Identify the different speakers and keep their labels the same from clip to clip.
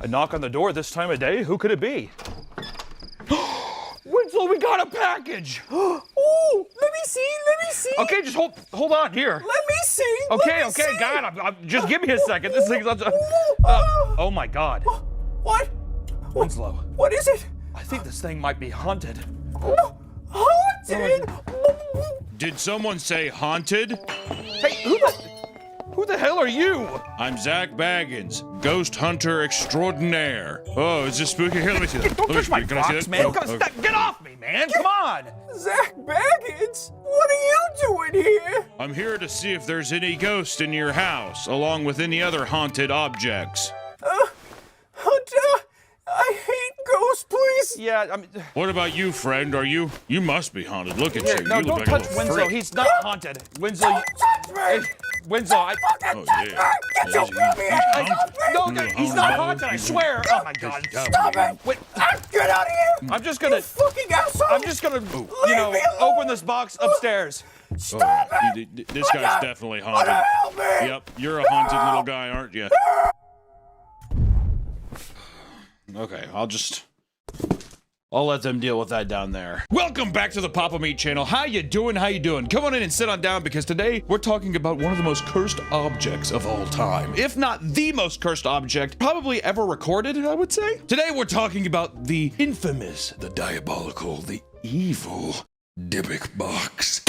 Speaker 1: A knock on the door this time of day? Who could it be? Winslow, we got a package!
Speaker 2: Ooh, let me see.
Speaker 1: Okay, just hold on here.
Speaker 2: Let me see.
Speaker 1: Okay, God, just give me a second. This thing's oh my God.
Speaker 2: What?
Speaker 1: Winslow,
Speaker 2: What is it?
Speaker 1: I think this thing might be haunted.
Speaker 2: Haunted?
Speaker 3: Did someone say haunted?
Speaker 1: Hey, who the hell are you?
Speaker 3: I'm Zach Baggins, ghost hunter extraordinaire. Oh, is this spooky? Here, let me see that.
Speaker 1: Don't touch my box, man.
Speaker 3: Oh,
Speaker 1: Come on, get off me, man. Come on.
Speaker 2: Zach Baggins? What are you doing here?
Speaker 3: I'm here to see if there's any ghost in your house, along with any other haunted objects.
Speaker 2: Hunter, I hate ghosts, please.
Speaker 1: Yeah, I mean...
Speaker 3: What about you, friend? You must be haunted. Look at you.
Speaker 1: No,
Speaker 3: You look
Speaker 1: don't
Speaker 3: like a
Speaker 1: touch
Speaker 3: little
Speaker 1: Winslow.
Speaker 3: freak.
Speaker 1: He's not haunted. Winslow,
Speaker 2: Don't touch me.
Speaker 1: Winslow,
Speaker 3: Oh, yeah.
Speaker 2: Get your filthy hands off me.
Speaker 1: No, he's not haunted, I swear. Oh my God.
Speaker 2: Stop it.
Speaker 1: Wait,
Speaker 2: Get out of here.
Speaker 1: I'm just gonna...
Speaker 2: You fucking asshole.
Speaker 1: I'm just gonna,
Speaker 2: Leave me alone.
Speaker 1: open this box upstairs.
Speaker 2: Stop
Speaker 3: Oh,
Speaker 2: it.
Speaker 3: this guy's definitely haunted.
Speaker 2: Help me.
Speaker 3: Yep, you're a haunted little guy, aren't you? Okay, I'll let them deal with that down there. Welcome back to the Papa Meat channel. How you doing? Come on in and sit on down because today we're talking about one of the most cursed objects of all time. If not the most cursed object probably ever recorded, I would say. Today we're talking about the infamous, the diabolical, the evil Dybbuk box.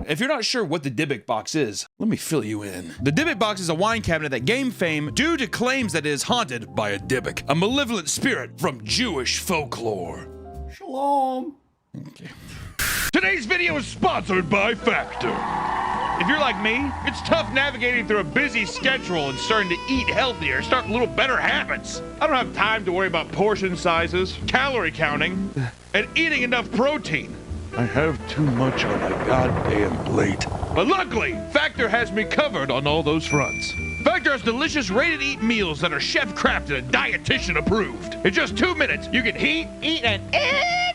Speaker 3: If you're not sure what the Dybbuk box is, let me fill you in. The Dybbuk box is a wine cabinet that gained fame due to claims that it is haunted by a Dybbuk, a malevolent spirit from Jewish folklore.
Speaker 2: Shalom.
Speaker 3: Okay. Today's video is sponsored by Factor. If you're like me, it's tough navigating through a busy schedule and starting to eat healthier, start little better habits. I don't have time to worry about portion sizes, calorie counting, and eating enough protein. I have too much on my goddamn plate. But luckily, Factor has me covered on all those fronts. Factor has delicious ready-to-eat meals that are chef-crafted and dietitian approved. In just 2 minutes, you can eat, and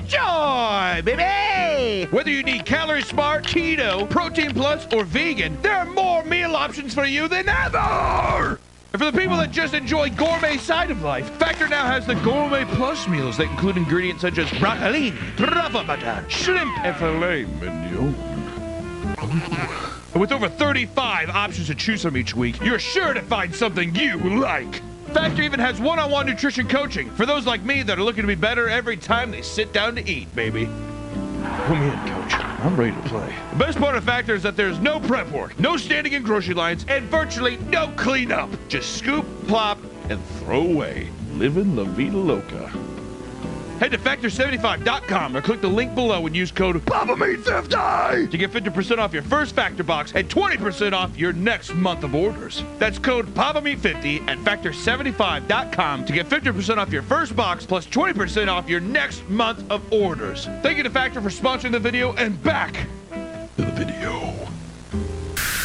Speaker 3: enjoy, baby! Whether you need Calorie Smart, Keto, Protein Plus, or Vegan, there are more meal options for you than ever! And for the people that just enjoy gourmet side of life, Factor now has the Gourmet Plus meals that include ingredients such as broccoli, truffle butter, shrimp, and filet mignon. And with over 35 options to choose from each week, you're sure to find something you like. Factor even has one-on-one nutrition coaching for those like me that are looking to be better every time they sit down to eat, baby. Put me in, coach. I'm ready to play. The best part of Factor is that there's no prep work, no standing in grocery lines, and virtually no cleanup. Just scoop, plop, and throw away. Living La Vida Loca. Head to Factor75.com or click the link below and use code PAPAMEAT50 to get 50% off your first Factor box and 20% off your next month of orders. That's code PAPAMEAT50 at Factor75.com to get 50% off your first box plus 20% off your next month of orders. Thank you to Factor for sponsoring the video, and back to the video.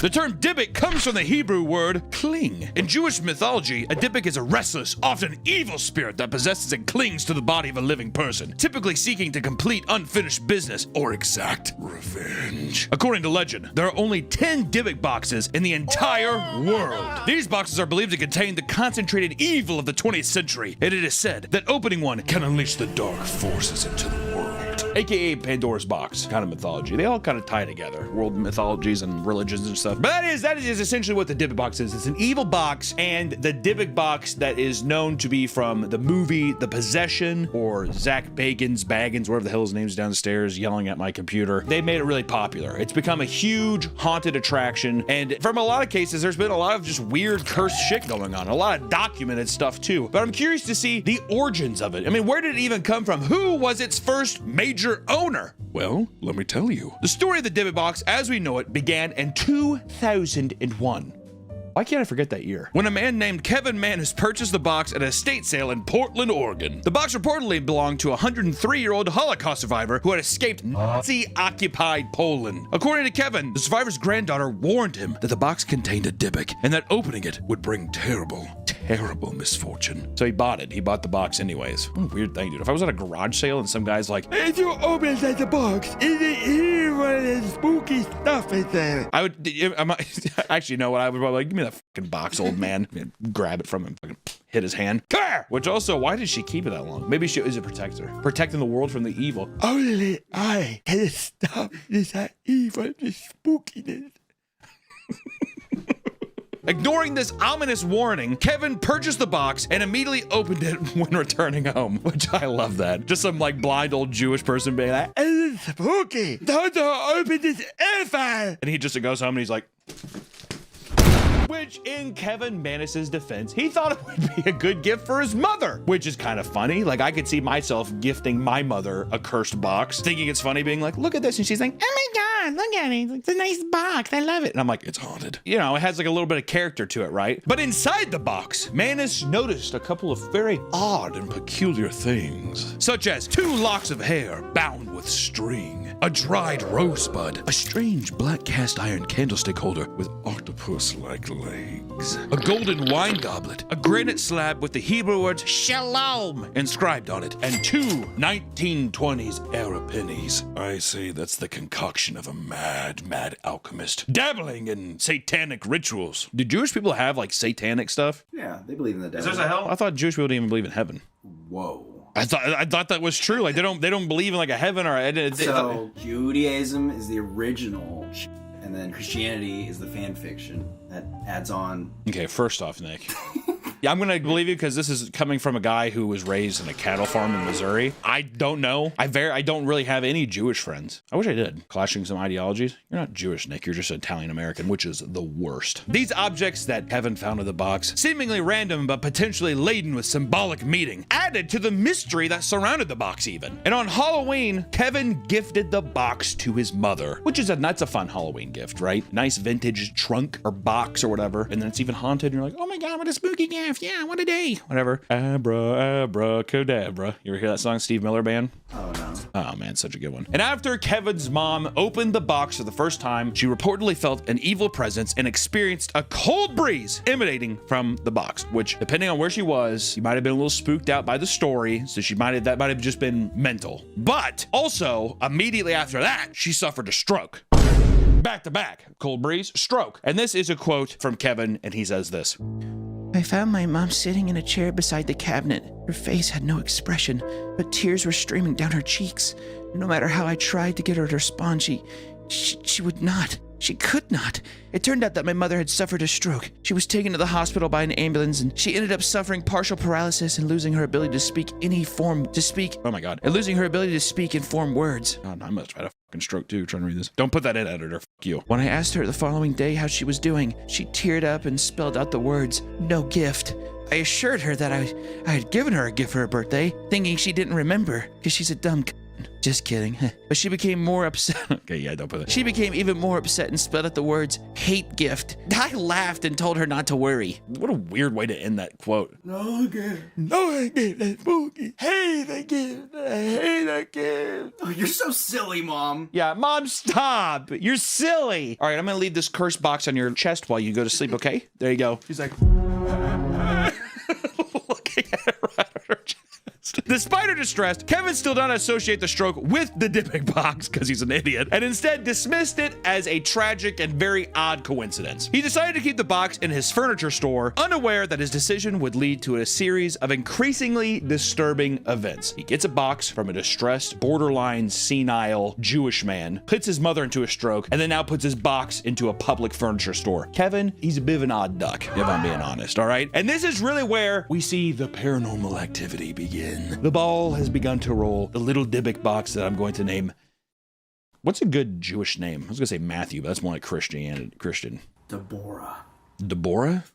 Speaker 3: The term Dybbuk comes from the Hebrew word cling. In Jewish mythology, a Dybbuk is a restless, often evil spirit that possesses and clings to the body of a living person, typically seeking to complete unfinished business or exact revenge. According to legend, there are only 10 Dybbuk boxes in the entire world. These boxes are believed to contain the concentrated evil of the 20th century, and it is said that opening one can unleash the dark forces into the world. AKA Pandora's box kind of mythology. They all kind of tie together, world mythologies and religions and stuff. But that is essentially what the Dybbuk box is. It's an evil box, and the Dybbuk box that is known to be from the movie The Possession, or Zach Baggins, whatever the hell his name's down the stairs yelling at my computer. They made it really popular. It's become a huge haunted attraction, and from a lot of cases, there's been a lot of just weird cursed shit going on, a lot of documented stuff too. But I'm curious to see the origins of it. I mean, where did it even come from? Who was its first major owner? Well, let me tell you. The story of the Dybbuk box, as we know it, began in 2001. Why can't I forget that year? When a man named Kevin Manus purchased the box at an estate sale in Portland, Oregon. The box reportedly belonged to a 103-year-old Holocaust survivor who had escaped Nazi-occupied Poland. According to Kevin, the survivor's granddaughter warned him that the box contained a Dybbuk and that opening it would bring terrible
Speaker 1: terrible misfortune. So he bought it. He bought the box anyways. What a weird thing, dude. If I was at a garage sale and some guy's like, if you open the box, is it here one of the spooky stuff in there? I would, actually, you know what? I would probably like, give me that fucking box, old man. Grab it from him, fucking hit his hand. Car! Which also, why did she keep it that long? Maybe she is a protector. Protecting the world from the evil. Only I can stop this evil, this spookiness. Ignoring this ominous warning, Kevin purchased the box and immediately opened it when returning home, which I love that. Just some like blind old Jewish person being like, it's spooky, don't open this file. And he just goes home and he's like, which in Kevin Manus's defense, he thought it would be a good gift for his mother, which is kind of funny. Like I could see myself gifting my mother a cursed box, thinking it's funny, being like, look at this. And she's like, oh my God, look at it. It's a nice box. I love it. And I'm like, it's haunted. You know, it has like a little bit of character to it, right? But inside the box, Manus noticed a couple of very odd and peculiar things, such as 2 locks of hair bound with string, a dried rosebud, a strange black cast iron candlestick holder with octopus-like legs, a golden wine goblet, a granite slab with the Hebrew words Shalom inscribed on it, and 2 1920s era pennies. I say that's the concoction of a mad alchemist dabbling in satanic rituals. Do Jewish people have like satanic stuff?
Speaker 2: Yeah, they believe in the devil.
Speaker 1: Is there a hell? I thought Jewish people didn't even believe in heaven.
Speaker 2: Whoa.
Speaker 1: I thought that was true. Like they don't believe in like a heaven or
Speaker 2: so Judaism is the original, and then Christianity is the fan fiction that adds on.
Speaker 1: Okay, first off, Nick. Yeah, I'm gonna believe you because this is coming from a guy who was raised in a cattle farm in Missouri. I don't know. I don't really have any Jewish friends. I wish I did. Clashing some ideologies. You're not Jewish, Nick. You're just Italian American, which is the worst. These objects that Kevin found in the box, seemingly random but potentially laden with symbolic meaning, added to the mystery that surrounded the box even. And on Halloween, Kevin gifted the box to his mother, which is that's a fun Halloween gift, right? Nice vintage trunk or box or whatever, and then it's even haunted, and you're like, oh my God, what a spooky gift. Yeah, what a day. Whatever. Abracadabra. You ever hear that song, Steve Miller Band?
Speaker 2: Oh, no.
Speaker 1: Oh, man, such a good one. And after Kevin's mom opened the box for the first time, she reportedly felt an evil presence and experienced a cold breeze emanating from the box, which, depending on where she was, she might have been a little spooked out by the story, so that might have just been mental. But also, immediately after that, she suffered a stroke. Back to back. Cold breeze, stroke. And this is a quote from Kevin, and he says this. I found my mom sitting in a chair beside the cabinet. Her face had no expression, but tears were streaming down her cheeks. No matter how I tried to get her to respond, she would not. She could not. It turned out that my mother had suffered a stroke. She was taken to the hospital by an ambulance, and she ended up suffering partial paralysis and losing her ability to speak oh my God. And losing her ability to speak and form words. Oh, I must have had a fucking stroke too, trying to read this. Don't put that in, editor. Fuck you. When I asked her the following day how she was doing, she teared up and spelled out the words, no gift. I assured her that I had given her a gift for her birthday, thinking she didn't remember, because she's a dumb Just kidding. But she became more upset. Okay, yeah, don't put that. She became even more upset and spelled out the words, hate gift. I laughed and told her not to worry. What a weird way to end that quote.
Speaker 2: No gift.
Speaker 1: No gift. That's spooky. Hate the gift. I hate the gift.
Speaker 2: Oh, you're so silly, Mom.
Speaker 1: Yeah, Mom, stop. You're silly. All right, I'm going to leave this cursed box on your chest while you go to sleep, okay? There you go. She's like... looking at it right on her chest. Despite her distress, Kevin still does not associate the stroke with the Dybbuk box because he's an idiot, and instead dismissed it as a tragic and very odd coincidence. He decided to keep the box in his furniture store, unaware that his decision would lead to a series of increasingly disturbing events. He gets a box from a distressed, borderline senile Jewish man, puts his mother into a stroke, and then now puts his box into a public furniture store. Kevin, he's a bit of an odd duck, if I'm being honest, all right? And this is really where we see the paranormal activity begin. The ball has begun to roll. The little Dybbuk box that I'm going to name. What's a good Jewish name? I was going to say Matthew, but that's more like Christian.
Speaker 2: Deborah.
Speaker 1: Deborah?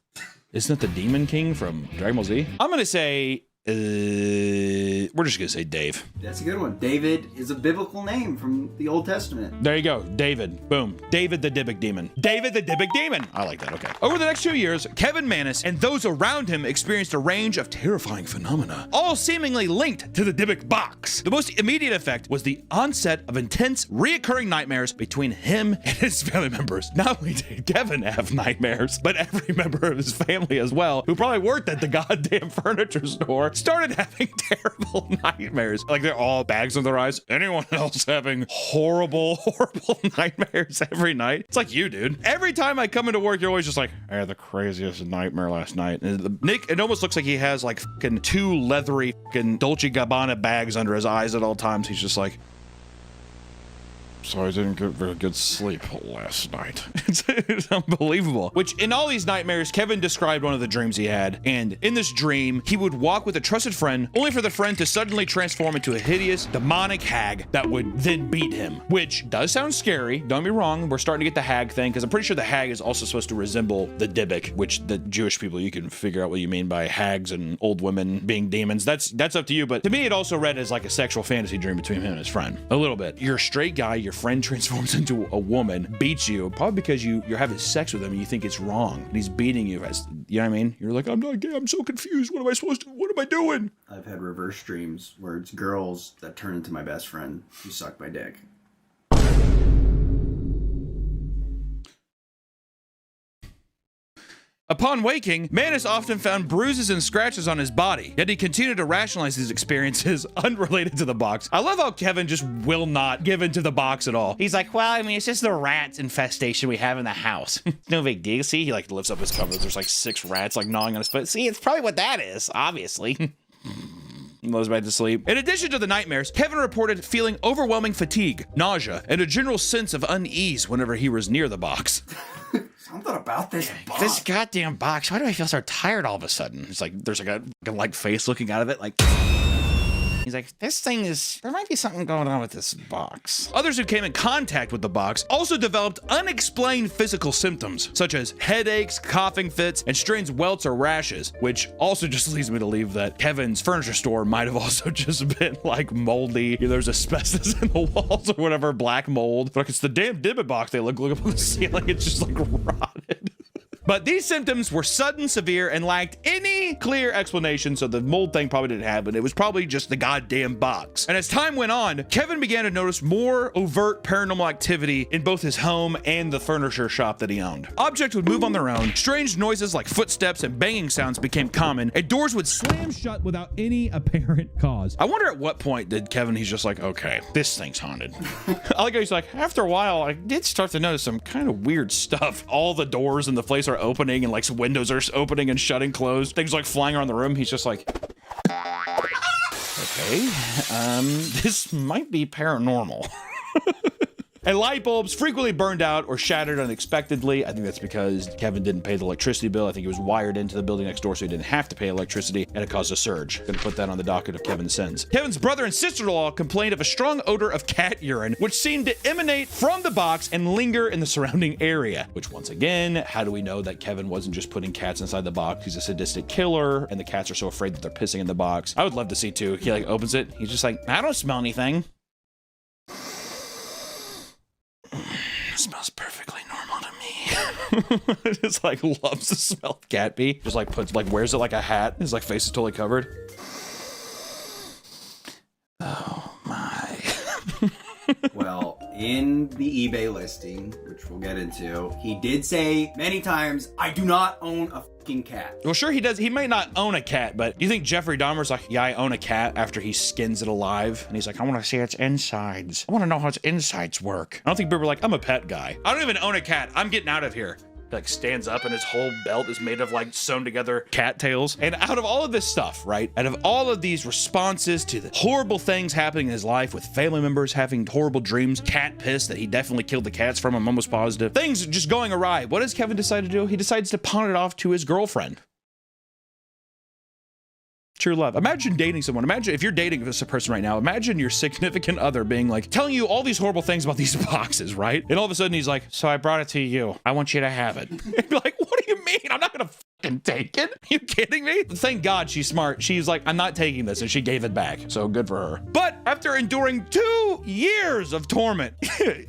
Speaker 1: Isn't that the Demon King from Dragon Ball Z? I'm going to say We're just gonna say Dave.
Speaker 2: That's a good one. David is a biblical name from the Old Testament.
Speaker 1: There you go. David. Boom. David the Dybbuk Demon. David the Dybbuk Demon. I like that. Okay. Over the next 2 years, Kevin Mannis and those around him experienced a range of terrifying phenomena, all seemingly linked to the Dybbuk box. The most immediate effect was the onset of intense, reoccurring nightmares between him and his family members. Not only did Kevin have nightmares, but every member of his family as well, who probably worked at the goddamn furniture store, started having terrible nightmares. Like they're all bags under their eyes. Anyone else having horrible nightmares every night? It's like you, dude. Every time I come into work, you're always just like, I had the craziest nightmare last night. And Nick, it almost looks like he has like fucking 2 leathery fucking Dolce Gabbana bags under his eyes at all times. He's just like, so I didn't get very good sleep last night. It's unbelievable. Which in all these nightmares, Kevin described one of the dreams he had. And in this dream, he would walk with a trusted friend, only for the friend to suddenly transform into a hideous, demonic hag that would then beat him. Which does sound scary. Don't be wrong. We're starting to get the hag thing, because I'm pretty sure the hag is also supposed to resemble the Dybbuk, which the Jewish people, you can figure out what you mean by hags and old women being demons. That's up to you. But to me, it also read as like a sexual fantasy dream between him and his friend. A little bit. You're a straight guy. Your friend transforms into a woman, beats you, probably because you're having sex with him and you think it's wrong, and he's beating you. You know what I mean? You're like, I'm not gay, I'm so confused. What am I supposed to, what am I doing?
Speaker 2: I've had reverse dreams where it's girls that turn into my best friend who suck my dick.
Speaker 1: Upon waking, Mannis often found bruises and scratches on his body, yet he continued to rationalize these experiences unrelated to the box. I love how Kevin just will not give into the box at all. He's like, well, I mean, it's just the rats infestation we have in the house. No big deal. See, he like lifts up his covers. There's like 6 rats like gnawing on his foot. See, it's probably what that is, obviously. Goes back to sleep. In addition to the nightmares, Kevin reported feeling overwhelming fatigue, nausea, and a general sense of unease whenever he was near the box.
Speaker 2: Something about this box.
Speaker 1: This goddamn box. Why do I feel so tired all of a sudden? It's like there's like a like face looking out of it. Like he's like, this thing is. There might be something going on with this box. Others who came in contact with the box also developed unexplained physical symptoms, such as headaches, coughing fits, and strange welts or rashes. Which also just leads me to believe that Kevin's furniture store might have also just been like moldy. There's asbestos in the walls or whatever, black mold. Like it's the damn Dybbuk box. They look up on the ceiling. It's just like rotted. But these symptoms were sudden, severe, and lacked any clear explanation, so the mold thing probably didn't happen. It was probably just the goddamn box. And as time went on, Kevin began to notice more overt paranormal activity in both his home and the furniture shop that he owned. Objects would move on their own, strange noises like footsteps and banging sounds became common, and doors would slam shut without any apparent cause. I wonder at what point did Kevin, he's just like, okay, this thing's haunted. I like how he's like, after a while, I did start to notice some kind of weird stuff. All the doors in the place are opening and like some windows are opening and shutting closed. Things like flying around the room. He's just like, okay, this might be paranormal. And light bulbs frequently burned out or shattered unexpectedly. I think that's because Kevin didn't pay the electricity bill. I think he was wired into the building next door, so he didn't have to pay electricity, and it caused a surge. Gonna put that on the docket of Kevin's sins. Kevin's brother and sister-in-law complained of a strong odor of cat urine, which seemed to emanate from the box and linger in the surrounding area. Which, once again, how do we know that Kevin wasn't just putting cats inside the box? He's a sadistic killer, and the cats are so afraid that they're pissing in the box. I would love to see, too. He, like, opens it. He's just like, I don't smell anything. It smells perfectly normal to me. Just like loves the smell of cat pee. Just like puts, like wears it like a hat. His like face is totally covered. Oh my.
Speaker 2: Well, in the eBay listing, which we'll get into, he did say many times, I do not own a fucking cat.
Speaker 1: Well, sure he does. He may not own a cat, but you think Jeffrey Dahmer's like, yeah, I own a cat after he skins it alive? And he's like, I want to see its insides. I want to know how its insides work. I don't think people are like, I'm a pet guy. I don't even own a cat. I'm getting out of here. Like stands up and his whole belt is made of like sewn together cattails. And out of all of this stuff, right? Out of all of these responses to the horrible things happening in his life with family members having horrible dreams, cat piss that he definitely killed the cats from, I'm almost positive. Things just going awry. What does Kevin decide to do? He decides to pawn it off to his girlfriend. True love. Imagine dating someone. Imagine if you're dating this person right now, imagine your significant other being like, telling you all these horrible things about these boxes, right? And all of a sudden he's like, so I brought it to you. I want you to have it. And you're like, what do you mean? I'm not gonna fucking take it. Are you kidding me? Thank God she's smart. She's like, I'm not taking this, and she gave it back. So good for her. But after enduring 2 years of torment,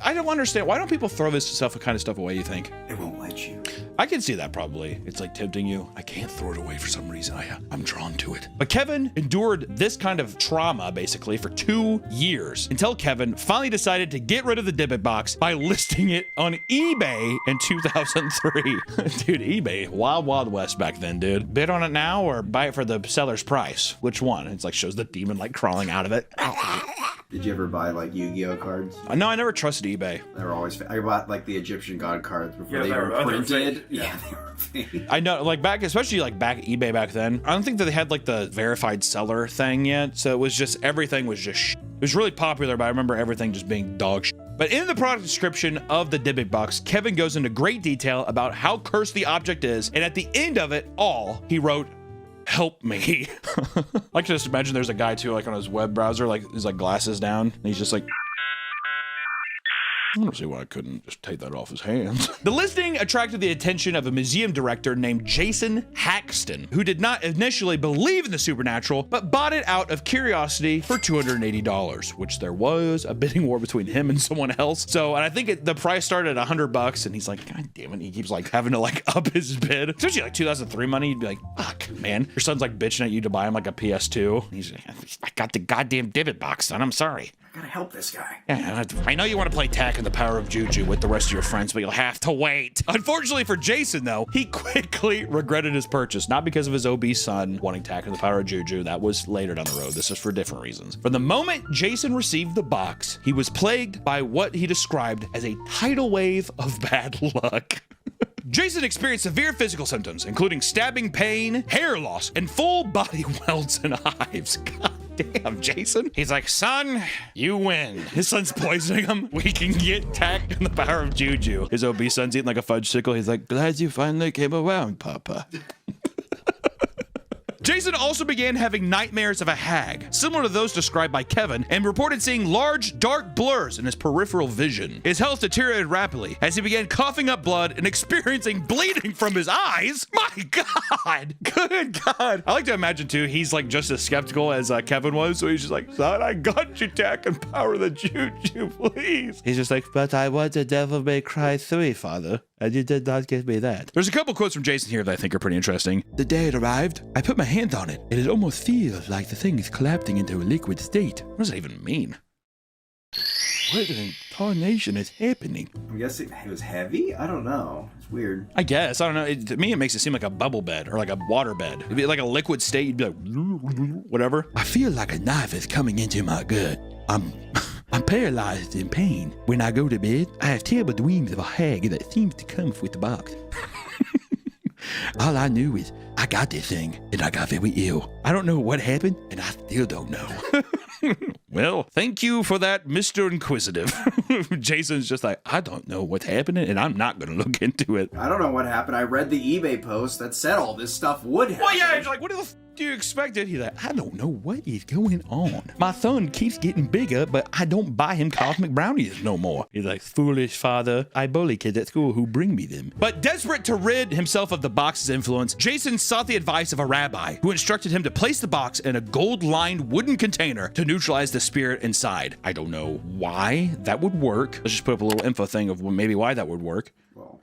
Speaker 1: I don't understand. Why don't people throw this kind of stuff away, you think?
Speaker 2: It won't let you.
Speaker 1: I can see that probably. It's like tempting you. I can't throw it away for some reason. I'm drawn to it. But Kevin endured this kind of trauma basically for 2 years until Kevin finally decided to get rid of the Dybbuk box by listing it on eBay in 2003. Dude, eBay, wild, wild west back then, dude. Bid on it now or buy it for the seller's price? Which one? It's like shows the demon like crawling out of it.
Speaker 2: Did you ever buy like Yu-Gi-Oh cards?
Speaker 1: No, I never trusted eBay.
Speaker 2: They were always. I bought like the Egyptian god cards before they were printed. Yeah, they were fake.
Speaker 1: I know, like back, especially like back eBay back then. I don't think that they had like the verified seller thing yet. So it was just everything was just. It was really popular, but I remember everything just being dog shit. But in the product description of the Dybbuk box, Kevin goes into great detail about how cursed the object is, and at the end of it all, he wrote, "Help me." I can just imagine there's a guy too, like on his web browser, like his like glasses down, and he's just like, I don't see why I couldn't just take that off his hands. The listing attracted the attention of a museum director named Jason Haxton, who did not initially believe in the supernatural, but bought it out of curiosity for $280, which there was a bidding war between him and someone else. So, and I think the price started at $100, and he's like, God damn it, he keeps like having to like up his bid. Especially like 2003 money, you'd be like, fuck, man. Your son's like bitching at you to buy him like a PS2. And he's like, I got the goddamn Dybbuk box, son, I'm sorry.
Speaker 2: I gotta help this guy.
Speaker 1: Yeah, I know you want to play Tech and the Power of Juju with the rest of your friends, but you'll have to wait. Unfortunately for Jason, though, he quickly regretted his purchase, not because of his obese son wanting Tech and the Power of Juju. That was later down the road. This is for different reasons. From the moment Jason received the box, he was plagued by what he described as a tidal wave of bad luck. Jason experienced severe physical symptoms, including stabbing pain, hair loss, and full body welts and hives. God damn, Jason. He's like, son, you win. His son's poisoning him. We can get tacked in the Power of Juju. His obese son's eating like a fudge sickle. He's like, glad you finally came around, Papa. Jason also began having nightmares of a hag, similar to those described by Kevin, and reported seeing large, dark blurs in his peripheral vision. His health deteriorated rapidly as he began coughing up blood and experiencing bleeding from his eyes. My God! Good God! I like to imagine, too, he's like just as skeptical as Kevin was, so he's just like, son, I got you, Tack, and Power the Juju, please. He's just like, but I want the Devil May Cry 3, Father. And you did not give me that. There's a couple quotes from Jason here that I think are pretty interesting. The day it arrived, I put my hand on it, and it almost feels like the thing is collapsing into a liquid state. What does that even mean? What in tarnation is happening?
Speaker 2: I'm guessing it was heavy? I don't know. It's weird.
Speaker 1: I guess. I don't know. To me, it makes it seem like a bubble bed or like a water bed. It'd be like a liquid state. You'd be like, whatever. I feel like a knife is coming into my gut. I'm paralyzed in pain. When I go to bed, I have terrible dreams of a hag that seems to come with the box. All I knew is I got this thing and I got very ill. I don't know what happened and I still don't know. Well, thank you for that, Mr. Inquisitive. Jason's just like, I don't know what's happening and I'm not going to look into it.
Speaker 2: I don't know what happened. I read the eBay post that said all this stuff would happen.
Speaker 1: Well, yeah, it's like, what the f do you expect it? He's like, I don't know what is going on. My son keeps getting bigger, but I don't buy him cosmic brownies no more. He's like, foolish father. I bully kids at school who bring me them. But desperate to rid himself of the box's influence, Jason sought the advice of a rabbi who instructed him to place the box in a gold-lined wooden container to neutralize the spirit inside. I don't know why that would work. Let's just put up a little info thing of maybe why that would work.
Speaker 2: Well,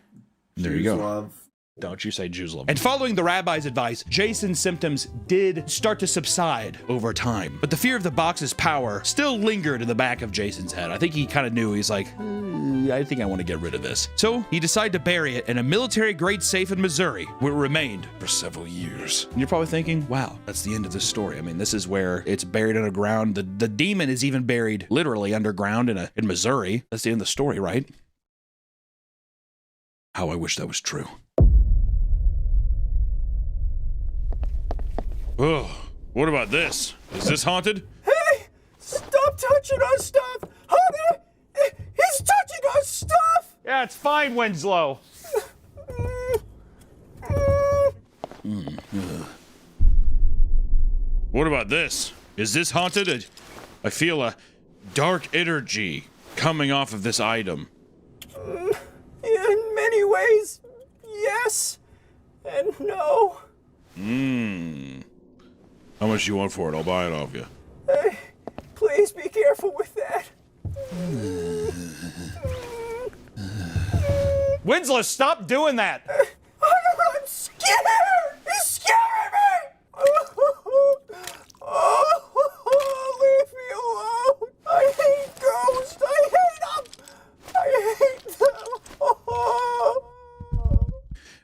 Speaker 1: there you go.
Speaker 2: Love.
Speaker 1: Don't you say Jews love. And following the rabbi's advice, Jason's symptoms did start to subside over time. But the fear of the box's power still lingered in the back of Jason's head. I think he kind of knew. He's like, I think I want to get rid of this. So he decided to bury it in a military-grade safe in Missouri, where it remained for several years. And you're probably thinking, wow, that's the end of this story. I mean, this is where it's buried underground. The demon is even buried literally underground in Missouri. That's the end of the story, right? How I wish that was true. Oh, what about this? Is this haunted?
Speaker 4: Hey! Stop touching our stuff! Honey! He's touching our stuff!
Speaker 1: Yeah, it's fine, Winslow. What about this? Is this haunted? I feel a dark energy coming off of this item.
Speaker 4: In many ways, yes. And no.
Speaker 3: How much do you want for it? I'll buy it off you.
Speaker 4: Please be careful with that.
Speaker 1: Winslow, stop doing that.
Speaker 4: I'm scared! He's scaring me! Oh, leave me alone! I hate ghosts! I hate them! I hate them!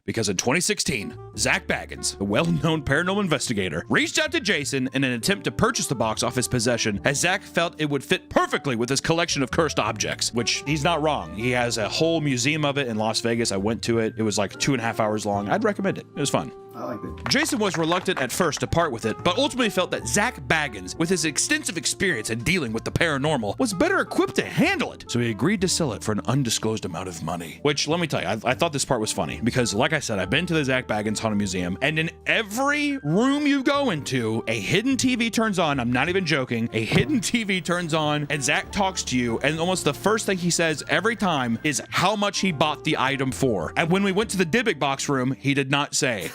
Speaker 1: Because in 2016, Zach Baggins, a well-known paranormal investigator, reached out to Jason in an attempt to purchase the box off his possession, as Zach felt it would fit perfectly with his collection of cursed objects, which he's not wrong. He has a whole museum of it in Las Vegas. I went to it. It was like 2.5 hours long. I'd recommend it. It was fun.
Speaker 2: I like it.
Speaker 1: Jason was reluctant at first to part with it, but ultimately felt that Zach Baggins, with his extensive experience in dealing with the paranormal, was better equipped to handle it. So he agreed to sell it for an undisclosed amount of money. Which, let me tell you, I thought this part was funny because, like I said, I've been to the Zach Baggins Haunted Museum, and in every room you go into, a hidden TV turns on. I'm not even joking. A hidden TV turns on, and Zach talks to you, and almost the first thing he says every time is how much he bought the item for. And when we went to the Dybbuk box room, he did not say.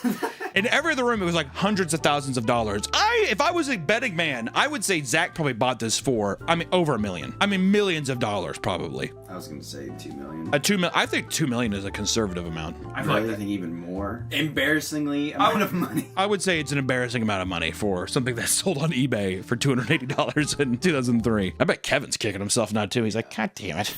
Speaker 1: In every other room, it was like hundreds of thousands of dollars. If I was a betting man, I would say Zach probably bought this for, over $1 million. Millions of dollars, probably.
Speaker 2: I was gonna say 2 million.
Speaker 1: I think 2 million is a conservative amount.
Speaker 2: I really think even more. Embarrassingly amount of money.
Speaker 1: I would say it's an embarrassing amount of money for something that's sold on eBay for $280 in 2003. I bet Kevin's kicking himself now too. He's like, God damn it.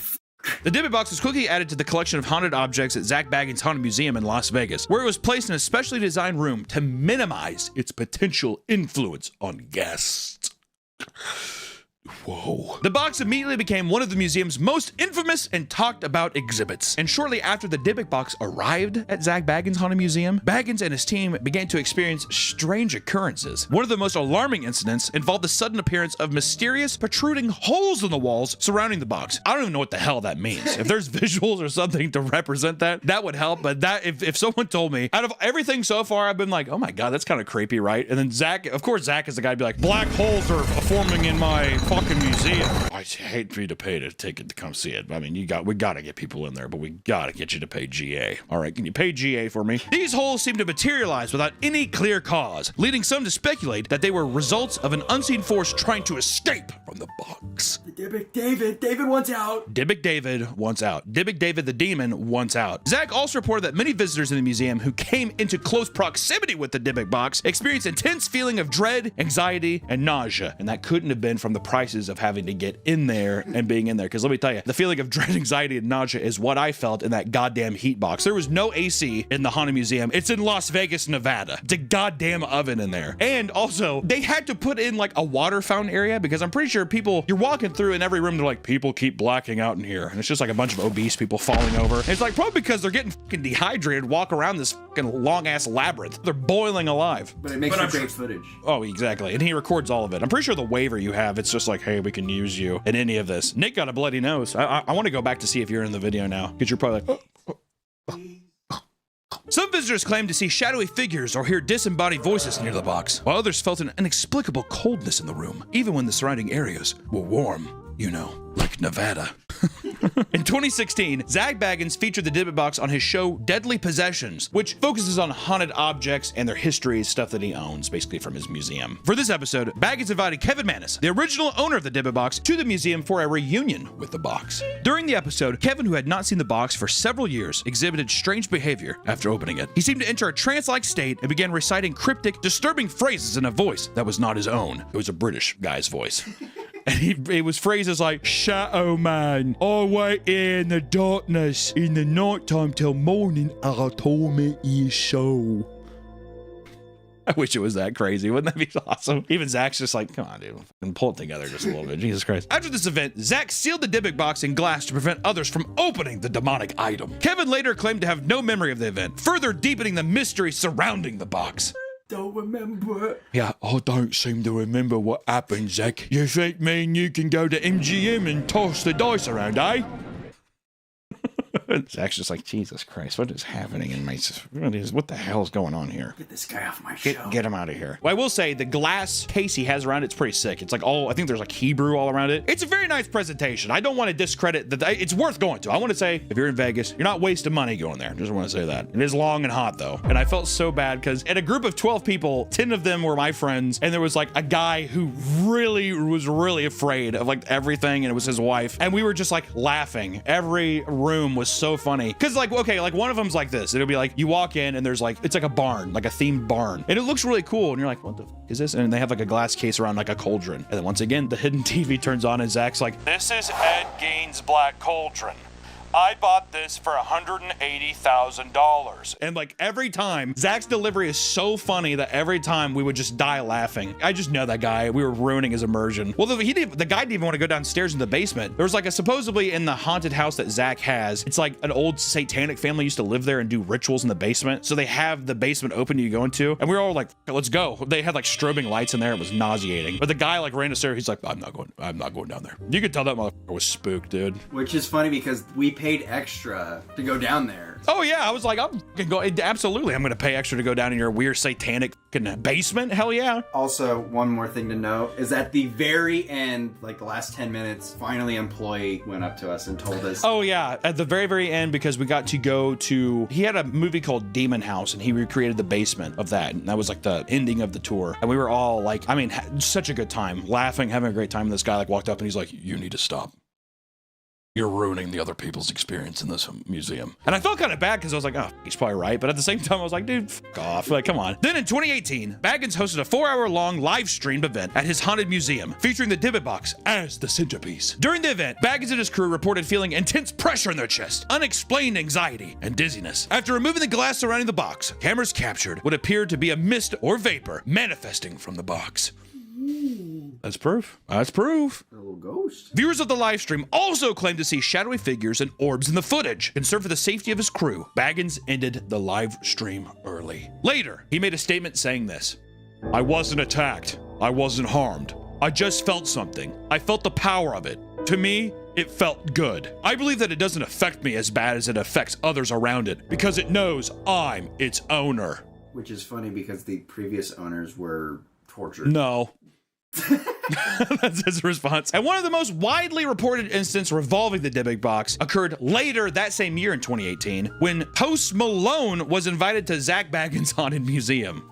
Speaker 1: The Dybbuk box was quickly added to the collection of haunted objects at Zach Baggins Haunted Museum in Las Vegas, where it was placed in a specially designed room to minimize its potential influence on guests. Whoa. The box immediately became one of the museum's most infamous and talked about exhibits. And shortly after the Dybbuk box arrived at Zach Baggins Haunted Museum, Baggins and his team began to experience strange occurrences. One of the most alarming incidents involved the sudden appearance of mysterious protruding holes in the walls surrounding the box. I don't even know what the hell that means. If there's visuals or something to represent that, that would help. But that, if someone told me, out of everything so far, I've been like, oh my God, that's kind of creepy, right? And then Zach, of course, Zach is the guy to be like, black holes are forming in my fucking museum. I hate for you to pay a ticket to come see it. We gotta get people in there, but we gotta get you to pay GA. All right, can you pay GA for me? These holes seem to materialize without any clear cause, leading some to speculate that they were results of an unseen force trying to escape from the box.
Speaker 2: Dybbuk David wants out.
Speaker 1: Dybbuk David wants out. Dybbuk David the demon wants out. Zach also reported that many visitors in the museum who came into close proximity with the Dybbuk box experienced intense feeling of dread, anxiety, and nausea, and that couldn't have been from the prices of having to get in there and being in there. Because let me tell you, the feeling of dread, anxiety, and nausea is what I felt in that goddamn heat box. There was no AC in the Haunted Museum. It's in Las Vegas, Nevada. It's a goddamn oven in there. And also, they had to put in like a water fountain area because I'm pretty sure people, you're walking through in every room, they're like, people keep blacking out in here. And it's just like a bunch of obese people falling over. And it's like, probably because they're getting fucking dehydrated, walk around this fucking long ass labyrinth. They're boiling alive.
Speaker 2: But it makes for great footage.
Speaker 1: Oh, exactly. And he records all of it. I'm pretty sure the waiver you have, it's just like, hey, we can use you in any of this. Nick got a bloody nose. I want to go back to see if you're in the video now, because you're probably like, Some visitors claimed to see shadowy figures or hear disembodied voices near the box, while others felt an inexplicable coldness in the room, even when the surrounding areas were warm, like Nevada. In 2016, Zach Baggins featured the Dybbuk box on his show Deadly Possessions, which focuses on haunted objects and their history, stuff that he owns, basically from his museum. For this episode, Baggins invited Kevin Mannis, the original owner of the Dybbuk box, to the museum for a reunion with the box. During the episode, Kevin, who had not seen the box for several years, exhibited strange behavior after opening it. He seemed to enter a trance-like state and began reciting cryptic, disturbing phrases in a voice that was not his own. It was a British guy's voice. And it was phrases like, Shadow Man, I wait here in the darkness in the nighttime till morning, I'll torment your soul. I wish it was that crazy. Wouldn't that be awesome? Even Zach's just like, come on, dude, and pull it together just a little bit. Jesus Christ. After this event, Zach sealed the Dybbuk box in glass to prevent others from opening the demonic item. Kevin later claimed to have no memory of the event, further deepening the mystery surrounding the box.
Speaker 2: Don't remember.
Speaker 1: Yeah, I don't seem to remember what happened, Zach. You think me and you can go to MGM and toss the dice around, eh? Zach's just like, Jesus Christ, what is happening in my... What the hell is going on here?
Speaker 2: Get this guy off my show.
Speaker 1: Get him out of here. Well, I will say the glass case he has around it's pretty sick. It's like I think there's like Hebrew all around it. It's a very nice presentation. I don't want to discredit that. It's worth going to. I want to say, if you're in Vegas, you're not wasting money going there. Just want to say that. It is long and hot though. And I felt so bad because in a group of 12 people, 10 of them were my friends. And there was like a guy who really was really afraid of like everything. And it was his wife. And we were just like laughing. Every room was so funny. Cause like, okay, like one of them's like this. It'll be like, you walk in and there's like, it's like a barn, like a themed barn. And it looks really cool. And you're like, what the f is this? And they have like a glass case around like a cauldron. And then once again, the hidden TV turns on and Zach's like, this is Ed Gein's Black Cauldron. I bought this for $180,000. And like every time, Zach's delivery is so funny that every time we would just die laughing. I just know that guy. We were ruining his immersion. Well, the guy didn't even want to go downstairs in the basement. There was like supposedly in the haunted house that Zach has, it's like an old satanic family used to live there and do rituals in the basement. So they have the basement open you go into. And we were all like, let's go. They had like strobing lights in there. It was nauseating. But the guy like ran us there. He's like, I'm not going down there. You could tell that motherfucker was spooked, dude.
Speaker 2: Which is funny because we paid extra to go down there.
Speaker 1: Oh yeah, I was like, I'm gonna go. Absolutely, I'm gonna pay extra to go down in your weird satanic basement. Hell yeah.
Speaker 2: Also, one more thing to note is at the very end, like the last 10 minutes, finally employee went up to us and told us.
Speaker 1: Oh yeah, at the very end, because we got to go to. He had a movie called Demon House, and he recreated the basement of that, and that was like the ending of the tour. And we were all like, I mean, such a good time, laughing, having a great time. And this guy like walked up and he's like, you need to stop. You're ruining the other people's experience in this museum. And I felt kind of bad because I was like, oh, he's probably right. But at the same time, I was like, dude, fuck off. Like, come on. Then in 2018, Baggins hosted a 4-hour-long live streamed event at his haunted museum, featuring the Dybbuk box as the centerpiece. During the event, Baggins and his crew reported feeling intense pressure in their chest, unexplained anxiety, and dizziness. After removing the glass surrounding the box, cameras captured what appeared to be a mist or vapor manifesting from the box. That's proof. That's proof.
Speaker 2: A little ghost.
Speaker 1: Viewers of the live stream also claimed to see shadowy figures and orbs in the footage. Concerned for the safety of his crew, Baggins ended the live stream early. Later, he made a statement saying this: I wasn't attacked. I wasn't harmed. I just felt something. I felt the power of it. To me, it felt good. I believe that it doesn't affect me as bad as it affects others around it, because it knows I'm its owner.
Speaker 2: Which is funny because the previous owners were tortured.
Speaker 1: No. That's his response. And one of the most widely reported incidents revolving the Dybbuk box occurred later that same year in 2018 when Post Malone was invited to Zach Baggins' haunted museum.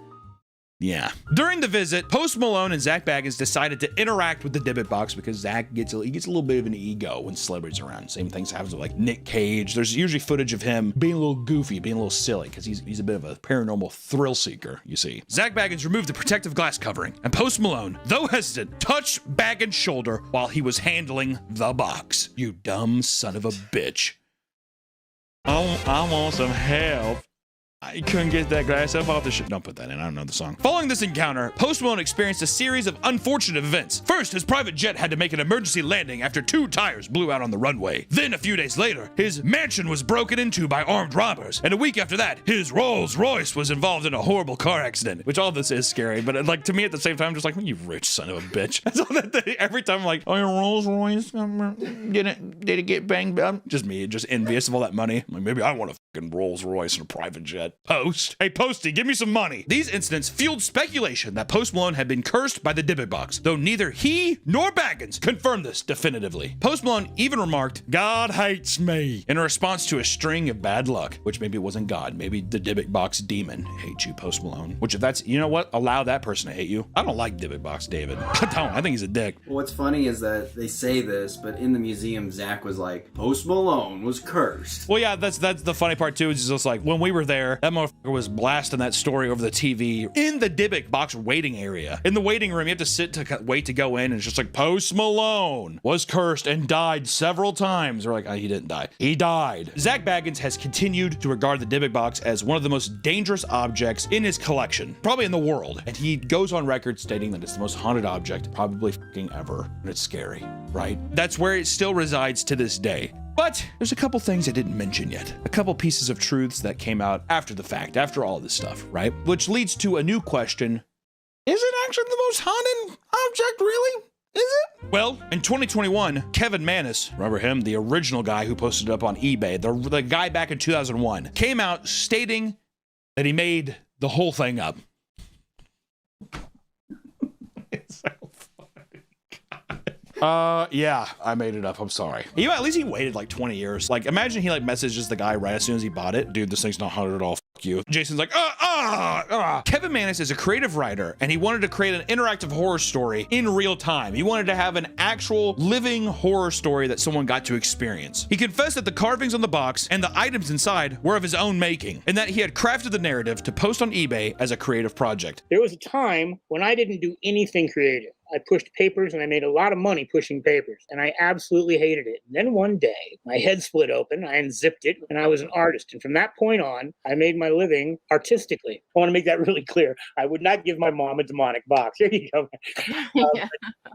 Speaker 1: Yeah. During the visit, Post Malone and Zach Baggins decided to interact with the Dybbuk box because Zach gets a little bit of an ego when celebrities are around. Same things happens with like Nick Cage. There's usually footage of him being a little goofy, being a little silly because he's a bit of a paranormal thrill seeker, you see. Zach Baggins removed the protective glass covering, and Post Malone, though hesitant, touched Baggins' shoulder while he was handling the box. You dumb son of a bitch. Oh, I want some help. I couldn't get that glass up off the shit. Don't put that in. I don't know the song. Following this encounter, Post Malone experienced a series of unfortunate events. First, his private jet had to make an emergency landing after 2 tires blew out on the runway. Then, a few days later, his mansion was broken into by armed robbers. And a week after that, his Rolls Royce was involved in a horrible car accident. Which all this is scary, but like to me at the same time, I'm just like, you rich son of a bitch. That's all that thing. Every time I'm like, oh, your Rolls Royce, did it get banged up? Just me, just envious of all that money. I'm like, maybe I want a fucking Rolls Royce and a private jet. Post. Hey, Posty, give me some money. These incidents fueled speculation that Post Malone had been cursed by the Dybbuk box, though neither he nor Baggins confirmed this definitively. Post Malone even remarked, God hates me, in response to a string of bad luck, which maybe it wasn't God. Maybe the Dybbuk box demon hates you, Post Malone. Which if that's, you know what? Allow that person to hate you. I don't like Dybbuk box David. I don't. I think he's a dick.
Speaker 2: What's funny is that they say this, but in the museum, Zach was like, Post Malone was cursed.
Speaker 1: Well, yeah, that's the funny part too, is just like, when we were there, that motherfucker was blasting that story over the TV in the Dybbuk box waiting area. In the waiting room, you have to sit to wait to go in, and it's just like, Post Malone was cursed and died several times. We're like, oh, he didn't die. He died. Zach Baggins has continued to regard the Dybbuk box as one of the most dangerous objects in his collection, probably in the world. And he goes on record stating that it's the most haunted object probably fucking ever. And it's scary, right? That's where it still resides to this day. But there's a couple things I didn't mention yet. A couple pieces of truths that came out after the fact, after all this stuff, right? Which leads to a new question. Is it actually the most haunted object, really?
Speaker 4: Is it?
Speaker 1: Well, in 2021, Kevin Manis, remember him, the original guy who posted it up on eBay, the guy back in 2001, came out stating that he made the whole thing up. It's so funny. Yeah, I made it up. I'm sorry. At least he waited like 20 years. Like, imagine he like messages the guy right as soon as he bought it. Dude, this thing's not haunted at all. Fuck you. Jason's like, Kevin Manis is a creative writer, and he wanted to create an interactive horror story in real time. He wanted to have an actual living horror story that someone got to experience. He confessed that the carvings on the box and the items inside were of his own making, and that he had crafted the narrative to post on eBay as a creative project.
Speaker 5: There was a time when I didn't do anything creative. I pushed papers and I made a lot of money pushing papers, and I absolutely hated it. And then one day, my head split open, I unzipped it, and I was an artist. And from that point on, I made my living artistically. I want to make that really clear. I would not give my mom a demonic box. Here you go.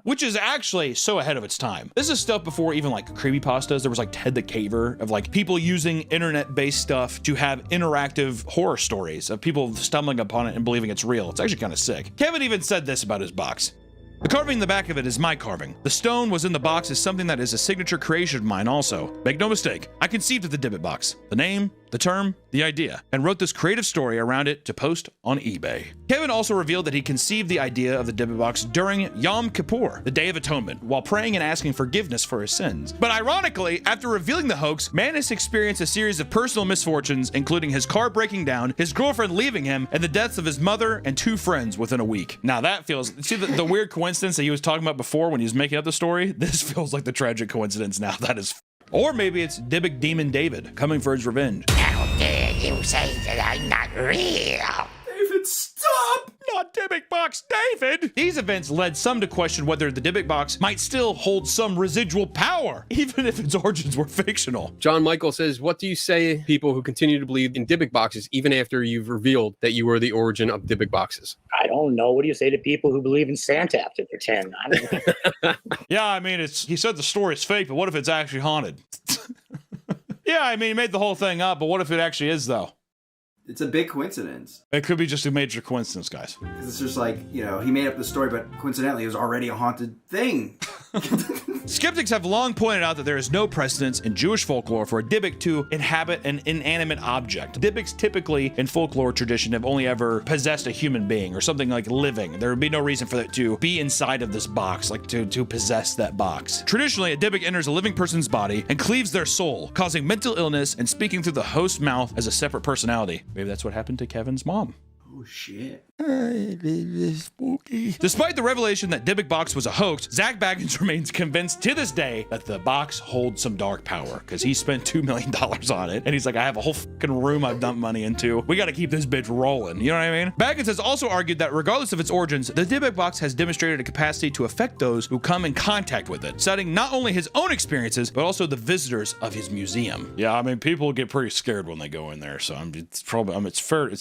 Speaker 1: Which is actually so ahead of its time. This is stuff before even like creepypastas. There was like Ted the Caver, of like people using internet-based stuff to have interactive horror stories of people stumbling upon it and believing it's real. It's actually kind of sick. Kevin even said this about his box. The carving in the back of it is my carving. The stone was in the box is something that is a signature creation of mine also. Make no mistake, I conceived of the Dybbuk box. The name, the term, the idea, and wrote this creative story around it to post on eBay. Kevin also revealed that he conceived the idea of the Dybbuk box during Yom Kippur, the Day of Atonement, while praying and asking forgiveness for his sins. But ironically, after revealing the hoax, Manis experienced a series of personal misfortunes, including his car breaking down, his girlfriend leaving him, and the deaths of his mother and 2 friends within a week. Now that feels, see the weird coincidence that he was talking about before when he was making up the story? This feels like the tragic coincidence now. That is. Or maybe it's Dybbuk Demon David coming for his revenge.
Speaker 6: How dare you say that I'm not real?
Speaker 2: David, stop!
Speaker 1: Not Dybbuk box David! These events led some to question whether the Dybbuk box might still hold some residual power, even if its origins were fictional.
Speaker 7: John Michael says, what do you say people who continue to believe in Dybbuk boxes even after you've revealed that you were the origin of Dybbuk boxes?
Speaker 5: I don't know. What do you say to people who believe in Santa after they're 10? I don't know.
Speaker 1: Yeah, I mean, he said the story is fake, but what if it's actually haunted? Yeah, I mean, he made the whole thing up, but what if it actually is, though?
Speaker 2: It's a big coincidence.
Speaker 1: It could be just a major coincidence, guys.
Speaker 2: Because it's just like, he made up the story, but coincidentally, it was already a haunted thing.
Speaker 1: Skeptics have long pointed out that there is no precedence in Jewish folklore for a Dybbuk to inhabit an inanimate object. Dybbuks typically in folklore tradition have only ever possessed a human being or something like living. There would be no reason for it to be inside of this box, like to possess that box. Traditionally, a Dybbuk enters a living person's body and cleaves their soul, causing mental illness and speaking through the host's mouth as a separate personality. Maybe that's what happened to Kevin's mom.
Speaker 2: Oh, shit.
Speaker 1: Spooky. Despite the revelation that Dybbuk box was a hoax, Zach Baggins remains convinced to this day that the box holds some dark power because he spent $2 million on it. And he's like, I have a whole fucking room I've dumped money into. We got to keep this bitch rolling. You know what I mean? Baggins has also argued that regardless of its origins, the Dybbuk box has demonstrated a capacity to affect those who come in contact with it, citing not only his own experiences, but also the visitors of his museum. Yeah, I mean, people get pretty scared when they go in there. So it's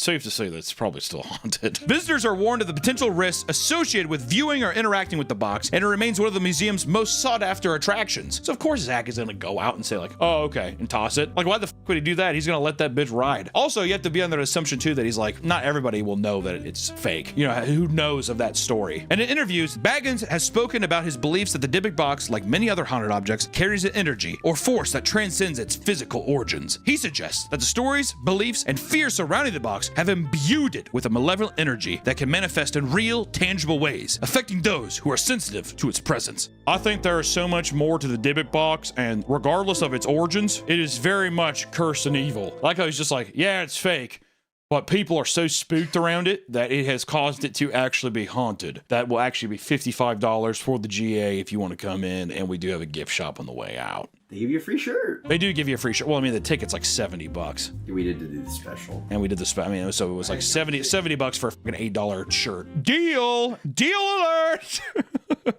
Speaker 1: safe to say that it's probably still haunted. Visitors are warned of the potential risks associated with viewing or interacting with the box, and it remains one of the museum's most sought-after attractions. So of course Zach is gonna go out and say like, oh, okay, and toss it. Like, why the fuck would he do that? He's gonna let that bitch ride. Also, you have to be under the assumption too that he's like, not everybody will know that it's fake. You know, who knows of that story? And in interviews, Baggins has spoken about his beliefs that the Dybbuk box, like many other haunted objects, carries an energy or force that transcends its physical origins. He suggests that the stories, beliefs, and fears surrounding the box have imbued it with a malevolent energy that can manifest in real, tangible ways, affecting those who are sensitive to its presence. I think there is so much more to the Dybbuk box, and regardless of its origins, it is very much cursed and evil. Like I was just like, yeah, it's fake, but people are so spooked around it that it has caused it to actually be haunted. That will actually be $55 for the GA if you want to come in, and we do have a gift shop on the way out.
Speaker 2: They give you a free shirt.
Speaker 1: They do give you a free shirt. Well, I mean, the ticket's like $70.
Speaker 2: We did do the special.
Speaker 1: And we did the special. I mean, so it was like $70 for a fucking $8 shirt. Deal alert!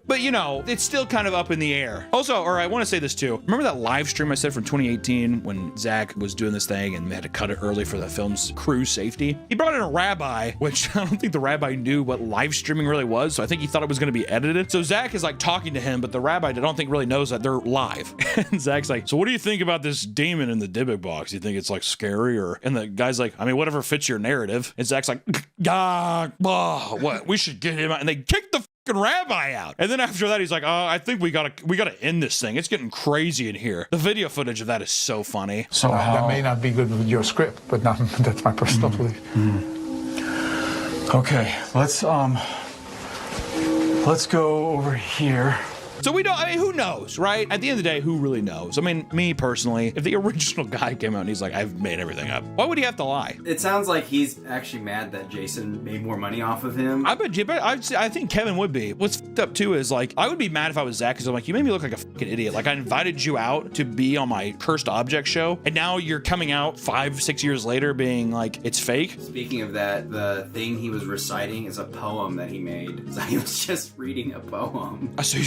Speaker 1: But you know, it's still kind of up in the air. Also, or I want to say this too. Remember that live stream I said from 2018 when Zach was doing this thing and they had to cut it early for the film's crew safety? He brought in a rabbi, which I don't think the rabbi knew what live streaming really was. So I think he thought it was going to be edited. So Zach is like talking to him, but the rabbi I don't think really knows that they're live. And Zach's like, so what do you think about this demon in the Dybbuk box? You think it's like scary or? And the guy's like, I mean, whatever fits your narrative. And Zach's like, what? We should get him out. And they kicked the rabbi out. And then after that, he's like, "Oh, I think we gotta end this thing. It's getting crazy in here." The video footage of that is so funny.
Speaker 8: So that may not be good with your script, but that's my personal belief.
Speaker 9: Okay, let's go over here.
Speaker 1: So we don't, I mean, who knows, right? At the end of the day, who really knows? I mean, me personally, if the original guy came out and he's like, "I've made everything up," why would he have to lie?
Speaker 2: It sounds like he's actually mad that Jason made more money off of him.
Speaker 1: I think Kevin would be. What's fucked up too is like, I would be mad if I was Zach, because I'm like, you made me look like a fucking idiot. Like, I invited you out to be on my Cursed Object show, and now you're coming out 5-6 years later being like, it's fake.
Speaker 2: Speaking of that, the thing he was reciting is a poem that he made. So he was just reading a poem.
Speaker 1: So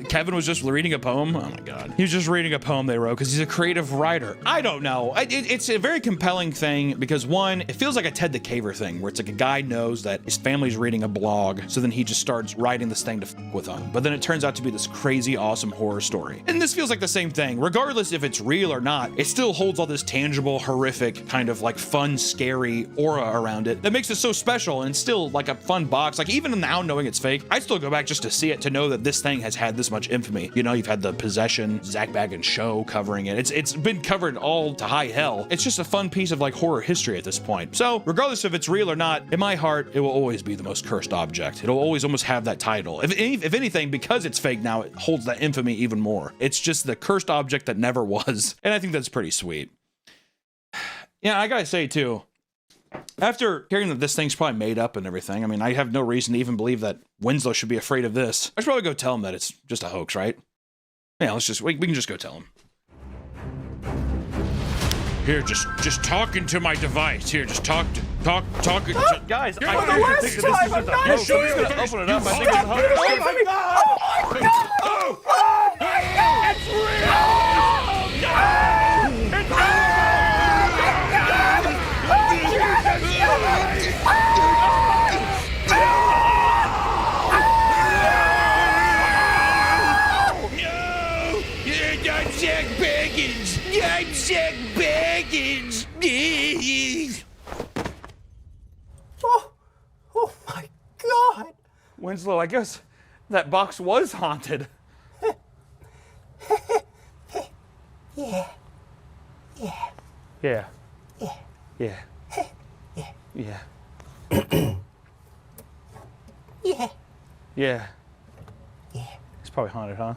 Speaker 1: Kevin was just reading a poem? Oh my God. He was just reading a poem they wrote because he's a creative writer. I don't know. It's a very compelling thing because, one, it feels like a Ted the Caver thing where it's like a guy knows that his family's reading a blog, so then he just starts writing this thing to fuck with them. But then it turns out to be this crazy, awesome horror story. And this feels like the same thing. Regardless if it's real or not, it still holds all this tangible, horrific, kind of like fun, scary aura around it that makes it so special and still like a fun box. Like, even now knowing it's fake, I'd still go back just to see it, to know that this thing has had this much infamy. You know, you've had the Possession, Zach Baggins show covering it. It's been covered all to high hell. It's just a fun piece of like horror history at this point. So regardless if it's real or not, in my heart, it will always be the most cursed object. It'll always almost have that title. If anything, because it's fake now, it holds that infamy even more. It's just the cursed object that never was. And I think that's pretty sweet. Yeah, I gotta say too, after hearing that this thing's probably made up and everything, I mean, I have no reason to even believe that Winslow should be afraid of this. I should probably go tell him that it's just a hoax, right? Yeah, we can just go tell him. Here, just talking to my device. Here, just talk. Guys,
Speaker 4: For the last time, I'm not
Speaker 1: you sure he's gonna open it up? I think it's a hoax.
Speaker 4: Oh my God! Oh my God! Oh my God! It's real! Oh God! It's real!
Speaker 1: Jack Baggins! I'm Jack Baggins!
Speaker 4: Oh my God!
Speaker 1: Winslow, I guess that box was haunted.
Speaker 4: Yeah.
Speaker 1: Yeah. Yeah. It's probably haunted, huh?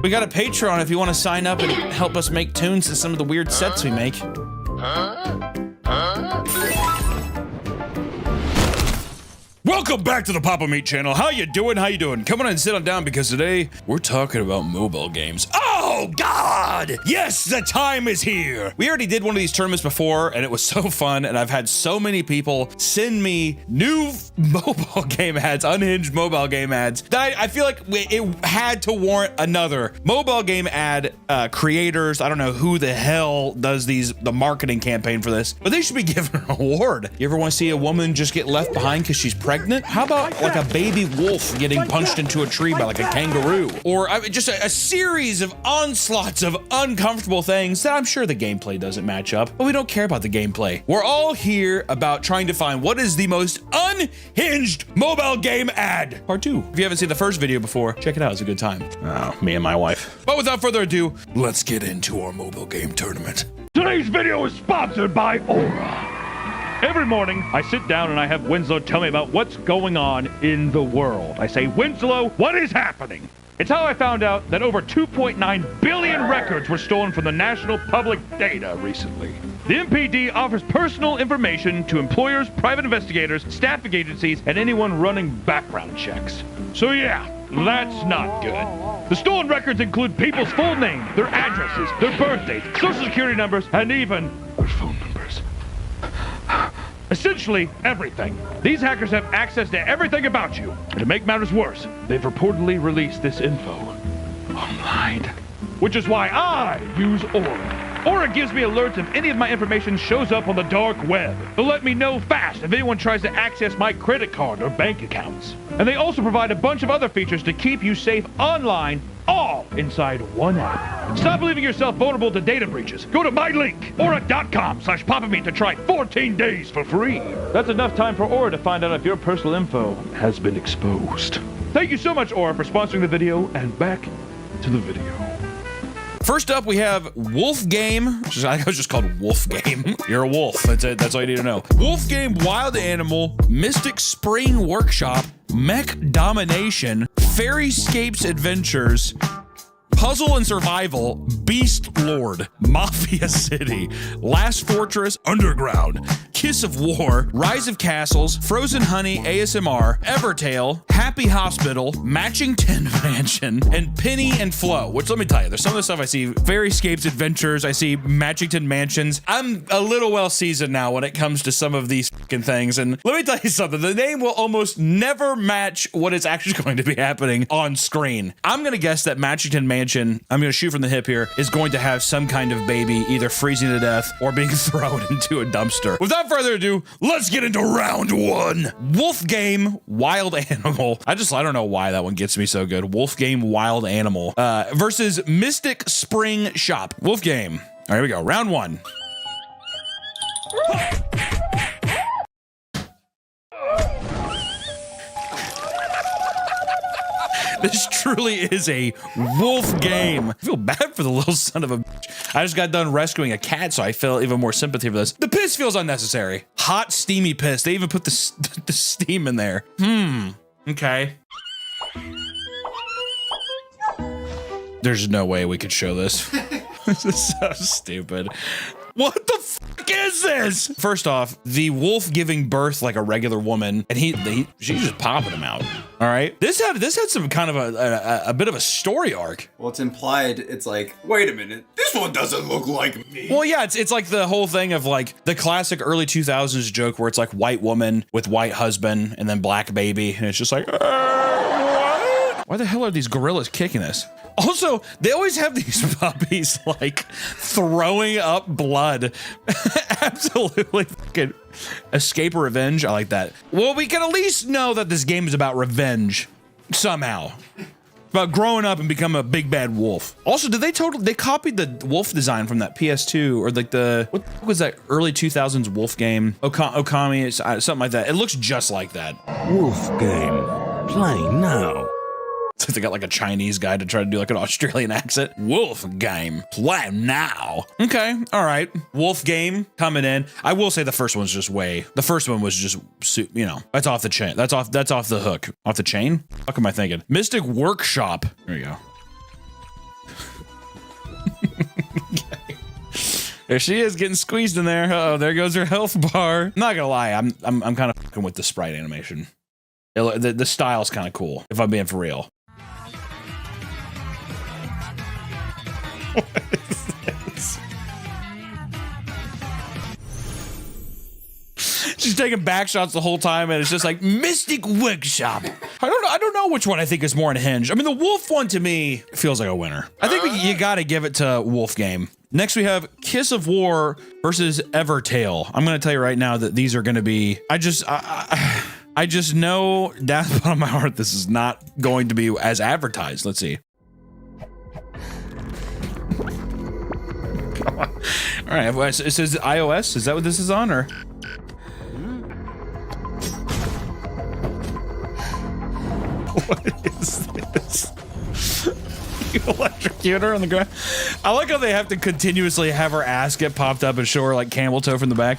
Speaker 1: We got a Patreon if you want to sign up and help us make tunes to some of the weird sets we make. Welcome back to the Papa Meat channel. How you doing? Come on and sit on down because today we're talking about mobile games. Oh God! Yes, the time is here. We already did one of these tournaments before and it was so fun, and I've had so many people send me new mobile game ads, unhinged mobile game ads, that I feel like it had to warrant another mobile game ad creators. I don't know who the hell does the marketing campaign for this, but they should be given an award. You ever want to see a woman just get left behind because she's pregnant? How about like a baby wolf getting punched into a tree by like a kangaroo? Or just a series of onslaughts of uncomfortable things that I'm sure the gameplay doesn't match up, but we don't care about the gameplay. We're all here about trying to find what is the most unhinged mobile game ad. Part 2. If you haven't seen the first video before, check it out. It's a good time. Oh, me and my wife. But without further ado, let's get into our mobile game tournament.
Speaker 3: Today's video is sponsored by Aura. Every morning, I sit down and I have Winslow tell me about what's going on in the world. I say, Winslow, what is happening? It's how I found out that over 2.9 billion records were stolen from the National Public Data recently. The MPD offers personal information to employers, private investigators, staffing agencies, and anyone running background checks. So yeah, that's not good. The stolen records include people's full name, their addresses, their birthdays, social security numbers, and even their phone numbers. Essentially everything. These hackers have access to everything about you. And to make matters worse, they've reportedly released this info online. Which is why I use Aura. Aura gives me alerts if any of my information shows up on the dark web. They'll let me know fast if anyone tries to access my credit card or bank accounts. And they also provide a bunch of other features to keep you safe online all inside one app. Stop leaving yourself vulnerable to data breaches. Go to my link, aura.com/papameat to try 14 days for free. That's enough time for Aura to find out if your personal info has been exposed. Thank you so much, Aura, for sponsoring the video, and back to the video.
Speaker 1: First up, we have Wolf Game, which I think it was just called Wolf Game. You're a wolf. That's it. That's all you need to know. Wolf Game, Wild Animal, Mystic Spring Workshop, Mech Domination, Fairyscapes Adventures, Puzzle and Survival, Beast Lord, Mafia City, Last Fortress, Underground, Kiss of War, Rise of Castles, Frozen Honey, ASMR, Evertale, Happy Hospital, Matchington Mansion, and Penny and Flow, which let me tell you, there's some of the stuff I see, Fairyscapes Adventures, I see Matchington Mansions. I'm a little well seasoned now when it comes to some of these fucking things, and let me tell you something, the name will almost never match what is actually going to be happening on screen. I'm gonna guess that Matchington Mansion, I'm gonna shoot from the hip here, is going to have some kind of baby either freezing to death or being thrown into a dumpster. Without further ado, let's get into round one. Wolf Game, Wild Animal. I don't know why that one gets me so good. Wolf Game, Wild Animal versus Mystic Spring Shop. Wolf Game. All right, here we go. Round one. This truly is a wolf game. I feel bad for the little son of a bitch. I just got done rescuing a cat, so I feel even more sympathy for this. The piss feels unnecessary. Hot, steamy piss. They even put the steam in there. Okay. There's no way we could show this. This is so stupid. What the fuck is this? First off, the wolf giving birth like a regular woman, and she's just popping him out. All right, this had some kind of a bit of a story arc.
Speaker 2: Well, it's implied. It's like, wait a minute, this one doesn't look like me.
Speaker 1: Well, yeah, it's like the whole thing of like the classic early 2000s joke where it's like white woman with white husband and then black baby, and it's just like, what? Why the hell are these gorillas kicking us? Also, they always have these puppies like throwing up blood. Absolutely fucking escape or revenge. I like that. Well, we can at least know that this game is about revenge somehow. About growing up and become a big bad wolf. Also, they copied the wolf design from that PS2 or like what was that early 2000s wolf game? Okami, something like that. It looks just like that.
Speaker 10: Wolf Game. Play now.
Speaker 1: So they got like a Chinese guy to try to do like an Australian accent. Wolf Game, play now. Okay, all right. Wolf Game coming in. I will say the first one was just the first one was just, you know, that's off the chain. That's off the hook. Off the chain? What am I thinking? Mystic Workshop. There you go. Okay. There she is getting squeezed in there. Uh-oh, there goes her health bar. I'm not gonna lie, I'm kind of fucking with the sprite animation. The style's kind of cool, if I'm being for real. What is this? She's taking back shots the whole time, and it's just like Mystic Workshop. I don't know which one I think is more unhinged. I mean, the wolf one to me feels like a winner. I think you got to give it to Wolf Game. Next, we have Kiss of War versus Evertale. I'm going to tell you right now that these are going to be. I just know down the bottom of my heart this is not going to be as advertised. Let's see. All right, it says iOS. Is that what this is on, or? What is this? You electrocute her on the ground. I like how they have to continuously have her ass get popped up and show her like camel toe from the back.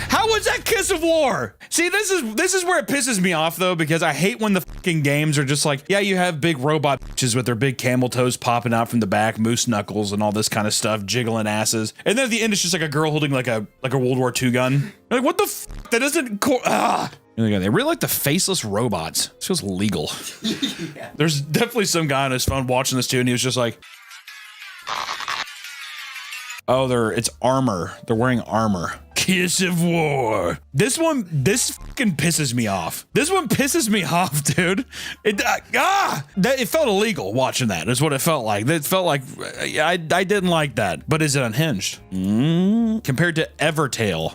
Speaker 1: How was that Kiss of War? See, this is where it pisses me off though, because I hate when the fucking games are just like, yeah, you have big robot bitches with their big camel toes popping out from the back, moose knuckles and all this kind of stuff, jiggling asses, and then at the end it's just like a girl holding like a World War II gun. Like, what the f? That isn't cool. They really like the faceless robots. This feels legal. Yeah. There's definitely some guy on his phone watching this too, and he was just like, oh, it's armor. They're wearing armor. Kiss of War. This fucking pisses me off. This one pisses me off, dude. It felt illegal watching that, is what it felt like. It felt like, I didn't like that. But is it unhinged? Compared to Evertale.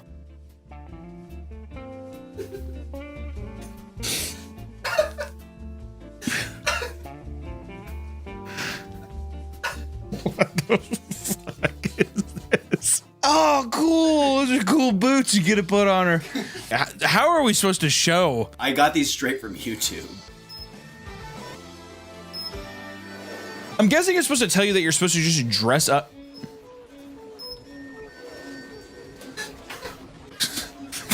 Speaker 1: cool. Those are cool boots you get to put on her. How are we supposed to show?
Speaker 2: I got these straight from YouTube.
Speaker 1: I'm guessing it's supposed to tell you that you're supposed to just dress up.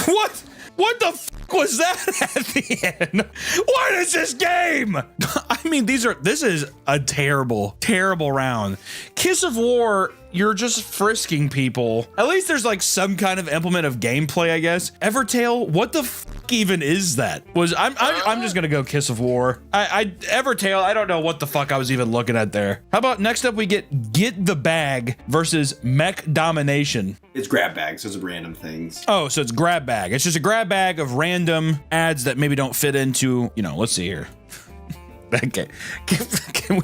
Speaker 1: What? What the fuck was that at the end? What is this game? I mean, this is a terrible, terrible round. Kiss of War, you're just frisking people. At least there's like some kind of implement of gameplay, I guess. Evertail, what the fuck even is that? I'm just gonna go Kiss of War. Evertail, I don't know what the fuck I was even looking at there. How about next up we get the Bag versus Mech Domination.
Speaker 2: It's grab bags, so it's random things.
Speaker 1: Oh, so it's grab bag. It's just a grab bag of random ads that maybe don't fit into, you know, let's see here. Okay. Can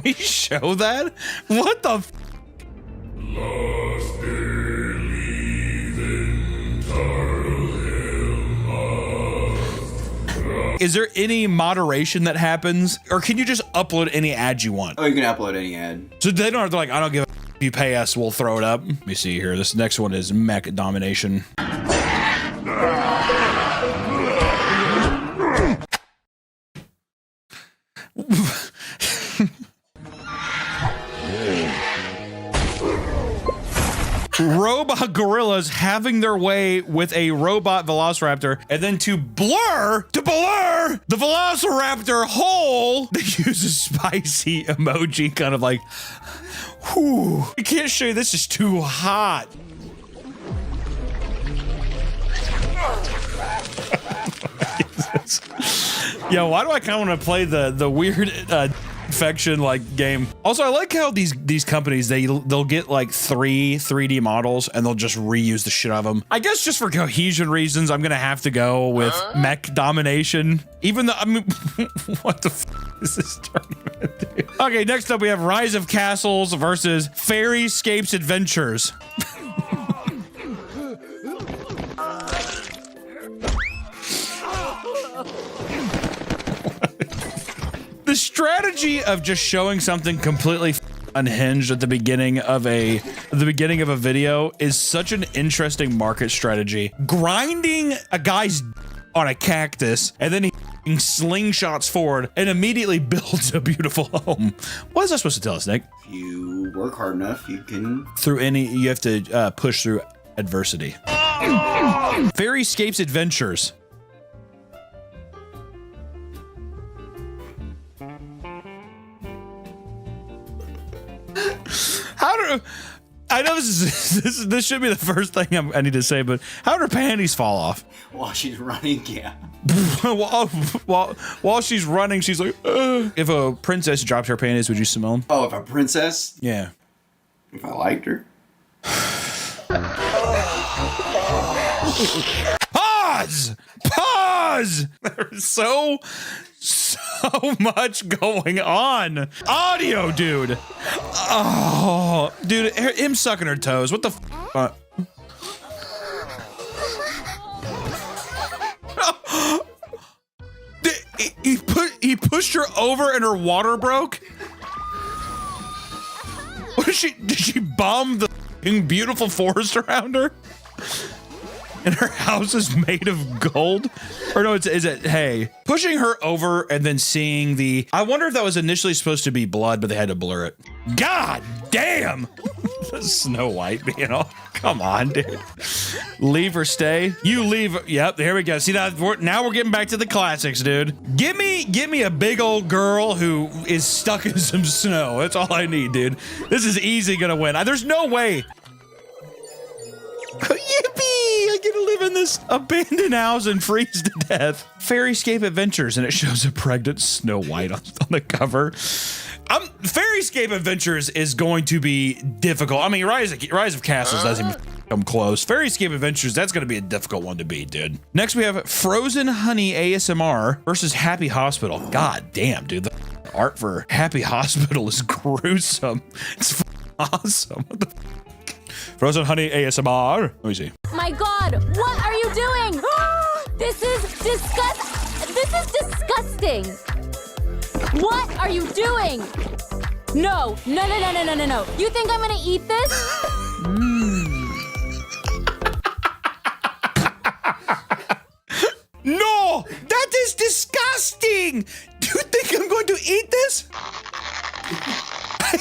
Speaker 1: we show that? What the f? Is there any moderation that happens, or can you just upload any ad you want?
Speaker 2: Oh, you can upload any ad.
Speaker 1: So they don't have to like, I don't give a f, you pay us, we'll throw it up. Let me see here. This next one is Mech Domination. Robot gorillas having their way with a robot velociraptor, and then to blur the velociraptor whole, they use a spicy emoji, kind of like, whew, I can't show you, this is too hot. Yo, why do I kind of want to play the weird infection like game? Also, I like how these companies they'll get like 3D models and they'll just reuse the shit out of them. I guess just for cohesion reasons, I'm gonna have to go with Mech Domination. Even though, I mean, what the f is this tournament? Okay, next up we have Rise of Castles versus Fairyscapes Adventures. The strategy of just showing something completely unhinged at the beginning of a video is such an interesting market strategy. Grinding a guy's on a cactus and then he slingshots forward and immediately builds a beautiful home. What is that supposed to tell us, Nick?
Speaker 2: If you work hard enough, you can.
Speaker 1: You have to push through adversity. Fairyscapes Adventures. I know this should be the first thing I need to say, but how do her panties fall off?
Speaker 2: While she's running, yeah.
Speaker 1: while she's running, she's like, ugh. If a princess dropped her panties, would you smell them?
Speaker 2: Oh, if a princess?
Speaker 1: Yeah.
Speaker 2: If I liked her.
Speaker 1: Pause! There's so much going on. Audio, dude. Oh, dude, him sucking her toes. What the f? He pushed her over and her water broke? What did she bomb the beautiful forest around her? And her house is made of gold? Or no, is it hay? Pushing her over and then seeing the... I wonder if that was initially supposed to be blood, but they had to blur it. God damn! Snow White, you know? Come on, dude. Leave or stay? You leave. Yep, here we go. See, now we're getting back to the classics, dude. Give me a big old girl who is stuck in some snow. That's all I need, dude. This is easy gonna win. There's no way. Yippee! I get to live in this abandoned house and freeze to death. Fairyscape Adventures, and it shows a pregnant Snow White on the cover. Fairyscape Adventures is going to be difficult. I mean, Rise of Castles doesn't even come close. Fairyscape Adventures, that's going to be a difficult one to beat, dude. Next, we have Frozen Honey ASMR versus Happy Hospital. God damn, dude. The art for Happy Hospital is gruesome. It's awesome. What the Frozen Honey ASMR. Let me see.
Speaker 11: My God, what are you doing? This is disgusting. What are you doing? No. You think I'm gonna eat this?
Speaker 1: disgusting. Do you think I'm going to eat this?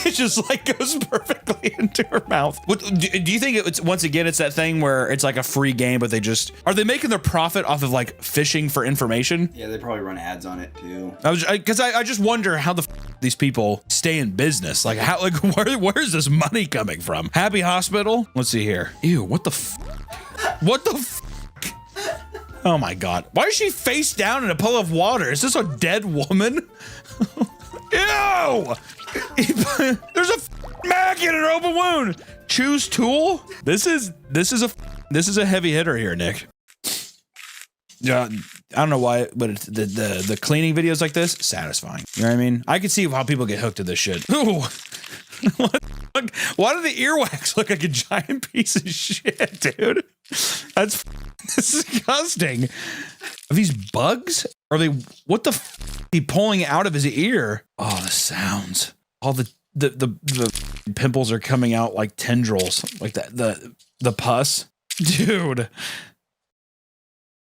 Speaker 1: It just like goes perfectly into her mouth. What, do you think it's, once again, it's that thing where it's like a free game, but are they making their profit off of like fishing for information?
Speaker 2: Yeah, they probably run ads on it too.
Speaker 1: Because I just wonder how these people stay in business. Like how, like where's this money coming from? Happy Hospital? Let's see here. Ew, what the what the oh my God. Why is she face down in a pool of water? Is this a dead woman? Ew! There's a maggot in an open wound. Choose tool. This is a heavy hitter here, Nick. Yeah, I don't know why, but it's the cleaning videos like this satisfying. You know what I mean? I can see how people get hooked to this shit. Ooh. Why do the earwax look like a giant piece of shit, dude? That's disgusting. Are these bugs? Are they? What the he pulling out of his ear? Oh, the sounds. All the pimples are coming out like tendrils, like the pus, dude.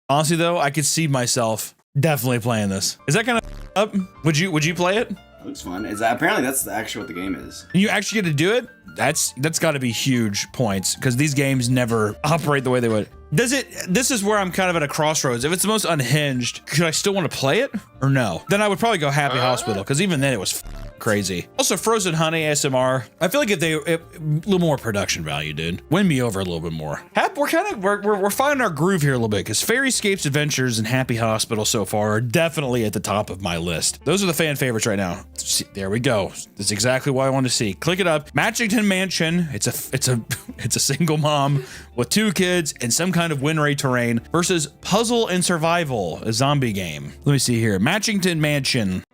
Speaker 1: Honestly, though, I could see myself definitely playing this. Is that kind of up? Would you play it?
Speaker 2: It looks fun. Apparently that's actually what the game is.
Speaker 1: You actually get to do it? That's got to be huge points because these games never operate the way they would. This is where I'm kind of at a crossroads. If it's the most unhinged, could I still want to play it or no? Then I would probably go Happy Hospital because even then it was crazy. Also, Frozen Honey ASMR. I feel like if a little more production value, dude. Win me over a little bit more. We're finding our groove here a little bit because Fairyscapes Adventures and Happy Hospital so far are definitely at the top of my list. Those are the fan favorites right now. See, there we go. That's exactly what I want to see. Click it up. Matchington Mansion. It's a single mom with 2 kids and some kind of wind ray terrain versus Puzzle and Survival, a zombie game. Let me see here. Matchington Mansion.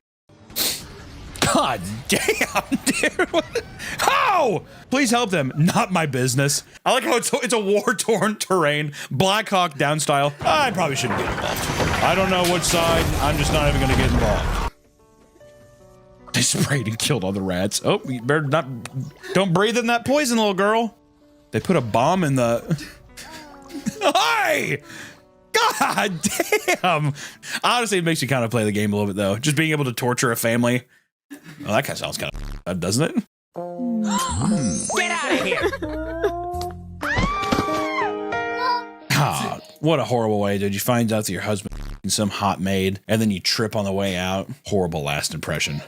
Speaker 1: God damn, dude. How? Please help them. Not my business. I like how it's a war-torn terrain. Black Hawk Down style. I probably shouldn't get involved. I don't know which side. I'm just not even gonna get involved. They sprayed and killed all the rats. Oh, you better not. Don't breathe in that poison, little girl. They put a bomb in the. Hi! God damn! Honestly, it makes you kind of play the game a little bit, though. Just being able to torture a family. Well, that kind of sounds kind of bad, doesn't it?
Speaker 6: Get out of here!
Speaker 1: Ah, what a horrible way, dude. You find out that your husband is some hot maid, and then you trip on the way out. Horrible last impression.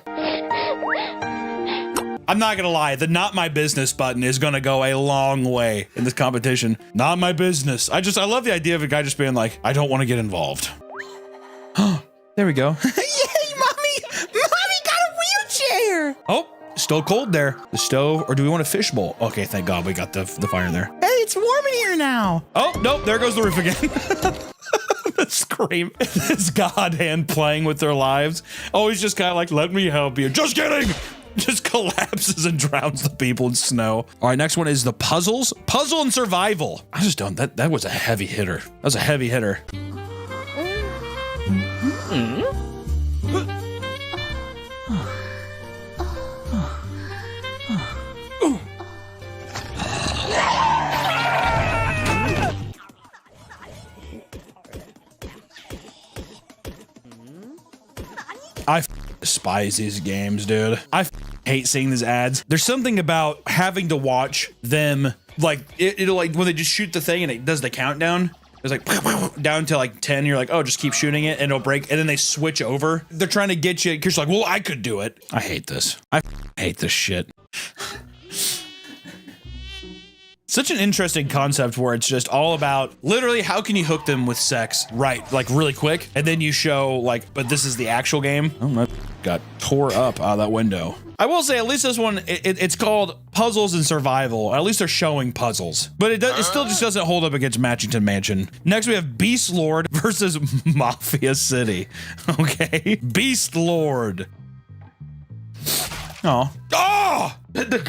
Speaker 1: I'm not gonna lie, the not my business button is gonna go a long way in this competition. Not my business. I love the idea of a guy just being like, I don't want to get involved. There we go.
Speaker 6: Yay, Mommy! Mommy got a wheelchair!
Speaker 1: Oh, still cold there. The stove, or do we want a fishbowl? Okay, thank God we got the fire in there.
Speaker 6: Hey, it's warm in here now!
Speaker 1: Oh, nope, there goes the roof again. The scream. This god hand playing with their lives. Oh, he's just kind of like, let me help you. Just kidding! Just collapses and drowns the people in snow. All right, next one is the puzzles. Puzzle and survival. I just don't, that was a heavy hitter. That was a heavy hitter. I despise these games, dude. I hate seeing these ads. There's something about having to watch them, like, it'll like, when they just shoot the thing and it does the countdown, it's like, down to like 10, you're like, oh, just keep shooting it and it'll break, and then they switch over. They're trying to get you, because you're like, well, I could do it. I hate this. I hate this shit. Such an interesting concept where it's just all about literally how can you hook them with sex right, like really quick, and then you show like, but this is the actual game. Oh, my got tore up out of that window. I will say at least this one, it's called Puzzles and Survival. At least they're showing puzzles, but it still just doesn't hold up against Matchington Mansion. Next we have Beast Lord versus Mafia City. Okay, Beast Lord. Oh, oh, the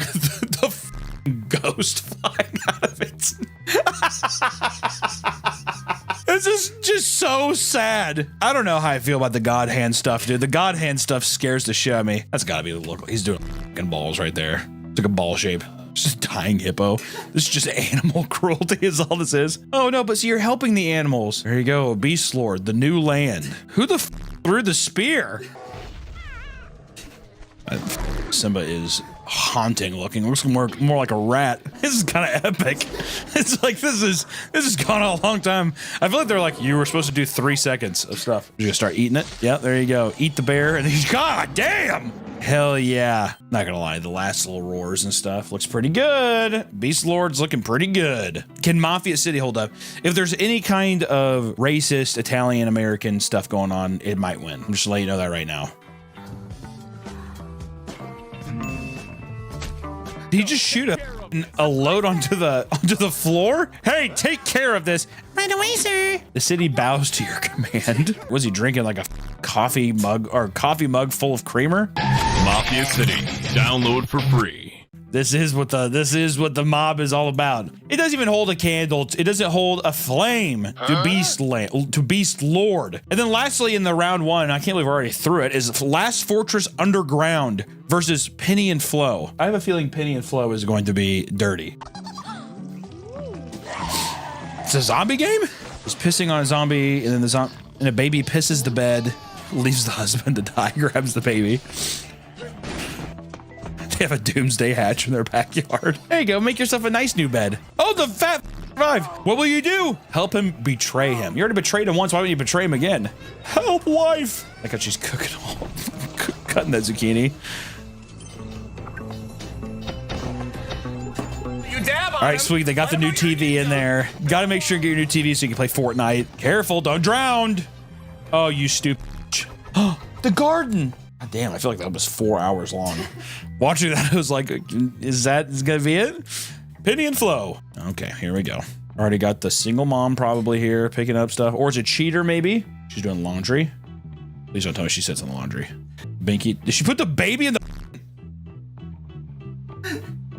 Speaker 1: ghost flying out of it. This is just so sad. I don't know how I feel about the God Hand stuff, dude. The God Hand stuff scares the shit out of me. That's gotta be the look. He's doing fucking balls right there. It's like a ball shape. Just a dying hippo. This is just animal cruelty is all this is. Oh no, but see, you're helping the animals. There you go, Beast Lord, the new land. Who the through the spear. Simba is haunting looking. Looks more like a rat. This is kind of epic. It's like this has gone on a long time. I feel like they're like, you were supposed to do 3 seconds of stuff. You're gonna start eating it. Yeah, there you go. Eat the bear, and he's god damn. Hell yeah. Not gonna lie, the last little roars and stuff looks pretty good. Beast Lord's looking pretty good. Can Mafia City hold up? If there's any kind of racist Italian American stuff going on, it might win. I'm just letting you know that right now. Did he just shoot a load onto the floor? Hey, take care of this.
Speaker 6: Right away, sir.
Speaker 1: The city bows to your command. Was he drinking like a coffee mug full of creamer?
Speaker 12: Mafia City. Download for free.
Speaker 1: This is what the mob is all about. It doesn't even hold a candle. It doesn't hold a flame to Beast Lord. And then lastly, in the round one, I can't believe we're already through it, is Last Fortress Underground versus Penny and Flo. I have a feeling Penny and Flo is going to be dirty. It's a zombie game? He's pissing on a zombie, and then and a baby pisses the bed, leaves the husband to die, grabs the baby. They have a doomsday hatch in their backyard. There you go, make yourself a nice new bed. Oh, the fat survived. What will you do? Help him betray him. You already betrayed him once, why wouldn't you betray him again? Help, wife. Like how she's cooking cutting that zucchini. All right, sweet, they got the new TV in there. Gotta make sure you get your new TV so you can play Fortnite. Careful, don't drown. Oh, you stupid. Oh, the garden. God damn, I feel like that was 4 hours long. Watching that, I was like, is gonna be it? Penny and Flo. Okay, here we go. Already got the single mom probably here picking up stuff. Or it's a cheater, maybe. She's doing laundry. Please don't tell me she sits in the laundry. Binky, did she put the baby in the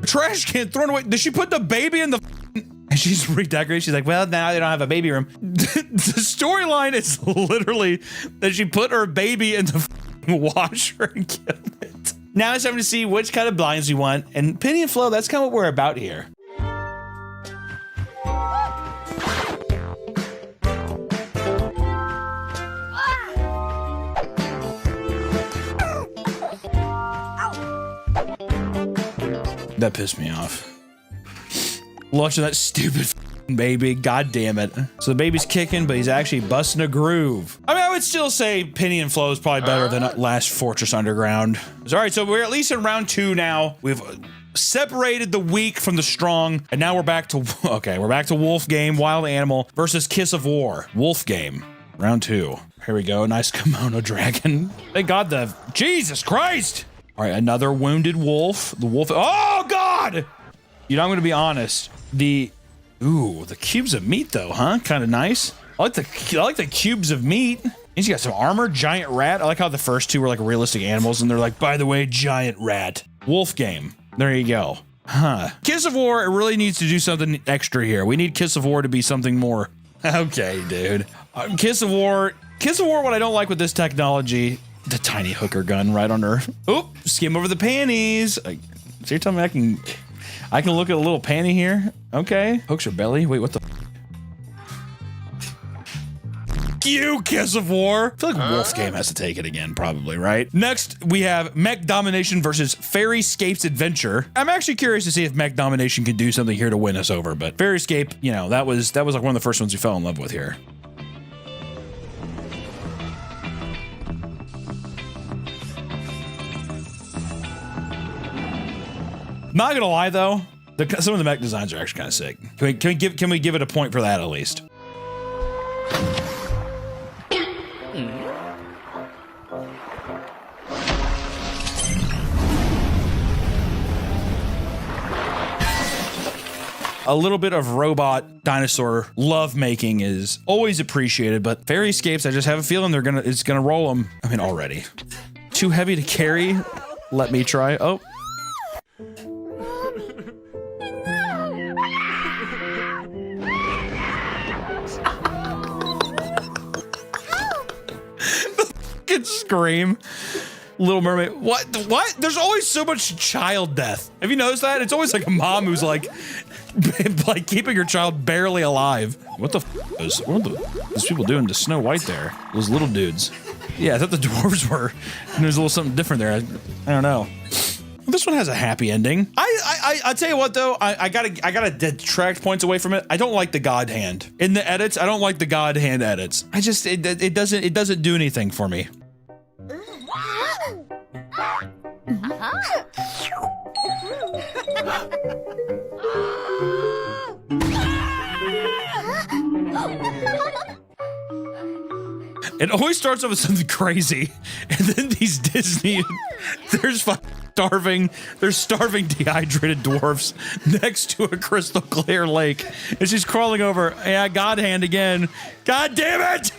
Speaker 1: trash can thrown away? Did she put the baby in the and she's redecorating? She's like, well, now they don't have a baby room. The storyline is literally that she put her baby in the washer and killed it. Now it's time to see which kind of blinds we want. And Penny and Flo, that's kind of what we're about here. That pissed me off. Watching that stupid baby, god damn it. So the baby's kicking, but he's actually busting a groove. I mean, I would still say Penny and Flo is probably better than Last Fortress Underground. All right, so we're at least in round 2 now. We've separated the weak from the strong, and now we're back to, okay, we're back to Wolf Game, Wild Animal versus Kiss of War. Wolf Game, round 2. Here we go, nice kimono dragon. Thank God Jesus Christ! All right, another wounded wolf. The wolf, oh God! You know, I'm gonna be honest. The cubes of meat though, huh? Kind of nice. I like the cubes of meat. He's got some armor, giant rat. I like how the first 2 were like realistic animals, and they're like, by the way, giant rat. Wolf Game. There you go. Huh. Kiss of War, it really needs to do something extra here. We need Kiss of War to be something more. Okay, dude. Kiss of War, what I don't like with this technology, the tiny hooker gun right on her. Oop, skim over the panties. So you're telling me I can look at a little panty here? Okay. Hooks her belly. Wait, what the? You, Kiss of War. I feel like Wolf Game has to take it again, probably, right? Next, we have Mech Domination versus Fairyscape's Adventure. I'm actually curious to see if Mech Domination can do something here to win us over, but Fairyscape, you know, that was like one of the first ones we fell in love with here. Not gonna lie though, some of the mech designs are actually kind of sick. Can we give it a point for that at least? A little bit of robot dinosaur love making is always appreciated, but Fairyscapes, I just have a feeling it's gonna roll them. I mean, already. Too heavy to carry? Let me try. Oh. Scream. Little Mermaid. What? There's always so much child death. Have you noticed that? It's always like a mom who's like keeping her child barely alive. What the f is those people doing to Snow White there? Those little dudes. Yeah, I thought the dwarves were. And there's a little something different there. I don't know. This one has a happy ending. I tell you what though, I gotta detract points away from it. I don't like the God hand in the edits. I don't like the God hand edits. I just it doesn't do anything for me. It always starts off with something crazy, and then these Disney, there's starving dehydrated dwarfs next to a crystal clear lake, and she's crawling over. Yeah, God hand again. God damn it!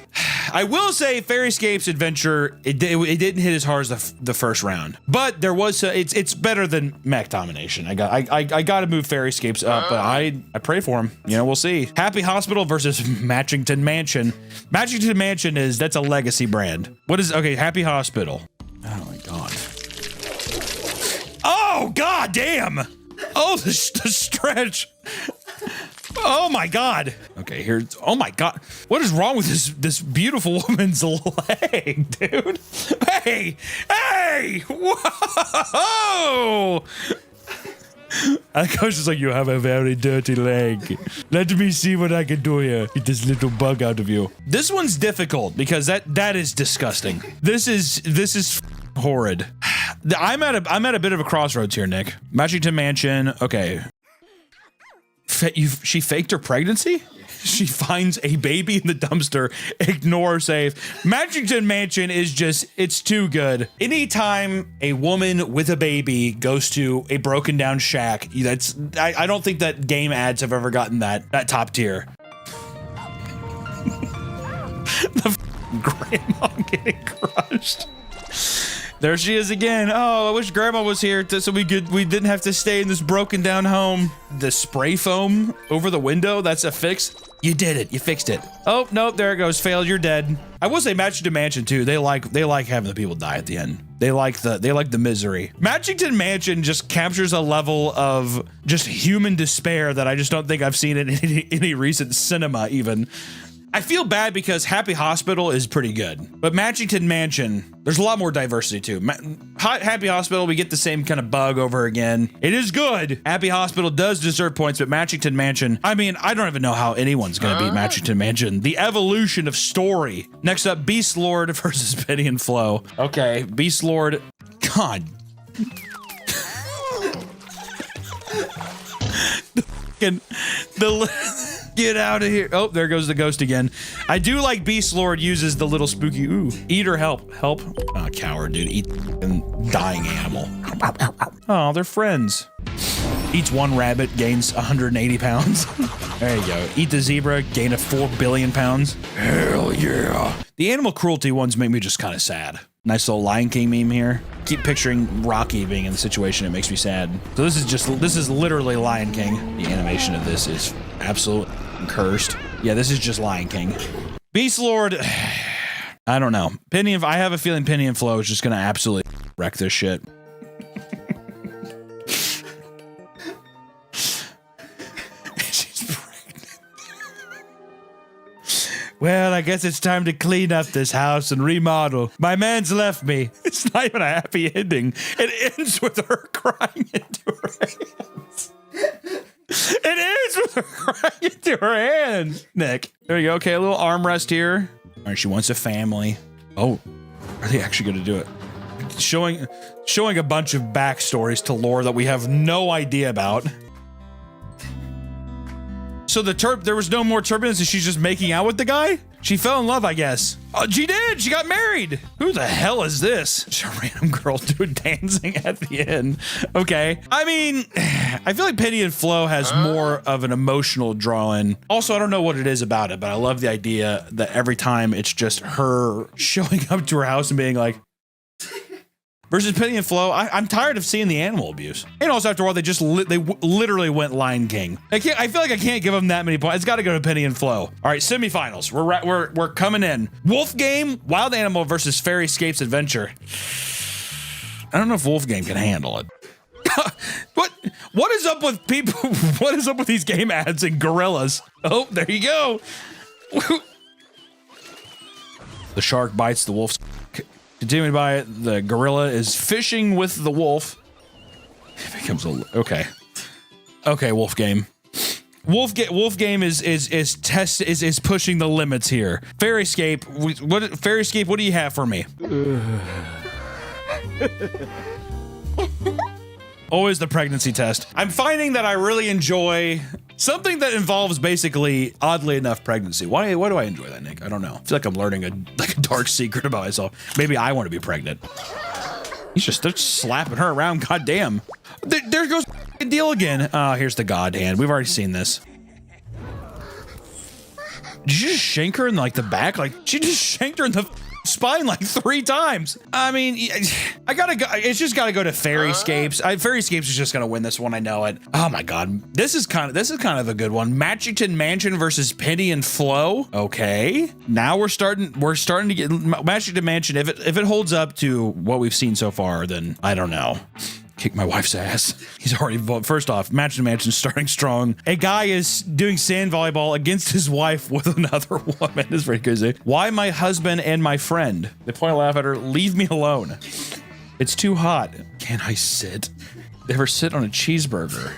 Speaker 1: I will say, Fairyscape's Adventure, it didn't hit as hard as the first round, but there was it's better than Mech Domination. I got to move Fairyscapes up, but I pray for him. You know, we'll see. Happy Hospital versus Matchington Mansion. Matchington Mansion that's a legacy brand. What is okay? Happy Hospital. Oh my god. Oh god damn! Oh the stretch. Oh my god. Okay, here. Oh my god. What is wrong with this beautiful woman's leg, dude? Hey! Hey! Whoa! And the coach is like, you have a very dirty leg. Let me see what I can do here. Get this little bug out of you. This one's difficult because that is disgusting. This is horrid. I'm at a bit of a crossroads here, Nick. Matchington Mansion. Okay. She faked her pregnancy? She finds a baby in the dumpster. Ignore safe. Matchington Mansion is just, it's too good. Anytime a woman with a baby goes to a broken down shack, I don't think that game ads have ever gotten that top tier. The grandma getting crushed. There she is again. Oh, I wish grandma was here so we didn't have to stay in this broken down home. The spray foam over the window, that's a fix. You did it. You fixed it. Oh, nope, there it goes. Failed. You're dead. I will say Matchington Mansion too. They like having the people die at the end. They like the misery. Matchington Mansion just captures a level of just human despair that I just don't think I've seen in any recent cinema even. I feel bad because Happy Hospital is pretty good, but Matchington Mansion, there's a lot more diversity too. Happy Hospital, we get the same kind of bug over again. It is good. Happy Hospital does deserve points, but Matchington Mansion, I mean, I don't even know how anyone's gonna beat Matchington Mansion. The evolution of story. Next up, Beast Lord versus Penny and Flo. Okay, Beast Lord, God. Get out of here. Oh, there goes the ghost again. I do like Beast Lord uses the little spooky, ooh, eat or help. Help? Oh, coward, dude. Eat a dying animal. Oh, they're friends. Eats one rabbit, gains 180 pounds. There you go. Eat the zebra, gain a 4 billion pounds. Hell yeah. The animal cruelty ones make me just kind of sad. Nice little Lion King meme here. Keep picturing Rocky being in the situation. It makes me sad. So this is literally Lion King. The animation of this is absolutely cursed. Yeah, this is just Lion King. Beast Lord, I don't know. I have a feeling Penny and Flo is just gonna absolutely wreck this shit. She's pregnant. Well, I guess it's time to clean up this house and remodel. My man's left me. It's not even a happy ending. It ends with her crying into her hands. It ends with her crying into her hands. Nick. There you go. Okay, a little armrest here. All right, she wants a family. Oh, are they actually going to do it? Showing a bunch of backstories to lore that we have no idea about. So there was no more turbulence and she's just making out with the guy? She fell in love, I guess. Oh, she did! She got married! Who the hell is this? Just a random girl doing dancing at the end. Okay. I mean, I feel like Penny and Flo has more of an emotional draw-in. Also, I don't know what it is about it, but I love the idea that every time it's just her showing up to her house and being like, versus Penny and Flo, I'm tired of seeing the animal abuse. And also, after a while, they literally went Lion King. I feel like I can't give them that many points. It's got to go to Penny and Flo. All right, semifinals. We're coming in. Wolf Game, Wild Animal versus Fairyscape's Adventure. I don't know if Wolf Game can handle it. What is up with people? What is up with these game ads and gorillas? Oh, there you go. The shark bites the wolf's. Continuing by it, the gorilla is fishing with the wolf. It becomes a okay. Okay, wolf game. Wolf game is pushing the limits here. Fairyscape, what do you have for me? Always the pregnancy test. I'm finding that I really enjoy something that involves basically, oddly enough, pregnancy. Why do I enjoy that, Nick? I don't know. I feel like I'm learning a dark secret about myself. Maybe I want to be pregnant. He's just slapping her around. Goddamn. There goes the deal again. Oh, here's the god hand. We've already seen this. Did you just shank her in like the back? Like she just shanked her in the spine like 3 times. I mean, I gotta go. It's just gotta go to Fairyscapes. Fairyscapes is just gonna win this one. I know it. Oh my god, this is kind of a good one. Matchington Mansion versus Penny and Flo. Okay, now we're starting to get Matchington Mansion. If it holds up to what we've seen so far, then I don't know. Kick my wife's ass. He's already voted. First off, Matchington Mansion starting strong. A guy is doing sand volleyball against his wife with another woman. It's pretty crazy. Why my husband and my friend? They point and laugh at her. Leave me alone. It's too hot. Can I sit? They ever sit on a cheeseburger?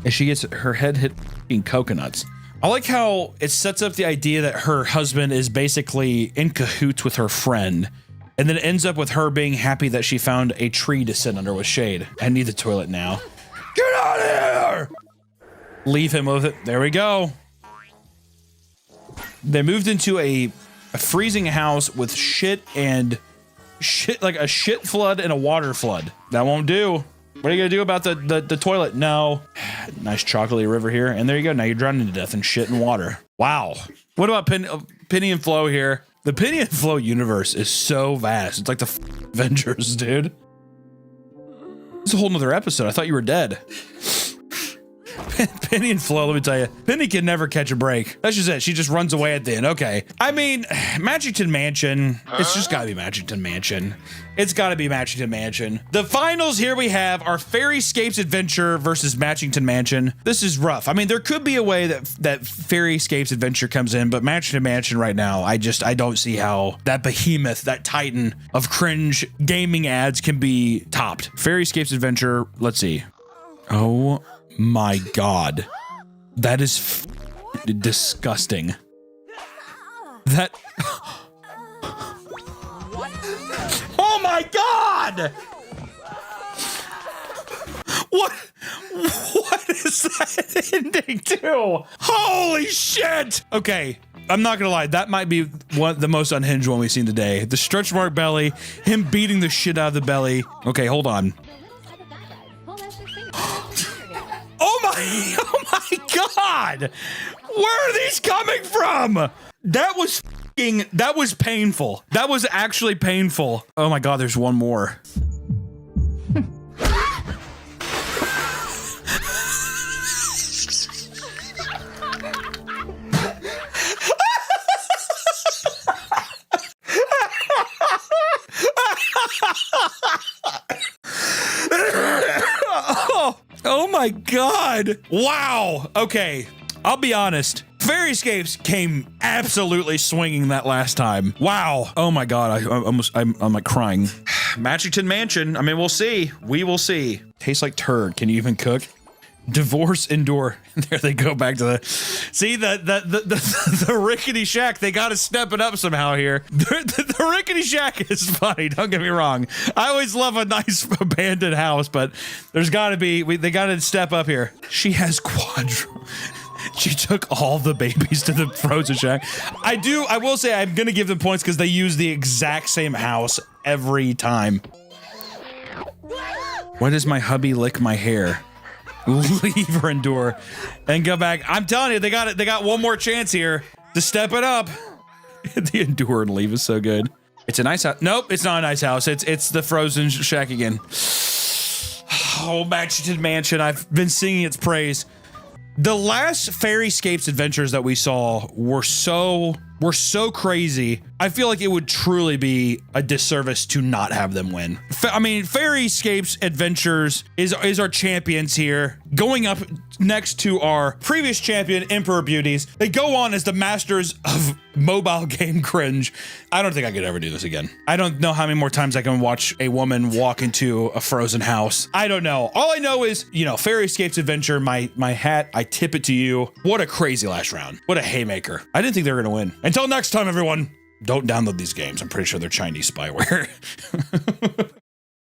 Speaker 1: And she gets her head hit in coconuts. I like how it sets up the idea that her husband is basically in cahoots with her friend. And then it ends up with her being happy that she found a tree to sit under with shade. I need the toilet now. Get out of here! Leave him with it. There we go. They moved into a freezing house with shit, like a shit flood and a water flood. That won't do. What are you gonna do about the toilet? No. Nice chocolatey river here. And there you go. Now you're drowning to death in shit and water. Wow. What about Penny and Flo here? The Penny and Flo universe is so vast. It's like the Avengers, dude. It's a whole nother episode. I thought you were dead. Penny and Flo, let me tell you, Penny can never catch a break. That's just it. She just runs away at the end. Okay. I mean, Matchington Mansion. It's just gotta be Matchington Mansion. It's gotta be Matchington Mansion. The finals here we have are Fairyscapes Adventure versus Matchington Mansion. This is rough. I mean, there could be a way that Fairyscapes Adventure comes in, but Matchington Mansion right now, I don't see how that behemoth, that titan of cringe gaming ads can be topped. Fairyscapes Adventure, let's see. Oh my god. That is disgusting. That... Oh my god! What is that ending to? Holy shit! Okay, I'm not gonna lie, that might be the most unhinged one we've seen today. The stretch mark belly, him beating the shit out of the belly. Okay, hold on. Oh my god! Where are these coming from? That was painful. That was actually painful. Oh my god, there's one more. Oh my god. Wow. Okay. I'll be honest. Fairyscapes came absolutely swinging that last time. Wow. Oh my god. I'm like crying. Matchington Mansion. I mean, we'll see. We will see. Tastes like turd. Can you even cook? Divorce, endure. There they go back to the... See, the rickety shack, they gotta step it up somehow here. The rickety shack is funny, don't get me wrong. I always love a nice abandoned house, but there's gotta be... They gotta step up here. She has She took all the babies to the frozen shack. I will say I'm gonna give them points because they use the exact same house every time. Why does my hubby lick my hair? Leave or endure and go back. I'm telling you, they got one more chance here to step it up. The endure and leave is so good. It's a nice house. Nope, it's not a nice house. It's the frozen shack again. Oh, Matchington Mansion. I've been singing its praise. The last Fairyscapes adventures that we saw were so crazy. I feel like it would truly be a disservice to not have them win. I mean, Fairyscapes Adventures is our champions here. going up next to our previous champion, Emperor Beauties. They go on as the masters of mobile game cringe. I don't think I could ever do this again. I don't know how many more times I can watch a woman walk into a frozen house. I don't know. All I know is, you know, Fairy Escapes Adventure, my hat, I tip it to you. What a crazy last round. What a haymaker. I didn't think they were going to win. Until next time, everyone, don't download these games. I'm pretty sure they're Chinese spyware.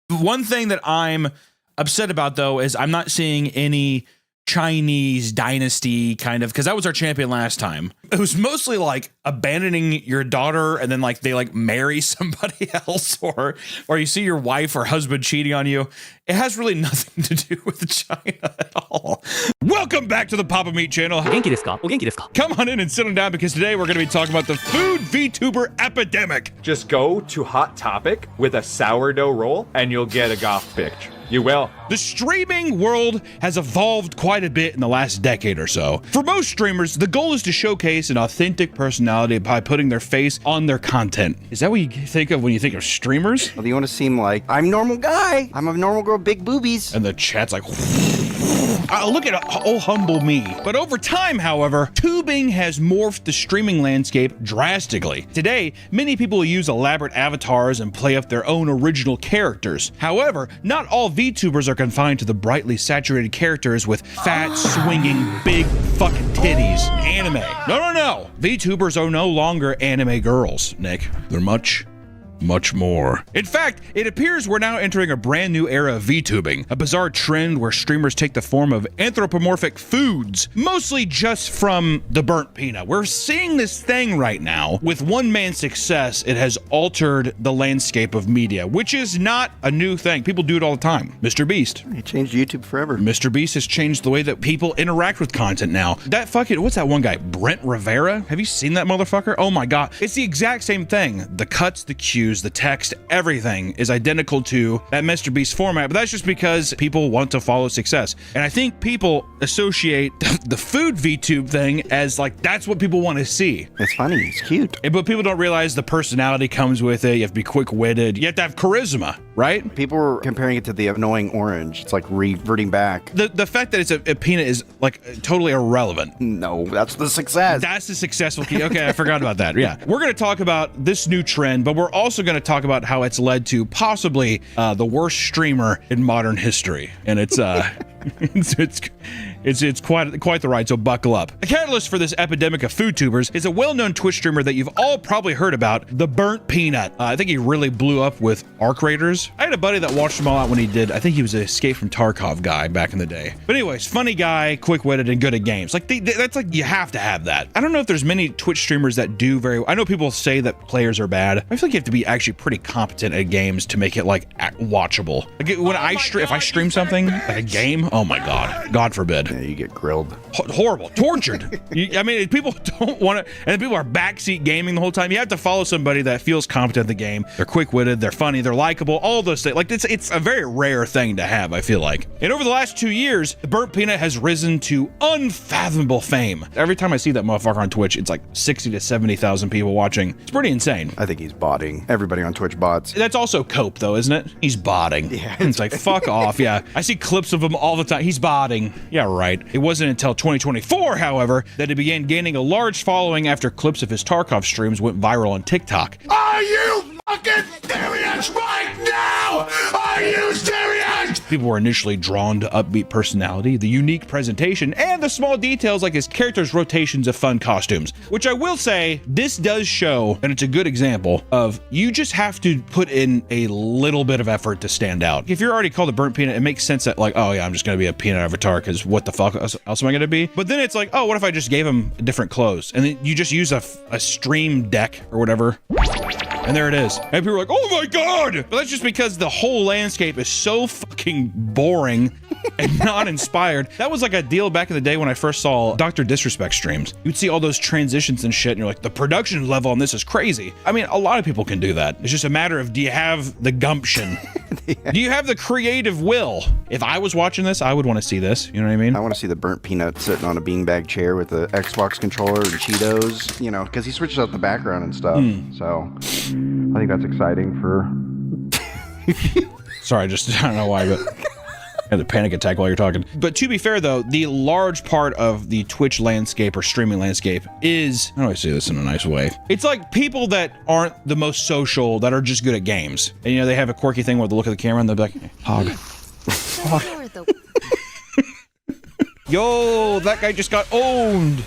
Speaker 1: One thing that I'm upset about, though, is I'm not seeing any Chinese dynasty kind of, because that was our champion last time. It was mostly like abandoning your daughter and then like they like marry somebody else, or you see your wife or husband cheating on you. It has really nothing to do with China at all. Welcome back to the Papa Meat channel. Come on in and sit down, because today we're going to be talking about the food VTuber epidemic.
Speaker 13: Just go to Hot Topic with a sourdough roll and you'll get a goth picture. You will.
Speaker 1: The streaming world has evolved quite a bit in the last decade or so. For most streamers, the goal is to showcase an authentic personality by putting their face on their content. Is that what you think of when you think of streamers?
Speaker 14: Well, you want to seem like, I'm a normal guy. I'm a normal girl, big boobies.
Speaker 1: And the chat's like, look at oh humble me. But over time, however, tubing has morphed the streaming landscape drastically. Today, many people use elaborate avatars and play up their own original characters. However, not all VTubers are confined to the brightly saturated characters with fat, swinging, big fucking titties. Anime. No. VTubers are no longer anime girls, Nick. They're much more. In fact, it appears we're now entering a brand new era of VTubing, a bizarre trend where streamers take the form of anthropomorphic foods, mostly just from the burnt peanut. We're seeing this thing right now. With one man's success, it has altered the landscape of media, which is not a new thing. People do it all the time. Mr. Beast.
Speaker 14: He changed YouTube forever.
Speaker 1: Mr. Beast has changed the way that people interact with content now. That fucking, what's that one guy? Brent Rivera? Have you seen that motherfucker? Oh my God. It's the exact same thing. The cuts, the cues, the text, everything is identical to that Mr. Beast format, but that's just because people want to follow success. And I think people associate the food VTube thing as like, that's what people want to see.
Speaker 14: It's funny, it's cute.
Speaker 1: But people don't realize the personality comes with it. You have to be quick-witted. You have to have charisma, right?
Speaker 14: People were comparing it to the annoying orange. It's like reverting back.
Speaker 1: The fact that it's a peanut is like totally irrelevant.
Speaker 14: No, that's the success.
Speaker 1: That's the successful key. Okay, I forgot about that. Yeah. We're going to talk about this new trend, but we're also going to talk about how it's led to possibly the worst streamer in modern history. And it's it's quite the ride, so buckle up. A catalyst for this epidemic of food tubers is a well-known Twitch streamer that you've all probably heard about, the Burnt Peanut. I think he really blew up with Arc Raiders. I had a buddy that watched them all out when he did. I think he was an Escape from Tarkov guy back in the day. But anyways, funny guy, quick-witted, and good at games. Like that's like, you have to have that. I don't know if there's many Twitch streamers that do very well. I know people say that players are bad. I feel like you have to be actually pretty competent at games to make it like watchable. Like when if I stream something, like a game, oh my God forbid.
Speaker 14: Yeah, you get grilled.
Speaker 1: Horrible, tortured. I mean, people don't want to, and people are backseat gaming the whole time. You have to follow somebody that feels competent in the game. They're quick-witted, they're funny, they're likable, all those things. Like it's a very rare thing to have, I feel like. And over the last 2 years, the Burnt Peanut has risen to unfathomable fame. Every time I see that motherfucker on Twitch, it's like 60 to 70,000 people watching. It's pretty insane.
Speaker 14: I think he's botting. Everybody on Twitch bots.
Speaker 1: That's also cope, though, isn't it? He's botting.
Speaker 14: Yeah.
Speaker 1: It's like, fuck off. Yeah. I see clips of him all the time. He's botting. Yeah, right. It wasn't until 2024, however, that he began gaining a large following after clips of his Tarkov streams went viral on TikTok.
Speaker 10: Are you fucking serious right now? Are you serious?
Speaker 1: People were initially drawn to upbeat personality, the unique presentation, and the small details like his character's rotations of fun costumes. Which I will say, this does show, and it's a good example, of you just have to put in a little bit of effort to stand out. If you're already called a Burnt Peanut, it makes sense that like, oh yeah, I'm just gonna be a peanut avatar because what the fuck else am I gonna be? But then it's like, oh, what if I just gave him different clothes? And then you just use a stream deck or whatever. And there it is. And people are like, oh my God! But that's just because the whole landscape is so fucking boring and not inspired. That was like a deal back in the day when I first saw Dr. Disrespect streams. You'd see all those transitions and shit, and you're like, the production level on this is crazy. I mean, a lot of people can do that. It's just a matter of, do you have the gumption? Yeah. Do you have the creative will? If I was watching this, I would want to see this. You know what I mean?
Speaker 14: I want to see the Burnt Peanut sitting on a beanbag chair with the Xbox controller and Cheetos, you know, because he switches out the background and stuff. So I think that's exciting for...
Speaker 1: Sorry, I don't know why, but... had a panic attack while you're talking. But to be fair though, the large part of the Twitch landscape or streaming landscape is, how do I say this in a nice way? It's like people that aren't the most social, that are just good at games. And you know, they have a quirky thing where they look at the camera and they'll be like, hog. Yo, that guy just got owned.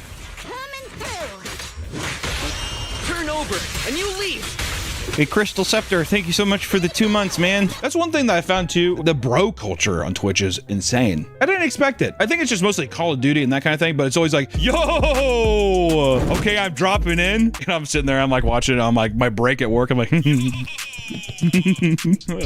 Speaker 15: Turn over and you leave.
Speaker 1: Hey, Crystal Scepter, thank you so much for the 2 months, man. That's one thing that I found too. The bro culture on Twitch is insane. I didn't expect it. I think it's just mostly Call of Duty and that kind of thing, but it's always like, yo, okay, I'm dropping in. And I'm sitting there, I'm like watching it on like my break at work. I'm like, I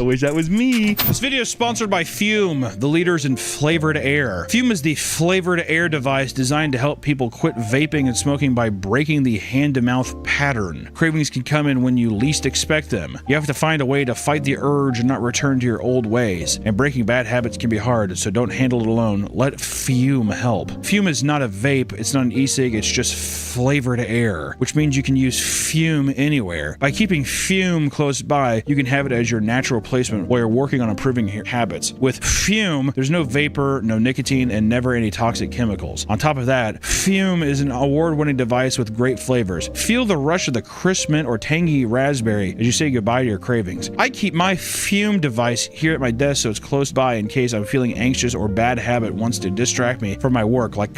Speaker 1: wish that was me. This video is sponsored by Fume, the leaders in flavored air. Fume is the flavored air device designed to help people quit vaping and smoking by breaking the hand-to-mouth pattern. Cravings can come in when you least expect them. You have to find a way to fight the urge and not return to your old ways. And breaking bad habits can be hard, so don't handle it alone. Let Fume help. Fume is not a vape, it's not an e-cig, it's just flavored air, which means you can use Fume anywhere. By keeping Fume close by, you can have it as your natural replacement while you're working on improving your habits. With Fume, there's no vapor, no nicotine, and never any toxic chemicals. On top of that, Fume is an award-winning device with great flavors. Feel the rush of the crisp mint or tangy raspberry as you say goodbye to your cravings. I keep my Fume device here at my desk so it's close by in case I'm feeling anxious or bad habit wants to distract me from my work, like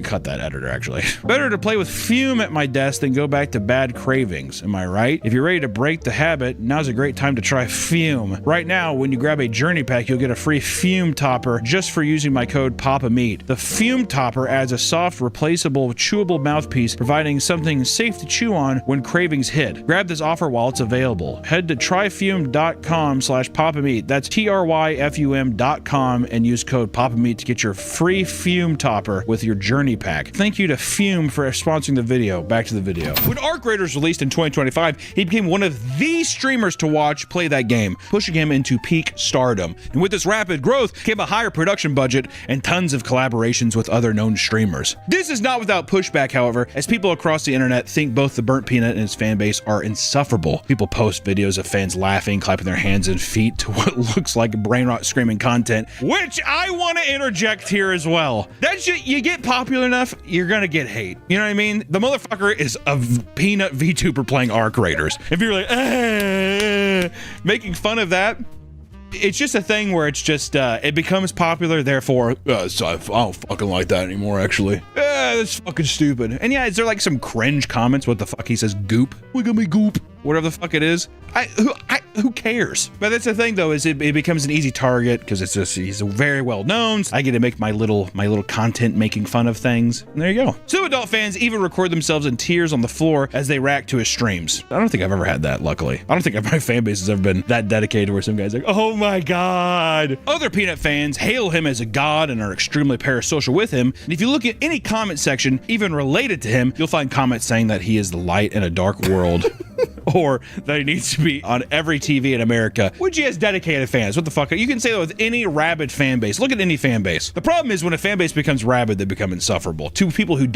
Speaker 1: cut that, editor, actually. Better to play with Fume at my desk than go back to bad cravings, am I right? If you're ready to break the habit, now's a great time to try Fume. Right now, when you grab a journey pack, you'll get a free Fume topper just for using my code PAPAMEAT. The Fume topper adds a soft, replaceable, chewable mouthpiece, providing something safe to chew on when cravings hit. Grab this offer while it's available. Head to tryfume.com/PAPAMEAT. That's TRYFUM.com and use code PAPAMEAT to get your free Fume topper with your journey pack. Thank you to Fume for sponsoring the video. Back to the video. When Arc Raiders released in 2025, he became one of the streamers to watch play that game, pushing him into peak stardom. And with this rapid growth came a higher production budget and tons of collaborations with other known streamers. This is not without pushback, however, as people across the internet think both the Burnt Peanut and his fan base are insufferable. People post videos of fans laughing, clapping their hands and feet to what looks like brain rot screaming content, which I want to interject here as well. That shit, you get popular enough, you're gonna get hate. You know what I mean? The motherfucker is a peanut VTuber playing Arc Raiders. If you're like, making fun of that, it's just a thing where it's just, it becomes popular, therefore, so I don't fucking like that anymore, actually. That's fucking stupid. And yeah, is there like some cringe comments? What the fuck? He says goop. Look at me goop. Whatever the fuck it is. Who cares? But that's the thing though, is it becomes an easy target because it's just, he's very well known. So I get to make my little content making fun of things. And there you go. Some adult fans even record themselves in tears on the floor as they react to his streams. I don't think I've ever had that, luckily. I don't think my fan base has ever been that dedicated where some guy's like, oh my God. Other Peanut fans hail him as a god and are extremely parasocial with him. And if you look at any comment section, even related to him, you'll find comments saying that he is the light in a dark world. Or that he needs to be on every TV in America, which he has dedicated fans. What the fuck? You can say that with any rabid fan base. Look at any fan base. The problem is when a fan base becomes rabid, they become insufferable. To people who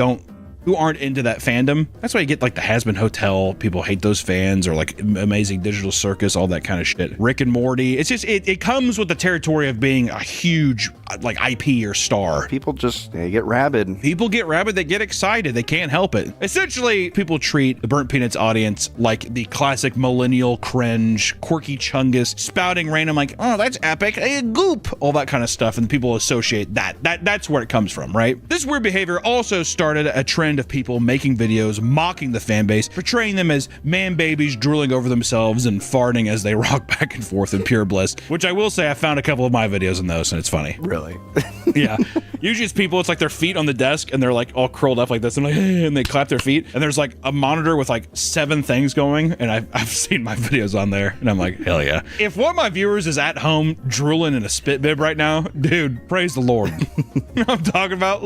Speaker 1: aren't into that fandom. That's why you get like the Has Been Hotel. People hate those fans, or like Amazing Digital Circus, all that kind of shit. Rick and Morty. It's just, it comes with the territory of being a huge like IP or star.
Speaker 14: People just, they get rabid.
Speaker 1: People get rabid. They get excited. They can't help it. Essentially, people treat the Burnt Peanuts audience like the classic millennial cringe, quirky chungus, spouting random like, oh, that's epic, hey, goop, all that kind of stuff. And people associate that's where it comes from, right? This weird behavior also started a trend of people making videos mocking the fan base, portraying them as man babies drooling over themselves and farting as they rock back and forth in pure bliss, which I will say I found a couple of my videos in those and it's funny.
Speaker 14: Really?
Speaker 1: Yeah. Usually it's people, it's like their feet on the desk and they're like all curled up like this and like, hey, and they clap their feet and there's like a monitor with like 7 things going and I've seen my videos on there and I'm like, hell yeah. If one of my viewers is at home drooling in a spit bib right now, dude, praise the Lord. You know what I'm talking about?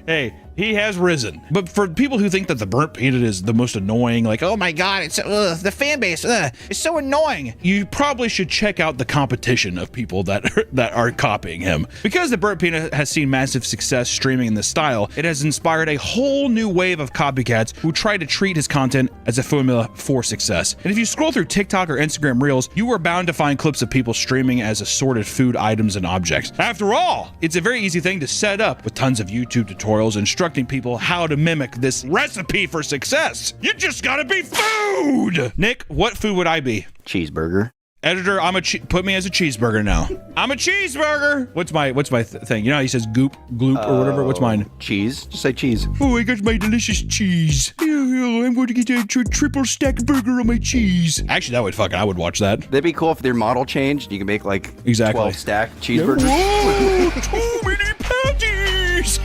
Speaker 1: Hey, he has risen. But for people who think that the burnt peanut is the most annoying, like, oh my God, it's the fan base, it's so annoying. You probably should check out the competition of people that are copying him. Because the burnt peanut has seen massive success streaming in this style, it has inspired a whole new wave of copycats who try to treat his content as a formula for success. And if you scroll through TikTok or Instagram Reels, you are bound to find clips of people streaming as assorted food items and objects. After all, it's a very easy thing to set up with tons of YouTube tutorials instructing people how to mimic this recipe for success. You just gotta be food! Nick, what food would I be?
Speaker 14: Cheeseburger.
Speaker 1: Editor, put me as a cheeseburger now. I'm a cheeseburger. What's my thing? You know how he says goop, gloop, or whatever? What's mine?
Speaker 14: Cheese. Just say cheese.
Speaker 1: Oh, I got my delicious cheese. I'm going to get a triple stack burger on my cheese. Actually, I would watch that.
Speaker 14: That'd be cool if their model changed. You can make like
Speaker 1: exactly
Speaker 14: 12 stack cheeseburgers.
Speaker 1: Whoa, too many patties.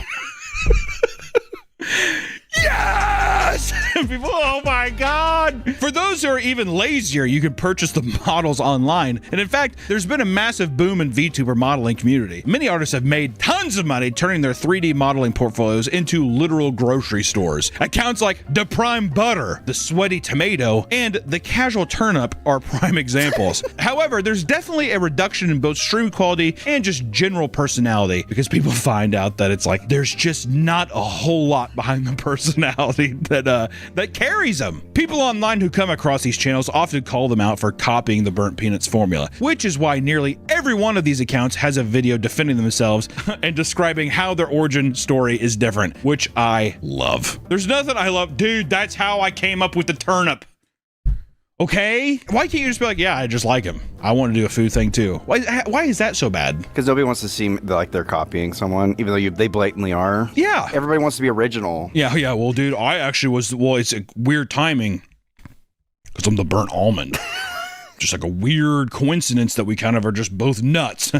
Speaker 1: Yes! People, oh my God! For those who are even lazier, you can purchase the models online. And in fact, there's been a massive boom in VTuber modeling community. Many artists have made tons of money turning their 3D modeling portfolios into literal grocery stores. Accounts like The Prime Butter, The Sweaty Tomato, and The Casual Turnip are prime examples. However, there's definitely a reduction in both stream quality and just general personality because people find out that it's like there's just not a whole lot behind the personality that carries them. People online who come across these channels often call them out for copying the burnt peanuts formula, which is why nearly every one of these accounts has a video defending themselves and describing how their origin story is different, which I love. There's nothing I love. Dude, that's how I came up with the turnip. Okay? Why can't you just be like, yeah, I just like him. I want to do a food thing too. Why is that so bad?
Speaker 14: Because nobody wants to seem like they're copying someone, even though they blatantly are.
Speaker 1: Yeah.
Speaker 14: Everybody wants to be original.
Speaker 1: Yeah. Well, dude, I actually was, it's a weird timing because I'm the burnt almond. Just like a weird coincidence that we kind of are just both nuts.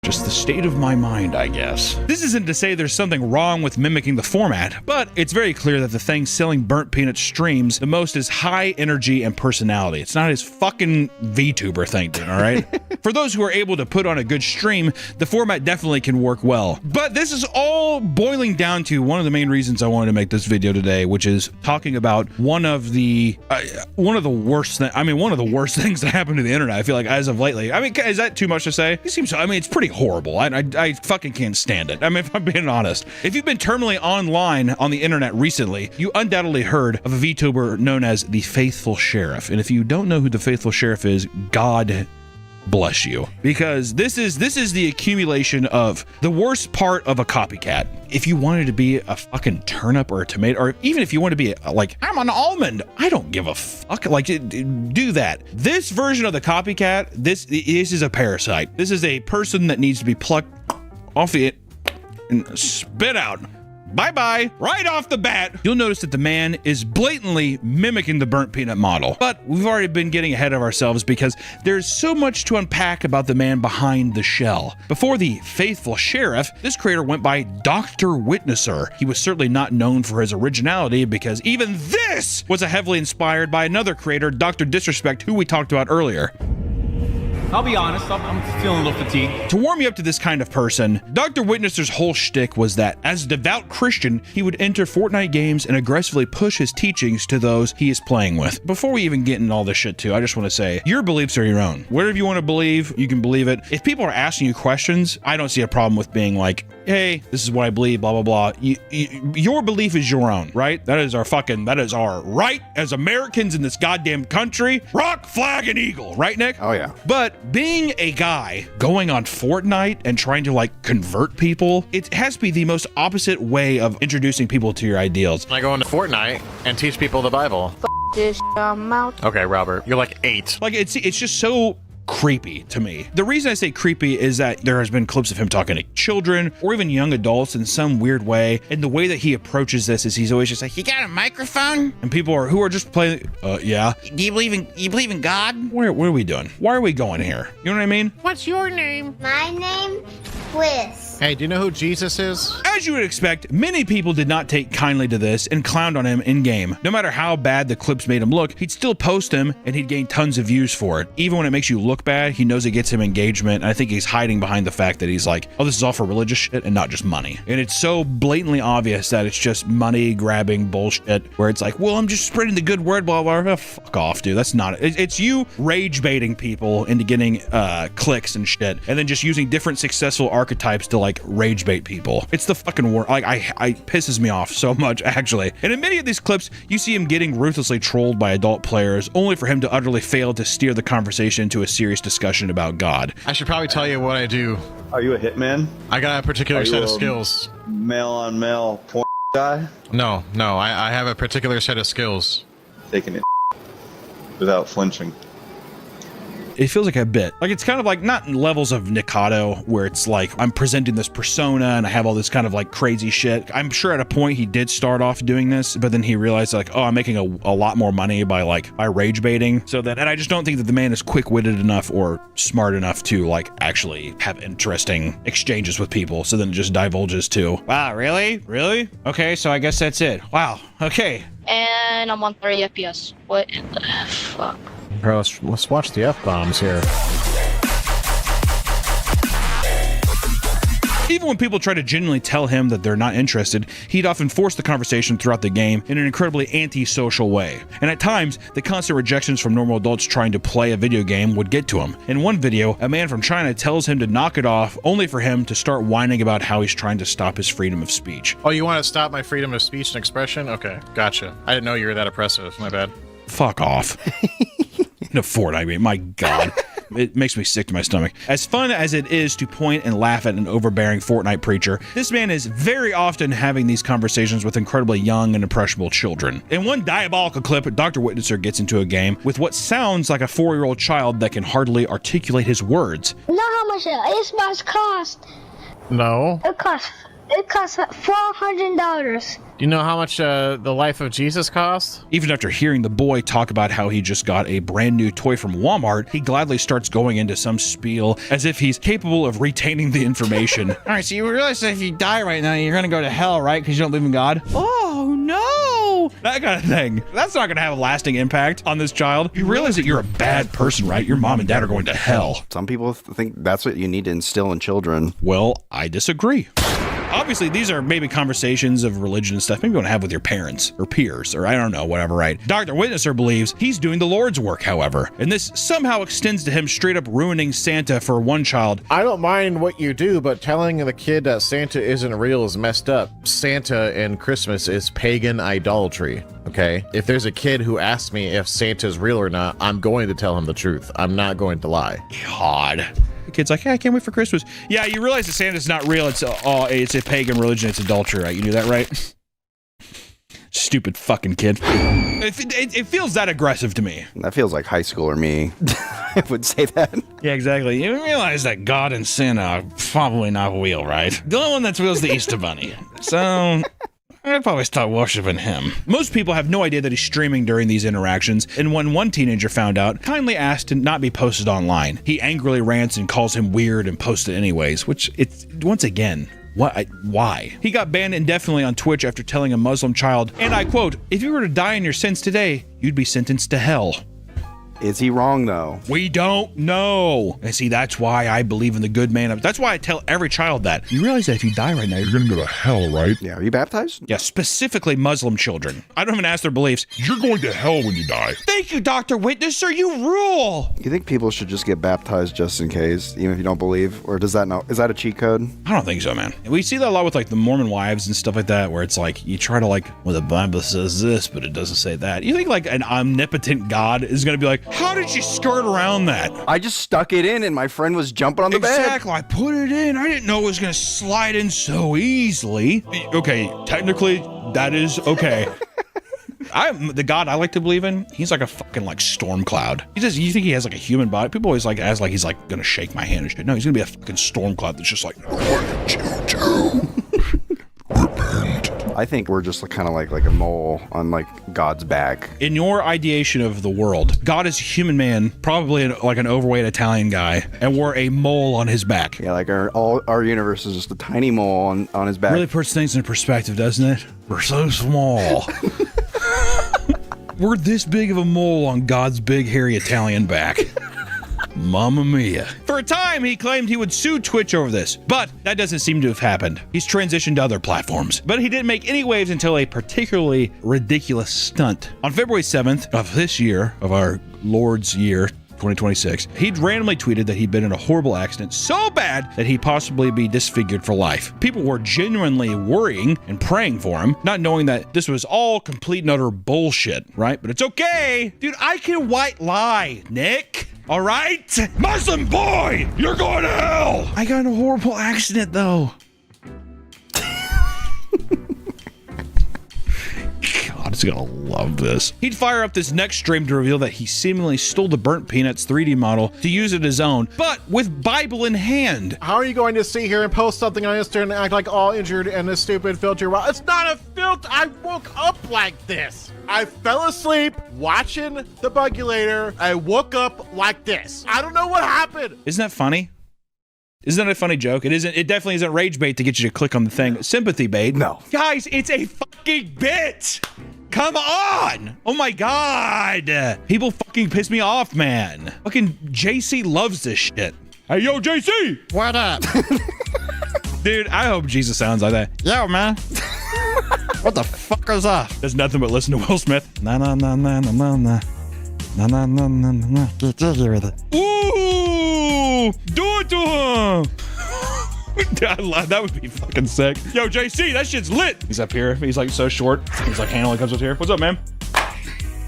Speaker 1: Just the state of my mind, I guess. This isn't to say there's something wrong with mimicking the format, but it's very clear that the thing selling burnt peanut streams the most is high energy and personality. It's not his fucking VTuber thing, dude, all right? For those who are able to put on a good stream, the format definitely can work well. But this is all boiling down to one of the main reasons I wanted to make this video today, which is talking about one of the worst things that happened to the internet, I feel like, as of lately. I mean, is that too much to say? It seems, I mean, it's pretty horrible. I fucking can't stand it. I mean, if I'm being honest. If you've been terminally online on the internet recently, you undoubtedly heard of a VTuber known as the Faithful Sheriff. And if you don't know who the Faithful Sheriff is, God bless you. Because this is the accumulation of the worst part of a copycat. If you wanted to be a fucking turnip or a tomato, or even if you want to be like, I'm an almond, I don't give a fuck. Like, do that. This version of the copycat, this is a parasite. This is a person that needs to be plucked off it and spit out. Bye-bye. Right off the bat, you'll notice that the man is blatantly mimicking the burnt peanut model. But we've already been getting ahead of ourselves because there's so much to unpack about the man behind the shell. Before the Faithful Sheriff, this creator went by Dr. Witnesser. He was certainly not known for his originality because even this was heavily inspired by another creator, Dr. Disrespect, who we talked about earlier.
Speaker 16: I'll be honest, I'm feeling a little fatigued.
Speaker 1: To warm you up to this kind of person, Dr. Witnesser's whole shtick was that, as a devout Christian, he would enter Fortnite games and aggressively push his teachings to those he is playing with. Before we even get into all this shit too, I just want to say, your beliefs are your own. Whatever you want to believe, you can believe it. If people are asking you questions, I don't see a problem with being like, hey, this is what I believe, blah, blah, blah. Your belief is your own, right? That is our right as Americans in this goddamn country. Rock, flag, and eagle, right, Nick?
Speaker 14: Oh, yeah.
Speaker 1: But being a guy going on Fortnite and trying to like convert people, it has to be the most opposite way of introducing people to your ideals.
Speaker 17: I go into Fortnite and teach people the Bible.
Speaker 11: This mouth.
Speaker 17: Okay, Robert, you're like 8.
Speaker 1: Like it's just so creepy to me. The reason I say creepy is that there has been clips of him talking to children or even young adults in some weird way, and the way that he approaches this is he's always just like, you got a microphone? And people who are just playing, yeah. Do you believe in God? What are we doing? Why are we going here? You know what I mean?
Speaker 11: What's your name?
Speaker 18: My name, Quiz.
Speaker 17: Hey, do you know who Jesus is?
Speaker 1: As you would expect, many people did not take kindly to this and clowned on him in-game. No matter how bad the clips made him look, he'd still post them and he'd gain tons of views for it. Even when it makes you look bad, he knows it gets him engagement, and I think he's hiding behind the fact that he's like, oh, this is all for religious shit and not just money. And it's so blatantly obvious that it's just money-grabbing bullshit where it's like, well, I'm just spreading the good word, blah, blah, blah. Fuck off, dude. That's not it. It's you rage-baiting people into getting clicks and shit, and then just using different successful archetypes to like rage-bait people. It's the fucking word. Like, I pisses me off so much, actually. And in many of these clips, you see him getting ruthlessly trolled by adult players, only for him to utterly fail to steer the conversation into a serious discussion about God.
Speaker 17: I should probably tell you what I do.
Speaker 18: Are you a hitman?
Speaker 17: I got a particular set of skills.
Speaker 18: Male on male porn guy?
Speaker 17: No, I have a particular set of skills.
Speaker 18: Taking it without flinching.
Speaker 1: It feels like a bit. Like, it's kind of like, not in levels of Nikado, where it's like, I'm presenting this persona and I have all this kind of like crazy shit. I'm sure at a point he did start off doing this, but then he realized like, oh, I'm making a lot more money by rage baiting. So that, and I just don't think that the man is quick-witted enough or smart enough to like actually have interesting exchanges with people. So then it just divulges to, wow, really? Really? Okay, so I guess that's it. Wow, okay.
Speaker 19: And I'm on 30 FPS. What the fuck?
Speaker 17: Bro, let's watch the F-bombs here.
Speaker 1: Even when people try to genuinely tell him that they're not interested, he'd often force the conversation throughout the game in an incredibly anti-social way. And at times, the constant rejections from normal adults trying to play a video game would get to him. In one video, a man from China tells him to knock it off, only for him to start whining about how he's trying to stop his freedom of speech.
Speaker 17: Oh, you want to stop my freedom of speech and expression? Okay, gotcha. I didn't know you were that oppressive. My bad.
Speaker 1: Fuck off. No, Fortnite, I mean, my God. It makes me sick to my stomach. As fun as it is to point and laugh at an overbearing Fortnite preacher, this man is very often having these conversations with incredibly young and impressionable children. In one diabolical clip, Dr. Witnesser gets into a game with what sounds like a 4-year-old child that can hardly articulate his words.
Speaker 20: You know how much an Xbox cost?
Speaker 17: No.
Speaker 20: It costs $400.
Speaker 17: Do you know how much the life of Jesus cost?
Speaker 1: Even after hearing the boy talk about how he just got a brand new toy from Walmart, he gladly starts going into some spiel as if he's capable of retaining the information. All right, so you realize that if you die right now, you're going to go to hell, right? Because you don't believe in God? Oh, no! That kind of thing. That's not going to have a lasting impact on this child. You realize that you're a bad person, right? Your mom and dad are going to hell.
Speaker 14: Some people think that's what you need to instill in children.
Speaker 1: Well, I disagree. Obviously, these are maybe conversations of religion and stuff maybe you want to have with your parents or peers or I don't know, whatever, right? Dr. Witnesser believes he's doing the Lord's work, however, and this somehow extends to him straight up ruining Santa for one child.
Speaker 17: I don't mind what you do, but telling the kid that Santa isn't real is messed up. Santa and Christmas is pagan idolatry, okay? If there's a kid who asks me if Santa's real or not, I'm going to tell him the truth. I'm not going to lie.
Speaker 1: God. The kid's like, hey, I can't wait for Christmas. Yeah, you realize that Santa's not real. It's a pagan religion. It's adultery, right? You knew that, right? Stupid fucking kid. It feels that aggressive to me.
Speaker 14: That feels like high schooler me. I would say that.
Speaker 1: Yeah, exactly. You realize that God and Santa are probably not real, right? The only one that's real is the Easter Bunny. So I'd probably start worshiping him. Most people have no idea that he's streaming during these interactions, and when one teenager found out, kindly asked to not be posted online. He angrily rants and calls him weird and posts it anyways, which it's, once again, why? He got banned indefinitely on Twitch after telling a Muslim child, and I quote, if you were to die in your sins today, you'd be sentenced to hell.
Speaker 14: Is he wrong, though?
Speaker 1: We don't know. And see, that's why I believe in the good man. That's why I tell every child that. You realize that if you die right now, you're going to go to hell, right?
Speaker 14: Yeah, are you baptized?
Speaker 1: Yeah, specifically Muslim children. I don't even ask their beliefs.
Speaker 10: You're going to hell when you die.
Speaker 1: Thank you, Dr. Witnesser. You rule.
Speaker 14: You think people should just get baptized just in case, even if you don't believe? Or does that is that a cheat code?
Speaker 1: I don't think so, man. We see that a lot with like the Mormon wives and stuff like that, where it's like, you try to like, well, the Bible says this, but it doesn't say that. You think like an omnipotent God is going to be like, how did you skirt around that?
Speaker 14: I just stuck it in and my friend was jumping on the bed.
Speaker 1: Exactly. I put it in. I didn't know it was going to slide in so easily. Okay, technically, that is okay. The God I like to believe in, he's like a fucking like storm cloud. You think he has like a human body? People always like ask like he's like gonna shake my hand and shit. No, he's gonna be a fucking storm cloud that's just like, what did you do? Repent.
Speaker 14: I think we're just kind of like a mole on like God's back.
Speaker 1: In your ideation of the world, God is a human man, probably like an overweight Italian guy, and we're a mole on his back.
Speaker 14: Yeah, like our universe is just a tiny mole on his back.
Speaker 1: Really puts things in perspective, doesn't it? We're so small. We're this big of a mole on God's big, hairy Italian back. Mamma mia. For a time, he claimed he would sue Twitch over this, but that doesn't seem to have happened. He's transitioned to other platforms, but he didn't make any waves until a particularly ridiculous stunt. On February 7th of this year, of our Lord's year, 2026, he'd randomly tweeted that he'd been in a horrible accident so bad that he'd possibly be disfigured for life. People were genuinely worrying and praying for him, not knowing that this was all complete and utter bullshit, right? But it's okay. Dude, I can white lie, Nick. All right? Muslim boy, you're going to hell. I got in a horrible accident, though. God's gonna love this. He'd fire up this next stream to reveal that he seemingly stole the Burnt Peanuts 3D model to use it his own, but with Bible in hand.
Speaker 17: How are you going to sit here and post something on Instagram and act like all injured and this stupid filter? Well, it's not a filter. I woke up like this. I fell asleep watching the Bugulator. I woke up like this. I don't know what happened.
Speaker 1: Isn't that funny? Isn't that a funny joke? It isn't. It definitely isn't rage bait to get you to click on the thing. Sympathy bait.
Speaker 14: No.
Speaker 1: Guys, it's a fucking bit. Come on. Oh my God. People fucking piss me off, man. Fucking JC loves this shit. Hey, yo, JC.
Speaker 17: What up?
Speaker 1: Dude, I hope Jesus sounds like that. Yo, man. What the fuck is that? There's nothing but listen to Will Smith. Na na na na na na na. Na na na na na. Get jiggy with it. Ooh! Do it to him! That would be fucking sick. Yo, JC, that shit's lit. He's up here. He's like so short. He's like handling comes up here. What's up, man?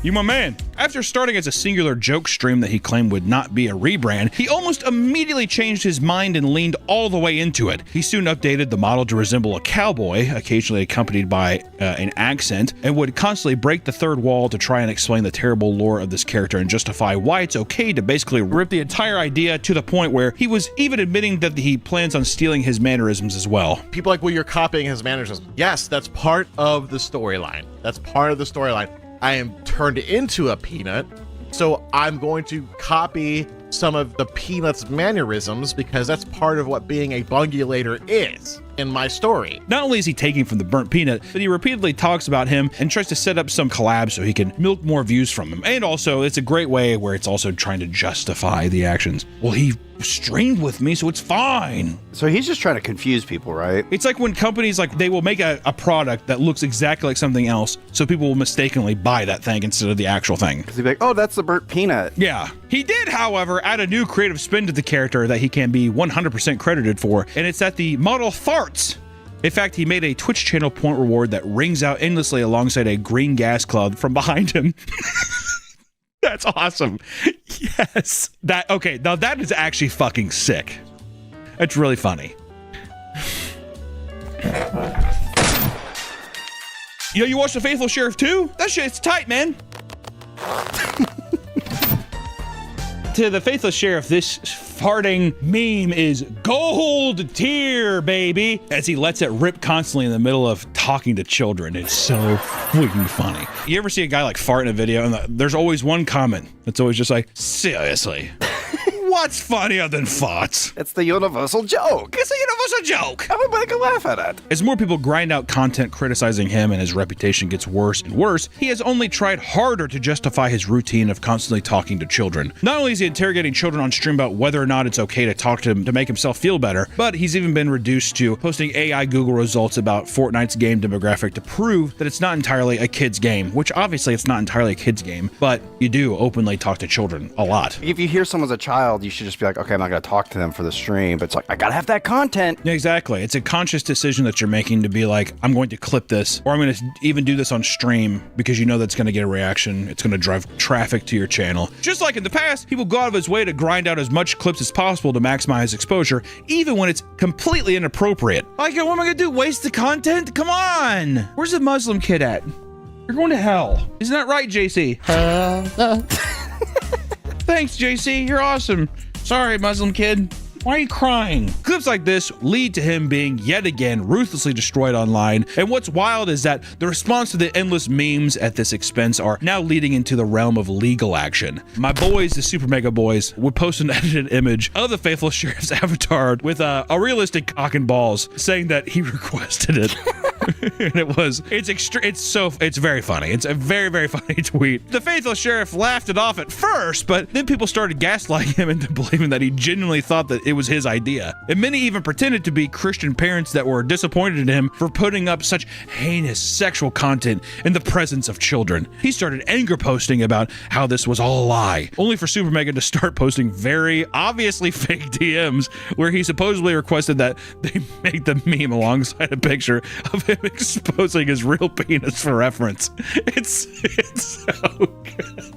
Speaker 1: You my man. After starting as a singular joke stream that he claimed would not be a rebrand, he almost immediately changed his mind and leaned all the way into it. He soon updated the model to resemble a cowboy, occasionally accompanied by an accent, and would constantly break the third wall to try and explain the terrible lore of this character and justify why it's okay to basically rip the entire idea, to the point where he was even admitting that he plans on stealing his mannerisms as well.
Speaker 17: People like, well, you're copying his mannerisms. Yes, that's part of the storyline. That's part of the storyline. I am turned into a peanut, so I'm going to copy some of the Peanuts mannerisms because that's part of what being a Bungulator is in my story.
Speaker 1: Not only is he taking from the Burnt Peanut, but he repeatedly talks about him and tries to set up some collab so he can milk more views from him. And also, it's a great way where it's also trying to justify the actions. Well, he streamed with me, so it's fine.
Speaker 14: So he's just trying to confuse people, right?
Speaker 1: It's like when companies, like, they will make a product that looks exactly like something else, so people will mistakenly buy that thing instead of the actual thing.
Speaker 14: Because they'd be like, oh, that's the Burnt Peanut.
Speaker 1: Yeah. He did, however, add a new creative spin to the character that he can be 100% credited for, and it's that the model farts. In fact, he made a Twitch channel point reward that rings out endlessly alongside a green gas cloud from behind him. That's awesome. Yes. Okay, now that is actually fucking sick. It's really funny. Yo, you watched The Faithful Sheriff 2? That shit's tight, man. To The Faithful Sheriff, this farting meme is gold tier, baby, as he lets it rip constantly in the middle of talking to children. It's so freaking funny. You ever see a guy like fart in a video and there's always one comment that's always just like, seriously? What's funnier than farts?
Speaker 14: It's the universal joke.
Speaker 1: It's a universal joke.
Speaker 14: Everybody can laugh at it.
Speaker 1: As more people grind out content criticizing him and his reputation gets worse and worse, he has only tried harder to justify his routine of constantly talking to children. Not only is he interrogating children on stream about whether or not it's okay to talk to them to make himself feel better, but he's even been reduced to posting AI Google results about Fortnite's game demographic to prove that it's not entirely a kid's game, which obviously it's not entirely a kid's game, but you do openly talk to children a lot.
Speaker 14: If you hear someone's a child, you should just be like, okay, I'm not going to talk to them for the stream, but it's like, I got to have that content.
Speaker 1: Yeah, exactly. It's a conscious decision that you're making to be like, I'm going to clip this, or I'm going to even do this on stream because you know that's going to get a reaction. It's going to drive traffic to your channel. Just like in the past, people go out of his way to grind out as much clips as possible to maximize exposure, even when it's completely inappropriate. Like, what am I going to do? Waste the content? Come on. Where's the Muslim kid at? You're going to hell. Isn't that right, JC? Thanks, JC. You're awesome. Sorry, Muslim kid. Why are you crying? Clips like this lead to him being yet again ruthlessly destroyed online. And what's wild is that the response to the endless memes at this expense are now leading into the realm of legal action. My boys, the Super Mega Boys, would post an edited image of the Faithful Sheriff's avatar with a realistic cock and balls, saying that he requested it. And it's very funny. It's a very, very funny tweet. The Faithful Sheriff laughed it off at first, but then people started gaslighting him into believing that he genuinely thought that it was his idea. And many even pretended to be Christian parents that were disappointed in him for putting up such heinous sexual content in the presence of children. He started anger posting about how this was all a lie, only for Super Mega to start posting very obviously fake DMs where he supposedly requested that they make the meme alongside a picture of him exposing his real penis for reference. It's so good.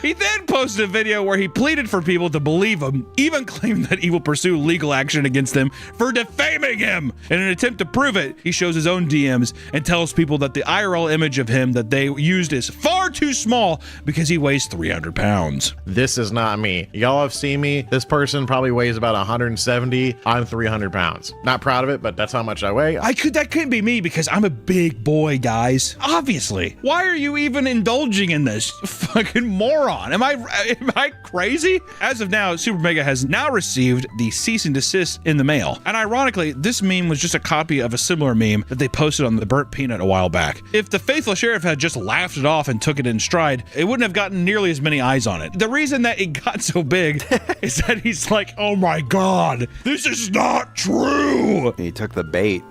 Speaker 1: He then posted a video where he pleaded for people to believe him, even claiming that he will pursue legal action against them for defaming him. In an attempt to prove it, he shows his own DMs and tells people that the IRL image of him that they used is far too small because he weighs 300 pounds.
Speaker 17: This is not me. Y'all have seen me. This person probably weighs about 170. I'm 300 pounds. Not proud of it, but that's how much I weigh.
Speaker 1: That couldn't be me because I'm a big boy, guys. Obviously. Why are you even indulging in this? Fucking moron. Am I crazy? As of now, Super Mega has now received the cease and desist in the mail. And ironically, this meme was just a copy of a similar meme that they posted on the Burnt Peanut a while back. If the Faithful Sheriff had just laughed it off and took it in stride, it wouldn't have gotten nearly as many eyes on it. The reason that it got so big is that he's like, oh my God, this is not true.
Speaker 14: He took the bait.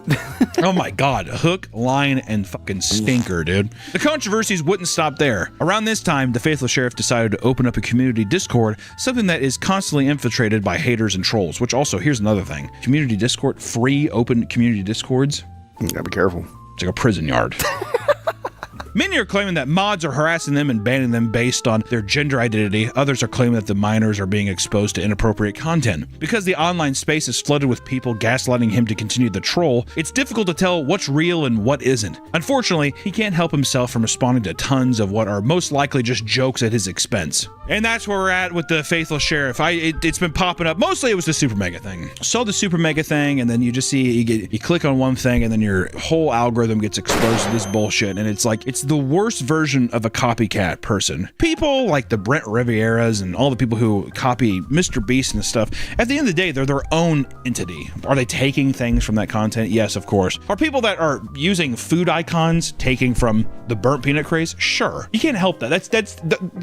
Speaker 1: Oh my God, hook, line, and fucking stinker, dude. The controversies wouldn't stop there. Around this time, the Faithful Sheriff decided to open up a community Discord, something that is constantly infiltrated by haters and trolls, which also, here's another thing. Community Discord, free open community Discords.
Speaker 14: You gotta be careful.
Speaker 1: It's like a prison yard. Many are claiming that mods are harassing them and banning them based on their gender identity. Others are claiming that the minors are being exposed to inappropriate content. Because the online space is flooded with people gaslighting him to continue the troll, it's difficult to tell what's real and what isn't. Unfortunately, he can't help himself from responding to tons of what are most likely just jokes at his expense. And that's where we're at with the Faithful Sheriff. It's been popping up. Mostly it was the Super Mega thing. Saw the Super Mega thing, and then you just see, you click on one thing, and then your whole algorithm gets exposed to this bullshit. And it's like, it's the worst version of a copycat person. People like the Brent Rivieras and all the people who copy Mr. Beast and stuff, at the end of the day, they're their own entity. Are they taking things from that content? Yes, of course. Are people that are using food icons taking from the burnt peanut craze? Sure. You can't help that.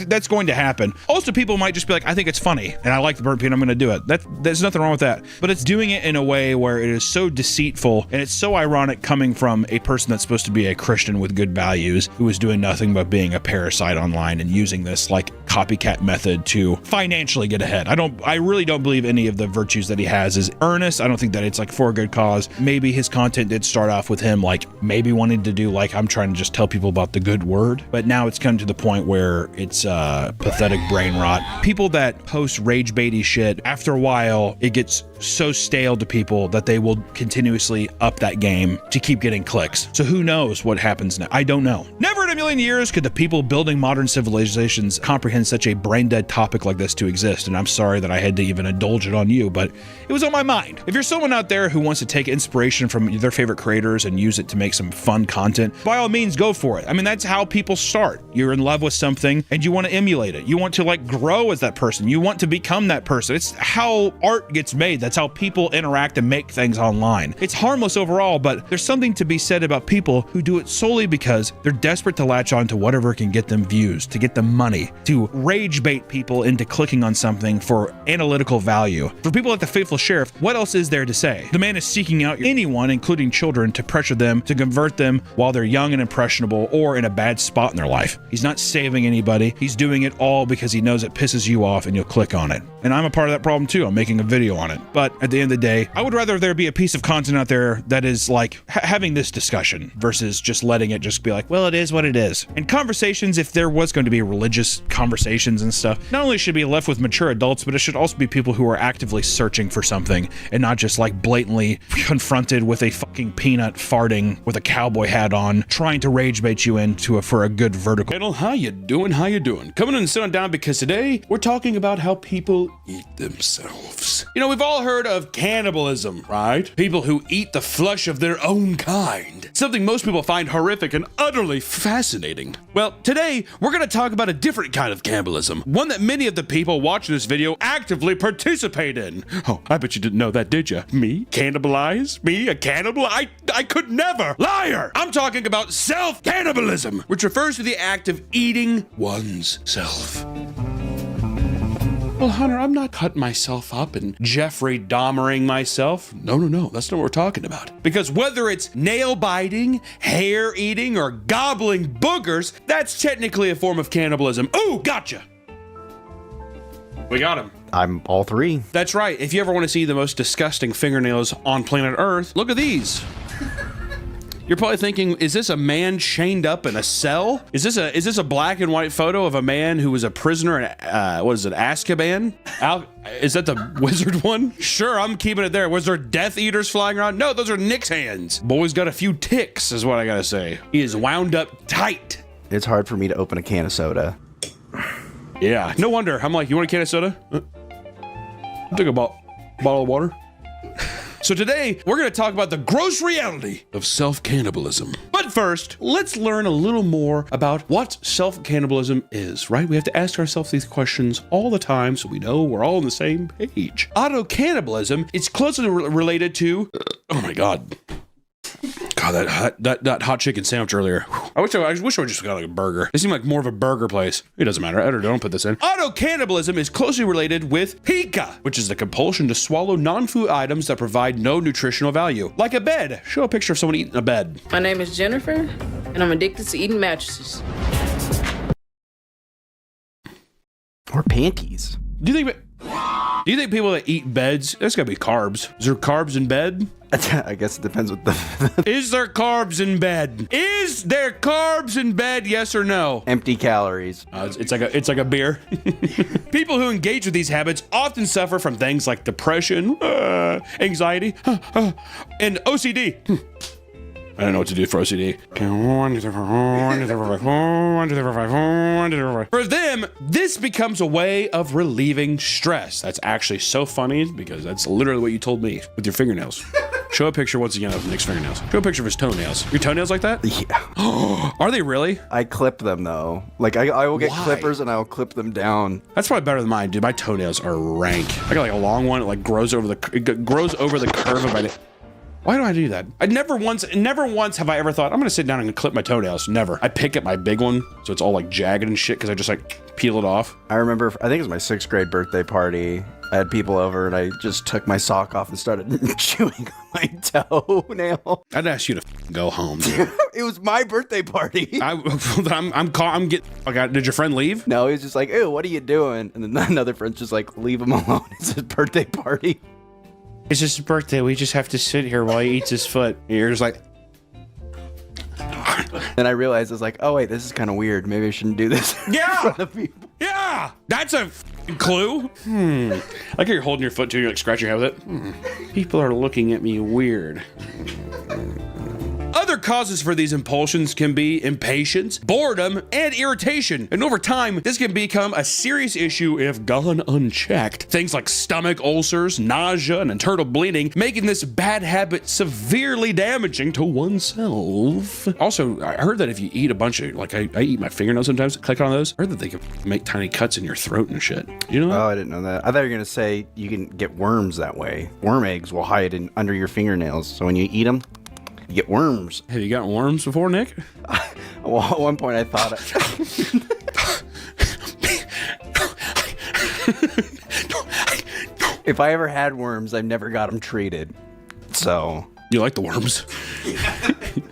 Speaker 1: That's going to happen. Also, people might just be like, I think it's funny and I like the burnt peanut, I'm going to do it. There's nothing wrong with that. But it's doing it in a way where it is so deceitful and it's so ironic coming from a person that's supposed to be a Christian with good values who is doing nothing but being a parasite online and using this like copycat method to financially get ahead. I really don't believe any of the virtues that he has is earnest. I don't think that it's like for a good cause. Maybe his content did start off with him like maybe wanting to do like, I'm trying to just tell people about the good word, but now it's come to the point where it's pathetic brain rot. People that post rage baity shit, after a while it gets so stale to people that they will continuously up that game to keep getting clicks. So who knows what happens now? I don't know. Never in a million years could the people building modern civilizations comprehend such a brain-dead topic like this to exist, and I'm sorry that I had to even indulge it on you, but it was on my mind. If you're someone out there who wants to take inspiration from their favorite creators and use it to make some fun content, by all means go for it. I mean, that's how people start. You're in love with something and you want to emulate it. You want to like grow as that person. You want to become that person. It's how art gets made. That's how people interact and make things online. It's harmless overall, but there's something to be said about people who do it solely because they're desperate to latch on to whatever can get them views, to get them money, to rage bait people into clicking on something for analytical value. For people like the Faithful Sheriff, what else is there to say? The man is seeking out anyone, including children, to pressure them, to convert them while they're young and impressionable or in a bad spot in their life. He's not saving anybody. He's doing it all because he knows it pisses you off and you'll click on it. And I'm a part of that problem too. I'm making a video on it. But at the end of the day, I would rather there be a piece of content out there that is like having this discussion versus just letting it just be like, well, it is what it is. And conversations, if there was going to be a religious conversation conversations and stuff. Not only should be left with mature adults, but it should also be people who are actively searching for something and not just like blatantly confronted with a fucking peanut farting with a cowboy hat on, trying to rage bait you into for a good vertical. Channel, how you doing? How you doing? Coming in and sitting down because today we're talking about how people eat themselves. You know, we've all heard of cannibalism, right? People who eat the flesh of their own kind. Something most people find horrific and utterly fascinating. Well, today we're going to talk about a different kind of cannibalism, one that many of the people watching this video actively participate in. Oh, I bet you didn't know that, did you? Me? Cannibalize? Me? A cannibal? I could never! Liar! I'm talking about self-cannibalism, which refers to the act of eating one's self. Well, Hunter, I'm not cutting myself up and Jeffrey Dahmering myself. No, that's not what we're talking about. Because whether it's nail biting, hair eating, or gobbling boogers, that's technically a form of cannibalism. Ooh, gotcha! We got him.
Speaker 14: I'm all three.
Speaker 1: That's right. If you ever want to see the most disgusting fingernails on planet Earth, look at these. You're probably thinking, is this a man chained up in a cell? Is this a black and white photo of a man who was a prisoner in what is it, Azkaban? Is that the wizard one? Sure, I'm keeping it there. Was there Death Eaters flying around? No, those are Nick's hands. Boy's got a few ticks, is what I gotta say. He is wound up tight.
Speaker 14: It's hard for me to open a can of soda.
Speaker 1: Yeah, no wonder. I'm like, you want a can of soda? I'll take a bottle of water. So today, we're going to talk about the gross reality of self-cannibalism. But first, let's learn a little more about what self-cannibalism is, right? We have to ask ourselves these questions all the time so we know we're all on the same page. Auto-cannibalism is closely related to... oh my God. God, that hot chicken sandwich earlier. I wish I just got like a burger. It seemed like more of a burger place. It doesn't matter. Don't put this in. Auto-cannibalism is closely related with pica, which is the compulsion to swallow non-food items that provide no nutritional value. Like a bed. Show a picture of someone eating a bed.
Speaker 21: My name is Jennifer, and I'm addicted to eating mattresses.
Speaker 14: Or panties.
Speaker 1: Do you think people that eat beds, there's gotta be carbs. Is there carbs in bed?
Speaker 14: I guess it depends what the...
Speaker 1: Is there carbs in bed? Is there carbs in bed? Yes or no?
Speaker 14: Empty calories.
Speaker 1: It's like a beer. People who engage with these habits often suffer from things like depression, anxiety, and OCD. I don't know what to do for OCD. For them, this becomes a way of relieving stress. That's actually so funny because that's literally what you told me with your fingernails. Show a picture once again of Nick's fingernails. Show a picture of his toenails. Your toenails like that?
Speaker 14: Yeah.
Speaker 1: Are they really?
Speaker 14: I clip them though. Like I will get clippers and I'll clip them down.
Speaker 1: That's probably better than mine, dude. My toenails are rank. I got like a long one. It like grows over the curve of my. Why do I do that? Never once have I ever thought, I'm gonna sit down and clip my toenails. Never. I pick up my big one, so it's all like jagged and shit, because I just like peel it off.
Speaker 14: I remember, I think it was my 6th grade birthday party. I had people over and I just took my sock off and started chewing on my toenail.
Speaker 1: I'd ask you to go home, dude.
Speaker 14: It was my birthday party.
Speaker 1: I'm getting. Okay, did your friend leave?
Speaker 14: No, he was just like, ew, what are you doing? And then another friend's just like, leave him alone. It's his birthday party.
Speaker 1: It's his birthday. We just have to sit here while he eats his foot. And you're just like.
Speaker 14: And I realized I was like, oh wait, this is kind of weird. Maybe I shouldn't do this.
Speaker 1: Yeah.
Speaker 14: In front of people.
Speaker 1: Yeah. That's a clue. Like you're holding your foot too. You're like scratching your head with it. People are looking at me weird. Other causes for these impulsions can be impatience, boredom, and irritation. And over time, this can become a serious issue if gone unchecked. Things like stomach ulcers, nausea, and internal bleeding, making this bad habit severely damaging to oneself. Also, I heard that if you eat a bunch of, like I eat my fingernails sometimes, click on those, I heard that they can make tiny cuts in your throat and shit. You know that?
Speaker 14: Oh, I didn't know that. I thought you were gonna say you can get worms that way. Worm eggs will hide under your fingernails, so when you eat them, you get worms.
Speaker 1: Have you gotten worms before, Nick?
Speaker 14: Well, at one point I thought if I ever had worms, I never got them treated. So
Speaker 1: You like the worms?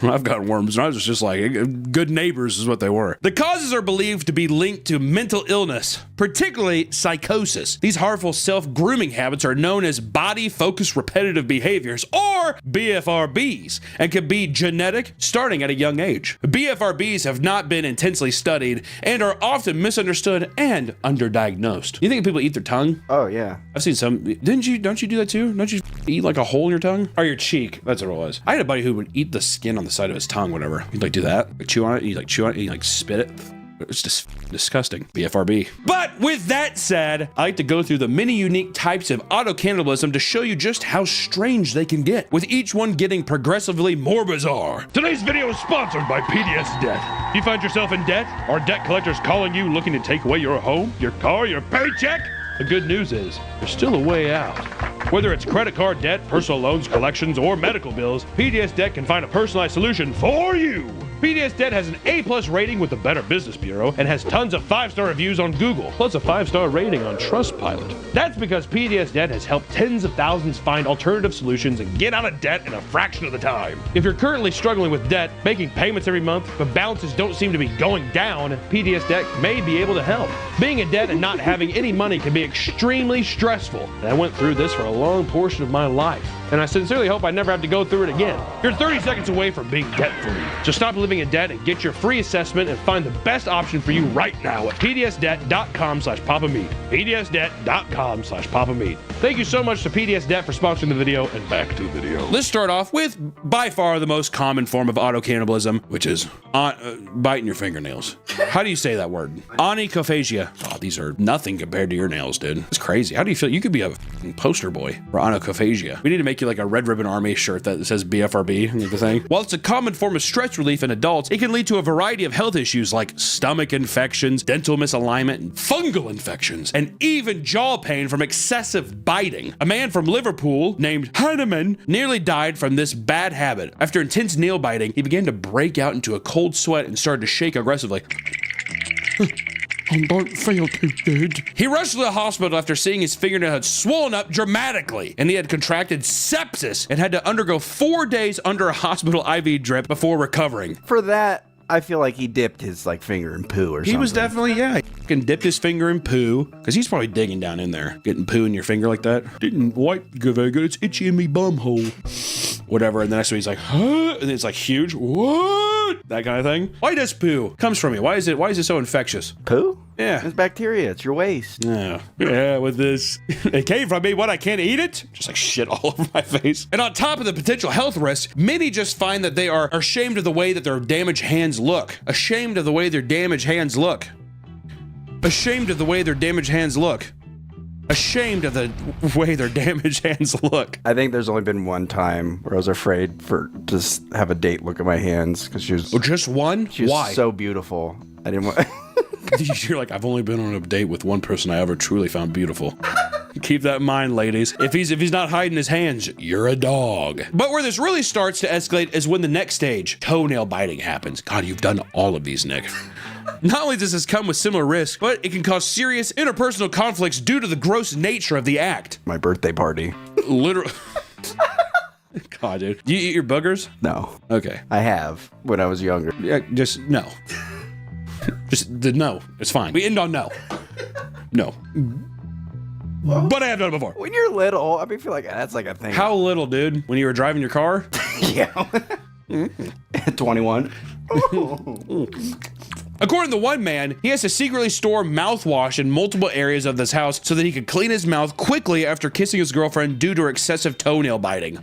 Speaker 1: I've got worms, and I was just like, good neighbors is what they were. The causes are believed to be linked to mental illness, particularly psychosis. These harmful self-grooming habits are known as body-focused repetitive behaviors, or BFRBs, and can be genetic starting at a young age. BFRBs have not been intensely studied and are often misunderstood and underdiagnosed. You think people eat their tongue?
Speaker 14: Oh, yeah.
Speaker 1: I've seen some. Don't you do that too? Don't you eat like a hole in your tongue? Or your cheek? That's what it was. I had a buddy who would eat the skin on the side of his tongue, whatever. He'd like do that, like chew on it, he'd like chew on it, he'd like spit it. It's just disgusting. BFRB. But with that said, I like to go through the many unique types of auto-cannibalism to show you just how strange they can get, with each one getting progressively more bizarre.
Speaker 3: Today's video is sponsored by PDS Debt. You find yourself in debt? Are debt collectors calling you looking to take away your home, your car, your paycheck? The good news is, there's still a way out. Whether it's credit card debt, personal loans, collections, or medical bills, PDS Debt can find a personalized solution for you. PDS Debt has an A+ rating with the Better Business Bureau and has tons of 5-star reviews on Google, plus a 5-star rating on Trustpilot. That's because PDS Debt has helped tens of thousands find alternative solutions and get out of debt in a fraction of the time. If you're currently struggling with debt, making payments every month, but balances don't seem to be going down, PDS Debt may be able to help. Being in debt and not having any money can be extremely stressful, and I went through this for a long portion of my life, and I sincerely hope I never have to go through it again. You're 30 seconds away from being debt-free. So stop living in debt and get your free assessment and find the best option for you right now at pdsdebt.com/papameat. pdsdebt.com/papameat. Thank you so much to PDS Debt for sponsoring the video, and back to the video.
Speaker 1: Let's start off with by far the most common form of auto-cannibalism, which is biting your fingernails. How do you say that word? Onychophagia. Oh, these are nothing compared to your nails, dude. It's crazy. How do you feel? You could be a poster boy for onychophagia. We need to make you like a Red Ribbon Army shirt that says BFRB, like the thing. While it's a common form of stress relief in adults, it can lead to a variety of health issues like stomach infections, dental misalignment, and fungal infections, and even jaw pain from excessive biting. A man from Liverpool named Hanneman nearly died from this bad habit. After intense nail biting, he began to break out into a cold sweat and started to shake aggressively. I don't feel too good. He rushed to the hospital after seeing his fingernail had swollen up dramatically, and he had contracted sepsis and had to undergo 4 days under a hospital IV drip before recovering.
Speaker 14: For that, I feel like he dipped his like finger in poo or something.
Speaker 1: He was definitely, yeah, he fucking dipped his finger in poo, because he's probably digging down in there, getting poo in your finger like that. Didn't wipe very good. It's itchy in me bum hole. Whatever, and the next one he's like, huh? And it's like huge. What? That kind of thing. Why does poo comes from you? Why is it so infectious?
Speaker 14: Poo?
Speaker 1: Yeah.
Speaker 14: It's bacteria. It's your waste.
Speaker 1: Yeah, with this. It came from me. What, I can't eat it? Just like shit all over my face. And on top of the potential health risks, many just find that they are ashamed of the way that their damaged hands look. Ashamed of the way their damaged hands look. Ashamed of the way their damaged hands look. Ashamed of the way their damaged hands look.
Speaker 14: I think there's only been one time where I was afraid for just have a date look at my hands because she was.
Speaker 1: Oh, just one?
Speaker 14: She was
Speaker 1: Why?
Speaker 14: so beautiful. I didn't want.
Speaker 1: You're like, I've only been on a date with one person I ever truly found beautiful. Keep that in mind, ladies. If he's not hiding his hands, you're a dog. But where this really starts to escalate is when the next stage, toenail biting, happens. God, you've done all of these, Nick. Not only does this come with similar risks, but it can cause serious interpersonal conflicts due to the gross nature of the act.
Speaker 14: My birthday party.
Speaker 1: Literally. God, dude. Do you eat your boogers?
Speaker 14: No.
Speaker 1: Okay.
Speaker 14: I have when I was younger.
Speaker 1: Yeah, just no. No. It's fine. We end on no. No. But I have done it before.
Speaker 14: When you're little, I feel like that's like a thing.
Speaker 1: How little, dude? When you were driving your car?
Speaker 14: Yeah. 21.
Speaker 1: According to one man, he has to secretly store mouthwash in multiple areas of this house so that he could clean his mouth quickly after kissing his girlfriend due to her excessive toenail biting.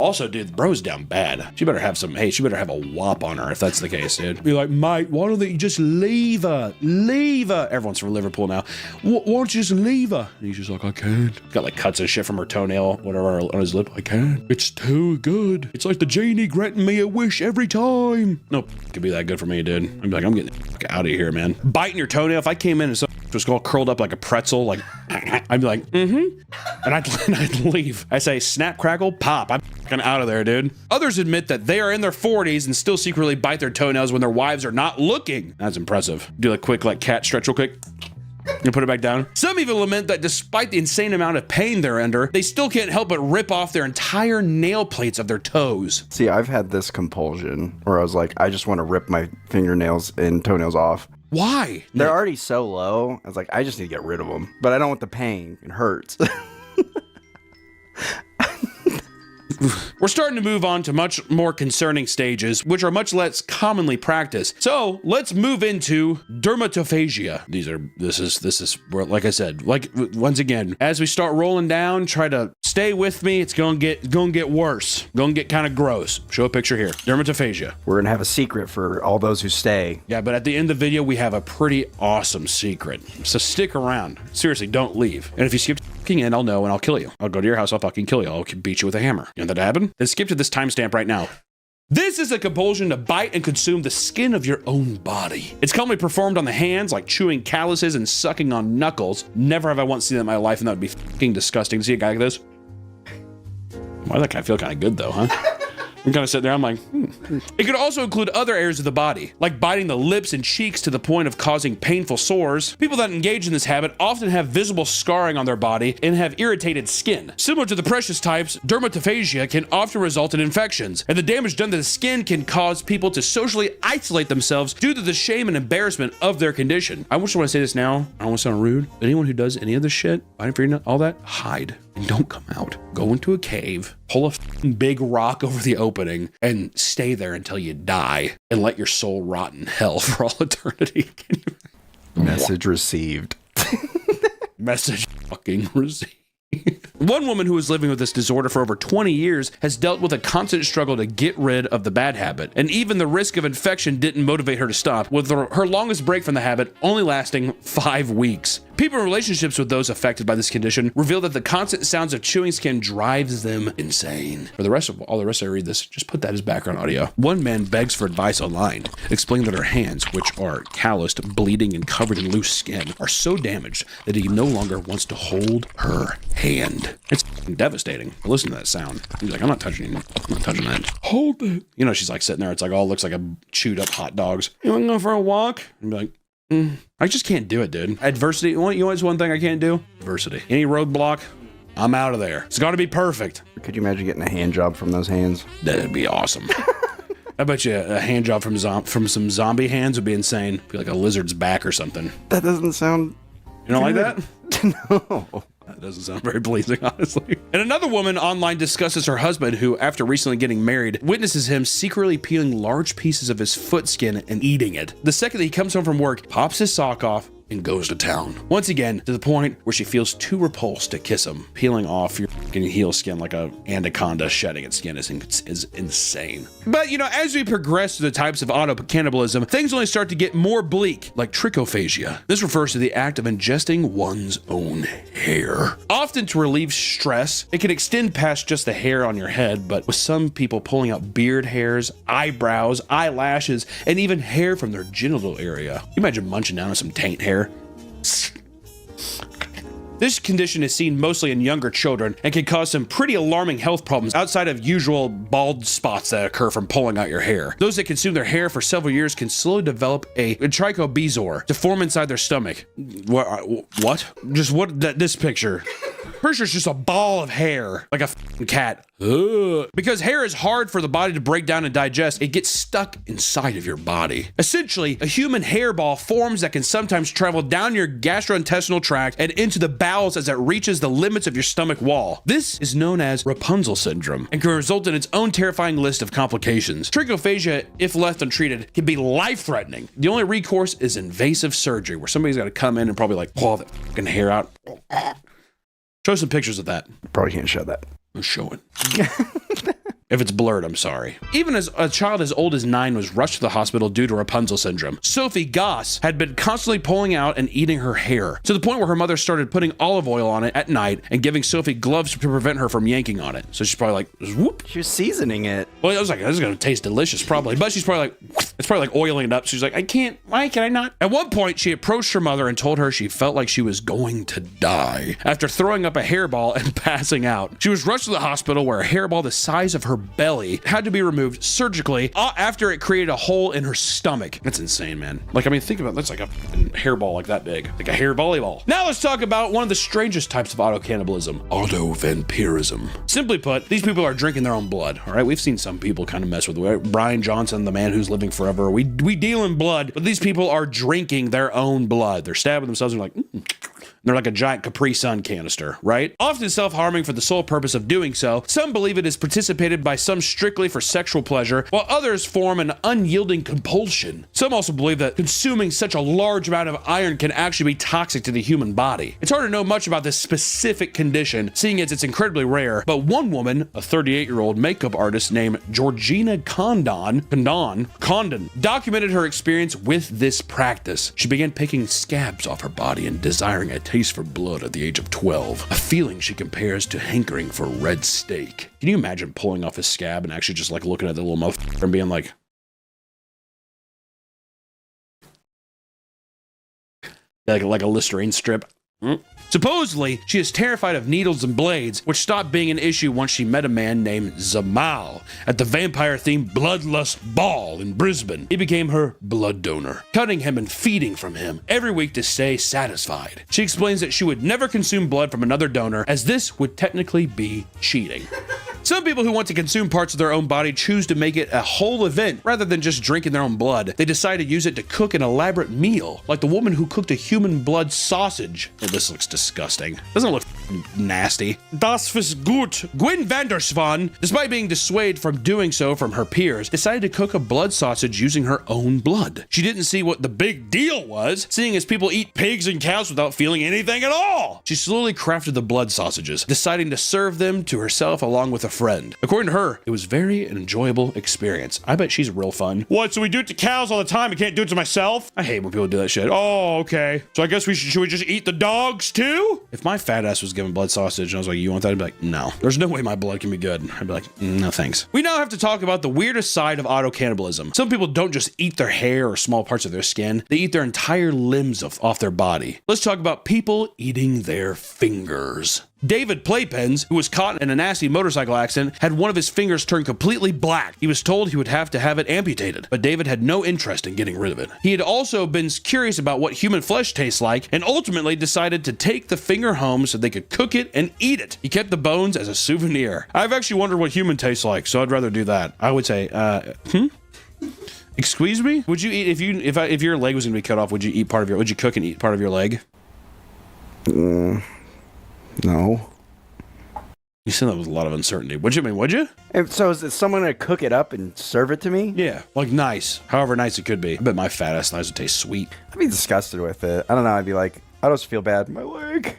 Speaker 1: Also, dude, the bro's down bad. She better have she better have a whop on her if that's the case, dude. Be like, mate, why don't you just leave her? Leave her. Everyone's from Liverpool now. Why don't you just leave her? And he's just like, I can't. Got like cuts and shit from her toenail, whatever, on his lip. I can't. It's too good. It's like the genie granting me a wish every time. Nope, could be that good for me, dude. I'd be like, I'm getting the fuck out of here, man. Biting your toenail. If I came in and so was all curled up like a pretzel, like, I'd be like, and I'd leave. I say, snap, crackle, pop. I'm fucking out of there, dude. Others admit that they are in their 40s and still secretly bite their toenails when their wives are not looking. That's impressive. Do a quick, like, cat stretch real quick. You put it back down. Some even lament that despite the insane amount of pain they're under, they still can't help but rip off their entire nail plates of their toes.
Speaker 14: See, I've had this compulsion where I was like, I just want to rip my fingernails and toenails off.
Speaker 1: Why?
Speaker 14: They're already so low. I was like, I just need to get rid of them. But I don't want the pain. It hurts.
Speaker 1: We're starting to move on to much more concerning stages, which are much less commonly practiced. So let's move into dermatophagia. This is where, like I said, like once again, as we start rolling down, try to stay with me. It's gonna get worse. Gonna get kind of gross. Show a picture here. Dermatophagia.
Speaker 14: We're gonna have a secret for all those who stay.
Speaker 1: Yeah, but at the end of the video, we have a pretty awesome secret. So stick around. Seriously, don't leave. And if you skip in, I'll know and I'll kill you. I'll go to your house, I'll fucking kill you. I'll beat you with a hammer. You want that to happen? Then skip to this timestamp right now. This is a compulsion to bite and consume the skin of your own body. It's commonly performed on the hands, like chewing calluses and sucking on knuckles. Never have I once seen that in my life, and that would be fucking disgusting to see a guy like this. Why does that guy feel kind of good though, huh? I'm kind of sitting there, I'm like, It could also include other areas of the body, like biting the lips and cheeks to the point of causing painful sores. People that engage in this habit often have visible scarring on their body and have irritated skin. Similar to the precious types, dermatophagia can often result in infections, and the damage done to the skin can cause people to socially isolate themselves due to the shame and embarrassment of their condition. I just want to say this now, I don't want to sound rude, but anyone who does any of this shit, biting for your all that, hide. And don't come out. Go into a cave, pull a big rock over the opening, and stay there until you die, and let your soul rot in hell for all eternity.
Speaker 14: Message received.
Speaker 1: Message fucking received. One woman who was living with this disorder for over 20 years has dealt with a constant struggle to get rid of the bad habit, and even the risk of infection didn't motivate her to stop, with her longest break from the habit only lasting 5 weeks. People in relationships with those affected by this condition reveal that the constant sounds of chewing skin drives them insane. For the rest of I read this, just put that as background audio. One man begs for advice online, explaining that her hands, which are calloused, bleeding, and covered in loose skin, are so damaged that he no longer wants to hold her hand. It's devastating. Listen to that sound. He's like, I'm not touching that. Hold it. You know, she's like sitting there. It's like all looks like a chewed up hot dogs. You want to go for a walk? And be like, I just can't do it, dude. Adversity. You know what's one thing I can't do? Adversity. Any roadblock, I'm out of there. It's got to be perfect.
Speaker 14: Could you imagine getting a hand job from those hands?
Speaker 1: That'd be awesome. I bet you a hand job from some zombie hands would be insane. Be like a lizard's back or something.
Speaker 14: That doesn't sound...
Speaker 1: You don't like that?
Speaker 14: No.
Speaker 1: That doesn't sound very pleasing, honestly. And another woman online discusses her husband who, after recently getting married, witnesses him secretly peeling large pieces of his foot skin and eating it. The second that he comes home from work, pops his sock off, and goes to town. Once again, to the point where she feels too repulsed to kiss him. Peeling off your heel skin like a anaconda shedding its skin is insane. But, you know, as we progress through the types of auto-cannibalism, things only start to get more bleak, like trichophagia. This refers to the act of ingesting one's own hair. Often to relieve stress, it can extend past just the hair on your head, but with some people pulling out beard hairs, eyebrows, eyelashes, and even hair from their genital area. You imagine munching down on some taint hair. This condition is seen mostly in younger children and can cause some pretty alarming health problems outside of usual bald spots that occur from pulling out your hair. Those that consume their hair for several years can slowly develop a trichobezor to form inside their stomach. What? Just what? This picture. Pretty sure it's just a ball of hair, like a f***ing cat. Ugh. Because hair is hard for the body to break down and digest, it gets stuck inside of your body. Essentially, a human hairball forms that can sometimes travel down your gastrointestinal tract and into the bowels as it reaches the limits of your stomach wall. This is known as Rapunzel syndrome and can result in its own terrifying list of complications. Trichophagia, if left untreated, can be life-threatening. The only recourse is invasive surgery, where somebody's got to come in and probably like pull that fucking hair out. Show some pictures of that.
Speaker 14: Probably can't show that.
Speaker 1: I'll show it. If it's blurred, I'm sorry. Even as a child as old as 9 was rushed to the hospital due to Rapunzel syndrome, Sophie Goss had been constantly pulling out and eating her hair, to the point where her mother started putting olive oil on it at night and giving Sophie gloves to prevent her from yanking on it. So she's probably like, whoop.
Speaker 14: She was seasoning it.
Speaker 1: Well, I was like, this is going to taste delicious, probably. But she's probably like, it's probably like oiling it up. She's like, why can I not? At one point, she approached her mother and told her she felt like she was going to die after throwing up a hairball and passing out. She was rushed to the hospital where a hairball the size of her belly had to be removed surgically after it created a hole in her stomach. That's insane, man. Like, I mean, think about it. That's like a hairball like that big. Like a hair volleyball. Now let's talk about one of the strangest types of auto-cannibalism. Auto-vampirism. Simply put, these people are drinking their own blood, all right? We've seen some people kind of mess with it. Brian Johnson, the man who's living forever. We deal in blood, but these people are drinking their own blood. They're stabbing themselves and like, they're like a giant Capri Sun canister, right? Often self-harming for the sole purpose of doing so. Some believe it is participated by some strictly for sexual pleasure, while others form an unyielding compulsion. Some also believe that consuming such a large amount of iron can actually be toxic to the human body. It's hard to know much about this specific condition, seeing as it's incredibly rare, but one woman, a 38-year-old makeup artist named Georgina Condon, documented her experience with this practice. She began picking scabs off her body and desiring a taste for blood at the age of 12, a feeling she compares to hankering for red steak. Can you imagine pulling off his scab and actually just like looking at the little motherfucker and being like, like a Listerine strip? Supposedly, she is terrified of needles and blades, which stopped being an issue once she met a man named Zamal at the vampire-themed Bloodlust Ball in Brisbane. He became her blood donor, cutting him and feeding from him every week to stay satisfied. She explains that she would never consume blood from another donor, as this would technically be cheating. Some people who want to consume parts of their own body choose to make it a whole event rather than just drinking their own blood. They decide to use it to cook an elaborate meal, like the woman who cooked a human blood sausage. Oh, this looks disgusting. Doesn't it look nasty? Das was gut. Gwen Vandersvan, despite being dissuaded from doing so from her peers, decided to cook a blood sausage using her own blood. She didn't see what the big deal was, seeing as people eat pigs and cows without feeling anything at all. She slowly crafted the blood sausages, deciding to serve them to herself along with a friend. According to her, it was very enjoyable experience. I bet she's real fun. What, so we do it to cows all the time? I can't do it to myself? I hate when people do that shit. Oh, okay. So I guess should we just eat the dogs too? If my fat ass was given blood sausage and I was like, you want that? I'd be like, no. There's no way my blood can be good. I'd be like, no thanks. We now have to talk about the weirdest side of auto-cannibalism. Some people don't just eat their hair or small parts of their skin. They eat their entire limbs off their body. Let's talk about people eating their fingers. David Playpens, who was caught in a nasty motorcycle accident, had one of his fingers turn completely black. He was told he would have to have it amputated, but David had no interest in getting rid of it. He had also been curious about what human flesh tastes like and ultimately decided to take the finger home so they could cook it and eat it. He kept the bones as a souvenir. I've actually wondered what human tastes like, so I'd rather do that. I would say, excuse me? Would you eat, if your leg was gonna be cut off, would you cook and eat part of your leg?
Speaker 14: No.
Speaker 1: You said that with a lot of uncertainty. Would you?
Speaker 14: So is someone going to cook it up and serve it to me?
Speaker 1: Yeah, like nice. However nice it could be. I bet my fat ass thighs would taste sweet.
Speaker 14: I'd be disgusted with it. I don't know. I'd be like, I just feel bad. My leg.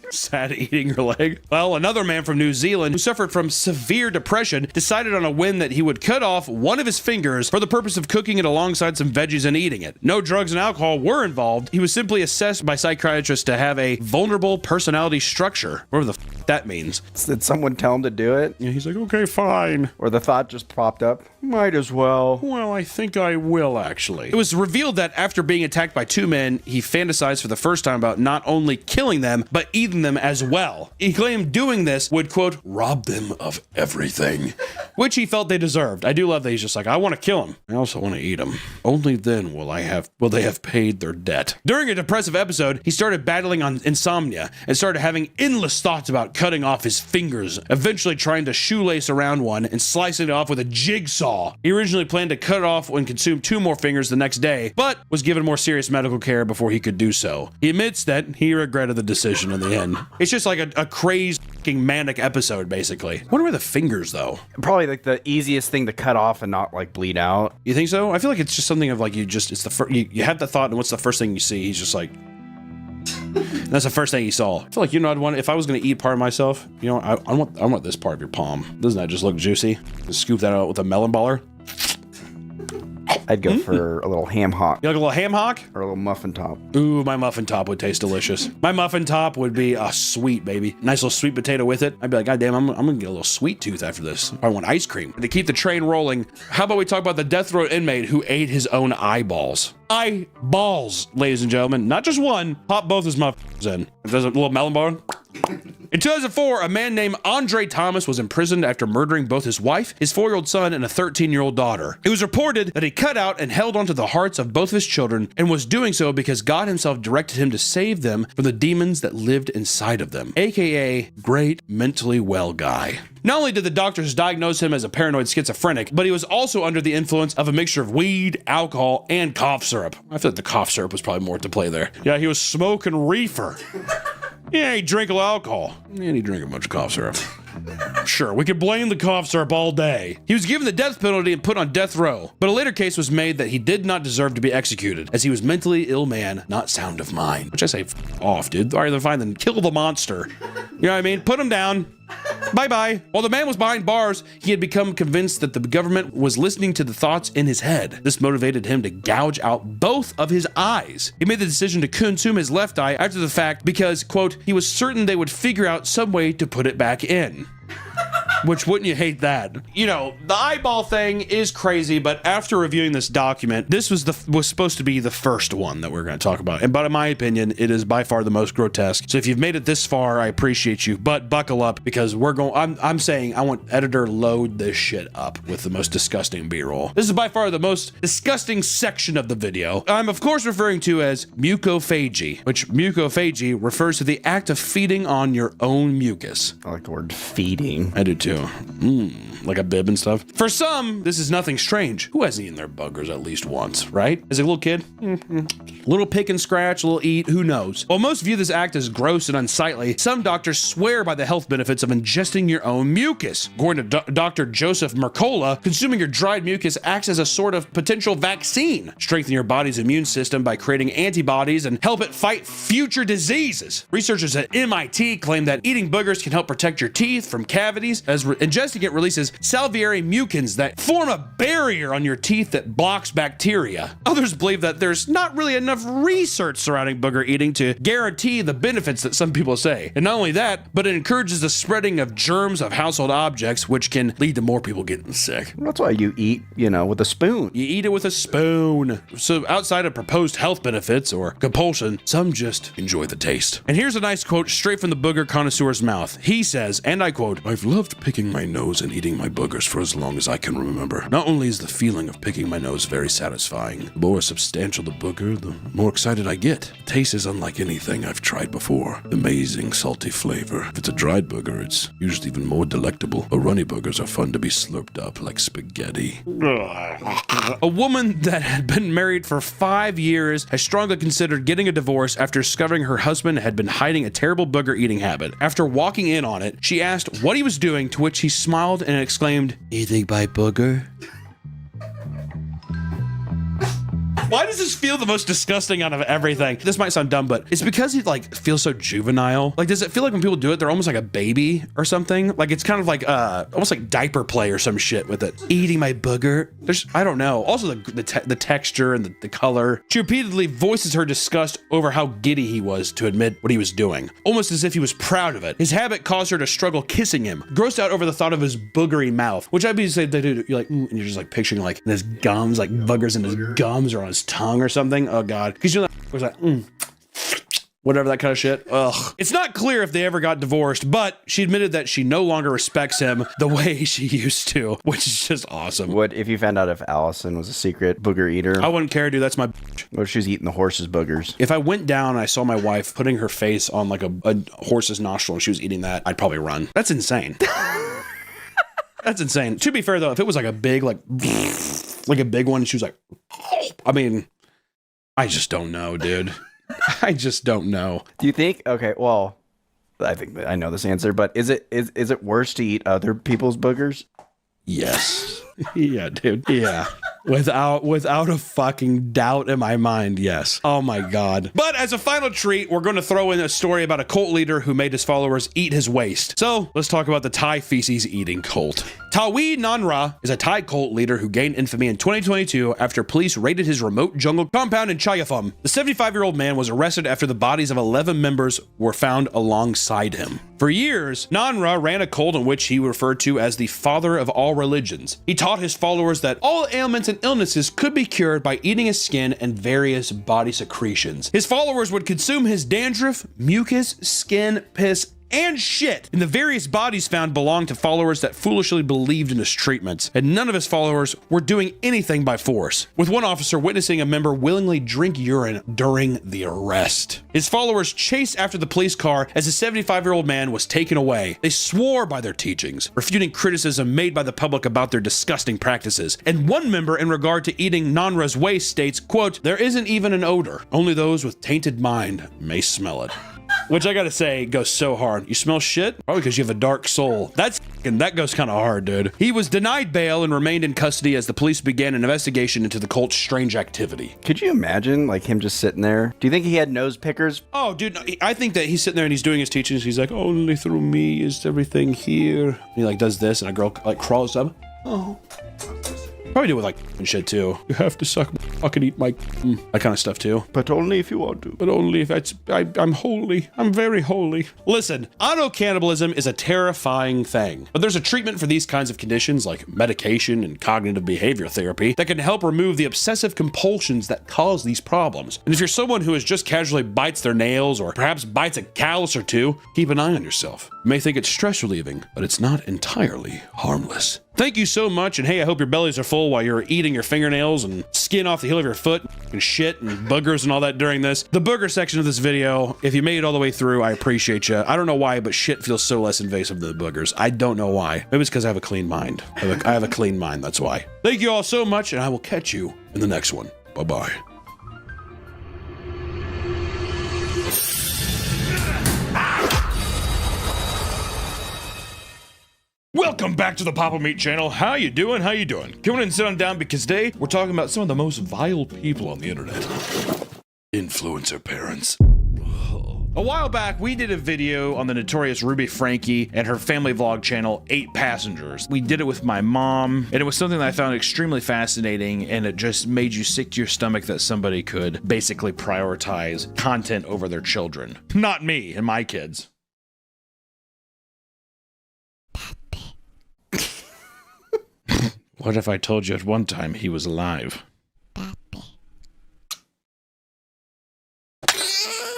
Speaker 1: Sad eating your leg. Well, another man from New Zealand who suffered from severe depression decided on a whim that he would cut off one of his fingers for the purpose of cooking it alongside some veggies and eating it. No drugs and alcohol were involved. He was simply assessed by psychiatrists to have a vulnerable personality structure. Whatever the that means.
Speaker 14: Did someone tell him to do it?
Speaker 1: Yeah, he's like, okay, fine.
Speaker 14: Or the thought just popped up, might as well.
Speaker 1: Well, I think I will, actually. It was revealed that after being attacked by two men, he fantasized for the first time about not only killing them, but eating them as well. He claimed doing this would, quote, rob them of everything, which he felt they deserved. I do love that he's just like, I want to kill him. I also want to eat him. Only then will they have paid their debt. During a depressive episode, he started battling on insomnia and started having endless thoughts about cutting off his fingers, eventually trying to shoelace around one and slicing it off with a jigsaw. He originally planned to cut off and consume 2 more fingers the next day, but was given more serious medical care before he could do so. He admits that he regretted the decision in the end. It's just like a crazed manic episode, basically. I wonder where the fingers, though.
Speaker 14: Probably like the easiest thing to cut off and not like bleed out.
Speaker 1: You think so? I feel like it's just something of like it's the first, you have the thought, and what's the first thing you see? He's just like, that's the first thing he saw. I feel like, I'd want, if I was going to eat part of myself, I want this part of your palm. Doesn't that just look juicy? Just scoop that out with a melon baller.
Speaker 14: I'd go for a little ham hock.
Speaker 1: You like a little ham hock?
Speaker 14: Or a little muffin top.
Speaker 1: Ooh, my muffin top would taste delicious. My muffin top would be a sweet, baby. Nice little sweet potato with it. I'd be like, God damn, I'm gonna get a little sweet tooth after this. I want ice cream. To keep the train rolling, how about we talk about the death row inmate who ate his own eyeballs? Eyeballs, ladies and gentlemen. Not just one. Pop both his muffins in. If there's a little melon bar, In 2004, a man named Andre Thomas was imprisoned after murdering both his wife, his 4-year-old son, and a 13-year-old daughter. It was reported that he cut out and held onto the hearts of both of his children and was doing so because God himself directed him to save them from the demons that lived inside of them, aka great mentally well guy. Not only did the doctors diagnose him as a paranoid schizophrenic, but he was also under the influence of a mixture of weed, alcohol, and cough syrup. I feel like the cough syrup was probably more to play there. Yeah, he was smoking reefer. Yeah, he drank a little alcohol. And he drank a bunch of cough syrup. Sure, we could blame the cough syrup all day. He was given the death penalty and put on death row, but a later case was made that he did not deserve to be executed, as he was mentally ill man, not sound of mind. Which I say, off, dude. All right, then fine, then kill the monster. You know what I mean? Put him down. Bye-bye. While the man was behind bars, he had become convinced that the government was listening to the thoughts in his head. This motivated him to gouge out both of his eyes. He made the decision to consume his left eye after the fact because, quote, he was certain they would figure out some way to put it back in. Which, wouldn't you hate that? You know, the eyeball thing is crazy, but after reviewing this document, this was supposed to be the first one that we're going to talk about. And but in my opinion, it is by far the most grotesque. So if you've made it this far, I appreciate you, but buckle up because we're going, I'm saying I want editor load this shit up with the most disgusting B-roll. This is by far the most disgusting section of the video. I'm of course referring to as mucophagy, which mucophagy refers to the act of feeding on your own mucus.
Speaker 14: I like the word feeding.
Speaker 1: I do too. Like a bib and stuff. For some, this is nothing strange. Who hasn't eaten their buggers at least once, right? As a little kid? Little pick and scratch, little eat, who knows? While most view this act as gross and unsightly, some doctors swear by the health benefits of ingesting your own mucus. According to Dr. Joseph Mercola, consuming your dried mucus acts as a sort of potential vaccine, strengthen your body's immune system by creating antibodies and help it fight future diseases. Researchers at MIT claim that eating boogers can help protect your teeth from cavities, as ingesting it releases salivary mucins that form a barrier on your teeth that blocks bacteria. Others believe that there's not really enough research surrounding booger eating to guarantee the benefits that some people say. And not only that, but it encourages the spreading of germs of household objects, which can lead to more people getting sick.
Speaker 14: That's why you eat, with a spoon.
Speaker 1: You eat it with a spoon. So outside of proposed health benefits or compulsion, some just enjoy the taste. And here's a nice quote straight from the booger connoisseur's mouth. He says, and I quote, "I've loved picking my nose and eating my boogers for as long as I can remember. Not only is the feeling of picking my nose very satisfying, the more substantial the booger, the more excited I get. The taste is unlike anything I've tried before. Amazing salty flavor. If it's a dried booger, it's usually even more delectable. But runny boogers are fun to be slurped up like spaghetti." A woman that had been married for 5 years has strongly considered getting a divorce after discovering her husband had been hiding a terrible booger eating habit. After walking in on it, she asked what he was doing, to which he smiled and exclaimed, "Eating my booger?" Why does this feel the most disgusting out of everything? This might sound dumb, but it's because he feels so juvenile. Does it feel like when people do it, they're almost like a baby or something? It's kind of like almost like diaper play or some shit with it. Eating my booger. I don't know. Also the texture and the color. She repeatedly voices her disgust over how giddy he was to admit what he was doing, almost as if he was proud of it. His habit caused her to struggle kissing him, grossed out over the thought of his boogery mouth, which I'd be saying, dude, you're and you're just picturing in his gums, boogers in his gums or on his tongue or something. Oh god, because you know that was whatever, that kind of shit. Ugh. It's not clear if they ever got divorced, but she admitted that she no longer respects him the way she used to, which is just awesome.
Speaker 14: What if you found out if Allison was a secret booger eater?
Speaker 1: I wouldn't care, dude. That's my
Speaker 14: What if she's eating the horse's boogers?
Speaker 1: If I went down and I saw my wife putting her face on a horse's nostril and she was eating that, I'd probably run. That's insane. That's insane. To be fair though, if it was a big a big one and she was I just don't know, dude. I just don't know.
Speaker 14: Do you think? Okay, well, I think I know this answer, but is it worse to eat other people's boogers?
Speaker 1: Yes. Yeah, dude. Yeah. Without a fucking doubt in my mind, yes. Oh my god. But as a final treat, we're going to throw in a story about a cult leader who made his followers eat his waste. So let's talk about the Thai feces eating cult. Tawi Nanra is a Thai cult leader who gained infamy in 2022 after police raided his remote jungle compound in Chayaphum. The 75-year-old man was arrested after the bodies of 11 members were found alongside him. For years, Nanra ran a cult in which he referred to as the father of all religions. He taught his followers that all ailments and illnesses could be cured by eating his skin and various body secretions. His followers would consume his dandruff, mucus, skin, piss, and shit. And the various bodies found belonged to followers that foolishly believed in his treatments, and none of his followers were doing anything by force, with one officer witnessing a member willingly drink urine during the arrest. His followers chased after the police car as a 75-year-old man was taken away. They swore by their teachings, refuting criticism made by the public about their disgusting practices. And one member, in regard to eating non-res waste, states, quote, "There isn't even an odor. Only those with tainted mind may smell it." Which I gotta say goes so hard. You smell shit? Probably because you have a dark soul. That goes kind of hard, dude. He was denied bail and remained in custody as the police began an investigation into the cult's strange activity.
Speaker 14: Could you imagine, like, him just sitting there? Do you think he had nose pickers?
Speaker 1: Oh, dude, no, I think that he's sitting there and he's doing his teachings. He's like, only through me is everything here. He like does this and a girl like crawls up. Oh. Probably do it with like and shit too. You have to suck my fucking eat my that kind of stuff too.
Speaker 14: But only if you want to.
Speaker 1: But only if I'm holy. I'm very holy. Listen, auto-cannibalism is a terrifying thing. But there's a treatment for these kinds of conditions like medication and cognitive behavior therapy that can help remove the obsessive compulsions that cause these problems. And if you're someone who is just casually bites their nails or perhaps bites a callus or two, keep an eye on yourself. You may think it's stress relieving, but it's not entirely harmless. Thank you so much, and hey, I hope your bellies are full while you're eating your fingernails and skin off the heel of your foot and shit and boogers and all that during this. The booger section of this video, if you made it all the way through, I appreciate you. I don't know why, but shit feels so less invasive than the boogers. I don't know why. Maybe it's because I have a clean mind. I have a clean mind, that's why. Thank you all so much, and I will catch you in the next one. Bye-bye. Welcome back to the Papa Meat channel. How you doing? How you doing? Come on and sit on down because today we're talking about some of the most vile people on the internet. Influencer parents. A while back, we did a video on the notorious Ruby Frankie and her family vlog channel, 8 Passengers. We did it with my mom, and it was something that I found extremely fascinating, and it just made you sick to your stomach that somebody could basically prioritize content over their children. Not me and my kids. What if I told you at one time he was alive?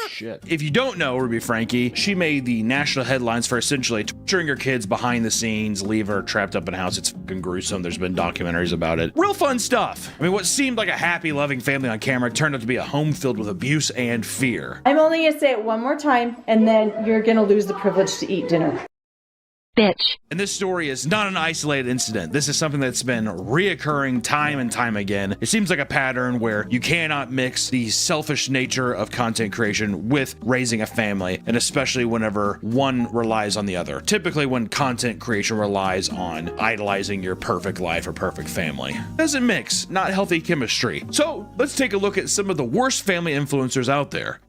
Speaker 1: Shit. If you don't know Ruby Frankie, she made the national headlines for essentially torturing her kids behind the scenes, leave her trapped up in a house. It's fucking gruesome. There's been documentaries about it. Real fun stuff. I mean, what seemed like a happy, loving family on camera turned out to be a home filled with abuse and fear.
Speaker 7: I'm only gonna say it one more time, and then you're gonna lose the privilege to eat dinner. Bitch.
Speaker 1: And this story is not an isolated incident. This is something that's been reoccurring time and time again. It seems like a pattern where you cannot mix the selfish nature of content creation with raising a family, and especially whenever one relies on the other. Typically when content creation relies on idolizing your perfect life or perfect family. Doesn't mix, not healthy chemistry. So let's take a look at some of the worst family influencers out there.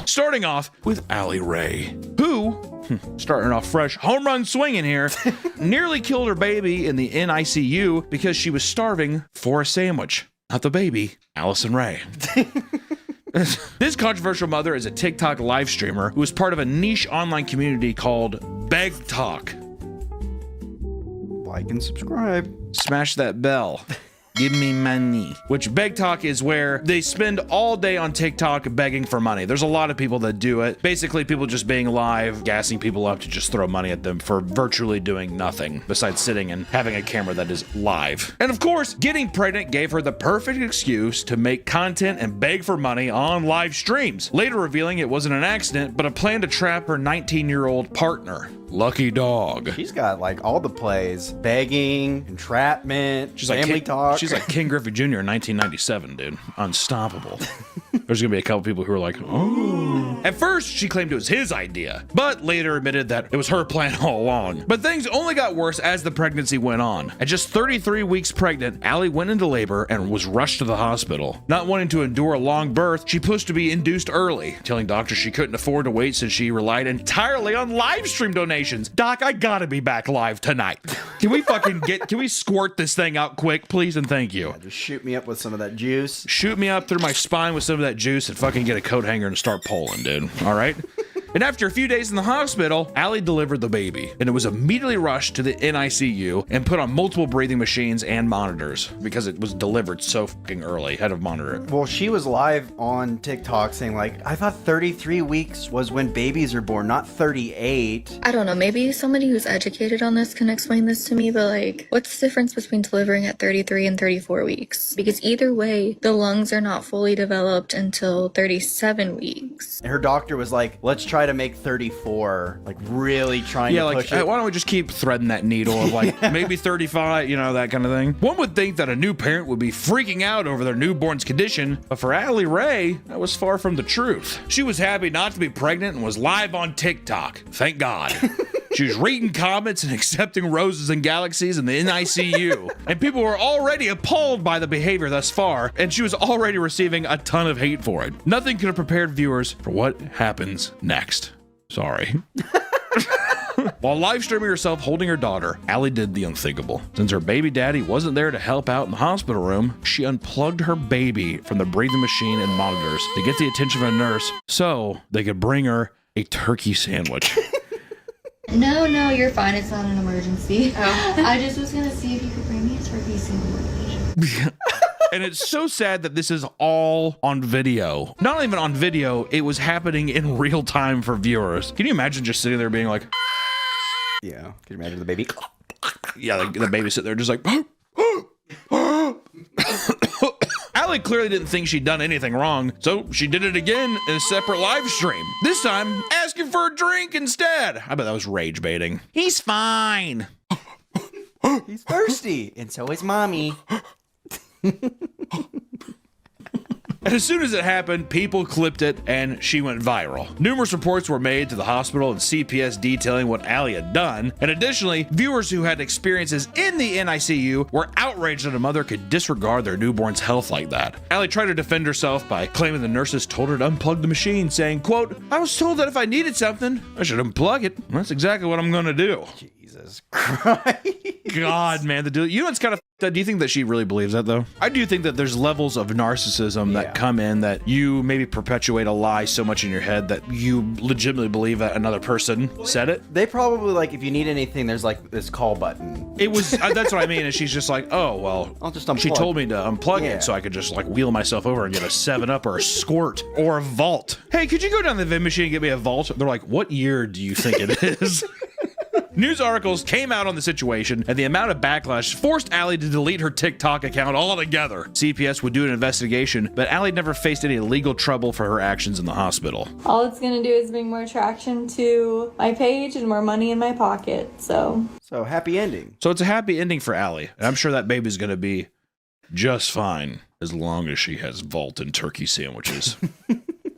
Speaker 1: Starting off with Allie Ray, who, starting off fresh, home run swinging here, nearly killed her baby in the NICU because she was starving for a sandwich. Not the baby, Allison Ray. This controversial mother is a TikTok live streamer who is part of a niche online community called Beg Talk.
Speaker 14: Like and subscribe.
Speaker 1: Smash that bell. Give me money. Which Beg Talk is where they spend all day on TikTok begging for money. There's a lot of people that do it. Basically, people just being live, gassing people up to just throw money at them for virtually doing nothing besides sitting and having a camera that is live. And of course, getting pregnant gave her the perfect excuse to make content and beg for money on live streams, later revealing it wasn't an accident, but a plan to trap her 19-year-old partner. Lucky dog.
Speaker 14: She's got like all the plays: begging, entrapment, family talk.
Speaker 1: She's like King Griffey Jr. in 1997, dude. Unstoppable. There's gonna be a couple people who are like, oh. At first, she claimed it was his idea, but later admitted that it was her plan all along. But things only got worse as the pregnancy went on. At just 33 weeks pregnant, Allie went into labor and was rushed to the hospital. Not wanting to endure a long birth, she pushed to be induced early, telling doctors she couldn't afford to wait since she relied entirely on live stream donations. Doc, I gotta be back live tonight. Can we squirt this thing out quick, please and thank you?
Speaker 14: Yeah, just shoot me up with some of that juice.
Speaker 1: Shoot me up through my spine with some of that juice and fucking get a coat hanger and start pulling, dude. All right? And after a few days in the hospital, Allie delivered the baby, and it was immediately rushed to the NICU and put on multiple breathing machines and monitors because it was delivered so fucking early, had to monitor it.
Speaker 2: Well, she was live on TikTok saying like, I thought 33 weeks was when babies are born, not 38.
Speaker 5: I don't know, maybe somebody who's educated on this can explain this to me, but like, what's the difference between delivering at 33 and 34 weeks? Because either way, the lungs are not fully developed until 37 weeks.
Speaker 2: And her doctor was like, let's try to make 34, like really trying to push it.
Speaker 1: Why don't we just keep threading that needle of like maybe 35, you know, that kind of thing. One would think that a new parent would be freaking out over their newborn's condition, but for Allie Ray, that was far from the truth. She was happy not to be pregnant and was live on TikTok. Thank God. She was reading comments and accepting roses and galaxies in the NICU. And people were already appalled by the behavior thus far, and she was already receiving a ton of hate for it. Nothing could have prepared viewers for what happens next. Sorry. While live streaming herself holding her daughter, Allie did the unthinkable. Since her baby daddy wasn't there to help out in the hospital room, she unplugged her baby from the breathing machine and monitors to get the attention of a nurse so they could bring her a turkey sandwich.
Speaker 5: No, you're fine. It's not an emergency. Oh. I just was gonna see if you could bring me a turkey sandwich.
Speaker 1: And it's so sad that this is all on video. Not even on video, it was happening in real time for viewers. Can you imagine just sitting there being like,
Speaker 2: yeah, can you imagine the baby?
Speaker 1: Yeah, the baby sitting there just like, Allie clearly didn't think she'd done anything wrong, so she did it again in a separate live stream. This time, asking for a drink instead. I bet that was rage baiting. He's fine.
Speaker 2: He's thirsty, and so is mommy.
Speaker 1: And as soon as it happened, people clipped it and she went viral. Numerous reports were made to the hospital and CPS detailing what Allie had done. And additionally, viewers who had experiences in the NICU were outraged that a mother could disregard their newborn's health like that. Allie tried to defend herself by claiming the nurses told her to unplug the machine, saying, quote, I was told that if I needed something, I should unplug it. That's exactly what I'm gonna do.
Speaker 2: Jesus Christ.
Speaker 1: God, man, you know what's kind of do you think that she really believes that though? I do think that there's levels of narcissism that come in that you maybe perpetuate a lie so much in your head that you legitimately believe that another person said it.
Speaker 2: They probably like, if you need anything, there's like this call button.
Speaker 1: It was, that's what I mean. And she's just like, oh, well,
Speaker 2: I'll just unplug.
Speaker 1: She told me to unplug it so I could just like wheel myself over and get a 7-Up or a Squirt or a Vault. Hey, could you go down to the vending machine and get me a Vault? They're like, what year do you think it is? News articles came out on the situation, and the amount of backlash forced Allie to delete her TikTok account altogether. CPS would do an investigation, but Allie never faced any legal trouble for her actions in the hospital.
Speaker 22: All it's gonna do is bring more traction to my page and more money in my pocket, so
Speaker 2: happy ending.
Speaker 1: So it's a happy ending for Allie, and I'm sure that baby's gonna be just fine as long as she has Vault and turkey sandwiches.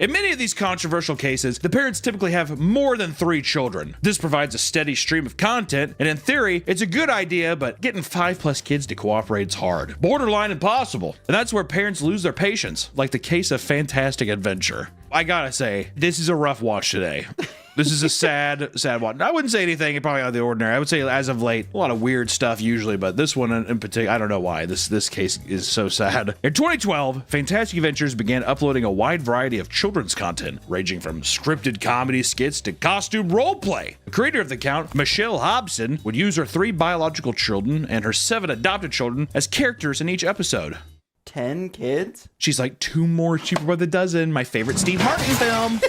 Speaker 1: In many of these controversial cases, the parents typically have more than 3 children. This provides a steady stream of content, and in theory, it's a good idea, but getting 5+ kids to cooperate is hard. Borderline impossible. And that's where parents lose their patience, like the case of Fantastic Adventure. I gotta say, this is a rough watch today. This is a sad watch. I wouldn't say anything probably out of the ordinary. I would say as of late, a lot of weird stuff usually, but this one in particular, I don't know why. This case is so sad. In 2012, Fantastic Adventures began uploading a wide variety of children's content, ranging from scripted comedy skits to costume roleplay. The creator of the account, Michelle Hobson, would use her 3 biological children and her 7 adopted children as characters in each episode.
Speaker 2: 10 kids?
Speaker 1: She's like, 2 more cheaper by the dozen. My favorite Steve Martin film.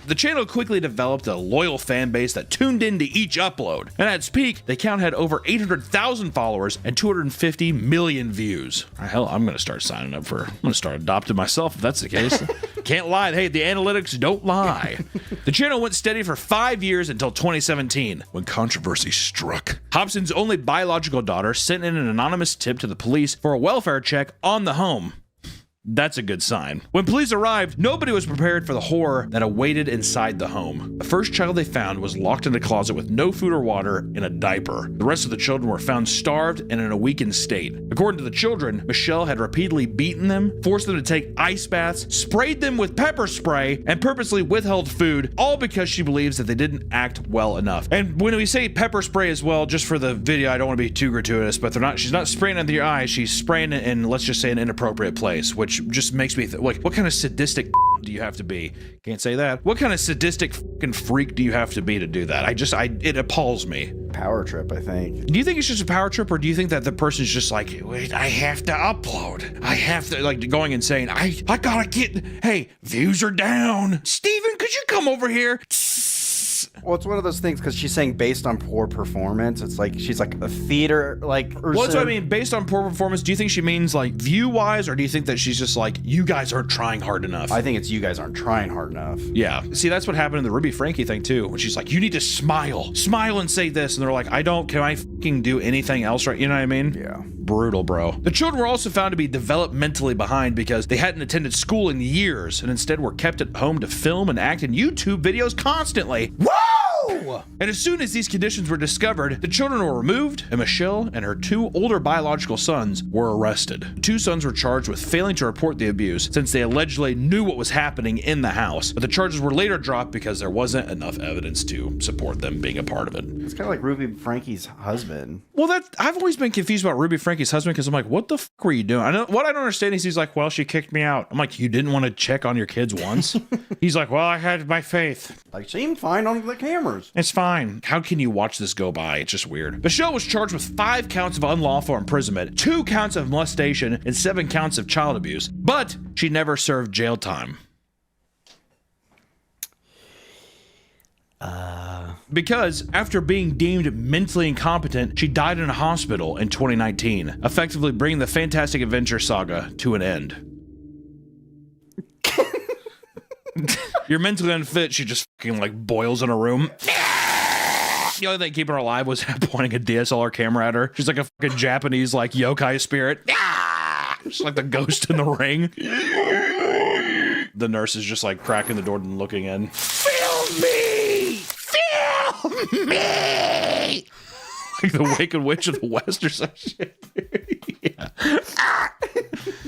Speaker 1: The channel quickly developed a loyal fan base that tuned into each upload. And at its peak, the account had over 800,000 followers and 250 million views. Hell, I'm going to start signing up I'm going to start adopting myself if that's the case. Can't lie. Hey, the analytics don't lie. The channel went steady for 5 years until 2017, when controversy struck. Hobson's only biological daughter sent in an anonymous tip to the police for a welfare check on the home. That's a good sign. When police arrived, nobody was prepared for the horror that awaited inside the home. The first child they found was locked in a closet with no food or water in a diaper. The rest of the children were found starved and in a weakened state. According to the children, Michelle had repeatedly beaten them, forced them to take ice baths, sprayed them with pepper spray, and purposely withheld food, all because she believes that they didn't act well enough. And when we say pepper spray as well, just for the video, I don't want to be too gratuitous, but she's not spraying it into your eyes, she's spraying it in, let's just say, an inappropriate place, which just makes me like, what kind of sadistic do you have to be? Can't say that. What kind of sadistic fucking freak do you have to be to do that? It appalls me.
Speaker 14: Power trip, I think.
Speaker 1: Do you think it's just a power trip, or do you think that the person's just like, wait, I have to upload. I have to, like, going and saying, I gotta get, hey, views are down. Steven, could you come over here?
Speaker 14: Well, it's one of those things because she's saying based on poor performance. It's like she's like a theater like person.
Speaker 1: Well, that's what I mean. Based on poor performance, do you think she means like view-wise, or do you think that she's just like, you guys aren't trying hard enough?
Speaker 14: I think it's you guys aren't trying hard enough.
Speaker 1: Yeah. See, that's what happened in the Ruby Frankie thing too, when she's like, you need to smile and say this, and they're like, can I fucking do anything else right? You know what I mean?
Speaker 14: Yeah.
Speaker 1: Brutal, bro. The children were also found to be developmentally behind because they hadn't attended school in years and instead were kept at home to film and act in YouTube videos constantly. Woo! And as soon as these conditions were discovered, the children were removed, and Michelle and her 2 older biological sons were arrested. The 2 sons were charged with failing to report the abuse since they allegedly knew what was happening in the house, but the charges were later dropped because there wasn't enough evidence to support them being a part of it.
Speaker 14: It's kind of like Ruby Frankie's husband.
Speaker 1: Well, I've always been confused about Ruby Frankie's husband because I'm like, what the fuck were you doing? What I don't understand is he's like, well, she kicked me out. I'm like, you didn't want to check on your kids once? He's like, well, I had my faith.
Speaker 14: Like, seemed fine on the cameras.
Speaker 1: It's fine. How can you watch this go by? It's just weird. Michelle was charged with 5 counts of unlawful imprisonment, 2 counts of molestation, and 7 counts of child abuse, but she never served jail time. Because after being deemed mentally incompetent, she died in a hospital in 2019, effectively bringing the Fantastic Adventure saga to an end. You're mentally unfit, she just fucking like boils in a room. The only thing keeping her alive was pointing a DSLR camera at her. She's like a fucking Japanese like yokai spirit. Just like the ghost in the ring. The nurse is just like cracking the door and looking in.
Speaker 10: Film me! Film me!
Speaker 1: Like the Wicked Witch of the West or some shit. Yeah.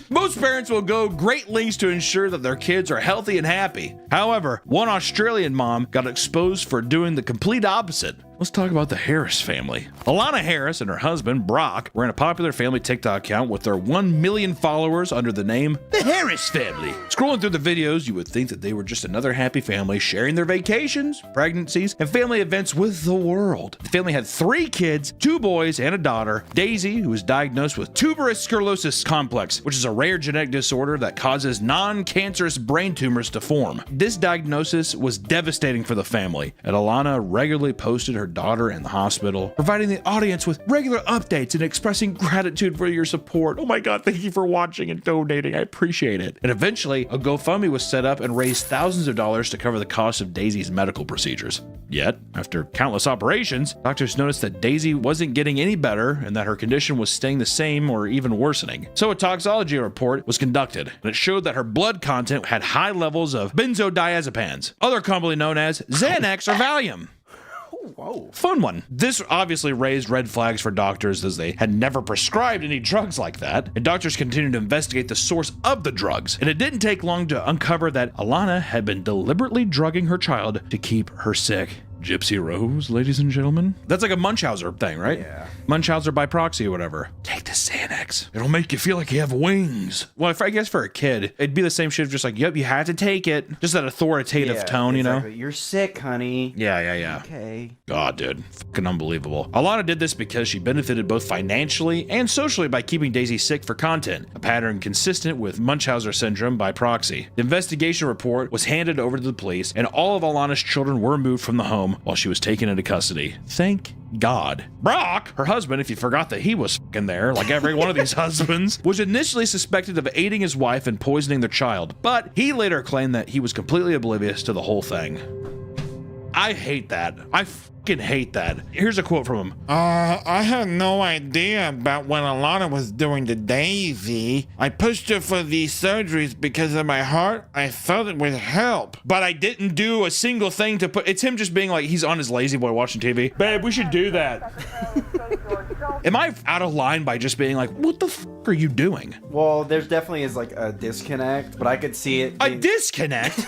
Speaker 1: Most parents will go great lengths to ensure that their kids are healthy and happy. However, one Australian mom got exposed for doing the complete opposite. Let's talk about the Harris family. Alana Harris and her husband, Brock, were in a popular family TikTok account with their 1 million followers under the name The Harris Family. Scrolling through the videos, you would think that they were just another happy family sharing their vacations, pregnancies, and family events with the world. The family had 3 kids, 2 boys and a daughter, Daisy, who was diagnosed with tuberous sclerosis complex, which is a rare genetic disorder that causes non-cancerous brain tumors to form. This diagnosis was devastating for the family, and Alana regularly posted her daughter in the hospital, providing the audience with regular updates and expressing gratitude for your support. Oh my God, thank you for watching and donating. I appreciate it. And eventually, a GoFundMe was set up and raised thousands of dollars to cover the cost of Daisy's medical procedures. Yet, after countless operations, doctors noticed that Daisy wasn't getting any better and that her condition was staying the same or even worsening. So a toxicology report was conducted, and it showed that her blood content had high levels of benzodiazepines, other commonly known as Xanax or Valium. Whoa. Fun one. This obviously raised red flags for doctors as they had never prescribed any drugs like that, and doctors continued to investigate the source of the drugs. And it didn't take long to uncover that Alana had been deliberately drugging her child to keep her sick. Gypsy Rose, ladies and gentlemen. That's like a Munchausen thing, right? Yeah. Munchausen by proxy or whatever. Take the Xanax. It'll make you feel like you have wings. Well, I guess for a kid, it'd be the same shit of just like, yep, you had to take it. Just that authoritative tone,
Speaker 14: exactly.
Speaker 1: you know?
Speaker 14: You're sick, honey.
Speaker 1: Yeah.
Speaker 14: Okay.
Speaker 1: God, dude. Fucking unbelievable. Alana did this because she benefited both financially and socially by keeping Daisy sick for content, a pattern consistent with Munchausen syndrome by proxy. The investigation report was handed over to the police, and all of Alana's children were removed from the home while she was taken into custody. Thank God. Brock, her husband, if you forgot that he was fucking there, like every one of these husbands, was initially suspected of aiding his wife and poisoning their child, but he later claimed that he was completely oblivious to the whole thing. I hate that. I fucking hate that. Here's a quote from him.
Speaker 10: I had no idea about what Alana was doing to Daisy. I pushed her for these surgeries because in my heart, I felt it would help.
Speaker 1: But I didn't do a single thing to put... It's him just being like, he's on his lazy boy watching TV. Babe, we should do that. Am I out of line by just being like, what the fuck are you doing?
Speaker 14: Well, there's definitely is like a disconnect, but I could see it.
Speaker 1: A disconnect?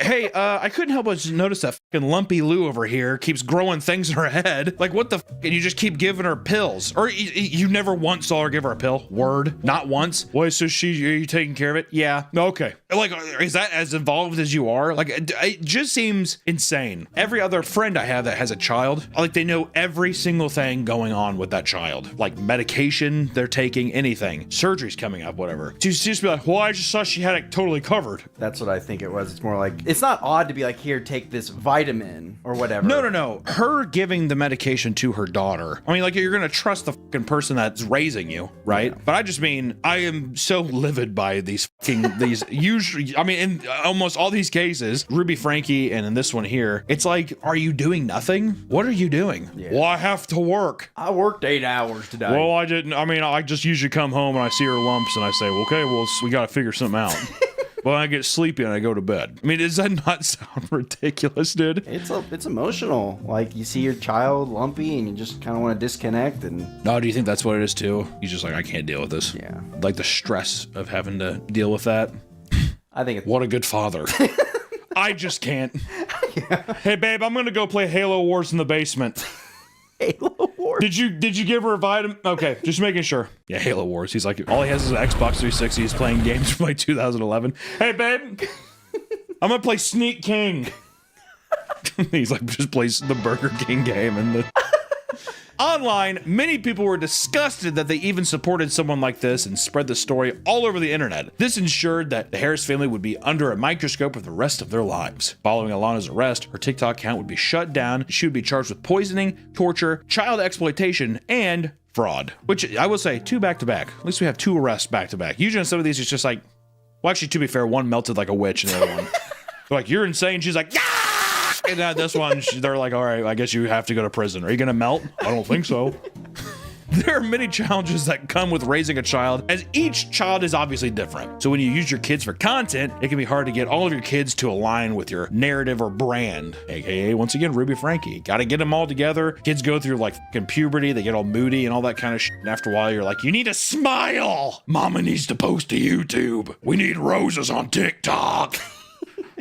Speaker 1: Hey, I couldn't help but notice that fucking lumpy Lou over here keeps growing things in her head. Like, what the fuck? And you just keep giving her pills. Or you never once saw her give her a pill. Word. Not once. Wait, so are you taking care of it? Yeah. Okay. Like, is that as involved as you are? Like, it just seems insane. Every other friend I have that has a child, like, they know every single thing going on with that child. Like, medication they're taking, anything. Surgery's coming up, whatever. To just be like, well, I just thought she had it totally covered.
Speaker 2: That's what I think it was. It's more like, it's not odd to be like, here, take this vitamin or whatever.
Speaker 1: No. Her giving the medication to her daughter. I mean, like, you're gonna trust the fucking person that's raising you, right? Yeah. But I just mean, I am so livid by these usually, I mean, in almost all these cases, Ruby Frankie and in this one here, it's like, are you doing nothing? What are you doing? Yeah. Well, I have to work.
Speaker 2: I worked 8 hours today.
Speaker 1: Well, I didn't. I mean, I just usually come home and I see her lumps and I say, well, okay, well, we gotta figure something out. Well, I get sleepy and I go to bed. I mean, does that not sound ridiculous, dude?
Speaker 2: It's emotional. Like, you see your child lumpy and you just kind of want to disconnect and...
Speaker 1: No, do you think that's what it is too? You're just like, I can't deal with this.
Speaker 2: Yeah.
Speaker 1: Like the stress of having to deal with that.
Speaker 2: I think it's...
Speaker 1: What a good father. I just can't. Yeah. Hey, babe, I'm going to go play Halo Wars in the basement.
Speaker 2: Halo Wars?
Speaker 1: Did you give her a vitamin? Okay, just making sure. Yeah, Halo Wars. He's like, all he has is an Xbox 360. He's playing games from like 2011. Hey, babe, I'm gonna play Sneak King. He's like, just plays the Burger King game and the. Online, many people were disgusted that they even supported someone like this and spread the story all over the internet. This ensured that the Harris family would be under a microscope for the rest of their lives. Following Alana's arrest, her TikTok account would be shut down. She would be charged with poisoning, torture, child exploitation, and fraud. Which I will say, 2 back-to-back. At least we have 2 arrests back-to-back. Usually on some of these, it's just like, well, actually, to be fair, one melted like a witch and the other one. They're like, you're insane. She's like, yeah! And this one, they're like, all right, I guess you have to go to prison. Are you going to melt? I don't think so. There are many challenges that come with raising a child, as each child is obviously different. So when you use your kids for content, it can be hard to get all of your kids to align with your narrative or brand. AKA, once again, Ruby Frankie. Got to get them all together. Kids go through like fucking puberty. They get all moody and all that kind of shit. And after a while, you're like, you need to smile. Mama needs to post to YouTube. We need roses on TikTok.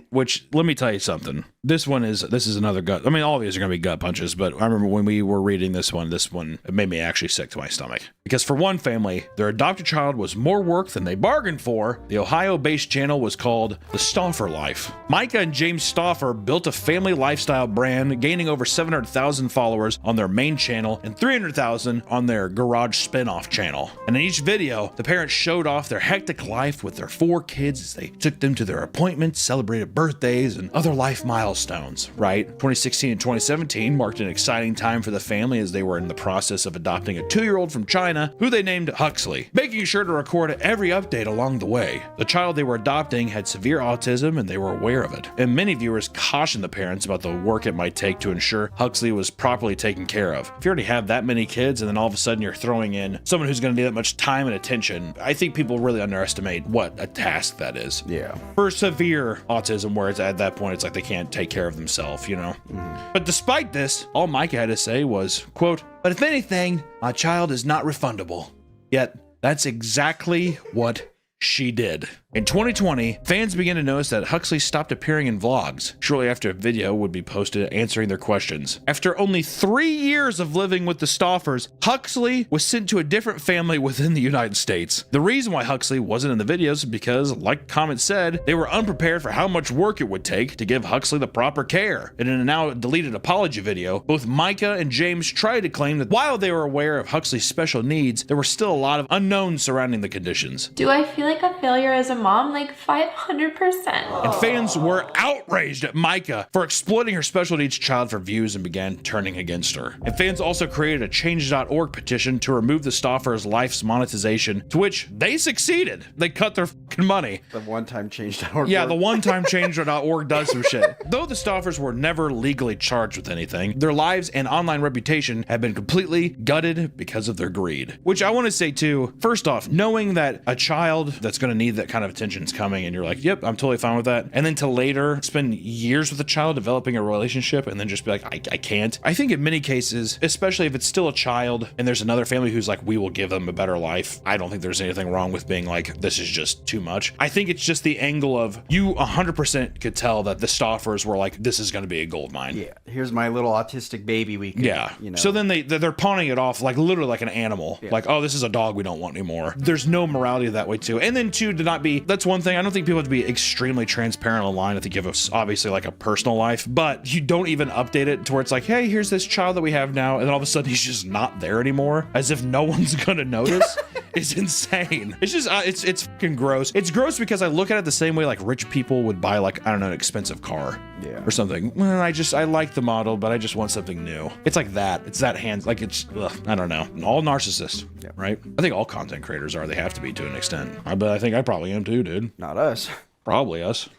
Speaker 1: Which, let me tell you something. This is another gut. I mean, all of these are going to be gut punches, but I remember when we were reading this one, it made me actually sick to my stomach. Because for one family, their adopted child was more work than they bargained for. The Ohio-based channel was called The Stauffer Life. Micah and James Stauffer built a family lifestyle brand, gaining over 700,000 followers on their main channel and 300,000 on their garage spin-off channel. And in each video, the parents showed off their hectic life with their 4 kids as they took them to their appointments, celebrated birthdays, and other life milestones, right? 2016 and 2017 marked an exciting time for the family as they were in the process of adopting a 2-year-old from China who they named Huxley, making sure to record every update along the way. The child they were adopting had severe autism and they were aware of it. And many viewers cautioned the parents about the work it might take to ensure Huxley was properly taken care of. If you already have that many kids and then all of a sudden you're throwing in someone who's going to need that much time and attention, I think people really underestimate what a task that is.
Speaker 2: Yeah.
Speaker 1: For severe autism, where it's at that point, it's like they can't take care of themselves, you know? Mm-hmm. But despite this, all Micah had to say was, quote, "But if anything, my child is not refundable." Yet, that's exactly what she did. In 2020, fans began to notice that Huxley stopped appearing in vlogs. Shortly after, a video would be posted answering their questions. After only 3 years of living with the Stauffers, Huxley was sent to a different family within the United States. The reason why Huxley wasn't in the videos is because, like the comment said, they were unprepared for how much work it would take to give Huxley the proper care. And in a now deleted apology video, both Micah and James tried to claim that while they were aware of Huxley's special needs, there were still a lot of unknowns surrounding the conditions.
Speaker 22: Do I feel like a failure as a mom? Like 500%.
Speaker 1: And fans were outraged at Micah for exploiting her special needs child for views and began turning against her. And fans also created a change.org petition to remove the Stauffer's life's monetization, to which they succeeded. They cut their fucking money.
Speaker 2: The one-time change.org.
Speaker 1: Yeah, the one-time change.org does some shit. Though the Stauffers were never legally charged with anything, their lives and online reputation have been completely gutted because of their greed. Which I want to say too, first off, knowing that a child that's going to need that kind of attention is coming and you're like, yep, I'm totally fine with that. And then to later spend years with a child developing a relationship and then just be like, I can't. I think in many cases, especially if it's still a child and there's another family who's like, we will give them a better life, I don't think there's anything wrong with being like, this is just too much. I think it's just the angle of you 100% could tell that the Stoffers were like, this is going to be a gold mine.
Speaker 14: Yeah, here's my little autistic baby. We could,
Speaker 1: yeah.
Speaker 14: You know.
Speaker 1: So then they're pawning it off like literally like an animal. Yeah. Like, oh, this is a dog we don't want anymore. There's no morality that way too. And then two, to not be, that's one thing. I don't think people have to be extremely transparent online. I think you have obviously like a personal life, but you don't even update it to where it's like, hey, here's this child that we have now. And then all of a sudden he's just not there anymore as if no one's going to notice. It's insane. It's just, it's fucking gross. It's gross because I look at it the same way like rich people would buy like, I don't know, an expensive car or something. Well, I like the model, but I just want something new. It's like that. It's that hands, like it's, I don't know. All narcissists, right? I think all content creators are. They have to be to an extent. But I think I probably am too, dude.
Speaker 14: Not us.
Speaker 1: Probably us.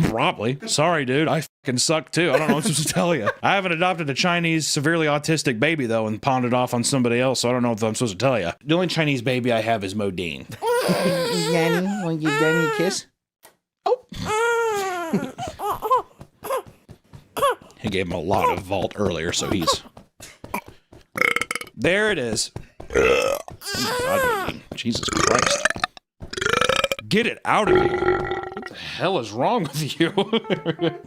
Speaker 1: Probably. Sorry, dude. I fucking suck too. I don't know what I'm supposed to tell you. I haven't adopted a Chinese severely autistic baby though and pawned it off on somebody else, so I don't know what I'm supposed to tell you. The only Chinese baby I have is Modine.
Speaker 8: Danny, want to give Danny a kiss?
Speaker 1: He gave him a lot of vault earlier, so he's... There it is. Oh my God, Modine. Jesus Christ. Get it out of here. What the hell is wrong with you?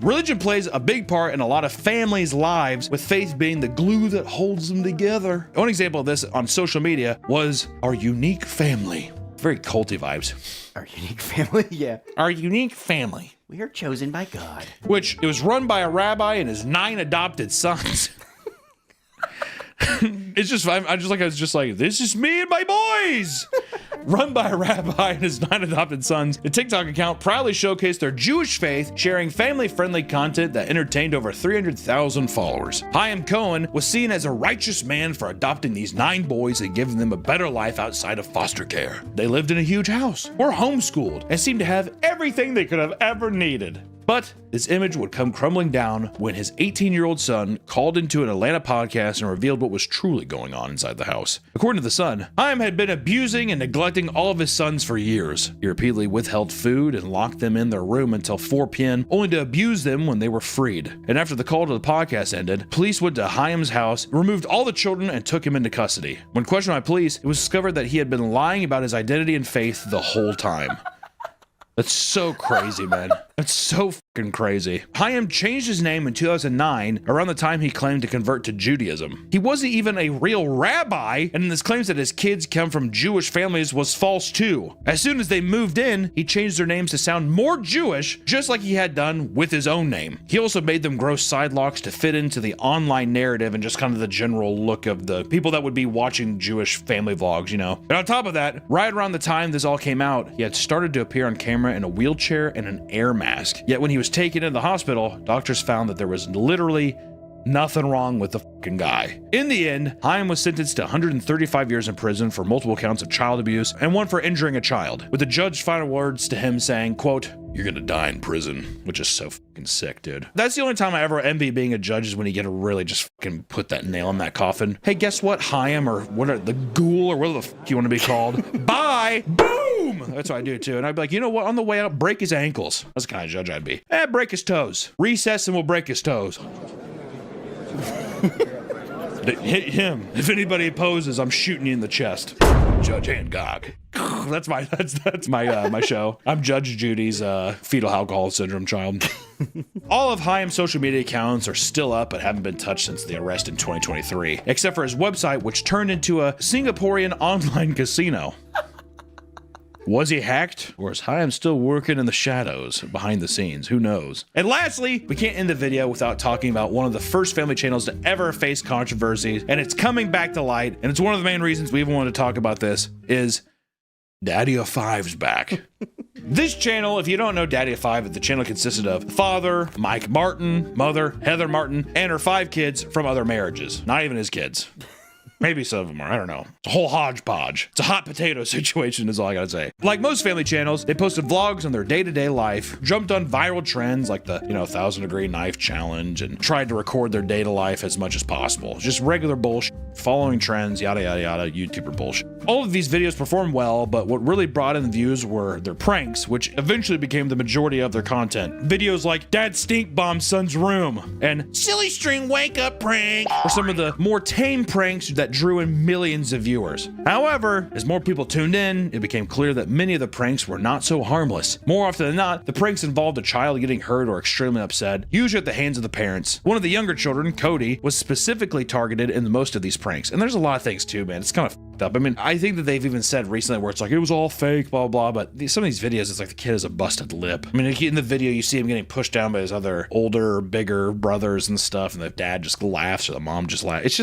Speaker 1: Religion plays a big part in a lot of families' lives, with faith being the glue that holds them together. One example of this on social media was our unique family. Very culty vibes.
Speaker 14: Our unique family, yeah.
Speaker 1: Our unique family.
Speaker 14: We are chosen by God.
Speaker 1: Which it was run by a rabbi and his 9 adopted sons. It's just, I was just like, this is me and my boys. Run by a rabbi and his 9 adopted sons, the TikTok account proudly showcased their Jewish faith, sharing family-friendly content that entertained over 300,000 followers. Chaim Cohen was seen as a righteous man for adopting these 9 boys and giving them a better life outside of foster care. They lived in a huge house, were homeschooled, and seemed to have everything they could have ever needed. But this image would come crumbling down when his 18-year-old son called into an Atlanta podcast and revealed what was truly going on inside the house. According to the Sun, Chaim had been abusing and neglecting all of his sons for years. He repeatedly withheld food and locked them in their room until 4 p.m., only to abuse them when they were freed. And after the call to the podcast ended, police went to Chaim's house, removed all the children, and took him into custody. When questioned by police, it was discovered that he had been lying about his identity and faith the whole time. That's so crazy, man. That's so fucking crazy. Chaim changed his name in 2009, around the time he claimed to convert to Judaism. He wasn't even a real rabbi, and his claims that his kids come from Jewish families was false too. As soon as they moved in, he changed their names to sound more Jewish, just like he had done with his own name. He also made them grow side locks to fit into the online narrative and just kind of the general look of the people that would be watching Jewish family vlogs, you know. And on top of that, right around the time this all came out, he had started to appear on camera in a wheelchair and an air mask. Yet when he was taken into the hospital, doctors found that there was literally nothing wrong with the fucking guy. In the end, Chaim was sentenced to 135 years in prison for multiple counts of child abuse and one for injuring a child, with the judge's final words to him saying, quote, "You're gonna die in prison," which is so fucking sick, dude. That's the only time I ever envy being a judge, is when you get to really just fucking put that nail in that coffin. Hey, guess what, Chaim, or what are the ghoul, or whatever the fuck you want to be called? Bye! Boom! That's what I do too. And I'd be like, you know what, on the way out, break his ankles. That's the kind of judge I'd be. Break his toes. Recess and we'll break his toes. Hit him. If anybody opposes, I'm shooting you in the chest. Judge Angog. That's my show. I'm Judge Judy's fetal alcohol syndrome child. All of Chaim's social media accounts are still up but haven't been touched since the arrest in 2023, except for his website, which turned into a Singaporean online casino. Was he hacked, or is Chaim still working in the shadows behind the scenes? Who knows? And lastly, we can't end the video without talking about one of the first family channels to ever face controversy, and it's coming back to light, and it's one of the main reasons we even wanted to talk about this, is Daddy of Five's back. This channel, if you don't know Daddy of Five, the channel consisted of father, Mike Martin, mother, Heather Martin, and her 5 kids from other marriages. Not even his kids. Maybe some of them are. I don't know. It's a whole hodgepodge. It's a hot potato situation is all I gotta say. Like most family channels, they posted vlogs on their day-to-day life, jumped on viral trends like the, 1,000-degree knife challenge, and tried to record their day-to life as much as possible. Just regular bullshit, following trends, yada, yada, yada, YouTuber bullshit. All of these videos performed well, but what really brought in the views were their pranks, which eventually became the majority of their content. Videos like Dad Stink Bombed Son's Room and Silly String Wake Up Prank were some of the more tame pranks that drew in millions of viewers. However, as more people tuned in, it became clear that many of the pranks were not so harmless. More often than not, the pranks involved a child getting hurt or extremely upset, usually at the hands of the parents. One of the younger children, Cody, was specifically targeted in most of these pranks. And there's a lot of things too, man. It's kind of fucked up. I mean, I think that they've even said recently where it's like, it was all fake, blah, blah, but some of these videos, it's like the kid has a busted lip. I mean, in the video, you see him getting pushed down by his other older, bigger brothers and stuff, and the dad just laughs or the mom just laughs.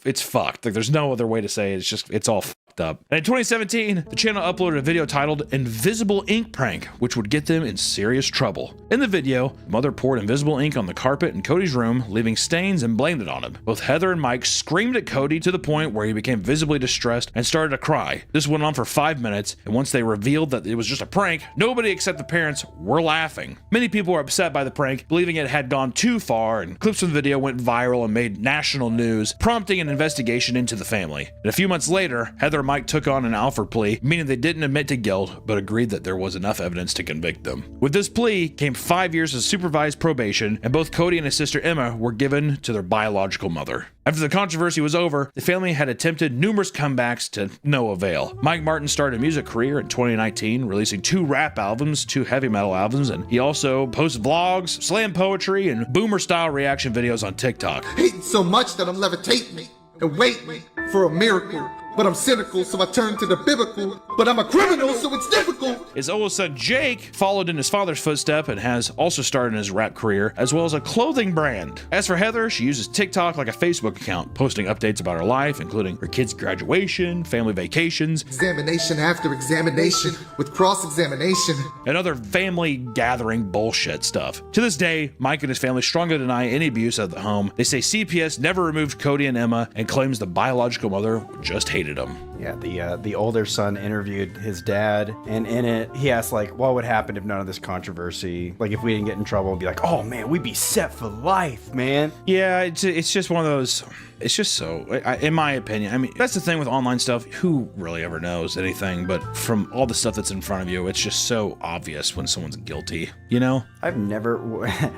Speaker 1: It's fucked. Like, there's no other way to say it. It's all fucked up. And in 2017, the channel uploaded a video titled Invisible Ink Prank, which would get them in serious trouble. In the video, the mother poured invisible ink on the carpet in Cody's room, leaving stains, and blamed it on him. Both Heather and Mike screamed at Cody to the point where he became visibly distressed and started to cry. This went on for 5 minutes, and once they revealed that it was just a prank, nobody except the parents were laughing. Many people were upset by the prank, believing it had gone too far, and clips from the video went viral and made national news, prompting an investigation into the family. And a few months later, Heather and Mike took on an Alford plea, meaning they didn't admit to guilt, but agreed that there was enough evidence to convict them. With this plea came 5 years of supervised probation, and both Cody and his sister Emma were given to their biological mother. After the controversy was over, the family had attempted numerous comebacks to no avail. Mike Martin started a music career in 2019, releasing 2 rap albums, 2 heavy metal albums, and he also posts vlogs, slam poetry, and boomer-style reaction videos on TikTok.
Speaker 4: Hating so much that I'm levitating and waiting for a miracle. But I'm cynical, so I turn to the biblical. But I'm a criminal, so it's difficult.
Speaker 1: His oldest son, Jake, followed in his father's footsteps and has also started his rap career, as well as a clothing brand. As for Heather, she uses TikTok like a Facebook account, posting updates about her life, including her kids' graduation, family vacations,
Speaker 4: examination after examination with cross-examination,
Speaker 1: and other family gathering bullshit stuff. To this day, Mike and his family strongly deny any abuse at the home. They say CPS never removed Cody and Emma and claims the biological mother just hated him.
Speaker 14: Yeah, the older son interviewed his dad, and in it, he asked, like, what would happen if none of this controversy, like, if we didn't get in trouble, and be like, oh, man, we'd be set for life, man.
Speaker 1: Yeah, it's just one of those... It's just so, in my opinion, I mean, that's the thing with online stuff. Who really ever knows anything? But from all the stuff that's in front of you, it's just so obvious when someone's guilty, you know?
Speaker 14: I've never,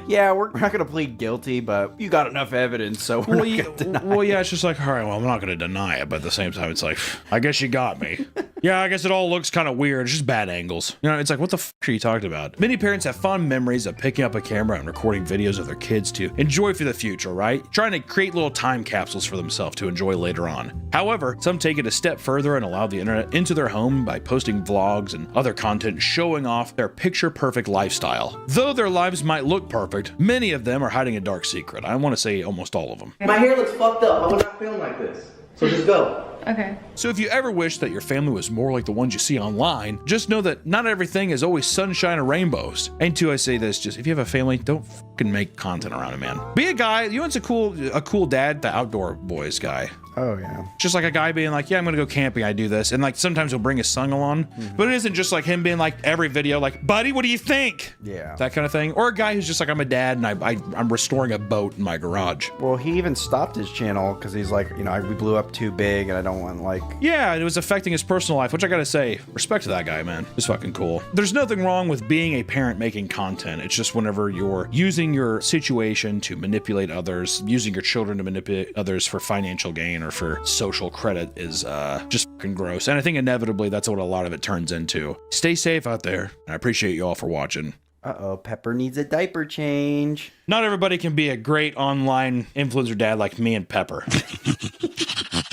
Speaker 14: yeah, we're not going to plead guilty, but you got enough evidence, so we're not going to deny
Speaker 1: Well, yeah, it's just like, all right, well, I'm not going to deny it, but at the same time, it's like, I guess you got me. Yeah, I guess it all looks kind of weird. It's just bad angles. You know, it's like, what the are you talking about? Many parents have fond memories of picking up a camera and recording videos of their kids to enjoy for the future, right? Trying to create little time capsules for themselves to enjoy later on. However, some take it a step further and allow the internet into their home by posting vlogs and other content showing off their picture-perfect lifestyle. Though their lives might look perfect, many of them are hiding a dark secret. I want to say almost all of them.
Speaker 9: My hair looks fucked up. I would not film like this. So just go.
Speaker 22: Okay.
Speaker 1: So if you ever wish that your family was more like the ones you see online, just know that not everything is always sunshine or rainbows. And two, I say this, just if you have a family, don't fucking make content around it, man. Be a guy, you know what's a cool dad? The outdoor boys guy.
Speaker 14: Oh, yeah.
Speaker 1: Just like a guy being like, yeah, I'm gonna go camping, I do this. And like sometimes he'll bring his son along, but it isn't just like him being like every video, like, buddy, what do you think?
Speaker 14: Yeah.
Speaker 1: That kind of thing. Or a guy who's just like, I'm a dad and I'm restoring a boat in my garage.
Speaker 14: Well, he even stopped his channel because he's like, you know, we blew up too big and I don't want like...
Speaker 1: Yeah, it was affecting his personal life, which I gotta say, respect to that guy, man. It's fucking cool. There's nothing wrong with being a parent making content. It's just whenever you're using your situation to manipulate others, using your children to manipulate others for financial gain or for social credit is just fucking gross. And I think inevitably that's what a lot of it turns into. Stay safe out there. I appreciate you all for watching.
Speaker 14: Uh-oh, Pepper needs a diaper change.
Speaker 1: Not everybody can be a great online influencer dad like me and Pepper.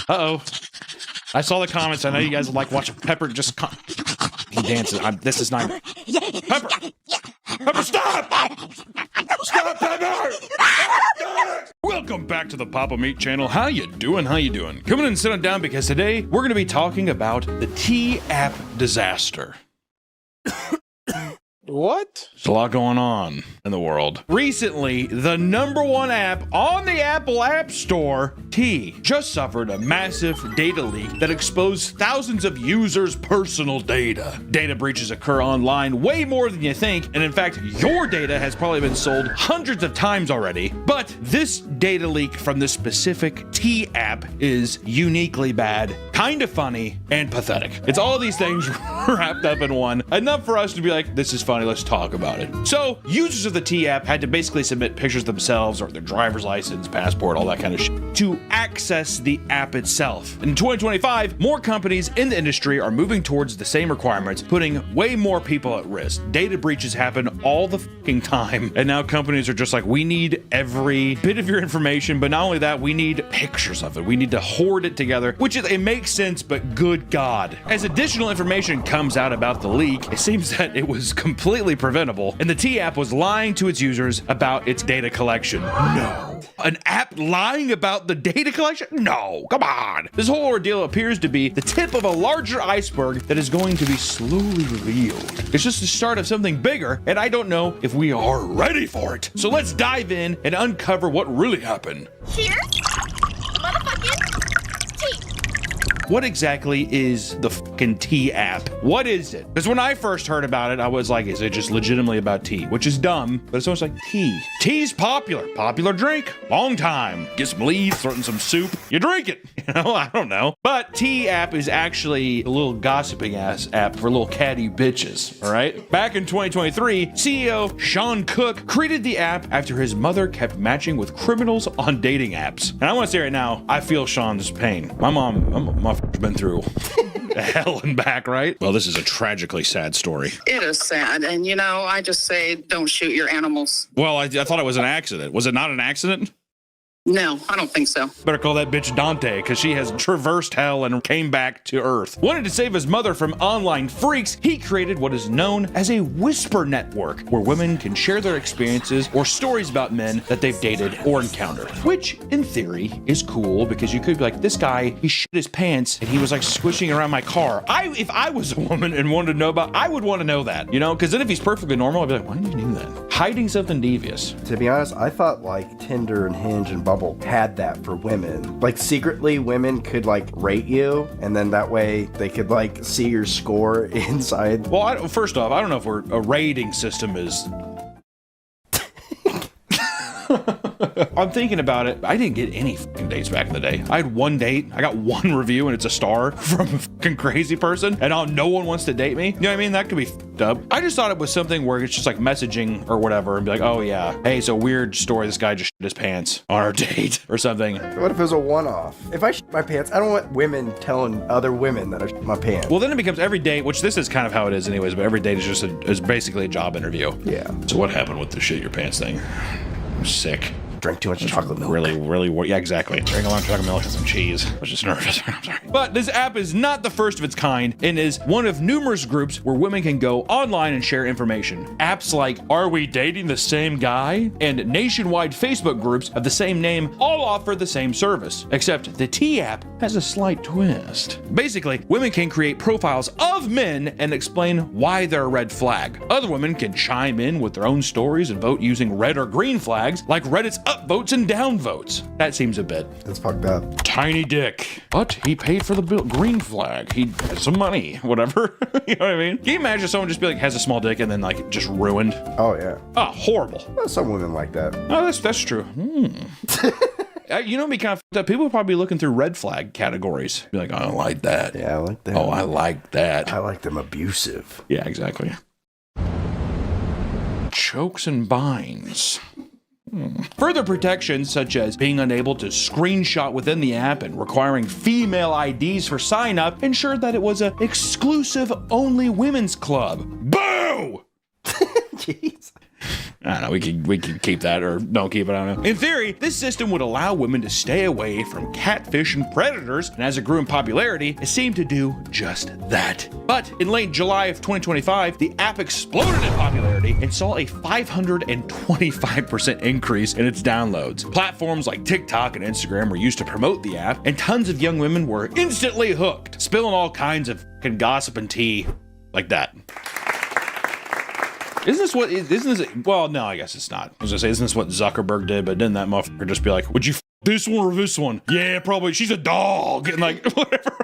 Speaker 1: Uh-oh. I saw the comments. I know you guys like watching Pepper just... He dances. This is not... Pepper! Pepper, stop! Stop, Pepper! Welcome back to the Papa Meat channel. How you doing? How you doing? Come in and sit on down because today we're going to be talking about the T-App disaster.
Speaker 10: What?
Speaker 1: There's a lot going on in the world. Recently, the #1 app on the Apple App Store, T, just suffered a massive data leak that exposed thousands of users' personal data. Data breaches occur online way more than you think, and in fact, your data has probably been sold hundreds of times already. But this data leak from this specific T app is uniquely bad, kind of funny, and pathetic. It's all these things wrapped up in one, enough for us to be like, this is funny, let's talk about it. So, users of the T app had to basically submit pictures of themselves or their driver's license, passport, all that kind of shit to access the app itself. In 2025, more companies in the industry are moving towards the same requirements, putting way more people at risk. Data breaches happen all the fucking time, and now companies are just like, we need every bit of your information, but not only that, we need pictures of it. We need to hoard it together, which is, it makes sense, but good God. As additional information comes out about the leak, it seems that it was completely preventable, and the T app was lying to its users about its data collection. No. An app lying about the data collection? No, come on. This whole ordeal appears to be the tip of a larger iceberg that is going to be slowly revealed. It's just the start of something bigger, and I don't know if we are ready for it. So let's dive in and uncover what really happened.
Speaker 11: Here? Motherfucking T.
Speaker 1: What exactly is the fucking T app? What is it? Because when I first heard about it, I was like, is it just legitimately about tea? Which is dumb, but it's almost like tea. Tea's popular. Popular drink. Long time. Get some leaves, throw it in some soup. You drink it. You know, I don't know. But T app is actually a little gossiping ass app for little catty bitches, all right? Back in 2023, CEO Sean Cook created the app after his mother kept matching with criminals on dating apps. And I want to say right now, I feel Sean's pain. My f***'s been through hell and back, right? Well, this is a tragically sad story.
Speaker 6: It is sad. And, you know, I just say don't shoot your animals.
Speaker 1: Well, I thought it was an accident. Was it not an accident?
Speaker 6: No, I don't think so.
Speaker 1: Better call that bitch Dante, because she has traversed hell and came back to Earth. Wanted to save his mother from online freaks, he created what is known as a whisper network, where women can share their experiences or stories about men that they've dated or encountered. Which, in theory, is cool, because you could be like, this guy, he shit his pants, and he was like squishing around my car. If I was a woman and wanted to know about, I would want to know that, you know? Because then if he's perfectly normal, I'd be like, why did you do that? Hiding something devious.
Speaker 14: To be honest, I thought like Tinder and Hinge and Bumble had that for women. Like secretly women could like rate you, and then that way they could like see your score inside.
Speaker 1: Well, first off, I don't know if a rating system is... I'm thinking about it. I didn't get any fucking dates back in the day. I had one date. I got one review and it's a star from a fucking crazy person, and now no one wants to date me. You know what I mean? That could be fucked up. I just thought it was something where it's just like messaging or whatever and be like, oh yeah, hey, it's a weird story. This guy just shit his pants on our date or something.
Speaker 14: What if it was a one-off? If I shit my pants, I don't want women telling other women that I shit my pants.
Speaker 1: Well, then it becomes every date, which this is kind of how it is anyways, but every date is just is basically a job interview.
Speaker 14: Yeah.
Speaker 1: So what happened with the shit your pants thing? I'm sick.
Speaker 14: Drank too much chocolate milk.
Speaker 1: Really, yeah, exactly. Drank a lot of chocolate milk and some cheese. I was just nervous. I'm sorry. But this app is not the first of its kind and is one of numerous groups where women can go online and share information. Apps like Are We Dating the Same Guy? And nationwide Facebook groups of the same name all offer the same service, except the T app has a slight twist. Basically, women can create profiles of men and explain why they're a red flag. Other women can chime in with their own stories and vote using red or green flags, like Reddit's upvotes and downvotes. That seems a bit...
Speaker 14: That's fucked up.
Speaker 1: Tiny dick. But he paid for the green flag. He has some money. Whatever. You know what I mean? Can you imagine someone just be like, has a small dick and then like just ruined?
Speaker 14: Oh, yeah.
Speaker 1: Oh, horrible.
Speaker 14: Well, some women like that.
Speaker 1: Oh, that's true. You know, be kind of fucked up. People would probably be looking through red flag categories. Be like, I don't like that.
Speaker 14: Yeah, I like that.
Speaker 1: Oh, I like that.
Speaker 14: I like them abusive.
Speaker 1: Yeah, exactly. Chokes and binds. Further protections, such as being unable to screenshot within the app and requiring female IDs for sign up, ensured that it was an exclusive only women's club. Boo!
Speaker 14: Jeez.
Speaker 1: I don't know, we can keep that or don't keep it, I don't know. In theory, this system would allow women to stay away from catfish and predators, and as it grew in popularity, it seemed to do just that. But in late July of 2025, the app exploded in popularity and saw a 525% increase in its downloads. Platforms like TikTok and Instagram were used to promote the app, and tons of young women were instantly hooked, spilling all kinds of gossip and tea like that. Well, no, I guess it's not. I was gonna say, isn't this what Zuckerberg did? But didn't that motherfucker just be like, would you this one or this one? Yeah, probably. She's a dog. And like, whatever.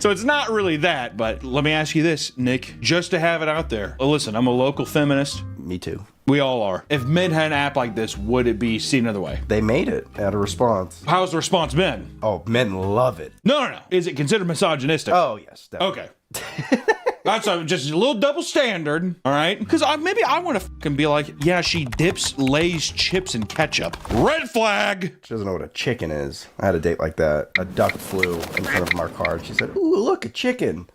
Speaker 1: So it's not really that, but let me ask you this, Nick, just to have it out there. Well, listen, I'm a local feminist.
Speaker 14: Me too.
Speaker 1: We all are. If men had an app like this, would it be seen another way?
Speaker 14: They made it at a response.
Speaker 1: How's the response been?
Speaker 14: Oh, men love it.
Speaker 1: No. Is it considered misogynistic?
Speaker 14: Oh, yes. Definitely.
Speaker 1: Okay. That's just a little double standard, all right? Because maybe I want to fucking be like, yeah, she dips Lay's chips in ketchup. Red flag!
Speaker 14: She doesn't know what a chicken is. I had a date like that. A duck flew in front of my car. She said, ooh, look, a chicken.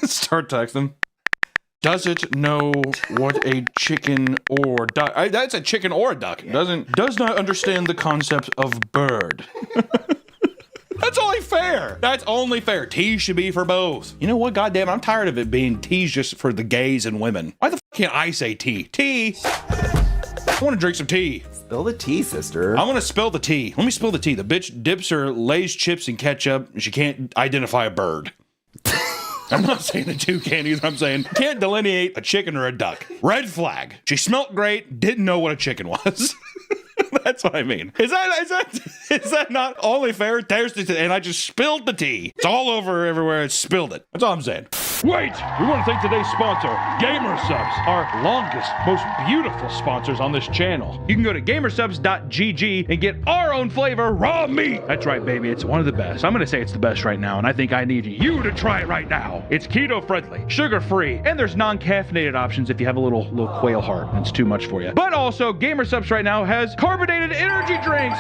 Speaker 1: Start texting. Does it know what a chicken or duck? That's a chicken or a duck. Yeah. Does not understand the concept of bird. That's only fair. That's only fair. T should be for both. You know what? Goddamn, I'm tired of it being T's just for the gays and women. Why the f can't I say T? Tea. I want to drink some tea.
Speaker 14: Spill the tea, sister.
Speaker 1: I want to spill the tea. Let me spill the tea. The bitch dips her Lay's chips in ketchup and she can't identify a bird. I'm not saying the two can't either. I'm saying can't delineate a chicken or a duck. Red flag. She smelt great, didn't know what a chicken was. That's what I mean. Is that not only fair? There's the and I just spilled the tea. It's all over everywhere. It spilled it. That's all I'm saying.
Speaker 3: Wait! We want to thank today's sponsor, GamerSubs, our longest, most beautiful sponsors on this channel. You can go to gamersubs.gg and get our own flavor, raw meat. That's right, baby. It's one of the best. I'm going to say it's the best right now, and I think I need you to try it right now. It's keto-friendly, sugar-free, and there's non-caffeinated options if you have a little quail heart and it's too much for you. But also, GamerSubs right now has carbonated energy drinks.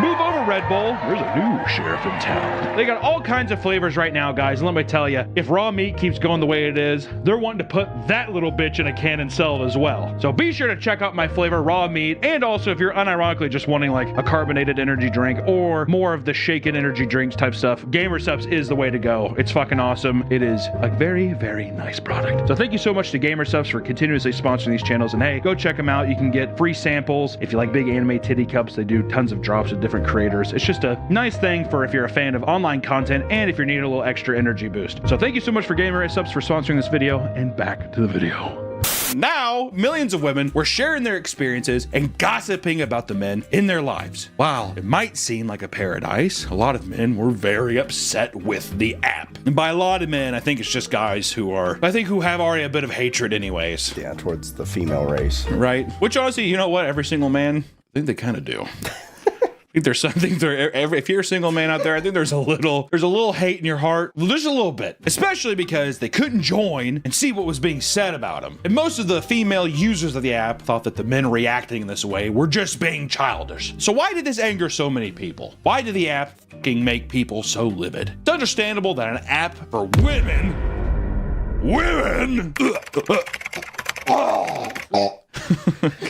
Speaker 3: Move over, Red Bull. There's a new sheriff in town. They got all kinds of flavors right now, guys. And let me tell you, if raw meat keeps going the way it is, they're wanting to put that little bitch in a can and sell it as well. So be sure to check out my flavor, raw meat. And also, if you're unironically just wanting like a carbonated energy drink or more of the shaken energy drinks type stuff, GamerSubs is the way to go. It's fucking awesome. It is a very, very nice product. So thank you so much to GamerSubs for continuously sponsoring these channels. And hey, go check them out. You can get free samples. If you like big anime titty cups, they do tons of drops with different creators. It's just a nice thing for if you're a fan of online content and if you're needing a little extra energy boost. So thank you so much for GamerSubs for sponsoring this video, and back to the video.
Speaker 1: Now, millions of women were sharing their experiences and gossiping about the men in their lives. While it might seem like a paradise, a lot of men were very upset with the app. And by a lot of men, I think it's just guys who have already a bit of hatred anyways.
Speaker 14: Yeah, towards the female race.
Speaker 1: Right. Which honestly, you know what? Every single man, I think they kind of do. I think there's something there. If you're a single man out there, I think there's a little hate in your heart. Just a little bit, especially because they couldn't join and see what was being said about them. And most of the female users of the app thought that the men reacting in this way were just being childish. So why did this anger so many people? Why did the app fucking make people so livid? It's understandable that an app for women.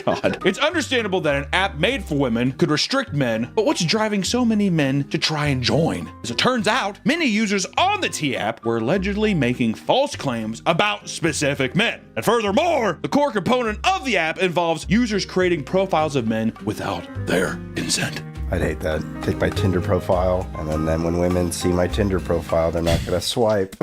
Speaker 1: God. It's understandable that an app made for women could restrict men, but what's driving so many men to try and join? As it turns out, many users on the T app were allegedly making false claims about specific men. And furthermore, the core component of the app involves users creating profiles of men without their consent.
Speaker 14: I'd hate that. Take my Tinder profile, and then when women see my Tinder profile, they're not gonna swipe.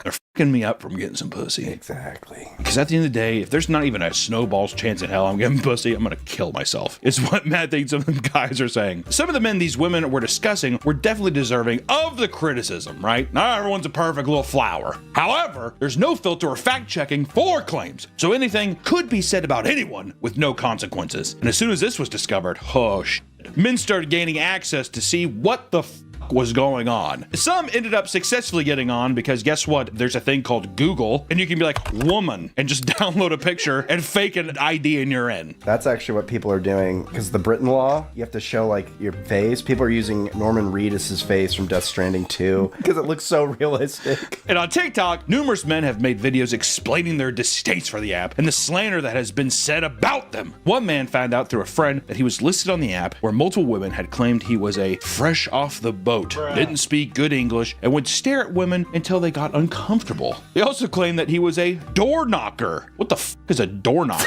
Speaker 1: They're fucking me up from getting some pussy.
Speaker 14: Exactly.
Speaker 1: Because at the end of the day, if there's not even a snowball's chance in hell I'm getting pussy, I'm gonna kill myself. It's what Matt thinks some of the guys are saying. Some of the men these women were discussing were definitely deserving of the criticism, right? Not everyone's a perfect little flower. However, there's no filter or fact checking for claims, so anything could be said about anyone with no consequences. And as soon as this was discovered, oh shit, men started gaining access to see what the was going on. Some ended up successfully getting on because guess what? There's a thing called Google and you can be like woman and just download a picture and fake an ID in your end.
Speaker 14: That's actually what people are doing because the Britain law, you have to show like your face. People are using Norman Reedus' face from Death Stranding 2 because it looks so realistic.
Speaker 1: And on TikTok, numerous men have made videos explaining their distaste for the app and the slander that has been said about them. One man found out through a friend that he was listed on the app where multiple women had claimed he was a fresh off the boat, didn't speak good English, and would stare at women until they got uncomfortable. They also claimed that he was a door knocker. What the f is a door knocker?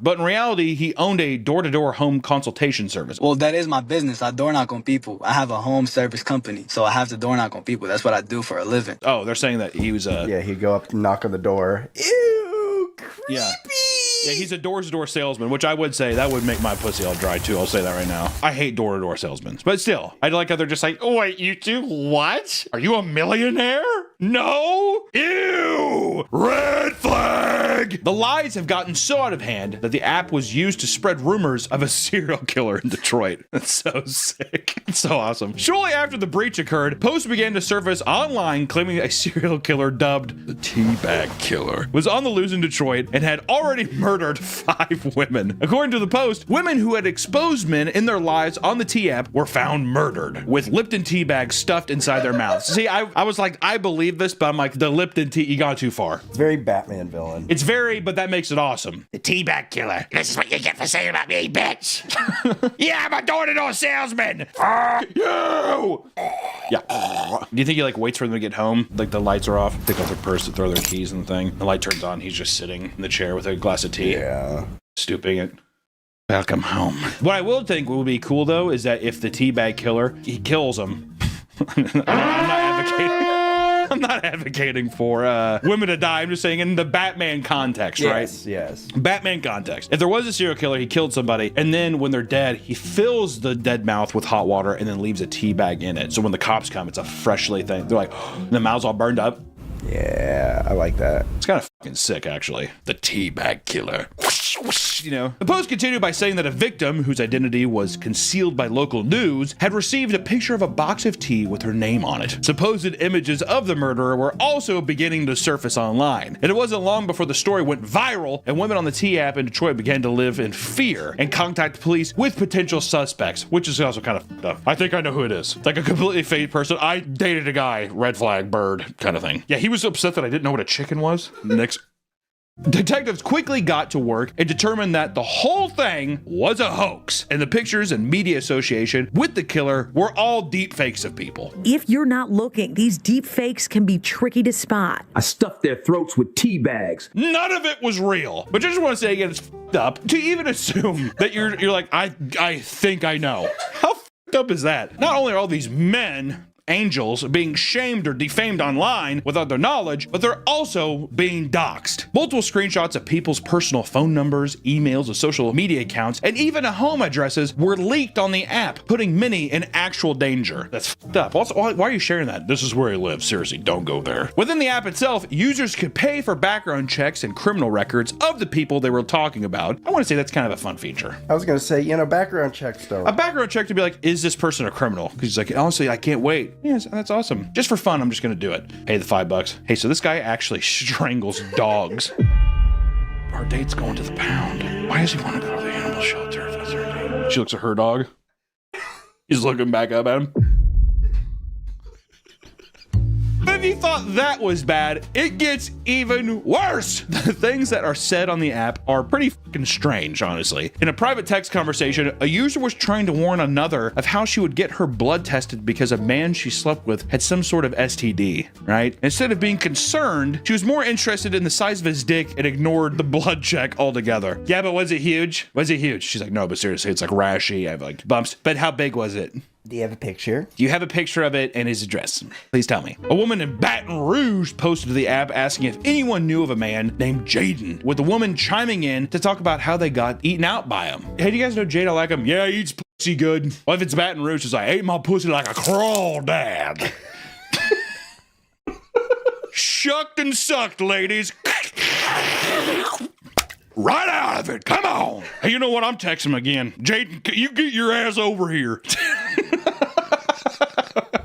Speaker 1: But in reality, he owned a door-to-door home consultation service.
Speaker 12: Well, that is my business. I door knock on people. I have a home service company, so I have to door knock on people. That's what I do for a living.
Speaker 1: Oh, they're saying that he was
Speaker 14: Yeah, he'd go up and knock on the door. Ew, creepy.
Speaker 1: Yeah, he's a door-to-door salesman, which I would say that would make my pussy all dry too. I'll say that right now. I hate door-to-door salesmen, but still, I like how they're just like, oh wait, you two, what? Are you a millionaire? No? Ew! Red flag! The lies have gotten so out of hand that the app was used to spread rumors of a serial killer in Detroit. That's so sick. It's so awesome. Shortly after the breach occurred, posts began to surface online claiming a serial killer dubbed the Teabag Killer was on the loose in Detroit and had already murdered 5 women. According to the post, women who had exposed men in their lives on the T app were found murdered with Lipton tea bags stuffed inside their mouths. See, I was like, I believe this, but I'm like, the Lipton tea, you got too far.
Speaker 14: It's very Batman villain.
Speaker 1: It's very, but that makes it awesome. The Teabag Killer. This is what you get for saying about me, bitch. Yeah, I'm a door-to-door salesman. You. Yeah. Do you think he like waits for them to get home? Like the lights are off, pick up their purse, and throw their keys in the thing. The light turns on. He's just sitting in the chair with a glass of tea.
Speaker 14: Yeah.
Speaker 1: Stooping it. Welcome home. What I will think would be cool though is that if the Teabag Killer, he kills him. I'm not advocating for women to die. I'm just saying in the Batman context, right?
Speaker 14: Yes.
Speaker 1: Batman context. If there was a serial killer, he killed somebody, and then when they're dead, he fills the dead mouth with hot water and then leaves a tea bag in it. So when the cops come, it's a freshly thing. They're like, and the mouth's all burned up.
Speaker 14: Yeah, I like that.
Speaker 1: It's kind of fucking sick, actually. The Teabag Killer. You know. The post continued by saying that a victim, whose identity was concealed by local news, had received a picture of a box of tea with her name on it. Supposed images of the murderer were also beginning to surface online. And it wasn't long before the story went viral, and women on the T app in Detroit began to live in fear and contact police with potential suspects, which is also kind of fucked up. I think I know who it is. Like a completely fake person. I dated a guy, red flag, bird, kind of thing. Yeah, he was upset that I didn't know what a chicken was. Next. Detectives quickly got to work and determined that the whole thing was a hoax, and the pictures and media association with the killer were all deep fakes of people.
Speaker 13: If you're not looking, these deep fakes can be tricky to spot.
Speaker 23: I stuffed their throats with tea bags.
Speaker 1: None of it was real. But I just want to say again, it's f***ed up to even assume that you're like, I think I know. How f***ed up is that? Not only are all these men angels being shamed or defamed online without their knowledge, but they're also being doxxed. Multiple screenshots of people's personal phone numbers, emails, and social media accounts, and even home addresses were leaked on the app, putting many in actual danger. That's f***ed up. Also, why are you sharing that? This is where I live. Seriously, don't go there. Within the app itself, users could pay for background checks and criminal records of the people they were talking about. I want to say that's kind of a fun feature.
Speaker 14: I was going to say, background checks though.
Speaker 1: A background check to be like, is this person a criminal? Because he's like, honestly, I can't wait. Yes, that's awesome. Just for fun, I'm just gonna do it. Pay the $5. Hey, so this guy actually strangles dogs. Our date's going to the pound. Why does he want to go to the animal shelter if that's her date? She looks at her dog. He's looking back up at him. If you thought that was bad, it gets even worse. The things that are said on the app are pretty fucking strange, honestly. In a private text conversation, a user was trying to warn another of how she would get her blood tested because a man she slept with had some sort of STD, right? Instead of being concerned, she was more interested in the size of his dick and ignored the blood check altogether. Yeah, but was it huge? Was it huge? She's like, no, but seriously, it's like rashy. I have like bumps. But how big was it?
Speaker 14: Do you have a picture?
Speaker 1: Do you have a picture of it and his address? Please tell me. A woman in Baton Rouge posted to the app asking if anyone knew of a man named Jaden, with the woman chiming in to talk about how they got eaten out by him. Hey, do you guys know Jaden? I like him. Yeah, he eats pussy good. Well, if it's Baton Rouge, it's like, I ate my pussy like a crawdad. Shucked and sucked, ladies. Right out of it. Come on. Hey, you know what? I'm texting him again. Jaden, you get your ass over here.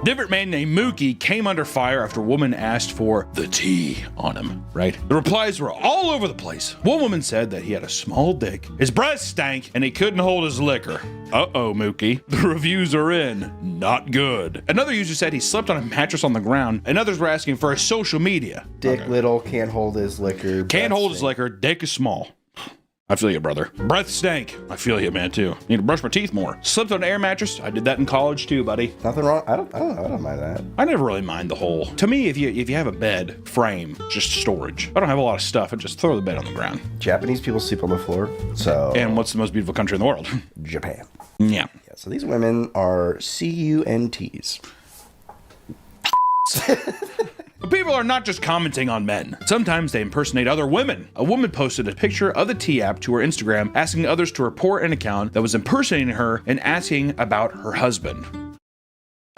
Speaker 1: Different man named Mookie came under fire after a woman asked for the tea on him, right? The replies were all over the place. One woman said that he had a small dick, his breath stank, and he couldn't hold his liquor. Uh-oh, Mookie. The reviews are in. Not good. Another user said he slept on a mattress on the ground, and others were asking for his social media.
Speaker 14: Dick little, can't hold his liquor.
Speaker 1: Can't hold his liquor, dick is small. I feel you, brother. Breath stank. I feel you, man, too. Need to brush my teeth more. Slept on an air mattress. I did that in college too, buddy.
Speaker 14: Nothing wrong. I don't mind that.
Speaker 1: I never really mind the whole. To me, if you have a bed frame, just storage. I don't have a lot of stuff. I just throw the bed on the ground.
Speaker 14: Japanese people sleep on the floor. So.
Speaker 1: And what's the most beautiful country in the world?
Speaker 14: Japan.
Speaker 1: Yeah.
Speaker 14: So these women are CUNTs.
Speaker 1: People are not just commenting on men. Sometimes they impersonate other women. A woman posted a picture of the T app to her Instagram, asking others to report an account that was impersonating her and asking about her husband.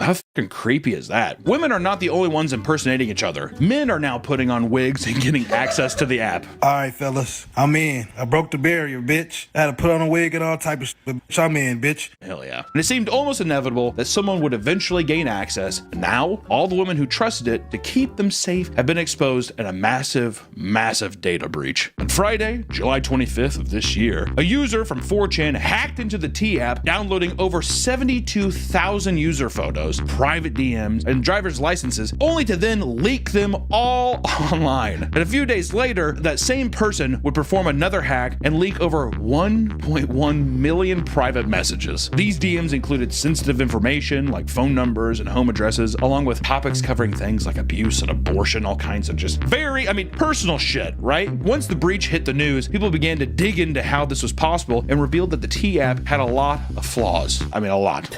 Speaker 1: How fucking creepy is that? Women are not the only ones impersonating each other. Men are now putting on wigs and getting access to the app.
Speaker 15: All right, fellas, I'm in. I broke the barrier, bitch. I had to put on a wig and all type of shit, but bitch, I'm in, bitch.
Speaker 1: Hell yeah. And it seemed almost inevitable that someone would eventually gain access. And now, all the women who trusted it to keep them safe have been exposed in a massive, massive data breach. On Friday, July 25th of this year, a user from 4chan hacked into the T app, downloading over 72,000 user photos, private DMs, and driver's licenses, only to then leak them all online. And a few days later, that same person would perform another hack and leak over 1.1 million private messages. These DMs included sensitive information like phone numbers and home addresses, along with topics covering things like abuse and abortion, all kinds of just personal shit, right? Once the breach hit the news, people began to dig into how this was possible and revealed that the T app had a lot of flaws. A lot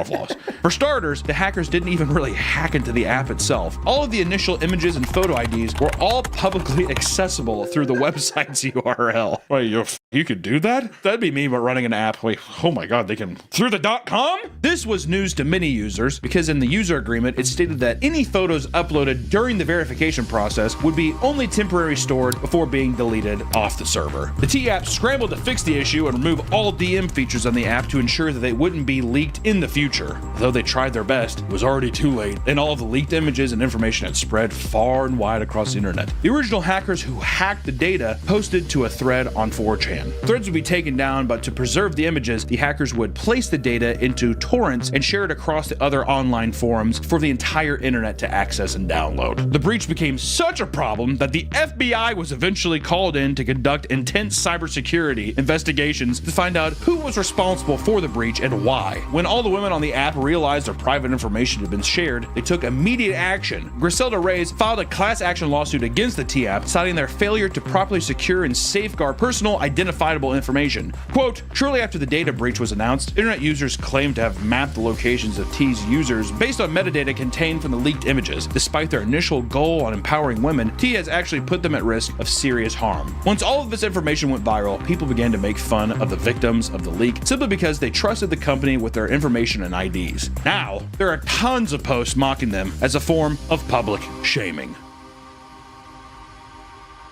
Speaker 1: of flaws. For starters, the hackers didn't even really hack into the app itself. All of the initial images and photo IDs were all publicly accessible through the website's URL. Wait, you could do that? That'd be me, but running an app. Wait, oh my god, they can through the .com? This was news to many users because in the user agreement, it stated that any photos uploaded during the verification process would be only temporarily stored before being deleted off the server. The T app scrambled to fix the issue and remove all DM features on the app to ensure that they wouldn't be leaked in the future. Though they tried their best, it was already too late, and all of the leaked images and information had spread far and wide across the internet. The original hackers who hacked the data posted to a thread on 4chan. Threads would be taken down, but to preserve the images, the hackers would place the data into torrents and share it across the other online forums for the entire internet to access and download. The breach became such a problem that the FBI was eventually called in to conduct intense cybersecurity investigations to find out who was responsible for the breach and why. When all the women on the app realized their private information had been shared, they took immediate action. Griselda Reyes filed a class action lawsuit against the T app, citing their failure to properly secure and safeguard personal identifiable information. Quote, shortly after the data breach was announced, internet users claimed to have mapped the locations of T's users based on metadata contained from the leaked images. Despite their initial goal on empowering women, T has actually put them at risk of serious harm. Once all of this information went viral, people began to make fun of the victims of the leak simply because they trusted the company with their information and IDs. Now, there are tons of posts mocking them as a form of public shaming.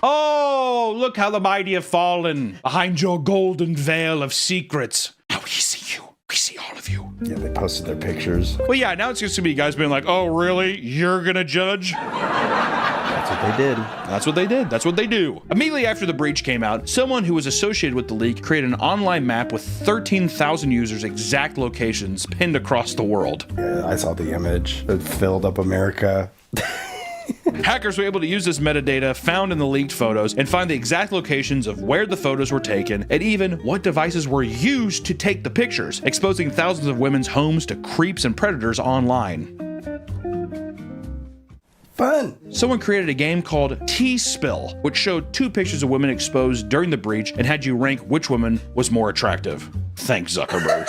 Speaker 1: Oh, look how the mighty have fallen behind your golden veil of secrets. Now we see you. We see all of you.
Speaker 14: Yeah, they posted their pictures.
Speaker 1: Well, yeah, now it's just gonna be guys being like, oh, really? You're gonna judge?
Speaker 14: That's what they did.
Speaker 1: That's what they did. That's what they do. Immediately after the breach came out, someone who was associated with the leak created an online map with 13,000 users' exact locations pinned across the world.
Speaker 14: Yeah, I saw the image. It filled up America.
Speaker 1: Hackers were able to use this metadata found in the leaked photos and find the exact locations of where the photos were taken and even what devices were used to take the pictures, exposing thousands of women's homes to creeps and predators online.
Speaker 14: Fun.
Speaker 1: Someone created a game called T-Spill, which showed 2 pictures of women exposed during the breach and had you rank which woman was more attractive. Thanks, Zuckerberg.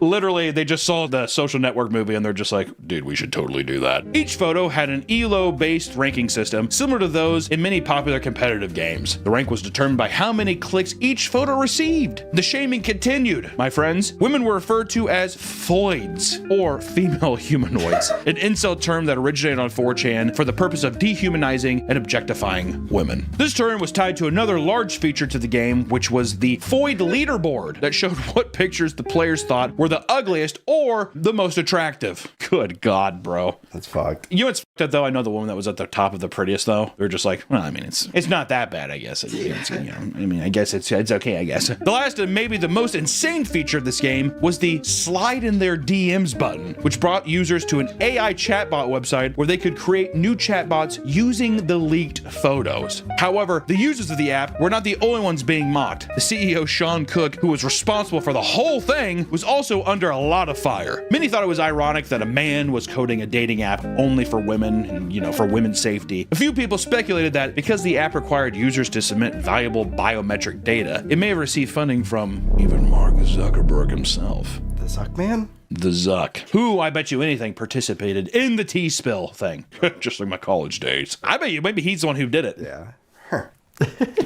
Speaker 1: Literally, they just saw the Social Network movie and they're just like, dude, we should totally do that. Each photo had an ELO-based ranking system similar to those in many popular competitive games. The rank was determined by how many clicks each photo received. The shaming continued. My friends, women were referred to as foids, or female humanoids, an incel term that originated on 4chan for the purpose of dehumanizing and objectifying women. This term was tied to another large feature to the game, which was the foid leaderboard that showed what pictures the players thought were the ugliest or the most attractive. Good God, bro.
Speaker 14: That's fucked.
Speaker 1: You know what's fucked up though? I know the woman that was at the top of the prettiest though. They're just like, well, I mean, it's not that bad, I guess. I guess it's okay, I guess. The last and maybe the most insane feature of this game was the slide in their DMs button, which brought users to an AI chatbot website where they could create new chatbots using the leaked photos. However, the users of the app were not the only ones being mocked. The CEO, Sean Cook, who was responsible for the whole thing, was also under a lot of fire. Many thought it was ironic that a man was coding a dating app only for women and, for women's safety. A few people speculated that because the app required users to submit valuable biometric data, it may have received funding from even Mark Zuckerberg himself.
Speaker 14: The Zuck man?
Speaker 1: The Zuck, who I bet you anything participated in the tea spill thing, just like my college days. I bet you maybe he's the one who did it.
Speaker 14: Yeah.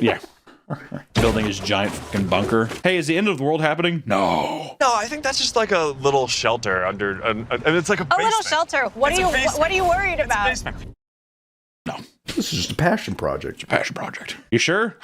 Speaker 1: Yeah. Building his giant fucking bunker. Hey, is the end of the world happening? No.
Speaker 16: No, I think that's just like a little shelter under, and it's like a basement.
Speaker 11: A little shelter. What are you worried about?
Speaker 1: No.
Speaker 14: This is just a passion project.
Speaker 1: It's a passion project. You sure?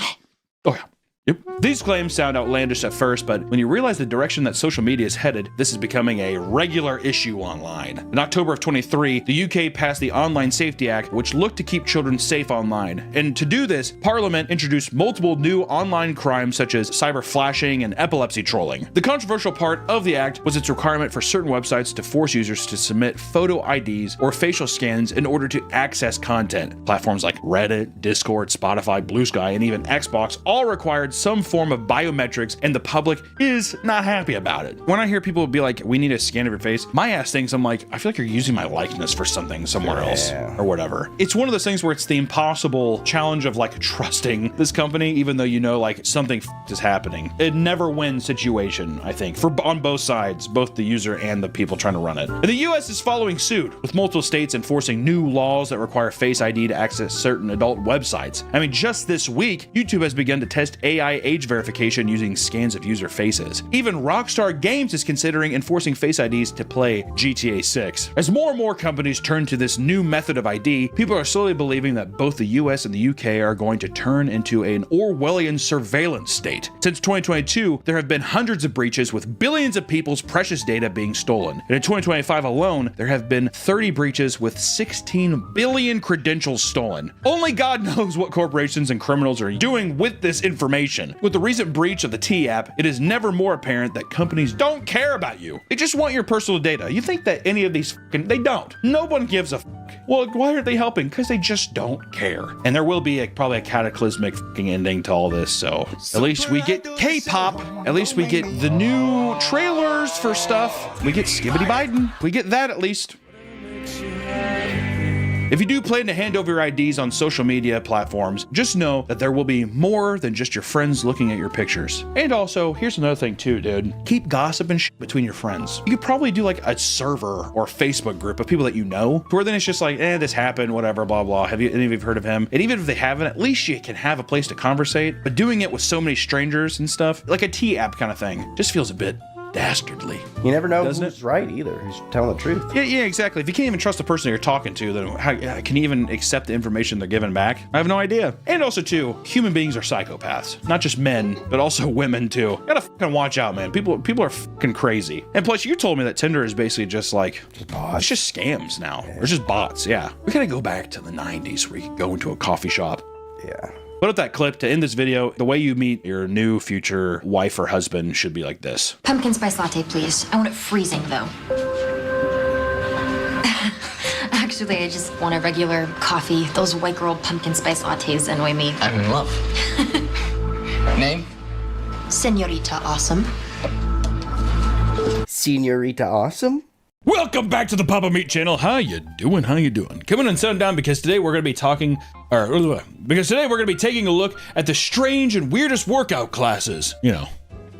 Speaker 1: Oh, yeah. Yep. These claims sound outlandish at first, but when you realize the direction that social media is headed, this is becoming a regular issue online. In October of 23, the UK passed the Online Safety Act, which looked to keep children safe online. And to do this, Parliament introduced multiple new online crimes such as cyber flashing and epilepsy trolling. The controversial part of the act was its requirement for certain websites to force users to submit photo IDs or facial scans in order to access content. Platforms like Reddit, Discord, Spotify, Blue Sky, and even Xbox all required some form of biometrics, and the public is not happy about it. When I hear people be like, we need a scan of your face, my ass thinks, I'm like, I feel like you're using my likeness for something somewhere else or whatever. It's one of those things where it's the impossible challenge of like trusting this company, even though you know like something is happening. It never win situation, I think, on both sides, both the user and the people trying to run it. And the US is following suit, with multiple states enforcing new laws that require Face ID to access certain adult websites. I mean, just this week, YouTube has begun to test AI age verification using scans of user faces. Even Rockstar Games is considering enforcing Face IDs to play GTA 6. As more and more companies turn to this new method of ID, people are slowly believing that both the US and the UK are going to turn into an Orwellian surveillance state. Since 2022, there have been hundreds of breaches with billions of people's precious data being stolen. And in 2025 alone, there have been 30 breaches with 16 billion credentials stolen. Only God knows what corporations and criminals are doing with this information. With the recent breach of the T app, it is never more apparent that companies don't care about you. They just want your personal data. You think that any of these they don't. No one gives a fuck. Well, why aren't they helping? Because they just don't care. And there will be probably a cataclysmic fucking ending to all this, so at least we get K-pop. At least we get the new trailers for stuff. We get Skibbity Biden. We get that at least. If you do plan to hand over your IDs on social media platforms, just know that there will be more than just your friends looking at your pictures. And also, here's another thing too, dude. Keep gossip and shit between your friends. You could probably do like a server or Facebook group of people that you know, where then it's just like, this happened, whatever, blah, blah. Have you any of you heard of him? And even if they haven't, at least you can have a place to conversate. But doing it with so many strangers and stuff, like a T app kind of thing, just feels a bit dastardly.
Speaker 14: You never know who's right either, who's telling the truth.
Speaker 1: Yeah, exactly. If you can't even trust the person you're talking to, then how can you even accept the information they're giving back? I have no idea. And also, too, human beings are psychopaths. Not just men, but also women, too. You gotta fucking watch out, man. People are fucking crazy. And plus, you told me that Tinder is basically just like, it's just scams now. Yeah. It's just bots, yeah. We gotta go back to the 90s where you could go into a coffee shop.
Speaker 14: Yeah.
Speaker 1: Put up that clip to end this video. The way you meet your new future wife or husband should be like this.
Speaker 18: Pumpkin spice latte, please. I want it freezing, though. Actually, I just want a regular coffee. Those white girl pumpkin spice lattes annoy me.
Speaker 12: I'm in love. Name?
Speaker 18: Senorita Awesome.
Speaker 14: Senorita Awesome?
Speaker 1: Welcome back to the Papa Meat channel. How you doing? Coming on sundown because today we're going to be taking a look at the strange and weirdest workout classes. You know,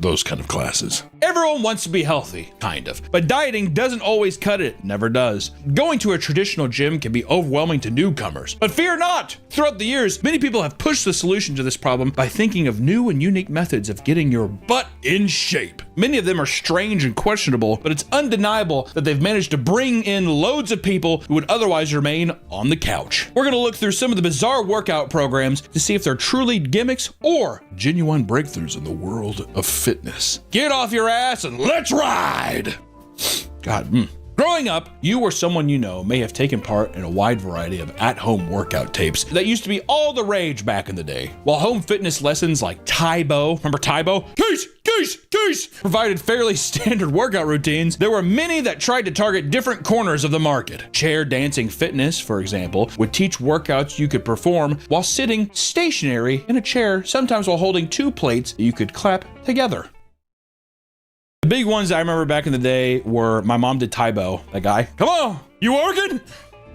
Speaker 1: those kind of classes. Everyone wants to be healthy, kind of, but dieting doesn't always cut it. Never does. Going to a traditional gym can be overwhelming to newcomers, but fear not! Throughout the years, many people have pushed the solution to this problem by thinking of new and unique methods of getting your butt in shape. Many of them are strange and questionable, but it's undeniable that they've managed to bring in loads of people who would otherwise remain on the couch. We're gonna look through some of the bizarre workout programs to see if they're truly gimmicks or genuine breakthroughs in the world of fitness. Get off your ass and let's ride. God, Growing up, you or someone you know may have taken part in a wide variety of at-home workout tapes that used to be all the rage back in the day. While home fitness lessons like Taibo, remember Taibo? Case, provided fairly standard workout routines, there were many that tried to target different corners of the market. Chair dancing fitness, for example, would teach workouts you could perform while sitting stationary in a chair, sometimes while holding two plates that you could clap together. The big ones I remember back in the day were my mom did Taibo, that guy. Come on, you working?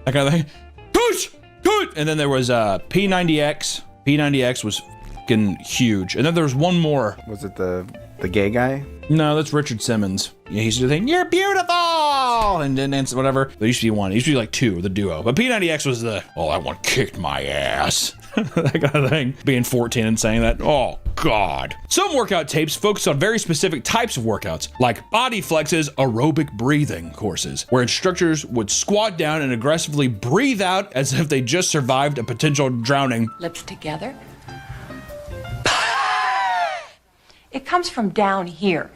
Speaker 1: That kind of thing. Coach! And then there was P90X. P90X was fucking huge. And then there was one more.
Speaker 14: Was it the gay guy?
Speaker 1: No, that's Richard Simmons. Yeah, he used to do the thing, you're beautiful! And then whatever. There used to be one. It used to be like two, the duo. But P90X was the, oh, that one kicked my ass. That kind of thing. Being 14 and saying that, oh God. Some workout tapes focus on very specific types of workouts, like Body Flex's aerobic breathing courses, where instructors would squat down and aggressively breathe out as if they just survived a potential drowning.
Speaker 17: Lips together. It comes from down here.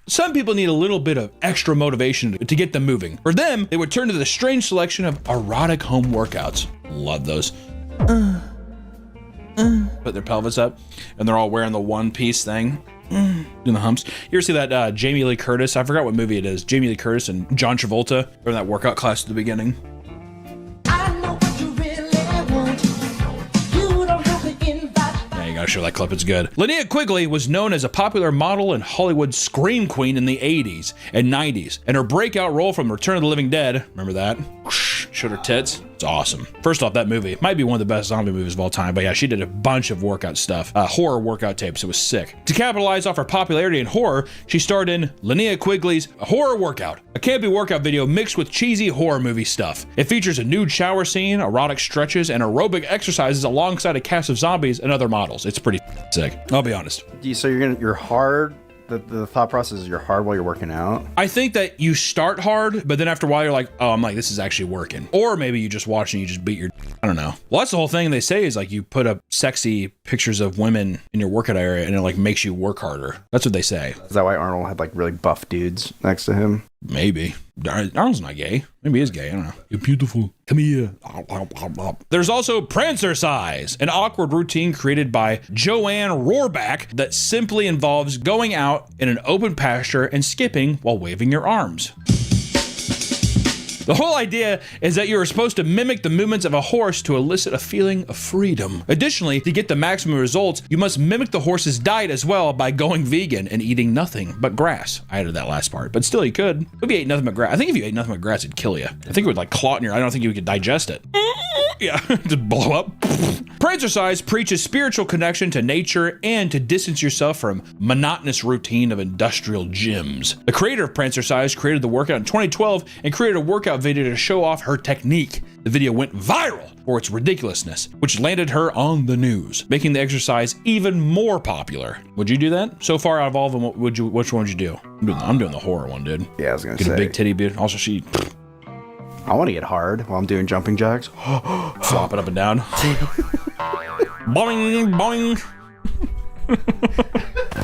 Speaker 1: Some people need a little bit of extra motivation to get them moving. For them, they would turn to the strange selection of erotic home workouts. Love those. Put their pelvis up, and they're all wearing the one-piece thing. Doing the humps. You ever see that Jamie Lee Curtis? I forgot what movie it is. Jamie Lee Curtis and John Travolta in that workout class at the beginning. Gotta show that clip, it's good. Linnea Quigley was known as a popular model and Hollywood scream queen in the 80s and 90s, and her breakout role from Return of the Living Dead, remember that? Showed her tits. It's awesome. First off, that movie might be one of the best zombie movies of all time, but yeah, she did a bunch of workout stuff, horror workout tapes. It was sick. To capitalize off her popularity in horror, she starred in Linnea Quigley's Horror Workout, a campy workout video mixed with cheesy horror movie stuff. It features a nude shower scene, erotic stretches, and aerobic exercises alongside a cast of zombies and other models. It's pretty sick, I'll be honest.
Speaker 14: So you're hard. The thought process is you're hard while you're working out?
Speaker 1: I think that you start hard, but then after a while you're like, oh, I'm like, this is actually working. Or maybe you just watch and you just beat your, I don't know. Well, that's the whole thing they say is like you put up sexy pictures of women in your workout area and it like makes you work harder. That's what they say.
Speaker 14: Is that why Arnold had like really buff dudes next to him?
Speaker 1: Maybe. Arnold's not gay. Maybe he is gay. I don't know. You're beautiful. Come here. There's also Prancercise, an awkward routine created by Joanne Rohrback that simply involves going out in an open pasture and skipping while waving your arms. The whole idea is that you are supposed to mimic the movements of a horse to elicit a feeling of freedom. Additionally, to get the maximum results, you must mimic the horse's diet as well by going vegan and eating nothing but grass. I added that last part, but still you could. If you ate nothing but grass, I think if you ate nothing but grass, it'd kill you. I think it would like clot in your, I don't think you could digest it. Yeah, just blow up. Prancercise preaches spiritual connection to nature and to distance yourself from monotonous routine of industrial gyms. The creator of Prancercise created the workout in 2012 and created a workout video to show off her technique. The video went viral for its ridiculousness, which landed her on the news, making the exercise even more popular. Would you do that? So far out of all of them, which one would you do? I'm doing the horror one, dude.
Speaker 14: Yeah, I was gonna
Speaker 1: say.
Speaker 14: Get
Speaker 1: a big titty beard. Also, she...
Speaker 14: I want to get hard while I'm doing jumping jacks.
Speaker 1: Flop it up and down. Boing, boing.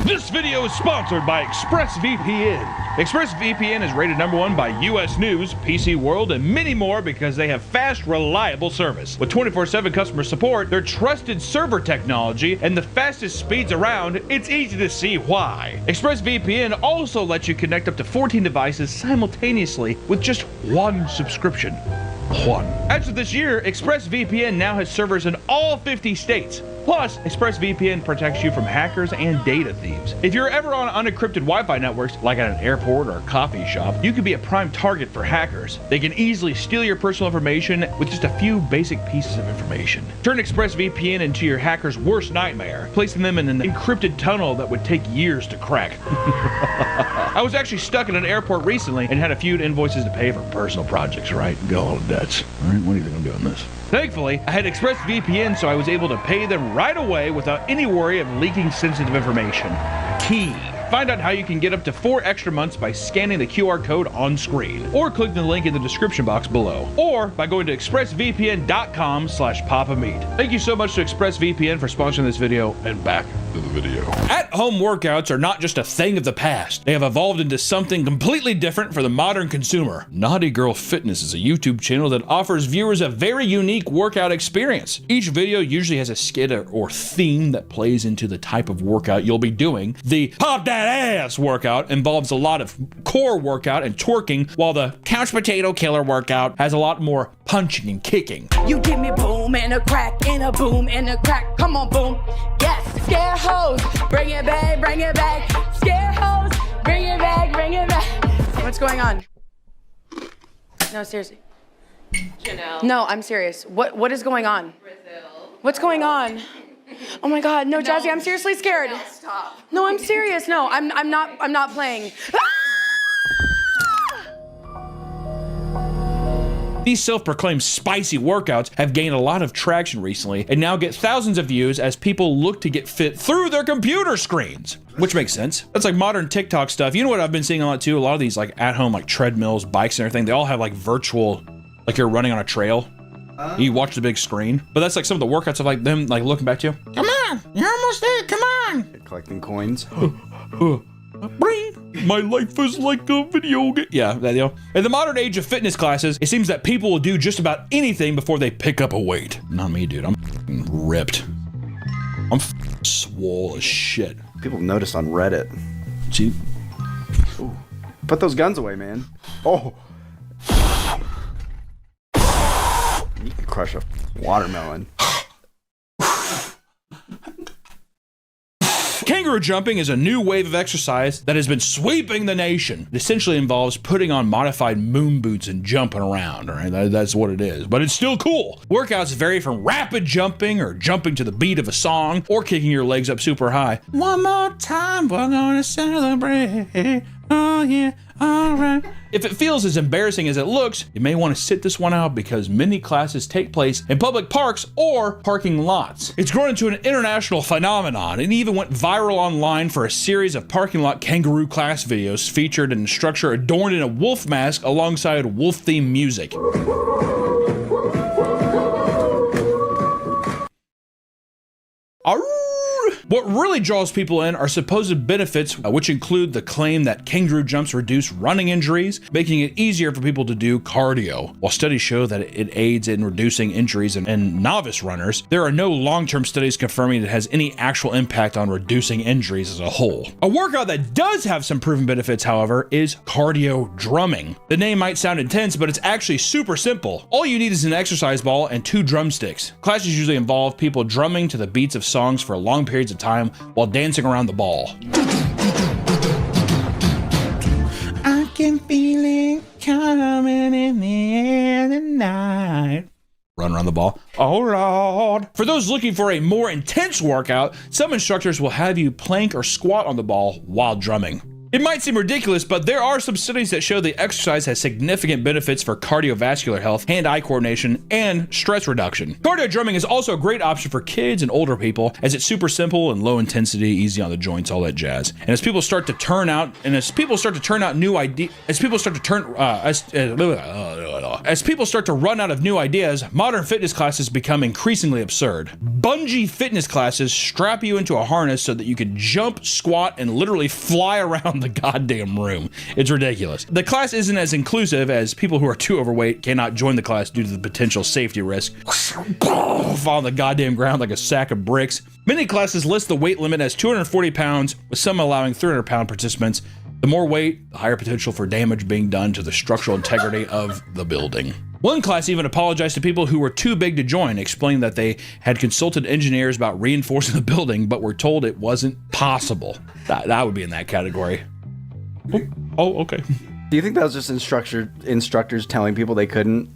Speaker 3: This video is sponsored by ExpressVPN. ExpressVPN is rated #1 by US News, PC World, and many more because they have fast, reliable service. With 24/7 customer support, their trusted server technology, and the fastest speeds around, it's easy to see why. ExpressVPN also lets you connect up to 14 devices simultaneously with just one subscription. As of this year, ExpressVPN now has servers in all 50 states. Plus, ExpressVPN protects you from hackers and data thieves. If you're ever on unencrypted Wi-Fi networks, like at an airport or a coffee shop, you could be a prime target for hackers. They can easily steal your personal information with just a few basic pieces of information. Turn ExpressVPN into your hacker's worst nightmare, placing them in an encrypted tunnel that would take years to crack. I was actually stuck in an airport recently and had a few invoices to pay for personal projects, right? Go all debts. All right, what do you think I'm doing this? Thankfully, I had ExpressVPN, so I was able to pay them right away without any worry of leaking sensitive information. Key. Find out how you can get up to 4 extra months by scanning the QR code on screen, or click the link in the description box below, or by going to expressvpn.com/papameat. Thank you so much to ExpressVPN for sponsoring this video, and back to the video. At-home workouts are not just a thing of the past. They have evolved into something completely different for the modern consumer. Naughty Girl Fitness is a YouTube channel that offers viewers a very unique workout experience. Each video usually has a skit or theme that plays into the type of workout you'll be doing. The Pop That Ass workout involves a lot of core workout and twerking, while the Couch Potato Killer workout has a lot more punching and kicking.
Speaker 11: You give me boom and a crack and a boom and a crack. Come on, boom. Yes, scare hoes. Bring it back, bring it back. Scare hoes. Bring it back, bring it back.
Speaker 19: What's going on? No, seriously.
Speaker 11: Janelle.
Speaker 19: No, I'm serious. What is going on?
Speaker 11: Brazil.
Speaker 19: What's going on? Oh my God, no, Jazzy, I'm seriously scared.
Speaker 11: Janelle, stop.
Speaker 19: No, I'm serious. No, I'm not playing.
Speaker 1: These self-proclaimed spicy workouts have gained a lot of traction recently and now get thousands of views as people look to get fit through their computer screens. Which makes sense. That's like modern TikTok stuff. You know what I've been seeing a lot too? A lot of these like at-home like treadmills, bikes and everything, they all have like virtual, like you're running on a trail. You watch the big screen. But that's like some of the workouts of like them like looking back to you. Come on, you're almost there, come on.
Speaker 14: Collecting coins.
Speaker 1: My life is like a video game. Yeah, that deal. In the modern age of fitness classes, it seems that people will do just about anything before they pick up a weight. Not me, dude. I'm ripped. I'm swole as shit.
Speaker 14: People notice on Reddit.
Speaker 1: See?
Speaker 14: Ooh. Put those guns away, man. Oh. You can crush a watermelon.
Speaker 1: Kangaroo jumping is a new wave of exercise that has been sweeping the nation. It essentially involves putting on modified moon boots and jumping around, all right? That's what it is, but it's still cool. Workouts vary from rapid jumping or jumping to the beat of a song or kicking your legs up super high. One more time, we're gonna celebrate. Oh yeah, all right. If it feels as embarrassing as it looks, you may want to sit this one out because many classes take place in public parks or parking lots. It's grown into an international phenomenon and even went viral online for a series of parking lot kangaroo class videos featured an instructor adorned in a wolf mask alongside wolf-themed music. What really draws people in are supposed benefits, which include the claim that kangaroo jumps reduce running injuries, making it easier for people to do cardio. While studies show that it aids in reducing injuries in novice runners, there are no long-term studies confirming it has any actual impact on reducing injuries as a whole. A workout that does have some proven benefits, however, is cardio drumming. The name might sound intense, but it's actually super simple. All you need is an exercise ball and 2 drumsticks. Classes usually involve people drumming to the beats of songs for long periods of time while dancing around the ball.
Speaker 8: I can feel it coming in the air tonight.
Speaker 1: Run around the ball. Oh Lord. For those looking for a more intense workout, some instructors will have you plank or squat on the ball while drumming. It might seem ridiculous, but there are some studies that show the exercise has significant benefits for cardiovascular health, hand-eye coordination, and stress reduction. Cardio drumming is also a great option for kids and older people, as it's super simple and low intensity, easy on the joints, all that jazz. And as people start to turn out new ideas, as people start to run out of new ideas, modern fitness classes become increasingly absurd. Bungee fitness classes strap you into a harness so that you can jump, squat, and literally fly around the goddamn room. It's ridiculous. The class isn't as inclusive as people who are too overweight cannot join the class due to the potential safety risk. Fall on the goddamn ground like a sack of bricks. Many classes list the weight limit as 240 pounds, with some allowing 300-pound participants. The more weight, the higher potential for damage being done to the structural integrity of the building. One class even apologized to people who were too big to join, explaining that they had consulted engineers about reinforcing the building, but were told it wasn't possible. That would be in that category. Oh, okay.
Speaker 14: Do you think that was just instructors telling people they couldn't?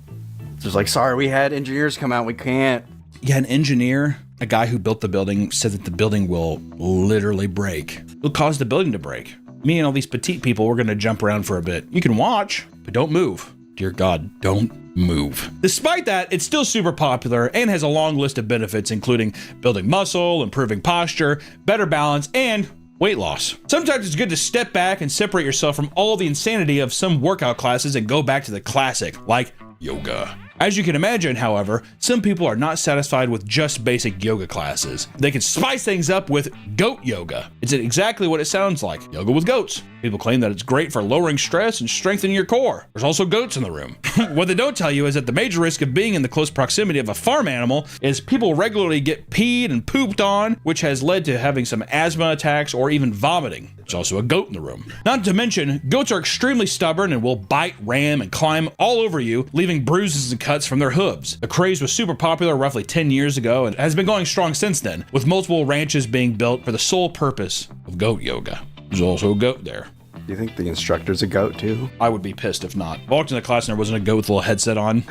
Speaker 14: Just like, sorry, we had engineers come out, we can't.
Speaker 1: Yeah, an engineer, a guy who built the building, said that the building will literally break. It'll cause the building to break. Me and all these petite people, we're gonna jump around for a bit. You can watch, but don't move. Dear God, don't move. Despite that, it's still super popular and has a long list of benefits, including building muscle, improving posture, better balance, and weight loss. Sometimes it's good to step back and separate yourself from all the insanity of some workout classes and go back to the classic, like yoga. As you can imagine, however, some people are not satisfied with just basic yoga classes. They can spice things up with goat yoga. It's exactly what it sounds like, yoga with goats. People claim that it's great for lowering stress and strengthening your core. There's also goats in the room. What they don't tell you is that the major risk of being in the close proximity of a farm animal is people regularly get peed and pooped on, which has led to having some asthma attacks or even vomiting. There's also a goat in the room. Not to mention, goats are extremely stubborn and will bite, ram, and climb all over you, leaving bruises and cuts from their hooves. The craze was super popular roughly 10 years ago and has been going strong since then, with multiple ranches being built for the sole purpose of goat yoga. There's also a goat there.
Speaker 14: Do you think the instructor's a goat too?
Speaker 1: I would be pissed if not. I walked in the class and there wasn't a goat with a little headset on.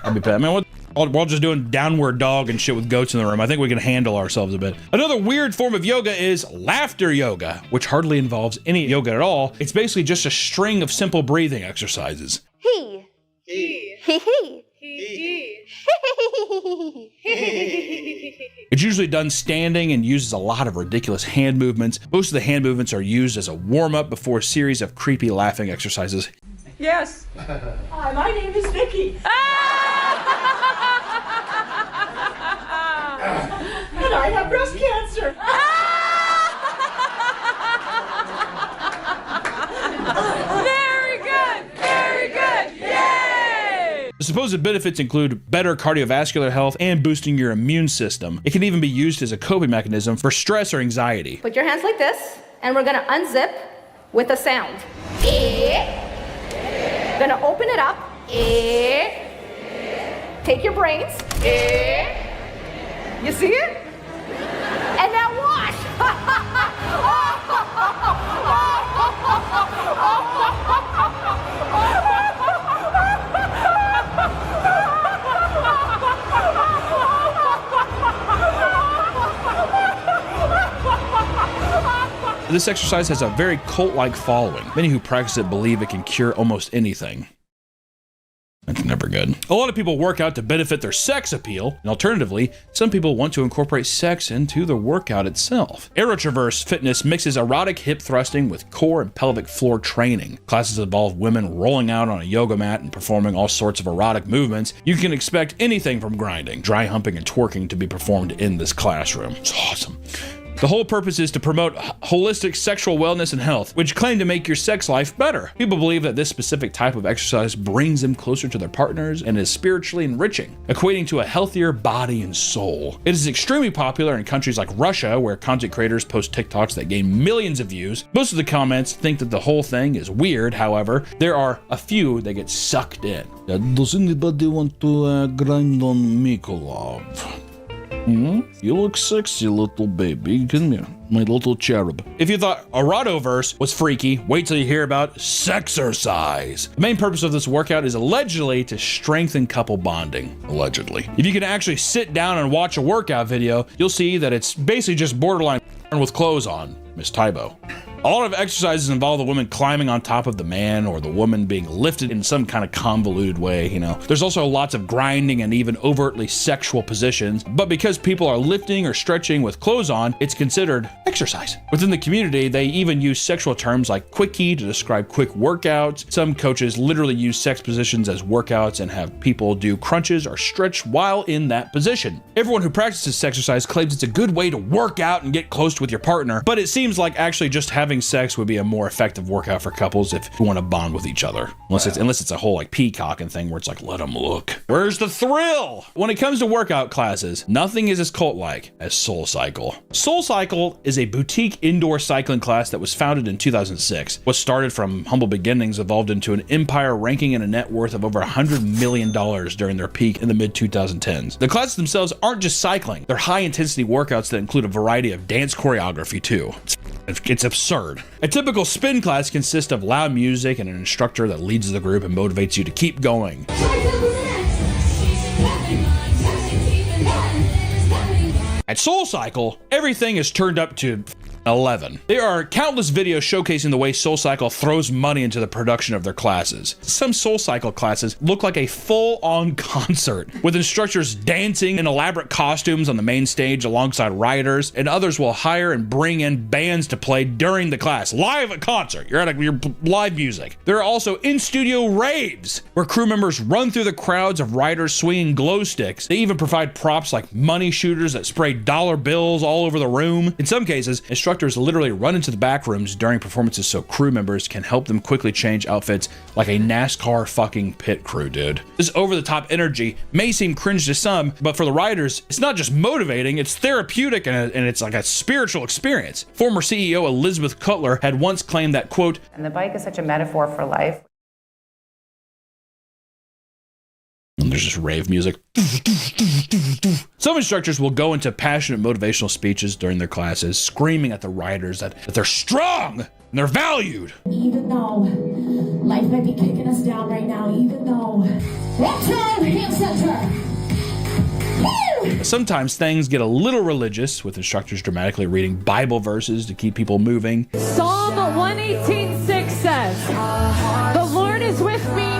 Speaker 1: I'd be pissed. I mean, what? We're all just doing downward dog and shit with goats in the room. I think we can handle ourselves a bit. Another weird form of yoga is laughter yoga, which hardly involves any yoga at all. It's basically just a string of simple breathing exercises.
Speaker 7: He.
Speaker 1: It's usually done standing and uses a lot of ridiculous hand movements. Most of the hand movements are used as a warm-up before a series of creepy laughing exercises.
Speaker 7: Yes. Hi, my name is Vicky. And I have breast cancer. Very good. Very good. Yay!
Speaker 1: The supposed benefits include better cardiovascular health and boosting your immune system. It can even be used as a coping mechanism for stress or anxiety.
Speaker 7: Put your hands like this, and we're gonna unzip with a sound. Gonna open it up. Take your brains. You see it? And now wash.
Speaker 1: This exercise has a very cult-like following. Many who practice it believe it can cure almost anything. That's never good. A lot of people work out to benefit their sex appeal, and alternatively, some people want to incorporate sex into the workout itself. Aerotraverse Fitness mixes erotic hip thrusting with core and pelvic floor training. Classes involve women rolling out on a yoga mat and performing all sorts of erotic movements. You can expect anything from grinding, dry humping, and twerking to be performed in this classroom. It's awesome. The whole purpose is to promote holistic sexual wellness and health, which claim to make your sex life better. People believe that this specific type of exercise brings them closer to their partners and is spiritually enriching, equating to a healthier body and soul. It is extremely popular in countries like Russia, where content creators post TikToks that gain millions of views. Most of the comments think that the whole thing is weird. However, there are a few that get sucked in. Does anybody want to grind on Mikolov? You look sexy, little baby. Come here, my little cherub. If you thought Erotoverse was freaky, wait till you hear about Sexercise. The main purpose of this workout is allegedly to strengthen couple bonding. Allegedly. If you can actually sit down and watch a workout video, you'll see that it's basically just borderline with clothes on, Miss Tybo. A lot of exercises involve the woman climbing on top of the man or the woman being lifted in some kind of convoluted way, you know. There's also lots of grinding and even overtly sexual positions, but because people are lifting or stretching with clothes on, it's considered exercise. Within the community, they even use sexual terms like quickie to describe quick workouts. Some coaches literally use sex positions as workouts and have people do crunches or stretch while in that position. Everyone who practices sexercise claims it's a good way to work out and get close with your partner, but it seems like actually just having sex would be a more effective workout for couples if you want to bond with each other. Unless it's a whole like peacocking thing where it's like, let them look. Where's the thrill? When it comes to workout classes, nothing is as cult-like as Soul Cycle. Soul Cycle is a boutique indoor cycling class that was founded in 2006. What started from humble beginnings evolved into an empire ranking in a net worth of over $100 million during their peak in the mid-2010s. The classes themselves aren't just cycling. They're high-intensity workouts that include a variety of dance choreography too. It's absurd. A typical spin class consists of loud music and an instructor that leads the group and motivates you to keep going. At Soul Cycle, everything is turned up to 11. There are countless videos showcasing the way SoulCycle throws money into the production of their classes. Some SoulCycle classes look like a full-on concert, with instructors dancing in elaborate costumes on the main stage alongside riders, and others will hire and bring in bands to play during the class. Live at concert. You're at your live music. There are also in-studio raves, where crew members run through the crowds of riders swinging glow sticks. They even provide props like money shooters that spray dollar bills all over the room. In some cases, instructors literally run into the back rooms during performances so crew members can help them quickly change outfits like a NASCAR fucking pit crew, dude. This over-the-top energy may seem cringe to some, but for the riders, it's not just motivating, it's therapeutic and it's like a spiritual experience. Former CEO Elizabeth Cutler had once claimed that, quote,
Speaker 5: "And the bike is such a metaphor for life."
Speaker 1: and there's just rave music. Some instructors will go into passionate motivational speeches during their classes, screaming at the riders that they're strong and they're valued.
Speaker 20: Even though life might be kicking us down right now, even though hand center.
Speaker 1: Sometimes things get a little religious, with instructors dramatically reading Bible verses to keep people moving.
Speaker 11: Psalm 118:6 says, "The Lord is with me.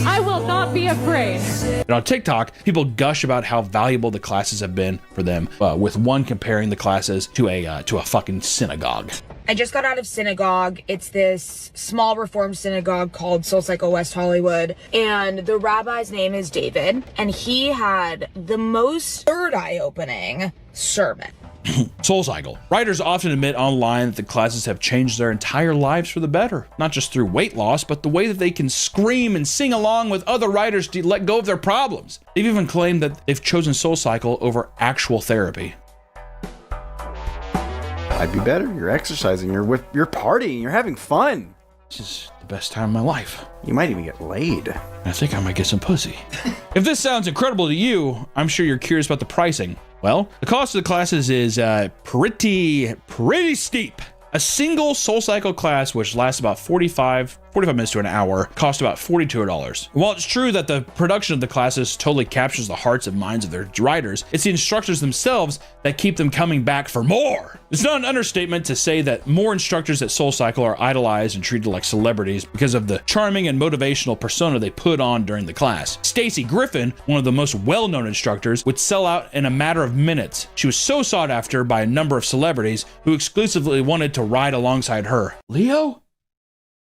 Speaker 11: I will not be afraid."
Speaker 1: And on TikTok, people gush about how valuable the classes have been for them, with one comparing the classes to a fucking synagogue.
Speaker 21: I just got out of synagogue. It's this small reformed synagogue called SoulCycle West Hollywood. And the rabbi's name is David. And he had the most third eye-opening sermon.
Speaker 1: SoulCycle. Writers often admit online that the classes have changed their entire lives for the better, not just through weight loss, but the way that they can scream and sing along with other writers to let go of their problems. They've even claimed that they've chosen SoulCycle over actual therapy.
Speaker 14: I'd be better. You're exercising. You're partying. You're having fun.
Speaker 1: This is the best time of my life.
Speaker 14: You might even get laid.
Speaker 1: I think I might get some pussy. If this sounds incredible to you, I'm sure you're curious about the pricing. Well, the cost of the classes is pretty steep. A single SoulCycle class, which lasts about 45 minutes to an hour, costs about $42. While it's true that the production of the classes totally captures the hearts and minds of their riders, it's the instructors themselves that keep them coming back for more. It's not an understatement to say that more instructors at SoulCycle are idolized and treated like celebrities because of the charming and motivational persona they put on during the class. Stacy Griffin, one of the most well-known instructors, would sell out in a matter of minutes. She was so sought after by a number of celebrities who exclusively wanted to ride alongside her. Leo?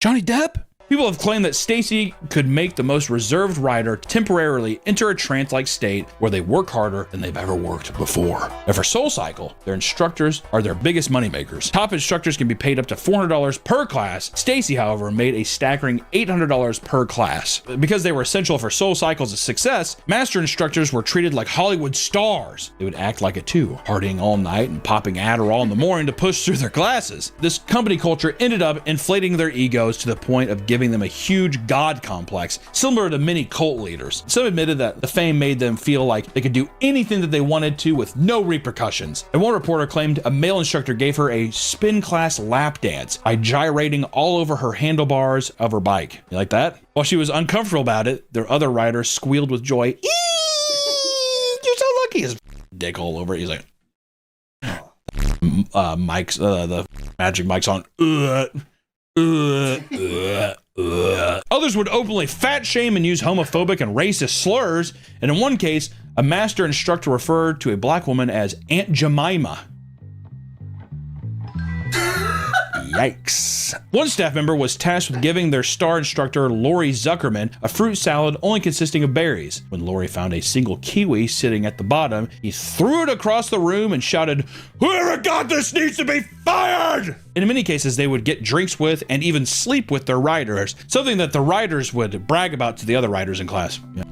Speaker 1: Johnny Depp? People have claimed that Stacy could make the most reserved rider temporarily enter a trance-like state where they work harder than they've ever worked before. And for SoulCycle, their instructors are their biggest moneymakers. Top instructors can be paid up to $400 per class. Stacy, however, made a staggering $800 per class. Because they were essential for SoulCycle's success, master instructors were treated like Hollywood stars. They would act like it too, partying all night and popping Adderall in the morning to push through their classes. This company culture ended up inflating their egos to the point of giving them a huge god complex, similar to many cult leaders. Some admitted that the fame made them feel like they could do anything that they wanted to with no repercussions. And one reporter claimed a male instructor gave her a spin class lap dance by gyrating all over her handlebars of her bike. You like that? While she was uncomfortable about it, their other riders squealed with joy. Eee, you're so lucky. His dick all over it. He's like, Mike's the magic mic's on. Others would openly fat shame and use homophobic and racist slurs, and in one case, a master instructor referred to a black woman as Aunt Jemima. Yikes. One staff member was tasked with giving their star instructor, Lori Zuckerman, a fruit salad only consisting of berries. When Lori found a single kiwi sitting at the bottom, he threw it across the room and shouted, "Whoever got this needs to be fired!" In many cases, they would get drinks with and even sleep with their riders, something that the riders would brag about to the other riders in class. Yeah,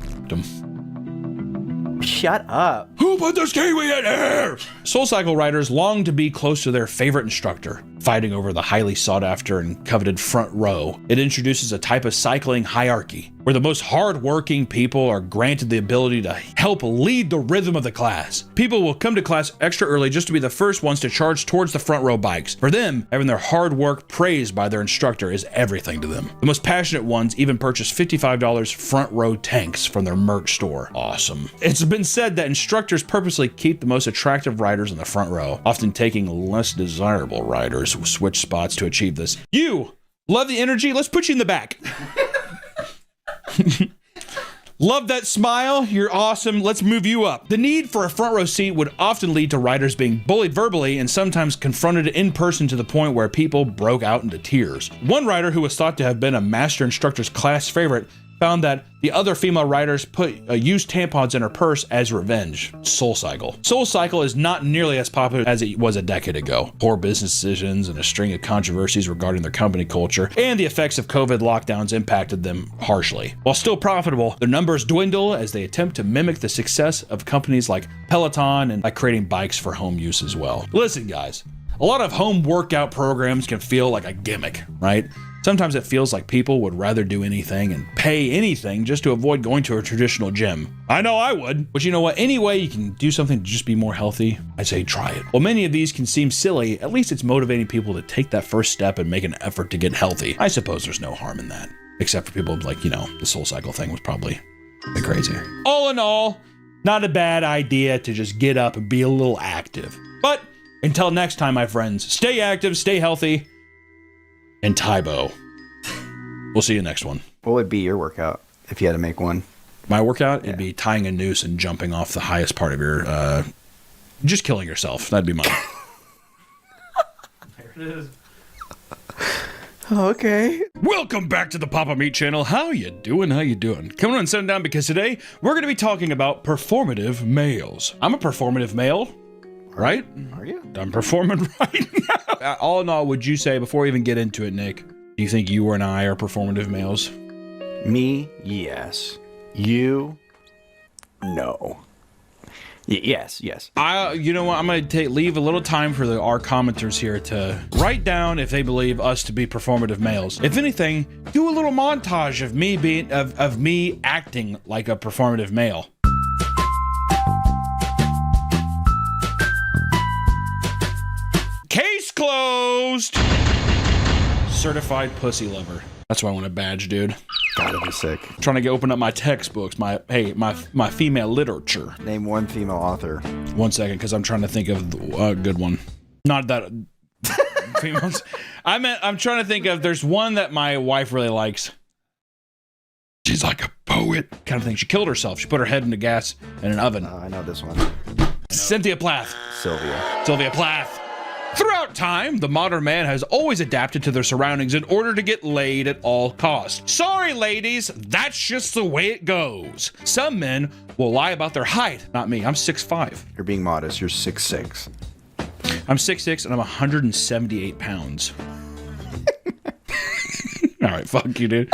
Speaker 14: Shut up.
Speaker 1: Who put this kiwi in here? SoulCycle riders long to be close to their favorite instructor. fighting over the highly sought after and coveted front row. It introduces a type of cycling hierarchy where the most hard-working people are granted the ability to help lead the rhythm of the class. People will come to class extra early just to be the first ones to charge towards the front row bikes. For them, having their hard work praised by their instructor is everything to them. The most passionate ones even purchase $55 front row tanks from their merch store. Awesome. It's been said that instructors purposely keep the most attractive riders in the front row, often taking less desirable riders who switch spots to achieve this. You love the energy? Let's put you in the back. Love that smile. You're awesome. Let's move you up. The need for a front row seat would often lead to riders being bullied verbally and sometimes confronted in person to the point where people broke out into tears. One rider who was thought to have been a master instructor's class favorite found that the other female riders put used tampons in her purse as revenge. SoulCycle. SoulCycle is not nearly as popular as it was a decade ago. Poor business decisions and a string of controversies regarding their company culture and the effects of COVID lockdowns impacted them harshly. While still profitable, their numbers dwindle as they attempt to mimic the success of companies like Peloton and by creating bikes for home use as well. Listen, guys, a lot of home workout programs can feel like a gimmick, right? Sometimes it feels like people would rather do anything and pay anything just to avoid going to a traditional gym. I know I would. But you know what? Any way you can do something to just be more healthy, I say try it. While many of these can seem silly, at least it's motivating people to take that first step and make an effort to get healthy. I suppose there's no harm in that. Except for people like, you know, the SoulCycle thing was probably a bit crazy. All in all, not a bad idea to just get up and be a little active. But until next time, my friends, stay active, stay healthy, and Tybo. We'll see you next one.
Speaker 12: What would be your workout if you had to make one?
Speaker 1: My workout? Yeah. It'd be tying a noose and jumping off the highest part of your, just killing yourself. That'd be mine. There it is.
Speaker 12: Okay.
Speaker 1: Welcome back to the Papa Meat channel. How you doing? How you doing? Come on and sit down because today we're going to be talking about performative males. I'm a performative male. Right?
Speaker 12: Are you?
Speaker 1: I'm performing right now. All in all, would you say, before we even get into it, Nick, do you think you and I are performative males?
Speaker 12: Me, yes. You, no. Yes.
Speaker 1: You know what? I'm going to leave a little time for our commenters here to write down if they believe us to be performative males. If anything, do a little montage of me being of me acting like a performative male. Case closed. Certified pussy lover. That's why I want a badge, dude.
Speaker 12: Gotta be sick.
Speaker 1: Trying to open up my textbooks, my female literature.
Speaker 12: Name one female author.
Speaker 1: 1 second, because I'm trying to think of a good one. Not that females. I'm trying to think of. There's one that my wife really likes. She's like a poet, kind of thing. She killed herself. She put her head in the gas in an oven.
Speaker 12: I know this one.
Speaker 1: Cynthia Plath.
Speaker 12: Sylvia
Speaker 1: Plath. Throughout time, the modern man has always adapted to their surroundings in order to get laid at all costs. Sorry, ladies, that's just the way it goes. Some men will lie about their height. Not me, I'm 6'5".
Speaker 12: You're being modest, you're 6'6".
Speaker 1: I'm 6'6", and I'm 178 pounds. All right, fuck you, dude.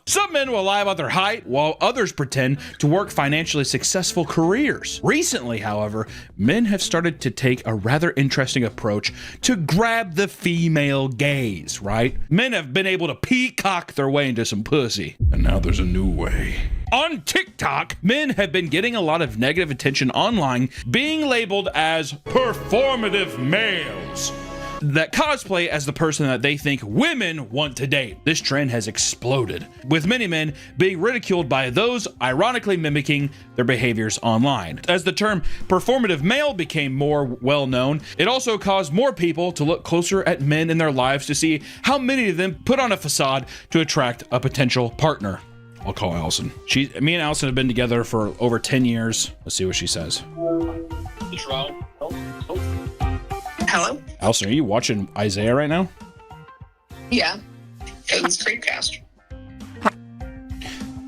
Speaker 1: Some men will lie about their height, while others pretend to work financially successful careers. Recently, however, men have started to take a rather interesting approach to grab the female gaze, right? Men have been able to peacock their way into some pussy. And now there's a new way. On TikTok, men have been getting a lot of negative attention online, being labeled as performative males that cosplay as the person that they think women want to date. This trend has exploded, with many men being ridiculed by those ironically mimicking their behaviors online. As the term performative male became more well known, it also caused more people to look closer at men in their lives to see how many of them put on a facade to attract a potential partner. I'll call Allison. Me and Allison have been together for over 10 years. Let's see what she says.
Speaker 6: Hello?
Speaker 1: Allison, are you watching Isaiah right now?
Speaker 6: Yeah. It's Creepcast.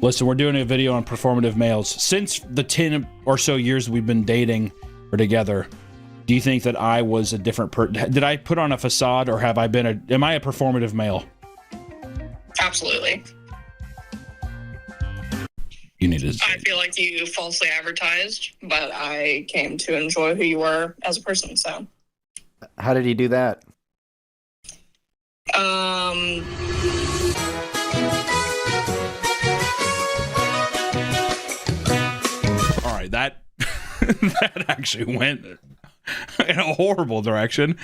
Speaker 1: Listen, we're doing a video on performative males. Since the 10 or so years we've been dating or together, do you think that I was a different person? Did I put on a facade, or am I a performative male?
Speaker 6: Absolutely.
Speaker 1: You need to say.
Speaker 6: I feel like you falsely advertised, but I came to enjoy who you were as a person, so.
Speaker 12: How did he do that?
Speaker 1: All right, that that actually went in a horrible direction.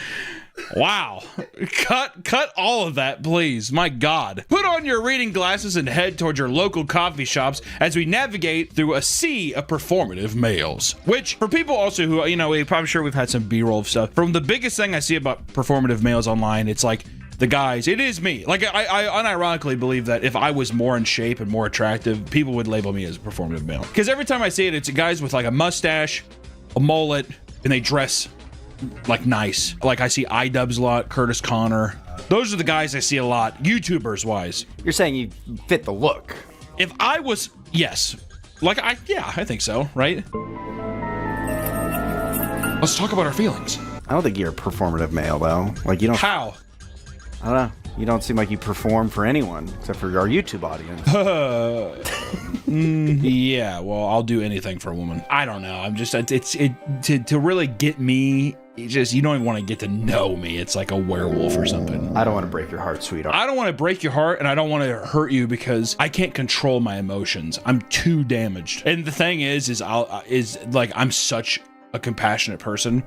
Speaker 1: Wow. Cut all of that, please. My God. Put on your reading glasses and head towards your local coffee shops as we navigate through a sea of performative males. Which, for people also who, you know, I'm sure we've had some B-roll of stuff. From the biggest thing I see about performative males online, it's like the guys, it is me. Like, I unironically believe that if I was more in shape and more attractive, people would label me as a performative male. Because every time I see it, it's guys with like a mustache, a mullet, and they dress like nice. Like I see iDubbbz a lot, Curtis Connor. Those are the guys I see a lot, YouTubers wise.
Speaker 14: You're saying you fit the look.
Speaker 1: If I was, yes. Like I think so, right? Let's talk about our feelings.
Speaker 14: I don't think you're a performative male though. Like you don't.
Speaker 1: How?
Speaker 14: I don't know. You don't seem like you perform for anyone except for our YouTube audience.
Speaker 1: Yeah, well, I'll do anything for a woman. I don't know. I'm just to really get me. You don't even want to get to know me. It's like a werewolf or something.
Speaker 14: I don't want to break your heart, sweetheart.
Speaker 1: I don't want to break your heart, and I don't want to hurt you because I can't control my emotions. I'm too damaged. And the thing is I'm such a compassionate person,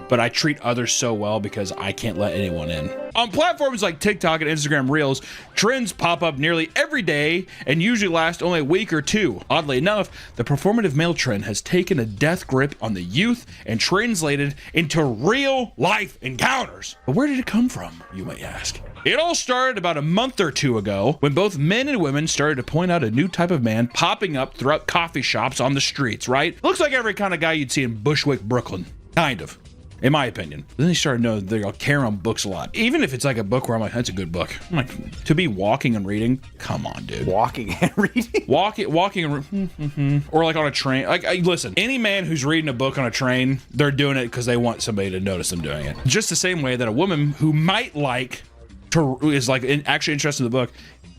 Speaker 1: but I treat others so well because I can't let anyone in. On platforms like TikTok and Instagram Reels, trends pop up nearly every day and usually last only a week or two. Oddly enough, the performative male trend has taken a death grip on the youth and translated into real life encounters. But where did it come from, you might ask? It all started about a month or two ago when both men and women started to point out a new type of man popping up throughout coffee shops on the streets, right? Looks like every kind of guy you'd see in Bushwick, Brooklyn. Kind of. In my opinion. But then they started knowing they'll carry on books a lot. Even if it's like a book where I'm like, that's a good book. I'm like, to be walking and reading? Come on, dude.
Speaker 14: Walking and reading?
Speaker 1: Walking and or like on a train. Like, listen, any man who's reading a book on a train, they're doing it because they want somebody to notice them doing it. Just the same way that a woman who might is actually interested in the book,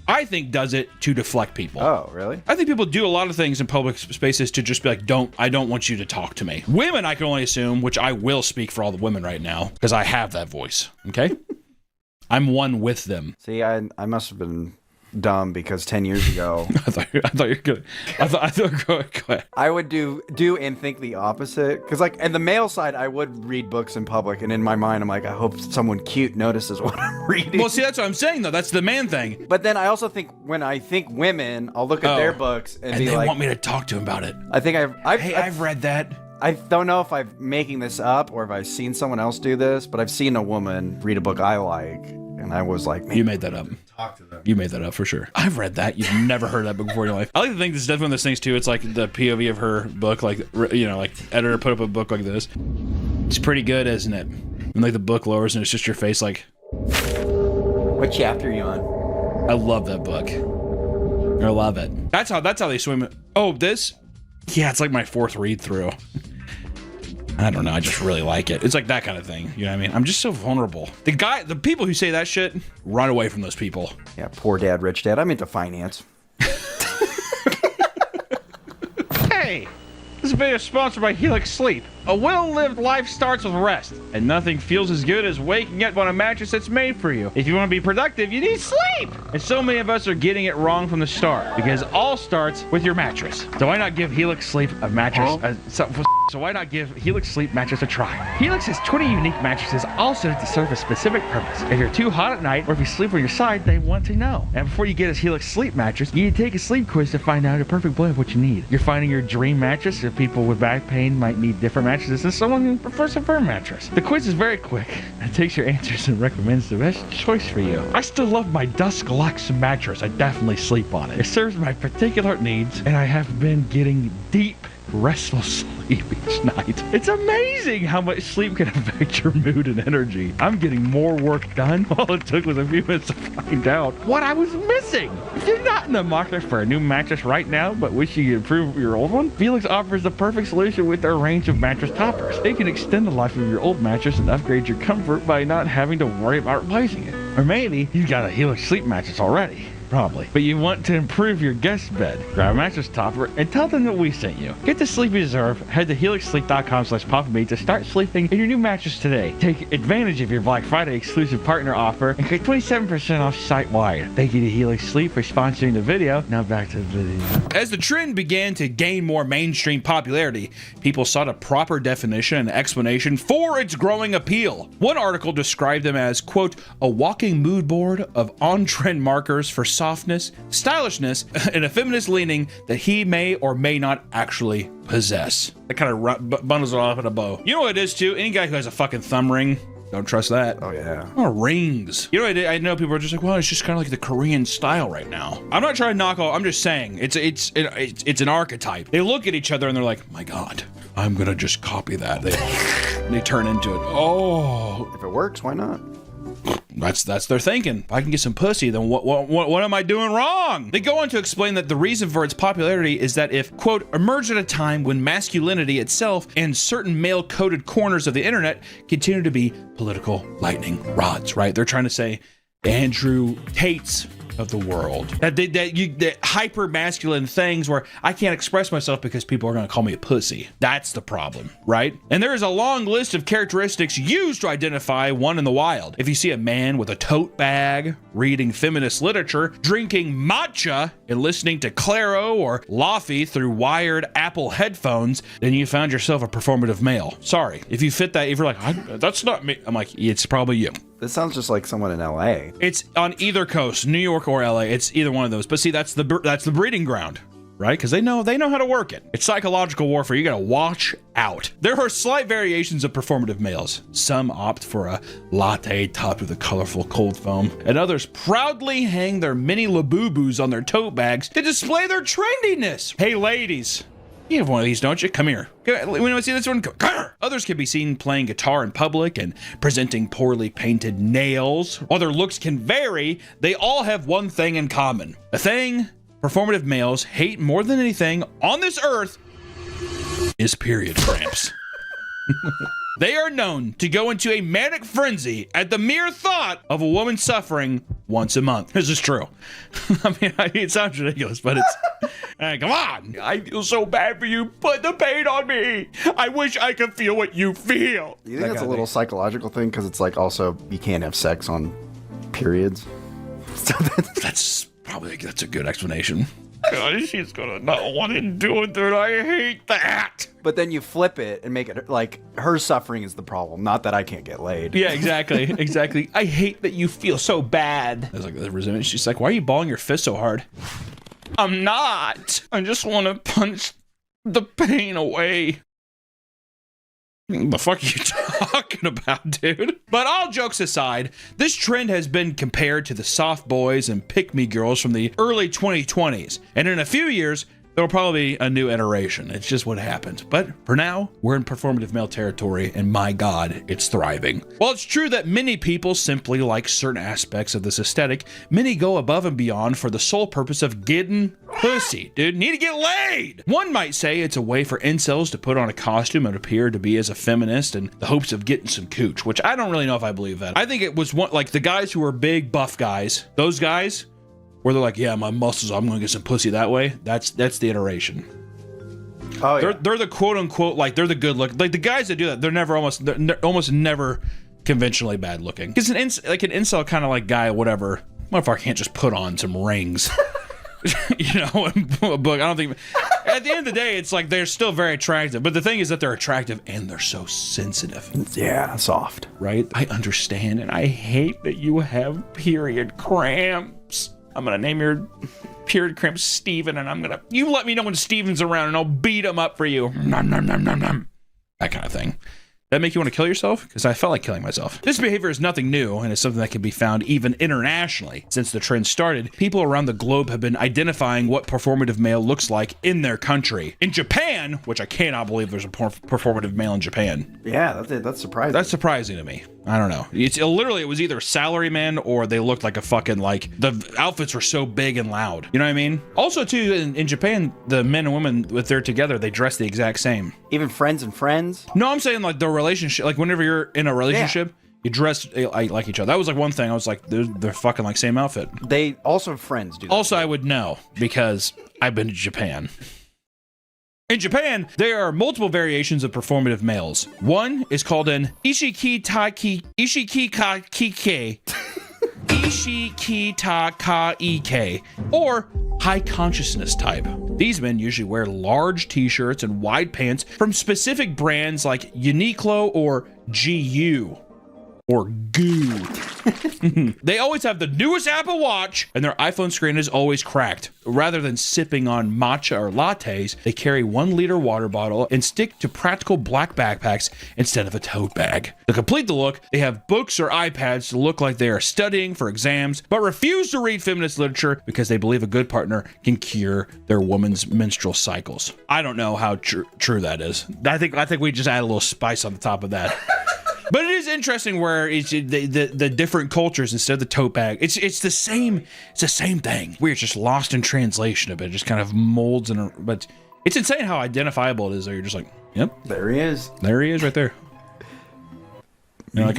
Speaker 1: I think does it to deflect people.
Speaker 14: Oh, really?
Speaker 1: I think people do a lot of things in public spaces to just be like, I don't want you to talk to me. Women, I can only assume, which I will speak for all the women right now, because I have that voice, okay? I'm one with them.
Speaker 14: See, I must have been dumb because 10 years ago
Speaker 1: I thought you were good. I thought go ahead.
Speaker 14: I would do and think the opposite, because like in the male side I would read books in public, and in my mind I'm like, I hope someone cute notices what I'm reading.
Speaker 1: Well, see, that's what I'm saying though. That's the man thing.
Speaker 14: But then I also think when I think women, I'll look at their books and be
Speaker 1: they
Speaker 14: like,
Speaker 1: want me to talk to them about it.
Speaker 14: I think
Speaker 1: I've read that.
Speaker 14: I don't know if I'm making this up or if I've seen someone else do this, but I've seen a woman read a book I like, and I was like, man,
Speaker 1: you made that up.
Speaker 14: Talk to them.
Speaker 1: You made that up for sure. I've read that. You've never heard that book before in your life. I like to think this is definitely one of those things too. It's like the POV of her book, like, you know, like editor put up a book like this. It's pretty good, isn't it? And like the book lowers and it's just your face like.
Speaker 14: What chapter are you on?
Speaker 1: I love that book. I love it. That's how they swim. Oh, this? Yeah, it's like my fourth read through. I don't know. I just really like it. It's like that kind of thing. You know what I mean? I'm just so vulnerable. The people who say that shit, run away from those people.
Speaker 14: Yeah, poor dad, rich dad. I'm into finance.
Speaker 3: Hey, this video is sponsored by Helix Sleep. A well-lived life starts with rest, and nothing feels as good as waking up on a mattress that's made for you. If you want to be productive, you need sleep! And so many of us are getting it wrong from the start, because it all starts with your mattress. So why not give Helix Sleep a mattress? So why not give Helix Sleep mattress a try? Helix has 20 unique mattresses, all suited to serve a specific purpose. If you're too hot at night, or if you sleep on your side, they want to know. And before you get a Helix Sleep mattress, you need to take a sleep quiz to find out a perfect blend of what you need. You're finding your dream mattress. If people with back pain might need different mattresses than someone who prefers a firm mattress. The quiz is very quick. It takes your answers and recommends the best choice for you. I still love my Dusk Lux mattress. I definitely sleep on it. It serves my particular needs, and I have been getting deep, restful sleep each night. It's amazing how much sleep can affect your mood and energy. I'm getting more work done. All it took was a few minutes to find out what I was missing. If you're not in the market for a new mattress right now, but wish you could improve your old one, Felix offers the perfect solution with their range of mattress toppers. They can extend the life of your old mattress and upgrade your comfort by not having to worry about replacing it. Or maybe you've got a Helix Sleep mattress already. probably. But you want to improve your guest bed. Grab a mattress topper and tell them that we sent you. Get the sleep you deserve. Head to helixsleep.com/PapaMe to start sleeping in your new mattress today. Take advantage of your Black Friday exclusive partner offer and get 27% off site-wide. Thank you to Helix Sleep for sponsoring the video. Now back to the video.
Speaker 1: As the trend began to gain more mainstream popularity, people sought a proper definition and explanation for its growing appeal. One article described them as, quote, a walking mood board of on-trend markers for softness, stylishness, and a feminist leaning that he may or may not actually possess. That kind of bundles it off in a bow. You know what it is, too? Any guy who has a fucking thumb ring, don't trust that.
Speaker 14: Oh, yeah.
Speaker 1: Oh, rings. You know, I know people are just like, well, it's just kind of like the Korean style right now. I'm not trying to knock all. I'm just saying it's an archetype. They look at each other and they're like, my God, I'm gonna just copy that. They turn into it. Oh,
Speaker 14: if it works, why not?
Speaker 1: That's their thinking. If I can get some pussy, then what am I doing wrong? They go on to explain that the reason for its popularity is that if, quote, emerged at a time when masculinity itself and certain male-coded corners of the internet continue to be political lightning rods, right? They're trying to say Andrew Tate's of the world. That hyper masculine things where I can't express myself because people are going to call me a pussy. That's the problem, right? And there is a long list of characteristics used to identify one in the wild. If you see a man with a tote bag, reading feminist literature, drinking matcha, and listening to Claro or Laffy through wired Apple headphones, then you found yourself a performative male. Sorry. If you fit that, if you're like, that's not me, I'm like, it's probably you.
Speaker 14: This sounds just like someone in LA.
Speaker 1: It's on either coast, New York or LA. It's either one of those. But see, that's the breeding ground, right? Because they know how to work it. It's psychological warfare. You got to watch out. There are slight variations of performative males. Some opt for a latte topped with a colorful cold foam, and others proudly hang their mini Labubu's on their tote bags to display their trendiness. Hey, ladies. You have one of these, don't you? Come here. We want to see this one. Come here. Others can be seen playing guitar in public and presenting poorly painted nails. While their looks can vary, they all have one thing in common. A thing performative males hate more than anything on this earth is period cramps. They are known to go into a manic frenzy at the mere thought of a woman suffering once a month. This is true. I mean, it sounds ridiculous, but it's... Hey, come on. I feel so bad for you. Put the pain on me. I wish I could feel what you feel.
Speaker 14: Do you think that's a little psychological thing? Because it's like also you can't have sex on periods. So
Speaker 1: that's a good explanation. God, she's gonna not want to do it, dude. I hate that.
Speaker 14: But then you flip it and make it like her suffering is the problem, not that I can't get laid.
Speaker 1: Yeah, exactly. Exactly. I hate that you feel so bad. I was like, the resentment. She's like, why are you balling your fist so hard? I'm not. I just want to punch the pain away. The fuck are you talking about, dude? But all jokes aside, this trend has been compared to the soft boys and pick-me girls from the early 2020s. And in a few years, there'll probably be a new iteration. It's just what happened. But for now, we're in performative male territory, and my God, it's thriving. While it's true that many people simply like certain aspects of this aesthetic, many go above and beyond for the sole purpose of getting pussy, dude. Need to get laid. One might say it's a way for incels to put on a costume and appear to be as a feminist in the hopes of getting some cooch, which I don't really know if I believe that. I think it was one, like the guys who were big buff guys, those guys, where they're like, yeah, my muscles, I'm gonna get some pussy that way. That's the iteration.
Speaker 14: Oh, yeah.
Speaker 1: They're the quote unquote, like they're the good look. Like the guys that do that, they're almost never conventionally bad looking. Because an incel kind of like guy, whatever, motherfucker can't just put on some rings. You know, but I don't think. At the end of the day, it's like they're still very attractive. But the thing is that they're attractive and they're so sensitive.
Speaker 14: Yeah, soft.
Speaker 1: Right? I understand, and I hate that you have period cramps. I'm gonna name your period cramps Steven, and you let me know when Steven's around, and I'll beat him up for you. Nom, nom, nom, nom, nom. That kind of thing. That make you want to kill yourself? Because I felt like killing myself. This behavior is nothing new, and is something that can be found even internationally. Since the trend started, people around the globe have been identifying what performative male looks like in their country. In Japan, which I cannot believe there's a performative male in Japan.
Speaker 14: Yeah, that's surprising.
Speaker 1: That's surprising to me. I don't know. It was either salaryman or they looked like a fucking, like, the outfits were so big and loud. You know what I mean? Also, too, in Japan, the men and women, if they're together, they dress the exact same.
Speaker 14: Even friends and friends?
Speaker 1: No, I'm saying, like, the relationship, like, whenever you're in a relationship, You dress like each other. That was like one thing. I was like, they're fucking like same outfit.
Speaker 14: They also have friends do that.
Speaker 1: Also, I would know because I've been to Japan. In Japan, there are multiple variations of performative males. One is called an ishikitakaike. Ishikitakaike, or high consciousness type. These men usually wear large t-shirts and wide pants from specific brands like Uniqlo or GU. Or goo. They always have the newest Apple Watch, and their iPhone screen is always cracked. Rather than sipping on matcha or lattes, they carry 1-liter water bottle and stick to practical black backpacks instead of a tote bag. To complete the look, they have books or iPads to look like they are studying for exams, but refuse to read feminist literature because they believe a good partner can cure their woman's menstrual cycles. I don't know how true that is. I think we just add a little spice on the top of that. But it is interesting where it's the different cultures instead of the tote bag. It's the same thing. We're just lost in translation a bit. It just kind of molds but it's insane how identifiable it is. There, you're just like, yep,
Speaker 14: there he is.
Speaker 1: There he is, right there. You know, like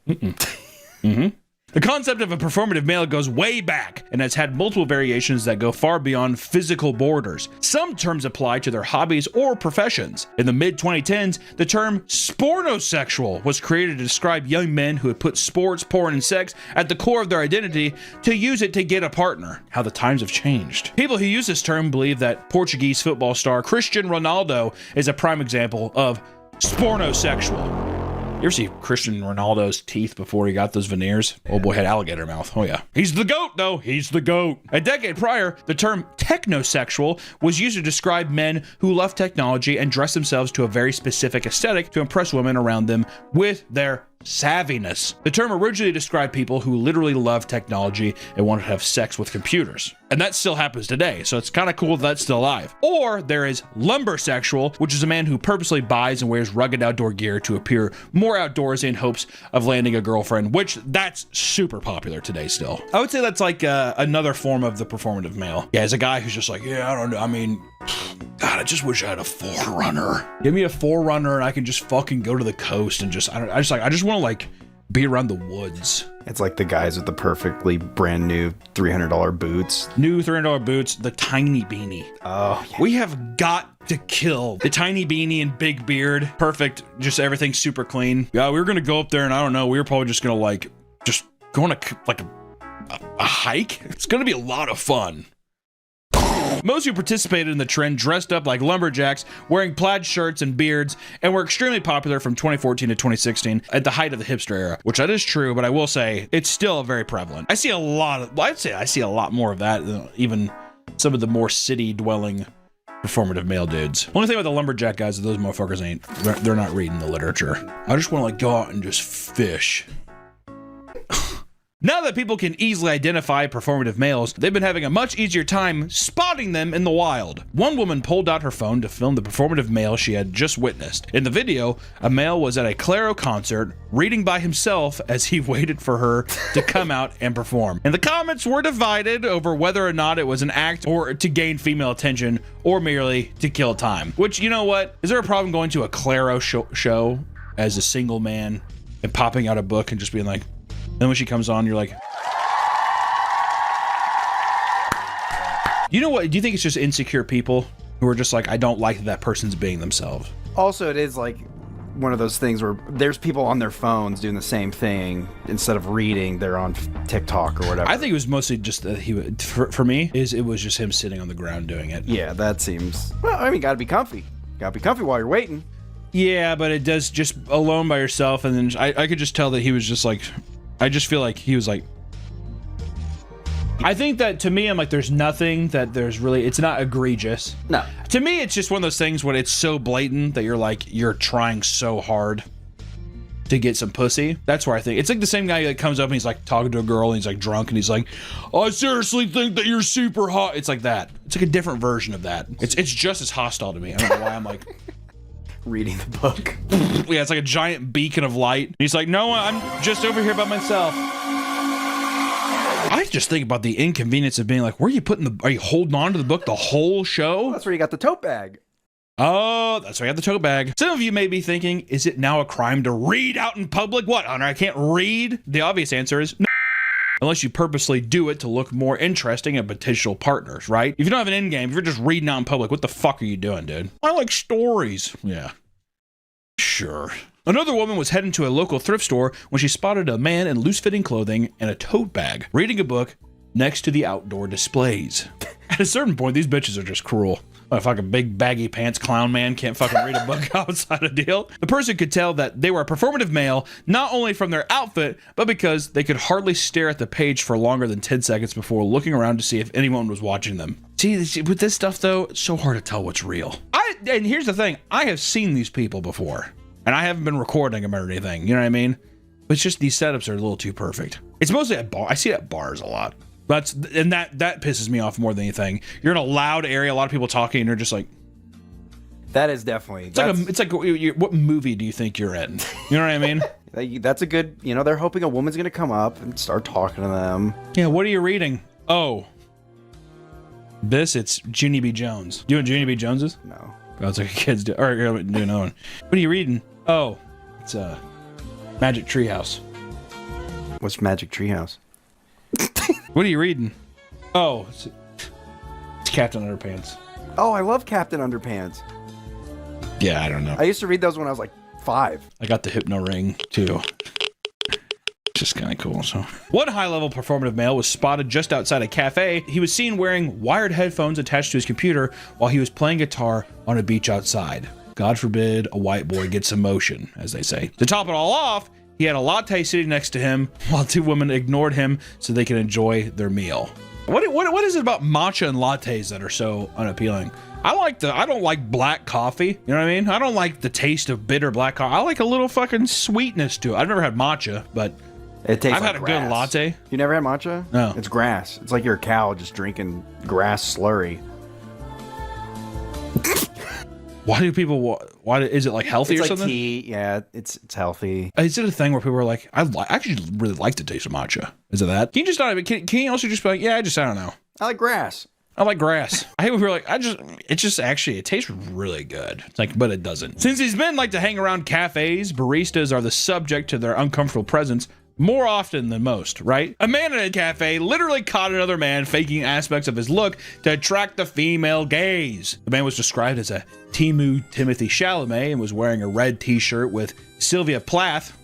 Speaker 1: mm-hmm. The concept of a performative male goes way back and has had multiple variations that go far beyond physical borders. Some terms apply to their hobbies or professions. In the mid-2010s, the term spornosexual was created to describe young men who had put sports, porn, and sex at the core of their identity to use it to get a partner. How the times have changed. People who use this term believe that Portuguese football star Cristiano Ronaldo is a prime example of spornosexual. You ever see Cristiano Ronaldo's teeth before he got those veneers? Old boy had alligator mouth. Oh yeah. He's the GOAT though. He's the GOAT. A decade prior, the term technosexual was used to describe men who love technology and dress themselves to a very specific aesthetic to impress women around them with their savviness. The term originally described people who literally love technology and wanted to have sex with computers. And that still happens today, so it's kind of cool that's still alive. Or there is lumbersexual, which is a man who purposely buys and wears rugged outdoor gear to appear more outdoors in hopes of landing a girlfriend, which that's super popular today still. I would say that's like another form of the performative male. Yeah, as a guy who's just like, yeah, I don't know, I mean, God, I just wish I had a 4Runner. Give me a 4Runner and I can just fucking go to the coast and just want to like be around the woods.
Speaker 14: It's like the guys with the perfectly brand new $300 boots.
Speaker 1: New $300 boots, the tiny beanie.
Speaker 14: Oh, yeah.
Speaker 1: We have got to kill the tiny beanie and big beard. Perfect, just everything super clean. Yeah, we were gonna go up there and I don't know, we were probably just gonna like, just go on a hike. It's gonna be a lot of fun. Most who participated in the trend dressed up like lumberjacks, wearing plaid shirts and beards, and were extremely popular from 2014 to 2016 at the height of the hipster era, which that is true, but I will say it's still very prevalent. I'd say I see a lot more of that than even some of the more city-dwelling performative male dudes. Only thing with the lumberjack guys is those motherfuckers they're not reading the literature. I just want to like go out and just fish. Now that people can easily identify performative males, they've been having a much easier time spotting them in the wild. One woman pulled out her phone to film the performative male she had just witnessed. In the video, a male was at a Claro concert, reading by himself as he waited for her to come out and perform. And the comments were divided over whether or not it was an act or to gain female attention or merely to kill time. Which, you know what? Is there a problem going to a Claro show as a single man and popping out a book and just being like, then when she comes on, you're like, you know what? Do you think it's just insecure people who are just like, I don't like that person's being themselves?
Speaker 14: Also, it is like one of those things where there's people on their phones doing the same thing. Instead of reading, they're on TikTok or whatever.
Speaker 1: I think it was mostly just that for me, it was just him sitting on the ground doing it.
Speaker 14: Yeah, that seems, well, I mean, gotta be comfy. Gotta be comfy while you're waiting.
Speaker 1: Yeah, but it does just alone by yourself. And then I could just tell that he was just like, I just feel like he was like, I think that to me, I'm like, there's nothing that there's really, it's not egregious.
Speaker 14: No.
Speaker 1: To me, it's just one of those things when it's so blatant that you're like, you're trying so hard to get some pussy. That's where I think, it's like the same guy that comes up and he's like talking to a girl and he's like drunk and he's like, I seriously think that you're super hot. It's like that. It's like a different version of that. It's just as hostile to me. I don't know why I'm like,
Speaker 14: reading the book.
Speaker 1: Yeah, it's like a giant beacon of light. And he's like, no, I'm just over here by myself. I just think about the inconvenience of being like, where are you holding on to the book the whole show?
Speaker 14: Well, that's where you got the tote bag.
Speaker 1: Oh, that's why I have the tote bag. Some of you may be thinking, is it now a crime to read out in public? What, Hunter, I can't read? The obvious answer is no. Unless you purposely do it to look more interesting at potential partners, right? If you don't have an end game, if you're just reading out in public, what the fuck are you doing, dude? I like stories. Yeah. Sure. Another woman was heading to a local thrift store when she spotted a man in loose-fitting clothing and a tote bag, reading a book next to the outdoor displays. At a certain point, these bitches are just cruel. A fucking big baggy pants clown man can't fucking read a book outside a deal. The person could tell that they were a performative male, not only from their outfit, but because they could hardly stare at the page for longer than 10 seconds before looking around to see if anyone was watching them. See, with this stuff though, it's so hard to tell what's real. And here's the thing, I have seen these people before, and I haven't been recording them or anything, you know what I mean? But it's just these setups are a little too perfect. It's mostly at bars. I see it at bars a lot. That pisses me off more than anything. You're in a loud area, a lot of people talking, and you're just like,
Speaker 2: that is definitely.
Speaker 1: It's like what movie do you think you're in? You know what I mean?
Speaker 2: That's a good. You know, they're hoping a woman's gonna come up and start talking to them.
Speaker 1: Yeah. What are you reading? Oh, it's Junie B. Jones. Do you know what Junie B. Jones is?
Speaker 2: No.
Speaker 1: Oh, it's like a kid's. Do another one. What are you reading? Oh, it's Magic Treehouse.
Speaker 2: What's Magic Treehouse?
Speaker 1: What are you reading? Oh, it's Captain Underpants.
Speaker 2: Oh, I love Captain Underpants.
Speaker 1: Yeah, I don't know.
Speaker 2: I used to read those when I was like 5.
Speaker 1: I got the Hypno Ring too. Just kind of cool. So, one high-level performative male was spotted just outside a cafe. He was seen wearing wired headphones attached to his computer while he was playing guitar on a beach outside. God forbid a white boy gets emotion, as they say. To top it all off, he had a latte sitting next to him while 2 women ignored him so they could enjoy their meal. What is it about matcha and lattes that are so unappealing? I don't like black coffee. You know what I mean? I don't like the taste of bitter black coffee. I like a little fucking sweetness to it. I've never had matcha, but
Speaker 2: it tastes
Speaker 1: I've
Speaker 2: like
Speaker 1: had a
Speaker 2: grass.
Speaker 1: good latte.
Speaker 2: You never had matcha?
Speaker 1: No.
Speaker 2: It's grass. It's like you're a cow just drinking grass slurry.
Speaker 1: Why do people? Why is it like healthy
Speaker 2: it's
Speaker 1: or
Speaker 2: like
Speaker 1: something?
Speaker 2: Tea. Yeah, it's healthy.
Speaker 1: Is it a thing where people are like, I actually really like the taste of matcha? Is it that? Can you just not? Can you also just be like, yeah, I don't know.
Speaker 2: I like grass.
Speaker 1: I like grass. I hate when people are like, it tastes really good. It's like, but it doesn't. Since these men like to hang around cafes, baristas are the subject to their uncomfortable presence more often than most, right? A man in a cafe literally caught another man faking aspects of his look to attract the female gaze. The man was described as a Timothy Chalamet and was wearing a red t-shirt with Sylvia Plath.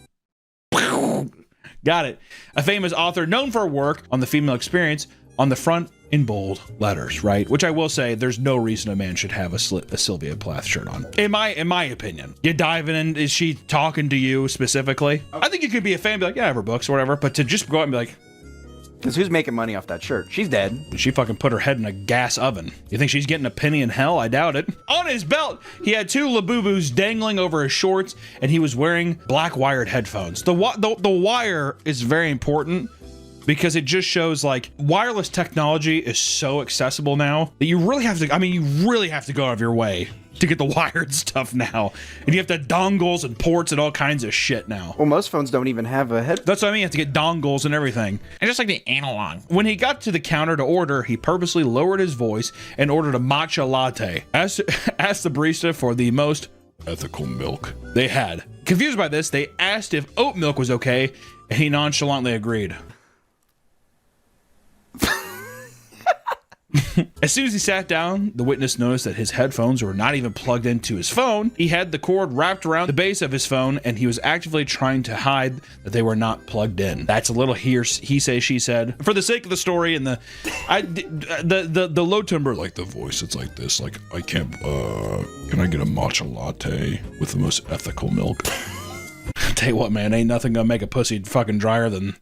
Speaker 1: Got it. A famous author known for her work on the female experience on the front in bold letters, right? Which I will say, there's no reason a man should have a Sylvia Plath shirt on. In my opinion. You diving in, is she talking to you specifically? I think you could be a fan and be like, yeah, I have her books or whatever, but to just go out and be like,
Speaker 2: because who's making money off that shirt? She's dead.
Speaker 1: She fucking put her head in a gas oven. You think she's getting a penny in hell? I doubt it. On his belt, he had 2 Labubus dangling over his shorts, and he was wearing black wired headphones. The wire is very important because it just shows like wireless technology is so accessible now that you really have to go out of your way to get the wired stuff now. And you have to have dongles and ports and all kinds of shit now.
Speaker 2: Well, most phones don't even have a head.
Speaker 1: That's what I mean. You have to get dongles and everything. And just like the analog. When he got to the counter to order, he purposely lowered his voice and ordered a matcha latte. Asked the barista for the most ethical milk they had. Confused by this, they asked if oat milk was okay, and he nonchalantly agreed. As soon as he sat down, the witness noticed that his headphones were not even plugged into his phone. He had the cord wrapped around the base of his phone, and he was actively trying to hide that they were not plugged in. That's a little he say, she said. For the sake of the story and the low timbre, like the voice, it's like this, like, I can't, can I get a matcha latte with the most ethical milk? Tell you what, man, ain't nothing gonna make a pussy fucking drier than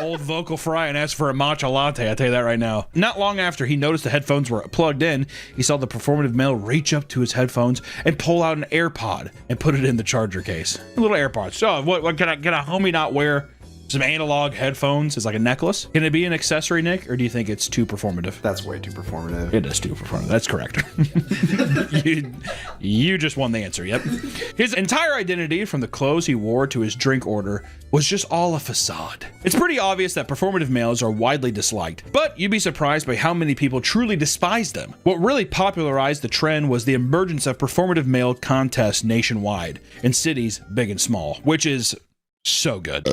Speaker 1: old vocal fry and ask for a matcha latte. I tell you that right now. Not long after he noticed the headphones were plugged in, he saw the performative male reach up to his headphones and pull out an AirPod and put it in the charger case. A little AirPods. So what can a homie not wear some analog headphones as like a necklace. Can it be an accessory, Nick, or do you think it's too performative?
Speaker 2: That's way too performative.
Speaker 1: It is too performative. That's correct. you just won the answer. Yep. His entire identity, from the clothes he wore to his drink order, was just all a facade. It's pretty obvious that performative males are widely disliked, but you'd be surprised by how many people truly despise them. What really popularized the trend was the emergence of performative male contests nationwide in cities big and small, which is so good.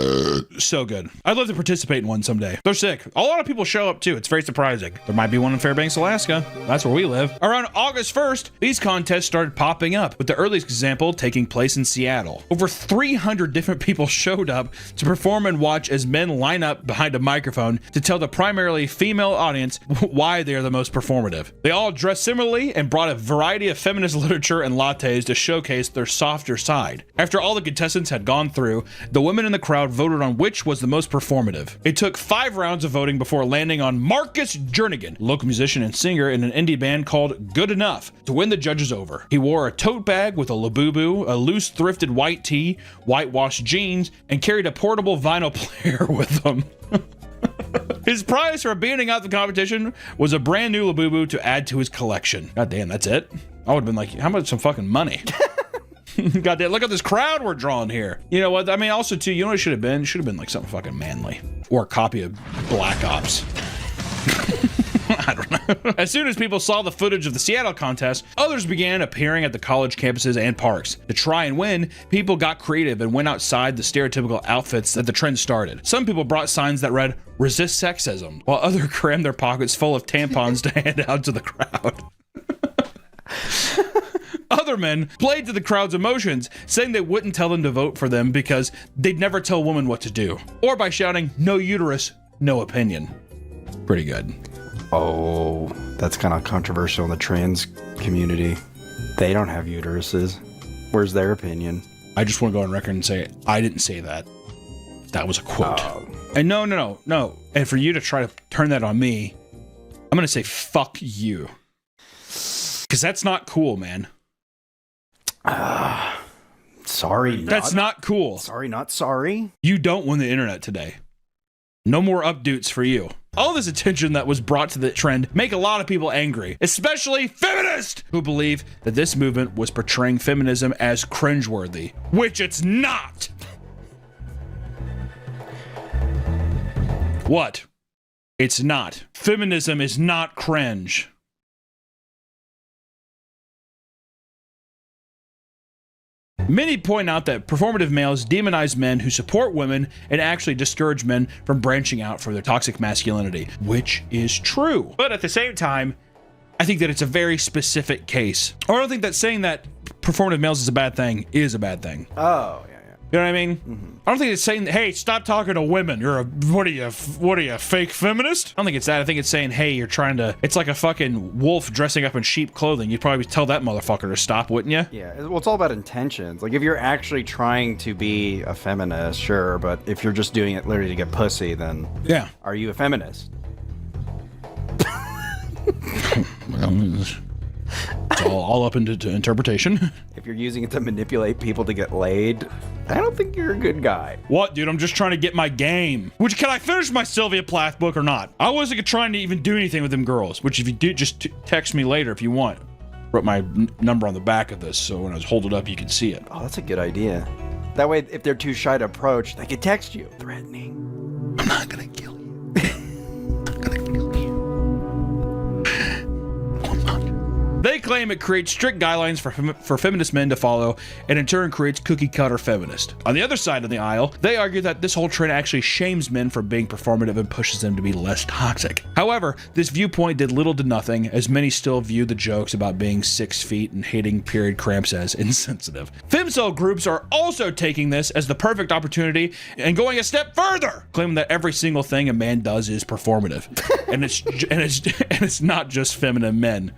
Speaker 1: So good. I'd love to participate in one someday. They're sick. A lot of people show up too. It's very surprising. There might be one in Fairbanks, Alaska. That's where we live. Around August 1st, these contests started popping up, with the earliest example taking place in Seattle. Over 300 different people showed up to perform and watch as men line up behind a microphone to tell the primarily female audience why they are the most performative. They all dressed similarly and brought a variety of feminist literature and lattes to showcase their softer side. After all the contestants had gone through, the women in the crowd voted on which was the most performative. It took 5 rounds of voting before landing on Marcus Jernigan, local musician and singer in an indie band called Good Enough, to win the judges over. He wore a tote bag with a Labubu, a loose thrifted white tee, whitewashed jeans, and carried a portable vinyl player with him. His prize for beating out the competition was a brand new Labubu to add to his collection. God damn, that's it? I would have been like, how much some fucking money? God damn, look at this crowd we're drawing here. You know what? I mean, also, too, you know what it should have been? It should have been like something fucking manly. Or a copy of Black Ops. I don't know. As soon as people saw the footage of the Seattle contest, others began appearing at the college campuses and parks. To try and win, people got creative and went outside the stereotypical outfits that the trend started. Some people brought signs that read, "Resist sexism," while others crammed their pockets full of tampons to hand out to the crowd. Other men played to the crowd's emotions, saying they wouldn't tell them to vote for them because they'd never tell a woman what to do. Or by shouting, "No uterus, no opinion." Pretty good.
Speaker 2: Oh, that's kind of controversial in the trans community. They don't have uteruses. Where's their opinion?
Speaker 1: I just want to go on record and say, I didn't say that. That was a quote. And no. And for you to try to turn that on me, I'm going to say, fuck you. Because that's not cool, man.
Speaker 2: Sorry.
Speaker 1: That's not cool.
Speaker 2: Sorry, not sorry.
Speaker 1: You don't win the internet today. No more updates for you. All this attention that was brought to the trend make a lot of people angry, especially feminists who believe that this movement was portraying feminism as cringeworthy, which it's not. What? It's not. Feminism is not cringe. Many point out that performative males demonize men who support women and actually discourage men from branching out for their toxic masculinity, which is true. But at the same time, I think that it's a very specific case. Or I don't think that saying that performative males is a bad thing is a bad thing.
Speaker 2: Oh, yeah.
Speaker 1: You know what I mean? Mm-hmm. I don't think it's saying, hey, stop talking to women. You're a, what are you, fake feminist? I don't think it's that. I think it's saying, hey, you're trying to, it's like a fucking wolf dressing up in sheep clothing. You'd probably tell that motherfucker to stop, wouldn't you?
Speaker 2: Yeah, well, it's all about intentions. Like, if you're actually trying to be a feminist, sure, but if you're just doing it literally to get pussy, then
Speaker 1: yeah,
Speaker 2: are you a feminist?
Speaker 1: Well, it's all up into interpretation.
Speaker 2: If you're using it to manipulate people to get laid, I don't think you're a good guy.
Speaker 1: What, dude? I'm just trying to get my game. Which, can I finish my Sylvia Plath book or not? I wasn't trying to even do anything with them girls, which if you do, just text me later if you want. Wrote my number on the back of this, so when I hold it up, you can see it.
Speaker 2: Oh, that's a good idea. That way, if they're too shy to approach, they can text you. Threatening.
Speaker 1: I'm not gonna kill you. They claim it creates strict guidelines for feminist men to follow, and in turn creates cookie-cutter feminist. On the other side of the aisle, they argue that this whole trend actually shames men for being performative and pushes them to be less toxic. However, this viewpoint did little to nothing, as many still view the jokes about being 6 feet and hating period cramps as insensitive. Femcel groups are also taking this as the perfect opportunity and going a step further, claiming that every single thing a man does is performative, and it's not just feminine men.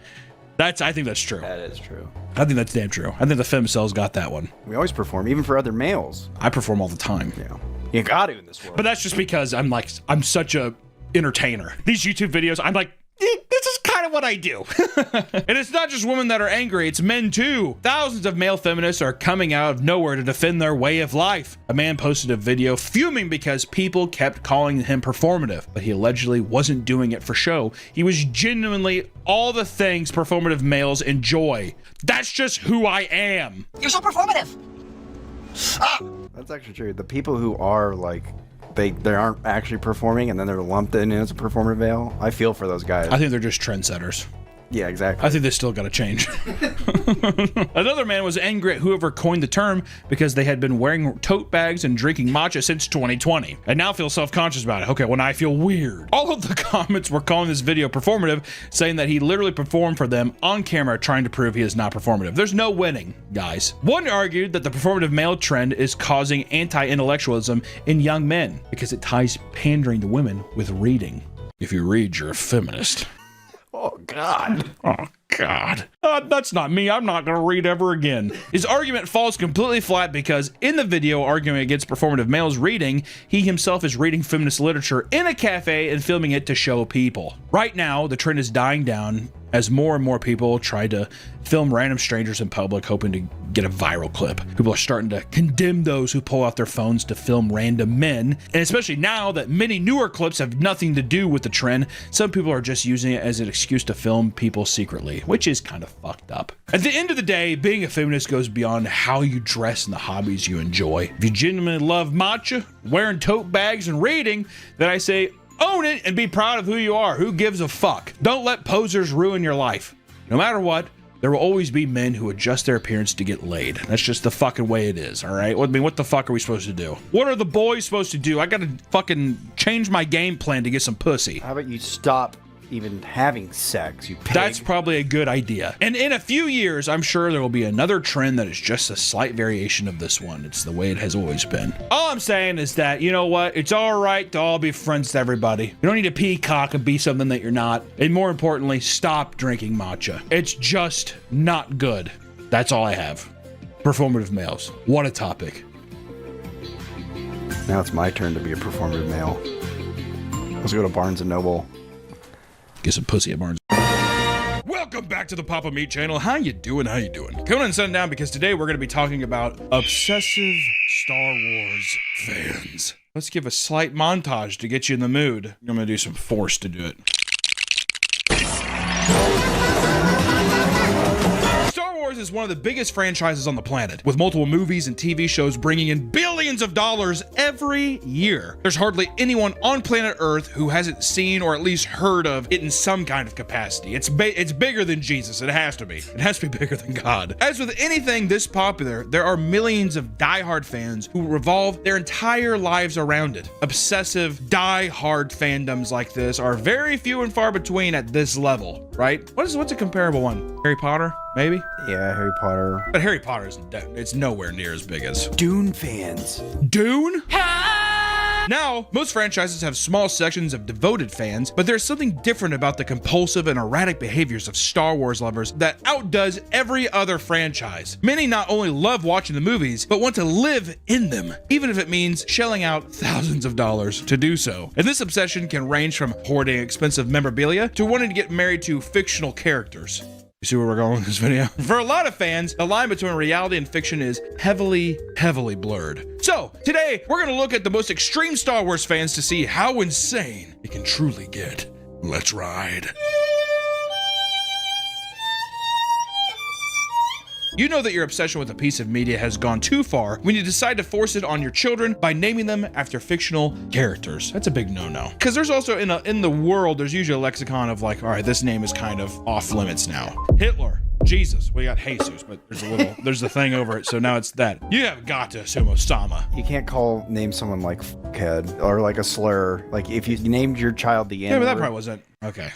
Speaker 1: I think that's true.
Speaker 2: That is true.
Speaker 1: I think that's damn true. I think the femcel's got that one.
Speaker 2: We always perform, even for other males.
Speaker 1: I perform all the time.
Speaker 2: Yeah. You got to in this world.
Speaker 1: But that's just because I'm such a entertainer. These YouTube videos, I'm like, this is kind kind of what I do. And it's not just women that are angry, it's men too. Thousands of male feminists are coming out of nowhere to defend their way of life. A man posted a video fuming because people kept calling him performative, but he allegedly wasn't doing it for show. He was genuinely all the things performative males enjoy. That's just who I am.
Speaker 4: You're so performative.
Speaker 14: That's actually true. The people who are like, they aren't actually performing and then they're lumped in as a performative male, I feel for those guys.
Speaker 1: I think they're just trendsetters.
Speaker 14: Yeah, exactly.
Speaker 1: I think they still got to change. Another man was angry at whoever coined the term because they had been wearing tote bags and drinking matcha since 2020 and now feel self-conscious about it. Okay, well, now I feel weird. All of the comments were calling this video performative, saying that he literally performed for them on camera trying to prove he is not performative. There's no winning, guys. One argued that the performative male trend is causing anti-intellectualism in young men because it ties pandering to women with reading. If you read, you're a feminist.
Speaker 14: Oh, God.
Speaker 1: Oh, God. That's not me. I'm not going to read ever again. His argument falls completely flat because in the video arguing against performative males reading, he himself is reading feminist literature in a cafe and filming it to show people. Right now, the trend is dying down as more and more people try to film random strangers in public hoping to get a viral clip. People are starting to condemn those who pull out their phones to film random men, and especially now that many newer clips have nothing to do with the trend, some people are just using it as an excuse to film people secretly, which is kind of fucked up. At the end of the day, being a feminist goes beyond how you dress and the hobbies you enjoy. If you genuinely love matcha, wearing tote bags, and reading, then I say own it and be proud of who you are. Who gives a fuck? Don't let posers ruin your life. No matter what, there will always be men who adjust their appearance to get laid. That's just the fucking way it is, all right? I mean, what the fuck are we supposed to do? What are the boys supposed to do? I gotta fucking change my game plan to get some pussy.
Speaker 14: How about you stop even having sex, you pig?
Speaker 1: That's probably a good idea. And in a few years, I'm sure there will be another trend that is just a slight variation of this one. It's the way it has always been. All I'm saying is that, you know what? It's all right to all be friends to everybody. You don't need to peacock and be something that you're not. And more importantly, stop drinking matcha. It's just not good. That's all I have. Performative males. What a topic.
Speaker 14: Now it's my turn to be a performative male. Let's go to Barnes & Noble.
Speaker 1: Get some pussy at Barnes. Welcome back to the Papa Meat channel. How you doing? How you doing? Coming and sitting down because today we're going to be talking about obsessive Star Wars fans. Let's give a slight montage to get you in the mood. I'm going to do some force to do it. Star Wars is one of the biggest franchises on the planet, with multiple movies and TV shows bringing in billions of dollars every year. There's hardly anyone on planet Earth who hasn't seen or at least heard of it in some kind of capacity. It's bigger than Jesus. It has to be. It has to be bigger than God. As with anything this popular, there are millions of diehard fans who revolve their entire lives around it. Obsessive, diehard fandoms like this are very few and far between at this level, right? What's a comparable one? Harry Potter? Maybe?
Speaker 14: Yeah, Harry Potter.
Speaker 1: But Harry Potter it's nowhere near as big as
Speaker 14: Dune fans.
Speaker 1: Dune? Now, most franchises have small sections of devoted fans, but there's something different about the compulsive and erratic behaviors of Star Wars lovers that outdoes every other franchise. Many not only love watching the movies, but want to live in them, even if it means shelling out thousands of dollars to do so. And this obsession can range from hoarding expensive memorabilia to wanting to get married to fictional characters. You see where we're going with this video? For a lot of fans, the line between reality and fiction is heavily, heavily blurred. So, today, we're gonna look at the most extreme Star Wars fans to see how insane it can truly get. Let's ride. You know that your obsession with a piece of media has gone too far when you decide to force it on your children by naming them after fictional characters. That's a big no-no. Because there's also, in the world, there's usually a lexicon of like, all right, this name is kind of off limits now. Hitler, Jesus, we got Jesus, but there's a thing over it, so now it's that. You have got to assume Osama.
Speaker 14: You can't name someone like fuckhead or like a slur. Like if you named your child the N-word.
Speaker 1: Yeah, but that probably wasn't. Okay.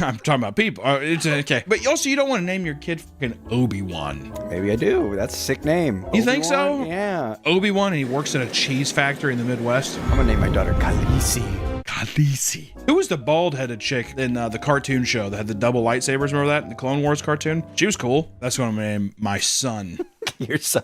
Speaker 1: I'm talking about people. It's okay. But also, you don't want to name your kid fucking Obi-Wan.
Speaker 14: Maybe I do. That's a sick name.
Speaker 1: You think so?
Speaker 14: Yeah.
Speaker 1: Obi-Wan, and he works at a cheese factory in the Midwest.
Speaker 14: I'm gonna name my daughter Khaleesi.
Speaker 1: Khaleesi. Who was the bald-headed chick in the cartoon show that had the double lightsabers? Remember that? The Clone Wars cartoon? She was cool. That's what I'm gonna name my son.
Speaker 14: Your son.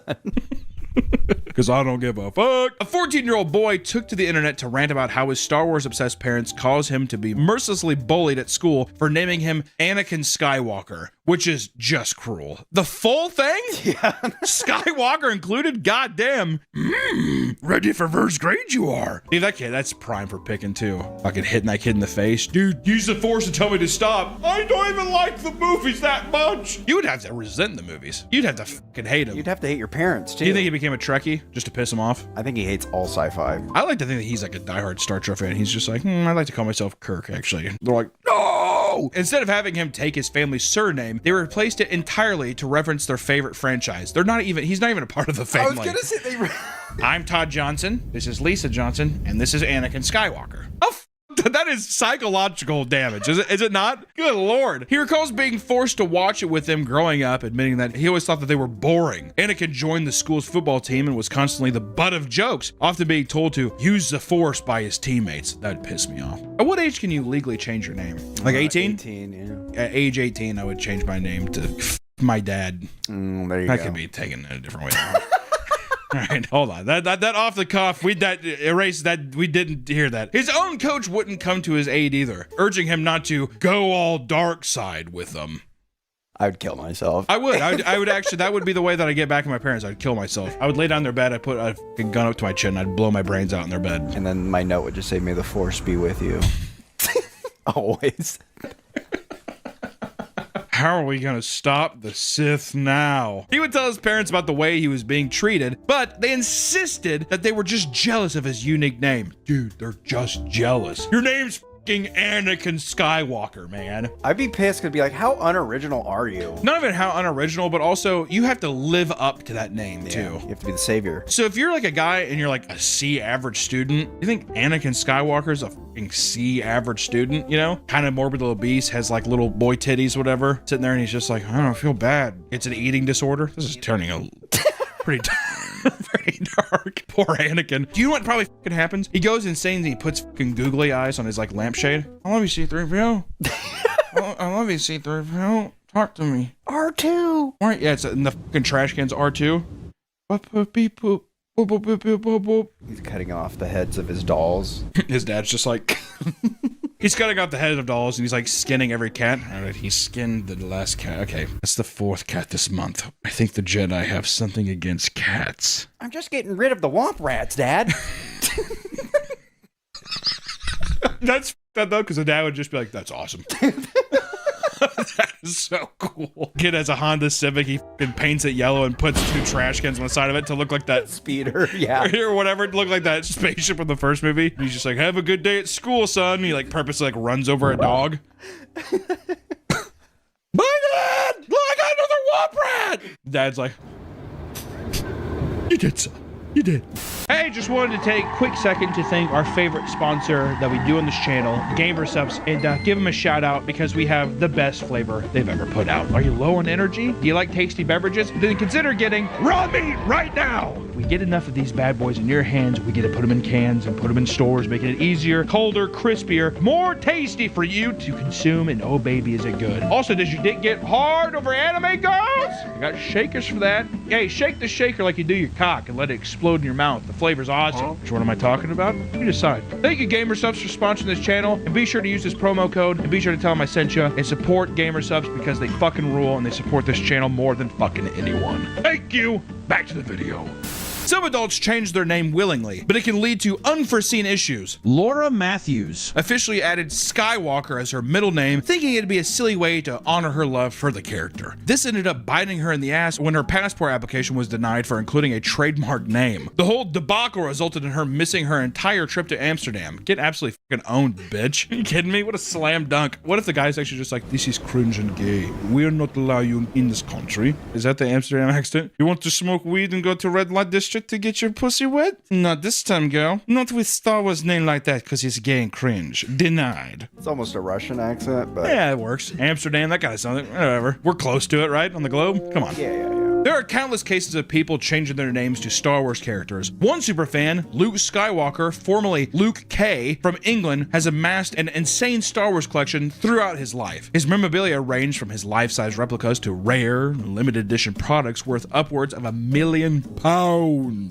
Speaker 1: because I don't give a fuck. A 14-year-old boy took to the internet to rant about how his Star Wars obsessed parents caused him to be mercilessly bullied at school for naming him Anakin Skywalker, which is just cruel. The full thing?
Speaker 2: Yeah.
Speaker 1: Skywalker included? Goddamn. Ready for first grade you are. Dude, that kid, that's prime for picking too. Fucking hitting that kid in the face. Dude, use the Force to tell me to stop. I don't even like the movies that much. You would have to resent the movies. You'd have to fucking hate them.
Speaker 2: You'd have to hate your parents too.
Speaker 1: Do you think he became a Trekkie just to piss him off?
Speaker 2: I think he hates all sci-fi.
Speaker 1: I like to think that he's like a diehard Star Trek fan. He's just like, I like to call myself Kirk, actually. They're like, no! Instead of having him take his family's surname, they replaced it entirely to reference their favorite franchise. He's not even a part of the family.
Speaker 2: I was gonna say
Speaker 1: I'm Todd Johnson. This is Lisa Johnson. And this is Anakin Skywalker. Oh, that is psychological damage, is it not? Good Lord. He recalls being forced to watch it with them growing up, admitting that he always thought that they were boring. Anakin joined the school's football team and was constantly the butt of jokes, often being told to use the Force by his teammates. That would piss me off. At what age can you legally change your name? Like 18?
Speaker 2: 18, yeah.
Speaker 1: At age 18, I would change my name to my dad.
Speaker 2: There you
Speaker 1: That
Speaker 2: go.
Speaker 1: could be taken in a different way. All right, hold on. That off the cuff, we didn't hear that. His own coach wouldn't come to his aid either, urging him not to go all dark side with them.
Speaker 2: I would kill myself.
Speaker 1: I would actually, that would be the way that I get back at my parents. I'd kill myself. I would lay down in their bed, I'd put a fucking gun up to my chin, I'd blow my brains out in their bed.
Speaker 2: And then my note would just say, may the Force be with you. Always.
Speaker 1: How are we gonna stop the Sith now? He would tell his parents about the way he was being treated, but they insisted that they were just jealous of his unique name. Dude, they're just jealous. Your name's fucking Anakin Skywalker, man.
Speaker 2: I'd be pissed because I'd be like, how unoriginal are you?
Speaker 1: Not even how unoriginal, but also you have to live up to that name too.
Speaker 2: You have to be the savior.
Speaker 1: So if you're like a guy and you're like a C average student, you think Anakin Skywalker's a fucking C average student, you know? Kind of morbidly obese, has like little boy titties, whatever, sitting there and he's just like, I don't know, I feel bad. It's an eating disorder. This is turning a pretty very dark. Poor Anakin. Do you know what probably fucking happens? He goes insane and he puts fucking googly eyes on his like lampshade. I love you, C-3PO. I love you, C-3PO. Talk to me.
Speaker 2: R2.
Speaker 1: Right, yeah, it's in the fucking trash cans, R2. Beep, boop. Boop, boop, boop, boop, boop, boop.
Speaker 2: He's cutting off the heads of his dolls.
Speaker 1: His dad's just like... He's cutting off the head of dolls and he's like skinning every cat. All right, he skinned the last cat. Okay, that's the 4th cat this month. I think the Jedi have something against cats.
Speaker 2: I'm just getting rid of the womp rats, Dad.
Speaker 1: That's that though, because the dad would just be like, that's awesome. That is so cool. Kid has a Honda Civic. He fucking paints it yellow and puts 2 trash cans on the side of it to look like that
Speaker 2: speeder, yeah,
Speaker 1: or whatever. To look like that spaceship in the first movie. He's just like, have a good day at school, son. He like purposely like runs over a dog. My dad! Look, I got another womp rat! Dad's like, you did, son. You did. Hey, just wanted to take a quick second to thank our favorite sponsor that we do on this channel, Gamer Subs, and give them a shout out because we have the best flavor they've ever put out. Are you low on energy? Do you like tasty beverages? Then consider getting raw meat right now. We get enough of these bad boys in your hands, we get to put them in cans and put them in stores, making it easier, colder, crispier, more tasty for you to consume, and oh baby, is it good. Also, does your dick get hard over anime girls? I got shakers for that. Hey, shake the shaker like you do your cock and let it explode in your mouth. The flavor's awesome. Which one am I talking about? You decide. Thank you, Gamer Subs, for sponsoring this channel, and be sure to use this promo code, and be sure to tell them I sent you, and support Gamer Subs because they fucking rule, and they support this channel more than fucking anyone. Thank you. Back to the video. Some adults change their name willingly, but it can lead to unforeseen issues. Laura Matthews officially added Skywalker as her middle name, thinking it'd be a silly way to honor her love for the character. This ended up biting her in the ass when her passport application was denied for including a trademark name. The whole debacle resulted in her missing her entire trip to Amsterdam. Get absolutely fucking owned, bitch. Are you kidding me? What a slam dunk. What if the guy's actually just like, this is cringe and gay. We'll not allow you in this country. Is that the Amsterdam accent? You want to smoke weed and go to red light district to get your pussy wet? Not this time, girl. Not with Star Wars name like that because he's gay and cringe. Denied.
Speaker 2: It's almost a Russian accent, but...
Speaker 1: Yeah, it works. Amsterdam, that kind of something. Whatever. We're close to it, right? On the globe? Come on.
Speaker 2: Yeah.
Speaker 1: There are countless cases of people changing their names to Star Wars characters. One superfan, Luke Skywalker, formerly Luke K, from England, has amassed an insane Star Wars collection throughout his life. His memorabilia ranged from his life-size replicas to rare, limited edition products worth upwards of £1 million.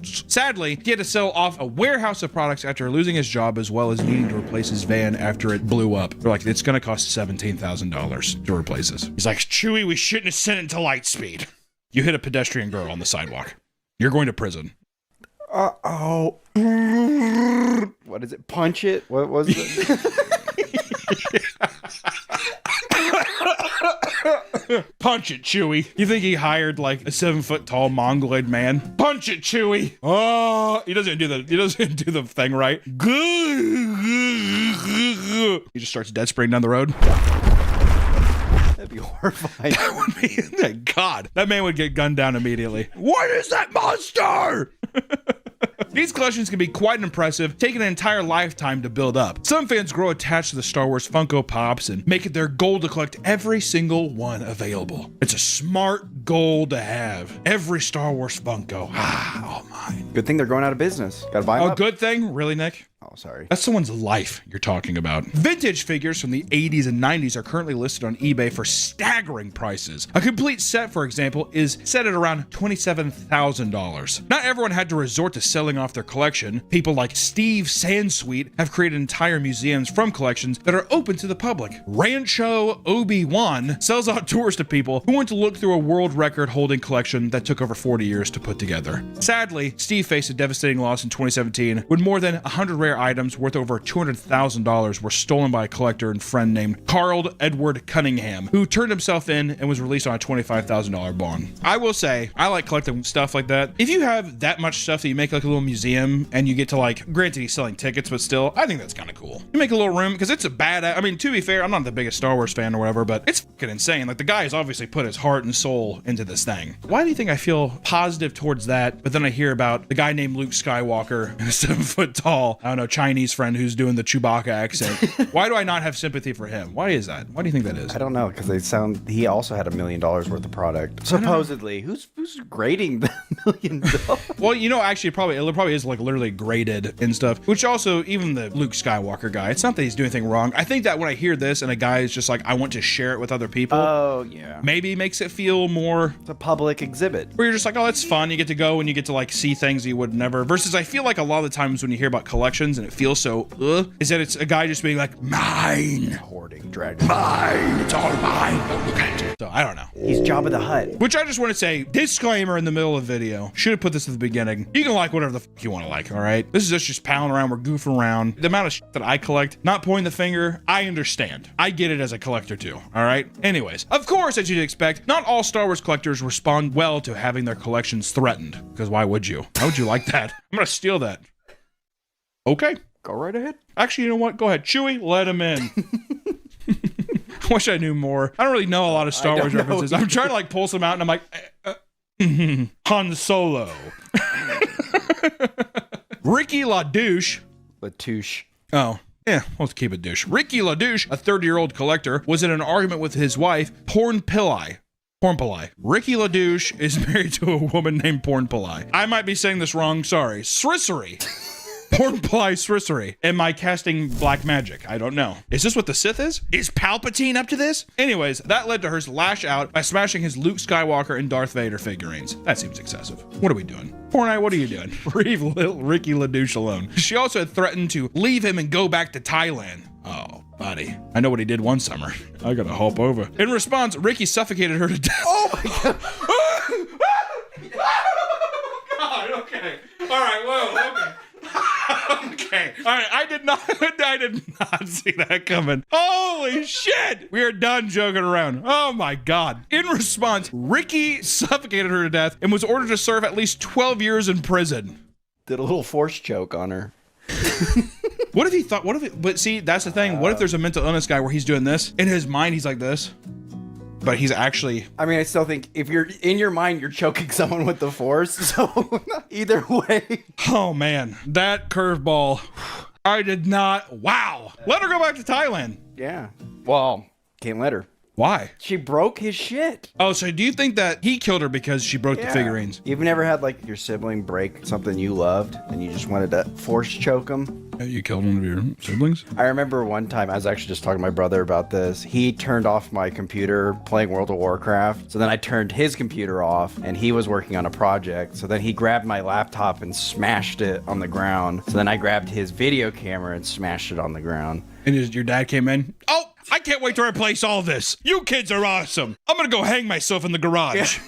Speaker 1: Sadly, he had to sell off a warehouse of products after losing his job, as well as needing to replace his van after it blew up. They're like, it's gonna cost $17,000 to replace this. He's like, Chewie, we shouldn't have sent it to Lightspeed. You hit a pedestrian girl on the sidewalk. You're going to prison.
Speaker 2: Uh-oh. What is it? Punch it? What was it?
Speaker 1: Punch it, Chewie. You think he hired like a 7-foot-tall mongoloid man? Punch it, Chewie. Oh, he doesn't do the thing right. He just starts dead spraying down the road.
Speaker 2: That'd be horrifying.
Speaker 1: That would be, God, that man would get gunned down immediately. What is that monster? These collections can be quite impressive, taking an entire lifetime to build up. Some fans grow attached to the Star Wars Funko Pops and make it their goal to collect every single one available. It's a smart goal to have. Every Star Wars Funko. Oh my.
Speaker 2: Good thing they're going out of business. Gotta buy them up.
Speaker 1: Good thing? Really, Nick?
Speaker 2: Oh, sorry.
Speaker 1: That's someone's life you're talking about. Vintage figures from the 80s and 90s are currently listed on eBay for staggering prices. A complete set, for example, is set at around $27,000. Not everyone had to resort to selling off their collection. People like Steve Sansweet have created entire museums from collections that are open to the public. Rancho Obi-Wan sells out tours to people who want to look through a world record holding collection that took over 40 years to put together. Sadly, Steve faced a devastating loss in 2017 when more than 100 rare items worth over $200,000 were stolen by a collector and friend named Carl Edward Cunningham, who turned himself in and was released on a $25,000 bond. I will say, I like collecting stuff like that. If you have that much stuff that you make like a little museum and you get to like, granted he's selling tickets, but still, I think that's kind of cool. You make a little room, because it's a I mean, to be fair, I'm not the biggest Star Wars fan or whatever, but it's fucking insane. Like, the guy has obviously put his heart and soul into this thing. Why do you think I feel positive towards that, but then I hear about the guy named Luke Skywalker and a 7-foot tall, I don't know, Chinese friend who's doing the Chewbacca accent? Why do I not have sympathy for him? Why is that? Why do you think that is?
Speaker 2: I don't know, because he also had $1 million worth of product. Supposedly. Who's grading the $1 million?
Speaker 1: Well, you know, actually, it probably is like literally graded and stuff, which also, even the Luke Skywalker guy, it's not that he's doing anything wrong. I think that when I hear this and a guy is just like, I want to share it with other people.
Speaker 2: Oh, yeah.
Speaker 1: Maybe makes it feel more...
Speaker 2: It's a public exhibit.
Speaker 1: Where you're just like, oh, that's fun. You get to go and you get to like see things you would never... Versus I feel like a lot of the times when you hear about collections and it feels so, is that it's a guy just being like, mine.
Speaker 2: Hoarding, dragging.
Speaker 1: Mine. It's all mine. Look at it. So I don't know.
Speaker 2: He's Jabba the Hutt.
Speaker 1: Which I just want to say, disclaimer in the middle of the video. Should have put this at the beginning. You can like whatever the fuck you want to like, all right? This is us just palling around. We're goofing around. The amount of shit that I collect, not pointing the finger, I understand. I get it as a collector too, all right? Anyways, of course, as you'd expect, not all Star Wars collectors respond well to having their collections threatened. Because why would you? How would you like that? I'm gonna steal that. Okay.
Speaker 2: Go right ahead.
Speaker 1: Actually, you know what? Go ahead. Chewie, let him in. I wish I knew more. I don't really know a lot of Star Wars references. I'm trying to like pull some out and I'm like, Han Solo. Ricky LaDouche.
Speaker 2: Latouche.
Speaker 1: Oh, yeah, let's keep it douche. Ricky LaDouche, a 30-year-old collector, was in an argument with his wife, Porn Pillai. Ricky LaDouche is married to a woman named Porn Pillai. I might be saying this wrong, sorry. Srissery. Porn Pillai Srissery. Am I casting black magic? I don't know. Is this what the Sith is? Is Palpatine up to this? Anyways, that led to her lash out by smashing his Luke Skywalker and Darth Vader figurines. That seems excessive. What are we doing? Pornite, what are you doing? Leave Ricky LaDouche alone. She also had threatened to leave him and go back to Thailand. Oh, buddy. I know what he did one summer. I gotta hop over. In response, Ricky suffocated her to death.
Speaker 2: Oh my god.
Speaker 1: God, okay. All right, whoa, okay. Okay. All right. I did not see that coming. Holy shit. We are done joking around. Oh my God. In response, Ricky suffocated her to death and was ordered to serve at least 12 years in prison.
Speaker 2: Did a little force choke on her.
Speaker 1: What if he thought, but see, that's the thing. What if there's a mental illness guy where he's doing this? In his mind, he's like this. But he's actually...
Speaker 2: I mean, I still think if you're in your mind, you're choking someone with the force. So either way.
Speaker 1: Oh, man. That curveball. I did not... Wow. Let her go back to Thailand.
Speaker 2: Yeah. Well, can't let her.
Speaker 1: Why?
Speaker 14: She broke his shit.
Speaker 1: Oh, so do you think that he killed her because she broke the figurines?
Speaker 14: You've never had like your sibling break something you loved and you just wanted to force choke him?
Speaker 1: You killed one of your siblings?
Speaker 14: I remember one time I was actually just talking to my brother about this. He turned off my computer playing World of Warcraft. So then I turned his computer off and he was working on a project. So then he grabbed my laptop and smashed it on the ground. So then I grabbed his video camera and smashed it on the ground.
Speaker 1: And your dad came in? Oh, I can't wait to replace all this. You kids are awesome. I'm going to go hang myself in the garage.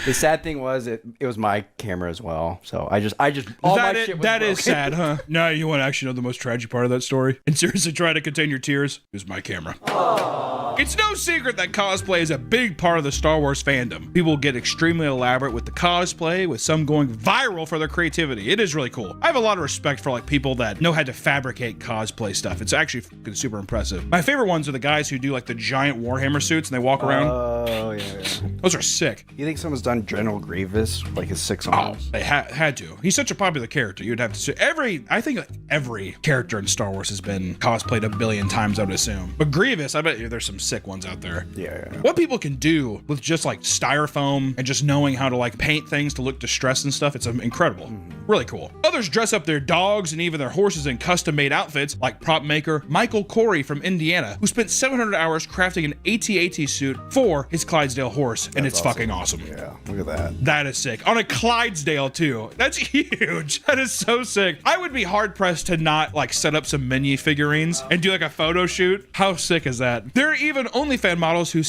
Speaker 14: The sad thing was it was my camera as well. So I just all my shit was
Speaker 1: that
Speaker 14: broken.
Speaker 1: is sad, huh? Now you want to actually know the most tragic part of that story and seriously try to contain your tears? It was my camera. It's no secret that cosplay is a big part of the Star Wars fandom. People get extremely elaborate with the cosplay, with some going viral for their creativity. It is really cool. I have a lot of respect for like people that know how to fabricate cosplay stuff. It's actually fucking super impressive. My favorite ones are the guys who do like the giant Warhammer suits and they walk around.
Speaker 14: Oh, yeah.
Speaker 1: Those are sick.
Speaker 14: You think someone's done General Grievous, like his 6 arms?
Speaker 1: Oh, they had to. He's such a popular character. You'd have to say I think like every character in Star Wars has been cosplayed a billion times, I would assume. But Grievous, I bet you there's some sick ones out there.
Speaker 14: Yeah.
Speaker 1: What people can do with just like styrofoam and just knowing how to like paint things to look distressed and stuff, it's incredible. Really cool. Others dress up their dogs and even their horses in custom-made outfits, like prop maker Michael Corey from Indiana, who spent 700 hours crafting an AT-AT suit for his Clydesdale horse, and it's fucking awesome.
Speaker 14: Yeah, look at that.
Speaker 1: That is sick. On a Clydesdale too. That's huge. That is so sick. I would be hard pressed to not like set up some mini figurines and do like a photo shoot. How sick is that? There are even OnlyFans models who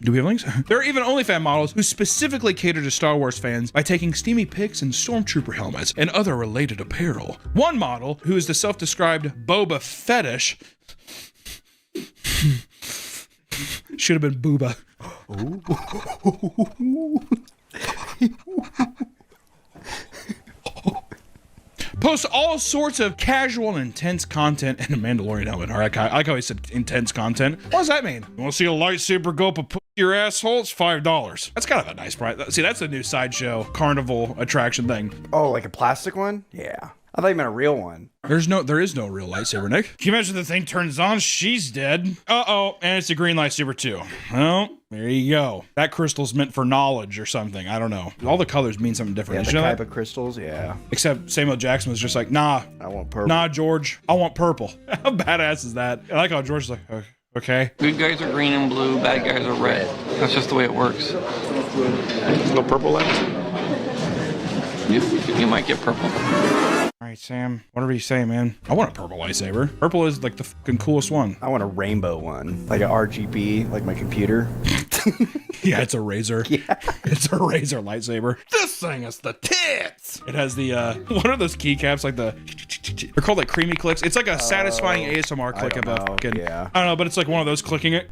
Speaker 1: do we have links? There are even OnlyFans models who specifically cater to Star Wars fans by taking steamy pics in stormtrooper helmets and other related apparel. One model, who is the self-described Boba Fetish, should have been Booba. Posts all sorts of casual and intense content in a Mandalorian helmet. All right, I like how he said intense content. What does that mean? You want to see a lightsaber go up your asshole? It's $5. That's kind of a nice price. See, that's a new sideshow carnival attraction thing.
Speaker 14: Oh, like a plastic one? Yeah. I thought you meant a real one.
Speaker 1: There is no real lightsaber, Nick. Can you imagine the thing turns on? She's dead. Uh-oh, and it's a green lightsaber too. Well, there you go. That crystal's meant for knowledge or something. I don't know. All the colors mean something different.
Speaker 14: Yeah, the Kyber crystals, yeah.
Speaker 1: Except Samuel Jackson was just like, nah.
Speaker 14: I want purple.
Speaker 1: Nah, George. I want purple. How badass is that? I like how George's like, okay.
Speaker 4: Good guys are green and blue, bad guys are red. That's just the way it works.
Speaker 16: No purple left?
Speaker 4: You might get purple.
Speaker 1: All right, Sam, whatever you say, man. I want a purple lightsaber. Purple is like the fucking coolest one.
Speaker 14: I want a rainbow one, like an RGB, like my computer.
Speaker 1: Yeah, it's a razor. Yeah. It's a razor lightsaber. This thing is the tits. It has the, what are those keycaps? Like the, they're called like creamy clicks. It's like a satisfying ASMR click of a fucking, I don't know, but it's like one of those clicking it.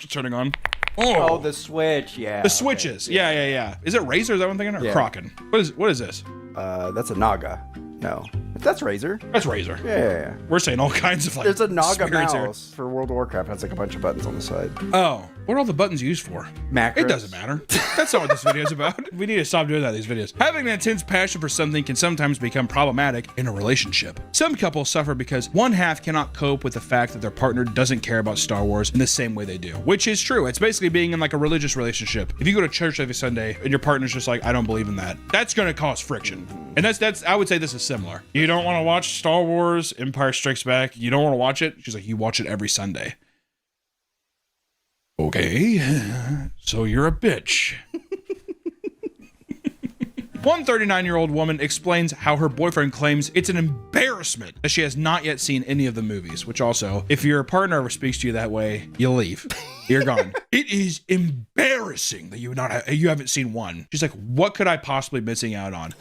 Speaker 1: Turning on.
Speaker 14: Oh, the switch, yeah.
Speaker 1: The switches, okay. Yeah. Is it Razor? Is that what I'm thinking? Or Kraken? What is this?
Speaker 14: That's a Naga. No, that's Razor.
Speaker 1: That's Razor.
Speaker 14: Yeah.
Speaker 1: We're saying all kinds of like.
Speaker 14: There's a Naga mouse for World of Warcraft. Has like a bunch of buttons on the side.
Speaker 1: Oh, what are all the buttons used for?
Speaker 14: Macros.
Speaker 1: It doesn't matter. That's not what this video is about. We need to stop doing that in these videos. Having an intense passion for something can sometimes become problematic in a relationship. Some couples suffer because one half cannot cope with the fact that their partner doesn't care about Star Wars in the same way they do, which is true. It's basically being in like a religious relationship. If you go to church every Sunday and your partner's just like, I don't believe in that, that's going to cause friction. And that's I would say this is similar. You don't want to watch Star Wars, Empire Strikes Back. You don't want to watch it. She's like, you watch it every Sunday. Okay, so you're a bitch. One 39-year-old woman explains how her boyfriend claims it's an embarrassment that she has not yet seen any of the movies, which also, if your partner ever speaks to you that way, you leave. You're gone. It is embarrassing that you haven't seen one. She's like, what could I possibly be missing out on?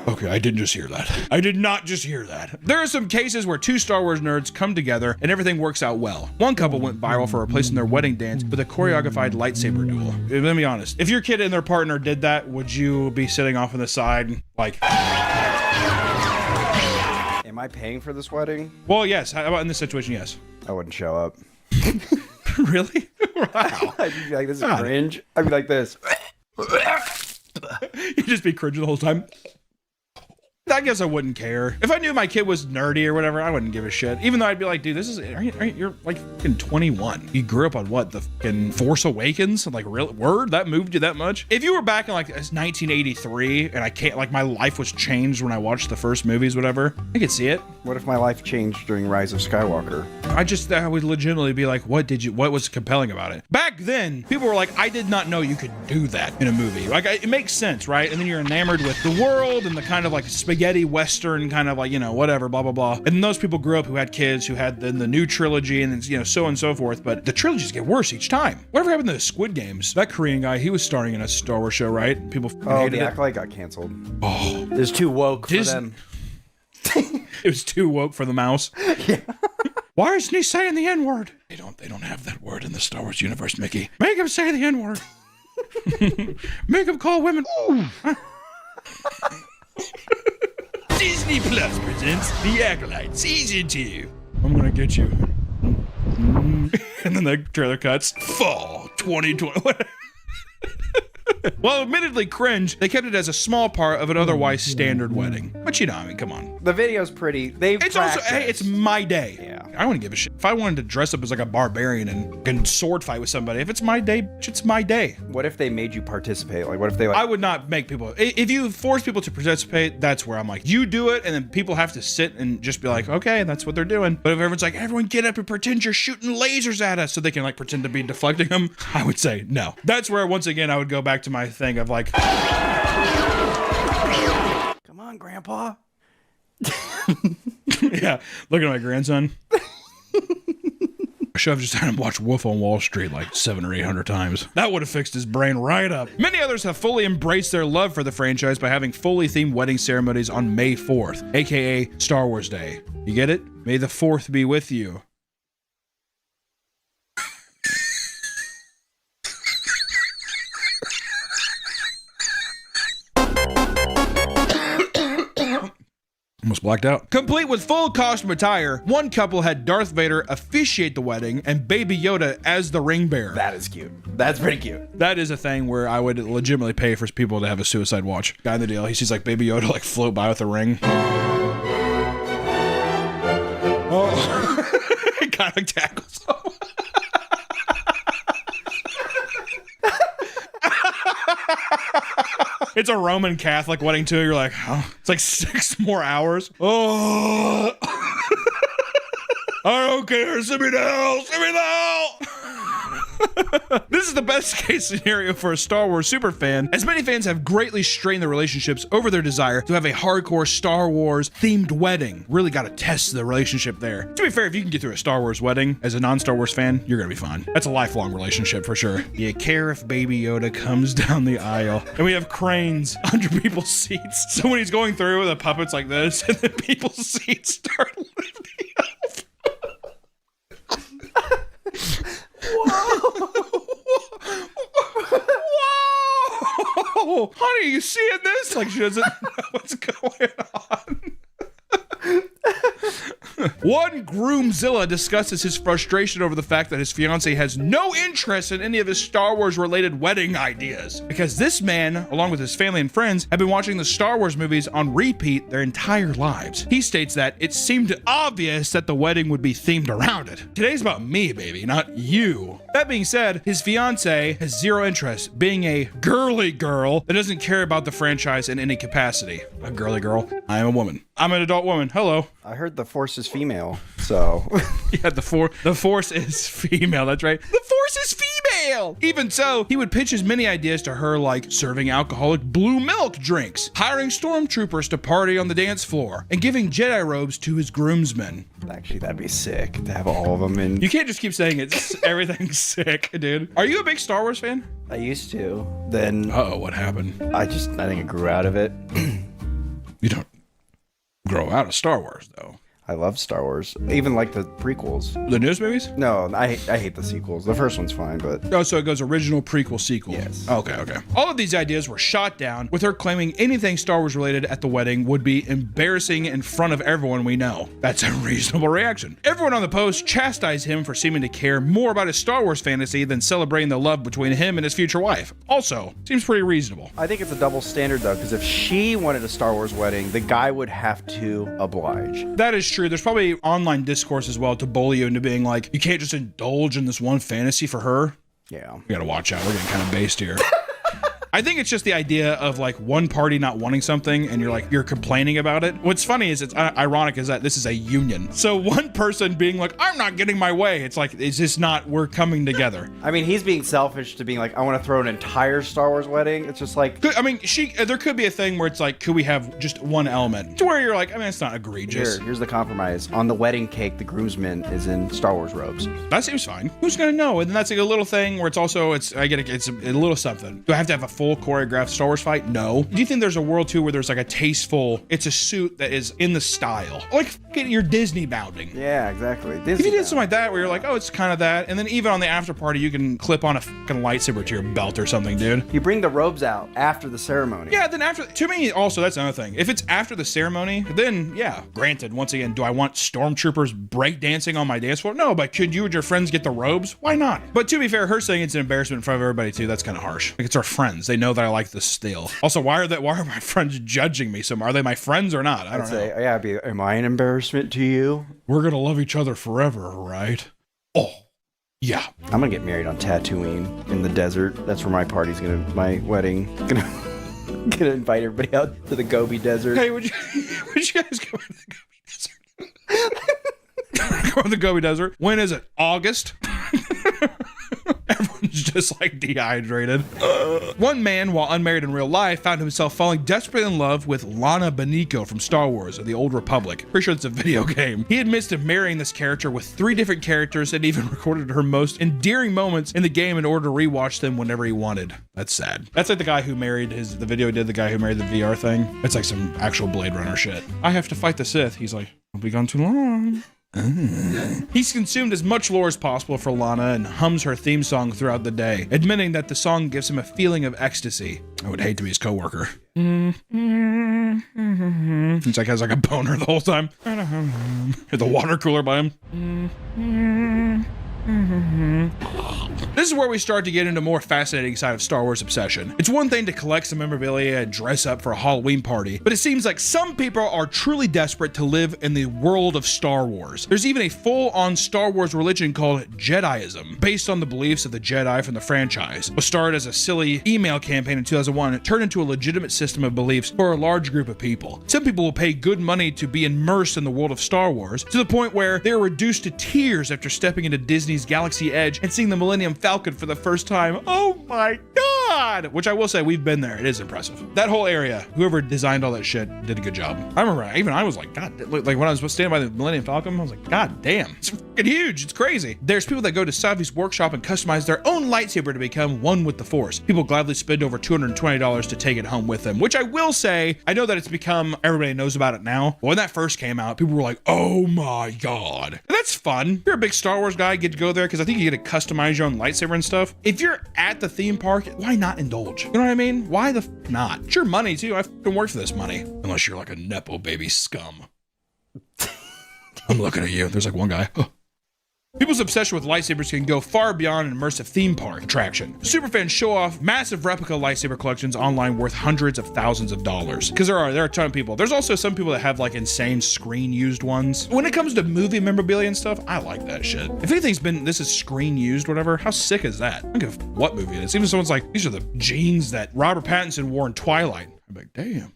Speaker 1: Okay, I didn't just hear that. I did not just hear that. There are some cases where two Star Wars nerds come together and everything works out well. One couple went viral for replacing their wedding dance with a choreographed lightsaber duel. Let me be honest. If your kid and their partner did that, would you be sitting off on the side like...
Speaker 14: Am I paying for this wedding?
Speaker 1: Well, yes. How about in this situation? Yes.
Speaker 14: I wouldn't show up.
Speaker 1: Really? Wow.
Speaker 14: I'd be like, this is cringe. I'd be like this.
Speaker 1: You'd just be cringing the whole time. I guess I wouldn't care. If I knew my kid was nerdy or whatever, I wouldn't give a shit. Even though I'd be like, dude, this is, you're like fucking 21. You grew up on what, the fucking Force Awakens? Like, real word? That moved you that much? If you were back in like 1983 and I can't, like my life was changed when I watched the first movies, whatever, I could see it.
Speaker 14: What if my life changed during Rise of Skywalker?
Speaker 1: I would legitimately be like, what was compelling about it? Back then, people were like, I did not know you could do that in a movie. Like, it makes sense, right? And then you're enamored with the world and the kind of like spaghetti Western kind of like, you know, whatever, blah, blah, blah. And then those people grew up who had kids who had then the new trilogy and, you know, so on and so forth. But the trilogies get worse each time. Whatever happened to the Squid Games? That Korean guy, he was starring in a Star Wars show, right? People hated
Speaker 14: the
Speaker 1: it.
Speaker 14: Acolyte got canceled.
Speaker 1: Oh.
Speaker 14: It was too woke for them.
Speaker 1: It was too woke for the mouse. Yeah. Why isn't he saying the N-word? They don't have that word in the Star Wars universe, Mickey. Make him say the N-word. Make him call women. Disney Plus presents The Acolyte Season 2. I'm gonna get you. And then the trailer cuts. Fall 2020. While admittedly cringe, they kept it as a small part of an otherwise standard wedding. But you know, I mean, come on.
Speaker 14: The video's pretty.
Speaker 1: It's also, hey, it's my day. Yeah. I wouldn't give a shit. If I wanted to dress up as like a barbarian and sword fight with somebody, if it's my day, it's my day.
Speaker 14: What if they made you participate? Like, what if they
Speaker 1: I would not make people. If you force people to participate, that's where I'm like, you do it, and then people have to sit and just be like, okay, that's what they're doing. But if everyone's like, everyone get up and pretend you're shooting lasers at us so they can like pretend to be deflecting them, I would say no. That's where, once again, I would go back to my thing of like,
Speaker 14: come on, Grandpa.
Speaker 1: Yeah, look at my grandson. I should have just had him watch Wolf on Wall Street like 700 or 800 times. That would have fixed his brain right up. Many others have fully embraced their love for the franchise by having fully themed wedding ceremonies on May 4th, aka Star Wars Day. You get it? May the 4th be with you. Almost blacked out. Complete with full costume attire, one couple had Darth Vader officiate the wedding and Baby Yoda as the ring bearer.
Speaker 14: That is cute. That's pretty cute.
Speaker 1: That is a thing where I would legitimately pay for people to have a suicide watch. Guy in the deal, he sees like Baby Yoda like float by with a ring. Oh. It kind of tackles him. It's a Roman Catholic wedding too. You're like, oh, it's like 6 more hours. Oh, I don't care. Send me to hell. Send me to hell. This is the best case scenario for a Star Wars superfan, as many fans have greatly strained their relationships over their desire to have a hardcore Star Wars themed wedding. Really got to test the relationship there. To be fair, if you can get through a Star Wars wedding as a non-Star Wars fan, you're gonna be fine. That's a lifelong relationship for sure. You care if Baby Yoda comes down the aisle, and we have cranes under people's seats. So when he's going through, the puppets like this, and then people's seats start lifting up. Whoa! Whoa! Honey, you seeing this? Like she doesn't know what's going on. One groomzilla discusses his frustration over the fact that his fiance has no interest in any of his Star Wars related wedding ideas, because this man, along with his family and friends, have been watching the Star Wars movies on repeat their entire lives. He states that it seemed obvious that the wedding would be themed around it. Today's about me, baby, not you. That being said, his fiance has zero interest, being a girly girl that doesn't care about the franchise in any capacity. A girly girl. I am a woman. I'm an adult woman. Hello.
Speaker 14: I heard the Force is female, so.
Speaker 1: Yeah, the Force is female. That's right. The Force is female. Even so, he would pitch his many ideas to her, like serving alcoholic blue milk drinks, hiring stormtroopers to party on the dance floor, and giving Jedi robes to his groomsmen.
Speaker 14: Actually, that'd be sick to have all of them in.
Speaker 1: You can't just keep saying it's everything's sick, dude. Are you a big Star Wars fan?
Speaker 14: I used to. Then.
Speaker 1: Uh-oh, what happened?
Speaker 14: I think I grew out of it.
Speaker 1: You don't grow out of Star Wars, though.
Speaker 14: I love Star Wars. Even like the prequels.
Speaker 1: The newest movies?
Speaker 14: No, I hate the sequels. The first one's fine, but...
Speaker 1: Oh, so it goes original, prequel, sequel.
Speaker 14: Yes.
Speaker 1: Okay. All of these ideas were shot down, with her claiming anything Star Wars related at the wedding would be embarrassing in front of everyone we know. That's a reasonable reaction. Everyone on the post chastised him for seeming to care more about his Star Wars fantasy than celebrating the love between him and his future wife. Also, seems pretty reasonable.
Speaker 14: I think it's a double standard, though, because if she wanted a Star Wars wedding, the guy would have to oblige.
Speaker 1: That is true. There's probably online discourse as well to bully you into being like, you can't just indulge in this one fantasy for her.
Speaker 14: Yeah.
Speaker 1: We gotta watch out. We're getting kind of based here. I think it's just the idea of like one party not wanting something and you're complaining about it. What's funny is it's ironic is that this is a union. So one person being like, I'm not getting my way. It's like, it's just not, we're coming together.
Speaker 14: I mean, he's being selfish to being like, I want to throw an entire Star Wars wedding. It's just like...
Speaker 1: I mean, there could be a thing where it's like, could we have just one element? To where you're like, I mean, it's not egregious.
Speaker 14: Here's the compromise. On the wedding cake, the groomsman is in Star Wars robes.
Speaker 1: That seems fine. Who's gonna know? And then that's like a little thing where it's also, it's a little something. Do I have to have a full choreographed Star Wars fight? No. Do you think there's a world too where there's like a tasteful, it's a suit that is in the style? Like your Disney bounding.
Speaker 14: Yeah, exactly.
Speaker 1: If you did something like that where you're like, oh, it's kind of that. And then even on the after party, you can clip on a fucking lightsaber to your belt or something, dude.
Speaker 14: You bring the robes out after the ceremony.
Speaker 1: Yeah, then after, to me, also, that's another thing. If it's after the ceremony, then yeah, granted, once again, do I want stormtroopers breakdancing on my dance floor? No, but could you and your friends get the robes? Why not? But to be fair, her saying it's an embarrassment in front of everybody too, that's kind of harsh. Like, it's our friends. They know that I like this still. Also, why are my friends judging me? Are they my friends or not? I don't know.
Speaker 14: Yeah, am I an embarrassment to you?
Speaker 1: We're gonna love each other forever, right? Oh, yeah.
Speaker 14: I'm gonna get married on Tatooine in the desert. That's where my wedding. Gonna invite everybody out to the Gobi Desert.
Speaker 1: Hey, would you guys go to the Gobi Desert? Go to the Gobi Desert. When is it? August? Everyone's just like dehydrated. One man, while unmarried in real life, found himself falling desperately in love with Lana Beniko from Star Wars of the Old Republic. Pretty sure it's a video game. He admits to marrying this character with 3 different characters and even recorded her most endearing moments in the game in order to rewatch them whenever he wanted. That's sad. That's like the guy who married the video he did, the guy who married the VR thing. It's like some actual Blade Runner shit. I have to fight the Sith. He's like, I'll be gone too long. He's consumed as much lore as possible for Lana and hums her theme song throughout the day, admitting that the song gives him a feeling of ecstasy. I would hate to be his coworker. He's like has like a boner the whole time. At the water cooler by him. This is where we start to get into more fascinating side of Star Wars obsession. It's one thing to collect some memorabilia and dress up for a Halloween party, but it seems like some people are truly desperate to live in the world of Star Wars. There's even a full-on Star Wars religion called Jediism, based on the beliefs of the Jedi from the franchise. What started as a silly email campaign in 2001, it turned into a legitimate system of beliefs for a large group of people. Some people will pay good money to be immersed in the world of Star Wars, to the point where they're reduced to tears after stepping into Disney's Galaxy Edge and seeing the Millennium Falcon for the first time. Oh my God! Which I will say, we've been there. It is impressive. That whole area, whoever designed all that shit did a good job. I remember, I was like, God, like when I was standing by the Millennium Falcon, I was like, God damn, it's fucking huge. It's crazy. There's people that go to Savi's workshop and customize their own lightsaber to become one with the Force. People gladly spend over $220 to take it home with them, which I will say, I know that it's become, everybody knows about it now. But when that first came out, people were like, oh my God. And that's fun. If you're a big Star Wars guy, get to go there because I think you get to customize your own lightsaber and stuff. If you're at the theme park, why not indulge? You know what I mean? Why the not? It's your money too. I fucking work for this money. Unless you're like a Nepo baby scum. I'm looking at you. There's like one guy. People's obsession with lightsabers can go far beyond an immersive theme park attraction. Superfans show off massive replica lightsaber collections online worth hundreds of thousands of dollars. Because there are a ton of people. There's also some people that have like insane screen used ones. When it comes to movie memorabilia and stuff, I like that shit. If anything's this is screen used, whatever, how sick is that? I don't give a what movie it is. Even someone's like, these are the jeans that Robert Pattinson wore in Twilight. I'm like, damn.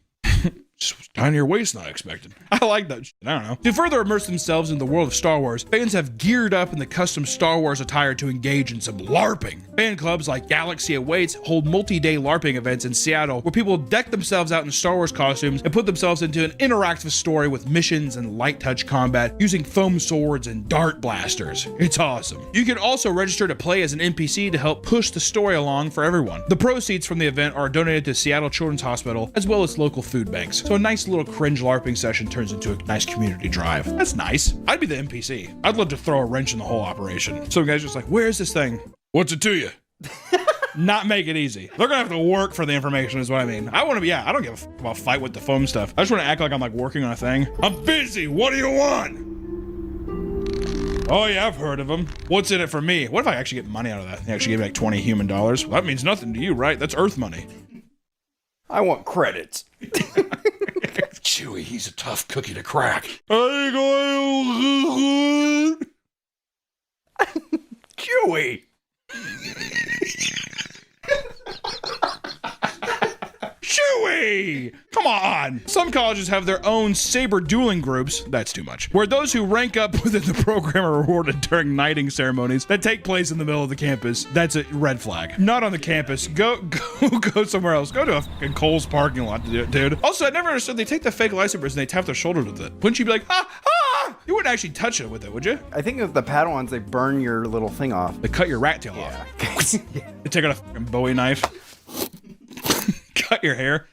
Speaker 1: Just tinier waist than I expected. I like that shit. I don't know. To further immerse themselves in the world of Star Wars, fans have geared up in the custom Star Wars attire to engage in some LARPing. Fan clubs like Galaxy Awaits hold multi-day LARPing events in Seattle where people deck themselves out in Star Wars costumes and put themselves into an interactive story with missions and light touch combat using foam swords and dart blasters. It's awesome. You can also register to play as an NPC to help push the story along for everyone. The proceeds from the event are donated to Seattle Children's Hospital as well as local food banks. So a nice little cringe LARPing session turns into a nice community drive. That's nice. I'd be the NPC. I'd love to throw a wrench in the whole operation. Some guy's just like, where's this thing? What's it to you? Not make it easy. They're gonna have to work for the information is what I mean. I want to be, I don't give a f about fight with the foam stuff. I just want to act like I'm like working on a thing. I'm busy. What do you want? Oh yeah, I've heard of them. What's in it for me? What if I actually get money out of that? They actually give me like 20 human dollars. Well, that means nothing to you, right? That's Earth money.
Speaker 14: I want credits.
Speaker 1: Chewie, he's a tough cookie to crack.
Speaker 14: Chewie.
Speaker 1: Chewie! Come on! Some colleges have their own saber dueling groups, that's too much, where those who rank up within the program are rewarded during knighting ceremonies that take place in the middle of the campus. That's a red flag. Not on the campus. Go somewhere else. Go to a fucking Kohl's parking lot to do it, dude. Also, I never understood, they take the fake lightsabers and they tap their shoulders with it. Wouldn't you be like, ah! You wouldn't actually touch it with it, would you?
Speaker 14: I think with the Padawans, they burn your little thing off.
Speaker 1: They cut your rat tail off. They take out a fucking Bowie knife. Cut your hair.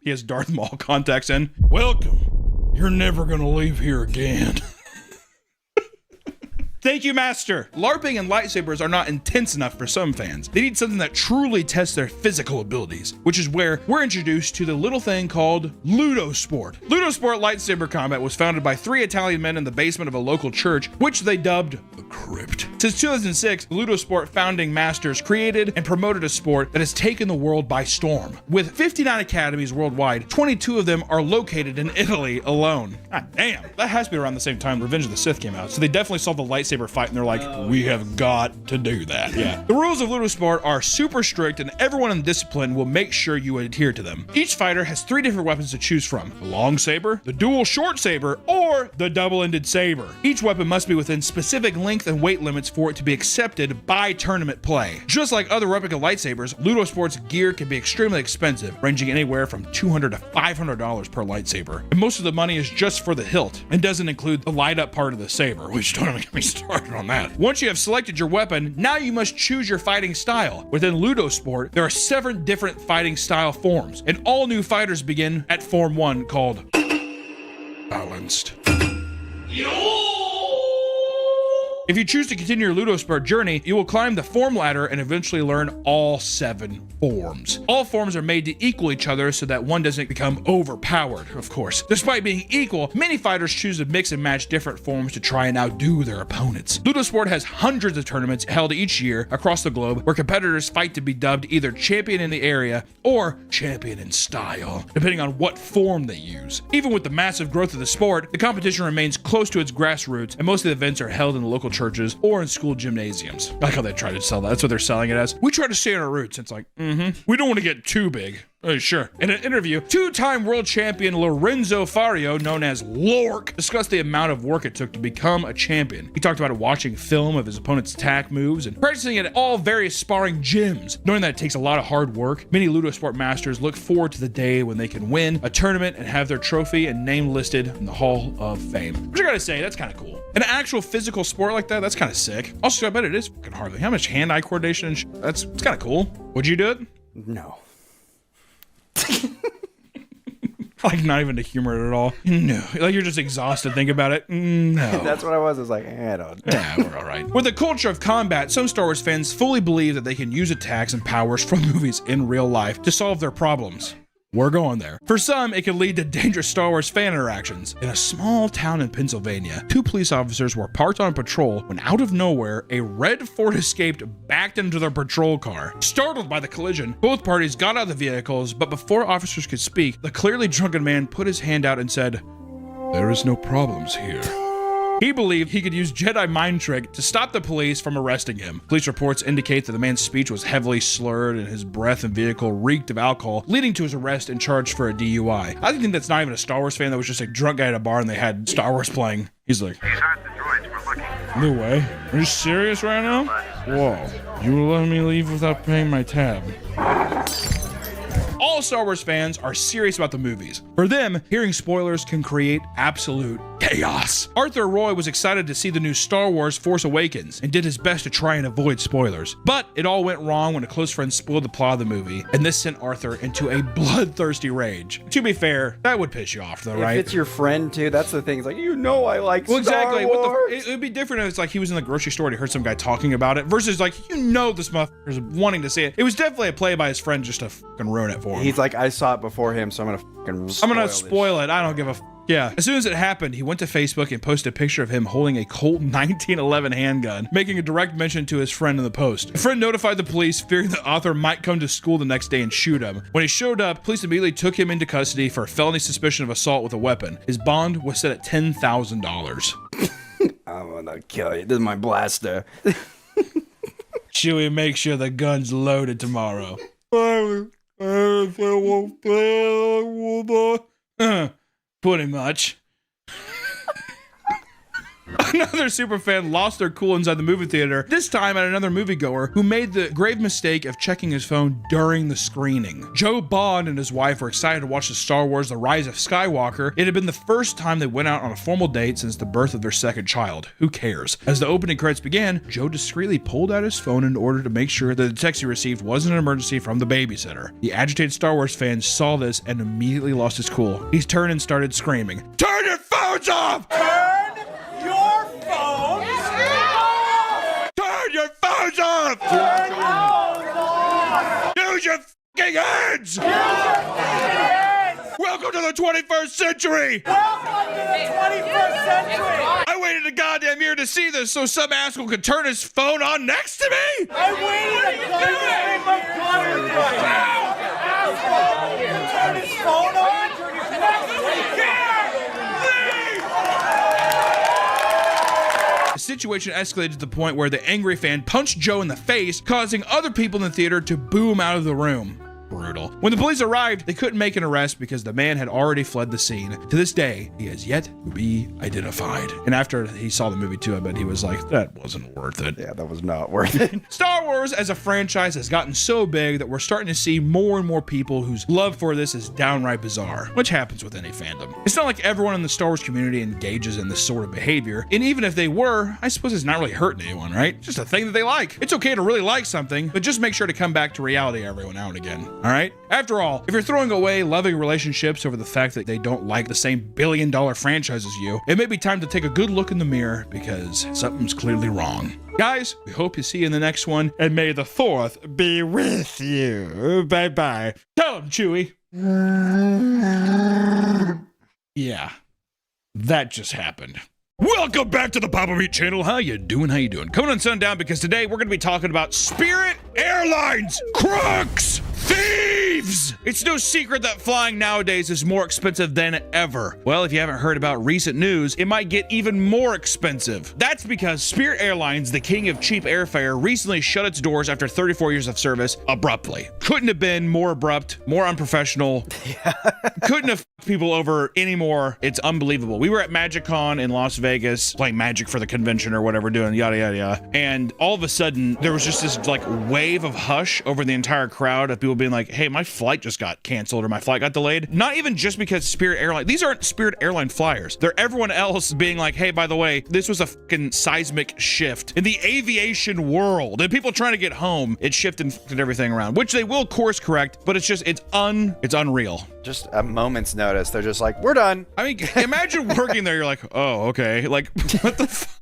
Speaker 1: He has Darth Maul contacts in. Welcome. You're never gonna leave here again. Thank you, Master. LARPing and lightsabers are not intense enough for some fans. They need something that truly tests their physical abilities, which is where we're introduced to the little thing called Ludosport. Ludosport lightsaber combat was founded by 3 Italian men in the basement of a local church, which they dubbed the Crypt. Since 2006, the Ludosport founding masters created and promoted a sport that has taken the world by storm. With 59 academies worldwide, 22 of them are located in Italy alone. God damn, that has to be around the same time Revenge of the Sith came out, so they definitely saw the lightsaber fight and they're like, we have got to do that. Yeah. The rules of Ludosport are super strict and everyone in the discipline will make sure you adhere to them. Each fighter has 3 different weapons to choose from: the long saber, the dual short saber, or the double-ended saber. Each weapon must be within specific length and weight limits for it to be accepted by tournament play. Just like other replica lightsabers, Ludosport's gear can be extremely expensive, ranging anywhere from $200 to $500 per lightsaber. And most of the money is just for the hilt and doesn't include the light up part of the saber, which don't even get me started on that. Once you have selected your weapon, now you must choose your fighting style. Within Ludosport, there are 7 different fighting style forms, and all new fighters begin at Form 1 called Balanced. If you choose to continue your Ludosport journey, you will climb the form ladder and eventually learn all 7 forms. All forms are made to equal each other so that one doesn't become overpowered, of course. Despite being equal, many fighters choose to mix and match different forms to try and outdo their opponents. Ludosport has hundreds of tournaments held each year across the globe where competitors fight to be dubbed either champion in the area or champion in style, depending on what form they use. Even with the massive growth of the sport, the competition remains close to its grassroots, and most of the events are held in local churches or in school gymnasiums. I like how they try to sell that. That's what they're selling it as. We try to stay on our roots. It's like, we don't want to get too big. Sure. In an interview, 2-time world champion Lorenzo Fario, known as Lork, discussed the amount of work it took to become a champion. He talked about watching film of his opponent's attack moves and practicing at all various sparring gyms. Knowing that it takes a lot of hard work, many Ludosport masters look forward to the day when they can win a tournament and have their trophy and name listed in the Hall of Fame. Which I gotta say, that's kind of cool. An actual physical sport like that, that's kind of sick. Also, I bet it is fucking hard. How much hand-eye coordination and it's kind of cool. Would you do it?
Speaker 14: No.
Speaker 1: Like, not even to humor it at all. No. Like, you're just exhausted thinking about it. No.
Speaker 14: That's what I was. I was like, I don't.
Speaker 1: Yeah, we're all right. With the culture of combat, some Star Wars fans fully believe that they can use attacks and powers from movies in real life to solve their problems. We're going there. For some, it can lead to dangerous Star Wars fan interactions. In a small town in Pennsylvania, 2 police officers were parked on patrol when out of nowhere, a red Ford Escape backed into their patrol car. Startled by the collision, both parties got out of the vehicles, but before officers could speak, the clearly drunken man put his hand out and said, "There is no problems here." He believed he could use Jedi mind trick to stop the police from arresting him. Police reports indicate that the man's speech was heavily slurred and his breath and vehicle reeked of alcohol, leading to his arrest and charged for a DUI. I think that's not even a Star Wars fan. That was just a drunk guy at a bar and they had Star Wars playing. He's like,
Speaker 9: These aren't the droids we're looking for.
Speaker 1: "No way. Are you serious right now? Whoa. You will let me leave without paying my tab." All all Star Wars fans are serious about the movies. For them, hearing spoilers can create absolute chaos. Arthur Roy was excited to see the new Star Wars Force Awakens and did his best to try and avoid spoilers. But it all went wrong when a close friend spoiled the plot of the movie, and this sent Arthur into a bloodthirsty rage. To be fair, that would piss you off though, right?
Speaker 14: If it's your friend too, that's the thing. It's like, you know, I like
Speaker 1: Well,
Speaker 14: Star
Speaker 1: exactly.
Speaker 14: Wars.
Speaker 1: It would be different if it's like he was in the grocery store and he heard some guy talking about it versus like, you know, this motherfucker's wanting to see it. It was definitely a play by his friend just to fucking ruin it for him.
Speaker 14: He's like, I saw it before him, so I'm gonna
Speaker 1: spoil it. I don't give a yeah. As soon as it happened, he went to Facebook and posted a picture of him holding a Colt 1911 handgun, making a direct mention to his friend in the post. A friend notified the police, fearing the author might come to school the next day and shoot him. When he showed up, police immediately took him into custody for felony suspicion of assault with a weapon. His bond was set at $10,000.
Speaker 14: I'm gonna kill you. This is my blaster.
Speaker 1: Chewie, make sure the gun's loaded tomorrow. Pretty much. Another superfan lost their cool inside the movie theater, this time at another moviegoer who made the grave mistake of checking his phone during the screening. Joe Bond and his wife were excited to watch the Star Wars The Rise of Skywalker. It had been the first time they went out on a formal date since the birth of their second child. Who cares? As the opening credits began, Joe discreetly pulled out his phone in order to make sure that the text he received wasn't an emergency from the babysitter. The agitated Star Wars fan saw this and immediately lost his cool. He turned and started screaming, "Turn your phones off!
Speaker 10: Your phones!
Speaker 1: Turn your phones off!
Speaker 10: Turn your phones off!
Speaker 1: Use your fucking hands!
Speaker 10: Use your fucking hands!
Speaker 1: Welcome to the 21st century!
Speaker 10: Welcome to the 21st century!
Speaker 1: I waited a goddamn year to see this so some asshole could turn his phone on next to me!
Speaker 10: I waited a goddamn asshole to turn his phone on next to me!
Speaker 1: The situation escalated to the point where the angry fan punched Joe in the face, causing other people in the theater to boo him out of the room. Brutal. When the police arrived, they couldn't make an arrest because the man had already fled the scene. To this day, he has yet to be identified. And after he saw the movie too, I bet he was like, that wasn't worth it.
Speaker 14: Yeah, that was not worth it.
Speaker 1: Star Wars as a franchise has gotten so big that we're starting to see more and more people whose love for this is downright bizarre, which happens with any fandom. It's not like everyone in the Star Wars community engages in this sort of behavior, and even if they were, I suppose it's not really hurting anyone, right? It's just a thing that they like. It's okay to really like something, but just make sure to come back to reality every now and again. All right? After all, if you're throwing away loving relationships over the fact that they don't like the same billion-dollar franchise as you, it may be time to take a good look in the mirror because something's clearly wrong. Guys, we hope to see you in the next one, and may the 4th be with you. Bye-bye. Tell him, Chewie. Yeah, that just happened. Welcome back to the Papa Meat channel. How you doing? How you doing? Coming on sundown because today we're going to be talking about Spirit Airlines crooks, thieves. It's no secret that flying nowadays is more expensive than ever. Well, if you haven't heard about recent news, it might get even more expensive. That's because Spirit Airlines, the king of cheap airfare, recently shut its doors after 34 years of service abruptly. Couldn't have been more abrupt, more unprofessional. Couldn't have fucked people over anymore. It's unbelievable. We were at MagicCon in Las Vegas playing Magic for the convention or whatever, doing yada yada yada, and all of a sudden there was just this like wave of hush over the entire crowd of people being like, hey, my flight just got canceled or my flight got delayed. Not even just because Spirit Airline, these aren't Spirit Airline flyers, they're everyone else being like, hey, by the way, this was a fucking seismic shift in the aviation world and people trying to get home. It shifted and fucked everything around, which they will course correct, but it's unreal.
Speaker 14: Just a moment's notice, they're just like, we're done.
Speaker 1: I mean, imagine working there, you're like, oh, okay, like, what the fuck?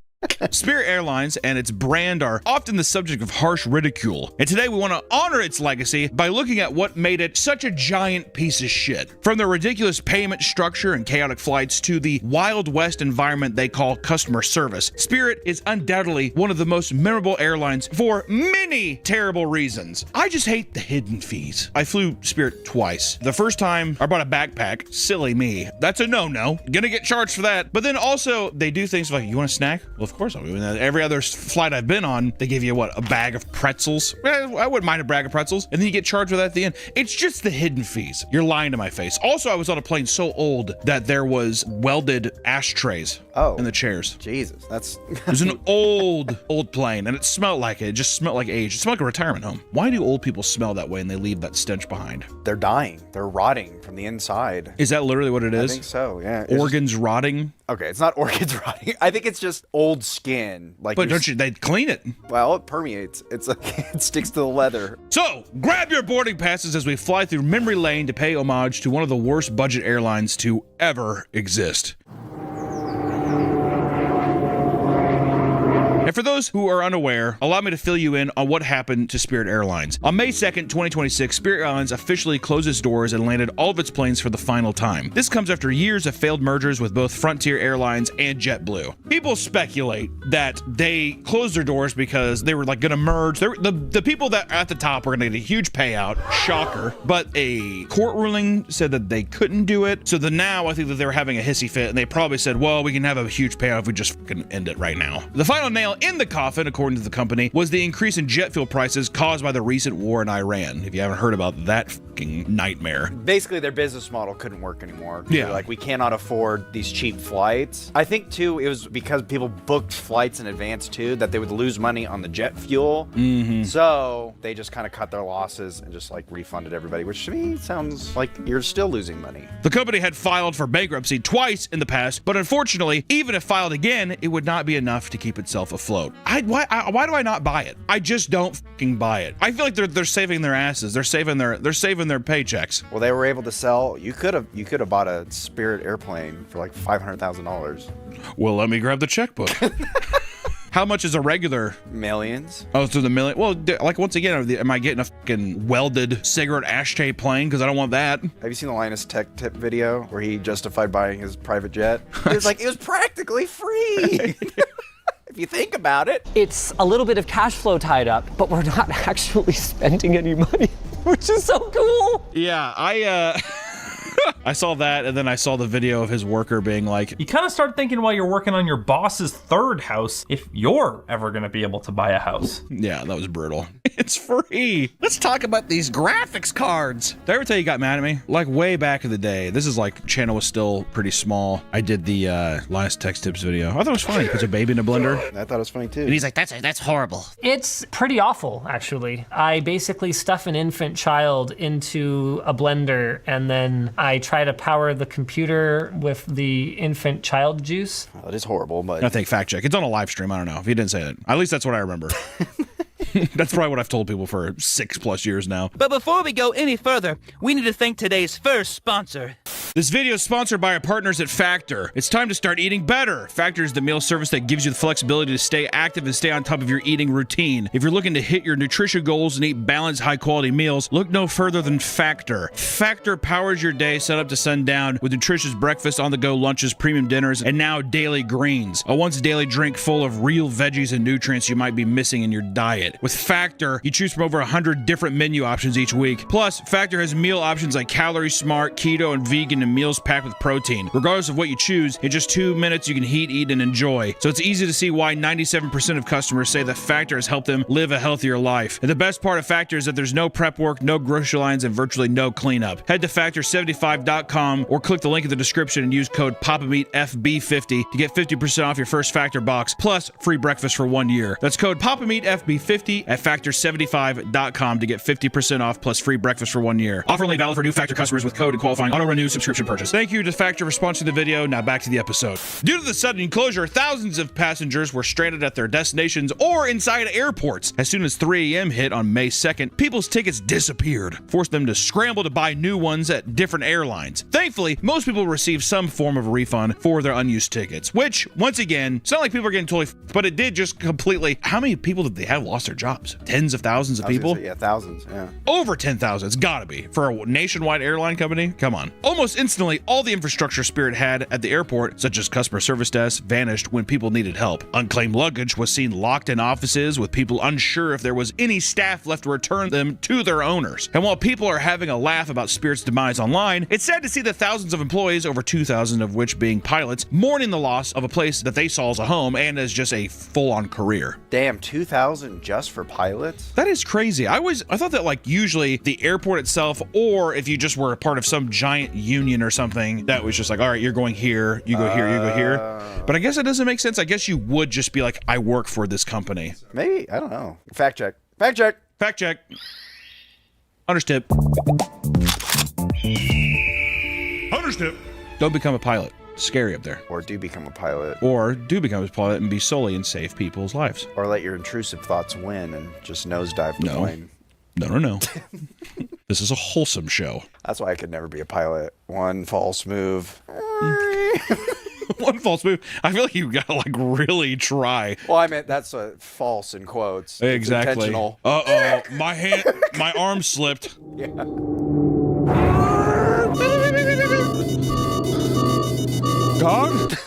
Speaker 1: Spirit Airlines and its brand are often the subject of harsh ridicule, and today we want to honor its legacy by looking at what made it such a giant piece of shit. From the ridiculous payment structure and chaotic flights to the Wild West environment they call customer service, Spirit is undoubtedly one of the most memorable airlines for many terrible reasons. I just hate the hidden fees. I flew Spirit twice. The first time I bought a backpack, silly me. That's a no-no. Gonna get charged for that. But then also they do things like, you want a snack? We'll of course. I mean, every other flight I've been on, they give you what, a bag of pretzels? I wouldn't mind a bag of pretzels, and then you get charged with that at the end. It's just the hidden fees. You're lying to my face. Also, I was on a plane so old that there was welded ashtrays in the chairs.
Speaker 14: Jesus, that's
Speaker 1: it was an old plane, and it smelled like it. It just smelled like age. It smelled like a retirement home. Why do old people smell that way and they leave that stench behind?
Speaker 14: They're dying. They're rotting from the inside.
Speaker 1: Is that literally what it is?
Speaker 14: I think so, yeah.
Speaker 1: Organs rotting?
Speaker 14: Okay, it's not organs rotting. I think it's just old skin.
Speaker 1: But don't you, they'd clean it.
Speaker 14: Well, it permeates. It's like it sticks to the leather.
Speaker 1: So, grab your boarding passes as we fly through memory lane to pay homage to one of the worst budget airlines to ever exist. And for those who are unaware, allow me to fill you in on what happened to Spirit Airlines. On May 2nd, 2026, Spirit Airlines officially closed its doors and landed all of its planes for the final time. This comes after years of failed mergers with both Frontier Airlines and JetBlue. People speculate that they closed their doors because they were like going to merge. The people that are at the top were going to get a huge payout. Shocker. But a court ruling said that they couldn't do it. So now I think that they were having a hissy fit, and they probably said, well, we can have a huge payout if we just fucking end it right now. The final nail in the coffin, according to the company, was the increase in jet fuel prices caused by the recent war in Iran. If you haven't heard about that fucking nightmare.
Speaker 14: Basically, their business model couldn't work anymore.
Speaker 1: Yeah.
Speaker 14: They're like, we cannot afford these cheap flights. I think, too, it was because people booked flights in advance, too, that they would lose money on the jet fuel.
Speaker 1: Mm-hmm.
Speaker 14: So they just kind of cut their losses and just, like, refunded everybody, which to me sounds like you're still losing money.
Speaker 1: The company had filed for bankruptcy twice in the past, but unfortunately, even if filed again, it would not be enough to keep itself afloat. Why do I not buy it? I just don't fucking buy it. I feel like they're saving their asses. They're saving their paychecks.
Speaker 14: Well, they were able to sell. You could have bought a Spirit airplane for like $500,000.
Speaker 1: Well, let me grab the checkbook. How much is a regular?
Speaker 14: Millions.
Speaker 1: Oh, so the million. Well, like once again, am I getting a fucking welded cigarette ashtray plane? Because I don't want that.
Speaker 14: Have you seen the Linus Tech Tip video where he justified buying his private jet? He was like, it was practically free. If you think about it.
Speaker 13: It's a little bit of cash flow tied up, but we're not actually spending any money, which is so cool.
Speaker 1: Yeah, I saw that, and then I saw the video of his worker being like...
Speaker 22: You kind of start thinking while you're working on your boss's third house, if you're ever going to be able to buy a house.
Speaker 1: Yeah, that was brutal. It's free. Let's talk about these graphics cards. Did I ever tell you got mad at me? Like way back in the day. This is like, channel was still pretty small. I did the last text tips video. I thought it was funny. He puts a baby in a blender.
Speaker 14: I thought it was funny too.
Speaker 1: And he's like, that's horrible.
Speaker 13: It's pretty awful, actually. I basically stuff an infant child into a blender, and then I try to power the computer with the infant child juice.
Speaker 14: Well, it is horrible, but...
Speaker 1: I think fact check. It's on a live stream. I don't know if he didn't say that. At least that's what I remember. That's probably what I've told people for 6+ years now.
Speaker 23: But before we go any further, we need to thank today's first sponsor.
Speaker 1: This video is sponsored by our partners at Factor. It's time to start eating better. Factor is the meal service that gives you the flexibility to stay active and stay on top of your eating routine. If you're looking to hit your nutrition goals and eat balanced, high-quality meals, look no further than Factor. Factor powers your day set up to sundown with nutritious breakfast, on-the-go lunches, premium dinners, and now daily greens. A once-daily drink full of real veggies and nutrients you might be missing in your diet. With Factor, you choose from over 100 different menu options each week. Plus, Factor has meal options like Calorie Smart, Keto, and Vegan, and meals packed with protein. Regardless of what you choose, in just 2 minutes you can heat, eat, and enjoy. So it's easy to see why 97% of customers say that Factor has helped them live a healthier life. And the best part of Factor is that there's no prep work, no grocery lines, and virtually no cleanup. Head to Factor75.com or click the link in the description and use code PAPAMEATFB50 to get 50% off your first Factor box, plus free breakfast for 1 year. That's code PAPAMEATFB50 at Factor75.com to get 50% off plus free breakfast for 1 year. Offer only valid for new Factor customers with code and qualifying auto-renew subscription purchase. Thank you to Factor for sponsoring the video. Now back to the episode. Due to the sudden closure, thousands of passengers were stranded at their destinations or inside airports. As soon as 3 a.m. hit on May 2nd, people's tickets disappeared, forced them to scramble to buy new ones at different airlines. Thankfully, most people received some form of refund for their unused tickets, which, once again, it's not like people are getting totally but it did just completely... How many people did they have lost their jobs? Tens of thousands of people?
Speaker 14: Yeah, thousands, yeah.
Speaker 1: Over 10,000. It's gotta be. For a nationwide airline company? Come on. Almost Almost instantly, all the infrastructure Spirit had at the airport, such as customer service desks, vanished when people needed help. Unclaimed luggage was seen locked in offices with people unsure if there was any staff left to return them to their owners. And while people are having a laugh about Spirit's demise online, it's sad to see the thousands of employees, over 2,000 of which being pilots, mourning the loss of a place that they saw as a home and as just a full-on career.
Speaker 14: Damn, 2,000 just for pilots?
Speaker 1: That is crazy. I thought that like usually the airport itself, or if you just were a part of some giant union or something, that was just like, all right, you're going here, you go here, you go here. But I guess it doesn't make sense. I guess you would just be like, I work for this company.
Speaker 14: Maybe, I don't know. Fact check. Fact check.
Speaker 1: Fact check. Understood.
Speaker 3: Understood.
Speaker 1: Don't become a pilot. It's scary up there.
Speaker 14: Or do become a pilot.
Speaker 1: Or do become a pilot and be solely and save people's lives.
Speaker 14: Or let your intrusive thoughts win and just nosedive the plane.
Speaker 1: No. This is a wholesome show.
Speaker 14: That's why I could never be a pilot. One false move.
Speaker 1: One false move. I feel like you gotta like really try.
Speaker 14: Well, I meant that's a false in quotes. It's
Speaker 1: Exactly.
Speaker 14: intentional.
Speaker 1: Uh-oh. My arm slipped.
Speaker 14: Yeah.
Speaker 1: God?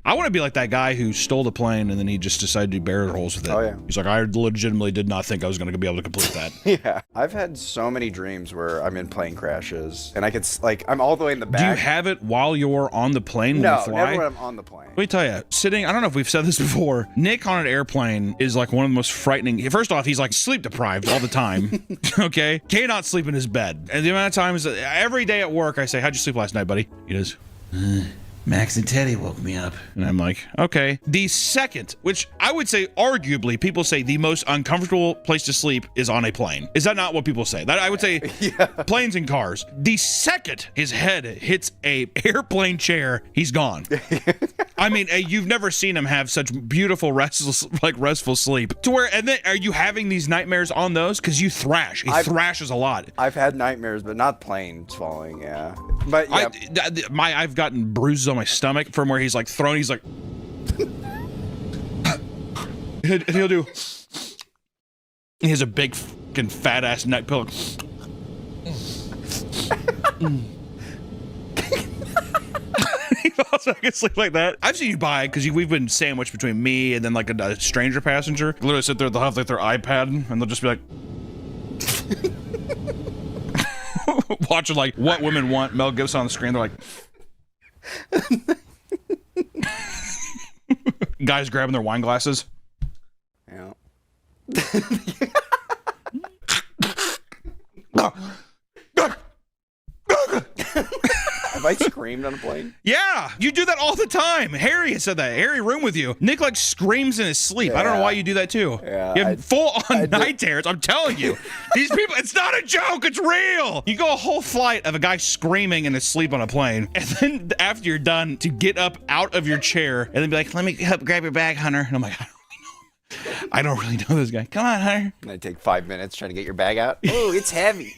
Speaker 1: I want to be like that guy who stole the plane and then he just decided to do barrel rolls with it.
Speaker 14: Oh, yeah.
Speaker 1: He's like, I legitimately did not think I was going to be able to complete that.
Speaker 14: Yeah. I've had so many dreams where I'm in plane crashes and I could, like, I'm all the way in the back.
Speaker 1: Do you have it while you're on the plane when
Speaker 14: No,
Speaker 1: you fly?
Speaker 14: never when I'm on the plane.
Speaker 1: Let me tell you, I don't know if we've said this before, Nick on an airplane is like one of the most frightening. First off, he's like sleep deprived all the time. Okay? Cannot sleep in his bed. And the amount of times, every day at work, I say, how'd you sleep last night, buddy? He goes, Max and Teddy woke me up. And I'm like, okay. The second, which I would say arguably people say the most uncomfortable place to sleep is on a plane. Is that not what people say? That I would say planes and cars. The second his head hits a airplane chair, he's gone. I mean, you've never seen him have such beautiful restful sleep. To where, and then are you having these nightmares on those? Because you thrash. He thrashes a lot.
Speaker 14: I've had nightmares, but not planes falling, yeah. But yeah.
Speaker 1: I've gotten bruises on my stomach from where he's like thrown. He's like, and he'll do. He has a big fucking fat ass neck pillow. Also, I can sleep like that. I've seen you buy because we've been sandwiched between me and then like a stranger passenger. Literally sit there, they'll have like their iPad and they'll just be like. Watching like What Women Want, Mel Gibson on the screen. They're like, guys grabbing their wine glasses.
Speaker 14: Yeah. Have I screamed on a plane?
Speaker 1: Yeah, you do that all the time. Harry has said that. Harry room with you. Nick like screams in his sleep. I don't know why you do that too.
Speaker 14: Yeah,
Speaker 1: you have full on night terrors. I'm telling you, these people. It's not a joke. It's real. You go a whole flight of a guy screaming in his sleep on a plane, and then after you're done, to get up out of your chair and then be like, "Let me help grab your bag, Hunter." And I'm like, I don't really know this guy. Come on, Hunter.
Speaker 14: And I take 5 minutes trying to get your bag out. Oh, it's heavy.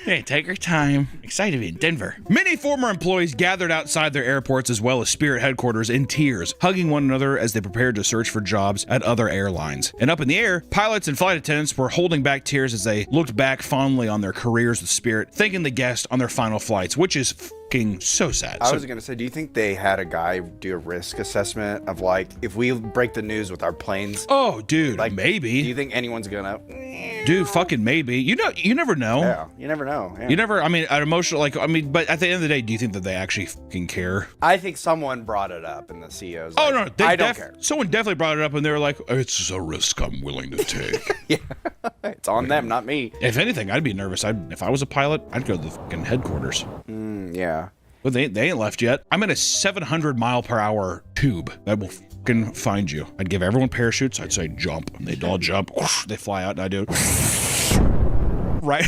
Speaker 1: Hey, take your time. Excited to be in Denver. Many former employees gathered outside their airports as well as Spirit headquarters in tears, hugging one another as they prepared to search for jobs at other airlines. And up in the air, pilots and flight attendants were holding back tears as they looked back fondly on their careers with Spirit, thanking the guests on their final flights, which is fucking so sad.
Speaker 14: I was going to say, do you think they had a guy do a risk assessment of like, if we break the news with our planes?
Speaker 1: Oh, dude,
Speaker 14: like,
Speaker 1: maybe.
Speaker 14: Do you think anyone's going to?
Speaker 1: Dude, fucking maybe. You never know.
Speaker 14: Yeah, you never know. Yeah.
Speaker 1: You never, I mean, an emotional, like, I mean, but at the end of the day, do you think that they actually fucking care?
Speaker 14: I think someone brought it up and the CEO's
Speaker 1: oh,
Speaker 14: like,
Speaker 1: no,
Speaker 14: I don't care.
Speaker 1: Someone definitely brought it up and they were like, it's a risk I'm willing to take.
Speaker 14: Yeah, it's on them, not me.
Speaker 1: If anything, I'd be nervous. If I was a pilot, I'd go to the fucking headquarters.
Speaker 14: Yeah.
Speaker 1: Well, they ain't left yet. I'm in a 700-mile-per-hour tube that will fucking find you. I'd give everyone parachutes. I'd say jump. They'd all jump. They fly out and I do right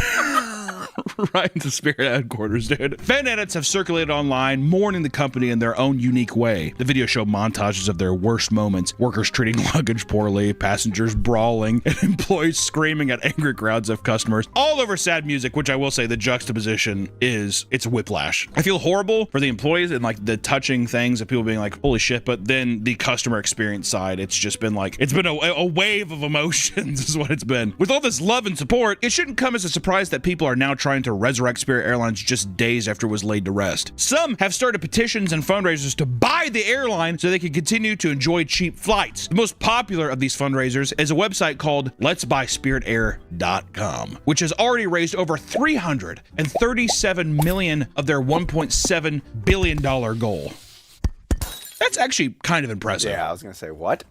Speaker 1: Right into Spirit headquarters, dude. Fan edits have circulated online, mourning the company in their own unique way. The video show montages of their worst moments, workers treating luggage poorly, passengers brawling, and employees screaming at angry crowds of customers, all over sad music, which I will say the juxtaposition is, it's whiplash. I feel horrible for the employees and like the touching things of people being like, holy shit, but then the customer experience side, it's just been like, it's been a wave of emotions is what it's been. With all this love and support, it shouldn't come as a surprise that people are now trying to resurrect Spirit Airlines just days after it was laid to rest. Some have started petitions and fundraisers to buy the airline so they can continue to enjoy cheap flights. The most popular of these fundraisers is a website called letsbuyspiritair.com, which has already raised over $337 million of their $1.7 billion goal. That's actually kind of impressive.
Speaker 14: Yeah, I was going to say, what?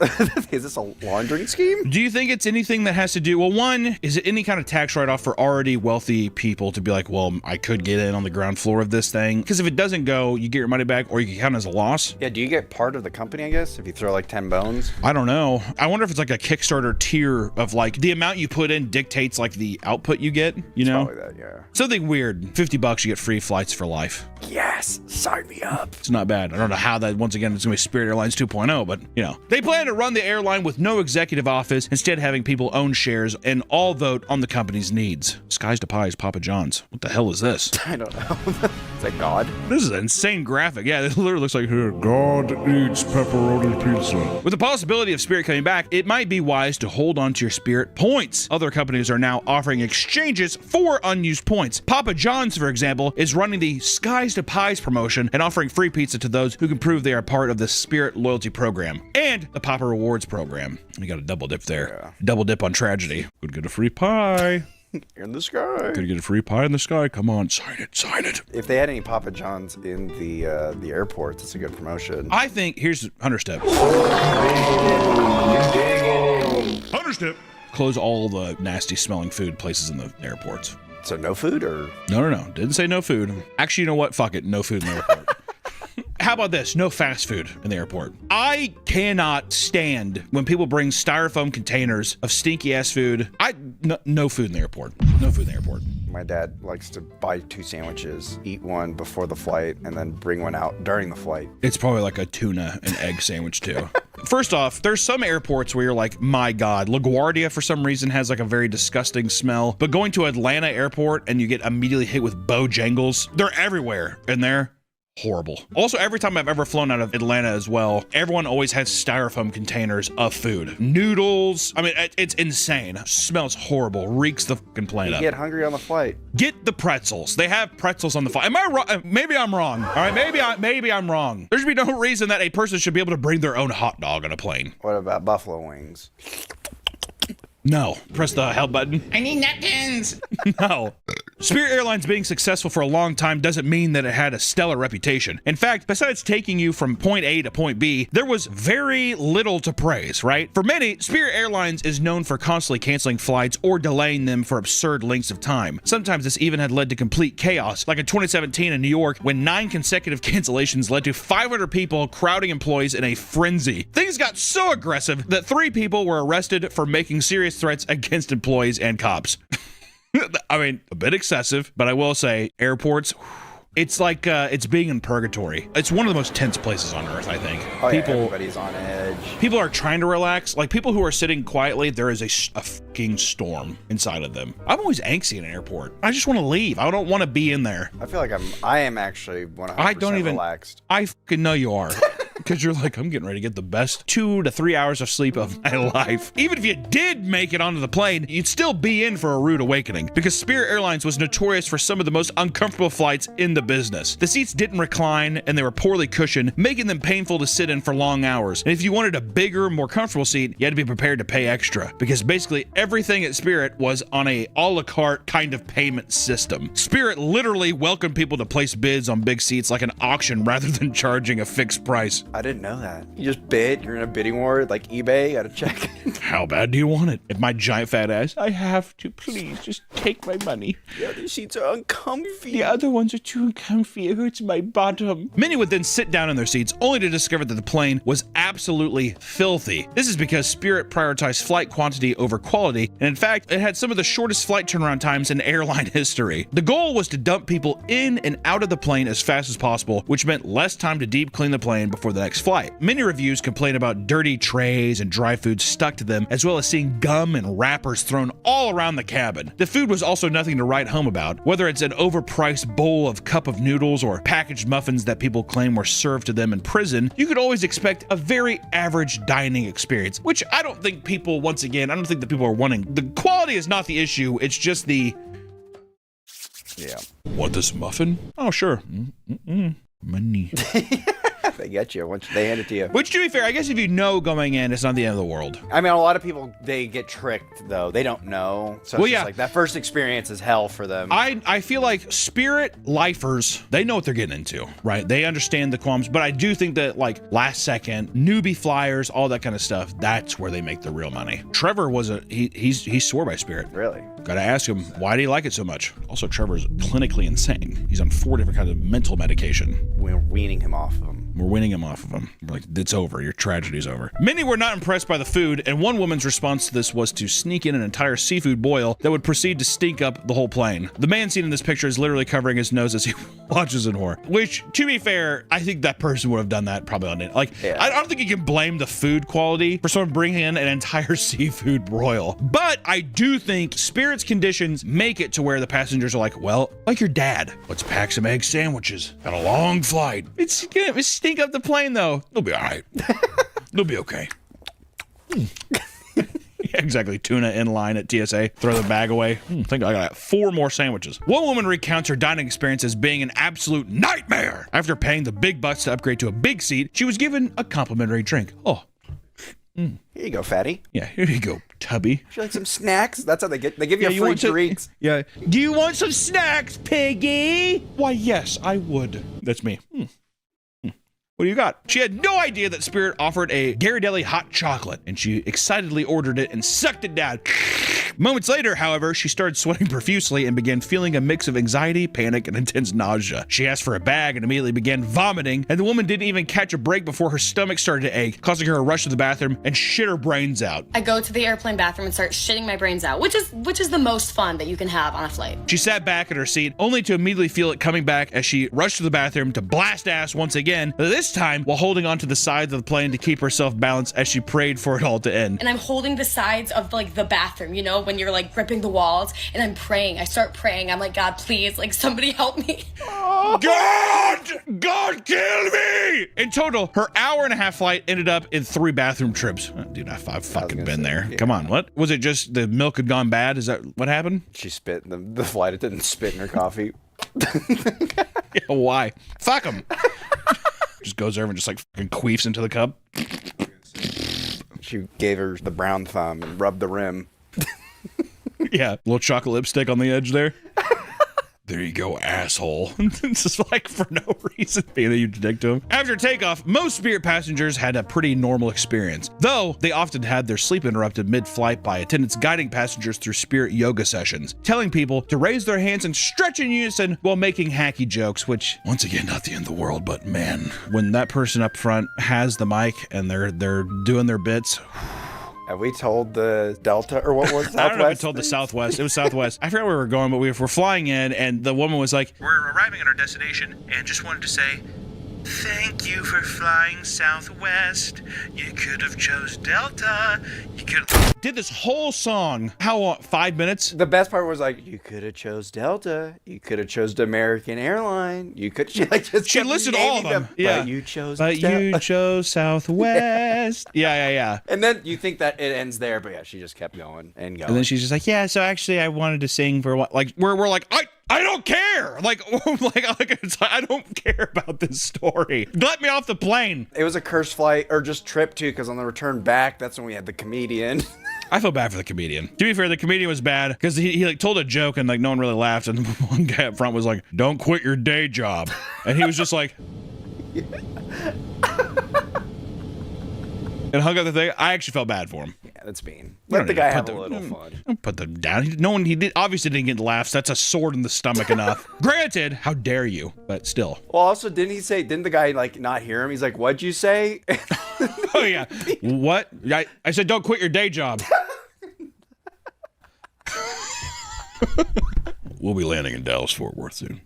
Speaker 14: Is this a laundering scheme?
Speaker 1: Do you think it's anything that has to do, well, one, is it any kind of tax write-off for already wealthy people to be like, well, I could get in on the ground floor of this thing? Because if it doesn't go, you get your money back or you can count it as a loss.
Speaker 14: Yeah, do you get part of the company, I guess, if you throw like 10 bones?
Speaker 1: I don't know. I wonder if it's like a Kickstarter tier of like, the amount you put in dictates like the output you get, you know?
Speaker 14: Probably that, yeah.
Speaker 1: Something weird. $50, you get free flights for life.
Speaker 14: Yes, sign me up.
Speaker 1: It's not bad. I don't know how that, once again, it's going to be Spirit Airlines 2.0, but, you know. They plan to run the airline with no executive office, instead having people own shares and all vote on the company's needs. Skies to Pies, Papa John's. What the hell is this?
Speaker 14: I don't know. Is that God?
Speaker 1: This is an insane graphic. Yeah, it literally looks like, here, God eats pepperoni pizza. With the possibility of Spirit coming back, it might be wise to hold on to your Spirit points. Other companies are now offering exchanges for unused points. Papa John's, for example, is running the Skies to Pies promotion and offering free pizza to those who can prove they are part of the Spirit loyalty program and the Papa Rewards program. You got a double dip there. Yeah. Double dip on tragedy. Could get a free pie.
Speaker 14: In the sky.
Speaker 1: Could get a free pie in the sky. Come on, sign it, sign it.
Speaker 14: If they had any Papa John's in the airports, it's a good promotion.
Speaker 1: I think, here's 100 step.
Speaker 3: 100 step.
Speaker 1: Close all the nasty smelling food places in the airports.
Speaker 14: So no food or?
Speaker 1: No. Didn't say no food. Actually, you know what? Fuck it. No food in the airport. How about this? No fast food in the airport. I cannot stand when people bring styrofoam containers of stinky ass food. No food in the airport. No food in the airport.
Speaker 14: My dad likes to buy 2 sandwiches, eat one before the flight, and then bring one out during the flight.
Speaker 1: It's probably like a tuna and egg sandwich too. First off, there's some airports where you're like, my God, LaGuardia for some reason has like a very disgusting smell. But going to Atlanta airport and you get immediately hit with Bojangles, they're everywhere in there. Horrible. Also, every time I've ever flown out of Atlanta as well, everyone always has styrofoam containers of food. Noodles. I mean, it's insane. Smells horrible. Reeks the fucking plane up.
Speaker 14: You get hungry on the flight.
Speaker 1: Get the pretzels. They have pretzels on the flight. Am I wrong? Maybe I'm wrong. All right, maybe I'm wrong. There should be no reason that a person should be able to bring their own hot dog on a plane.
Speaker 14: What about buffalo wings?
Speaker 1: No. Press the help button.
Speaker 8: I need napkins.
Speaker 1: No. Spirit Airlines being successful for a long time doesn't mean that it had a stellar reputation. In fact, besides taking you from point A to point B, there was very little to praise, right? For many, Spirit Airlines is known for constantly canceling flights or delaying them for absurd lengths of time. Sometimes this even had led to complete chaos, like in 2017 in New York, when 9 consecutive cancellations led to 500 people crowding employees in a frenzy. Things got so aggressive that 3 people were arrested for making serious threats against employees and cops. I mean, a bit excessive, but I will say airports, it's like it's being in purgatory. It's one of the most tense places on earth, I think.
Speaker 14: Oh, yeah, everybody's on edge.
Speaker 1: People are trying to relax. Like people who are sitting quietly, there is a fucking storm inside of them. I'm always angsty in an airport. I just want to leave. I don't want to be in there.
Speaker 14: I feel like I am actually 100% relaxed.
Speaker 1: I fucking know you are. Because you're like, I'm getting ready to get the best 2 to 3 hours of sleep of my life. Even if you did make it onto the plane, you'd still be in for a rude awakening. Because Spirit Airlines was notorious for some of the most uncomfortable flights in the business. The seats didn't recline and they were poorly cushioned, making them painful to sit in for long hours. And if you wanted a bigger, more comfortable seat, you had to be prepared to pay extra. Because basically everything at Spirit was on a a la carte kind of payment system. Spirit literally welcomed people to place bids on big seats like an auction rather than charging a fixed price.
Speaker 14: I didn't know that. You just bid. You're in a bidding war like eBay. Got to check.
Speaker 1: How bad do you want it? If my giant fat ass, I have to, please just take my money.
Speaker 14: Yeah, these seats are uncomfy.
Speaker 1: The other ones are too uncomfy. It hurts my bottom. Many would then sit down in their seats only to discover that the plane was absolutely filthy. This is because Spirit prioritized flight quantity over quality, and in fact, it had some of the shortest flight turnaround times in airline history. The goal was to dump people in and out of the plane as fast as possible, which meant less time to deep clean the plane before the next flight. Many reviews complain about dirty trays and dry food stuck to them, as well as seeing gum and wrappers thrown all around the cabin. The food was also nothing to write home about, whether it's an overpriced bowl of cup of noodles or packaged muffins that people claim were served to them in prison. You could always expect a very average dining experience, which I don't think people, once again, I don't think that people are wanting. The quality is not the issue, it's just the...
Speaker 14: Yeah.
Speaker 1: Want this muffin? Oh, sure. Money.
Speaker 14: They get you once they hand it to you.
Speaker 1: Which, to be fair, I guess if you know going in, it's not the end of the world.
Speaker 14: I mean, a lot of people, they get tricked, though. They don't know. So it's just like that first experience is hell for them.
Speaker 1: I feel like Spirit lifers, they know what they're getting into, right? They understand the qualms, but I do think that, like, last second, newbie flyers, all that kind of stuff, that's where they make the real money. Trevor was he swore by Spirit.
Speaker 14: Really?
Speaker 1: Gotta ask him, why do you like it so much? Also, Trevor's clinically insane. He's on 4 different kinds of mental medication.
Speaker 14: We're weaning him off of them.
Speaker 1: We're winning him off of him. We're like, it's over. Your tragedy's over. Many were not impressed by the food, and one woman's response to this was to sneak in an entire seafood boil that would proceed to stink up the whole plane. The man seen in this picture is literally covering his nose as he watches in horror. Which, to be fair, I think that person would have done that probably on it. Like, I don't think you can blame the food quality for someone bringing in an entire seafood broil. But I do think Spirit's conditions make it to where the passengers are like, well, like your dad, let's pack some egg sandwiches. Got a long flight. It's gonna stink up the plane, though. It'll be all right. It'll be okay. Yeah, exactly. Tuna in line at TSA. Throw the bag away. I think I got 4 more sandwiches. One woman recounts her dining experience as being an absolute nightmare. After paying the big bucks to upgrade to a big seat, she was given a complimentary drink. Oh.
Speaker 14: Here you go, fatty.
Speaker 1: Yeah, here you go, tubby.
Speaker 14: Would you like some snacks? That's how they give you free drinks.
Speaker 1: Yeah. Do you want some snacks, piggy? Why, yes, I would. That's me. What do you got? She had no idea that Spirit offered a Ghirardelli hot chocolate, and she excitedly ordered it and sucked it down. Moments later, however, she started sweating profusely and began feeling a mix of anxiety, panic, and intense nausea. She asked for a bag and immediately began vomiting, and the woman didn't even catch a break before her stomach started to ache, causing her to rush to the bathroom and shit her brains out.
Speaker 15: I go to the airplane bathroom and start shitting my brains out, which is the most fun that you can have on a flight.
Speaker 1: She sat back in her seat, only to immediately feel it coming back as she rushed to the bathroom to blast ass once again, this time while holding onto the sides of the plane to keep herself balanced as she prayed for it all to end.
Speaker 15: And I'm holding the sides of like the bathroom, you know, when you're like gripping the walls, and I'm praying. I start praying. I'm like, God, please, like somebody help me.
Speaker 1: God kill me! In total, her hour-and-a-half flight ended up in 3 bathroom trips. Oh, dude, I've fucking been there. Yeah. Come on, what? Was it just the milk had gone bad? Is that what happened?
Speaker 14: She spit in the flight. It didn't spit in her coffee.
Speaker 1: Yeah, why? Fuck him. Just goes over and just like fucking queefs into the cup.
Speaker 14: She gave her the brown thumb and rubbed the rim.
Speaker 1: Yeah, little chocolate lipstick on the edge there. There you go, asshole. It's just like for no reason being that you dick to him. After takeoff, most Spirit passengers had a pretty normal experience, though they often had their sleep interrupted mid-flight by attendants guiding passengers through Spirit yoga sessions, telling people to raise their hands and stretch in unison while making hacky jokes, which, once again, not the end of the world, but man, when that person up front has the mic and they're doing their bits...
Speaker 14: Have we told the Delta or what was Southwest?
Speaker 1: I don't know if we told the Southwest. It was Southwest. I forgot where we were going, but we were flying in, and the woman was like, "We're arriving at our destination, and just wanted to say, thank you for flying Southwest. You could have chose Delta. You could did this whole song. How long? 5 minutes?
Speaker 14: The best part was like, you could have chose Delta. You could have chose American Airline. You could she
Speaker 1: listed all of them. Yeah.
Speaker 14: But you chose
Speaker 1: you chose Southwest. Yeah.
Speaker 14: And then you think that it ends there, but yeah, she just kept going and going.
Speaker 1: And then she's just like, yeah, so actually I wanted to sing for what, like, we're like, I don't care. Like I don't care about this story. Let me off the plane.
Speaker 14: It was a cursed flight, or just trip too, because on the return back, that's when we had the comedian.
Speaker 1: I feel bad for the comedian. To be fair, the comedian was bad because he like told a joke and like no one really laughed, and one guy up front was like, "Don't quit your day job," and he was just like. and hung up the thing. I actually felt bad for him.
Speaker 14: Yeah, that's mean.
Speaker 1: You
Speaker 14: Let
Speaker 1: don't
Speaker 14: the
Speaker 1: need
Speaker 14: guy
Speaker 1: to
Speaker 14: have
Speaker 1: put
Speaker 14: a little fun.
Speaker 1: Don't put them down. He obviously didn't get laughs. That's a sword in the stomach enough. Granted, how dare you? But still.
Speaker 14: Well, also, didn't the guy like not hear him? He's like, "What'd you say?"
Speaker 1: Oh yeah. What? I said, don't quit your day job. We'll be landing in Dallas Fort Worth soon.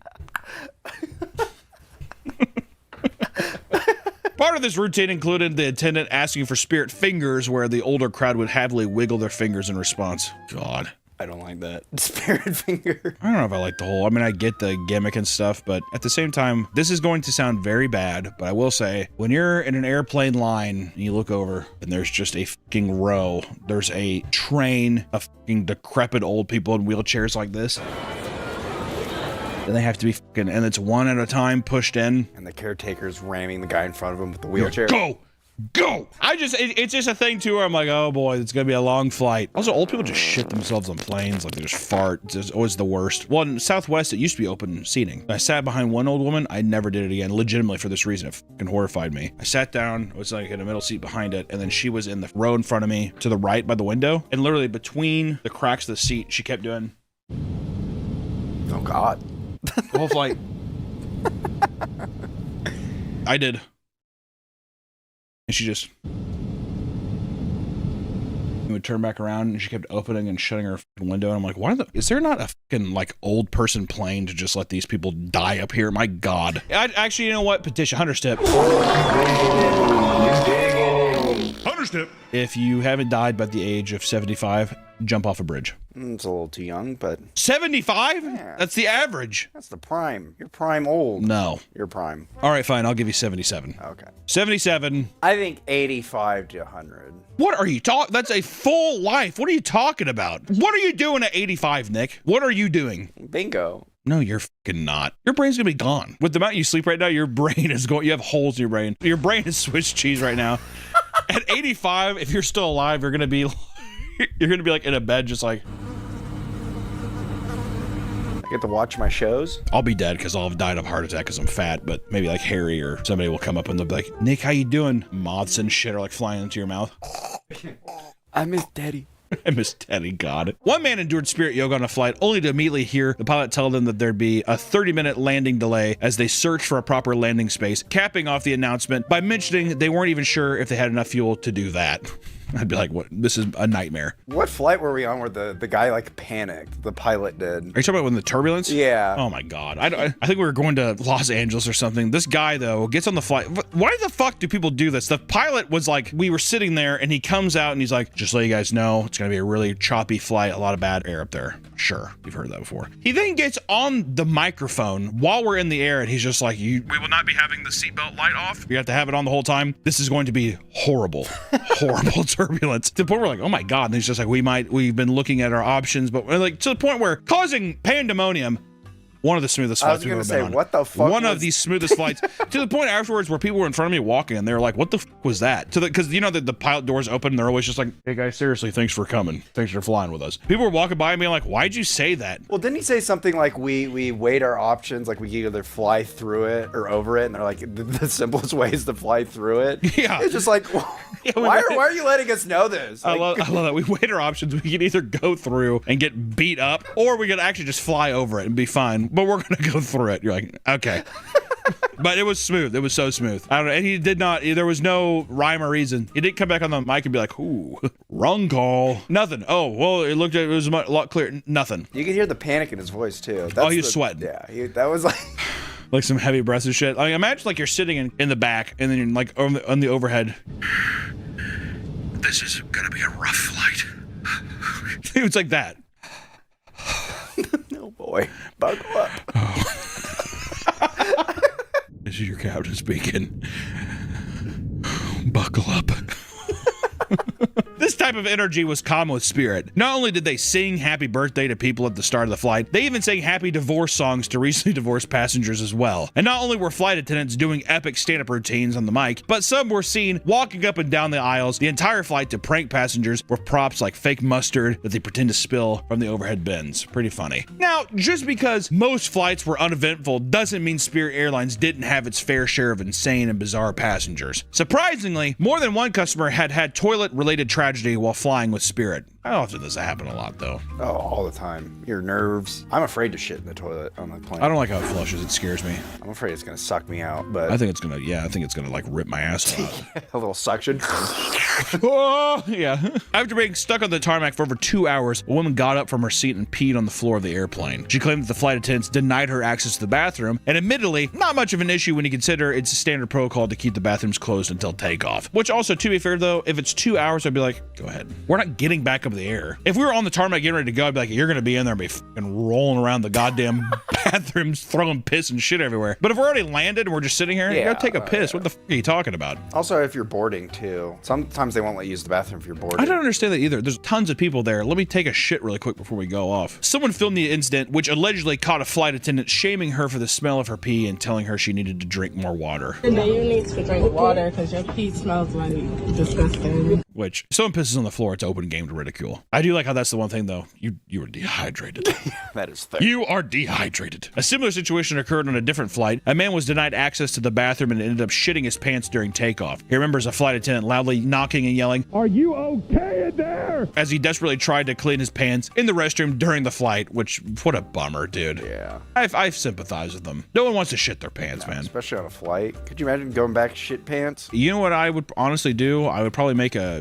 Speaker 1: Part of this routine included the attendant asking for spirit fingers, where the older crowd would heavily wiggle their fingers in response. God.
Speaker 14: I don't like that. Spirit finger.
Speaker 1: I don't know if I like the whole, I mean, I get the gimmick and stuff, but at the same time, this is going to sound very bad, but I will say, when you're in an airplane line and you look over and there's just a fucking row, there's a train of fucking decrepit old people in wheelchairs like this. And they have to be fucking, and it's one at a time pushed in.
Speaker 14: And the caretaker's ramming the guy in front of him with the wheelchair.
Speaker 1: Go! It's just a thing too where I'm like, oh boy, it's gonna be a long flight. Also, old people just shit themselves on planes, like they just fart. It's always the worst. Well, in Southwest, it used to be open seating. I sat behind one old woman. I never did it again, legitimately for this reason. It fucking horrified me. I sat down, I was like in a middle seat behind it, and then she was in the row in front of me to the right by the window, and literally between the cracks of the seat, she kept doing.
Speaker 14: Oh God.
Speaker 1: The whole flight. I did. And she just would turn back around, and she kept opening and shutting her window. And I'm like, why is there not a fucking like old person plane to just let these people die up here? My God. Actually, you know what? Petition Hunter's tip. Hunter's tip. If you haven't died by the age of 75, jump off a bridge.
Speaker 14: It's a little too young, but
Speaker 1: 75?
Speaker 14: Yeah.
Speaker 1: That's the average.
Speaker 14: That's the prime. You're prime old.
Speaker 1: No.
Speaker 14: You're prime.
Speaker 1: All right, fine. I'll give you 77.
Speaker 14: Okay.
Speaker 1: 77.
Speaker 14: I think 85 to 100.
Speaker 1: What are you talking? That's a full life. What are you talking about? What are you doing at 85, Nick? What are you doing?
Speaker 14: Bingo.
Speaker 1: No, you're fucking not. Your brain's gonna be gone. With the amount you sleep right now, your brain is going, you have holes in your brain. Your brain is Swiss cheese right now. At 85, if you're still alive, you're gonna be like in a bed just like.
Speaker 14: I get to watch my shows.
Speaker 1: I'll be dead because I'll have died of a heart attack because I'm fat, but maybe like Harry or somebody will come up and they'll be like, Nick, how you doing? Moths and shit are like flying into your mouth.
Speaker 14: I miss Daddy.
Speaker 1: I miss Teddy, God. One man endured spirit yoga on a flight only to immediately hear the pilot tell them that there'd be a 30-minute landing delay as they searched for a proper landing space, capping off the announcement by mentioning they weren't even sure if they had enough fuel to do that. I'd be like, what? This is a nightmare.
Speaker 14: What flight were we on where the guy like panicked? The pilot did.
Speaker 1: Are you talking about when the turbulence?
Speaker 14: Yeah.
Speaker 1: Oh my God. I think we were going to Los Angeles or something. This guy though gets on the flight. Why the fuck do people do this? The pilot was like, we were sitting there and he comes out and he's like, just let you guys know, it's going to be a really choppy flight. A lot of bad air up there. Sure. You've heard that before. He then gets on the microphone while we're in the air and he's just like, we will not be having the seatbelt light off. You have to have it on the whole time. This is going to be horrible, horrible turbulence. To the point where we're like, oh my God. And he's just like, we've been looking at our options, but like to the point where causing pandemonium. One of the smoothest flights we've ever been on.
Speaker 14: What the fuck?
Speaker 1: One of the smoothest flights. To the point afterwards where people were in front of me walking and they were like, what the fuck was that? Because you know that the pilot doors open and they're always just like, hey guys, seriously, thanks for coming. Thanks for flying with us. People were walking by and being like, why'd you say that?
Speaker 14: Well, didn't he say something like we weighed our options, like we could either fly through it or over it, and they're like, the simplest way is to fly through it?
Speaker 1: Yeah.
Speaker 14: It's just like, why are you letting us know this?
Speaker 1: Like, I love that. We weighed our options. We could either go through and get beat up, or we could actually just fly over it and be fine. But we're going to go through it. You're like, okay. But it was smooth. It was so smooth. I don't know. And he did not, there was no rhyme or reason. He didn't come back on the mic and be like, ooh, wrong call. Nothing. Oh, well, it was a lot clearer. Nothing.
Speaker 14: You can hear the panic in his voice too.
Speaker 1: He was sweating.
Speaker 14: Yeah, that was like...
Speaker 1: like some heavy breaths and shit. Like, imagine like you're sitting in the back and then you're like on the overhead. This is gonna be a rough flight. It was like that.
Speaker 14: No boy, buckle up.
Speaker 1: Oh. This is your captain speaking. Buckle up. This time type of energy was common with Spirit. Not only did they sing happy birthday to people at the start of the flight, they even sang happy divorce songs to recently divorced passengers as well. And not only were flight attendants doing epic stand-up routines on the mic, but some were seen walking up and down the aisles the entire flight to prank passengers with props like fake mustard that they pretend to spill from the overhead bins. Pretty funny. Now, just because most flights were uneventful doesn't mean Spirit Airlines didn't have its fair share of insane and bizarre passengers. Surprisingly, more than one customer had toilet-related tragedy while flying with Spirit. How often does that happen? A lot, though.
Speaker 14: Oh, all the time. Your nerves. I'm afraid to shit in the toilet on the plane.
Speaker 1: I don't like how it flushes. It scares me.
Speaker 14: I'm afraid it's gonna suck me out, but
Speaker 1: I think it's gonna like rip my ass out.
Speaker 14: A little suction.
Speaker 1: Oh, yeah. After being stuck on the tarmac for over 2 hours, a woman got up from her seat and peed on the floor of the airplane. She claimed that the flight attendants denied her access to the bathroom, and admittedly, not much of an issue when you consider it's a standard protocol to keep the bathrooms closed until takeoff. Which also, to be fair though, if it's 2 hours, I'd be like, go ahead. We're not getting back up in the air. If we were on the tarmac getting ready to go, I'd be like, you're gonna be in there and be fucking rolling around the goddamn bathrooms, throwing piss and shit everywhere. But if we're already landed and we're just sitting here, go take a piss. What the fuck are you talking about?
Speaker 14: Also, if you're boarding too, sometimes they won't let you use the bathroom if you're boarding.
Speaker 1: I don't understand that either. There's tons of people there. Let me take a shit really quick before we go off. Someone filmed the incident, which allegedly caught a flight attendant shaming her for the smell of her pee and telling her she needed to drink more water.
Speaker 17: And then you need to drink water because your pee smells like disgusting.
Speaker 1: Which, if someone pisses on the floor, it's open game to ridicule. I do like how that's the one thing, though. You were dehydrated.
Speaker 14: That is fair.
Speaker 1: You are dehydrated. A similar situation occurred on a different flight. A man was denied access to the bathroom and ended up shitting his pants during takeoff. He remembers a flight attendant loudly knocking and yelling, "Are you okay in there?" as he desperately tried to clean his pants in the restroom during the flight, which, what a bummer, dude.
Speaker 14: Yeah.
Speaker 1: I've sympathized with them. No one wants to shit their pants, man.
Speaker 14: Especially on a flight. Could you imagine going back shit pants?
Speaker 1: You know what I would honestly do? I would probably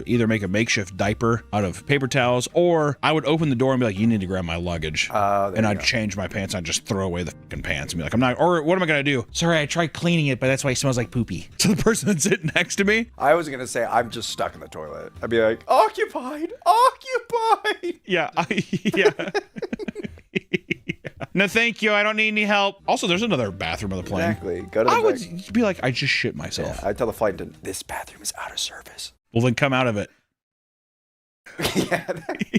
Speaker 1: either make a makeshift diaper out of paper towels, or I would open the door and be like, you need to grab my luggage. And I'd change my pants and I'd just throw away the fucking pants and be like, I'm not, or what am I gonna do? Sorry, I tried cleaning it, but that's why it smells like poopy. To the person that's sitting next to me.
Speaker 14: I was gonna say, I'm just stuck in the toilet. I'd be like, occupied.
Speaker 1: Yeah, yeah. No, thank you. I don't need any help. Also, there's another bathroom on the plane.
Speaker 14: Exactly. Go to the
Speaker 1: I would be like, I just shit myself.
Speaker 14: Yeah, I'd tell the flight attendant, this bathroom is out of service.
Speaker 1: Well, then come out of it.
Speaker 14: Yeah.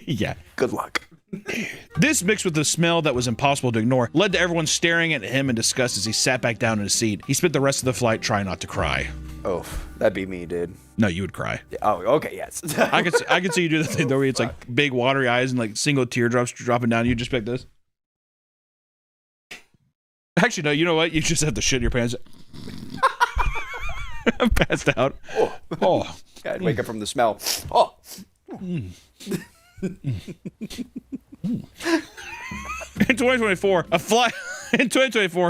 Speaker 1: Yeah.
Speaker 14: Good luck.
Speaker 1: This, mixed with the smell that was impossible to ignore, led to everyone staring at him in disgust as he sat back down in his seat. He spent the rest of the flight trying not to cry.
Speaker 14: Oh, that'd be me, dude.
Speaker 1: No, you would cry.
Speaker 14: Yeah, oh, okay, yes.
Speaker 1: I could see you do the thing though, where it's like big watery eyes and like single teardrops dropping down. You just pick this. Actually, no. You know what? You just have to shit in your pants. I'm passed out. Oh.
Speaker 14: Yeah, I'd wake up from the smell. Oh.
Speaker 1: In 2024,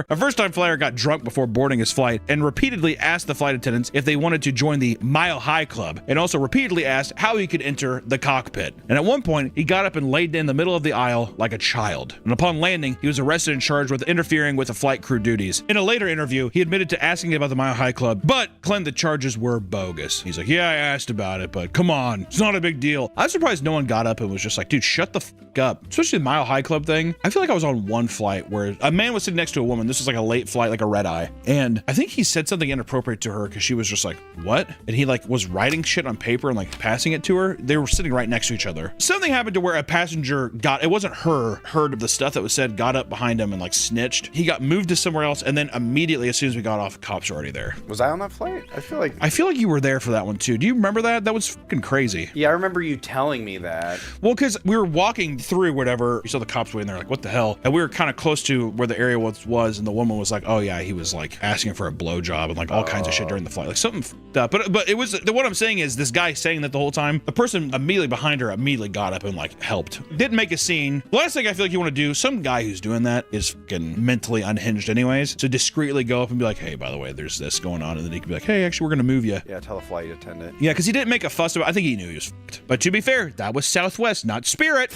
Speaker 1: a first-time flyer got drunk before boarding his flight and repeatedly asked the flight attendants if they wanted to join the Mile High Club, and also repeatedly asked how he could enter the cockpit. And at one point, he got up and laid in the middle of the aisle like a child. And upon landing, he was arrested and charged with interfering with the flight crew duties. In a later interview, he admitted to asking about the Mile High Club, but claimed the charges were bogus. He's like, yeah, I asked about it, but come on, it's not a big deal. I'm surprised no one got up and was just like, dude, shut the fuck up. Especially the Mile High Club thing. I feel like I was on one flight where a man was sitting next to a woman. This was like a late flight, like a red eye. And I think he said something inappropriate to her because she was just like, what? And he like was writing shit on paper and like passing it to her. They were sitting right next to each other. Something happened to where a passenger it wasn't her, heard of the stuff that was said, got up behind him and like snitched. He got moved to somewhere else. And then immediately, as soon as we got off, cops were already there.
Speaker 14: Was I on that flight? I feel like
Speaker 1: you were there for that one too. Do you remember that? That was fucking crazy.
Speaker 14: Yeah, I remember you telling me that.
Speaker 1: Well, because we were walking through whatever, we saw the cops waiting there like, what the hell? And we were kind of close to where the area was, and the woman was like, oh yeah, he was like asking for a blowjob and like all kinds of shit during the flight, like something fucked up. But it was, what I'm saying is this guy saying that the whole time, the person immediately behind her immediately got up and like helped. Didn't make a scene. The last thing I feel like you want to do, some guy who's doing that is fucking mentally unhinged anyways, so discreetly go up and be like, hey, by the way, there's this going on, and then he could be like, hey, actually, we're gonna move you.
Speaker 14: Yeah, tell the flight attendant.
Speaker 1: Yeah, because he didn't make a fuss about it. I think he knew he was fucked. But to be fair, that was Southwest, not Spirit.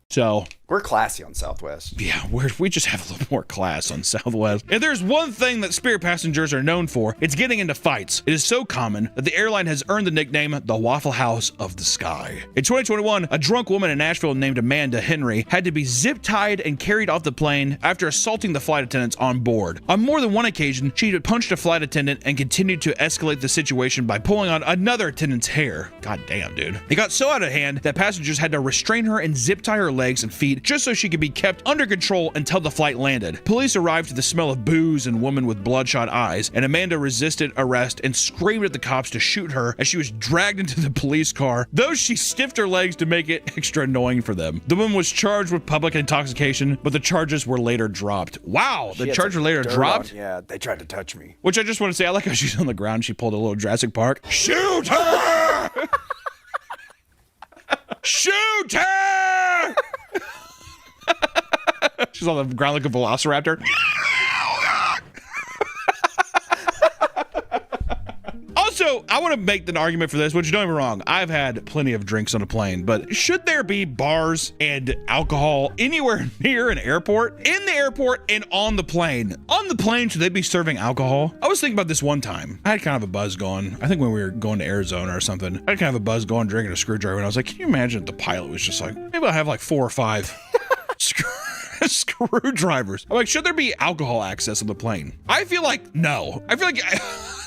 Speaker 1: So
Speaker 14: We're classy on Southwest.
Speaker 1: Yeah, we just have a little more class on Southwest. If there's one thing that Spirit passengers are known for, it's getting into fights. It is so common that the airline has earned the nickname the Waffle House of the Sky. In 2021, a drunk woman in Nashville named Amanda Henry had to be zip-tied and carried off the plane after assaulting the flight attendants on board. On more than one occasion, she had punched a flight attendant and continued to escalate the situation by pulling on another attendant's hair. God damn, dude. It got so out of hand that passengers had to restrain her and zip tie her legs and feet just so she could be kept under control until the flight landed. Police arrived to the smell of booze and woman with bloodshot eyes, and Amanda resisted arrest and screamed at the cops to shoot her as she was dragged into the police car, though she stiffed her legs to make it extra annoying for them. The woman was charged with public intoxication, but the charges were later dropped. Wow, the charges were later dropped?
Speaker 14: Yeah, they tried to touch me.
Speaker 1: Which I just want to say, I like how she's on the ground. She pulled a little Jurassic Park. Shoot her! Shoot her! She's on the ground like a velociraptor. Also, I want to make an argument for this, which don't get me wrong, I've had plenty of drinks on a plane, but should there be bars and alcohol anywhere near an airport? In the airport and on the plane? On the plane, should they be serving alcohol? I was thinking about this one time. I had kind of a buzz going. I think when we were going to Arizona or something, I had kind of a buzz going, drinking a screwdriver, and I was like, can you imagine if the pilot was just like, maybe I'll have like 4 or 5 screwdrivers. I'm like, should there be alcohol access on the plane? I feel like no. I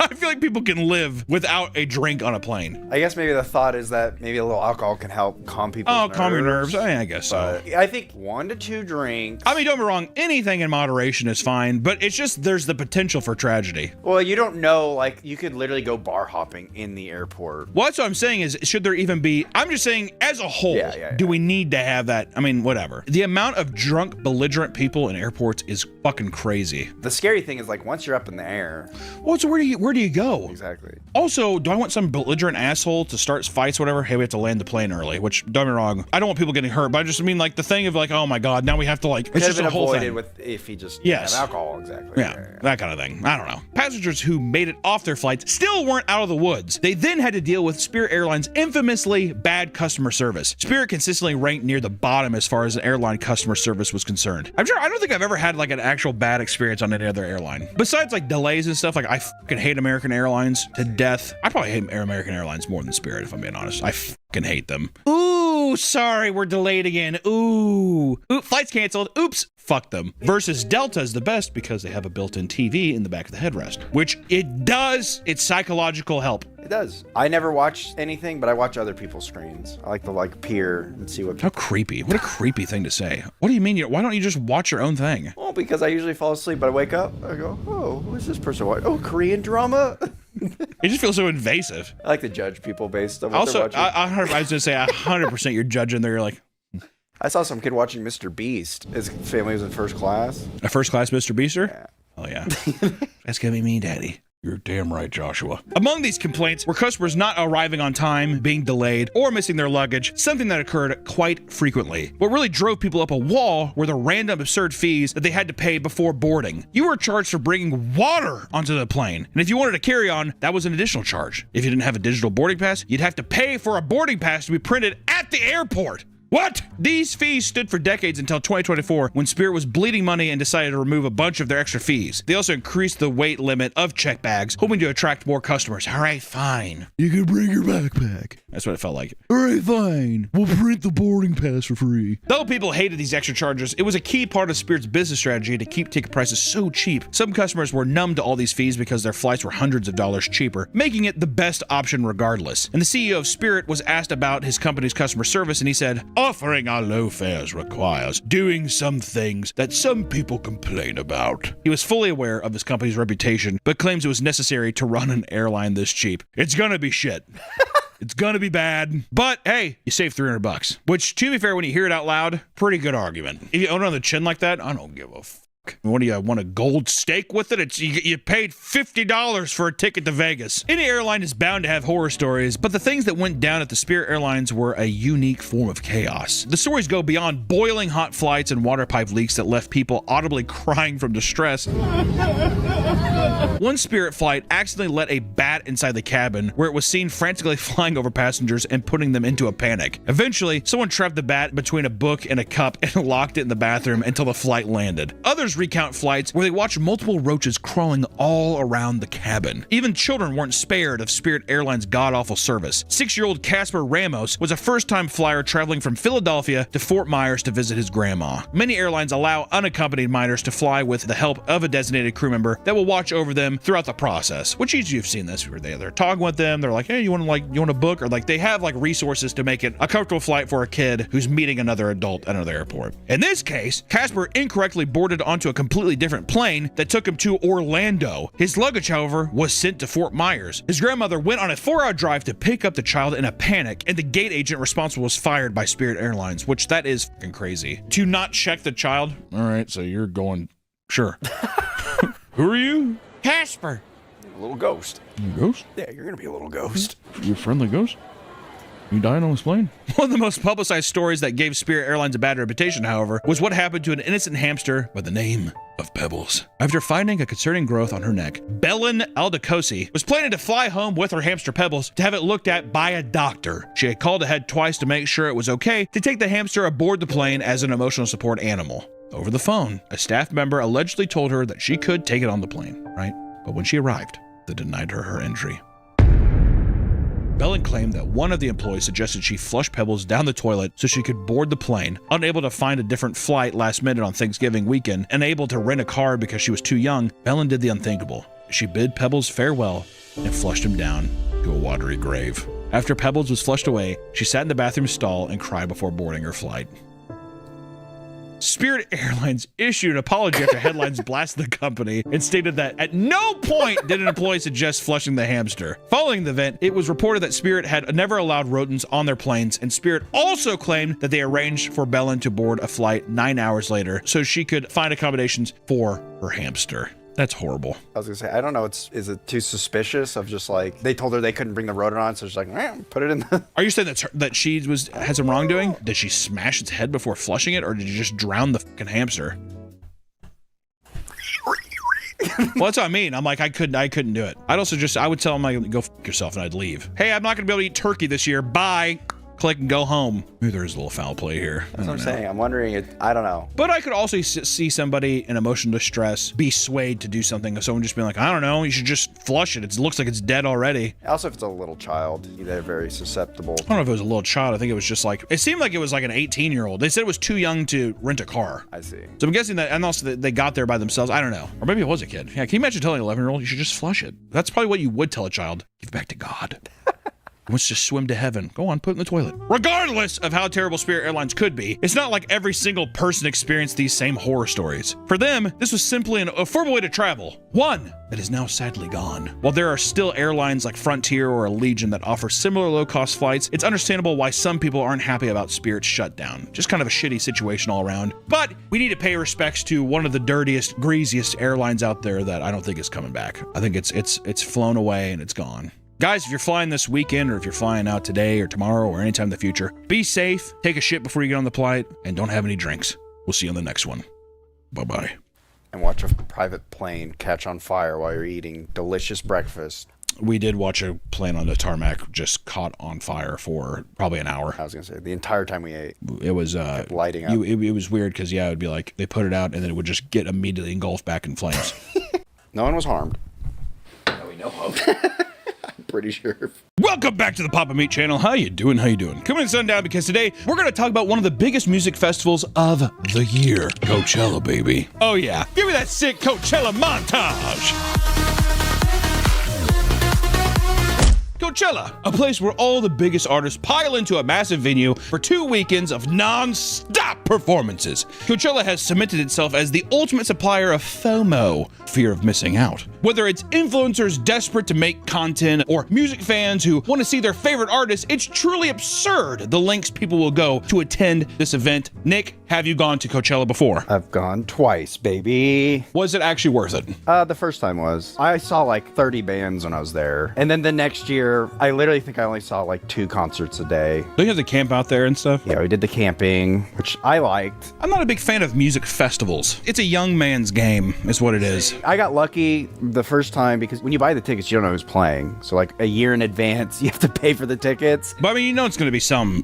Speaker 1: feel like people can live without a drink on a plane.
Speaker 14: I guess maybe the thought is that maybe a little alcohol can help calm people's nerves.
Speaker 1: Calm your nerves. I guess so.
Speaker 14: I think 1 to 2 drinks.
Speaker 1: I mean, don't be wrong. Anything in moderation is fine, but it's just there's the potential for tragedy.
Speaker 14: Well, you don't know. Like, you could literally go bar hopping in the airport.
Speaker 1: Well, that's what I'm saying is, should there even be? I'm just saying, as a whole, do we need to have that? I mean, whatever. The amount of drunk, belligerent people in airports is fucking crazy.
Speaker 14: The scary thing is, like, once you're up in the air.
Speaker 1: Well, so where do you go?
Speaker 14: Exactly.
Speaker 1: Also, do I want some belligerent asshole to start fights, whatever? Hey, we have to land the plane early, which, don't get me wrong, I don't want people getting hurt, but I just mean like the thing of like, oh my God, now we have to like, it's just a whole thing.
Speaker 14: With if he just have alcohol, exactly.
Speaker 1: Yeah, that kind of thing. I don't know. Passengers who made it off their flights still weren't out of the woods. They then had to deal with Spirit Airlines' infamously bad customer service. Spirit consistently ranked near the bottom as far as an airline customer service was concerned. I don't think I've ever had like an actual bad experience on any other airline. Besides like delays and stuff, like I fucking hate American Airlines to death. I probably hate American Airlines more than Spirit, if I'm being honest. I fucking hate them. Ooh, sorry, we're delayed again. Ooh, flight's canceled. Oops. Fuck them. Versus Delta is the best because they have a built-in TV in the back of the headrest, which it does. It's psychological help.
Speaker 14: It does. I never watch anything, but I watch other people's screens. I like to peer and see what.
Speaker 1: How creepy. What a creepy thing to say. What do you mean? Why don't you just watch your own thing?
Speaker 14: Well, because I usually fall asleep, but I wake up, I go, oh, who's this person watching? Oh, Korean drama?
Speaker 1: It just feels so invasive.
Speaker 14: I like to judge people based on what they're watching.
Speaker 1: I was going to say 100% you're judging there. You're like,
Speaker 14: I saw some kid watching Mr. Beast. His family was in first class.
Speaker 1: A first class Mr. Beaster? Yeah. Oh, yeah. That's going to be me, Daddy. You're damn right, Joshua. Among these complaints were customers not arriving on time, being delayed, or missing their luggage, something that occurred quite frequently. What really drove people up a wall were the random absurd fees that they had to pay before boarding. You were charged for bringing water onto the plane, and if you wanted to carry on, that was an additional charge. If you didn't have a digital boarding pass, you'd have to pay for a boarding pass to be printed at the airport. What? These fees stood for decades until 2024 when Spirit was bleeding money and decided to remove a bunch of their extra fees. They also increased the weight limit of check bags, hoping to attract more customers. All right, fine. You can bring your backpack. That's what it felt like. All right, fine. We'll print the boarding pass for free. Though people hated these extra charges, it was a key part of Spirit's business strategy to keep ticket prices so cheap. Some customers were numb to all these fees because their flights were hundreds of dollars cheaper, making it the best option regardless. And the CEO of Spirit was asked about his company's customer service, and he said, offering our low fares requires doing some things that some people complain about. He was fully aware of his company's reputation, but claims it was necessary to run an airline this cheap. It's gonna be shit. It's gonna be bad, but hey, you save $300, which, to be fair, when you hear it out loud, pretty good argument. If you own it on the chin like that, I don't give a What do you want, a gold steak with it? It's you paid $50 for a ticket to Vegas. Any airline is bound to have horror stories, but the things that went down at the Spirit Airlines were a unique form of chaos. The stories go beyond boiling hot flights and water pipe leaks that left people audibly crying from distress. One Spirit flight accidentally let a bat inside the cabin, where it was seen frantically flying over passengers and putting them into a panic. Eventually, someone trapped the bat between a book and a cup and locked it in the bathroom until the flight landed. Others recount flights where they watched multiple roaches crawling all around the cabin. Even children weren't spared of Spirit Airlines' god-awful service. 6-year-old Casper Ramos was a first-time flyer traveling from Philadelphia to Fort Myers to visit his grandma. Many airlines allow unaccompanied minors to fly with the help of a designated crew member that will watch over them throughout the process, which usually you've seen this, where they're talking with them, they're like, hey, you want a book? Or like they have like resources to make it a comfortable flight for a kid who's meeting another adult at another airport. In this case, Casper incorrectly boarded onto a completely different plane that took him to Orlando. His luggage, however, was sent to Fort Myers. His grandmother went on a 4-hour drive to pick up the child in a panic, and the gate agent responsible was fired by Spirit Airlines, which that is fucking crazy. To not check the child? All right, so you're going, sure. Who are you? Casper.
Speaker 14: A little ghost.
Speaker 1: You a ghost?
Speaker 14: Yeah, you're gonna be a little ghost.
Speaker 1: You a friendly ghost? You dying on this plane? One of the most publicized stories that gave Spirit Airlines a bad reputation, however, was what happened to an innocent hamster by the name of Pebbles. After finding a concerning growth on her neck, Belen Aldacosi was planning to fly home with her hamster Pebbles to have it looked at by a doctor. She had called ahead twice to make sure it was okay to take the hamster aboard the plane as an emotional support animal. Over the phone, a staff member allegedly told her that she could take it on the plane, right? But when she arrived, they denied her entry. Belen claimed that one of the employees suggested she flush Pebbles down the toilet so she could board the plane. Unable to find a different flight last minute on Thanksgiving weekend, and unable to rent a car because she was too young, Belen did the unthinkable. She bid Pebbles farewell and flushed him down to a watery grave. After Pebbles was flushed away, she sat in the bathroom stall and cried before boarding her flight. Spirit Airlines issued an apology after headlines blasted the company and stated that at no point did an employee suggest flushing the hamster. Following the event, it was reported that Spirit had never allowed rodents on their planes, and Spirit also claimed that they arranged for Belen to board a flight 9 hours later so she could find accommodations for her hamster. That's horrible.
Speaker 14: I was gonna say, I don't know. Is it too suspicious of just like they told her they couldn't bring the rodent on, so she's like, put it in the.
Speaker 1: Are you saying that she had some wrongdoing? Did she smash its head before flushing it, or did you just drown the fucking hamster? Well, that's what I mean. I'm like, I couldn't do it. I would tell them, go fuck yourself, and I'd leave. Hey, I'm not gonna be able to eat turkey this year. Bye. Click and go home. Maybe there's a little foul play here.
Speaker 14: That's what I'm saying. I'm wondering. I don't know.
Speaker 1: But I could also see somebody in emotional distress be swayed to do something. Someone just being like, I don't know, you should just flush it. It looks like it's dead already.
Speaker 14: Also, if it's a little child, they're very susceptible.
Speaker 1: I don't know if it was a little child. I think it was just like, it seemed like it was like an 18-year-old. They said it was too young to rent a car.
Speaker 14: I see.
Speaker 1: So I'm guessing that, and also that they got there by themselves. I don't know. Or maybe it was a kid. Yeah, can you imagine telling an 11-year-old you should just flush it? That's probably what you would tell a child. Give back to God. Wants to swim to heaven. Go on, put it in the toilet. Regardless of how terrible Spirit Airlines could be, it's not like every single person experienced these same horror stories. For them, this was simply an affordable way to travel. One that is now sadly gone. While there are still airlines like Frontier or Allegiant that offer similar low-cost flights, it's understandable why some people aren't happy about Spirit's shutdown. Just kind of a shitty situation all around. But we need to pay respects to one of the dirtiest, greasiest airlines out there that I don't think is coming back. I think it's flown away and it's gone. Guys, if you're flying this weekend, or if you're flying out today or tomorrow or anytime in the future, be safe, take a shit before you get on the flight, and don't have any drinks. We'll see you on the next one. Bye-bye.
Speaker 14: And watch a private plane catch on fire while you're eating delicious breakfast.
Speaker 1: We did watch a plane on the tarmac just caught on fire for probably an hour.
Speaker 14: I was going to say, the entire time we ate.
Speaker 1: It was
Speaker 14: kept lighting up.
Speaker 1: It was weird because, yeah, it would be like they put it out and then it would just get immediately engulfed back in flames.
Speaker 14: No one was harmed.
Speaker 12: That we know of.
Speaker 14: Pretty sure.
Speaker 1: Welcome back to the Papa Meat channel. How you doing? Coming to sundown because today we're going to talk about one of the biggest music festivals of the year. Coachella, baby. Oh yeah. Give me that sick Coachella montage. Coachella, a place where all the biggest artists pile into a massive venue for 2 weekends of non-stop performances. Coachella has cemented itself as the ultimate supplier of FOMO, fear of missing out. Whether it's influencers desperate to make content or music fans who want to see their favorite artists, it's truly absurd the lengths people will go to attend this event. Nick, Have you gone to Coachella before?
Speaker 14: I've gone twice, baby.
Speaker 1: Was it actually worth it?
Speaker 14: The first time was. I saw like 30 bands when I was there. And then the next year, I literally think I only saw like 2 concerts a day.
Speaker 1: Don't you have to camp out there and stuff?
Speaker 14: Yeah, we did the camping, which I liked.
Speaker 1: I'm not a big fan of music festivals. It's a young man's game, is what it is.
Speaker 14: I got lucky the first time because when you buy the tickets, you don't know who's playing. So like a year in advance, you have to pay for the tickets.
Speaker 1: But I mean, you know it's going to be some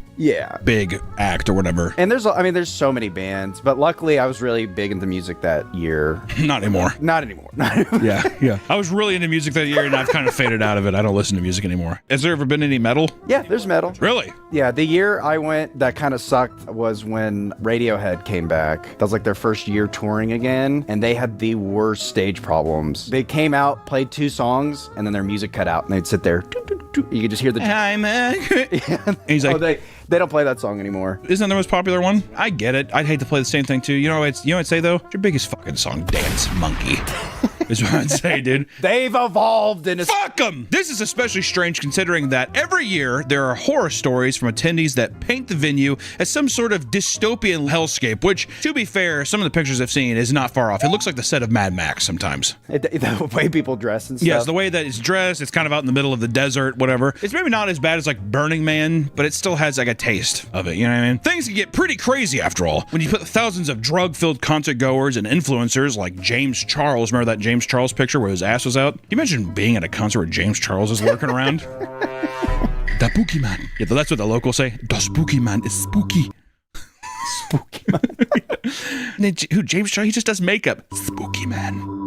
Speaker 1: big act or whatever.
Speaker 14: And there's so many bands, but luckily I was really big into music that year.
Speaker 1: Not anymore.
Speaker 14: Not anymore.
Speaker 1: Yeah. I was really into music that year and I've kind of faded out of it. I don't listen to music anymore. Has there ever been any metal?
Speaker 14: Yeah, there's metal.
Speaker 1: Really?
Speaker 14: Yeah, the year I went that kind of sucked was when Radiohead came back. That was like their first year touring again, and they had the worst stage problems. They came out, played 2 songs, and then their music cut out, and they'd sit there. You could just hear the...
Speaker 1: I'm and he's like...
Speaker 14: They don't play that song anymore.
Speaker 1: Isn't that the most popular one? I get it. I'd hate to play the same thing too. You know what I'd say though? It's your biggest fucking song, Dance Monkey. Is what I'd say, dude.
Speaker 14: They've evolved in a...
Speaker 1: Fuck them! This is especially strange considering that every year there are horror stories from attendees that paint the venue as some sort of dystopian hellscape, which, to be fair, some of the pictures I've seen is not far off. It looks like the set of Mad Max sometimes.
Speaker 14: The way people dress and stuff.
Speaker 1: Yes, the way that it's dressed, it's kind of out in the middle of the desert, whatever. It's maybe not as bad as like Burning Man, but it still has like a taste of it, you know what I mean? Things can get pretty crazy after all. When you put thousands of drug-filled concert goers and influencers like James Charles, remember that James Charles picture where his ass was out? Can you imagine being at a concert where James Charles is lurking around? The spooky man. Yeah, that's what the locals say. The spooky man is spooky. Spooky man. Who, James Charles? He just does makeup. Spooky man.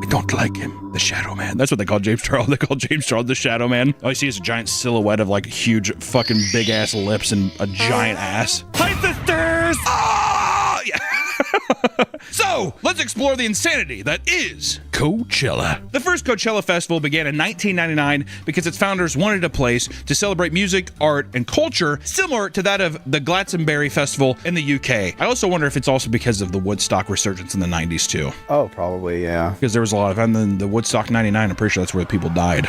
Speaker 1: I don't like him. The Shadow Man. That's what they call James Charles. They call James Charles the Shadow Man. All you see is a giant silhouette of like huge fucking big ass lips and a giant ass. Hi, sisters! Oh! Yeah. So, let's explore the insanity that is Coachella. The first Coachella festival began in 1999 because its founders wanted a place to celebrate music, art, and culture similar to that of the Glastonbury Festival in the UK. I also wonder if it's also because of the Woodstock resurgence in the 90s too.
Speaker 14: Oh, probably, yeah.
Speaker 1: Because there was a lot of, and then the Woodstock 99, I'm pretty sure that's where people died.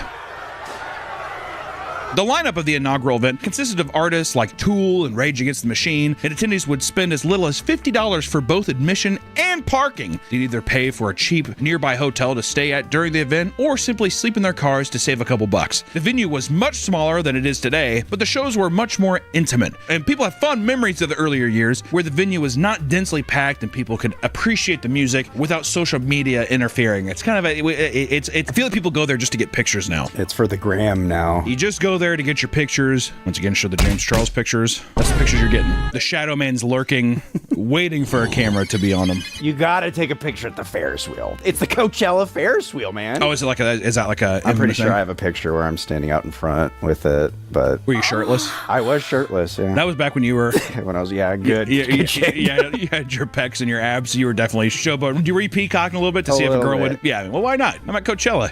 Speaker 1: The lineup of the inaugural event consisted of artists like Tool and Rage Against the Machine, and attendees would spend as little as $50 for both admission and parking. They'd either pay for a cheap nearby hotel to stay at during the event or simply sleep in their cars to save a couple bucks. The venue was much smaller than it is today, but the shows were much more intimate, and people have fond memories of the earlier years where the venue was not densely packed and people could appreciate the music without social media interfering. It's kind of I feel like people go there just to get pictures now.
Speaker 14: It's for the gram now.
Speaker 1: You just go there to get your pictures. Once again, show the James Charles pictures. That's the pictures you're getting. The Shadow Man's lurking, waiting for a camera to be on him.
Speaker 14: You gotta take a picture at the Ferris wheel. It's the Coachella Ferris wheel, man.
Speaker 1: Oh, is that like a?
Speaker 14: I'm pretty sure I have a picture where I'm standing out in front with it, but...
Speaker 1: Were you shirtless?
Speaker 14: I was shirtless, yeah.
Speaker 1: That was back when you were...
Speaker 14: when I was, good.
Speaker 1: Yeah, you had your pecs and your abs. You were definitely showboating. Were you peacocking a little bit to see if a girl would... Yeah, well, why not? I'm at Coachella.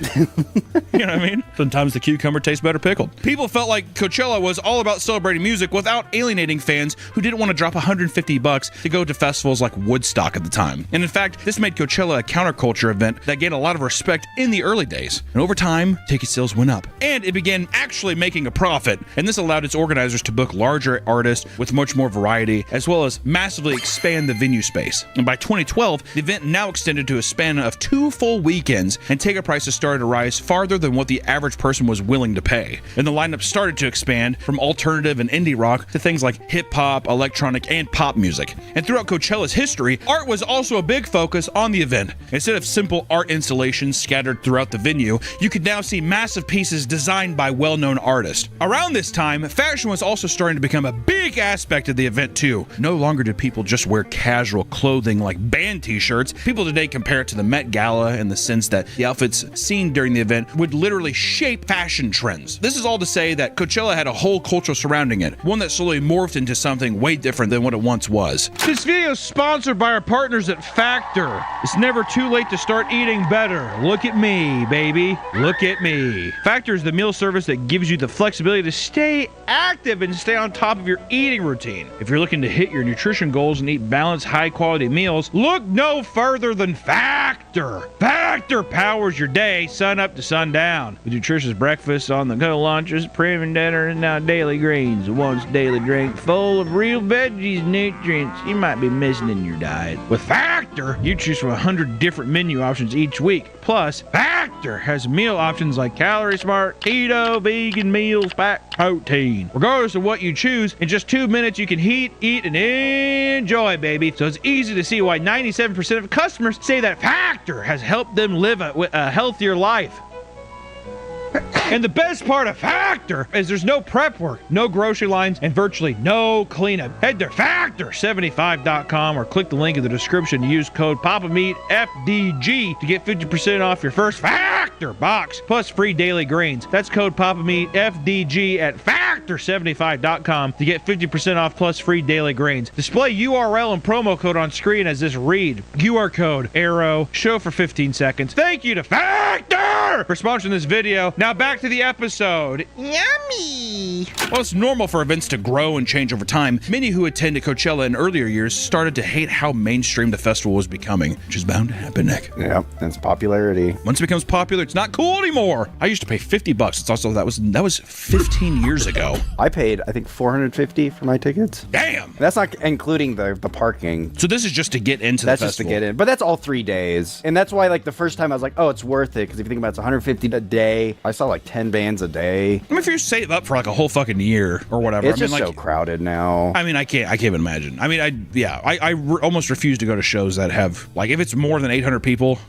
Speaker 1: You know what I mean? Sometimes the cucumber tastes better pickled. People felt like Coachella was all about celebrating music without alienating fans who didn't want to drop $150 to go to festivals like Woodstock at the time. And in fact, this made Coachella a counterculture event that gained a lot of respect in the early days. And over time, ticket sales went up. And it began actually making a profit. And this allowed its organizers to book larger artists with much more variety, as well as massively expand the venue space. And by 2012, the event now extended to a span of 2 full weekends, and ticket prices started to rise farther than what the average person was willing to pay. And the lineup started to expand from alternative and indie rock to things like hip-hop, electronic, and pop music. And throughout Coachella's history, art was also a big focus on the event. Instead of simple art installations scattered throughout the venue, you could now see massive pieces designed by well-known artists. Around this time, fashion was also starting to become a big aspect of the event too. No longer did people just wear casual clothing like band t-shirts. People today compare it to the Met Gala in the sense that the outfits seen during the event would literally shape fashion trends. This is all to say that Coachella had a whole culture surrounding it, one that slowly morphed into something way different than what it once was.
Speaker 3: This video is sponsored by our partners at Factor. It's never too late to start eating better. Look at me, baby. Look at me. Factor is the meal service that gives you the flexibility to stay active and stay on top of your eating routine. If you're looking to hit your nutrition goals and eat balanced, high-quality meals, look no further than Factor. Factor powers your day, sun up to sundown. town with nutritious breakfasts on the go lunches, premium dinner, and now daily greens. A once daily drink full of real veggies and nutrients you might be missing in your diet. With Factor, you choose from 100 different menu options each week. Plus, Factor has meal options like Calorie Smart, Keto, vegan meals, packed protein. Regardless of what you choose, in just 2 minutes you can eat, and enjoy, baby. So it's easy to see why 97% of customers say that Factor has helped them live a healthier life. And the best part of Factor is there's no prep work, no grocery lines, and virtually no cleanup. Head to Factor75.com or click the link in the description to use code PAPAMEATFDG to get 50% off your first Factor box, plus free daily greens. That's code PAPAMEATFDG at Factor75.com to get 50% off plus free daily greens. Display URL and promo code on screen as this read. QR code, arrow, show for 15 seconds. Thank you to Factor for sponsoring this video. Now back to the episode. Yummy!
Speaker 1: While it's normal for events to grow and change over time, many who attended Coachella in earlier years started to hate how mainstream the festival was becoming, which is bound to happen, Nick.
Speaker 14: Yeah, it's popularity.
Speaker 1: Once it becomes popular, it's not cool anymore. I used to pay $50. It's also that was 15 years ago.
Speaker 14: I paid, I think, $450 for my tickets.
Speaker 1: Damn!
Speaker 14: That's not including the parking.
Speaker 1: So this is just to get into the festival.
Speaker 14: That's just to get in. But that's all 3 days. And that's why, like, the first time I was like, oh, it's worth it. Because if you think about it, it's $150 a day. I saw like 10 bands a day.
Speaker 1: I mean, if you save up for like a whole fucking year or whatever.
Speaker 14: It's
Speaker 1: I mean,
Speaker 14: just
Speaker 1: like,
Speaker 14: so crowded now.
Speaker 1: I mean, I can't even imagine. I mean, I almost refuse to go to shows that have, like, if it's more than 800 people,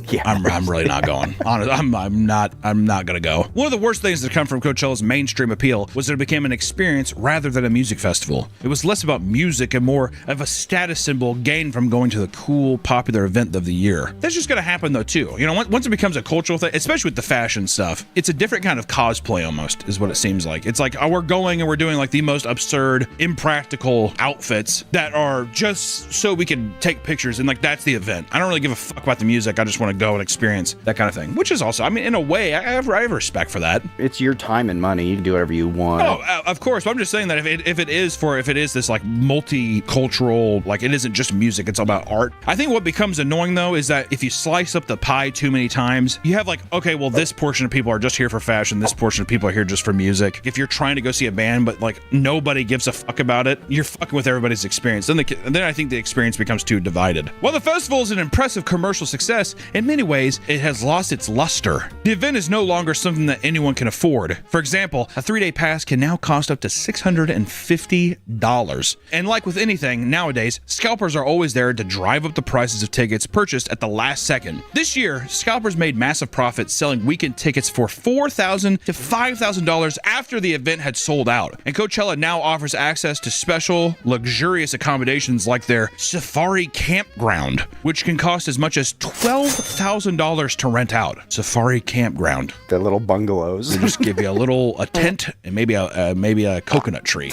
Speaker 14: yeah.
Speaker 1: I'm really not going. Honestly, I'm not gonna go. One of the worst things that come from Coachella's mainstream appeal was that it became an experience rather than a music festival. It was less about music and more of a status symbol gained from going to the cool, popular event of the year. That's just gonna happen though too. You know, once it becomes a cultural thing, especially with the fashion stuff, it's a different kind of cosplay almost, is what it seems like. It's like, oh, we're going and we're doing like the most absurd, impractical outfits that are just so we can take pictures, and like that's the event. I don't really give a fuck about the music. I just want to go and experience that kind of thing, which is also, I mean, in a way, I have respect for that.
Speaker 14: It's your time and money. You can do whatever you want.
Speaker 1: Oh, of course. But I'm just saying that if it is this like multicultural, like it isn't just music, it's all about art. I think what becomes annoying though is that if you slice up the pie too many times, you have like, okay, well, this portion of people are just here for fashion, this portion of people are here just for music. If you're trying to go see a band but like nobody gives a fuck about it, you're fucking with everybody's experience. Then I think the experience becomes too divided. While the festival is an impressive commercial success, in many ways it has lost its luster. The event is no longer something that anyone can afford. For example, a 3-day pass can now cost up to $650. And like with anything nowadays, scalpers are always there to drive up the prices of tickets purchased at the last second. This year, scalpers made massive profits selling weekend tickets for $4,000 to $5,000 after the event had sold out. And Coachella now offers access to special, luxurious accommodations like their Safari Campground, which can cost as much as $12,000 to rent out. Safari Campground.
Speaker 14: The little bungalows.
Speaker 1: They just give you a tent and maybe a coconut tree.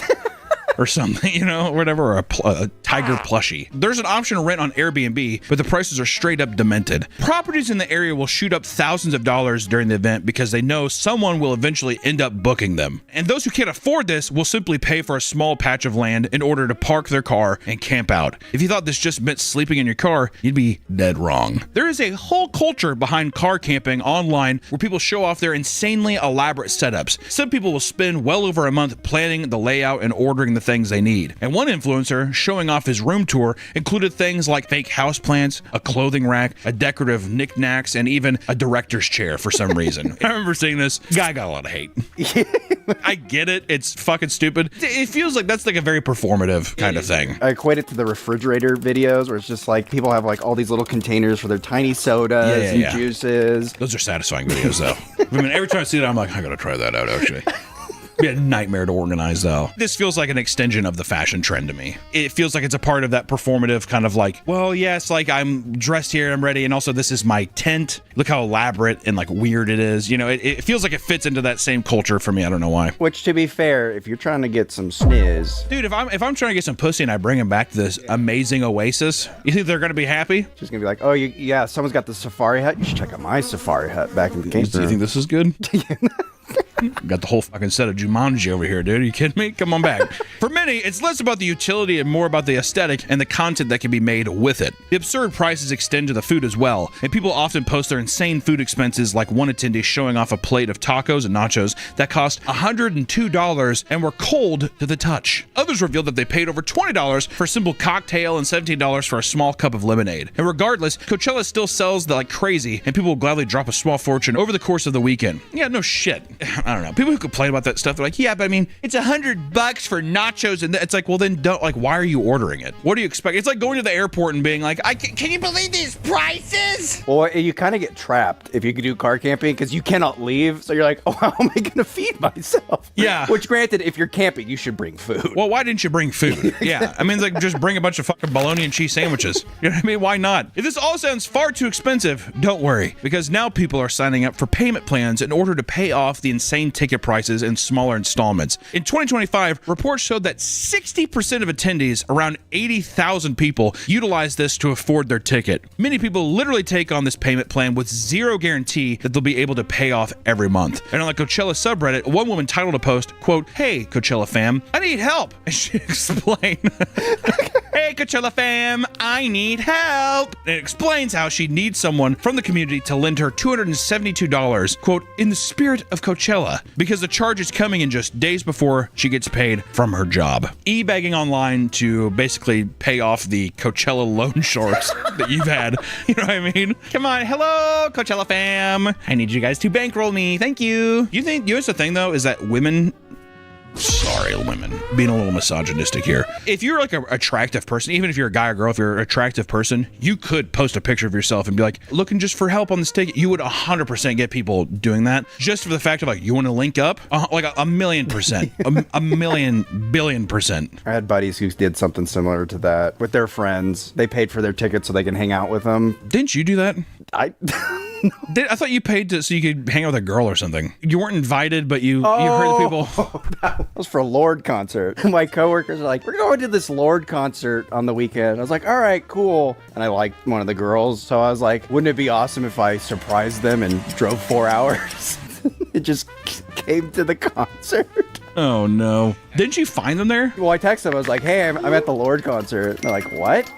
Speaker 1: Or something, you know, whatever, or a tiger plushie. There's an option to rent on Airbnb, but the prices are straight up demented. Properties in the area will shoot up thousands of dollars during the event because they know someone will eventually end up booking them. And those who can't afford this will simply pay for a small patch of land in order to park their car and camp out. If you thought this just meant sleeping in your car, you'd be dead wrong. There is a whole culture behind car camping online where people show off their insanely elaborate setups. Some people will spend well over a month planning the layout and ordering the things they need. And one influencer showing off his room tour included things like fake houseplants, a clothing rack, a decorative knickknacks, and even a director's chair for some reason. I remember seeing this. Guy got a lot of hate. I get it. It's fucking stupid. It feels like that's like a very performative kind of thing.
Speaker 14: I equate it to the refrigerator videos where it's just like people have like all these little containers for their tiny sodas and juices.
Speaker 1: Those are satisfying videos though. I mean, every time I see that, I'm like, I gotta try that out actually. Be a nightmare to organize though. This feels like an extension of the fashion trend to me. It feels like it's a part of that performative kind of like, well, yes, like I'm dressed here, I'm ready, and also this is my tent. Look how elaborate and like weird it is. You know, it feels like it fits into that same culture for me. I don't know why.
Speaker 14: Which, to be fair, if you're trying to get some sniz,
Speaker 1: dude, if I'm trying to get some pussy and I bring him back to this amazing oasis, you think they're gonna be happy?
Speaker 14: She's gonna be like, oh, yeah, someone's got the safari hut. You should check out my safari hut back in the game.
Speaker 1: Do you think this is good? Got the whole fucking set of Jumanji over here, dude. Are you kidding me? Come on back. For many, it's less about the utility and more about the aesthetic and the content that can be made with it. The absurd prices extend to the food as well, and people often post their insane food expenses, like one attendee showing off a plate of tacos and nachos that cost $102 and were cold to the touch. Others revealed that they paid over $20 for a simple cocktail and $17 for a small cup of lemonade. And regardless, Coachella still sells like crazy, and people will gladly drop a small fortune over the course of the weekend. Yeah, no shit. I don't know. People who complain about that stuff, they're like, yeah, but I mean, it's $100 for nachos, and it's like, well, then don't, like, why are you ordering it? What do you expect? It's like going to the airport and being like, can you believe these prices?
Speaker 14: Well, you kind of get trapped if you could do car camping because you cannot leave. So you're like, oh, how am I going to feed myself?
Speaker 1: Yeah.
Speaker 14: Which, granted, if you're camping, you should bring food.
Speaker 1: Well, why didn't you bring food? Yeah. I mean, it's like, just bring a bunch of fucking bologna and cheese sandwiches. You know what I mean? Why not? If this all sounds far too expensive, don't worry, because now people are signing up for payment plans in order to pay off the insane ticket prices in smaller installments. In 2025, reports showed that 60% of attendees, around 80,000 people, utilize this to afford their ticket. Many people literally take on this payment plan with zero guarantee that they'll be able to pay off every month. And on the Coachella subreddit, one woman titled a post, quote, "Hey, Coachella fam, I need help." And she explained, "Hey, Coachella fam, I need help." And it explains how she needs someone from the community to lend her $272, quote, "in the spirit of Coachella," because the charge is coming in just days before she gets paid from her job. E-bagging online to basically pay off the Coachella loan sharks that you've had. You know what I mean? Come on, hello, Coachella fam. I need you guys to bankroll me. Thank you. You know what's the thing, though, is that women... Sorry, women. Being a little misogynistic here. If you're like an attractive person, even if you're a guy or girl, if you're an attractive person, you could post a picture of yourself and be like, looking just for help on this ticket. You would 100% get people doing that just for the fact of like, you want to link up? Like a million percent. a million billion percent.
Speaker 14: I had buddies who did something similar to that with their friends. They paid for their tickets so they can hang out with them.
Speaker 1: Didn't you do that?
Speaker 14: I
Speaker 1: thought you paid so you could hang out with a girl or something. You weren't invited, but you heard the people.
Speaker 14: That was for a Lord concert. My coworkers are like, "We're going to this Lord concert on the weekend." I was like, "All right, cool." And I liked one of the girls, so I was like, "Wouldn't it be awesome if I surprised them and drove 4 hours?" It just came to the concert.
Speaker 1: Oh no! Didn't you find them there?
Speaker 14: Well, I texted them. I was like, "Hey, I'm at the Lord concert." And they're like, "What?"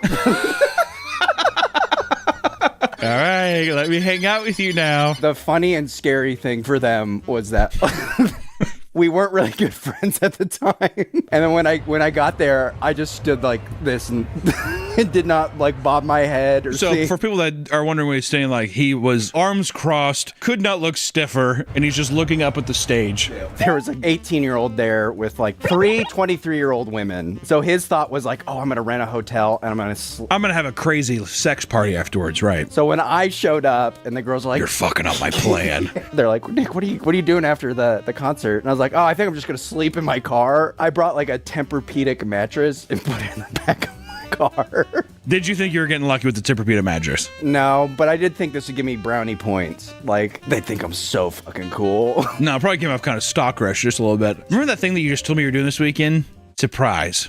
Speaker 1: All right, let me hang out with you now.
Speaker 14: The funny and scary thing for them was that we weren't really good friends at the time. And then when I got there, I just stood like this and did not like bob my head or
Speaker 1: So for people that are wondering what he's saying, like he was arms crossed, could not look stiffer, and he's just looking up at the stage.
Speaker 14: There was an 18-year-old there with like 3 23-year-old women. So his thought was like, oh, I'm going to rent a hotel and I'm going to
Speaker 1: have a crazy sex party afterwards, right?
Speaker 14: So when I showed up and the girls were like,
Speaker 1: "You're fucking up my plan."
Speaker 14: They're like, "Nick, what are you doing after the concert?" And I was like, "Oh, I think I'm just going to sleep in my car." I brought like a Tempur-Pedic mattress and put it in the back of my car.
Speaker 1: Did you think you were getting lucky with the Tempur-Pedic mattress?
Speaker 14: No, but I did think this would give me brownie points. Like, they think I'm so fucking cool.
Speaker 1: No, it probably came off kind of stalkerish just a little bit. Remember that thing that you just told me you were doing this weekend? Surprise.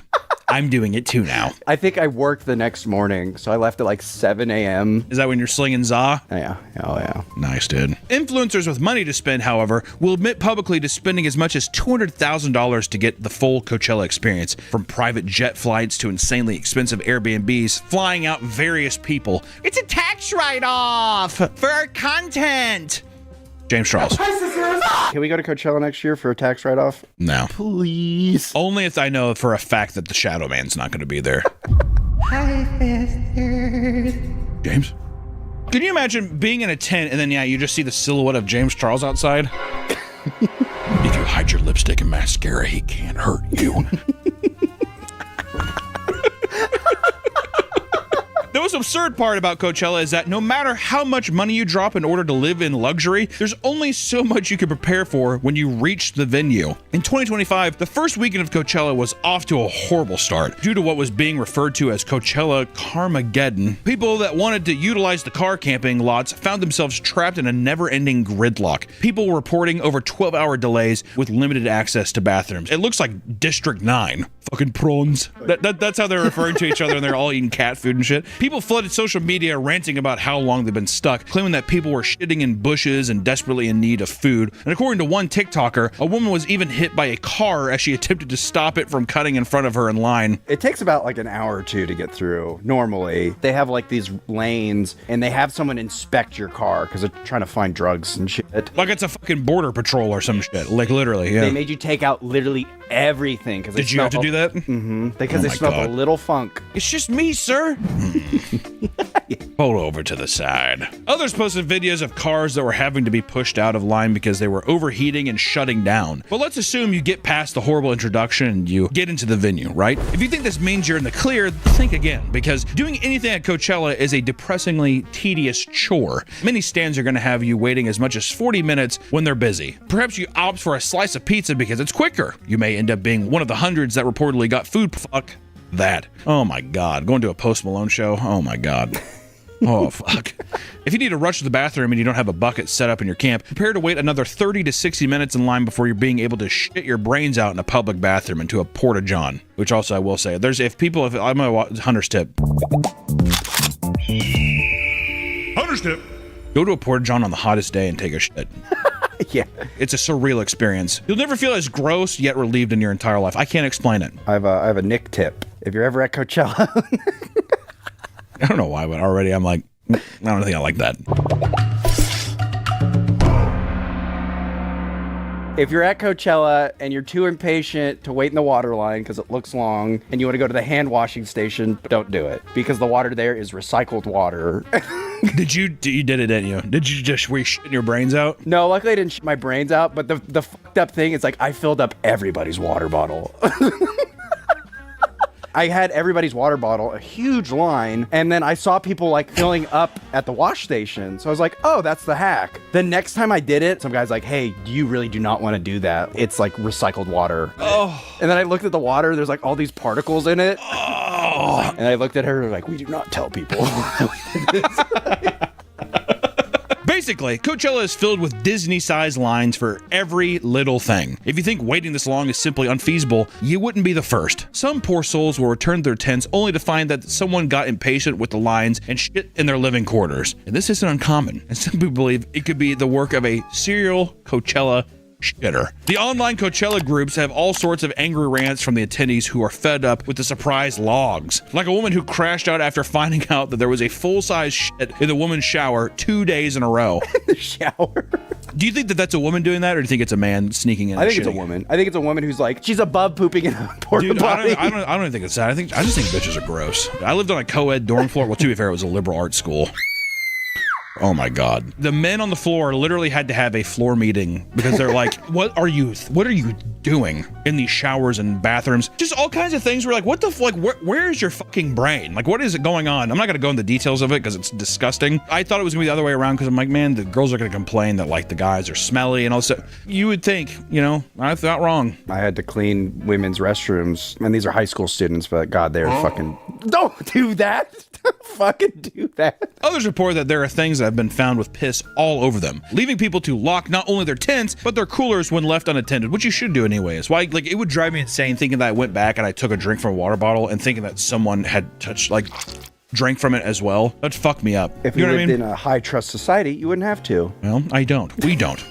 Speaker 1: I'm doing it too now.
Speaker 14: I think I worked the next morning, so I left at like 7 a.m.
Speaker 1: Is that when you're slinging za?
Speaker 14: Yeah. Oh, yeah.
Speaker 1: Nice, dude. Influencers with money to spend, however, will admit publicly to spending as much as $200,000 to get the full Coachella experience. From private jet flights to insanely expensive Airbnbs, flying out various people. It's a tax write-off for our content. James Charles.
Speaker 14: Can we go to Coachella next year for a tax write-off?
Speaker 1: No.
Speaker 14: Please.
Speaker 1: Only if I know for a fact that the Shadow Man's not going to be there.
Speaker 8: Hi, sisters.
Speaker 1: James? Can you imagine being in a tent and then, you just see the silhouette of James Charles outside? If you hide your lipstick and mascara, he can't hurt you. The most absurd part about Coachella is that no matter how much money you drop in order to live in luxury, there's only so much you can prepare for when you reach the venue. In 2025, the first weekend of Coachella was off to a horrible start due to what was being referred to as Coachella Carmageddon. People that wanted to utilize the car camping lots found themselves trapped in a never-ending gridlock. People were reporting over 12-hour delays with limited access to bathrooms. It looks like District 9. fucking prawns. That's how they're referring to each other, and they're all eating cat food and shit. People flooded social media ranting about how long they've been stuck, claiming that people were shitting in bushes and desperately in need of food. And according to one TikToker, a woman was even hit by a car as she attempted to stop it from cutting in front of her in line.
Speaker 14: It takes about like an hour or two to get through. Normally, they have like these lanes, and they have someone inspect your car because they're trying to find drugs and shit.
Speaker 1: Like it's a fucking border patrol or some shit. Like literally, yeah.
Speaker 14: They made you take out literally everything.
Speaker 1: Did you have to do that?
Speaker 14: Mm-hmm. Because they smelled a little funk.
Speaker 1: It's just me, sir. Pull over to the side. Others posted videos of cars that were having to be pushed out of line because they were overheating and shutting down. But let's assume you get past the horrible introduction and you get into the venue, right? If you think this means you're in the clear, think again, because doing anything at Coachella is a depressingly tedious chore. Many stands are going to have you waiting as much as 40 minutes when they're busy. Perhaps you opt for a slice of pizza because it's quicker. You may end up being one of the hundreds that reportedly got food. Fuck that. Oh my God. Going to a Post Malone show. Oh my God. Oh, fuck. If you need to rush to the bathroom and you don't have a bucket set up in your camp, prepare to wait another 30 to 60 minutes in line before you're being able to shit your brains out in a public bathroom into a porta-john. Which also I will say, I'm gonna Hunter's tip.
Speaker 3: Hunter's tip.
Speaker 1: Go to a porta-john on the hottest day and take a shit.
Speaker 14: Yeah.
Speaker 1: It's a surreal experience. You'll never feel as gross yet relieved in your entire life. I can't explain it.
Speaker 14: I have a Nick tip. If you're ever at Coachella.
Speaker 1: I don't know why, but already I'm like, I don't think I like that.
Speaker 14: If you're at Coachella and you're too impatient to wait in the water line because it looks long and you want to go to the hand washing station, don't do it because the water there is recycled water.
Speaker 1: You did it, didn't you? Were you shitting your brains out?
Speaker 14: No, luckily I didn't shit my brains out, but the fucked up thing is like I filled up everybody's water bottle. I had everybody's water bottle, a huge line, and then I saw people like filling up at the wash station. So I was like, oh, that's the hack. The next time I did it, some guy's like, hey, you really do not want to do that. It's like recycled water.
Speaker 1: Oh.
Speaker 14: And then I looked at the water, there's like all these particles in it.
Speaker 1: Oh.
Speaker 14: And I looked at her like, we do not tell people.
Speaker 1: Basically, Coachella is filled with Disney-sized lines for every little thing. If you think waiting this long is simply unfeasible, you wouldn't be the first. Some poor souls will return to their tents only to find that someone got impatient with the lines and shit in their living quarters. And this isn't uncommon, and some people believe it could be the work of a serial Coachella shitter. The online Coachella groups have all sorts of angry rants from the attendees who are fed up with the surprise logs. Like a woman who crashed out after finding out that there was a full-size shit in the woman's shower 2 days in a row.
Speaker 14: The shower?
Speaker 1: Do you think that that's a woman doing that, or do you think it's a man sneaking in?
Speaker 14: I think it's a woman. I think it's a woman who's like, she's above pooping in a porta potty.
Speaker 1: I don't even think it's that. I just think bitches are gross. I lived on a co-ed dorm floor. Well, to be fair, it was a liberal arts school. Oh my God. The men on the floor literally had to have a floor meeting because they're like, what are you doing in these showers and bathrooms? Just all kinds of things. We're like, what the fuck? Where is your fucking brain? Like, what is it going on? I'm not going to go into the details of it because it's disgusting. I thought it was going to be the other way around because I'm like, man, the girls are going to complain that like the guys are smelly and all this. You would think, I thought wrong.
Speaker 14: I had to clean women's restrooms, and these are high school students, but God, they're fucking, don't do that. Don't fucking do that.
Speaker 1: Others report that there are things that have been found with piss all over them, leaving people to lock not only their tents, but their coolers when left unattended, which you should do anyways. Why, like, it would drive me insane thinking that I went back and I took a drink from a water bottle and thinking that someone had touched, like, drank from it as well. That'd fuck me up.
Speaker 14: If you lived in a high trust society, you wouldn't have to.
Speaker 1: Well, I don't. We don't.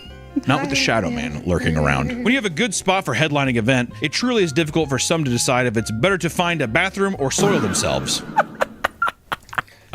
Speaker 1: Not with the shadow man lurking around. When you have a good spot for headlining event, it truly is difficult for some to decide if it's better to find a bathroom or soil themselves.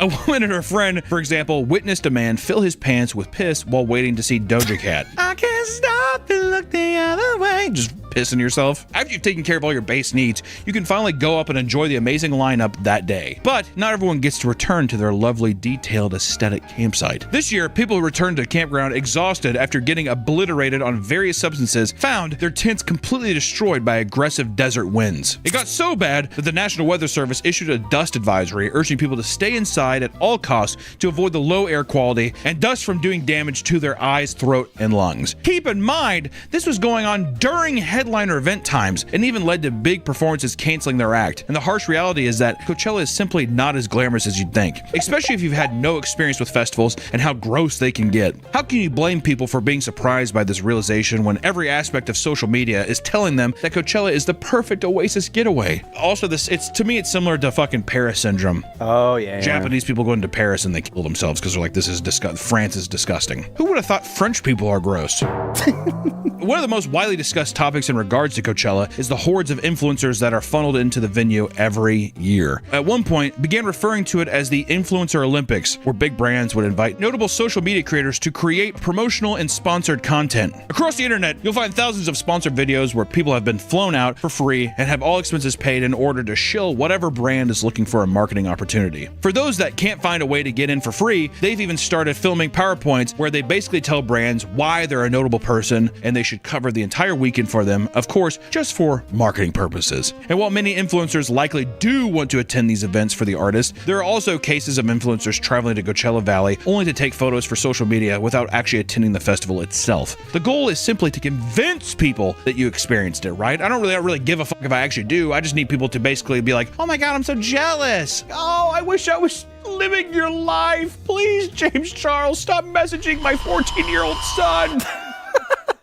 Speaker 1: A woman and her friend, for example, witnessed a man fill his pants with piss while waiting to see Doja Cat. I can't stop and look the other way. Just pissing yourself. After you've taken care of all your base needs, you can finally go up and enjoy the amazing lineup that day. But not everyone gets to return to their lovely, detailed, aesthetic campsite. This year, people who returned to the campground exhausted after getting obliterated on various substances found their tents completely destroyed by aggressive desert winds. It got so bad that the National Weather Service issued a dust advisory urging people to stay inside at all costs to avoid the low air quality and dust from doing damage to their eyes, throat, and lungs. Keep in mind, this was going on during headlining headliner event times, and even led to big performances canceling their act. And the harsh reality is that Coachella is simply not as glamorous as you'd think, especially if you've had no experience with festivals and how gross they can get. How can you blame people for being surprised by this realization when every aspect of social media is telling them that Coachella is the perfect Oasis getaway? Also, to me, it's similar to fucking Paris syndrome.
Speaker 14: Oh, yeah.
Speaker 1: Japanese people going to Paris and they kill themselves because they're like, this is France is disgusting. Who would have thought French people are gross? One of the most widely discussed topics in regards to Coachella is the hordes of influencers that are funneled into the venue every year. At one point, began referring to it as the Influencer Olympics, where big brands would invite notable social media creators to create promotional and sponsored content. Across the internet, you'll find thousands of sponsored videos where people have been flown out for free and have all expenses paid in order to shill whatever brand is looking for a marketing opportunity. For those that can't find a way to get in for free, they've even started filming PowerPoints where they basically tell brands why they're a notable person and they should cover the entire weekend for them, of course, just for marketing purposes. And while many influencers likely do want to attend these events for the artist, there are also cases of influencers traveling to Coachella Valley only to take photos for social media without actually attending the festival itself. The goal is simply to convince people that you experienced it, right? I don't really give a fuck if I actually do. I just need people to basically be like, oh my God, I'm so jealous. Oh, I wish I was living your life. Please, James Charles, stop messaging my 14-year-old son.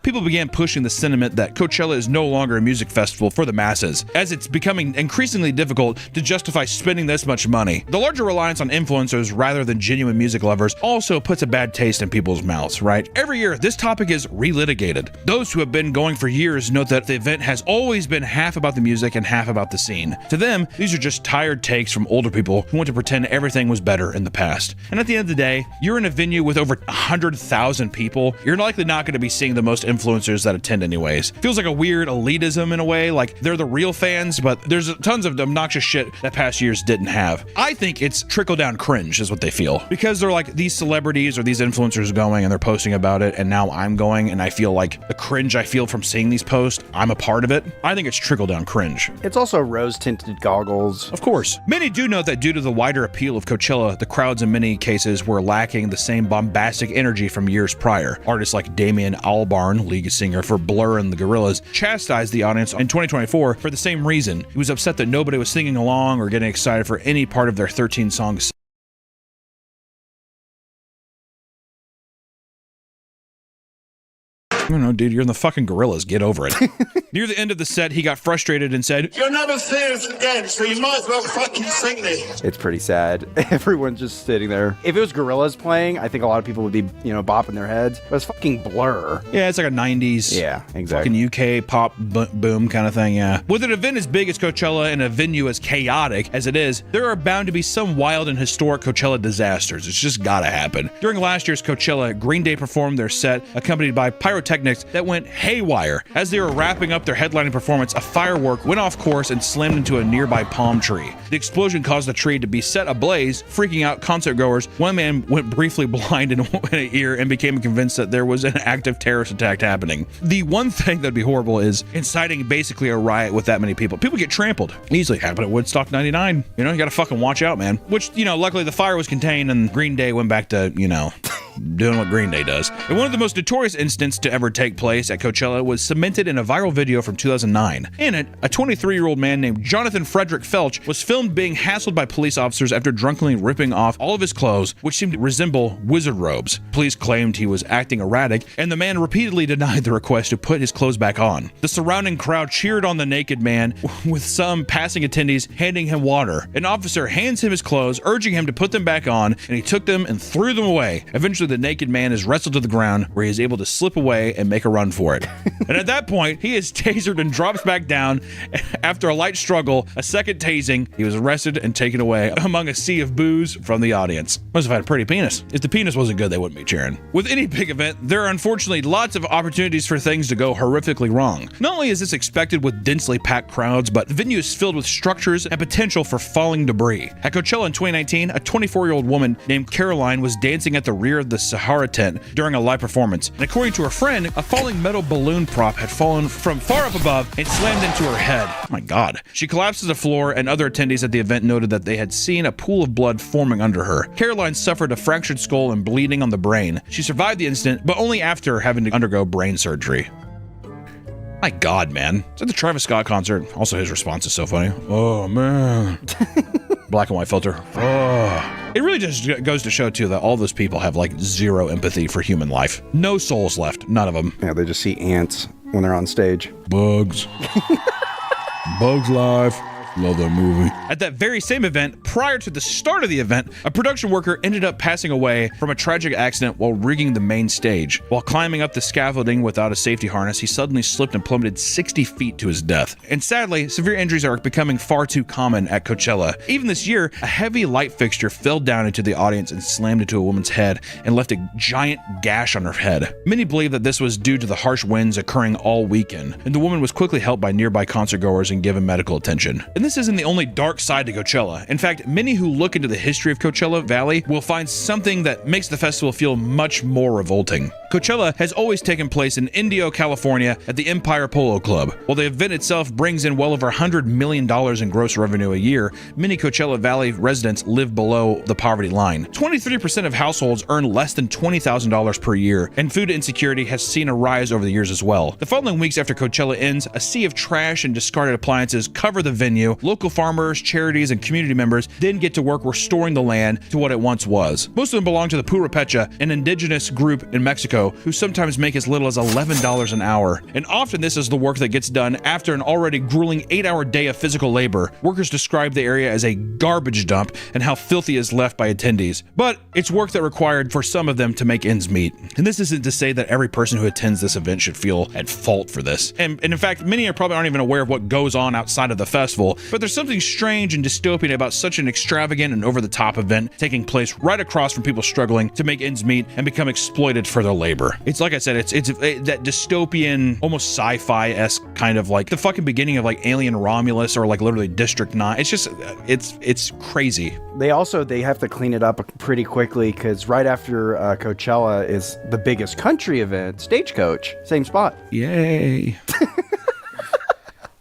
Speaker 1: People began pushing the sentiment that Coachella is no longer a music festival for the masses, as it's becoming increasingly difficult to justify spending this much money. The larger reliance on influencers rather than genuine music lovers also puts a bad taste in people's mouths, right? Every year, this topic is relitigated. Those who have been going for years note that the event has always been half about the music and half about the scene. To them, these are just tired takes from older people who want to pretend everything was better in the past. And at the end of the day, you're in a venue with over 100,000 people. You're likely not going to be seeing the most influencers that attend anyways. Feels like a weird elitism in a way, like they're the real fans, but there's tons of obnoxious shit that past years didn't have. I think it's trickle-down cringe is what they feel, because they're like, these celebrities or these influencers going and they're posting about it, and now I'm going and I feel like the cringe I feel from seeing these posts, I'm a part of it. I think it's trickle-down cringe.
Speaker 14: It's also rose-tinted goggles.
Speaker 1: Of course. Many do note that due to the wider appeal of Coachella, the crowds in many cases were lacking the same bombastic energy from years prior. Artists like Damian Albarn, lead singer for Blur and the Gorillaz, chastised the audience in 2024 for the same reason. He was upset that nobody was singing along or getting excited for any part of their 13 songs. I don't know, dude, you're in the fucking Gorillaz. Get over it. Near the end of the set, he got frustrated and said,
Speaker 10: "You'll never see us again, so you might as well fucking sing this."
Speaker 14: It's pretty sad. Everyone's just sitting there. If it was Gorillaz playing, I think a lot of people would be, bopping their heads. But it's fucking Blur.
Speaker 1: Yeah, it's like a 90s.
Speaker 14: Yeah, exactly.
Speaker 1: Fucking UK pop boom kind of thing, yeah. With an event as big as Coachella and a venue as chaotic as it is, there are bound to be some wild and historic Coachella disasters. It's just gotta happen. During last year's Coachella, Green Day performed their set, accompanied by pyrotechnics that went haywire. As they were wrapping up their headlining performance, a firework went off course and slammed into a nearby palm tree. The explosion caused the tree to be set ablaze, freaking out concert goers. One man went briefly blind in an ear and became convinced that there was an active terrorist attack happening. The one thing that'd be horrible is inciting basically a riot with that many people. People get trampled. Easily happened at Woodstock 99. You gotta fucking watch out, man. Which, luckily the fire was contained and Green Day went back to, doing what Green Day does. And one of the most notorious incidents to ever take place at Coachella was cemented in a viral video from 2009. In it, a 23-year-old man named Jonathan Frederick Felch was filmed being hassled by police officers after drunkenly ripping off all of his clothes, which seemed to resemble wizard robes. Police claimed he was acting erratic, and the man repeatedly denied the request to put his clothes back on. The surrounding crowd cheered on the naked man, with some passing attendees handing him water. An officer hands him his clothes, urging him to put them back on, and he took them and threw them away. Eventually, the naked man is wrestled to the ground, where he is able to slip away and make a run for it. And at that point, he is tasered and drops back down. After a light struggle, a second tasing, he was arrested and taken away among a sea of boos from the audience. Must have had a pretty penis. If the penis wasn't good, they wouldn't be cheering. With any big event, there are unfortunately lots of opportunities for things to go horrifically wrong. Not only is this expected with densely packed crowds, but the venue is filled with structures and potential for falling debris. At Coachella in 2019, a 24-year-old woman named Caroline was dancing at the rear of the Sahara tent during a live performance. And according to her friend, a falling metal balloon prop had fallen from far up above and slammed into her head. Oh my God. She collapsed to the floor, and other attendees at the event noted that they had seen a pool of blood forming under her. Caroline suffered a fractured skull and bleeding on the brain. She survived the incident, but only after having to undergo brain surgery. My God, man. It's at the Travis Scott concert. Also, his response is so funny. Oh, man. Black and white filter. Oh. It really just goes to show, too, that all those people have, like, zero empathy for human life. No souls left. None of them.
Speaker 2: Yeah, they just see ants when they're on stage.
Speaker 1: Bugs. Bugs Life. Love that movie. At that very same event, prior to the start of the event, a production worker ended up passing away from a tragic accident while rigging the main stage. While climbing up the scaffolding without a safety harness, he suddenly slipped and plummeted 60 feet to his death. And sadly, severe injuries are becoming far too common at Coachella. Even this year, a heavy light fixture fell down into the audience and slammed into a woman's head and left a giant gash on her head. Many believe that this was due to the harsh winds occurring all weekend, and the woman was quickly helped by nearby concertgoers and given medical attention. And this isn't the only dark side to Coachella. In fact, many who look into the history of Coachella Valley will find something that makes the festival feel much more revolting. Coachella has always taken place in Indio, California at the Empire Polo Club. While the event itself brings in well over $100 million in gross revenue a year, many Coachella Valley residents live below the poverty line. 23% of households earn less than $20,000 per year, and food insecurity has seen a rise over the years as well. The following weeks after Coachella ends, a sea of trash and discarded appliances cover the venue. Local farmers, charities, and community members then get to work restoring the land to what it once was. Most of them belong to the Purepecha, an indigenous group in Mexico, who sometimes make as little as $11 an hour. And often this is the work that gets done after an already grueling 8-hour day of physical labor. Workers describe the area as a garbage dump and how filthy is left by attendees. But it's work that required for some of them to make ends meet. And this isn't to say that every person who attends this event should feel at fault for this. And in fact, many probably aren't even aware of what goes on outside of the festival, but there's something strange and dystopian about such an extravagant and over-the-top event taking place right across from people struggling to make ends meet and become exploited for their labor. It's like I said, it's that dystopian, almost sci-fi-esque kind of like the fucking beginning of like Alien Romulus or like literally District 9. It's just, it's crazy.
Speaker 2: They have to clean it up pretty quickly because right after Coachella is the biggest country event, Stagecoach, same spot.
Speaker 1: Yay.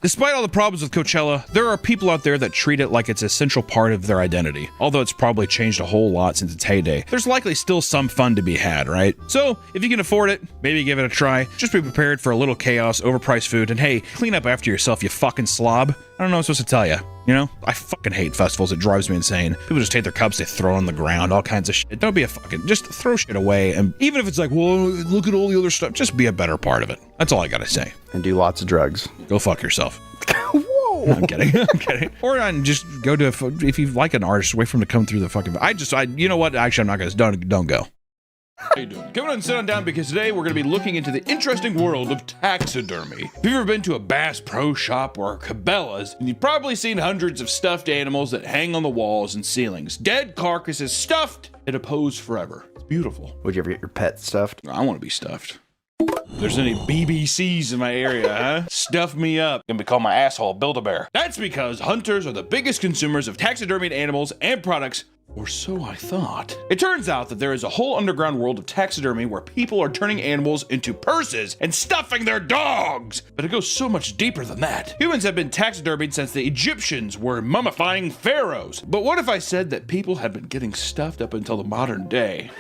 Speaker 1: Despite all the problems with Coachella, there are people out there that treat it like it's an essential part of their identity. Although it's probably changed a whole lot since its heyday, there's likely still some fun to be had, right? So, if you can afford it, maybe give it a try. Just be prepared for a little chaos, overpriced food, and hey, clean up after yourself, you fucking slob. I don't know what I'm supposed to tell you. You know, I fucking hate festivals. It drives me insane. People just take their cups, they throw on the ground, all kinds of shit. Don't be a fucking, just throw shit away. And even if it's like, well, look at all the other stuff, just be a better part of it. That's all I gotta say.
Speaker 2: And do lots of drugs.
Speaker 1: Go fuck yourself.
Speaker 2: Whoa!
Speaker 1: No, I'm kidding. I'm kidding. Or just go to, if you like an artist, wait for him to come through the fucking, you know what? Actually, I'm not gonna, don't go. How you doing? Come on and sit on down because today we're going to be looking into the interesting world of taxidermy. If you've ever been to a Bass Pro Shop or Cabela's, and you've probably seen hundreds of stuffed animals that hang on the walls and ceilings. Dead carcasses stuffed in a pose forever. It's beautiful.
Speaker 2: Would you ever get your pet stuffed?
Speaker 1: I want to be stuffed. If there's any BBCs in my area, huh? Stuff me up. Gonna be called my asshole Build-A-Bear. That's because hunters are the biggest consumers of taxidermied animals and products, or so I thought. It turns out that there is a whole underground world of taxidermy where people are turning animals into purses and stuffing their dogs. But it goes so much deeper than that. Humans have been taxidermied since the Egyptians were mummifying pharaohs. But what if I said that people have been getting stuffed up until the modern day?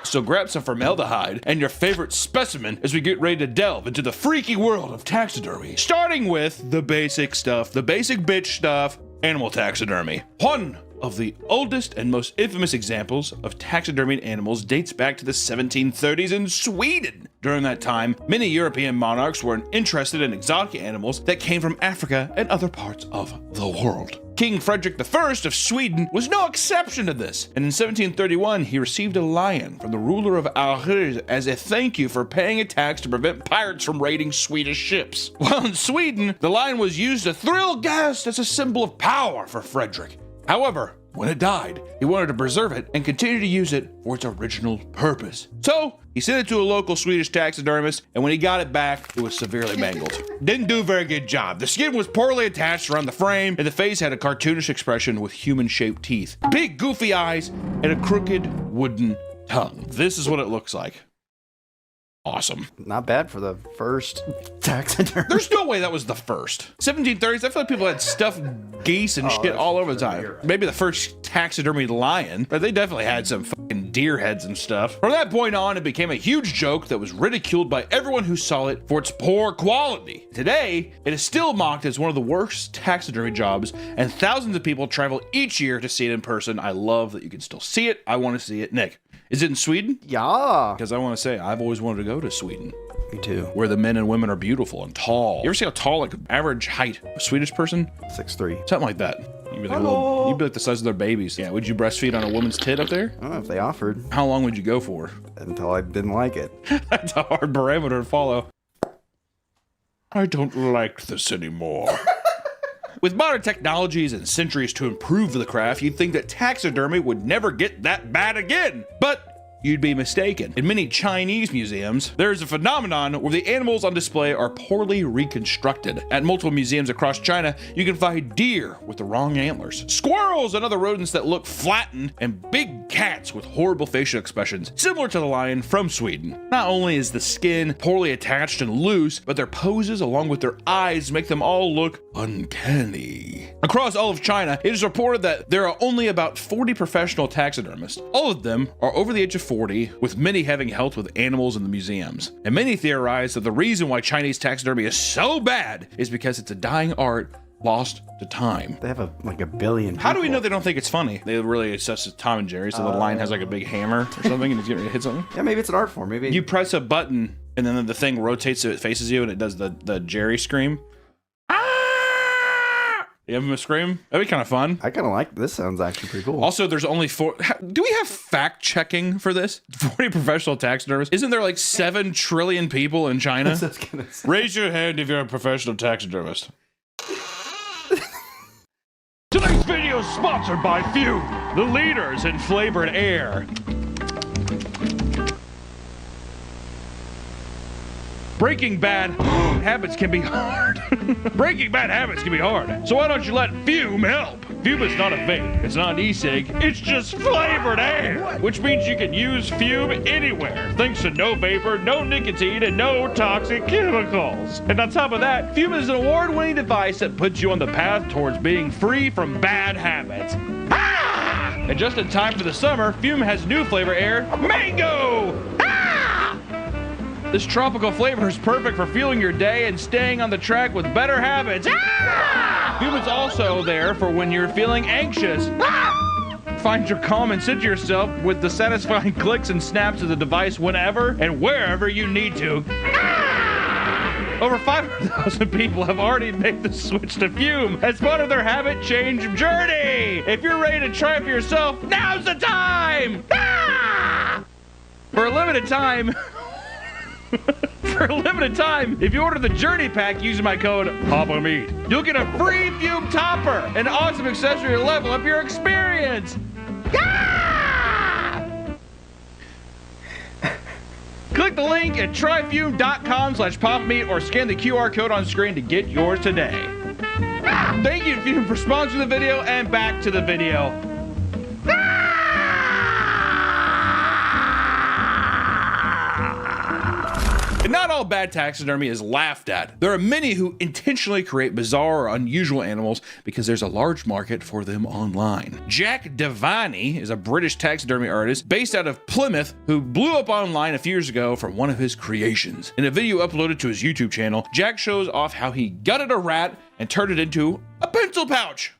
Speaker 1: So grab some formaldehyde and your favorite specimen as we get ready to delve into the freaky world of taxidermy. Starting with the basic stuff, the basic bitch stuff, animal taxidermy. One of the oldest and most infamous examples of taxidermied animals dates back to the 1730s in Sweden. During that time, many European monarchs were interested in exotic animals that came from Africa and other parts of the world. King Frederick I of Sweden was no exception to this, and in 1731 he received a lion from the ruler of Aarhus as a thank you for paying a tax to prevent pirates from raiding Swedish ships. While in Sweden, the lion was used to thrill guests as a symbol of power for Frederick. However, when it died, he wanted to preserve it and continue to use it for its original purpose. So, he sent it to a local Swedish taxidermist, and when he got it back, it was severely mangled. Didn't do a very good job. The skin was poorly attached around the frame, and the face had a cartoonish expression with human-shaped teeth, big goofy eyes, and a crooked wooden tongue. This is what it looks like. Awesome.
Speaker 14: Not bad for the first taxidermy.
Speaker 1: There's no way that was the first. 1730s, I feel like people had stuffed geese and shit all over the time. Maybe the first taxidermy lion, but they definitely had some fucking deer heads and stuff. From that point on, it became a huge joke that was ridiculed by everyone who saw it for its poor quality. Today, it is still mocked as one of the worst taxidermy jobs, and thousands of people travel each year to see it in person. I love that you can still see it. I want to see it. Nick, is it in Sweden?
Speaker 14: Yeah.
Speaker 1: Because I want to say, I've always wanted to go to Sweden.
Speaker 14: Me too.
Speaker 1: Where the men and women are beautiful and tall. You ever see how tall, like, average height, a Swedish person?
Speaker 14: 6'3".
Speaker 1: Something like that. You'd be like the size of their babies. Yeah, would you breastfeed on a woman's tit up there?
Speaker 14: I don't know if they offered.
Speaker 1: How long would you go for?
Speaker 14: Until I didn't like it.
Speaker 1: That's a hard parameter to follow. I don't like this anymore. With modern technologies and centuries to improve the craft, you'd think that taxidermy would never get that bad again. But you'd be mistaken. In many Chinese museums, there's a phenomenon where the animals on display are poorly reconstructed. At multiple museums across China, you can find deer with the wrong antlers, squirrels and other rodents that look flattened, and big cats with horrible facial expressions, similar to the lion from Sweden. Not only is the skin poorly attached and loose, but their poses along with their eyes make them all look uncanny. Across all of China, it is reported that there are only about 40 professional taxidermists. All of them are over the age of 40, with many having helped with animals in the museums. And many theorize that the reason why Chinese taxidermy is so bad is because it's a dying art lost to time.
Speaker 14: They have like a billion people.
Speaker 1: How do we know they don't think it's funny? They really assess it Tom and Jerry, so the lion has like a big hammer or something and he's getting ready to hit something?
Speaker 14: Yeah, maybe it's an art form. Maybe
Speaker 1: you press a button and then the thing rotates so it faces you and it does the Jerry scream. You have him a scream? That'd be kind of fun.
Speaker 14: I kind of like this. Sounds actually pretty cool.
Speaker 1: Also, there's only 4. Do we have fact checking for this? 40 professional taxidermists. Isn't there like 7 trillion people in China? Raise your hand if you're a professional taxidermist.
Speaker 3: Today's video is sponsored by Fume, the leaders in flavored air. Breaking bad habits can be hard. Breaking bad habits can be hard. So why don't you let Fume help? Fume is not a vape. It's not an e-cig. It's just flavored air, which means you can use Fume anywhere, thanks to no vapor, no nicotine, and no toxic chemicals. And on top of that, Fume is an award-winning device that puts you on the path towards being free from bad habits. Ah! And just in time for the summer, Fume has new flavor air, Mango! This tropical flavor is perfect for fueling your day and staying on the track with better habits. Fume is also there for when you're feeling anxious. Find your calm and center yourself with the satisfying clicks and snaps of the device whenever and wherever you need to. Over 500,000 people have already made the switch to Fume as part of their habit change journey. If you're ready to try it for yourself, now's the time! For a limited time... For a limited time, if you order the Journey Pack using my code PAPAMEAT, you'll get a free Fume topper, an awesome accessory to level up your experience. Click the link at tryfume.com/PapaMeat or scan the QR code on screen to get yours today. Thank you, Fume, for sponsoring the video, and back to the video. And not all bad taxidermy is laughed at. There are many who intentionally create bizarre or unusual animals because there's a large market for them online. Jack Devaney is a British taxidermy artist based out of Plymouth who blew up online a few years ago from one of his creations. In a video uploaded to his YouTube channel, Jack shows off how he gutted a rat and turned it into a pencil pouch.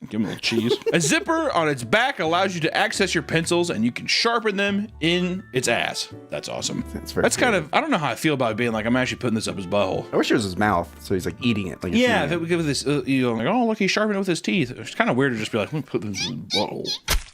Speaker 3: Give him a little cheese. A zipper on its back allows you to access your pencils and you can sharpen them in its ass. That's awesome. That's kind of, I don't know how I feel about it being like, I'm actually putting this up his butthole.
Speaker 14: I wish it was his mouth, so he's like eating it. Like
Speaker 1: yeah, if it would give this, you know, like, oh, look, he's sharpening it with his teeth. It's kind of weird to just be like, let me put this in his butthole.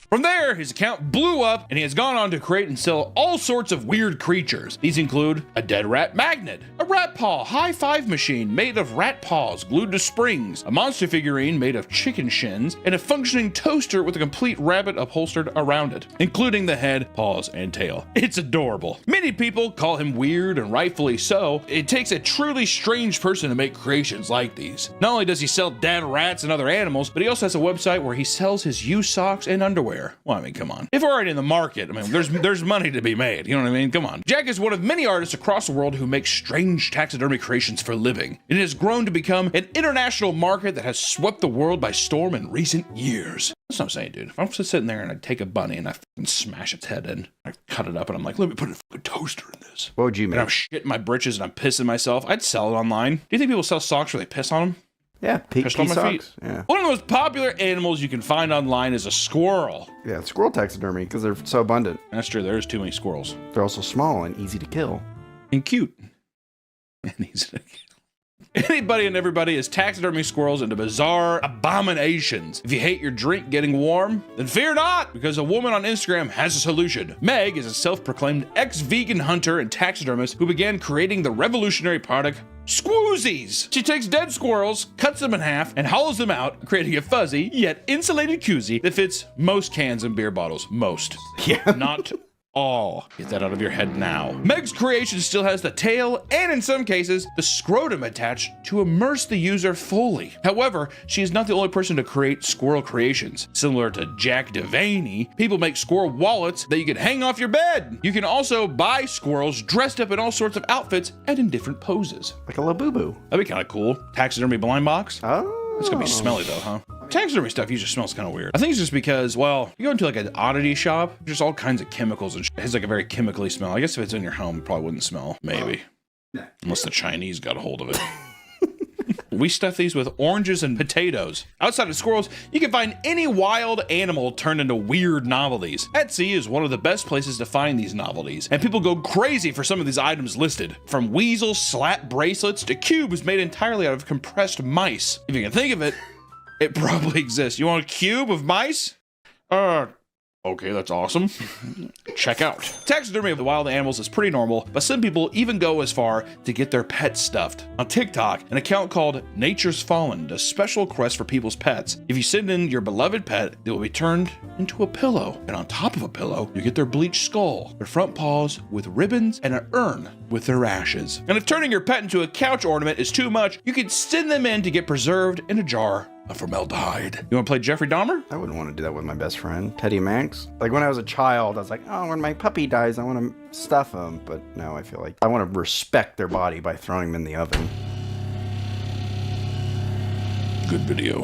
Speaker 1: From there, his account blew up and he has gone on to create and sell all sorts of weird creatures. These include a dead rat magnet, a rat paw high-five machine made of rat paws glued to springs, a monster figurine made of chicken shins, and a functioning toaster with a complete rabbit upholstered around it, including the head, paws, and tail. It's adorable. Many people call him weird, and rightfully so. It takes a truly strange person to make creations like these. Not only does he sell dead rats and other animals, but he also has a website where he sells his used socks and underwear. lawyer. Well, I mean, come on. If we're already in the market, I mean, there's money to be made. You know what I mean? Come on. Jack is one of many artists across the world who make strange taxidermy creations for a living. It has grown to become an international market that has swept the world by storm in recent years. That's what I'm saying, dude. If I'm just sitting there and I take a bunny and I fucking smash its head in, I cut it up and I'm like, let me put a fucking toaster in this.
Speaker 14: What would you make?
Speaker 1: And I'm shitting my britches and I'm pissing myself. I'd sell it online. Do you think people sell socks where they piss on them?
Speaker 14: Yeah, pee
Speaker 1: on my
Speaker 14: socks.
Speaker 1: feet.
Speaker 14: Yeah.
Speaker 1: One of the most popular animals you can find online is a squirrel.
Speaker 14: Yeah, squirrel taxidermy because they're so abundant.
Speaker 1: That's true. There's too many squirrels.
Speaker 14: They're also small and easy to kill.
Speaker 1: And cute. And easy to kill. Anybody and everybody is taxidermy squirrels into bizarre abominations. If you hate your drink getting warm, then fear not, because a woman on Instagram has a solution. Meg is a self-proclaimed ex-vegan hunter and taxidermist who began creating the revolutionary product Squoozies. She takes dead squirrels, cuts them in half, and hollows them out, creating a fuzzy yet insulated koozie that fits most cans and beer bottles. Most.
Speaker 14: Yeah.
Speaker 1: Not all. Get that out of your head now. Meg's creation still has the tail and in some cases the scrotum attached to immerse the user fully. However, she is not the only person to create squirrel creations. Similar to Jack Devaney, people make squirrel wallets that you can hang off your bed. You can also buy squirrels dressed up in all sorts of outfits and in different poses.
Speaker 14: Like a Labubu.
Speaker 1: That'd be kind of cool. Taxidermy blind box.
Speaker 14: Oh.
Speaker 1: It's gonna be smelly though, huh? Taxidermy stuff usually smells kind of weird. I think it's just because, well, you go into like an oddity shop, there's all kinds of chemicals and shit. It has like a very chemically smell. I guess if it's in your home, it probably wouldn't smell. Maybe. Unless the Chinese got a hold of it. We stuff these with oranges and potatoes. Outside of squirrels, you can find any wild animal turned into weird novelties. Etsy is one of the best places to find these novelties, and people go crazy for some of these items listed. From weasel slap bracelets to cubes made entirely out of compressed mice. If you can think of it, it probably exists. You want a cube of mice? Okay, that's awesome. Check out. Taxidermy of the wild animals is pretty normal, but some people even go as far to get their pets stuffed. On TikTok, an account called Nature's Fallen does special requests for people's pets. If you send in your beloved pet, it will be turned into a pillow. And on top of a pillow, you get their bleached skull, their front paws with ribbons, and an urn with their ashes. And if turning your pet into a couch ornament is too much, you can send them in to get preserved in a jar of formaldehyde. You want to play Jeffrey Dahmer?
Speaker 14: I wouldn't want to do that with my best friend, Teddy Maxx. Like when I was a child, I was like, oh, when my puppy dies, I want to stuff him. But now I feel like I want to respect their body by throwing them in the oven.
Speaker 1: Good video.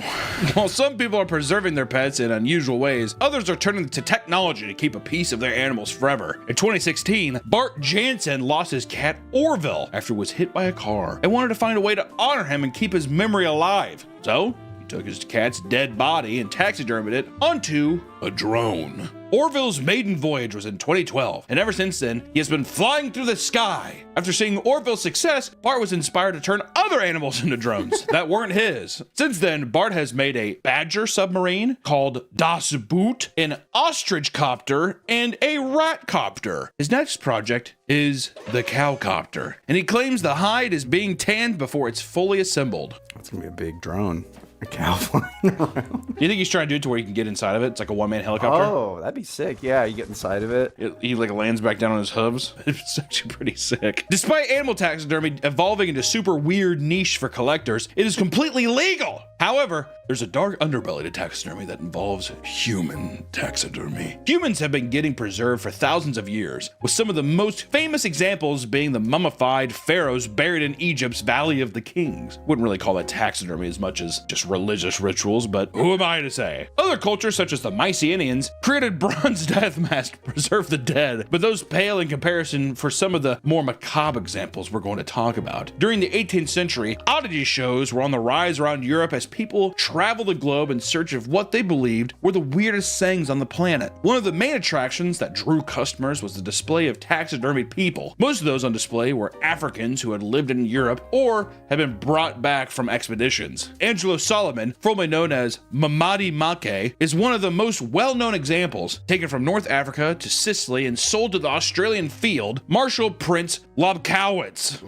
Speaker 1: While some people are preserving their pets in unusual ways, others are turning to technology to keep a piece of their animals forever. In 2016, Bart Jansen lost his cat Orville after he was hit by a car and wanted to find a way to honor him and keep his memory alive. So, he took his cat's dead body and taxidermied it onto a drone. Orville's maiden voyage was in 2012, and ever since then, he has been flying through the sky. After seeing Orville's success, Bart was inspired to turn other animals into drones that weren't his. Since then, Bart has made a badger submarine called Das Boot, an ostrich copter, and a rat copter. His next project is the cowcopter, and he claims the hide is being tanned before it's fully assembled.
Speaker 14: That's gonna be a big drone. A cow flying around.
Speaker 1: Do you think he's trying to do it to where you can get inside of it? It's like a one-man helicopter?
Speaker 14: Oh, that'd be sick. Yeah, you get inside of it.
Speaker 1: He like lands back down on his hooves. It's actually pretty sick. Despite animal taxidermy evolving into super weird niche for collectors, it is completely legal. However, there's a dark underbelly to taxidermy that involves human taxidermy. Humans have been getting preserved for thousands of years, with some of the most famous examples being the mummified pharaohs buried in Egypt's Valley of the Kings. Wouldn't really call that taxidermy as much as just religious rituals, but who am I to say? Other cultures, such as the Mycenaeans, created bronze death masks to preserve the dead, but those pale in comparison for some of the more macabre examples we're going to talk about. During the 18th century, oddity shows were on the rise around Europe as people traveled the globe in search of what they believed were the weirdest things on the planet. One of the main attractions that drew customers was the display of taxidermied people. Most of those on display were Africans who had lived in Europe or had been brought back from expeditions. Angelo Solomon, formerly known as Mamadi Make, is one of the most well-known examples. Taken from North Africa to Sicily and sold to the Australian field, Marshall Prince Lobkowitz.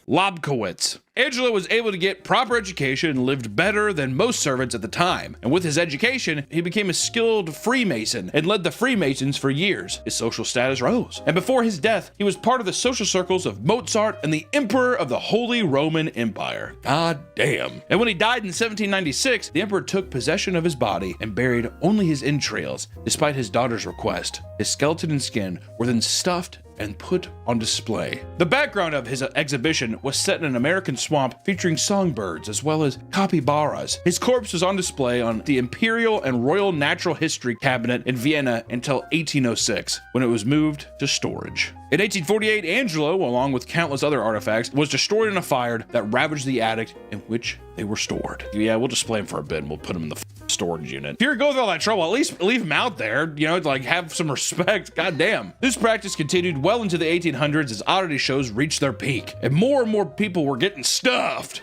Speaker 1: Lobkowitz. Angelo was able to get proper education and lived better than most servants at the time. And with his education, he became a skilled Freemason and led the Freemasons for years. His social status rose. And before his death, he was part of the social circles of Mozart and the Emperor of the Holy Roman Empire. God damn. And when he died in 1796, the Emperor took possession of his body and buried only his entrails, despite his daughter's request. His skeleton and skin were then stuffed and put on display. The background of his exhibition was set in an American swamp featuring songbirds as well as capybaras. His corpse was on display on the Imperial and Royal Natural History Cabinet in Vienna until 1806, when it was moved to storage. In 1848, Angelo, along with countless other artifacts, was destroyed in a fire that ravaged the attic in which they were stored. Yeah, we'll display him for a bit and we'll put him in the storage unit. If you're going through all that trouble, at least leave him out there, you know, like have some respect. God damn. This practice continued well into the 1800s as oddity shows reached their peak, and more people were getting stuffed.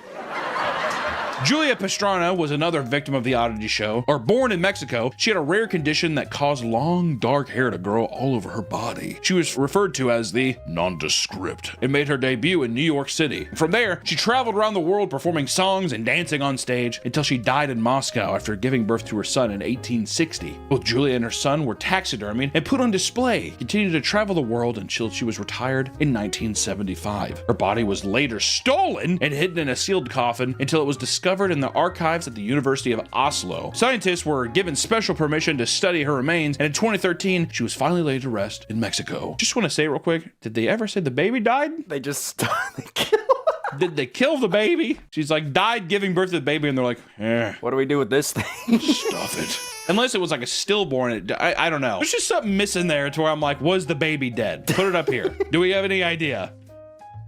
Speaker 1: Julia Pastrana was another victim of the oddity show. Born in Mexico, she had a rare condition that caused long, dark hair to grow all over her body. She was referred to as the nondescript and made her debut in New York City. From there, she traveled around the world performing songs and dancing on stage until she died in Moscow after giving birth to her son in 1860. Both Julia and her son were taxidermied and put on display, continuing to travel the world until she was retired in 1975. Her body was later stolen and hidden in a sealed coffin until it was discovered in the archives at the University of Oslo. Scientists were given special permission to study her remains, and in 2013, she was finally laid to rest in Mexico. Just want to say real quick, did they ever say the baby died?
Speaker 14: They just
Speaker 1: Did they kill the baby? She's like, died giving birth to the baby, and they're like,
Speaker 14: what do we do with this thing?
Speaker 1: Stuff it. Unless it was like a stillborn, I don't know. There's just something missing there to where I'm like, was the baby dead? Put it up here. Do we have any idea?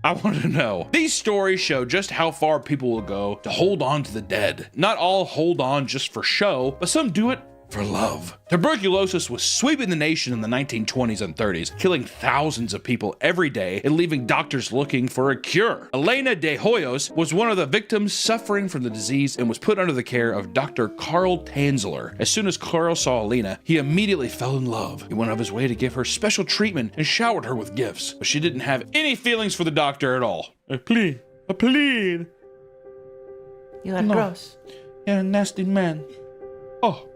Speaker 1: I want to know. These stories show just how far people will go to hold on to the dead. Not all hold on just for show, but some do it for love. Tuberculosis was sweeping the nation in the 1920s and 30s, killing thousands of people every day and leaving doctors looking for a cure. Elena de Hoyos was one of the victims suffering from the disease and was put under the care of Dr. Carl Tanzler. As soon as Carl saw Elena, he immediately fell in love. He went out of his way to give her special treatment and showered her with gifts, but she didn't have any feelings for the doctor at all. I plead.
Speaker 8: You are gross.
Speaker 1: You're a nasty man. Oh.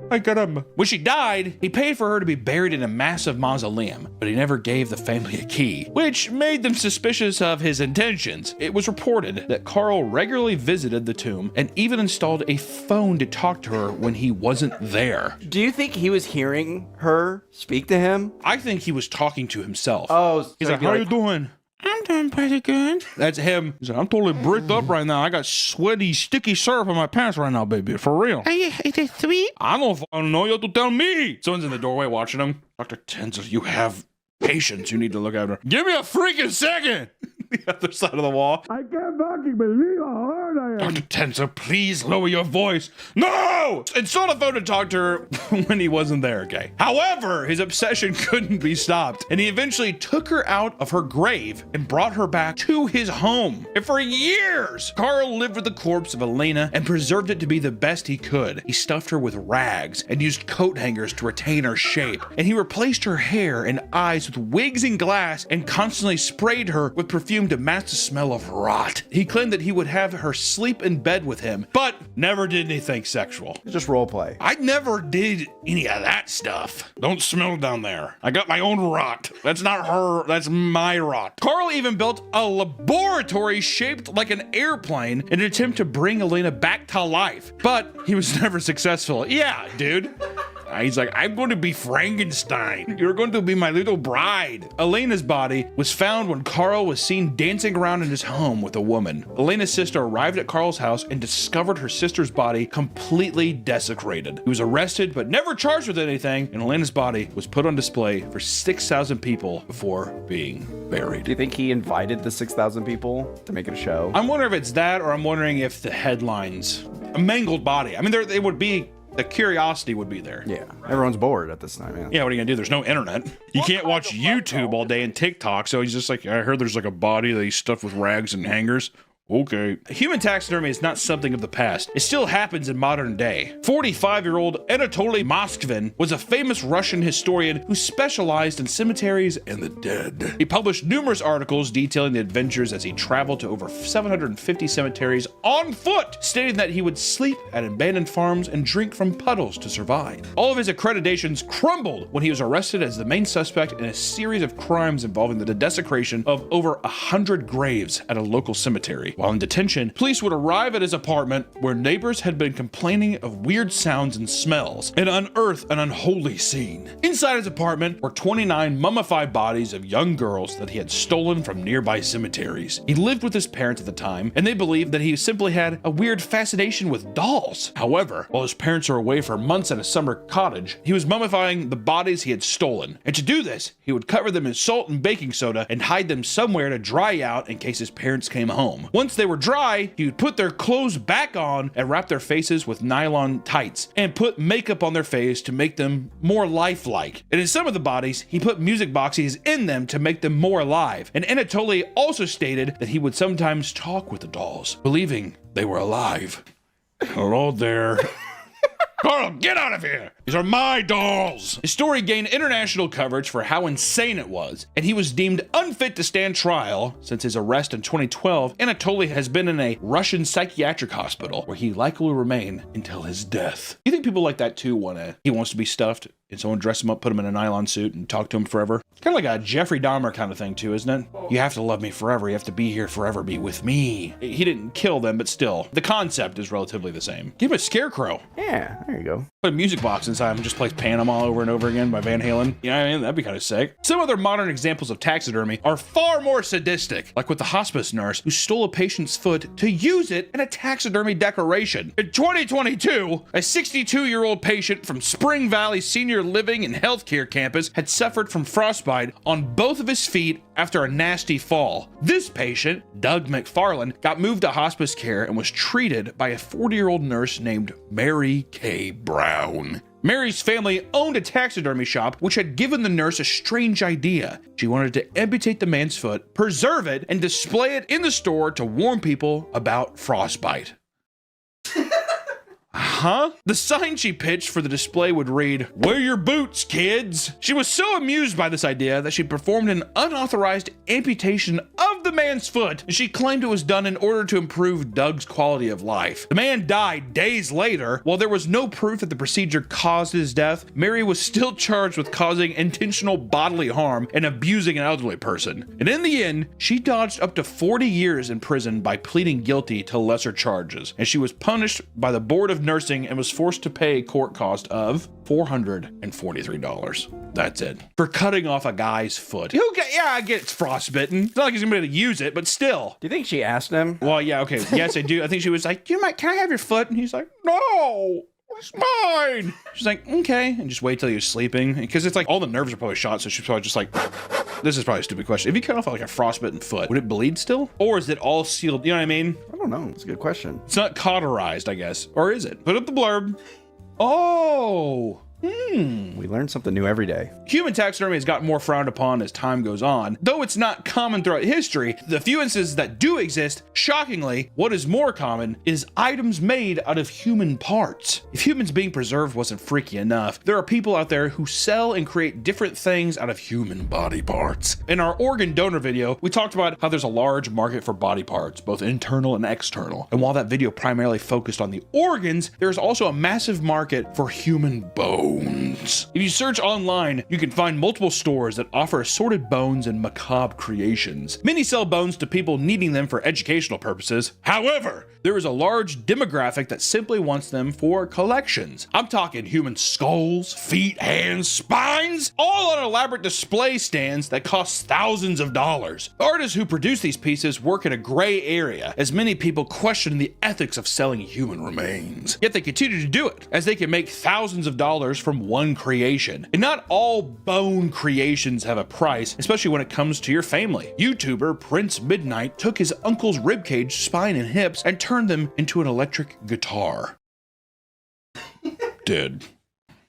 Speaker 1: Ay, caramba. When she died, he paid for her to be buried in a massive mausoleum, but he never gave the family a key, which made them suspicious of his intentions. It was reported that Carl regularly visited the tomb and even installed a phone to talk to her when he wasn't there.
Speaker 14: Do you think he was hearing her speak to him?
Speaker 1: I think he was talking to himself.
Speaker 14: Oh,
Speaker 1: he's like, how you doing?
Speaker 8: I'm doing pretty good.
Speaker 1: That's him. He's like, I'm totally bricked up right now. I got sweaty, sticky syrup in my pants right now, baby. For real.
Speaker 8: Is it sweet?
Speaker 1: I don't know. You have to tell me. Someone's in the doorway watching him. Dr. Tenzer, you have patience. You need to look after. Give me a freaking second. The other side of the wall.
Speaker 10: I can't fucking believe how hard I am.
Speaker 1: Dr. Tenzer, please lower your voice. No! Installed a phone to talk to her when he wasn't there, okay? However, his obsession couldn't be stopped, and he eventually took her out of her grave and brought her back to his home. And for years, Carl lived with the corpse of Elena and preserved it to be the best he could. He stuffed her with rags and used coat hangers to retain her shape, and he replaced her hair and eyes with wigs and glass and constantly sprayed her with perfume to mask the smell of rot. He claimed that he would have her sleep in bed with him, but never did anything sexual.
Speaker 14: Just role play.
Speaker 1: I never did any of that stuff. Don't smell down there. I got my own rot. That's not her, that's my rot. Carl even built a laboratory shaped like an airplane in an attempt to bring Elena back to life, but he was never successful. Yeah, dude. He's like, I'm going to be Frankenstein. You're going to be my little bride. Elena's body was found when Carl was seen dancing around in his home with a woman. Elena's sister arrived at Carl's house and discovered her sister's body completely desecrated. He was arrested but never charged with anything, and Elena's body was put on display for 6,000 people before being buried.
Speaker 14: Do you think he invited the 6,000 people to make it a show?
Speaker 1: I'm wondering if it's that, or I'm wondering if the headlines, a mangled body. I mean, they would be. The curiosity would be there.
Speaker 14: Yeah, everyone's bored at this time,
Speaker 1: Yeah, what are you gonna do? There's no internet. You can't watch YouTube all day and TikTok, so he's just like, I heard there's like a body that he's stuffed with rags and hangers. Okay. Human taxidermy is not something of the past. It still happens in modern day. 45-year-old Anatoly Moskvin was a famous Russian historian who specialized in cemeteries and the dead. He published numerous articles detailing the adventures as he traveled to over 750 cemeteries on foot, stating that he would sleep at abandoned farms and drink from puddles to survive. All of his accreditations crumbled when he was arrested as the main suspect in a series of crimes involving the desecration of over 100 graves at a local cemetery. While in detention, police would arrive at his apartment where neighbors had been complaining of weird sounds and smells and unearth an unholy scene. Inside his apartment were 29 mummified bodies of young girls that he had stolen from nearby cemeteries. He lived with his parents at the time, and they believed that he simply had a weird fascination with dolls. However, while his parents were away for months at a summer cottage, he was mummifying the bodies he had stolen. And to do this, he would cover them in salt and baking soda and hide them somewhere to dry out in case his parents came home. Once they were dry, he would put their clothes back on and wrap their faces with nylon tights and put makeup on their face to make them more lifelike. And in some of the bodies, he put music boxes in them to make them more alive. And Anatoly also stated that he would sometimes talk with the dolls, believing they were alive. Hello there. Carl, get out of here! These are my dolls! His story gained international coverage for how insane it was, and he was deemed unfit to stand trial. Since his arrest in 2012, Anatoly has been in a Russian psychiatric hospital where he likely will remain until his death. You think people like that too he wants to be stuffed and someone dress him up, put him in a nylon suit and talk to him forever? Kind of like a Jeffrey Dahmer kind of thing too, isn't it? You have to love me forever. You have to be here forever, be with me. He didn't kill them, but still, the concept is relatively the same. Give him a scarecrow.
Speaker 14: Yeah, there you go.
Speaker 1: Put a music box inside him and just plays Panama all over and over again by Van Halen. You know what I mean? That'd be kind of sick. Some other modern examples of taxidermy are far more sadistic, like with the hospice nurse who stole a patient's foot to use it in a taxidermy decoration. In 2022, a 62-year-old patient from Spring Valley Senior Living and Healthcare Campus had suffered from frostbite on both of his feet after a nasty fall. This patient, Doug McFarland, got moved to hospice care and was treated by a 40-year-old nurse named Mary K. Brown. Mary's family owned a taxidermy shop, which had given the nurse a strange idea. She wanted to amputate the man's foot, preserve it, and display it in the store to warn people about frostbite. Huh? The sign she pitched for the display would read, "Wear your boots, kids." She was so amused by this idea that she performed an unauthorized amputation of the man's foot, and she claimed it was done in order to improve Doug's quality of life. The man died days later. While there was no proof that the procedure caused his death, Mary was still charged with causing intentional bodily harm and abusing an elderly person. And in the end, she dodged up to 40 years in prison by pleading guilty to lesser charges, and she was punished by the Board of Nursing and was forced to pay a court cost of $443. That's it. For cutting off a guy's foot. Yeah, I get it's frostbitten. It's not like he's gonna be able to use it, but still.
Speaker 14: Do you think she asked him?
Speaker 1: Well, yeah, okay. Yes, I do. I think she was like, can I have your foot? And he's like, no, it's mine. She's like, okay. And just wait till he was sleeping. Because it's like all the nerves are probably shot, so she's probably just like, this is probably a stupid question. If you cut off like a frostbitten foot, would it bleed still? Or is it all sealed? You know what I mean?
Speaker 14: I don't know. It's a good question.
Speaker 1: It's not cauterized, I guess. Or is it? Put up the blurb. Oh.
Speaker 14: We learn something new every day.
Speaker 1: Human taxidermy has gotten more frowned upon as time goes on. Though it's not common throughout history, the few instances that do exist, shockingly, what is more common is items made out of human parts. If humans being preserved wasn't freaky enough, there are people out there who sell and create different things out of human body parts. In our organ donor video, we talked about how there's a large market for body parts, both internal and external. And while that video primarily focused on the organs, there's also a massive market for human bones. If you search online, you can find multiple stores that offer assorted bones and macabre creations. Many sell bones to people needing them for educational purposes. However, there is a large demographic that simply wants them for collections. I'm talking human skulls, feet, hands, spines, all on elaborate display stands that cost thousands of dollars. Artists who produce these pieces work in a gray area, as many people question the ethics of selling human remains. Yet they continue to do it, as they can make thousands of dollars from one creation. And not all bone creations have a price, especially when it comes to your family. YouTuber Prince Midnight took his uncle's ribcage, spine, and hips and turned them into an electric guitar. Dead.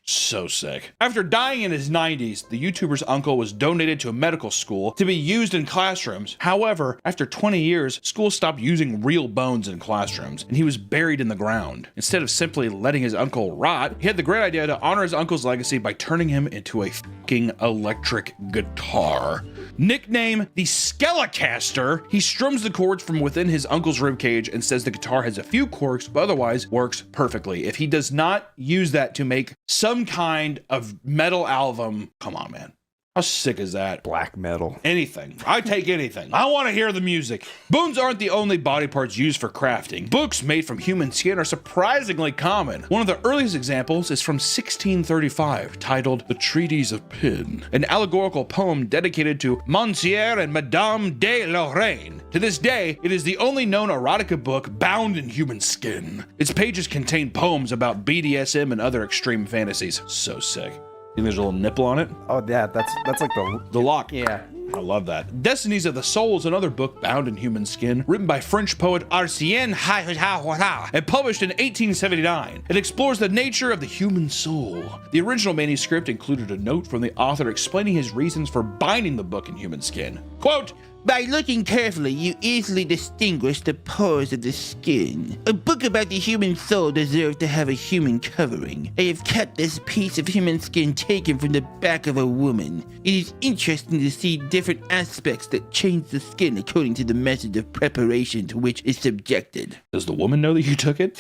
Speaker 1: So sick. After dying in his 90s, the YouTuber's uncle was donated to a medical school to be used in classrooms. However, after 20 years, schools stopped using real bones in classrooms, and he was buried in the ground. Instead of simply letting his uncle rot, he had the great idea to honor his uncle's legacy by turning him into a fucking electric guitar. Nicknamed the Skelecaster, he strums the chords from within his uncle's ribcage and says the guitar has a few quirks, but otherwise works perfectly. If he does not use that to make some kind of metal album, come on, man. How sick is that?
Speaker 2: Black metal.
Speaker 1: Anything. I take anything. I want to hear the music. Bones aren't the only body parts used for crafting. Books made from human skin are surprisingly common. One of the earliest examples is from 1635, titled The Treatise of Pin, an allegorical poem dedicated to Monsieur and Madame de Lorraine. To this day, it is the only known erotica book bound in human skin. Its pages contain poems about BDSM and other extreme fantasies. So sick. Think there's a little nipple on it?
Speaker 2: Oh yeah, that's like
Speaker 1: the lock.
Speaker 2: Yeah.
Speaker 1: I love that. Destinies of the Soul is another book bound in human skin, written by French poet Arsène and published in 1879. It explores the nature of the human soul. The original manuscript included a note from the author explaining his reasons for binding the book in human skin. Quote,
Speaker 8: "By looking carefully, you easily distinguish the pores of the skin. A book about the human soul deserves to have a human covering. I have kept this piece of human skin taken from the back of a woman. It is interesting to see different aspects that change the skin according to the method of preparation to which it's subjected."
Speaker 1: Does the woman know that you took it?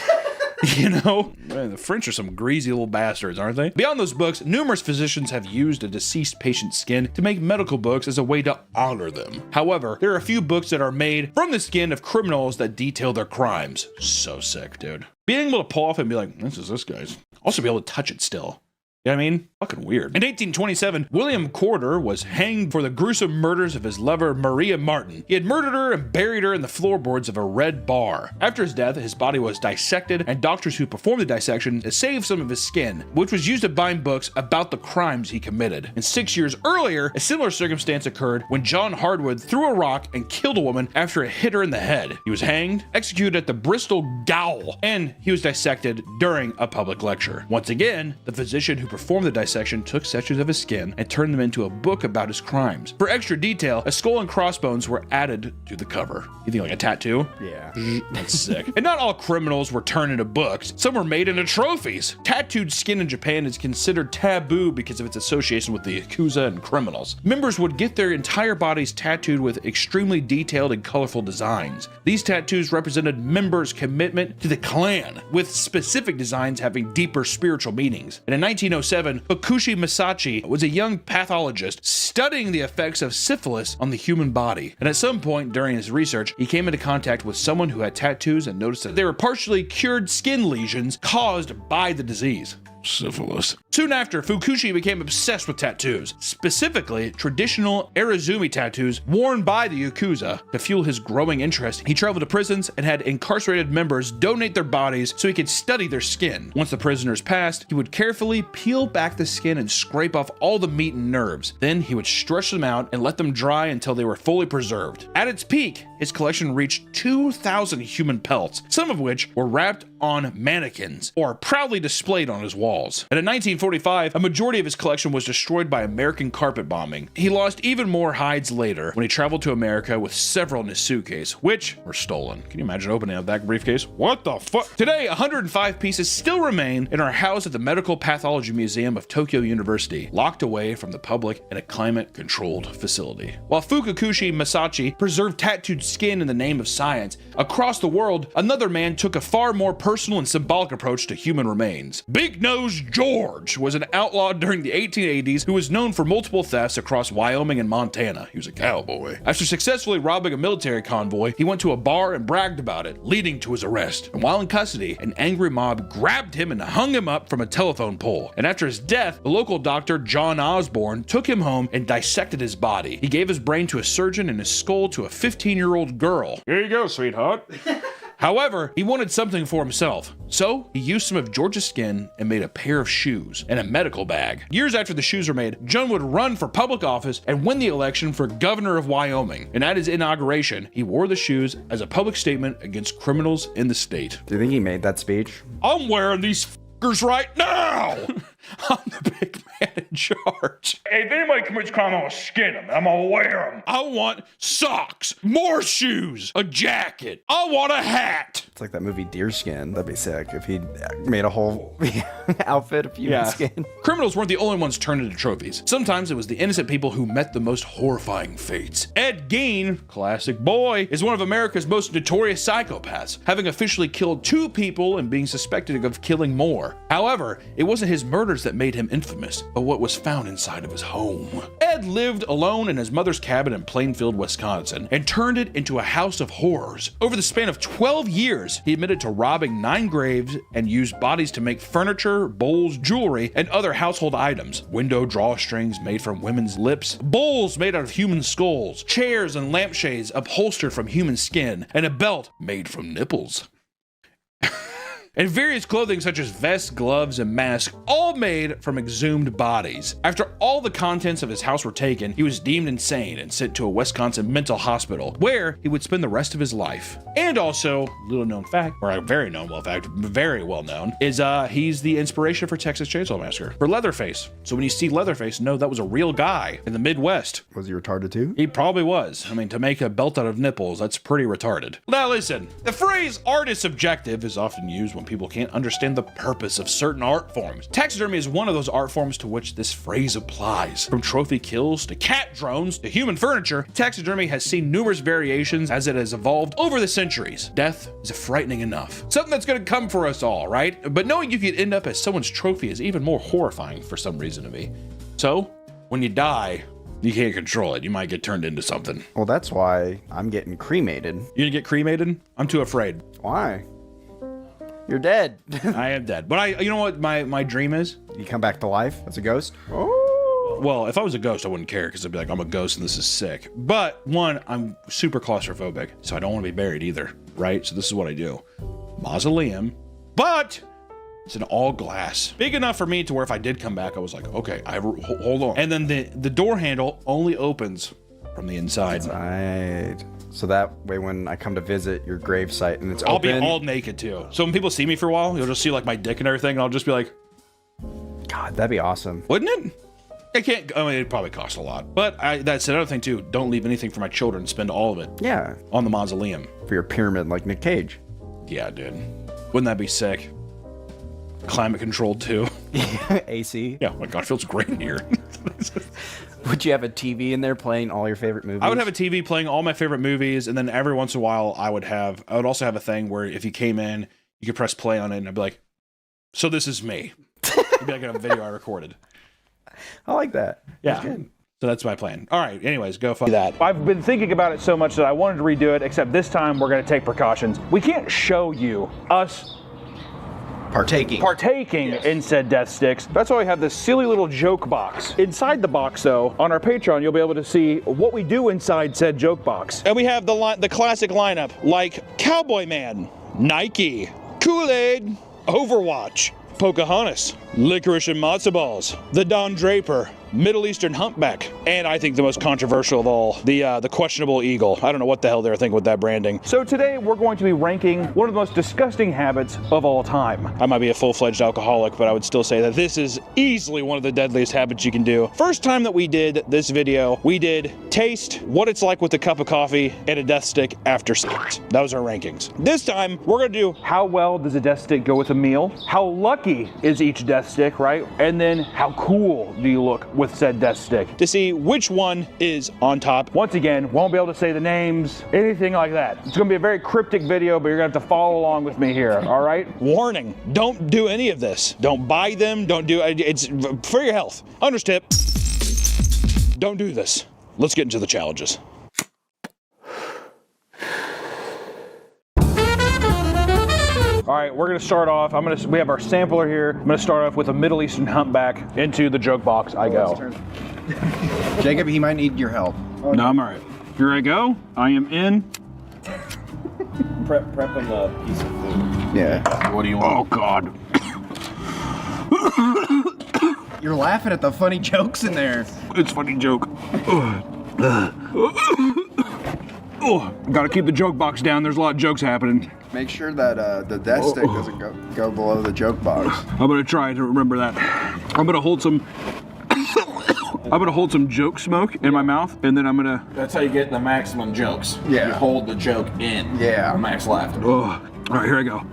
Speaker 1: You know? Man, the French are some greasy little bastards, aren't they? Beyond those books, numerous physicians have used a deceased patient's skin to make medical books as a way to honor them. However, there are a few books that are made from the skin of criminals that detail their crimes. So sick, dude. Being able to pull off and be like, this is this guy's. Also be able to touch it still. You know what I mean? Fucking weird. In 1827, William Corder was hanged for the gruesome murders of his lover, Maria Martin. He had murdered her and buried her in the floorboards of a red bar. After his death, his body was dissected, and doctors who performed the dissection saved some of his skin, which was used to bind books about the crimes he committed. And 6 years earlier, a similar circumstance occurred when John Hardwood threw a rock and killed a woman after it hit her in the head. He was hanged, executed at the Bristol Gaol, and he was dissected during a public lecture. Once again, the physician who performed the dissection took sections of his skin and turned them into a book about his crimes. For extra detail, a skull and crossbones were added to the cover. You think like a tattoo?
Speaker 2: Yeah.
Speaker 1: That's sick. And not all criminals were turned into books. Some were made into trophies. Tattooed skin in Japan is considered taboo because of its association with the Yakuza and criminals. Members would get their entire bodies tattooed with extremely detailed and colorful designs. These tattoos represented members' commitment to the clan, with specific designs having deeper spiritual meanings. And in 1907, Fukushi Masashi was a young pathologist studying the effects of syphilis on the human body. And at some point during his research, he came into contact with someone who had tattoos and noticed that they were partially cured skin lesions caused by the disease. Syphilis. Soon after, Fukushi became obsessed with tattoos, specifically traditional Arizumi tattoos worn by the Yakuza. To fuel his growing interest, he traveled to prisons and had incarcerated members donate their bodies so he could study their skin. Once the prisoners passed, he would carefully peel back the skin and scrape off all the meat and nerves. Then he would stretch them out and let them dry until they were fully preserved. At its peak, his collection reached 2,000 human pelts, some of which were wrapped on mannequins or proudly displayed on his walls. And in 1945, a majority of his collection was destroyed by American carpet bombing. He lost even more hides later when he traveled to America with several in his suitcase, which were stolen. Can you imagine opening up that briefcase? What the fuck? Today, 105 pieces still remain and are housed at the Medical Pathology Museum of Tokyo University, locked away from the public in a climate-controlled facility. While Fukushi Masashi preserved tattooed skin in the name of science, across the world, another man took a far more personal and symbolic approach to human remains. Big Nose George was an outlaw during the 1880s who was known for multiple thefts across Wyoming and Montana. He was a cowboy. After successfully robbing a military convoy, he went to a bar and bragged about it, leading to his arrest. And while in custody, an angry mob grabbed him and hung him up from a telephone pole. And after his death, the local doctor, John Osborne, took him home and dissected his body. He gave his brain to a surgeon and his skull to a 15-year-old girl. Here you go, sweetheart. However, he wanted something for himself, so he used some of George's skin and made a pair of shoes and a medical bag. Years after the shoes were made, John would run for public office and win the election for governor of Wyoming. And at his inauguration, he wore the shoes as a public statement against criminals in the state.
Speaker 2: Do you think he made that speech?
Speaker 1: I'm wearing these f***ers right now! I'm the big man in charge.
Speaker 3: Hey, if anybody commits crime, I'm gonna skin them. I'm gonna wear them.
Speaker 1: I want socks, more shoes, a jacket. I want a hat.
Speaker 14: It's like that movie Deerskin. That'd be sick if he made a whole outfit of human skin.
Speaker 1: Criminals weren't the only ones turned into trophies. Sometimes it was the innocent people who met the most horrifying fates. Ed Gein, classic boy, is one of America's most notorious psychopaths, having officially killed 2 people and being suspected of killing more. However, it wasn't his murders that made him infamous, but what was found inside of his home. Ed lived alone in his mother's cabin in Plainfield, Wisconsin, and turned it into a house of horrors. Over the span of 12 years, he admitted to robbing 9 graves and used bodies to make furniture, bowls, jewelry, and other household items. Window drawstrings made from women's lips, bowls made out of human skulls, chairs and lampshades upholstered from human skin, and a belt made from nipples. And various clothing such as vests, gloves, and masks, all made from exhumed bodies. After all the contents of his house were taken, he was deemed insane and sent to a Wisconsin mental hospital, where he would spend the rest of his life. And also, little known fact, or a very known fact, very well known, is he's the inspiration for Texas Chainsaw Massacre, for Leatherface. So when you see Leatherface, know that was a real guy in the Midwest.
Speaker 14: Was he retarded too?
Speaker 1: He probably was. I mean, to make a belt out of nipples, that's pretty retarded. Now listen, the phrase art is subjective is often used when people can't understand the purpose of certain art forms. Taxidermy is one of those art forms to which this phrase applies. From trophy kills to cat drones to human furniture, taxidermy has seen numerous variations as it has evolved over the centuries. Death is frightening enough. Something that's gonna come for us all, right? But knowing you could end up as someone's trophy is even more horrifying for some reason to me. So, when you die, you can't control it. You might get turned into something.
Speaker 14: Well, that's why I'm getting cremated.
Speaker 1: You gonna get cremated? I'm too afraid.
Speaker 14: Why? You're dead.
Speaker 1: I am dead. But you know what my dream is?
Speaker 14: You come back to life as a ghost?
Speaker 1: Oh. Well, if I was a ghost, I wouldn't care because I'd be like, I'm a ghost and this is sick. But one, I'm super claustrophobic, so I don't want to be buried either, right? So this is what I do. Mausoleum, but it's an all glass. Big enough for me to where if I did come back, I was like, okay, hold on. And then the door handle only opens from the inside.
Speaker 14: Right. So that way when I come to visit your gravesite and it's
Speaker 1: I'll
Speaker 14: open.
Speaker 1: be all naked too. So when people see me for a while, you'll just see like my dick and everything, and I'll just be like,
Speaker 14: God, that'd be awesome.
Speaker 1: Wouldn't it? I can't, I mean, it'd probably cost a lot. But that's another thing too. Don't leave anything for my children. Spend all of it.
Speaker 14: Yeah.
Speaker 1: On the mausoleum.
Speaker 14: For your pyramid like Nick Cage.
Speaker 1: Yeah, dude. Wouldn't that be sick? Climate controlled too.
Speaker 14: AC.
Speaker 1: Yeah, oh my God, it feels great in here.
Speaker 14: Would you have a TV in there playing all your favorite movies?
Speaker 1: I would have a TV playing all my favorite movies, and then every once in a while I would also have a thing where if you came in, you could press play on it, and I'd be like, so this is me. It'd be like a video I recorded.
Speaker 14: I like that.
Speaker 1: Yeah. So that's my plan. All right, anyways, go fuck that.
Speaker 3: I've been thinking about it so much that I wanted to redo it, except this time we're going to take precautions. We can't show you us partaking in said death sticks. That's why we have this silly little joke box. Inside the box, though, on our Patreon, you'll be able to see what we do inside said joke box. And we have the classic lineup, like Cowboy Man, Nike, Kool-Aid, Overwatch, Pocahontas, Licorice and Matzo Balls, the Don Draper, Middle Eastern Humpback, and I think the most controversial of all, the questionable eagle. I don't know what the hell they were thinking with that branding. So today we're going to be ranking one of the most disgusting habits of all time. I might be a full-fledged alcoholic, but I would still say that this is easily one of the deadliest habits you can do. First time that we did this video, we did taste what it's like with a cup of coffee and a death stick after sex. That was our rankings. This time we're gonna do how well does a death stick go with a meal? How lucky is each death stick, right? And then how cool do you look with said death stick to see which one is on top. Once again, won't be able to say the names, anything like that. It's gonna be a very cryptic video, but you're gonna have to follow along with me here, all right? Warning, don't do any of this. Don't buy them, don't do it. It's for your health. Understip, don't do this. Let's get into the challenges. All right, we're gonna start off. We have our sampler here. I'm gonna start off with a Middle Eastern humpback. Into the joke box I go.
Speaker 14: Jacob, he might need your help.
Speaker 3: No, I'm all right. Here I go. I am in.
Speaker 2: Prep him a piece of food.
Speaker 14: Yeah.
Speaker 3: What do you want? Oh God.
Speaker 14: You're laughing at the funny jokes in there.
Speaker 3: It's a funny joke. Oh, gotta keep the joke box down. There's a lot of jokes happening.
Speaker 2: Make sure that the death stick doesn't go below the joke box.
Speaker 3: I'm gonna try to remember that. I'm gonna hold some joke smoke in my mouth, and then I'm gonna.
Speaker 7: That's how you get the maximum jokes.
Speaker 2: Yeah.
Speaker 7: You hold the joke in.
Speaker 2: Yeah.
Speaker 7: Max laughter.
Speaker 3: Oh, all right, here I go.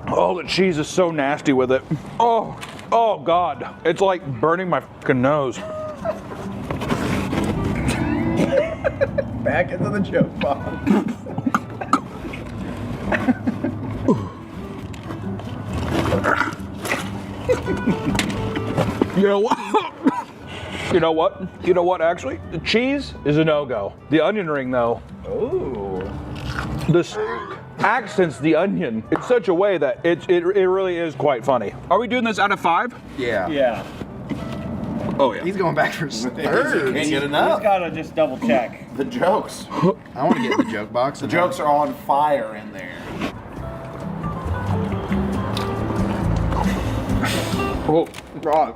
Speaker 3: Oh, the cheese is so nasty with it. Oh God. It's like burning my fucking nose.
Speaker 2: Back into the joke box.
Speaker 3: You know what? You know what? You know what, actually? The cheese is a no-go. The onion ring, though.
Speaker 2: Ooh.
Speaker 3: This accents the onion in such a way that it really is quite funny. Are we doing this out of 5?
Speaker 2: Yeah.
Speaker 10: Yeah.
Speaker 3: Oh, yeah.
Speaker 2: He's going back for third.
Speaker 7: Can't get enough.
Speaker 10: He's gotta just double check.
Speaker 7: The jokes.
Speaker 2: I want to get in the joke box.
Speaker 7: The jokes are on fire in there.
Speaker 3: Oh,
Speaker 2: wrong.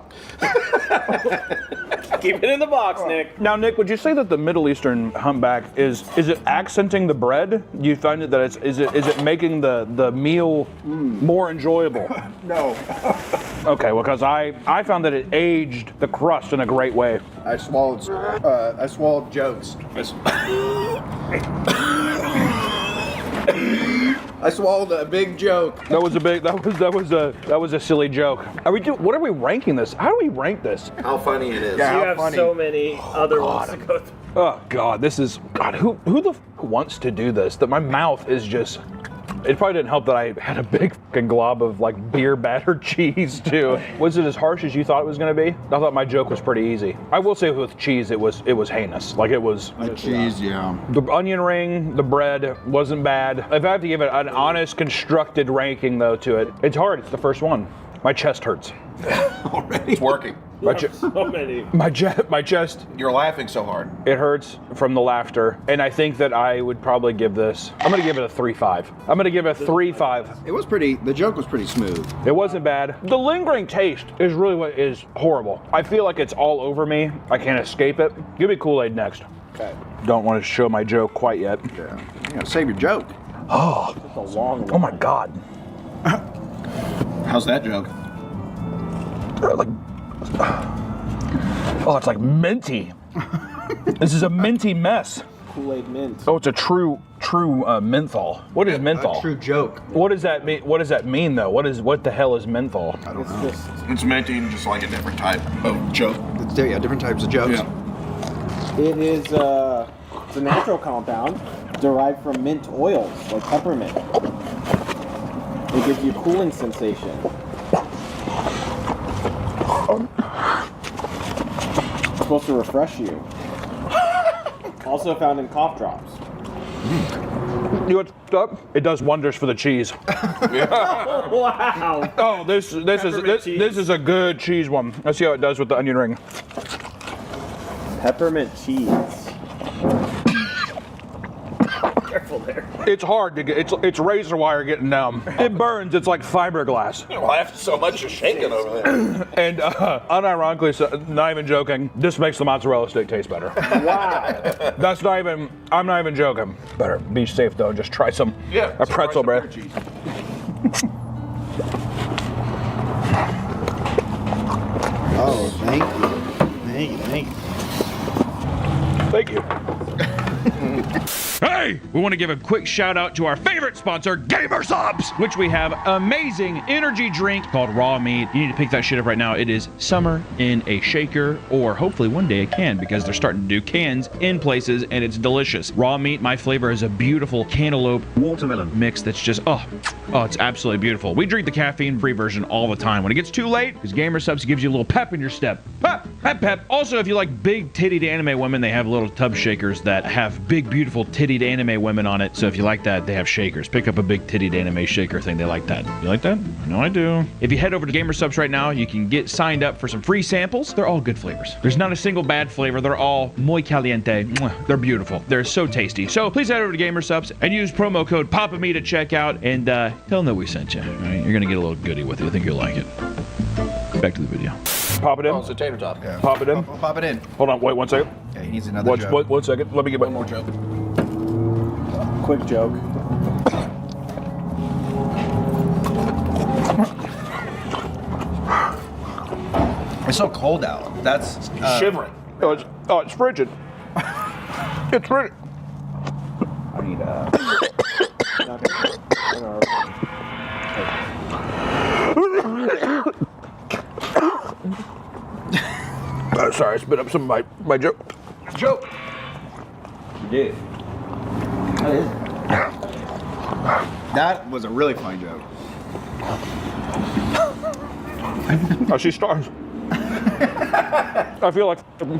Speaker 10: Keep it in the box, Nick.
Speaker 3: Now, Nick, would you say that the Middle Eastern humpback is it accenting the bread? Do you find it that is it making the meal more enjoyable?
Speaker 2: No.
Speaker 3: Okay, well, because I found that it aged the crust in a great way.
Speaker 2: I swallowed jokes. I swallowed a big joke.
Speaker 3: That was a silly joke. What are we ranking this? How do we rank this?
Speaker 7: How funny it is.
Speaker 10: Yeah, you have so many other ones to go through.
Speaker 3: Oh God, this is God. Who the f wants to do this? That my mouth is just. It probably didn't help that I had a big fucking glob of like beer battered cheese too. Was it as harsh as you thought it was going to be? I thought my joke was pretty easy. I will say with cheese, it was heinous. Like it was.
Speaker 2: The cheese, yeah.
Speaker 3: The onion ring, the bread wasn't bad. If I have to give it an honest, constructed ranking though to it, it's hard. It's the first one. My chest hurts.
Speaker 7: Already. It's working.
Speaker 10: So many.
Speaker 3: My chest.
Speaker 7: You're laughing so hard.
Speaker 3: It hurts from the laughter, and I think that I would probably give this. I'm gonna give it a 3.5. I'm gonna give it a 3.5.
Speaker 2: It was pretty. The joke was pretty smooth.
Speaker 3: It wasn't bad. The lingering taste is really what is horrible. I feel like it's all over me. I can't escape it. Give me Kool-Aid next.
Speaker 2: Okay.
Speaker 3: Don't want to show my joke quite yet.
Speaker 2: Yeah. You gotta save your joke.
Speaker 3: Oh.
Speaker 10: It's a long one.
Speaker 3: Oh my God.
Speaker 7: How's that joke?
Speaker 3: Oh, it's like minty. This is a minty mess.
Speaker 10: Kool-Aid mint.
Speaker 3: Oh, it's a true menthol. What is menthol?
Speaker 2: A true joke.
Speaker 3: What does that mean? What does that mean though? What the hell is menthol?
Speaker 2: I don't know.
Speaker 7: It's minting just like a different type of joke.
Speaker 2: Yeah, different types of jokes.
Speaker 7: Yeah.
Speaker 10: It is it's a natural compound derived from mint oils, like peppermint. It gives you a cooling sensation. It's supposed to refresh you. Also found in cough drops.
Speaker 3: You know what's up? It does wonders for the cheese.
Speaker 10: Wow.
Speaker 3: Oh, this is a good cheese one. Let's see how it does with the onion ring.
Speaker 10: Peppermint cheese. Careful there.
Speaker 3: It's hard to get. It's razor wire getting numb. It burns. It's like fiberglass.
Speaker 7: You laughed so much you're shaking over there.
Speaker 3: And unironically, so, not even joking, this makes the mozzarella stick taste better.
Speaker 10: Wow.
Speaker 3: That's not even. I'm not even joking. Better be safe though. Just try some.
Speaker 7: Yeah.
Speaker 3: A pretzel bread.
Speaker 2: Oh, thank you. Thank you.
Speaker 3: Thank you. Hey, we want to give a quick shout out to our favorite sponsor, Gamer Subs, which we have amazing energy drink called Raw Meat. You need to pick that shit up right now. It is summer in a shaker, or hopefully one day a can, because they're starting to do cans in places, and it's delicious. Raw Meat, my flavor is a beautiful cantaloupe watermelon mix that's just, oh, it's absolutely beautiful. We drink the caffeine-free version all the time. When it gets too late, because Gamer Subs gives you a little pep in your step. Pep! Hi, Pep. Also, if you like big tittied anime women, they have little tub shakers that have big, beautiful tittied anime women on it. So if you like that, they have shakers. Pick up a big tittied anime shaker thing. They like that. You like that? I know I do. If you head over to GamerSubs right now, you can get signed up for some free samples. They're all good flavors. There's not a single bad flavor. They're all muy caliente. Mwah. They're beautiful. They're so tasty. So please head over to GamerSubs and use promo code PAPAME to check out and tell them that we sent you. All right? You're going to get a little goodie with it. I think you'll like it. Back to the video. Pop it in.
Speaker 7: Oh, it's a tater tot.
Speaker 3: Yeah. Pop it in.
Speaker 14: Pop it in.
Speaker 3: Hold on, wait 1 second.
Speaker 14: Yeah, he needs another joke.
Speaker 3: One second. Let me get
Speaker 7: one more joke.
Speaker 10: Quick joke.
Speaker 14: It's so cold out. That's
Speaker 7: shivering.
Speaker 3: Oh, it's frigid. It's frigid.
Speaker 14: I need
Speaker 3: Sorry, I spit up some of my joke.
Speaker 14: Joke. You did. That was a really funny joke.
Speaker 3: I see stars. I feel like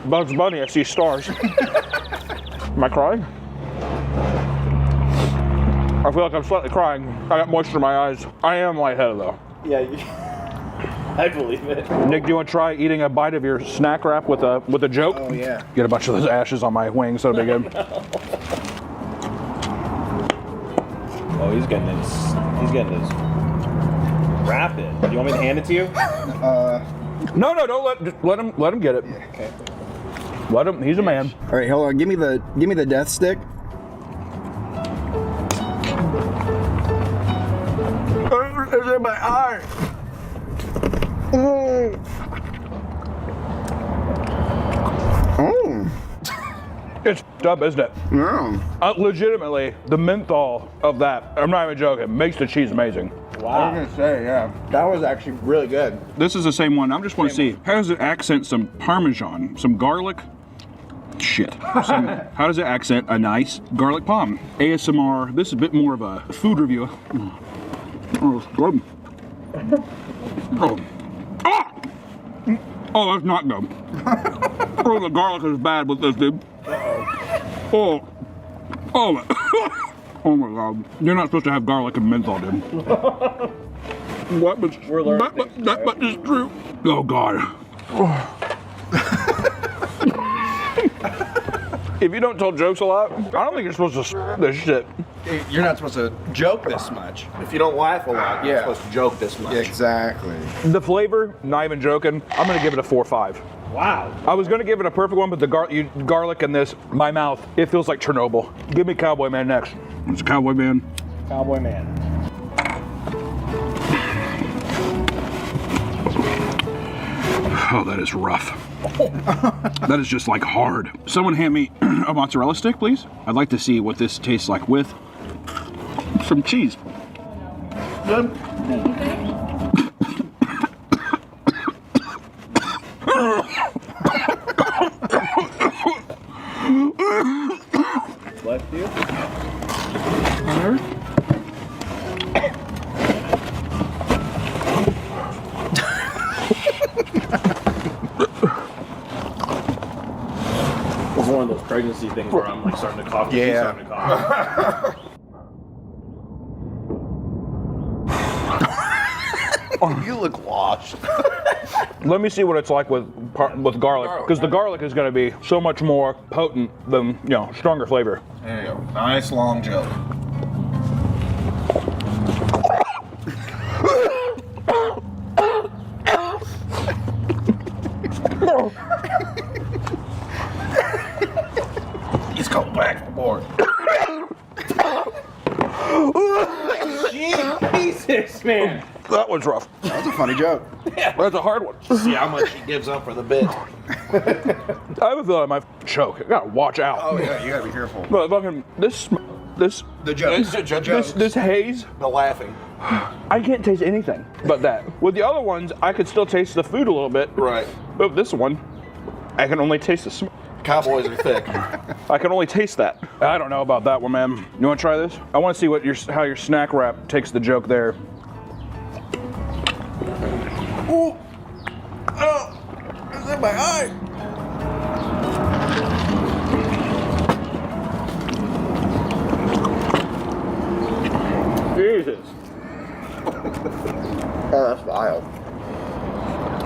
Speaker 3: Bugs Bunny. I see stars. Am I crying? I feel like I'm slightly crying. I got moisture in my eyes. I am lightheaded though.
Speaker 10: Yeah, I believe it.
Speaker 3: Nick, do you want to try eating a bite of your snack wrap with a joke?
Speaker 14: Oh yeah.
Speaker 3: Get a bunch of those ashes on my wings. That'll be good.
Speaker 10: Oh, he's getting his wrap in. Do you want me to hand it to you?
Speaker 3: No, don't let him get it.
Speaker 14: Yeah, okay.
Speaker 3: Let him. He's a man.
Speaker 14: All right, hold on. Give me the death stick.
Speaker 3: It's in my eye. It's up, isn't it?
Speaker 14: Yeah.
Speaker 3: Legitimately, the menthol of that, I'm not even joking, makes the cheese amazing.
Speaker 10: Wow.
Speaker 14: I was gonna say, yeah, that was actually really good.
Speaker 3: This is the same one. I just want to see, how does it accent some Parmesan, some garlic? Shit. How does it accent a nice garlic palm? ASMR, this is a bit more of a food review. Oh, it's good. Oh. Ah! Oh, that's not good. Oh, the garlic is bad with this, dude. Oh. Oh. Oh my God. You're not supposed to have garlic and menthol, dude. What? But is true. Oh God. If you don't tell jokes a lot, I don't think you're supposed to this shit.
Speaker 14: You're not supposed to joke this much.
Speaker 7: If you don't laugh a lot, you're supposed to joke this much.
Speaker 14: Exactly.
Speaker 3: The flavor, not even joking, I'm gonna give it a 4-5.
Speaker 10: Wow.
Speaker 3: I was gonna give it a perfect one, but the garlic in this, my mouth, it feels like Chernobyl. Give me Cowboy Man next. It's Cowboy Man.
Speaker 10: Cowboy Man.
Speaker 3: Oh, that is rough. That is just like hard. Someone hand me a mozzarella stick, please. I'd like to see what this tastes like with some cheese. Good.
Speaker 10: Bless you. It's one of those pregnancy things where I'm like starting to cough.
Speaker 14: Yeah.
Speaker 10: Starting to cough.
Speaker 14: You look lost.
Speaker 3: Let me see what it's like with garlic, because the garlic is going to be so much more potent than, stronger flavor.
Speaker 7: There you go. Nice long joke. He's going back to board.
Speaker 10: Jesus, man.
Speaker 3: That was rough.
Speaker 14: That was a funny joke.
Speaker 3: That's a hard one.
Speaker 7: See how much he gives up for the bit.
Speaker 3: I have a feeling I might choke. I gotta watch out.
Speaker 14: Oh yeah, you gotta be careful.
Speaker 3: But fucking this
Speaker 14: The jokes.
Speaker 3: this haze.
Speaker 7: The laughing.
Speaker 3: I can't taste anything but that. With the other ones, I could still taste the food a little bit.
Speaker 7: Right.
Speaker 3: But this one, I can only taste the smoke.
Speaker 7: Cowboys are thick.
Speaker 3: I can only taste that. I don't know about that one, man. You want to try this? I want to see what how your snack wrap takes the joke there.
Speaker 7: Ooh. Oh. Is in my eye.
Speaker 10: Jesus.
Speaker 7: Oh, that's vile.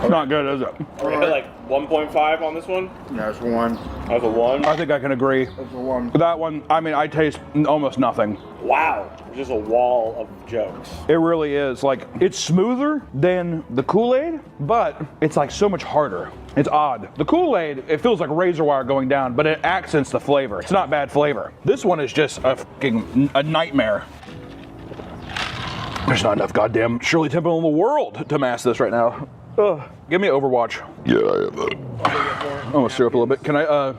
Speaker 1: Not good, is it?
Speaker 10: Are we at like 1.5 on this one?
Speaker 7: That's one.
Speaker 10: That's a 1?
Speaker 1: I think I can agree.
Speaker 7: That's a 1.
Speaker 1: That one, I mean, I taste almost nothing.
Speaker 10: Wow. There's just a wall of jokes.
Speaker 1: It really is. Like, it's smoother than the Kool-Aid, but it's like so much harder. It's odd. The Kool-Aid, it feels like razor wire going down, but it accents the flavor. It's not bad flavor. This one is just a nightmare. There's not enough goddamn Shirley Temple in the world to mask this right now. Ugh. Give me Overwatch. Yeah, I have that. I'm gonna stir up a little bit. Can I,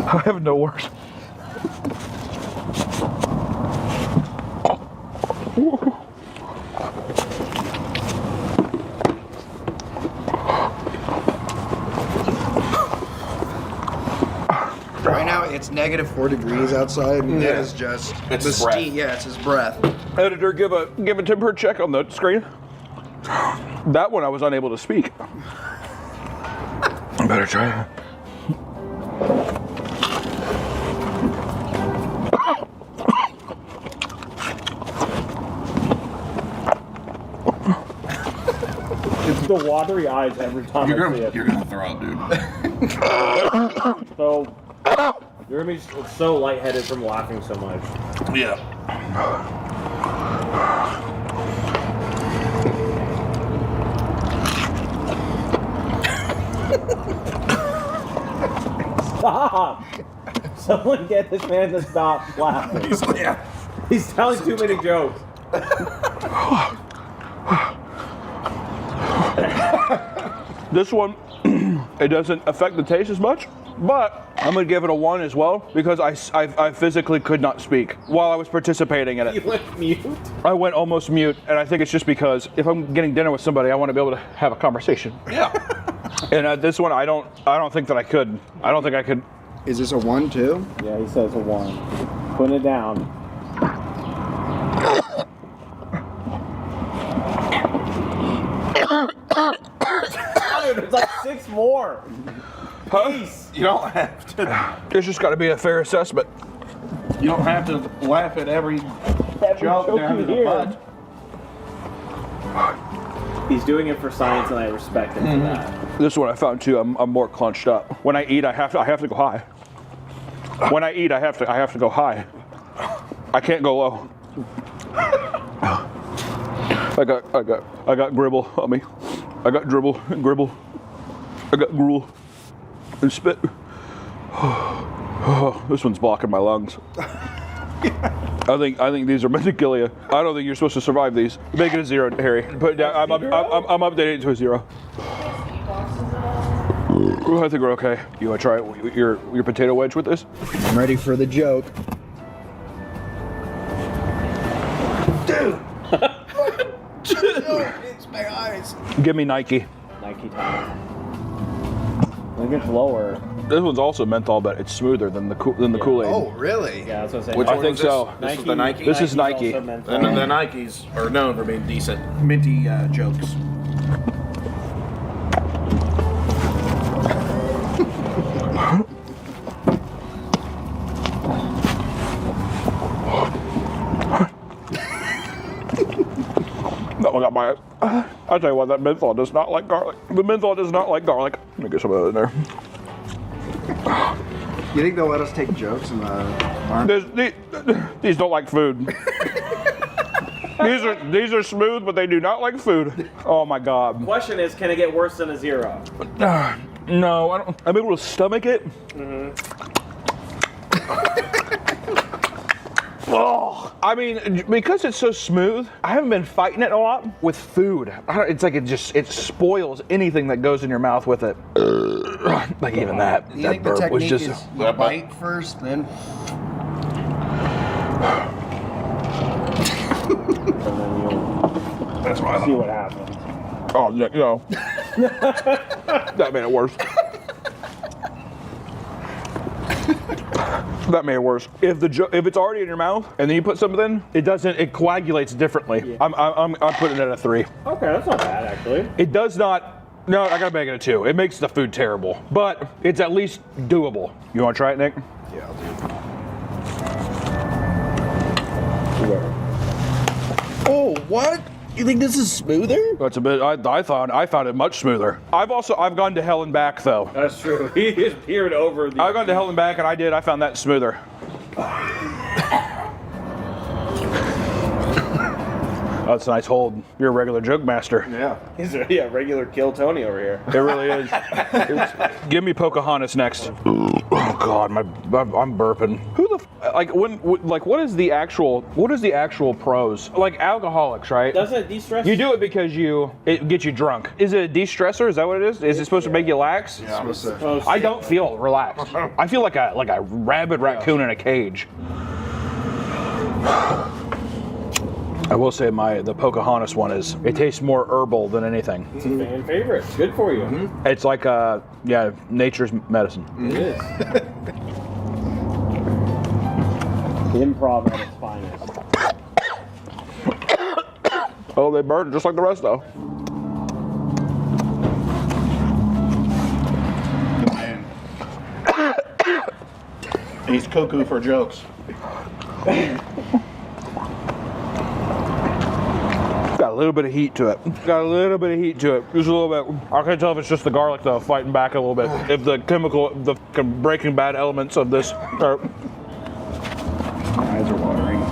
Speaker 1: I have no words.
Speaker 14: Right now it's -4 degrees outside, and it is just
Speaker 7: It's
Speaker 14: the
Speaker 7: his breath.
Speaker 14: steam. Yeah, it's his breath.
Speaker 1: Editor, give a temperature check on the screen. That one I was unable to speak. I better try.
Speaker 10: It's the watery eyes every time I see it.
Speaker 7: You're gonna throw up, dude.
Speaker 10: So, you're gonna be so lightheaded from laughing so much.
Speaker 7: Yeah.
Speaker 10: Stop! Someone get this man to stop laughing. He's telling too many jokes.
Speaker 1: This one, it doesn't affect the taste as much, but I'm gonna give it a 1 as well because I physically could not speak while I was participating in it.
Speaker 10: You went mute?
Speaker 1: I went almost mute, and I think it's just because if I'm getting dinner with somebody, I want to be able to have a conversation.
Speaker 7: Yeah.
Speaker 1: And this one, I don't think that I could. I don't think I could.
Speaker 14: Is this a 1 too?
Speaker 10: Yeah, he says a 1. Putting it down. Dude, it's like 6 more. Peace.
Speaker 7: You don't have to.
Speaker 1: There's just got to be a fair assessment.
Speaker 7: You don't have to laugh at every joke down to the butt.
Speaker 10: He's doing it for science, and I respect him for that.
Speaker 1: This one I found too. I'm more clenched up. When I eat, I have to go high. When I eat, I have to go high. I can't go low. I got gribble on me. I got dribble and gribble. I got gruel and spit. Oh, this one's blocking my lungs. I think these are meant to kill you. I don't think you're supposed to survive these. Make it a 0, Harry. Put it down. I'm updating it to a 0. I think we're okay. You want to try your potato wedge with this?
Speaker 14: I'm ready for the joke.
Speaker 7: Dude! It's my eyes.
Speaker 1: Give me Nike.
Speaker 10: Nike time. I think it's lower.
Speaker 1: This one's also menthol, but it's smoother than the Kool-Aid.
Speaker 14: Oh, really?
Speaker 10: Yeah, that's what I'm saying.
Speaker 7: Which
Speaker 1: I
Speaker 7: one
Speaker 1: think
Speaker 7: was this?
Speaker 1: so.
Speaker 7: This is the Nike?
Speaker 1: This is Nike.
Speaker 10: Also menthol.
Speaker 7: And the Nikes are known for being decent, minty jokes.
Speaker 1: That one got my. I tell you what, that menthol does not like garlic. The menthol does not like garlic. Let me get some of that in there.
Speaker 14: You think they'll let us take jokes in the farm?
Speaker 1: These don't like food. These are smooth, but they do not like food. Oh my God.
Speaker 10: Question is, can it get worse than a 0?
Speaker 1: No, I don't. I'm able to stomach it. Oh, I mean, because it's so smooth, I haven't been fighting it a lot with food. It's like it spoils anything that goes in your mouth with it. Like even that.
Speaker 14: You
Speaker 1: that
Speaker 14: think the
Speaker 1: burp was
Speaker 14: technique
Speaker 1: just.
Speaker 14: is you bite first, then?
Speaker 10: See what happens.
Speaker 3: Oh, no. That made it worse. That made it worse. If it's already in your mouth and then you put something in, it coagulates differently.
Speaker 10: Yeah.
Speaker 3: I'm putting it at a 3.
Speaker 10: Okay, that's not bad actually.
Speaker 3: It does not. No, I gotta make it a 2. It makes the food terrible, but it's at least doable. You want to try it, Nick?
Speaker 2: Yeah, I'll do it.
Speaker 7: Oh, what? You think this is smoother?
Speaker 3: That's a bit. I found it much smoother. I've gone to hell and back though.
Speaker 10: That's true. He just peered over the.
Speaker 3: I've gone to hell and back, and I found that smoother. That's a nice hold. You're a regular joke master.
Speaker 2: Yeah.
Speaker 10: He's a regular Kill Tony over here.
Speaker 3: It really is. Give me Pocahontas next. Oh God, I'm burping. Who the what is the actual pros? Like alcoholics, right?
Speaker 10: Doesn't it de-stress?
Speaker 3: You do it because it gets you drunk. Is it a de-stressor? Is that what it is? Is it supposed to make you lax?
Speaker 2: Yeah.
Speaker 3: I don't feel relaxed. I feel like a rabid raccoon in a cage. I will say the Pocahontas one it tastes more herbal than anything.
Speaker 10: It's a fan favorite. It's good for you.
Speaker 3: Mm-hmm. It's like nature's medicine.
Speaker 10: It is. Improv at its finest.
Speaker 3: Oh, they burn just like the rest though.
Speaker 7: He's cuckoo for jokes.
Speaker 3: Got a little bit of heat to it. Just a little bit. I can't tell if it's just the garlic though, fighting back a little bit. If the Breaking Bad elements of this are.
Speaker 10: My eyes are watering.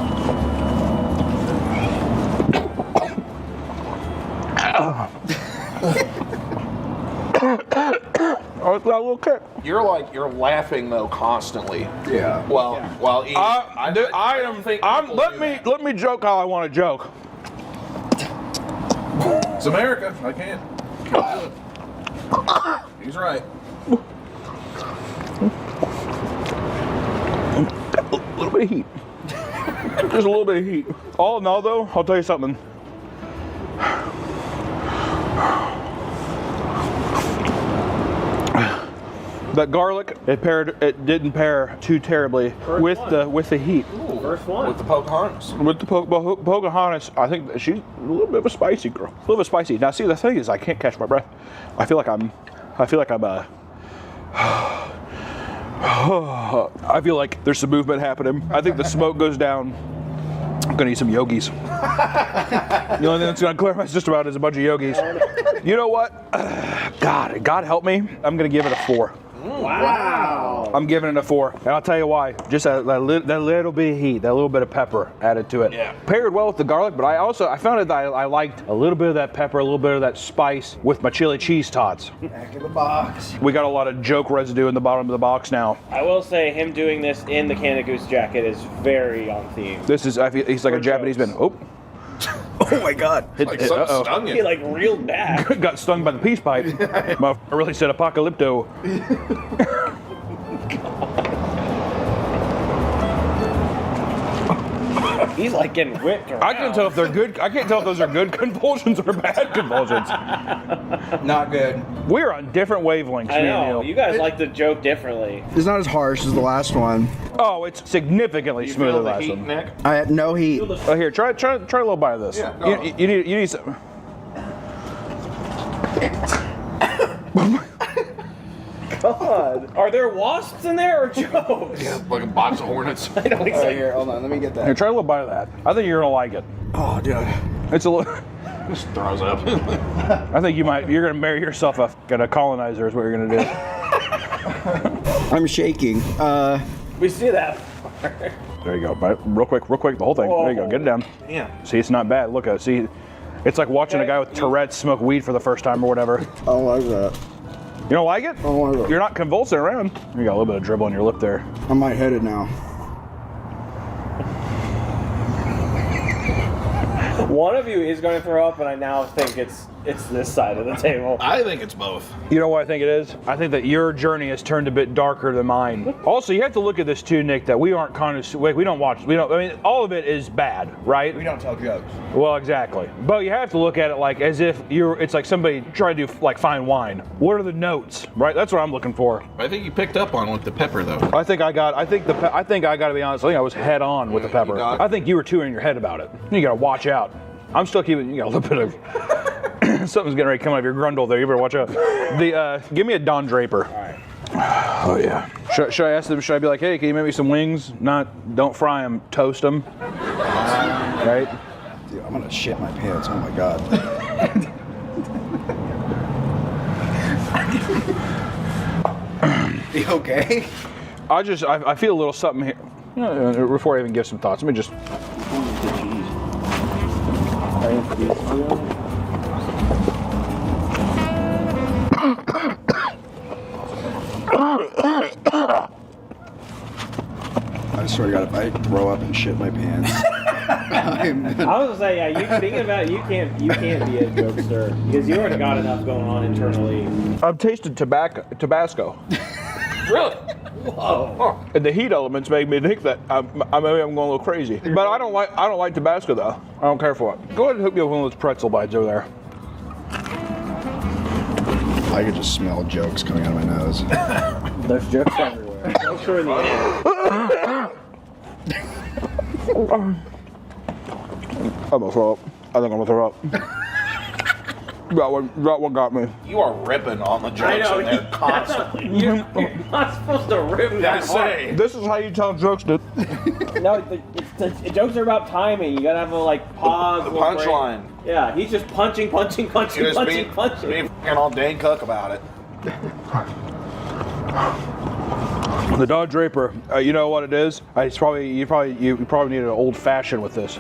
Speaker 3: Oh, it's got a little kick.
Speaker 7: You're laughing though constantly.
Speaker 2: Yeah.
Speaker 7: While eating.
Speaker 3: Let me joke how I want to joke.
Speaker 7: It's America. I can't do it. He's right.
Speaker 3: A little bit of heat. Just a little bit of heat. All in all, though, I'll tell you something. That garlic, it didn't pair too terribly with the heat.
Speaker 10: Ooh, first one.
Speaker 7: With the Pocahontas.
Speaker 3: With the Pocahontas, I think she's a little bit of a spicy girl. A little bit spicy. Now, see, the thing is, I can't catch my breath. I feel like I'm I feel like there's some movement happening. I think the smoke goes down. I'm gonna eat some yogis. The only thing that's gonna clear my system out is a bunch of yogis. You know what? God help me. I'm gonna give it a 4.
Speaker 10: Wow.
Speaker 3: I'm giving it a 4, and I'll tell you why. Just that little bit of heat, that little bit of pepper added to it.
Speaker 7: Yeah.
Speaker 3: Paired well with the garlic, but I found it that I liked a little bit of that pepper, a little bit of that spice with my chili cheese tots.
Speaker 10: Back in the box.
Speaker 3: We got a lot of joke residue in the bottom of the box now.
Speaker 10: I will say him doing this in the Canada Goose jacket is very on theme.
Speaker 3: I feel he's like a Japanese man. Oh.
Speaker 7: Oh my God! Stung
Speaker 10: He like reeled back.
Speaker 3: Got stung by the peace pipe. I really said apocalypto.
Speaker 10: He's like getting whipped around.
Speaker 3: I can't tell if they're good. I can't tell if those are good convulsions or bad convulsions.
Speaker 14: Not good.
Speaker 3: We're on different wavelengths.
Speaker 10: I
Speaker 3: me and
Speaker 10: know.
Speaker 3: Neil.
Speaker 10: You guys like to joke differently.
Speaker 2: It's not as harsh as the last one.
Speaker 3: Oh, it's significantly smoother than the last one.
Speaker 7: Nick?
Speaker 2: I had no heat.
Speaker 3: Oh, here, try a little bite of this.
Speaker 7: Yeah, go on.
Speaker 3: You need some.
Speaker 10: God, are there wasps in there or jokes?
Speaker 7: Yeah, like a box of hornets.
Speaker 10: I don't think so.
Speaker 2: Here, hold on, let me get that.
Speaker 3: Here, try a little bite of that. I think you're gonna like it.
Speaker 2: Oh, dude.
Speaker 3: It's a little.
Speaker 7: Just throws up.
Speaker 3: I think you're gonna marry yourself a colonizer is what you're gonna do.
Speaker 2: I'm shaking.
Speaker 10: We see that.
Speaker 3: There you go. Bite, real quick, the whole thing. There you go. Get it down.
Speaker 7: Yeah.
Speaker 3: See, it's not bad. Look at it. See, it's like watching a guy with Tourette's smoke weed for the first time or whatever.
Speaker 2: I don't like that.
Speaker 3: You don't like it?
Speaker 2: I don't like it.
Speaker 3: You're not convulsing around. You got a little bit of dribble on your lip there.
Speaker 2: I'm lightheaded now.
Speaker 10: One of you is going to throw up, and I now think it's It's this side of the table.
Speaker 7: I think it's both.
Speaker 3: You know what I think it is? I think that your journey has turned a bit darker than mine. Also, you have to look at this too, Nick, that we aren't we don't watch, I mean, all of it is bad, right?
Speaker 7: We don't tell jokes.
Speaker 3: Well, exactly. But you have to look at it like as if it's like somebody trying to do like fine wine. What are the notes, right? That's what I'm looking for.
Speaker 7: I think you picked up on with the pepper though.
Speaker 3: I think I got to be honest, I think I was head on with the pepper. I think you were too in your head about it. You got to watch out. I'm still keeping, you got a little bit of, something's getting ready to come out of your grundle there. You better watch out. Give me a Don Draper.
Speaker 10: All right.
Speaker 3: Oh yeah. Should I ask them, should I be like, hey, can you make me some wings? Don't fry them, toast them. Right?
Speaker 2: Dude, I'm gonna shit my pants, oh my God.
Speaker 14: You okay?
Speaker 3: I feel a little something here. Before I even give some thoughts, let me just.
Speaker 2: I swear to God, if I throw up and shit my pants.
Speaker 10: I was gonna say, yeah. You thinking about it, you can't be a jokester because you already got enough going on internally.
Speaker 3: I've tasted Tabasco.
Speaker 10: Really? Whoa.
Speaker 3: And the heat elements make me think that maybe I'm going a little crazy. But I don't like Tabasco though. I don't care for it. Go ahead and hook me up with one of those pretzel bites over there.
Speaker 2: I could just smell jokes coming out of my nose.
Speaker 10: There's jokes everywhere. Jokes are in the air.
Speaker 3: I'm gonna throw up. I think I'm gonna throw up. That one got me.
Speaker 7: You are ripping on the jokes in there constantly.
Speaker 10: You're not supposed to rip that hard.
Speaker 3: This is how you tell jokes, dude.
Speaker 10: No, the jokes are about timing. You gotta have a pause.
Speaker 7: The punchline.
Speaker 10: Yeah, he's just punching.
Speaker 7: Be all Dane Cook about it.
Speaker 3: The Don Draper. You know what it is? You probably need an old fashioned with this,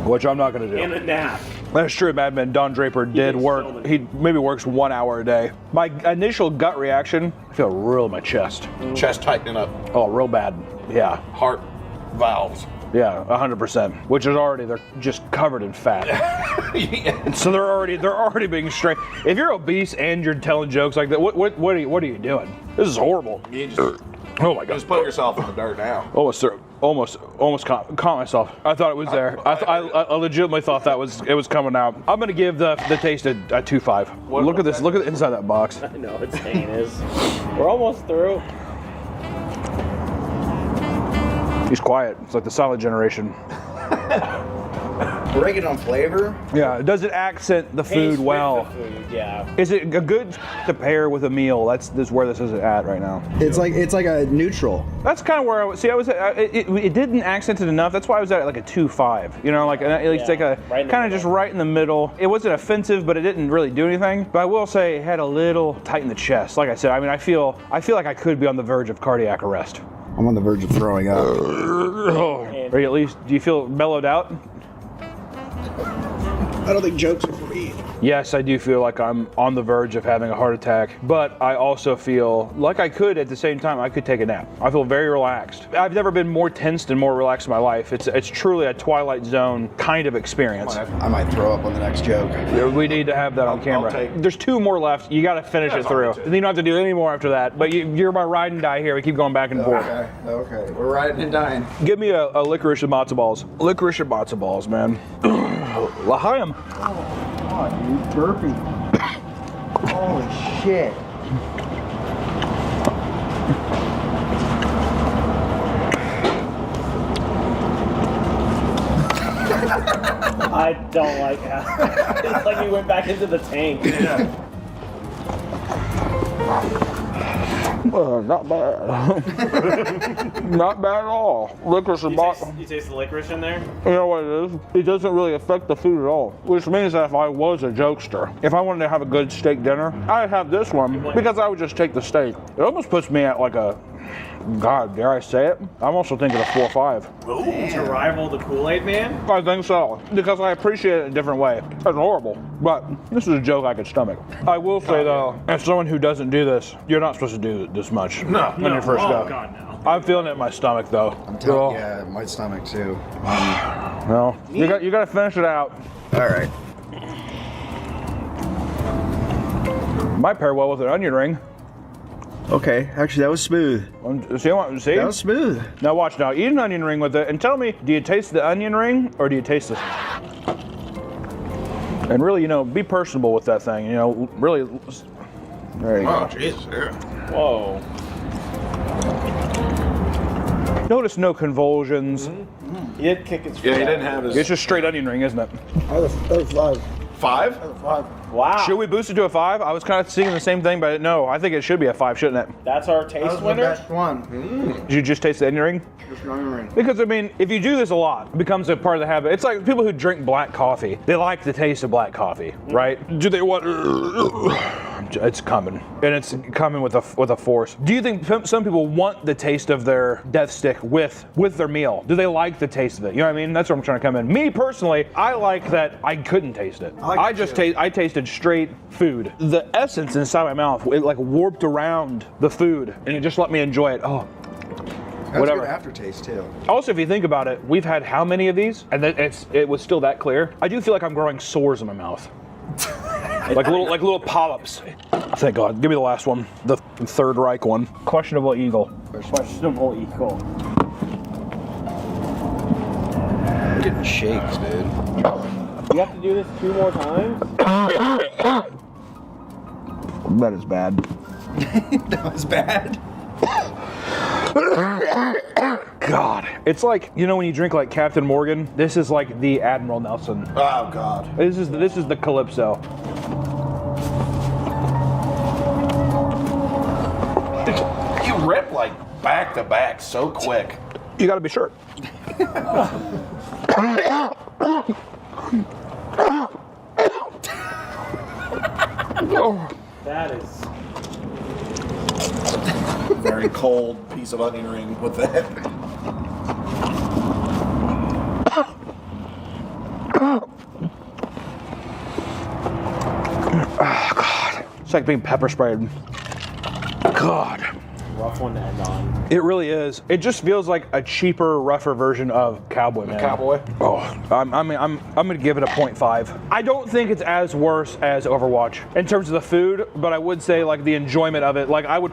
Speaker 3: which I'm not gonna do.
Speaker 10: And a nap.
Speaker 3: That's true, Mad Men. Don Draper did work. He maybe works 1 hour a day. My initial gut reaction, I feel real in my chest.
Speaker 7: Chest tightening up.
Speaker 3: Oh, real bad. Yeah.
Speaker 7: Heart valves.
Speaker 3: Yeah, 100%. Which is they're just covered in fat. Yeah. So they're already being strained. If you're obese and you're telling jokes like that, what are you doing? This is horrible.
Speaker 7: You just,
Speaker 3: oh my God.
Speaker 7: Just put yourself in the dirt now.
Speaker 3: Almost caught myself. I thought it was there. I legitimately thought it was coming out. I'm gonna give the taste a 2.5. Look at this. Look at the inside of that box.
Speaker 10: I know it's heinous. We're almost through.
Speaker 3: He's quiet. It's like the Silent Generation.
Speaker 14: Bring it on flavor.
Speaker 3: Yeah, does it accent the food well?
Speaker 10: The food, yeah.
Speaker 3: Is it a good to pair with a meal? That's where this is at right now.
Speaker 2: It's like a neutral.
Speaker 3: That's kind of where I was. See, I was. It didn't accent it enough. That's why I was at like a 2.5. You know, it's like a kind of just right in the middle. It wasn't offensive, but it didn't really do anything. But I will say it had a little tight in the chest. Like I said, I mean, I feel like I could be on the verge of cardiac arrest.
Speaker 2: I'm on the verge of throwing up.
Speaker 3: Or at least, do you feel mellowed out?
Speaker 2: I don't think jokes are for me.
Speaker 3: Yes, I do feel like I'm on the verge of having a heart attack, but I also feel like I could, at the same time, I could take a nap. I feel very relaxed. I've never been more tensed and more relaxed in my life. It's truly a Twilight Zone kind of experience.
Speaker 2: I might throw up on the next joke.
Speaker 3: We need to have that on camera. There's 2 more left. You got to finish it through. You don't have to do any more after that, but you're my ride and die here. We keep going back and forth.
Speaker 14: Okay. We're riding and dying.
Speaker 3: Give me a licorice and matzo balls. Licorice and matzo balls, man. L'chaim.
Speaker 14: Oh, dude, burpee. Holy shit.
Speaker 10: I don't like how it's like you went back into the tank.
Speaker 3: Yeah. Not bad. Not bad at all. Licorice and
Speaker 10: You taste the licorice in there?
Speaker 3: You know what it is? It doesn't really affect the food at all. Which means that if I was a jokester, if I wanted to have a good steak dinner, I'd have this one because I would just take the steak. It almost puts me at like a, God, dare I say it? I'm also thinking a 4.5.
Speaker 10: To rival the Kool-Aid Man?
Speaker 3: I think so, because I appreciate it in a different way. That's horrible, but this is a joke I could stomach. I will say though, as someone who doesn't do this, you're not supposed to do this much on your first go.
Speaker 10: God, no.
Speaker 3: I'm feeling it in my stomach though.
Speaker 2: I'm telling you, yeah, my stomach too.
Speaker 3: No, you got to finish it out.
Speaker 2: All right.
Speaker 3: Might pair well with an onion ring.
Speaker 2: Okay, actually that was smooth.
Speaker 3: See?
Speaker 2: That was smooth.
Speaker 3: Now watch. Now eat an onion ring with it, and tell me, do you taste the onion ring or do you taste this? And really, be personable with that thing. Really. There you go.
Speaker 7: Jesus. Yeah.
Speaker 3: Whoa. Notice no convulsions.
Speaker 10: He did kick his.
Speaker 7: Yeah, he didn't have his.
Speaker 3: It's just straight onion ring, isn't it?
Speaker 10: That was 5.
Speaker 7: 5?
Speaker 10: 5. Wow.
Speaker 3: Should we boost it to a 5? I was kind of seeing the same thing, but no, I think it should be a 5, shouldn't it?
Speaker 10: That's our taste winner.
Speaker 2: The best one.
Speaker 3: Did you just taste the onion ring?
Speaker 2: Just an onion ring.
Speaker 3: Because, if you do this a lot, it becomes a part of the habit. It's like people who drink black coffee. They like the taste of black coffee, right? Do they want... It's coming. And it's coming with a force. Do you think some people want the taste of their death stick with their meal? Do they like the taste of it? You know what I mean? That's where I'm trying to come in. Me, personally, I like that I couldn't taste it. I tasted straight food. The essence inside my mouth, it like warped around the food, and it just let me enjoy it. Oh.
Speaker 2: That's
Speaker 3: Whatever.
Speaker 2: a good aftertaste too.
Speaker 3: Also, if you think about it, we've had how many of these, and it was still that clear. I do feel like I'm growing sores in my mouth, like little polyps. Thank God. Give me the last one, the Third Reich one. Questionable Eagle.
Speaker 10: Questionable Eagle.
Speaker 2: I'm getting shakes, dude.
Speaker 10: You have to do this 2 more times?
Speaker 3: That is bad.
Speaker 2: That was bad.
Speaker 3: God, it's like when you drink like Captain Morgan. This is like the Admiral Nelson.
Speaker 7: Oh God.
Speaker 3: This is the Calypso.
Speaker 7: You rip like back to back so quick.
Speaker 3: You got to be sure.
Speaker 10: That is
Speaker 7: Very cold piece of onion ring with that.
Speaker 3: Oh, God. It's like being pepper sprayed. God.
Speaker 10: rough one to end on.
Speaker 3: It really is. It just feels like a cheaper, rougher version of Cowboy, man.
Speaker 7: Cowboy?
Speaker 3: Oh, I'm gonna give it a 0.5. I don't think it's as worse as Overwatch in terms of the food, but I would say like the enjoyment of it. Like I would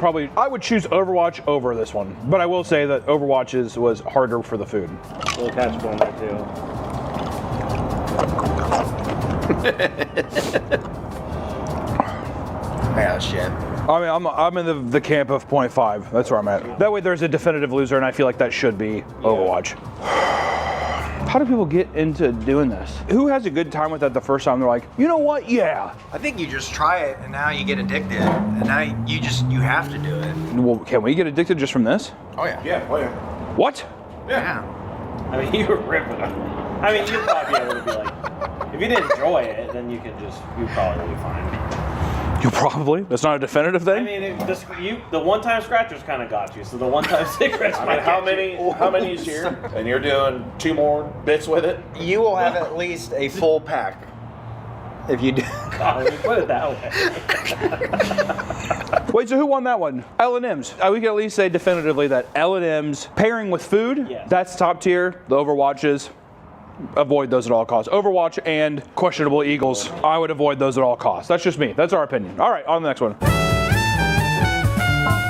Speaker 3: choose Overwatch over this one. But I will say that Overwatch was harder for the food.
Speaker 10: A little catchable in there too.
Speaker 2: Yeah, shit.
Speaker 3: I mean, I'm in the camp of 0.5. That's where I'm at. That way there's a definitive loser, and I feel like that should be Overwatch. How do people get into doing this? Who has a good time with that the first time? They're like, you know what? Yeah.
Speaker 2: I think you just try it, and now you get addicted, and now you have to do it.
Speaker 3: Well, can we get addicted just from this?
Speaker 2: Oh yeah.
Speaker 7: Yeah. Oh yeah.
Speaker 3: What?
Speaker 2: Yeah.
Speaker 10: I mean, you were ripping them. I mean, you'd probably be able to be like, if you didn't enjoy it, then you'd probably be fine.
Speaker 3: You probably. That's not a definitive thing.
Speaker 10: I mean, the one-time scratchers kind of got you. So the one-time cigarettes. I mean, how many is here? And you're doing 2 more bits with it.
Speaker 2: You will have at least a full pack if you do.
Speaker 10: God, let me put it that way.
Speaker 3: Wait, so who won that one? L&M's. We can at least say definitively that L&M's pairing with food.
Speaker 10: Yes.
Speaker 3: That's top tier. The Overwatches. Avoid those at all costs. Overwatch and questionable Eagles, I would avoid those at all costs. That's just me. That's our opinion. All right, on the next one.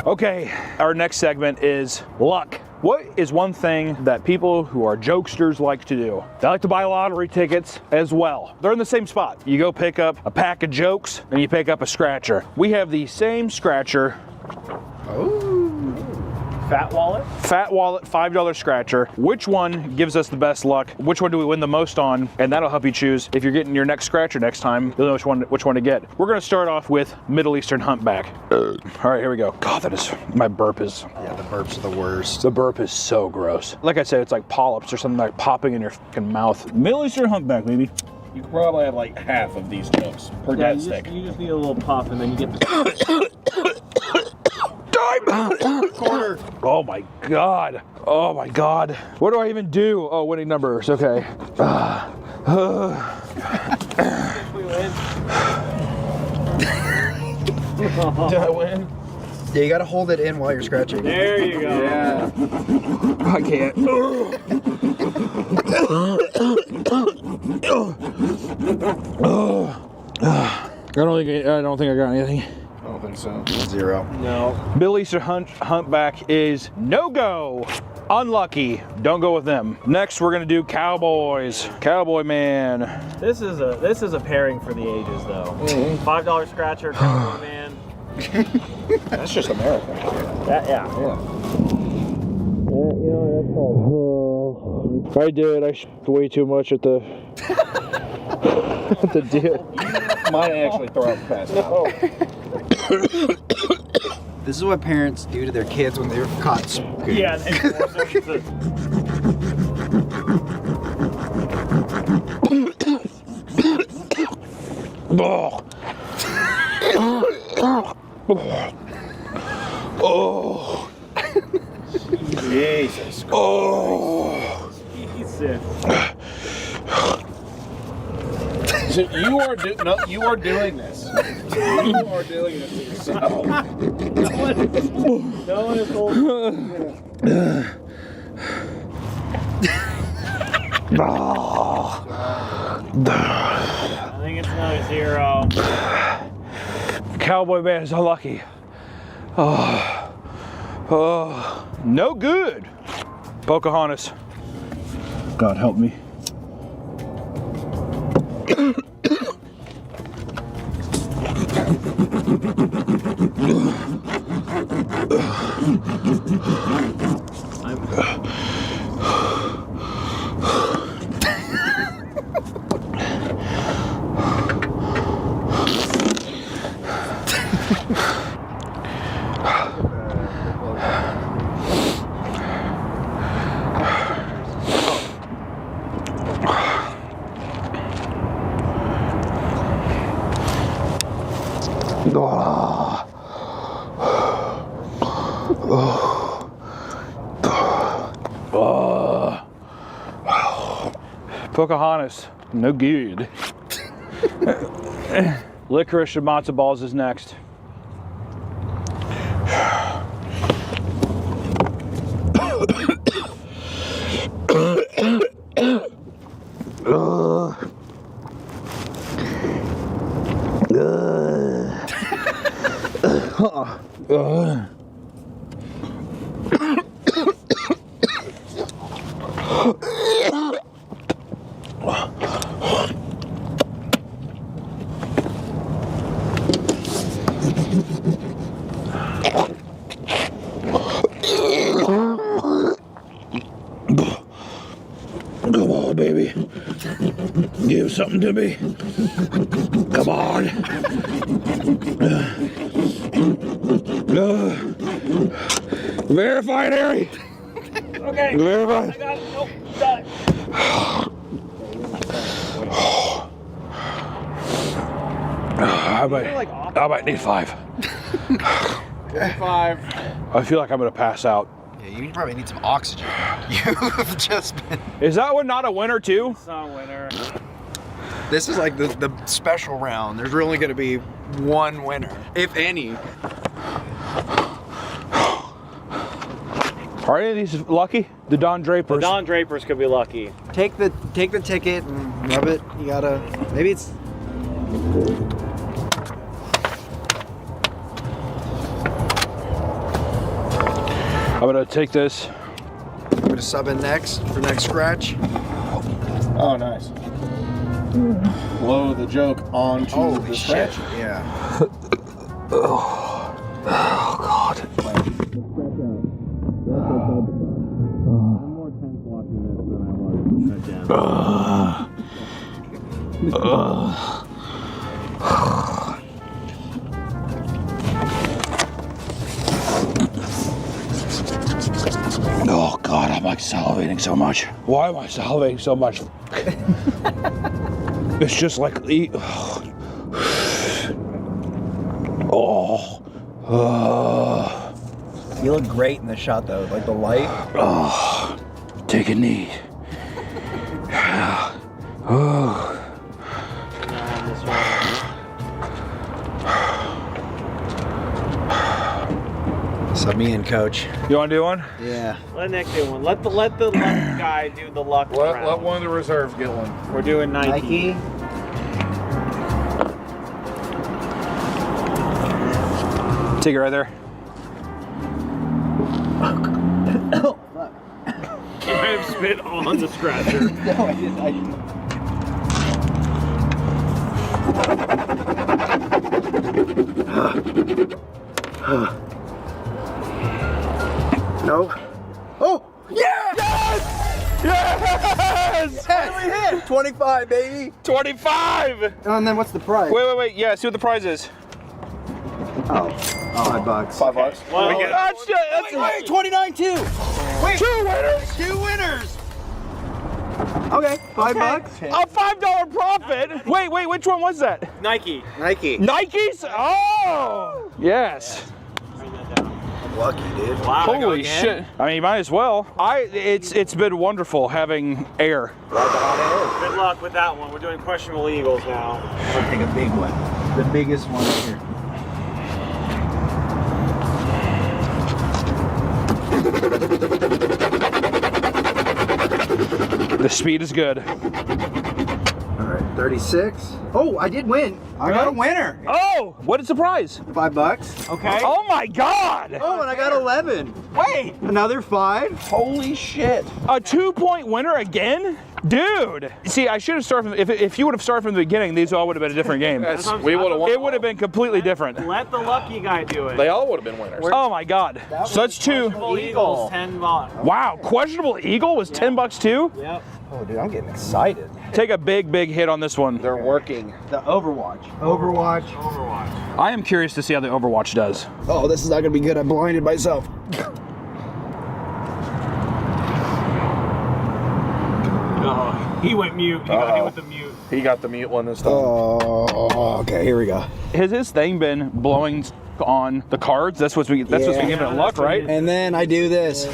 Speaker 3: Okay, our next segment is luck. What is one thing that people who are jokesters like to do? They like to buy lottery tickets as well. They're in the same spot. You go pick up a pack of jokes and you pick up a scratcher. We have the same scratcher.
Speaker 10: Oh. Fat Wallet?
Speaker 3: Fat Wallet, $5 scratcher. Which one gives us the best luck? Which one do we win the most on? And that'll help you choose. If you're getting your next scratcher next time, you'll know which one to get. We're gonna start off with Middle Eastern Humpback. All right, here we go. God, my burp is.
Speaker 2: Yeah, the burps are the worst.
Speaker 3: The burp is so gross. Like I said, it's like polyps or something like popping in your fucking mouth. Middle Eastern Humpback, baby.
Speaker 7: You could probably have like half of these jokes per dead stick.
Speaker 10: You just need a little puff and then you get the...
Speaker 3: Corner. Oh my God. Oh my God. What do I even do? Oh, winning numbers. Okay.
Speaker 10: We win.
Speaker 2: Did I win? Yeah, you gotta hold it in while you're scratching.
Speaker 10: There you go.
Speaker 2: Yeah.
Speaker 3: I can't. I don't think I got anything.
Speaker 7: think so.
Speaker 14: 0.
Speaker 10: No.
Speaker 3: Middle Eastern humpback is no-go. Unlucky. Don't go with them. Next, we're gonna do cowboys. Cowboy man.
Speaker 10: This is a pairing for the ages, though. $5 scratcher, Cowboy Man.
Speaker 7: That's just America.
Speaker 10: Yeah. You know, that's all.
Speaker 3: I did. I way too much at the at the deal.
Speaker 7: Might actually throw up fast.
Speaker 10: No.
Speaker 14: This is what parents do to their kids when they're caught smoking.
Speaker 10: Yeah.
Speaker 3: Oh.
Speaker 7: Jesus.
Speaker 3: Oh.
Speaker 10: Jesus.
Speaker 7: So you are doing this. You are doing this to yourself.
Speaker 10: No one is holding. I think it's another 0.
Speaker 3: Cowboy man is unlucky. No good. Pocahontas. God help me. Pocahontas, no good. Licorice and matzo balls is next. Come on, baby. Give something to me. Come on. Verified, Harry.
Speaker 10: Okay.
Speaker 3: Verified.
Speaker 10: I got it. Nope. Got it.
Speaker 3: I might need 5.
Speaker 10: 5.
Speaker 3: I feel like I'm gonna pass out.
Speaker 14: Yeah, you probably need some oxygen. You've just been...
Speaker 3: Is that one not a winner too?
Speaker 10: It's not a winner.
Speaker 14: This is like the special round. There's really going to be one winner, if any.
Speaker 3: Are any of these lucky? The Don Drapers.
Speaker 10: The Don Drapers could be lucky.
Speaker 14: Take the ticket and rub it. You gotta. Maybe it's.
Speaker 3: I'm gonna take this.
Speaker 14: I'm gonna sub in next for next scratch.
Speaker 7: Oh, nice. Blow the joke onto the scratch.
Speaker 14: Yeah.
Speaker 3: Oh God. Oh God, I'm like salivating so much. Why am I salivating so much? It's just like
Speaker 14: You look great in the shot though, like the light.
Speaker 3: Oh, take a knee. Oh.
Speaker 14: Sub me in, coach.
Speaker 3: You want to do one?
Speaker 14: Yeah.
Speaker 10: Let Nick do one. Let the luck guy do the luck round.
Speaker 7: Let one of the reserves get one.
Speaker 10: We're doing Nike.
Speaker 1: Take it right there.
Speaker 10: Oh, fuck.
Speaker 7: You might have spit on the scratcher.
Speaker 10: No, I didn't. No. Oh!
Speaker 1: Yes! Yes!
Speaker 10: Yes! We hit! 25, baby!
Speaker 1: 25!
Speaker 10: Oh, and then what's the prize?
Speaker 1: Wait. Yeah, see what the prize is.
Speaker 10: Oh, $5. $5.
Speaker 7: Well,
Speaker 10: Wait, 29 too! Wait!
Speaker 1: 2 winners!
Speaker 10: 2 winners! Okay, $5.
Speaker 1: A $5 profit? Wait, which one was that?
Speaker 7: Nike.
Speaker 1: Nikes? Oh! Yes.
Speaker 10: Lucky, dude.
Speaker 7: Wow.
Speaker 1: Holy shit. I mean, might as well. It's been wonderful having air.
Speaker 7: Good luck with that one. We're doing questionable eagles now.
Speaker 10: I'm gonna take a big one. The biggest one right here.
Speaker 1: The speed is good.
Speaker 10: All right, 36. Oh, I did win. I got a winner.
Speaker 1: Oh, what is the prize?
Speaker 10: $5.
Speaker 7: Okay.
Speaker 1: Oh my God!
Speaker 10: Oh, and I got 11.
Speaker 7: Wait.
Speaker 10: Another 5.
Speaker 1: Holy shit. A 2-point winner again? Dude. See, I should have started from, if you would have started from the beginning, these all would have been a different game.
Speaker 7: We would have won.
Speaker 1: It would have been completely different.
Speaker 7: Let the lucky guy do it.
Speaker 3: They all would have been winners.
Speaker 1: Oh my God. So that's 2.
Speaker 7: Questionable eagles, $10.
Speaker 1: Wow, questionable eagle was $10 too?
Speaker 7: Yep.
Speaker 10: Oh, dude, I'm getting excited.
Speaker 1: Take a big hit on this one.
Speaker 3: They're working.
Speaker 10: The Overwatch. Overwatch.
Speaker 1: I am curious to see how the Overwatch does.
Speaker 10: Oh, this is not gonna be good. I blinded myself.
Speaker 7: Oh, he went mute. He got hit with the mute.
Speaker 3: He got the mute one this time.
Speaker 10: Oh, okay, here we go.
Speaker 1: Has his thing been blowing on the cards? That's what's been giving it luck, right?
Speaker 10: And then I do this.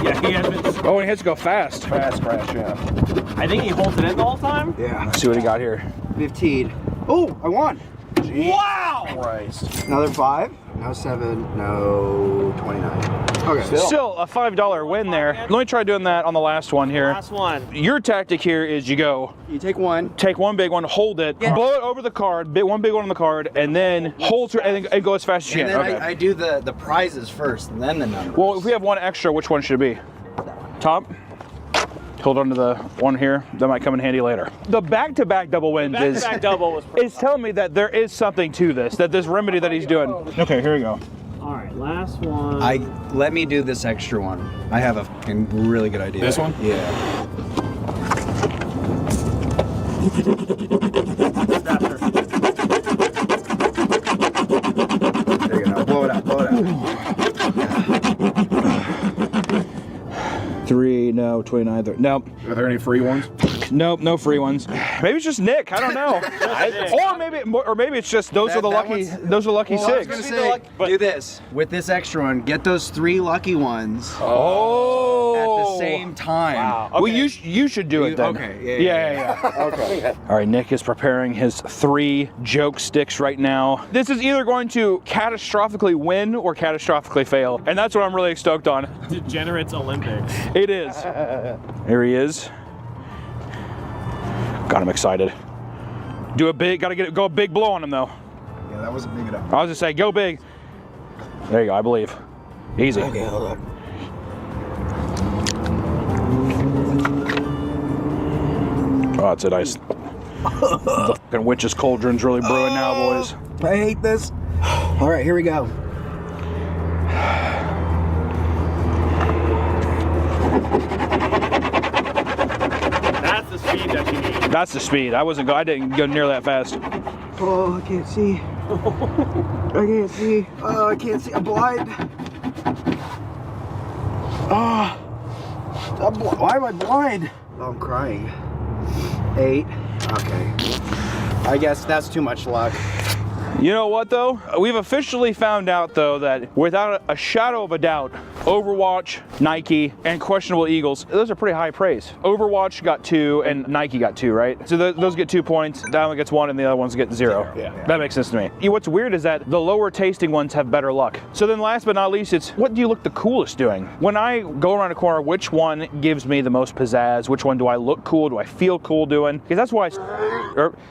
Speaker 7: Yeah, he has been.
Speaker 1: Oh, and he has to go fast.
Speaker 3: Fast crash, yeah.
Speaker 7: I think he holds it in the whole time.
Speaker 10: Yeah.
Speaker 1: Let's see what he got here.
Speaker 10: 15. Oh, I won.
Speaker 7: Wow!
Speaker 3: Christ.
Speaker 10: Another 5. No 7. No 29. Okay.
Speaker 1: Still a $5 win there. Let me try doing that on the last one here.
Speaker 7: Last one.
Speaker 1: Your tactic here is you go.
Speaker 10: You take one.
Speaker 1: Take one big one, hold it, blow it over the card, one big one on the card, and then hold it and go as fast as you
Speaker 10: And
Speaker 1: can.
Speaker 10: then
Speaker 1: Okay.
Speaker 10: I do the prizes first, and then the numbers.
Speaker 1: Well, if we have one extra, which one should it be? Top? Hold on to the one here. That might come in handy later. The back-to-back double wins
Speaker 7: Back-to-back double was
Speaker 1: is telling me that there is something to this, that this remedy that he's doing. Okay, here we go.
Speaker 7: All right, last one.
Speaker 14: Let me do this extra one. I have a fucking really good idea.
Speaker 1: This one?
Speaker 14: Yeah. There you go. Blow it out. Blow it out.
Speaker 1: 3, no, 29. Nope.
Speaker 3: Are there any free ones?
Speaker 1: Nope, no free ones. Maybe it's just Nick. I don't know. or maybe it's just those are the lucky
Speaker 14: Well, I was
Speaker 1: 6.
Speaker 14: gonna say, do this with this extra one. Get those 3 lucky ones.
Speaker 1: Oh.
Speaker 14: At the same time.
Speaker 1: Wow. Okay. Well, you should do it then.
Speaker 14: Okay.
Speaker 1: Yeah. Okay. All right, Nick is preparing his 3 joke sticks right now. This is either going to catastrophically win or catastrophically fail, and that's what I'm really stoked on.
Speaker 7: Degenerates Olympics.
Speaker 1: It is. Here he is. God, I'm excited. Go a big blow on him though.
Speaker 10: Yeah, that wasn't big enough.
Speaker 1: I was just saying, go big. There you go, I believe. Easy.
Speaker 10: Okay, hold on.
Speaker 1: Oh, it's a nice. The fucking witch's cauldron's really brewing now, boys.
Speaker 10: I hate this. All right, here we go.
Speaker 7: That's the speed that you need.
Speaker 1: That's the speed. I didn't go near that fast.
Speaker 10: Oh, I can't see. I can't see. Oh, I can't see. I'm blind. Oh, why am I blind? Oh, I'm crying. 8. Okay. I guess that's too much luck.
Speaker 1: You know what though? We've officially found out though that without a shadow of a doubt, Overwatch, Nike, and questionable Eagles, those are pretty high praise. Overwatch got 2 and Nike got 2, right? So those get 2 points, that one gets 1 and the other ones get 0. Yeah. That makes sense to me. What's weird is that the lower tasting ones have better luck. So then last but not least, it's what do you look the coolest doing? When I go around a corner, which one gives me the most pizzazz? Which one do I look cool? Do I feel cool doing? Because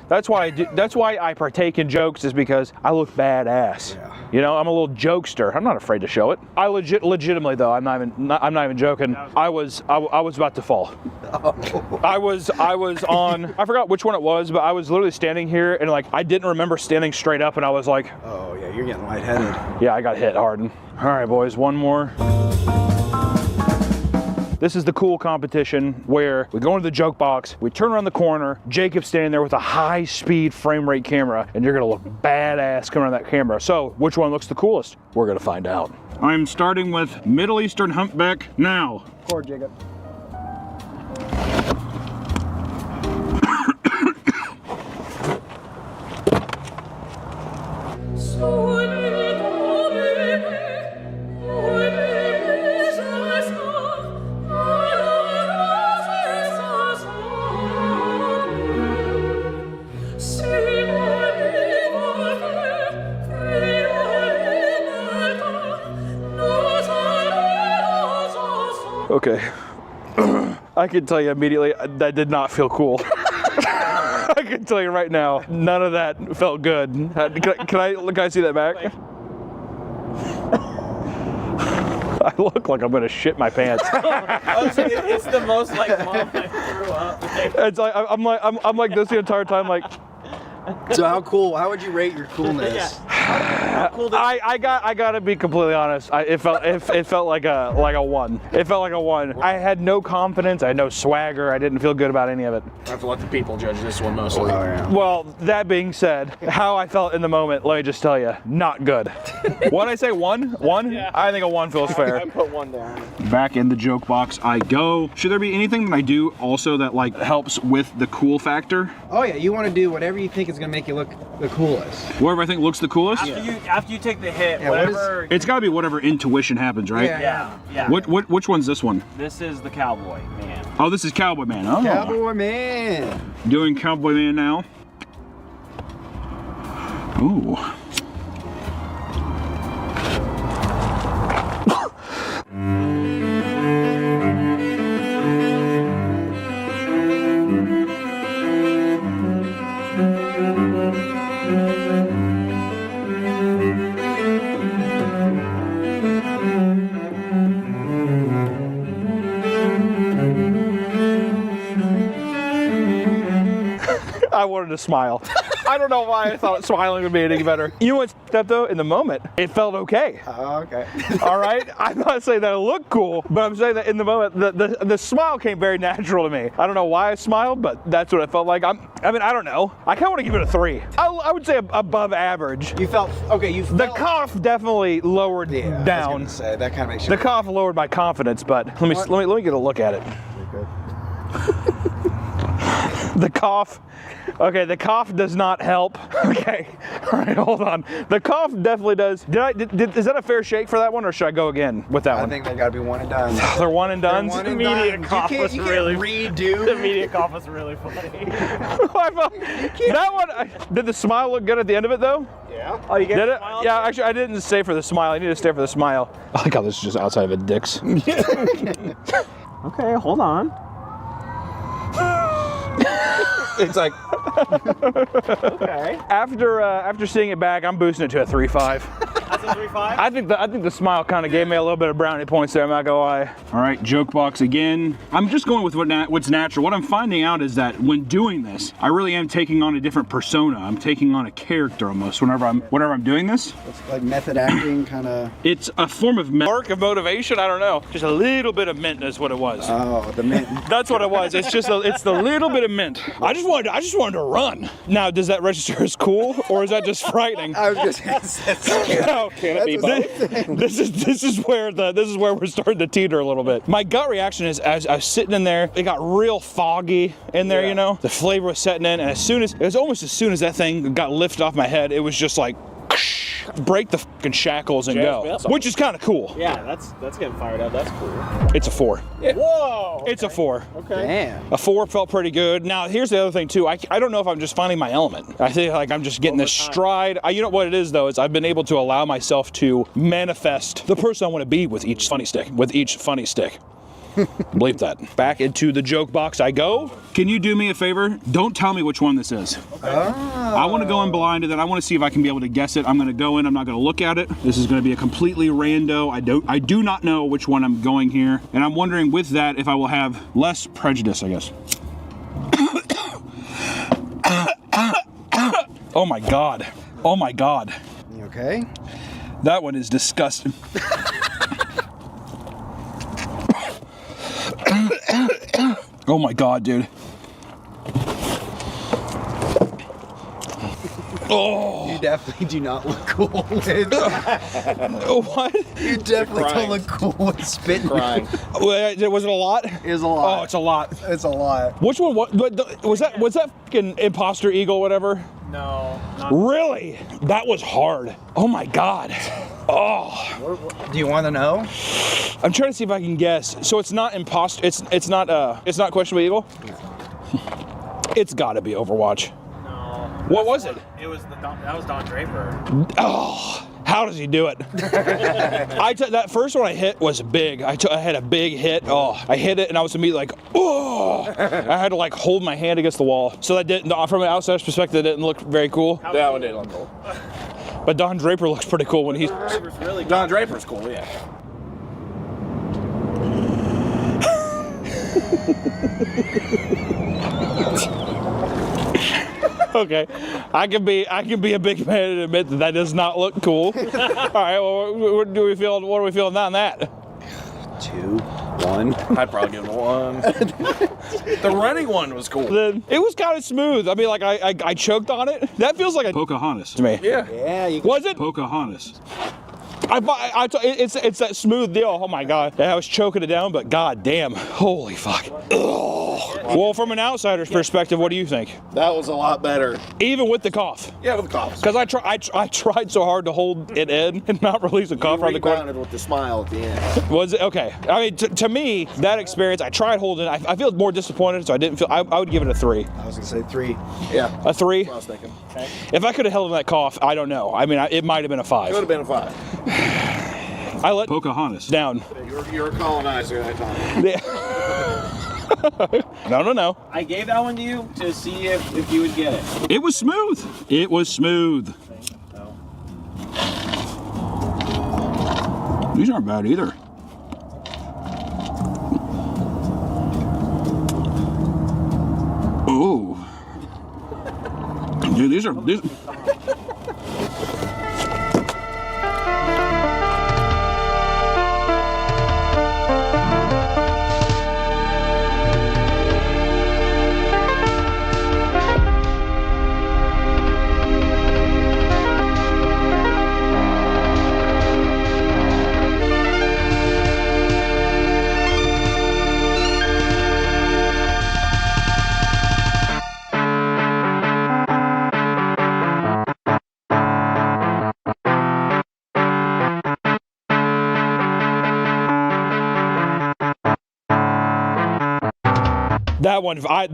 Speaker 1: that's why I partake in jokes, is because I look badass. Yeah. You know, I'm a little jokester. I'm not afraid to show it. I legitimately though, I'm not even joking. I was about to fall. Oh. I was on, I forgot which one it was, but I was literally standing here and like I didn't remember standing straight up, and I was like,
Speaker 2: oh yeah, you're getting lightheaded.
Speaker 1: Yeah, I got hit hard. All right, boys, one more. This is the cool competition where we go into the joke box, we turn around the corner, Jacob's standing there with a high-speed frame rate camera, and you're gonna look badass coming around that camera. So, which one looks the coolest? We're gonna find out. I'm starting with Middle Eastern humpback now.
Speaker 10: Poor Jacob.
Speaker 1: Okay, I can tell you immediately, that did not feel cool. I can tell you right now, none of that felt good. Can I see that back? I look like I'm gonna shit my pants.
Speaker 10: It's the most like mom I threw up.
Speaker 1: It's like I'm like this the entire time, like.
Speaker 2: So how would you rate your coolness?
Speaker 1: I gotta be completely honest. It felt like a 1. It felt like a 1. I had no confidence. I had no swagger. I didn't feel good about any of it.
Speaker 7: I have to let the people judge this one mostly.
Speaker 2: Oh, yeah.
Speaker 1: Well, that being said, how I felt in the moment, let me just tell you, not good. What'd I say? 1? 1? Yeah. I think a 1 feels fair.
Speaker 10: I put 1 down.
Speaker 1: Back in the joke box I go. Should there be anything that I do also that like helps with the cool factor?
Speaker 2: Oh yeah, you want to do whatever you think is gonna make you look the coolest.
Speaker 1: Whatever I think looks the coolest.
Speaker 10: After you take the hit,
Speaker 2: yeah,
Speaker 10: whatever.
Speaker 1: It's got to be whatever intuition happens, right?
Speaker 10: Yeah.
Speaker 1: Which one's this one?
Speaker 10: This is the Cowboy Man.
Speaker 1: Oh, this is Cowboy Man. Oh.
Speaker 2: Cowboy Man.
Speaker 1: Doing Cowboy Man now. Ooh. I wanted to smile. I don't know why I thought smiling would be any better. You know what's up though? In the moment, it felt okay.
Speaker 2: Oh, okay.
Speaker 1: All right? I'm not saying that it looked cool, but I'm saying that in the moment, the smile came very natural to me. I don't know why I smiled, but that's what it felt like. I don't know. I kind of want to give it a 3. I would say above average.
Speaker 2: You felt, okay,
Speaker 1: The cough definitely lowered down.
Speaker 2: I was gonna say, that kind of makes you...
Speaker 1: The cough lowered my confidence, but let me get a look at it. The cough. Okay, the cough does not help. Okay, all right, hold on. The cough definitely does. Is that a fair shake for that one, or should I go again with that one?
Speaker 2: I think they gotta be 1 and done.
Speaker 1: They're 1 and done.
Speaker 10: The immediate cough was really
Speaker 2: redo.
Speaker 10: The immediate cough was really funny.
Speaker 1: That one. Did the smile look good at the end of it though?
Speaker 10: Yeah. Oh, you get
Speaker 1: did it?
Speaker 10: Smile?
Speaker 1: Yeah, actually, I didn't stay for the smile. I need to stay for the smile. I like how this is just outside of a dick's.
Speaker 10: Okay, hold on.
Speaker 1: It's like
Speaker 10: okay.
Speaker 1: After seeing it back, I'm boosting it to a 3.5.
Speaker 10: That's a 3.5?
Speaker 1: I think the smile kind of gave me a little bit of brownie points there, I'm not gonna lie. All right, joke box again. I'm just going with what's natural. What I'm finding out is that when doing this, I really am taking on a different persona. I'm taking on a character almost whenever I'm doing this.
Speaker 2: It's like method acting kind of.
Speaker 1: It's a form of mark of motivation. I don't know. Just a little bit of mint is what it was.
Speaker 2: Oh, the mint.
Speaker 1: That's what it was. It's just it's the little bit of mint. I just wanted to run. Now, does that register as cool or is that just frightening?
Speaker 2: I was just
Speaker 1: No, So
Speaker 7: Can it be both?
Speaker 1: this is where we're starting to teeter a little bit. My gut reaction is as I was sitting in there, it got real foggy in there, you know. The flavor was setting in, and it was almost as soon as that thing got lifted off my head, it was just like break the fucking shackles and go, which is kind of cool.
Speaker 10: Yeah, that's getting fired up. That's cool.
Speaker 1: It's a 4.
Speaker 10: Yeah. Whoa.
Speaker 1: It's a 4.
Speaker 10: Okay.
Speaker 14: Damn.
Speaker 1: A 4 felt pretty good. Now, here's the other thing, too. I don't know if I'm just finding my element. I think like I'm just getting this stride. You know what it is, though, is I've been able to allow myself to manifest the person I want to be with each funny stick. Believe that. Back into the joke box I go. Can you do me a favor? Don't tell me which one this is.
Speaker 14: Okay.
Speaker 1: I want to go in blind, and then I want to see if I can be able to guess it. I'm going to go in. I'm not going to look at it. This is going to be a completely rando. I do not know which one I'm going here, and I'm wondering with that if I will have less prejudice, I guess. Oh my God. Oh my God.
Speaker 14: You okay?
Speaker 1: That one is disgusting. Oh my God, dude. Oh.
Speaker 14: You definitely do not look cool with
Speaker 1: What?
Speaker 14: You definitely don't look cool with spitting.
Speaker 1: Was it a lot?
Speaker 14: It was a lot.
Speaker 1: Oh, it's a lot.
Speaker 14: It's a lot.
Speaker 1: Which one? Was that fucking imposter eagle, whatever?
Speaker 10: No.
Speaker 1: Really? That was hard. Oh my God. Oh.
Speaker 14: Do you want to know?
Speaker 1: I'm trying to see if I can guess. So it's not imposter. It's not questionable eagle. It's got to be Overwatch.
Speaker 10: No.
Speaker 1: What was it?
Speaker 10: That was Don Draper.
Speaker 1: Oh. How does he do it? That first one I hit was big. I had a big hit. Oh, I hit it and I was immediately like, oh! I had to like hold my hand against the wall. So that didn't, from an outsider's perspective, that didn't look very cool.
Speaker 7: That one didn't look cool.
Speaker 1: But Don Draper looks pretty cool when he's.
Speaker 7: Don Draper's cool, yeah.
Speaker 1: Okay, I can be a big man and admit that does not look cool. All right, well, what are we feeling on that?
Speaker 14: 2, 1.
Speaker 7: I'd probably give it a 1. The running one was cool.
Speaker 1: It was kind of smooth. I mean, like I choked on it. That feels like a Pocahontas to me.
Speaker 7: Yeah.
Speaker 14: Yeah.
Speaker 1: Was it Pocahontas? It's that smooth deal. Oh my God. I was choking it down, but God damn. Holy fuck. Ugh. Well, from an outsider's perspective, what do you think?
Speaker 7: That was a lot better.
Speaker 1: Even with the cough?
Speaker 7: Yeah, with the cough.
Speaker 1: Because I tried so hard to hold it in and not release a cough around the corner.
Speaker 7: You with the smile at the end.
Speaker 1: Was it? Okay. I mean, to me, that experience, I tried holding it. I feel more disappointed, so I didn't feel, I would give it a 3.
Speaker 14: I was going to say 3.
Speaker 7: Yeah.
Speaker 1: A 3?
Speaker 7: That's what I was thinking.
Speaker 10: Okay.
Speaker 1: If I could have held in that cough, I don't know. I mean, it might have been a 5.
Speaker 7: It would have been a 5.
Speaker 1: I let Pocahontas down.
Speaker 7: You're a colonizer that time.
Speaker 1: Yeah. No.
Speaker 10: I gave that one to you to see if you would get it.
Speaker 1: It was smooth. It was smooth. These aren't bad either. Oh. Dude, these. That one, I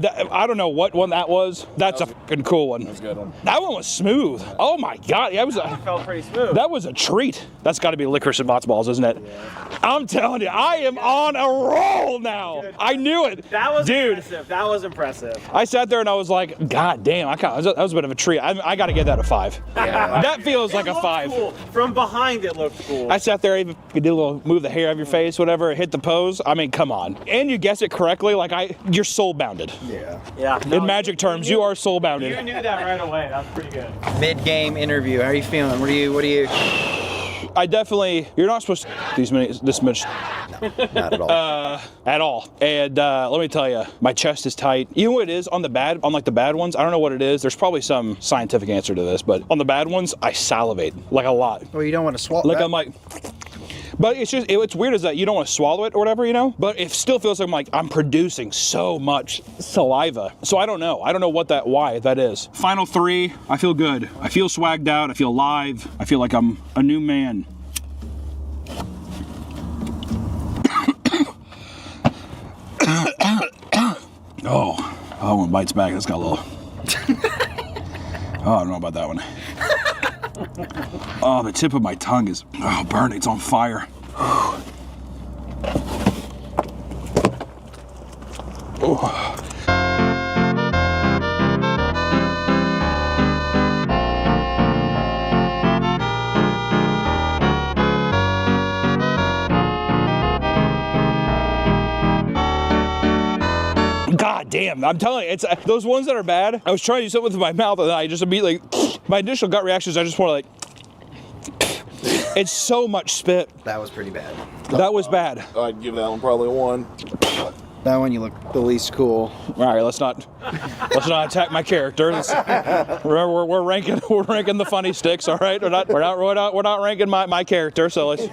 Speaker 1: don't know what one that was. That's a fucking cool one.
Speaker 7: That's a good one.
Speaker 1: That one was smooth. Oh my God, yeah,
Speaker 10: That felt pretty smooth.
Speaker 1: that was a treat. That's got to be licorice and matzo balls, isn't it? Yeah. I'm telling you, I am on a roll now. I knew it.
Speaker 10: That was
Speaker 1: Dude.
Speaker 10: impressive. That was impressive.
Speaker 1: I sat there and I was like, God damn, that was a bit of a treat. I got to get that a 5.
Speaker 10: Yeah.
Speaker 1: That feels like
Speaker 10: It
Speaker 1: a
Speaker 10: looked
Speaker 1: 5.
Speaker 10: Cool. From behind, it looked cool.
Speaker 1: I sat there, even did a little move the hair out of your face, whatever, hit the pose. I mean, come on. And you guess it correctly, like you're soul bounded.
Speaker 14: Yeah.
Speaker 10: Yeah.
Speaker 1: In magic terms, you are soul bounded.
Speaker 10: You knew that right away. That was pretty good.
Speaker 14: Mid-game interview. How are you feeling? What do you?
Speaker 1: I definitely, you're not supposed to this much.
Speaker 14: Not at all.
Speaker 1: At all. And let me tell you, my chest is tight. You know what it is on the bad ones? I don't know what it is. There's probably some scientific answer to this, but on the bad ones, I salivate like a lot.
Speaker 14: Well, you don't want to swallow.
Speaker 1: Like I'm like, but it's just, it's weird is that you don't want to swallow it or whatever, you know? But it still feels like I'm producing so much saliva. So I don't know. I don't know why that is. Final 3, I feel good. I feel swagged out. I feel alive. I feel like I'm a new man. Oh, that one bites back. That's got a little. Oh, I don't know about that one. Oh, the tip of my tongue is burning. It's on fire. Oh. God damn, I'm telling you, it's those ones that are bad. I was trying to do something with my mouth and I just immediately, my initial gut reaction is I just want to it's so much spit.
Speaker 14: That was pretty bad.
Speaker 1: That was bad.
Speaker 7: I'd give that one probably a 1.
Speaker 14: That one you look the least cool.
Speaker 1: All right, let's not attack my character. Remember, we're ranking the funny sticks. All right, we're not ranking my character. So let's.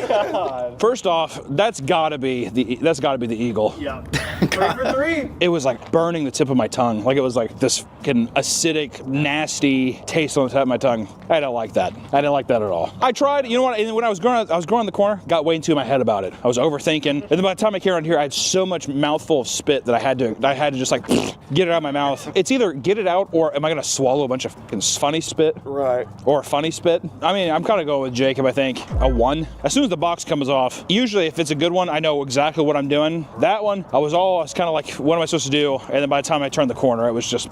Speaker 1: God. First off, that's gotta be the eagle.
Speaker 7: Yeah. 3 for 3.
Speaker 1: It was like burning the tip of my tongue. Like it was like this fucking acidic, nasty taste on the tip of my tongue. I don't like that. I didn't like that at all. I tried. You know what? And when I was growing the corner, got way into my head about it. I was overthinking, and then by the time I came around here, I had so much mouthful of spit that I had to just like get it out of my mouth. It's either get it out or am I gonna swallow a bunch of fucking funny spit?
Speaker 7: Right.
Speaker 1: Or funny spit. I mean, I'm kind of going with Jacob, I think. A 1. As soon as the box comes off, usually if it's a good one, I know exactly what I'm doing. That one, I was kind of like, what am I supposed to do? And then by the time I turned the corner, it was just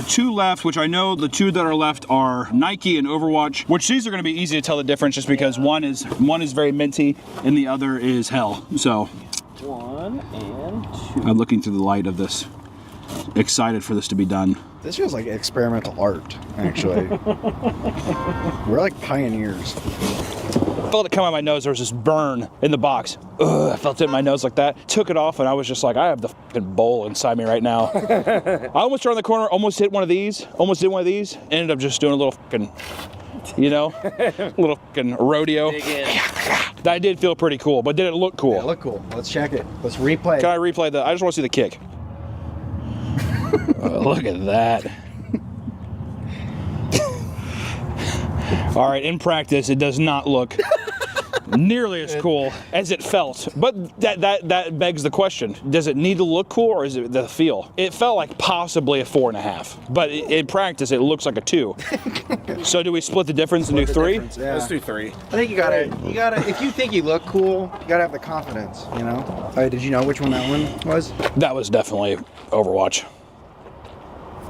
Speaker 1: 2 left, which I know the 2 that are left are Nike and Overwatch, which these are going to be easy to tell the difference just because one is very minty and the other is hell. So
Speaker 10: 1 and 2.
Speaker 1: I'm looking through the light of this, excited for this to be done.
Speaker 14: This feels like experimental art, actually. We're like pioneers.
Speaker 1: I felt it come out of my nose. There was this burn in the box. Ugh, I felt it in my nose like that. Took it off and I was just like, I have the fucking bowl inside me right now. I almost turned the corner, almost hit one of these, ended up just doing a little fucking, little fucking rodeo. That did feel pretty cool, but did it look cool?
Speaker 14: Yeah, it looked cool. Let's check it. Let's replay.
Speaker 1: Can I replay that? I just want to see the kick. Look at that. All right, in practice, it does not look nearly as cool as it felt. But that begs the question: does it need to look cool, or is it the feel? It felt like possibly a 4.5, but in practice, it looks like a 2. So do we split the difference and do 3?
Speaker 14: Yeah.
Speaker 7: Let's do 3.
Speaker 14: I think you gotta. If you think you look cool, you gotta have the confidence. You know. Did you know which one that one was?
Speaker 1: That was definitely Overwatch.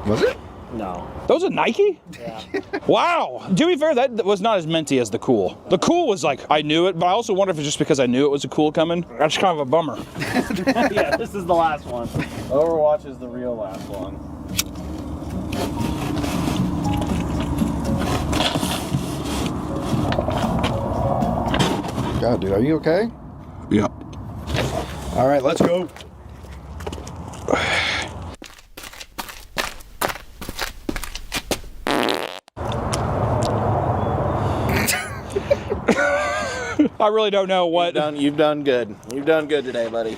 Speaker 14: Was it?
Speaker 10: No.
Speaker 1: That was a Nike?
Speaker 10: Yeah.
Speaker 1: Wow. To be fair, that was not as minty as the cool. The cool was like, I knew it, but I also wonder if it's just because I knew it was a cool coming. That's kind of a bummer.
Speaker 10: Yeah, this is the last one. Overwatch is the real last one.
Speaker 14: God, dude, are you okay?
Speaker 1: Yeah.
Speaker 14: All right, let's go.
Speaker 1: I really don't know what.
Speaker 7: You've done good. You've done good today, buddy.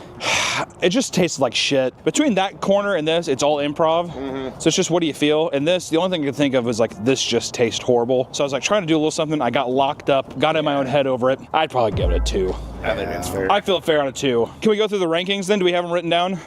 Speaker 1: It just tastes like shit. Between that corner and this, it's all improv. Mm-hmm. So it's just, what do you feel? And this, the only thing I could think of was like, this just tastes horrible. So I was like trying to do a little something. I got locked up, got in my own head over it. I'd probably give it a 2.
Speaker 7: I think that's fair.
Speaker 1: I feel fair on a 2. Can we go through the rankings then? Do we have them written down?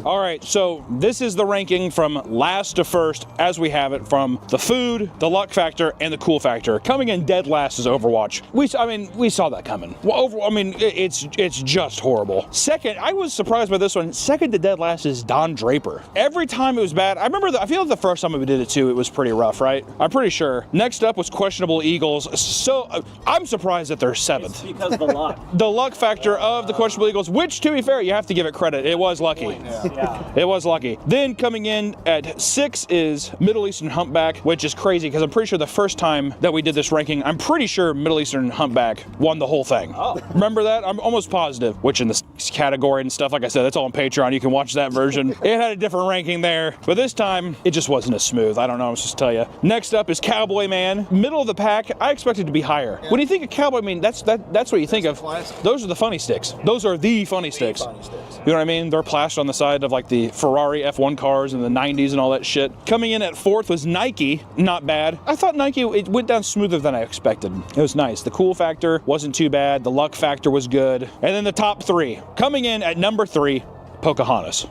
Speaker 1: All right, so this is the ranking from last to first as we have it, from the food, the luck factor, and the cool factor. Coming in dead last is Overwatch. We saw that coming. Well, it's just horrible. Second, I was surprised by this one. Second to dead last is Don Draper. Every time it was bad. I feel like the first time we did it too, it was pretty rough, right? I'm pretty sure. Next up was Questionable Eagles. So I'm surprised that they're 7th.
Speaker 10: It's because of the luck.
Speaker 1: The luck factor of the Questionable Eagles, which, to be fair, you have to give it credit. It was lucky. Yeah. It was lucky. Then coming in at 6 is Middle Eastern Humpback, which is crazy because I'm pretty sure the first time that we did this ranking, I'm pretty sure Middle Eastern Humpback won the whole thing. Oh. Remember that? I'm almost positive. Which in this category and stuff, like I said, that's all on Patreon. You can watch that version. It had a different ranking there, but this time it just wasn't as smooth. I don't know. I'm supposed to tell you. Next up is Cowboy Man, middle of the pack. I expected to be higher. Yeah. When you think of Cowboy Man, that's what you think of. Those are the funny sticks. Those are the funny sticks. You know what I mean? They're plastered on the side of like the Ferrari F1 cars in the 90s and all that shit. Coming in at 4th was Nike. Not bad. I thought Nike, it went down smoother than I expected. It was nice. The cool factor wasn't too bad. The luck factor was good. And then the top 3. Coming in at number 3, Pocahontas.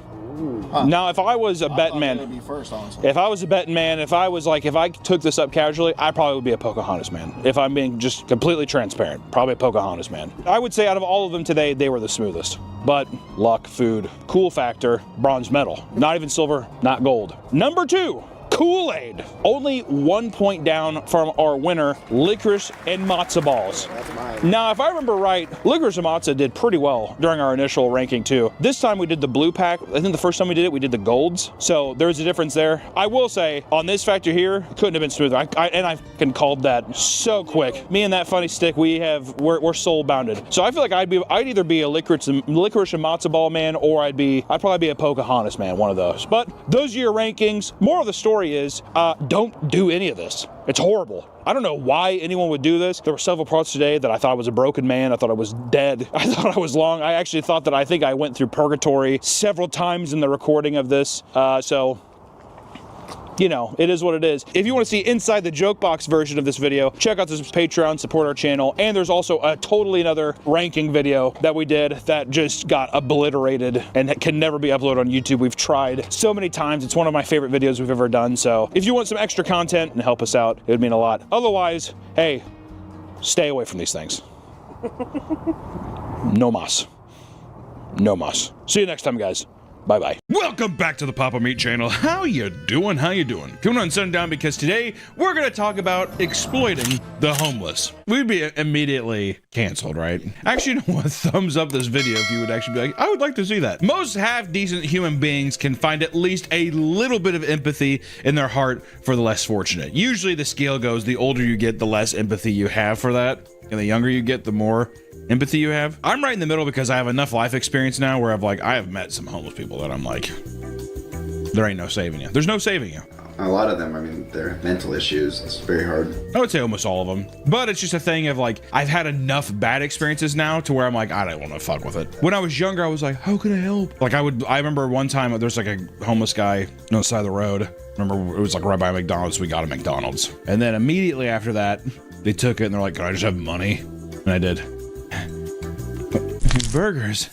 Speaker 1: Huh. Now, if I was a betting man, if I was a betting man, if I took this up casually, I probably would be a Pocahontas man. If I'm being just completely transparent, probably a Pocahontas man. I would say out of all of them today, they were the smoothest. But luck, food, cool factor, bronze medal. Not even silver, not gold. Number 2. Kool-Aid. Only 1 point down from our winner, licorice and matzo balls. Now, if I remember right, licorice and matzo did pretty well during our initial ranking too. This time we did the blue pack. I think the first time we did it, we did the golds. So there's a difference there. I will say, on this factor here, couldn't have been smoother. I can called that so quick. Me and that funny stick, we're soul bounded. So I feel like I'd either be a licorice and matzo ball man, or I'd probably be a Pocahontas man, one of those. But those are your rankings. More of the story is, don't do any of this. It's horrible. I don't know why anyone would do this. There were several parts today that I thought I was a broken man. I thought I was dead. I thought I was long. I actually thought that I think I went through purgatory several times in the recording of this. So, you know, it is what it is. If you want to see inside the joke box version of this video, check out this Patreon, support our channel, and there's also a totally another ranking video that we did that just got obliterated and can never be uploaded on YouTube. We've tried so many times. It's one of my favorite videos we've ever done. So if you want some extra content and help us out, it would mean a lot. Otherwise, hey, stay away from these things. No mas. No mas. See you next time, guys. Bye-bye. Welcome back to the Papa Meat channel. How you doing? How you doing? Coming on sundown because today we're going to talk about exploiting the homeless. We'd be immediately canceled, right? Actually, you know what? Thumbs up this video if you would actually be like, I would like to see that. Most half-decent human beings can find at least a little bit of empathy in their heart for the less fortunate. Usually the scale goes, the older you get, the less empathy you have for that. And the younger you get, the more empathy you have. I'm right in the middle because I have enough life experience now where I have met some homeless people that I'm like, there ain't no saving you. There's no saving you.
Speaker 14: A lot of them, I mean, they're mental issues. It's very hard.
Speaker 1: I would say almost all of them. But it's just a thing of like, I've had enough bad experiences now to where I'm like, I don't want to fuck with it. When I was younger, I was like, how can I help? Like I remember one time there's like a homeless guy on the side of the road. Remember, it was like right by McDonald's. We got a McDonald's. And then immediately after that, they took it and they're like, can I just have money? And I did. Burgers.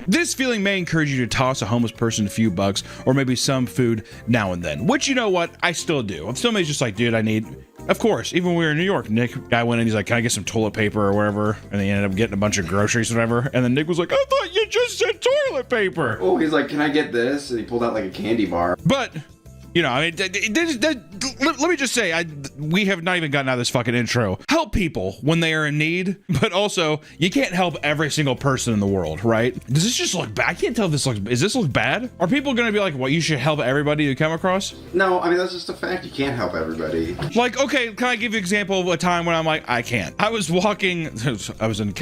Speaker 1: This feeling may encourage you to toss a homeless person a few bucks or maybe some food now and then, which, you know what, I still do. I'm still just like, dude, I need, of course, even when we were in New York, guy went in, he's like, can I get some toilet paper or whatever? And they ended up getting a bunch of groceries or whatever. And then Nick was like, I thought you just said toilet paper.
Speaker 14: Oh, he's like, can I get this? And he pulled out like a candy bar.
Speaker 1: But, you know, I mean, let me just say, we have not even gotten out of this fucking intro. Help people when they are in need, but also, you can't help every single person in the world, right? Does this just look bad? I can't tell if does this look bad? Are people gonna be like, well, you should help everybody you come across?
Speaker 14: No, I mean, that's just a fact. You can't help everybody.
Speaker 1: Like, okay, can I give you an example of a time when I'm like, I can't. I was walking, I was in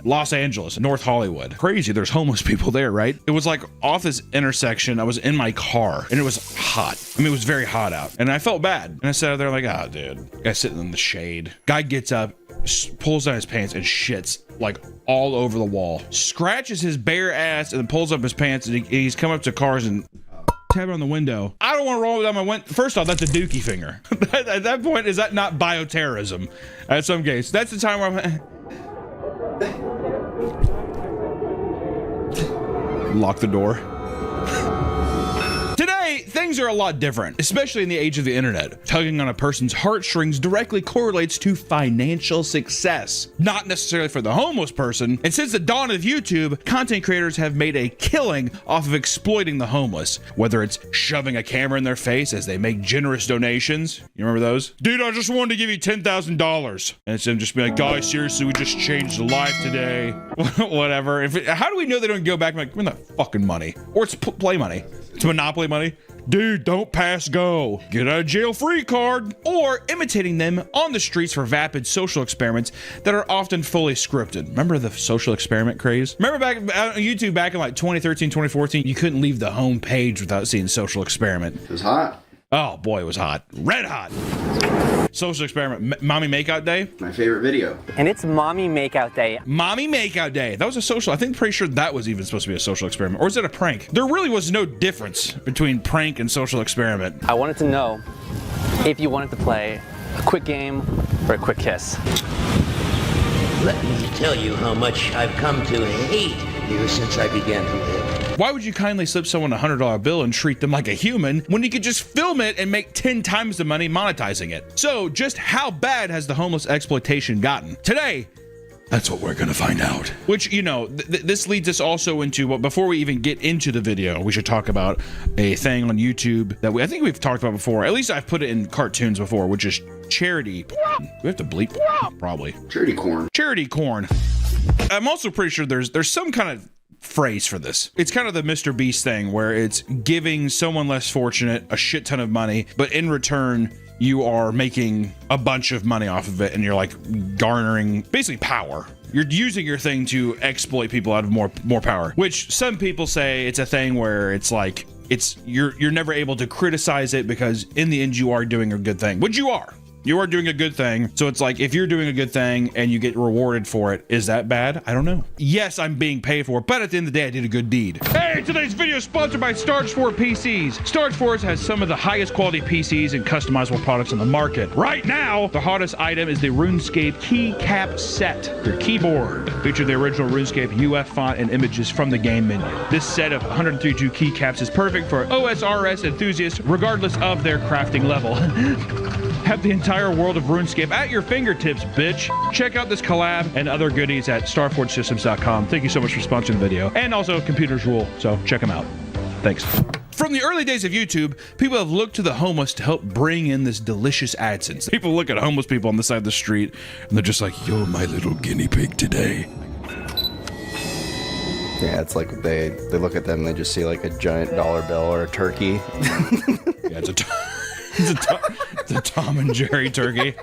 Speaker 1: Los Angeles, North Hollywood. Crazy, there's homeless people there, right? It was like off this intersection, I was in my car, and it was hot. I mean, it was very hot out, and I felt bad. And I sat out there like, oh, dude. Guy sitting in the shade. Guy gets up, pulls down his pants, and shits like all over the wall. Scratches his bare ass, and then pulls up his pants, and he's come up to cars and tapping on the window. I don't want to roll down my window. First off, that's a dookie finger. At that point, is that not bioterrorism? At some case, that's the time where I'm lock the door. Today, thank things are a lot different, especially in the age of the internet. Tugging on a person's heartstrings directly correlates to financial success, not necessarily for the homeless person. And since the dawn of YouTube, content creators have made a killing off of exploiting the homeless, whether it's shoving a camera in their face as they make generous donations. You remember those? Dude, I just wanted to give you $10,000. And it's them just being like, guys, seriously, we just changed a life today. Whatever. How do we know they don't go back and be like, give me that fucking money? Or it's play money. It's Monopoly money. Dude, don't pass go. Get a jail free card. Or imitating them on the streets for vapid social experiments that are often fully scripted. Remember the social experiment craze? Remember back on YouTube back in like 2013, 2014, you couldn't leave the home page without seeing social experiment.
Speaker 14: It was hot.
Speaker 1: Oh boy, it was hot. Red hot. Social experiment. Mommy Makeout Day.
Speaker 14: My favorite video.
Speaker 5: And it's Mommy Makeout Day.
Speaker 1: Mommy Makeout Day. That was a social. I think pretty sure that was even supposed to be a social experiment. Or is it a prank? There really was no difference between prank and social experiment.
Speaker 5: I wanted to know if you wanted to play a quick game or a quick kiss.
Speaker 18: Let me tell you how much I've come to hate you since I began to live.
Speaker 1: Why would you kindly slip someone a $100 bill and treat them like a human when you could just film it and make 10 times the money monetizing it? So just how bad has the homeless exploitation gotten? Today, that's what we're gonna find out. Which, you know, this leads us also into, well, before we even get into the video, we should talk about a thing on YouTube that I think we've talked about before. At least I've put it in cartoons before, which is charity. Do we have to bleep? Probably.
Speaker 14: Charity corn.
Speaker 1: Charity corn. I'm also pretty sure there's some kind of phrase for this. It's kind of the Mr. Beast thing where it's giving someone less fortunate a shit ton of money, but in return, you are making a bunch of money off of it and you're like garnering basically power. You're using your thing to exploit people out of more power, which some people say it's a thing where it's like, you're never able to criticize it because in the end you are doing a good thing, which you are. You are doing a good thing. So it's like, if you're doing a good thing and you get rewarded for it, is that bad? I don't know. Yes, I'm being paid for it, but at the end of the day, I did a good deed. Hey, today's video is sponsored by Starge4 PCs. Starge4 has some of the highest quality PCs and customizable products on the market. Right now, the hottest item is the RuneScape keycap set. Their keyboard features the original RuneScape UF font and images from the game menu. This set of 132 keycaps is perfect for OSRS enthusiasts, regardless of their crafting level. Have the entire world of RuneScape at your fingertips, bitch. Check out this collab and other goodies at starforgesystems.com. Thank you so much for sponsoring the video. And also, computers rule, so check them out. Thanks. From the early days of YouTube, people have looked to the homeless to help bring in this delicious AdSense. People look at homeless people on the side of the street, and they're just like, you're my little guinea pig today.
Speaker 14: Yeah, it's like they look at them and they just see like a giant dollar bill or a turkey.
Speaker 1: Yeah, it's a Tom and Jerry turkey.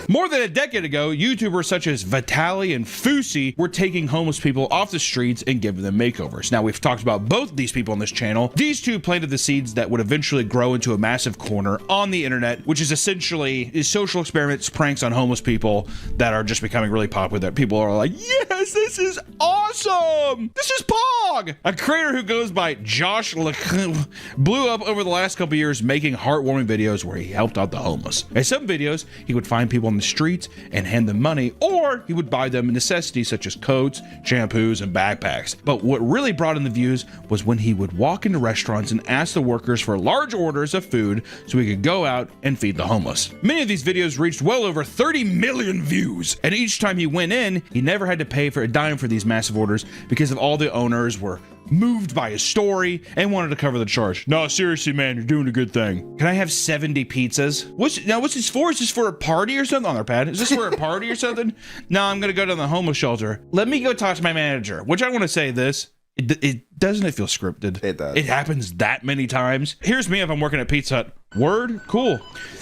Speaker 1: More than a decade ago, YouTubers such as Vitaly and Fusi were taking homeless people off the streets and giving them makeovers. Now, we've talked about both these people on this channel. These two planted the seeds that would eventually grow into a massive corner on the internet, which is essentially social experiments, pranks on homeless people that are just becoming really popular. That people are like, yes, this is awesome. This is Pog. A creator who goes by Josh blew up over the last couple years making heartwarming videos where he helped out the homeless. In some videos, he would find people on the streets and hand them money, or he would buy them necessities such as coats, shampoos, and backpacks. But what really brought in the views was when he would walk into restaurants and ask the workers for large orders of food so he could go out and feed the homeless. Many of these videos reached well over 30 million views, and each time he went in, he never had to pay for a dime for these massive orders because of all the owners were moved by his story and wanted to cover the charge. No, seriously, man, you're doing a good thing. Can I have 70 pizzas? What's this for? Is this for a party or something? On their pad? Is this for a party or something? No, I'm gonna go to the homeless shelter. Let me go talk to my manager. Which I want to say this. It doesn't it feel scripted?
Speaker 14: It does.
Speaker 1: It happens that many times. Here's me if I'm working at Pizza Hut. Word? Cool.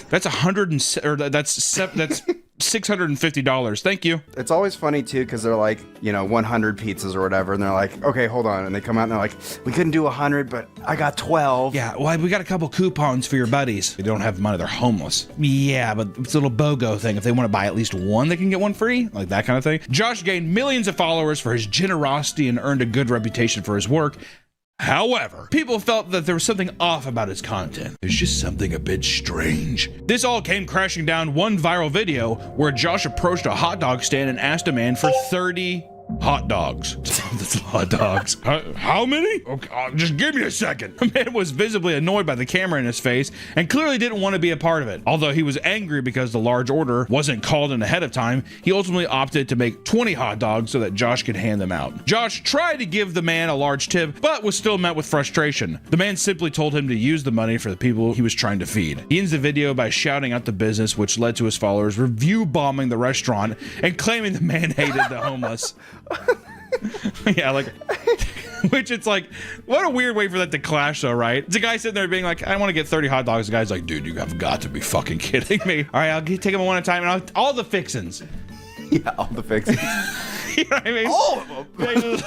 Speaker 1: That's $650. Thank you.
Speaker 14: It's always funny too because they're like, 100 pizzas or whatever, and they're like, okay, hold on, and they come out and they're like, we couldn't do 100, but I got 12.
Speaker 1: Yeah, well, we got a couple coupons for your buddies. They don't have money, they're homeless. Yeah, but it's a little BOGO thing. If they want to buy at least one, they can get one free, like that kind of thing. Josh gained millions of followers for his generosity and earned a good reputation for his work. However, people felt that there was something off about his content. There's just something a bit strange. This all came crashing down one viral video where Josh approached a hot dog stand and asked a man for 30 hot dogs. That's hot dogs. How many? Okay, just give me a second. The man was visibly annoyed by the camera in his face and clearly didn't want to be a part of it. Although he was angry because the large order wasn't called in ahead of time, he ultimately opted to make 20 hot dogs so that Josh could hand them out. Josh tried to give the man a large tip, but was still met with frustration. The man simply told him to use the money for the people he was trying to feed. He ends the video by shouting out the business, which led to his followers review bombing the restaurant and claiming the man hated the homeless. Yeah, like, which it's like, what a weird way for that to clash though, right? It's a guy sitting there being like, I want to get 30 hot dogs. The guy's like, dude, you have got to be fucking kidding me. All right, I'll take them one at a time, and all the fixins.
Speaker 14: Yeah, all the fixins.
Speaker 1: You know what I mean?
Speaker 14: All of them.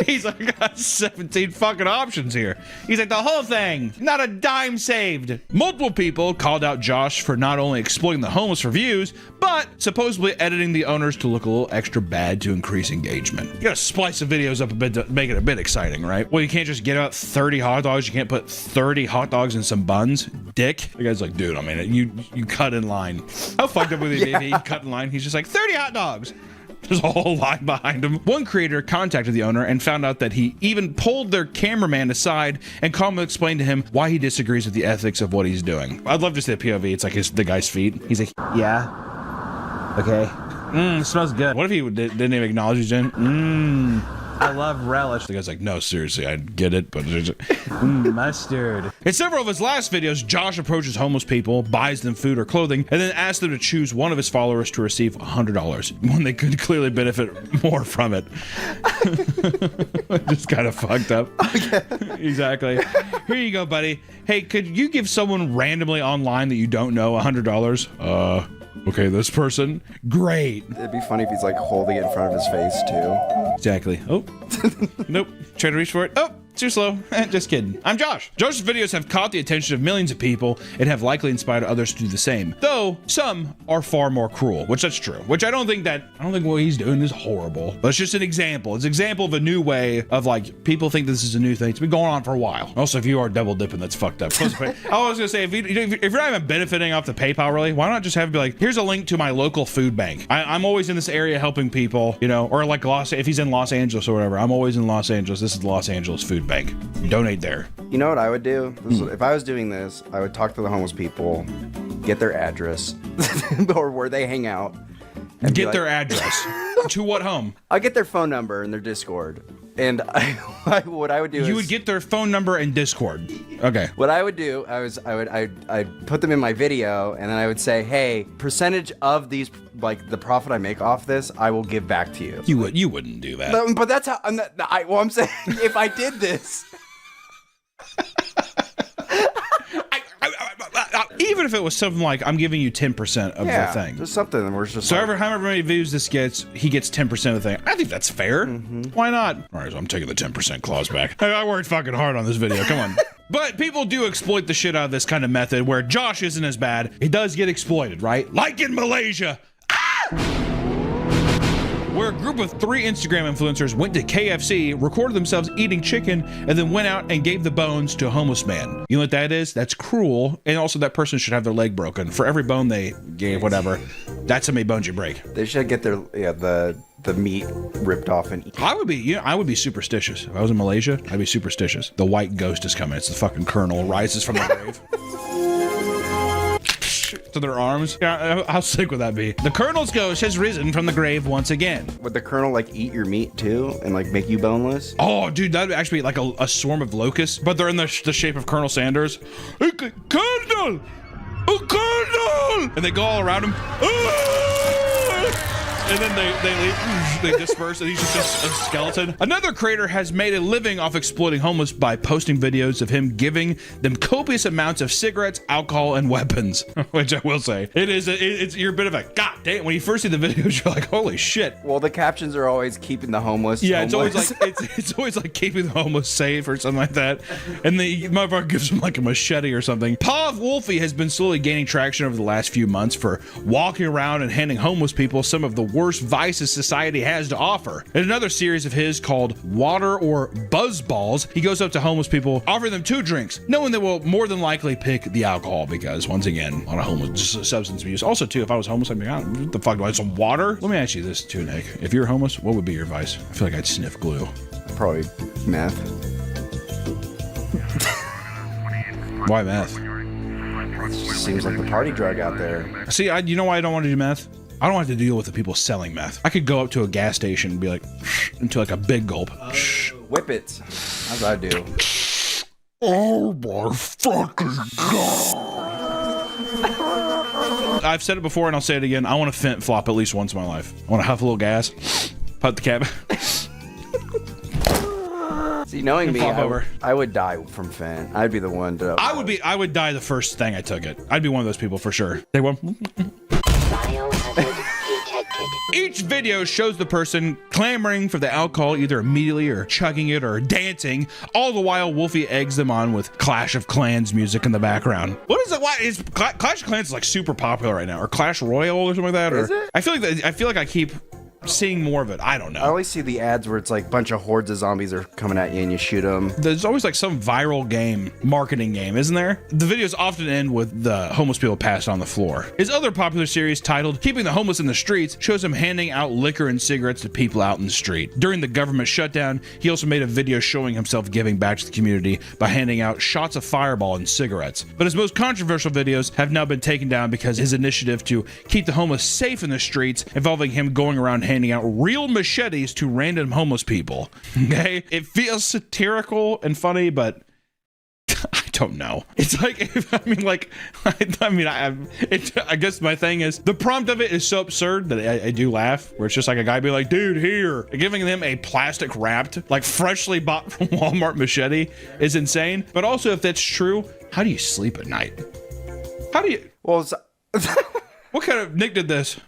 Speaker 1: He's like, I got 17 fucking options here. He's like, the whole thing, not a dime saved. Multiple people called out Josh for not only exploiting the homeless for views, but supposedly editing the owners to look a little extra bad to increase engagement. You gotta splice the videos up a bit to make it a bit exciting, right? Well, you can't just get out 30 hot dogs. You can't put 30 hot dogs in some buns, dick. The guy's like, dude, I mean, you cut in line. How fucked up would he be? He cut in line. He's just like, 30 hot dogs. There's a whole line behind him. One creator contacted the owner and found out that he even pulled their cameraman aside and calmly explained to him why he disagrees with the ethics of what he's doing. I'd love to see the POV. It's like the guy's feet. He's like, yeah, okay. It smells good. What if he didn't even acknowledge he's in? I love relish. The guy's like, no, seriously, I get it, but mustard. In several of his last videos, Josh approaches homeless people, buys them food or clothing, and then asks them to choose one of his followers to receive $100 when they could clearly benefit more from it. Just kind of fucked up. Okay. Exactly. Here you go, buddy. Hey, could you give someone randomly online that you don't know $100? Okay, this person. Great.
Speaker 14: It'd be funny if he's like holding it in front of his face too.
Speaker 1: Exactly. Oh. Nope. Try to reach for it. Oh, too slow. Just kidding. I'm Josh. Josh's videos have caught the attention of millions of people and have likely inspired others to do the same. Though some are far more cruel, which that's true. Which I don't think what he's doing is horrible. But it's just an example. It's an example of a new way of like people think this is a new thing. It's been going on for a while. Also, if you are double dipping, that's fucked up. I was gonna say if you're not even benefiting off the PayPal, really, why not just have it be like, here's a link to my local food bank. I'm always in this area helping people, you know, or like if he's in Los Angeles or whatever, I'm always in Los Angeles. This is the Los Angeles Food Bank. Donate there.
Speaker 14: You know what I would do? If I was doing this, I would talk to the homeless people, get their address, or where they hang out. And
Speaker 1: get their address. To what home?
Speaker 14: I'll get their phone number and their Discord. And what I would do is...
Speaker 1: You would get their phone number and Discord. Okay.
Speaker 14: What I would do, I'd put them in my video, and then I would say, hey, percentage of these, like the profit I make off this, I will give back to you.
Speaker 1: You wouldn't do that.
Speaker 14: But that's how, I'm saying, if I did this...
Speaker 1: Even if it was something like, I'm giving you 10% of the thing.
Speaker 14: Just something where it's just
Speaker 1: so however many views this gets, he gets 10% of the thing. I think that's fair. Why not? All right, so I'm taking the 10% clause back. I worked fucking hard on this video. Come on. But people do exploit the shit out of this kind of method where Josh isn't as bad. He does get exploited, right? Like in Malaysia. Where a group of 3 Instagram influencers went to KFC, recorded themselves eating chicken, and then went out and gave the bones to a homeless man. You know what that is? That's cruel. And also that person should have their leg broken. For every bone they gave, whatever, that's how many bones you break.
Speaker 14: They should get their, the meat ripped off and eaten.
Speaker 1: I would be superstitious. If I was in Malaysia, I'd be superstitious. The white ghost is coming. It's the fucking colonel, rises from the grave. To their arms. Yeah, how sick would that be? The colonel's ghost has risen from the grave once again.
Speaker 14: Would the colonel like eat your meat too and like make you boneless?
Speaker 1: Oh, dude, that'd actually be like a swarm of locusts, but they're in the shape of Colonel Sanders. Colonel! Oh, Colonel! And they go all around him. And then they disperse, and he's just a skeleton. Another creator has made a living off exploiting homeless by posting videos of him giving them copious amounts of cigarettes, alcohol, and weapons. Which I will say, you're a bit of a god damn. When you first see the videos, you're like, holy shit.
Speaker 14: Well, the captions are always keeping the homeless.
Speaker 1: Yeah, homeless. it's always like keeping the homeless safe or something like that. And the motherfucker gives him like a machete or something. Pav Wolfie has been slowly gaining traction over the last few months for walking around and handing homeless people some of the worst vices society has to offer. In another series of his called Water or Buzz Balls, he goes up to homeless people, offering them 2 drinks, knowing they will more than likely pick the alcohol because, once again, a lot of homeless, just substance abuse. Also, too, if I was homeless, I'd be like, what the fuck, do I have some water? Let me ask you this, too, Nick. If you're homeless, what would be your advice? I feel like I'd sniff glue.
Speaker 14: Probably meth.
Speaker 1: Why meth?
Speaker 14: Seems like the party drug out there.
Speaker 1: See, you know why I don't want to do meth? I don't have to deal with the people selling meth. I could go up to a gas station and be like, into like a big gulp.
Speaker 14: Whip it. That's what I do.
Speaker 1: Oh my fucking god. I've said it before and I'll say it again. I want to fent flop at least once in my life. I want to huff a little gas, put the cap.
Speaker 14: See, knowing me,
Speaker 1: over.
Speaker 14: I would die from fent. I'd be the one to.
Speaker 1: I would die the first thing I took it. I'd be one of those people for sure. Take one. Each video shows the person clamoring for the alcohol either immediately or chugging it or dancing, all the while Wolfie eggs them on with Clash of Clans music in the background. What is it? Why is Clash of Clans is like super popular right now, or Clash Royale or something like that?
Speaker 14: Is it?
Speaker 1: I feel like I keep seeing more of it. I don't know.
Speaker 14: I always see the ads where it's like a bunch of hordes of zombies are coming at you and you shoot them.
Speaker 1: There's always like some viral game, marketing game, isn't there? The videos often end with the homeless people passed on the floor. His other popular series titled Keeping the Homeless in the Streets shows him handing out liquor and cigarettes to people out in the street. During the government shutdown, he also made a video showing himself giving back to the community by handing out shots of Fireball and cigarettes. But his most controversial videos have now been taken down because his initiative to keep the homeless safe in the streets, involving him going around handing out real machetes to random homeless people. Okay? It feels satirical and funny, but I don't know. It's like, I guess my thing is, the prompt of it is so absurd that I do laugh, where it's just like a guy be like, dude, here, giving them a plastic wrapped, like freshly bought from Walmart machete is insane. But also, if that's true, how do you sleep at night? How do you,
Speaker 14: well,
Speaker 1: what kind of Nick did this?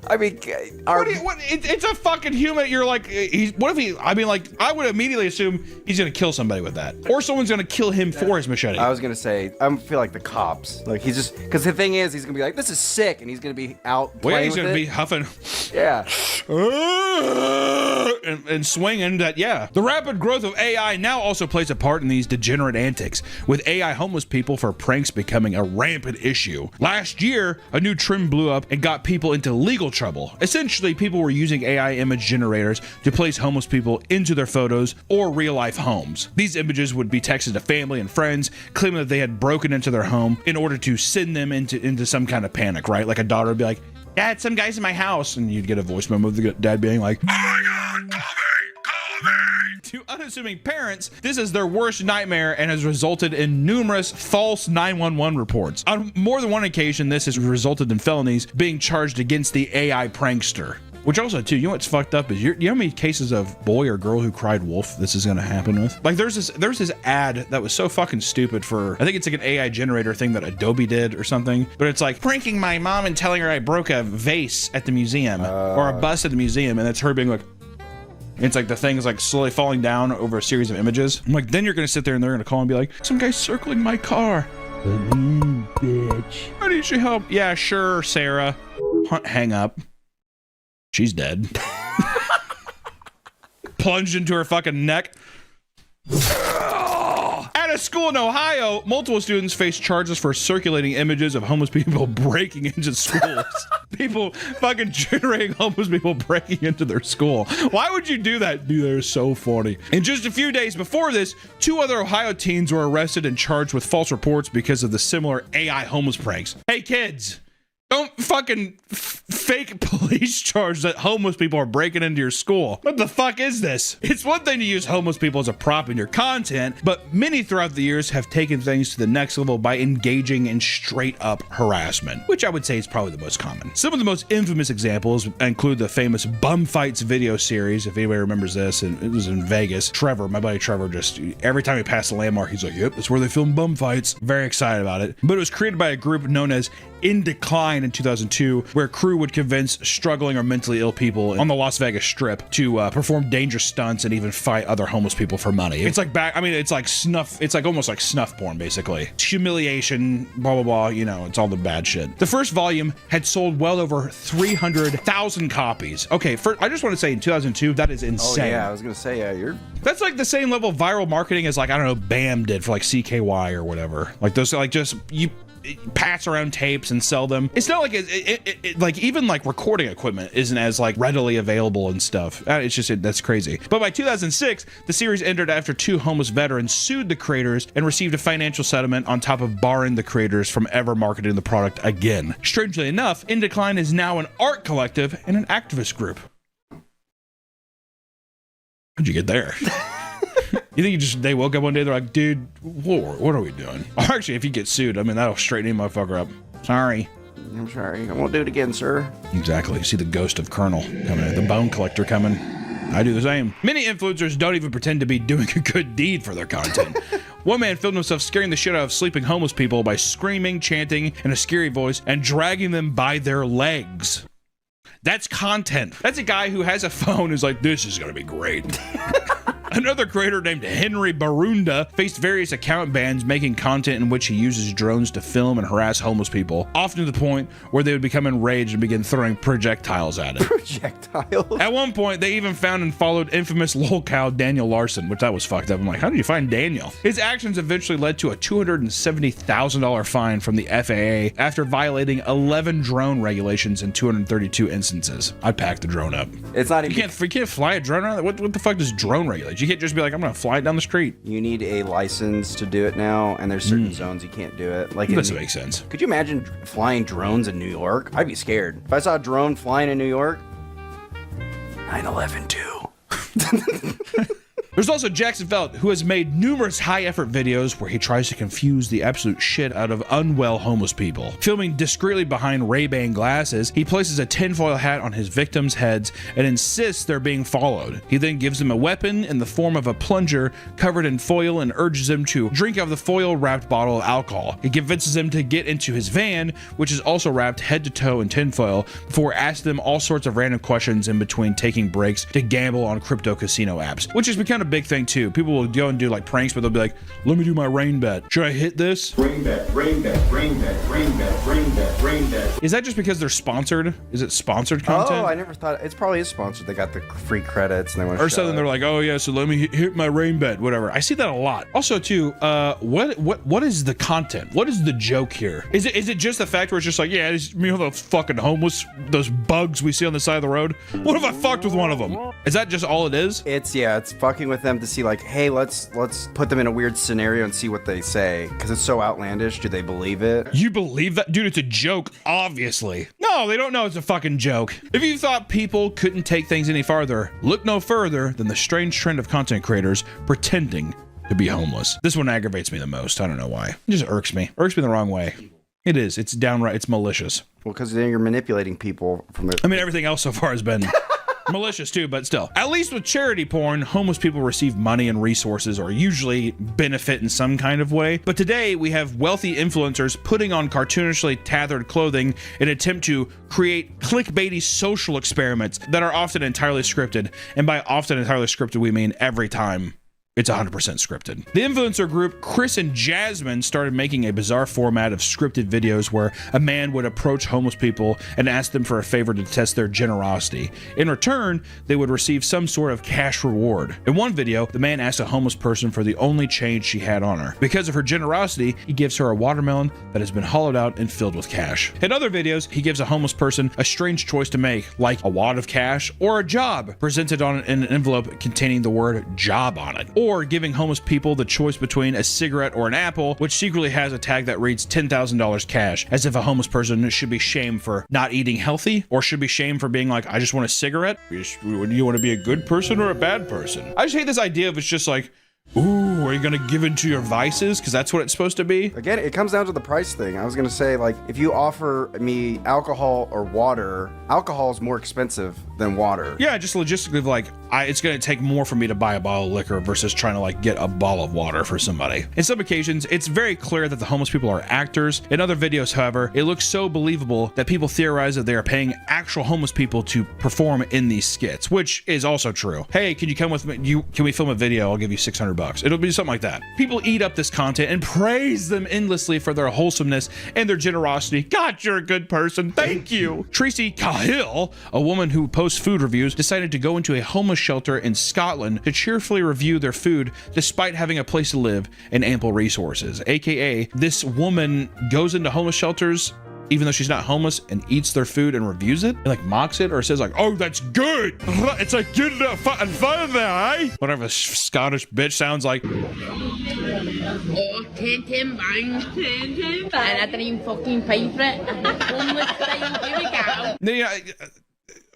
Speaker 1: It's a fucking human. You're like, I would immediately assume he's gonna kill somebody with that, or someone's gonna kill him for his machete.
Speaker 14: I was gonna say, I feel like the cops, like he's just, because the thing is, he's gonna be like, this is sick, and he's gonna be out playing
Speaker 1: he's gonna be huffing,
Speaker 14: yeah,
Speaker 1: and swinging that. Yeah, the rapid growth of AI now also plays a part in these degenerate antics, with AI homeless people for pranks becoming a rampant issue. Last year, a new trend blew up and got people into legal trouble. Essentially, people were using AI image generators to place homeless people into their photos or real-life homes. These images would be texted to family and friends, claiming that they had broken into their home in order to send them into some kind of panic, right? Like a daughter would be like, Dad, some guy's in my house, and you'd get a voice memo of the dad being like, oh my God, call me. To unassuming parents, this is their worst nightmare and has resulted in numerous false 911 reports. On more than one occasion, this has resulted in felonies being charged against the AI prankster. Which also, too, you know what's fucked up is, you know how many cases of boy or girl who cried wolf this is going to happen with? Like, there's this ad that was so fucking stupid for, I think it's like an AI generator thing that Adobe did or something, but it's like pranking my mom and telling her I broke a vase at the museum or a bus at the museum, and it's her being like, it's like the thing is like slowly falling down over a series of images. I'm like, then you're going to sit there and they're going to call and be like, some guy's circling my car. Bitch. I need your help. Yeah, sure, Sarah. Hang up. She's dead. Plunged into her fucking neck. At a school in Ohio, multiple students face charges for circulating images of homeless people breaking into schools. People fucking generating homeless people breaking into their school. Why would you do that? Dude, they're so funny. And just a few days before this, 2 other Ohio teens were arrested and charged with false reports because of the similar AI homeless pranks. Hey kids, don't fucking fake police charge that homeless people are breaking into your school. What the fuck is this? It's one thing to use homeless people as a prop in your content, but many throughout the years have taken things to the next level by engaging in straight up harassment, which I would say is probably the most common. Some of the most infamous examples include the famous Bum Fights video series, if anybody remembers this, and it was in Vegas. Trevor, my buddy Trevor, just every time he passed a landmark, he's like, yep, that's where they film bum fights. Very excited about it. But it was created by a group known as in decline in 2002, where crew would convince struggling or mentally ill people on the Las Vegas Strip to perform dangerous stunts and even fight other homeless people for money. It's like it's like snuff. It's like almost like snuff porn, basically. It's humiliation, blah, blah, blah. You know, it's all the bad shit. The first volume had sold well over 300,000 copies. Okay, I just want to say in 2002, that is insane.
Speaker 14: Oh, yeah, I was going to say,
Speaker 1: that's like the same level of viral marketing as, like, I don't know, BAM did for like CKY or whatever. Like those, like, just you pass around tapes and sell them. It's not like it like even like recording equipment isn't as like readily available and stuff. It's just that's crazy. But by 2006, the series ended after 2 homeless veterans sued the creators and received a financial settlement on top of barring the creators from ever marketing the product again. Strangely enough, In Decline is now an art collective and an activist group. How'd you get there? You think they woke up one day, they're like, dude, what are we doing? Or actually, if you get sued, I mean, that'll straighten any motherfucker up. Sorry.
Speaker 14: I'm sorry. I won't do it again, sir.
Speaker 1: Exactly. You see the ghost of Colonel coming in, the bone collector coming. I do the same. Many influencers don't even pretend to be doing a good deed for their content. One man filmed himself scaring the shit out of sleeping homeless people by screaming, chanting in a scary voice, and dragging them by their legs. That's content. That's a guy who has a phone who's like, this is gonna be great. Another creator named Henry Barunda faced various account bans making content in which he uses drones to film and harass homeless people, often to the point where they would become enraged and begin throwing projectiles at it.
Speaker 14: Projectiles?
Speaker 1: At one point, they even found and followed infamous lolcow Daniel Larson, which that was fucked up. I'm like, how did you find Daniel? His actions eventually led to a $270,000 fine from the FAA after violating 11 drone regulations in 232 instances. I packed the drone up.
Speaker 14: It's not even...
Speaker 1: You can't fly a drone around? What the fuck does drone regulate? You can't just be like, I'm gonna fly it down the street.
Speaker 14: You need a license to do it now, and there's certain zones you can't do it. Like,
Speaker 1: doesn't make sense.
Speaker 14: Could you imagine flying drones in New York? I'd be scared. If I saw a drone flying in New York, 9/11 too.
Speaker 1: There's also Jackson Felt, who has made numerous high-effort videos where he tries to confuse the absolute shit out of unwell homeless people. Filming discreetly behind Ray-Ban glasses, he places a tinfoil hat on his victims' heads and insists they're being followed. He then gives them a weapon in the form of a plunger covered in foil and urges them to drink out of the foil-wrapped bottle of alcohol. He convinces them to get into his van, which is also wrapped head to toe in tinfoil, before asking them all sorts of random questions in between taking breaks to gamble on crypto casino apps, which has become a big thing too. People will go and do like pranks, but they'll be like, let me do my rain bet. Should I hit this?
Speaker 9: Rain bet, rain bet, rain bet, rain bet, rain bet, rain bet.
Speaker 1: Is that just because they're sponsored? Is it sponsored content?
Speaker 14: Oh, I never thought. It's probably is sponsored. They got the free credits and they want to
Speaker 1: or something. They're like, oh yeah, so let me hit my rain bet, whatever. I see that a lot. Also too, what is the content? What is the joke here? Is it just the fact where it's just like, yeah, you know the fucking homeless, those bugs we see on the side of the road? What if I fucked with one of them? Is that just all it is?
Speaker 14: It's fucking with them to see like, hey, let's put them in a weird scenario and see what they say, because it's so outlandish. Do they believe it?
Speaker 1: You believe that? Dude, it's a joke, obviously. No, they don't know it's a fucking joke. If you thought people couldn't take things any farther, look no further than the strange trend of content creators pretending to be homeless. This one aggravates me the most. I don't know why. It just irks me. Irks me the wrong way. It is. It's downright. It's malicious.
Speaker 14: Well, because then you're manipulating people from the...
Speaker 1: I mean, everything else so far has been... malicious too, but still. At least with charity porn, homeless people receive money and resources or usually benefit in some kind of way. But today we have wealthy influencers putting on cartoonishly tethered clothing in an attempt to create clickbaity social experiments that are often entirely scripted. And by often entirely scripted, we mean every time. It's 100% scripted. The influencer group Chris and Jasmine started making a bizarre format of scripted videos where a man would approach homeless people and ask them for a favor to test their generosity. In return, they would receive some sort of cash reward. In one video, the man asked a homeless person for the only change she had on her. Because of her generosity, he gives her a watermelon that has been hollowed out and filled with cash. In other videos, he gives a homeless person a strange choice to make, like a wad of cash or a job, presented on an envelope containing the word job on it. Or giving homeless people the choice between a cigarette or an apple, which secretly has a tag that reads $10,000 cash, as if a homeless person should be shamed for not eating healthy, or should be shamed for being like, I just want a cigarette. Do you want to be a good person or a bad person? I just hate this idea of it's just like, ooh, are you gonna give in to your vices? Because that's what it's supposed to be.
Speaker 14: Again, it comes down to the price thing. I was gonna say, like, if you offer me alcohol or water, alcohol is more expensive than water.
Speaker 1: Yeah, just logistically, like, it's going to take more for me to buy a bottle of liquor versus trying to like get a bottle of water for somebody. In some occasions, it's very clear that the homeless people are actors. In other videos, however, it looks so believable that people theorize that they are paying actual homeless people to perform in these skits, which is also true. Hey, can you come with me? Can we film a video? I'll give you $600. It'll be something like that. People eat up this content and praise them endlessly for their wholesomeness and their generosity. God, you're a good person. Thank you. Tracy Cahill, a woman who posts food reviews, decided to go into a homeless shelter in Scotland to cheerfully review their food despite having a place to live and ample resources. AKA, this woman goes into homeless shelters even though she's not homeless and eats their food and reviews it and like mocks it or says like, oh, that's good. It's like good enough fucking fun there, eh? Whatever Scottish bitch sounds like.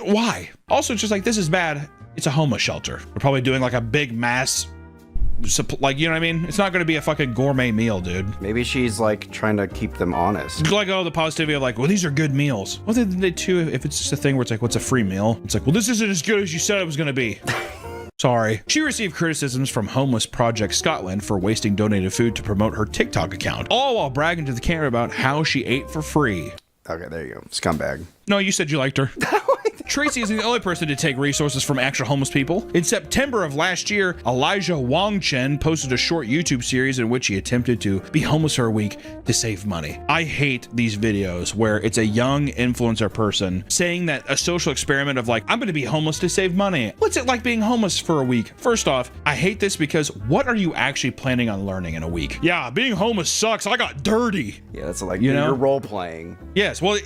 Speaker 1: Why? Also, it's just like, this is bad. It's a homeless shelter. We're probably doing like a big mass, like, you know what I mean? It's not going to be a fucking gourmet meal, dude.
Speaker 14: Maybe she's like trying to keep them honest.
Speaker 1: Like, oh, the positivity of like, well, these are good meals. Well, then they too, if it's just a thing where it's like, what's a free meal? It's like, well, this isn't as good as you said it was going to be. Sorry. She received criticisms from Homeless Project Scotland for wasting donated food to promote her TikTok account, all while bragging to the camera about how she ate for free.
Speaker 14: Okay, there you go. Scumbag.
Speaker 1: No, you said you liked her. Tracy isn't the only person to take resources from actual homeless people. In September of last year, Elijah Wong Chen posted a short YouTube series in which he attempted to be homeless for a week to save money. I hate these videos where it's a young influencer person saying that a social experiment of like, I'm going to be homeless to save money. What's it like being homeless for a week? First off, I hate this because what are you actually planning on learning in a week? Yeah, being homeless sucks. I got dirty.
Speaker 14: Yeah, that's like, you know, you're role playing.
Speaker 1: Yes, well,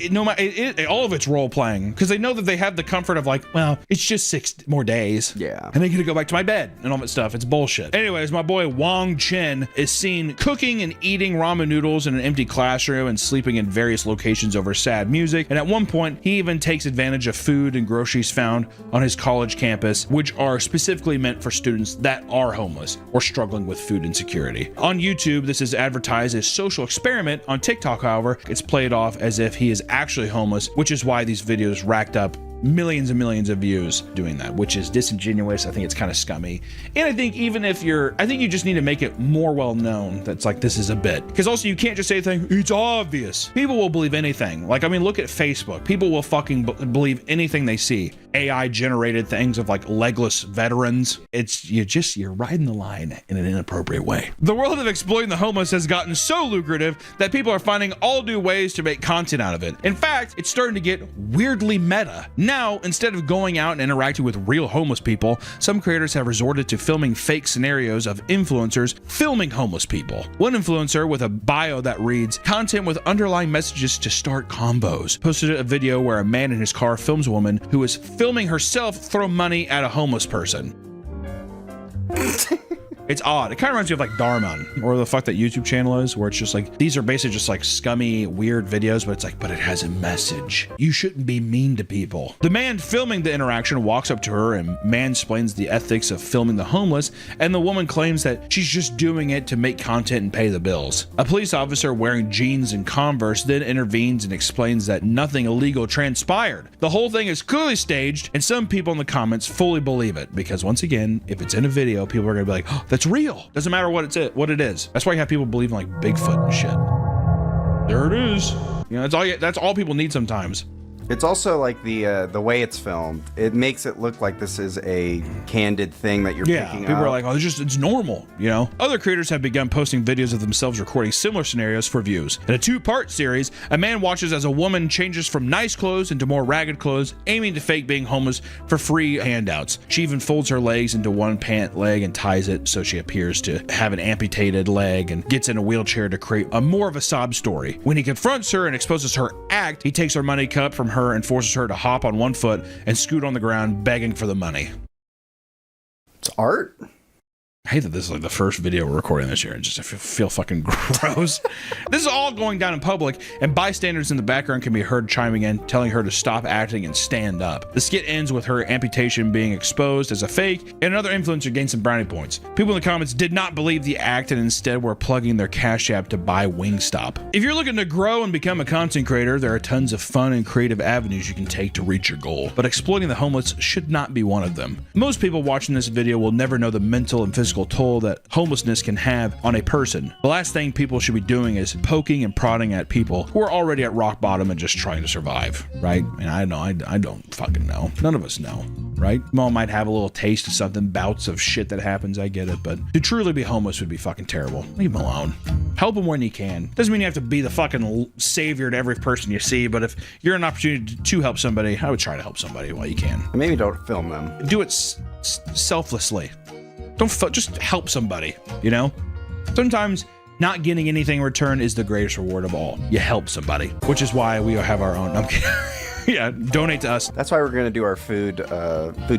Speaker 1: all of it's role playing because they know that they have the comfort of like, well, it's just 6 more days.
Speaker 14: Yeah.
Speaker 1: And they get to go back to my bed and all that stuff. It's bullshit. Anyways, my boy Wong Chen is seen cooking and eating ramen noodles in an empty classroom and sleeping in various locations over sad music. And at one point, he even takes advantage of food and groceries found on his college campus, which are specifically meant for students that are homeless or struggling with food insecurity. On YouTube, this is advertised as social experiment. On TikTok, however, it's played off as if he is actually homeless, which is why these videos racked up millions and millions of views doing that, which is disingenuous. I think it's kind of scummy. And I think even if I think you just need to make it more well known that's like, this is a bit. Because also you can't just say anything, it's obvious. People will believe anything. Like, I mean, look at Facebook. People will fucking believe anything they see. AI generated things of like legless veterans. You're riding the line in an inappropriate way. The world of exploiting the homeless has gotten so lucrative that people are finding all new ways to make content out of it. In fact, it's starting to get weirdly meta. Now, instead of going out and interacting with real homeless people, some creators have resorted to filming fake scenarios of influencers filming homeless people. One influencer with a bio that reads, content with underlying messages to start combos, posted a video where a man in his car films a woman who is filming herself throw money at a homeless person. It's odd. It kind of reminds me of like Darman or the fuck that YouTube channel is, where it's just like, these are basically just like scummy, weird videos, but it's like, but it has a message. You shouldn't be mean to people. The man filming the interaction walks up to her and mansplains the ethics of filming the homeless, and the woman claims that she's just doing it to make content and pay the bills. A police officer wearing jeans and Converse then intervenes and explains that nothing illegal transpired. The whole thing is clearly staged, and some people in the comments fully believe it, because once again, if it's in a video, people are gonna be like, oh, that's real. Doesn't matter what it is. That's why you have people believing like Bigfoot and shit. There it is. You know, that's all people need sometimes.
Speaker 14: It's also like the way it's filmed. It makes it look like this is a candid thing that you're picking up.
Speaker 1: People are like, oh, it's normal, you know? Other creators have begun posting videos of themselves recording similar scenarios for views. In a 2-part series, a man watches as a woman changes from nice clothes into more ragged clothes, aiming to fake being homeless for free handouts. She even folds her legs into one pant leg and ties it so she appears to have an amputated leg and gets in a wheelchair to create more of a sob story. When he confronts her and exposes her act, he takes her money cup from her and forces her to hop on one foot and scoot on the ground begging for the money.
Speaker 14: It's art.
Speaker 1: I hate that this is like the first video we're recording this year. I feel fucking gross. This is all going down in public, and bystanders in the background can be heard chiming in, telling her to stop acting and stand up. The skit ends with her amputation being exposed as a fake, and another influencer gained some brownie points. People in the comments did not believe the act and instead were plugging their Cash App to buy Wingstop. If you're looking to grow and become a content creator, there are tons of fun and creative avenues you can take to reach your goal, but exploiting the homeless should not be one of them. Most people watching this video will never know the mental and physical toll that homelessness can have on a person. The last thing people should be doing is poking and prodding at people who are already at rock bottom and just trying to survive, right? And I don't fucking know. None of us know, right? Mom might have a little taste of something, bouts of shit that happens, I get it, but to truly be homeless would be fucking terrible. Leave them alone. Help them when you can. Doesn't mean you have to be the fucking savior to every person you see, but if you're an opportunity to help somebody, I would try to help somebody while you can.
Speaker 14: Maybe don't film them.
Speaker 1: Do it selflessly. Just help somebody, you know? Sometimes not getting anything in return is the greatest reward of all. You help somebody, which is why we have our own. Yeah, donate to us.
Speaker 14: That's why we're gonna do our food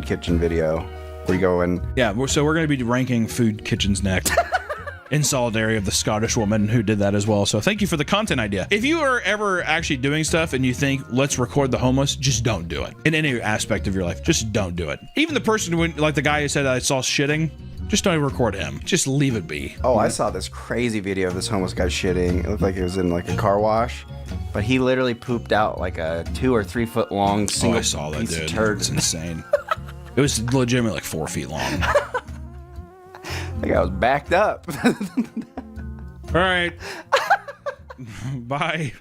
Speaker 14: kitchen video. We go and
Speaker 1: so we're gonna be ranking food kitchens next. In solidarity of the Scottish woman who did that as well. So thank you for the content idea. If you are ever actually doing stuff and you think, let's record the homeless, just don't do it. In any aspect of your life, just don't do it. Even the person who, like the guy who said I saw shitting, just don't even record him. Just leave it be.
Speaker 14: Oh, I saw this crazy video of this homeless guy shitting. It looked like it was in like a car wash, but he literally pooped out like a 2 or 3 foot long single
Speaker 1: I saw that,
Speaker 14: piece
Speaker 1: dude.
Speaker 14: of turd.
Speaker 1: It's insane. It was legitimately like 4 feet long.
Speaker 14: Like I was backed up.
Speaker 1: All right. Bye.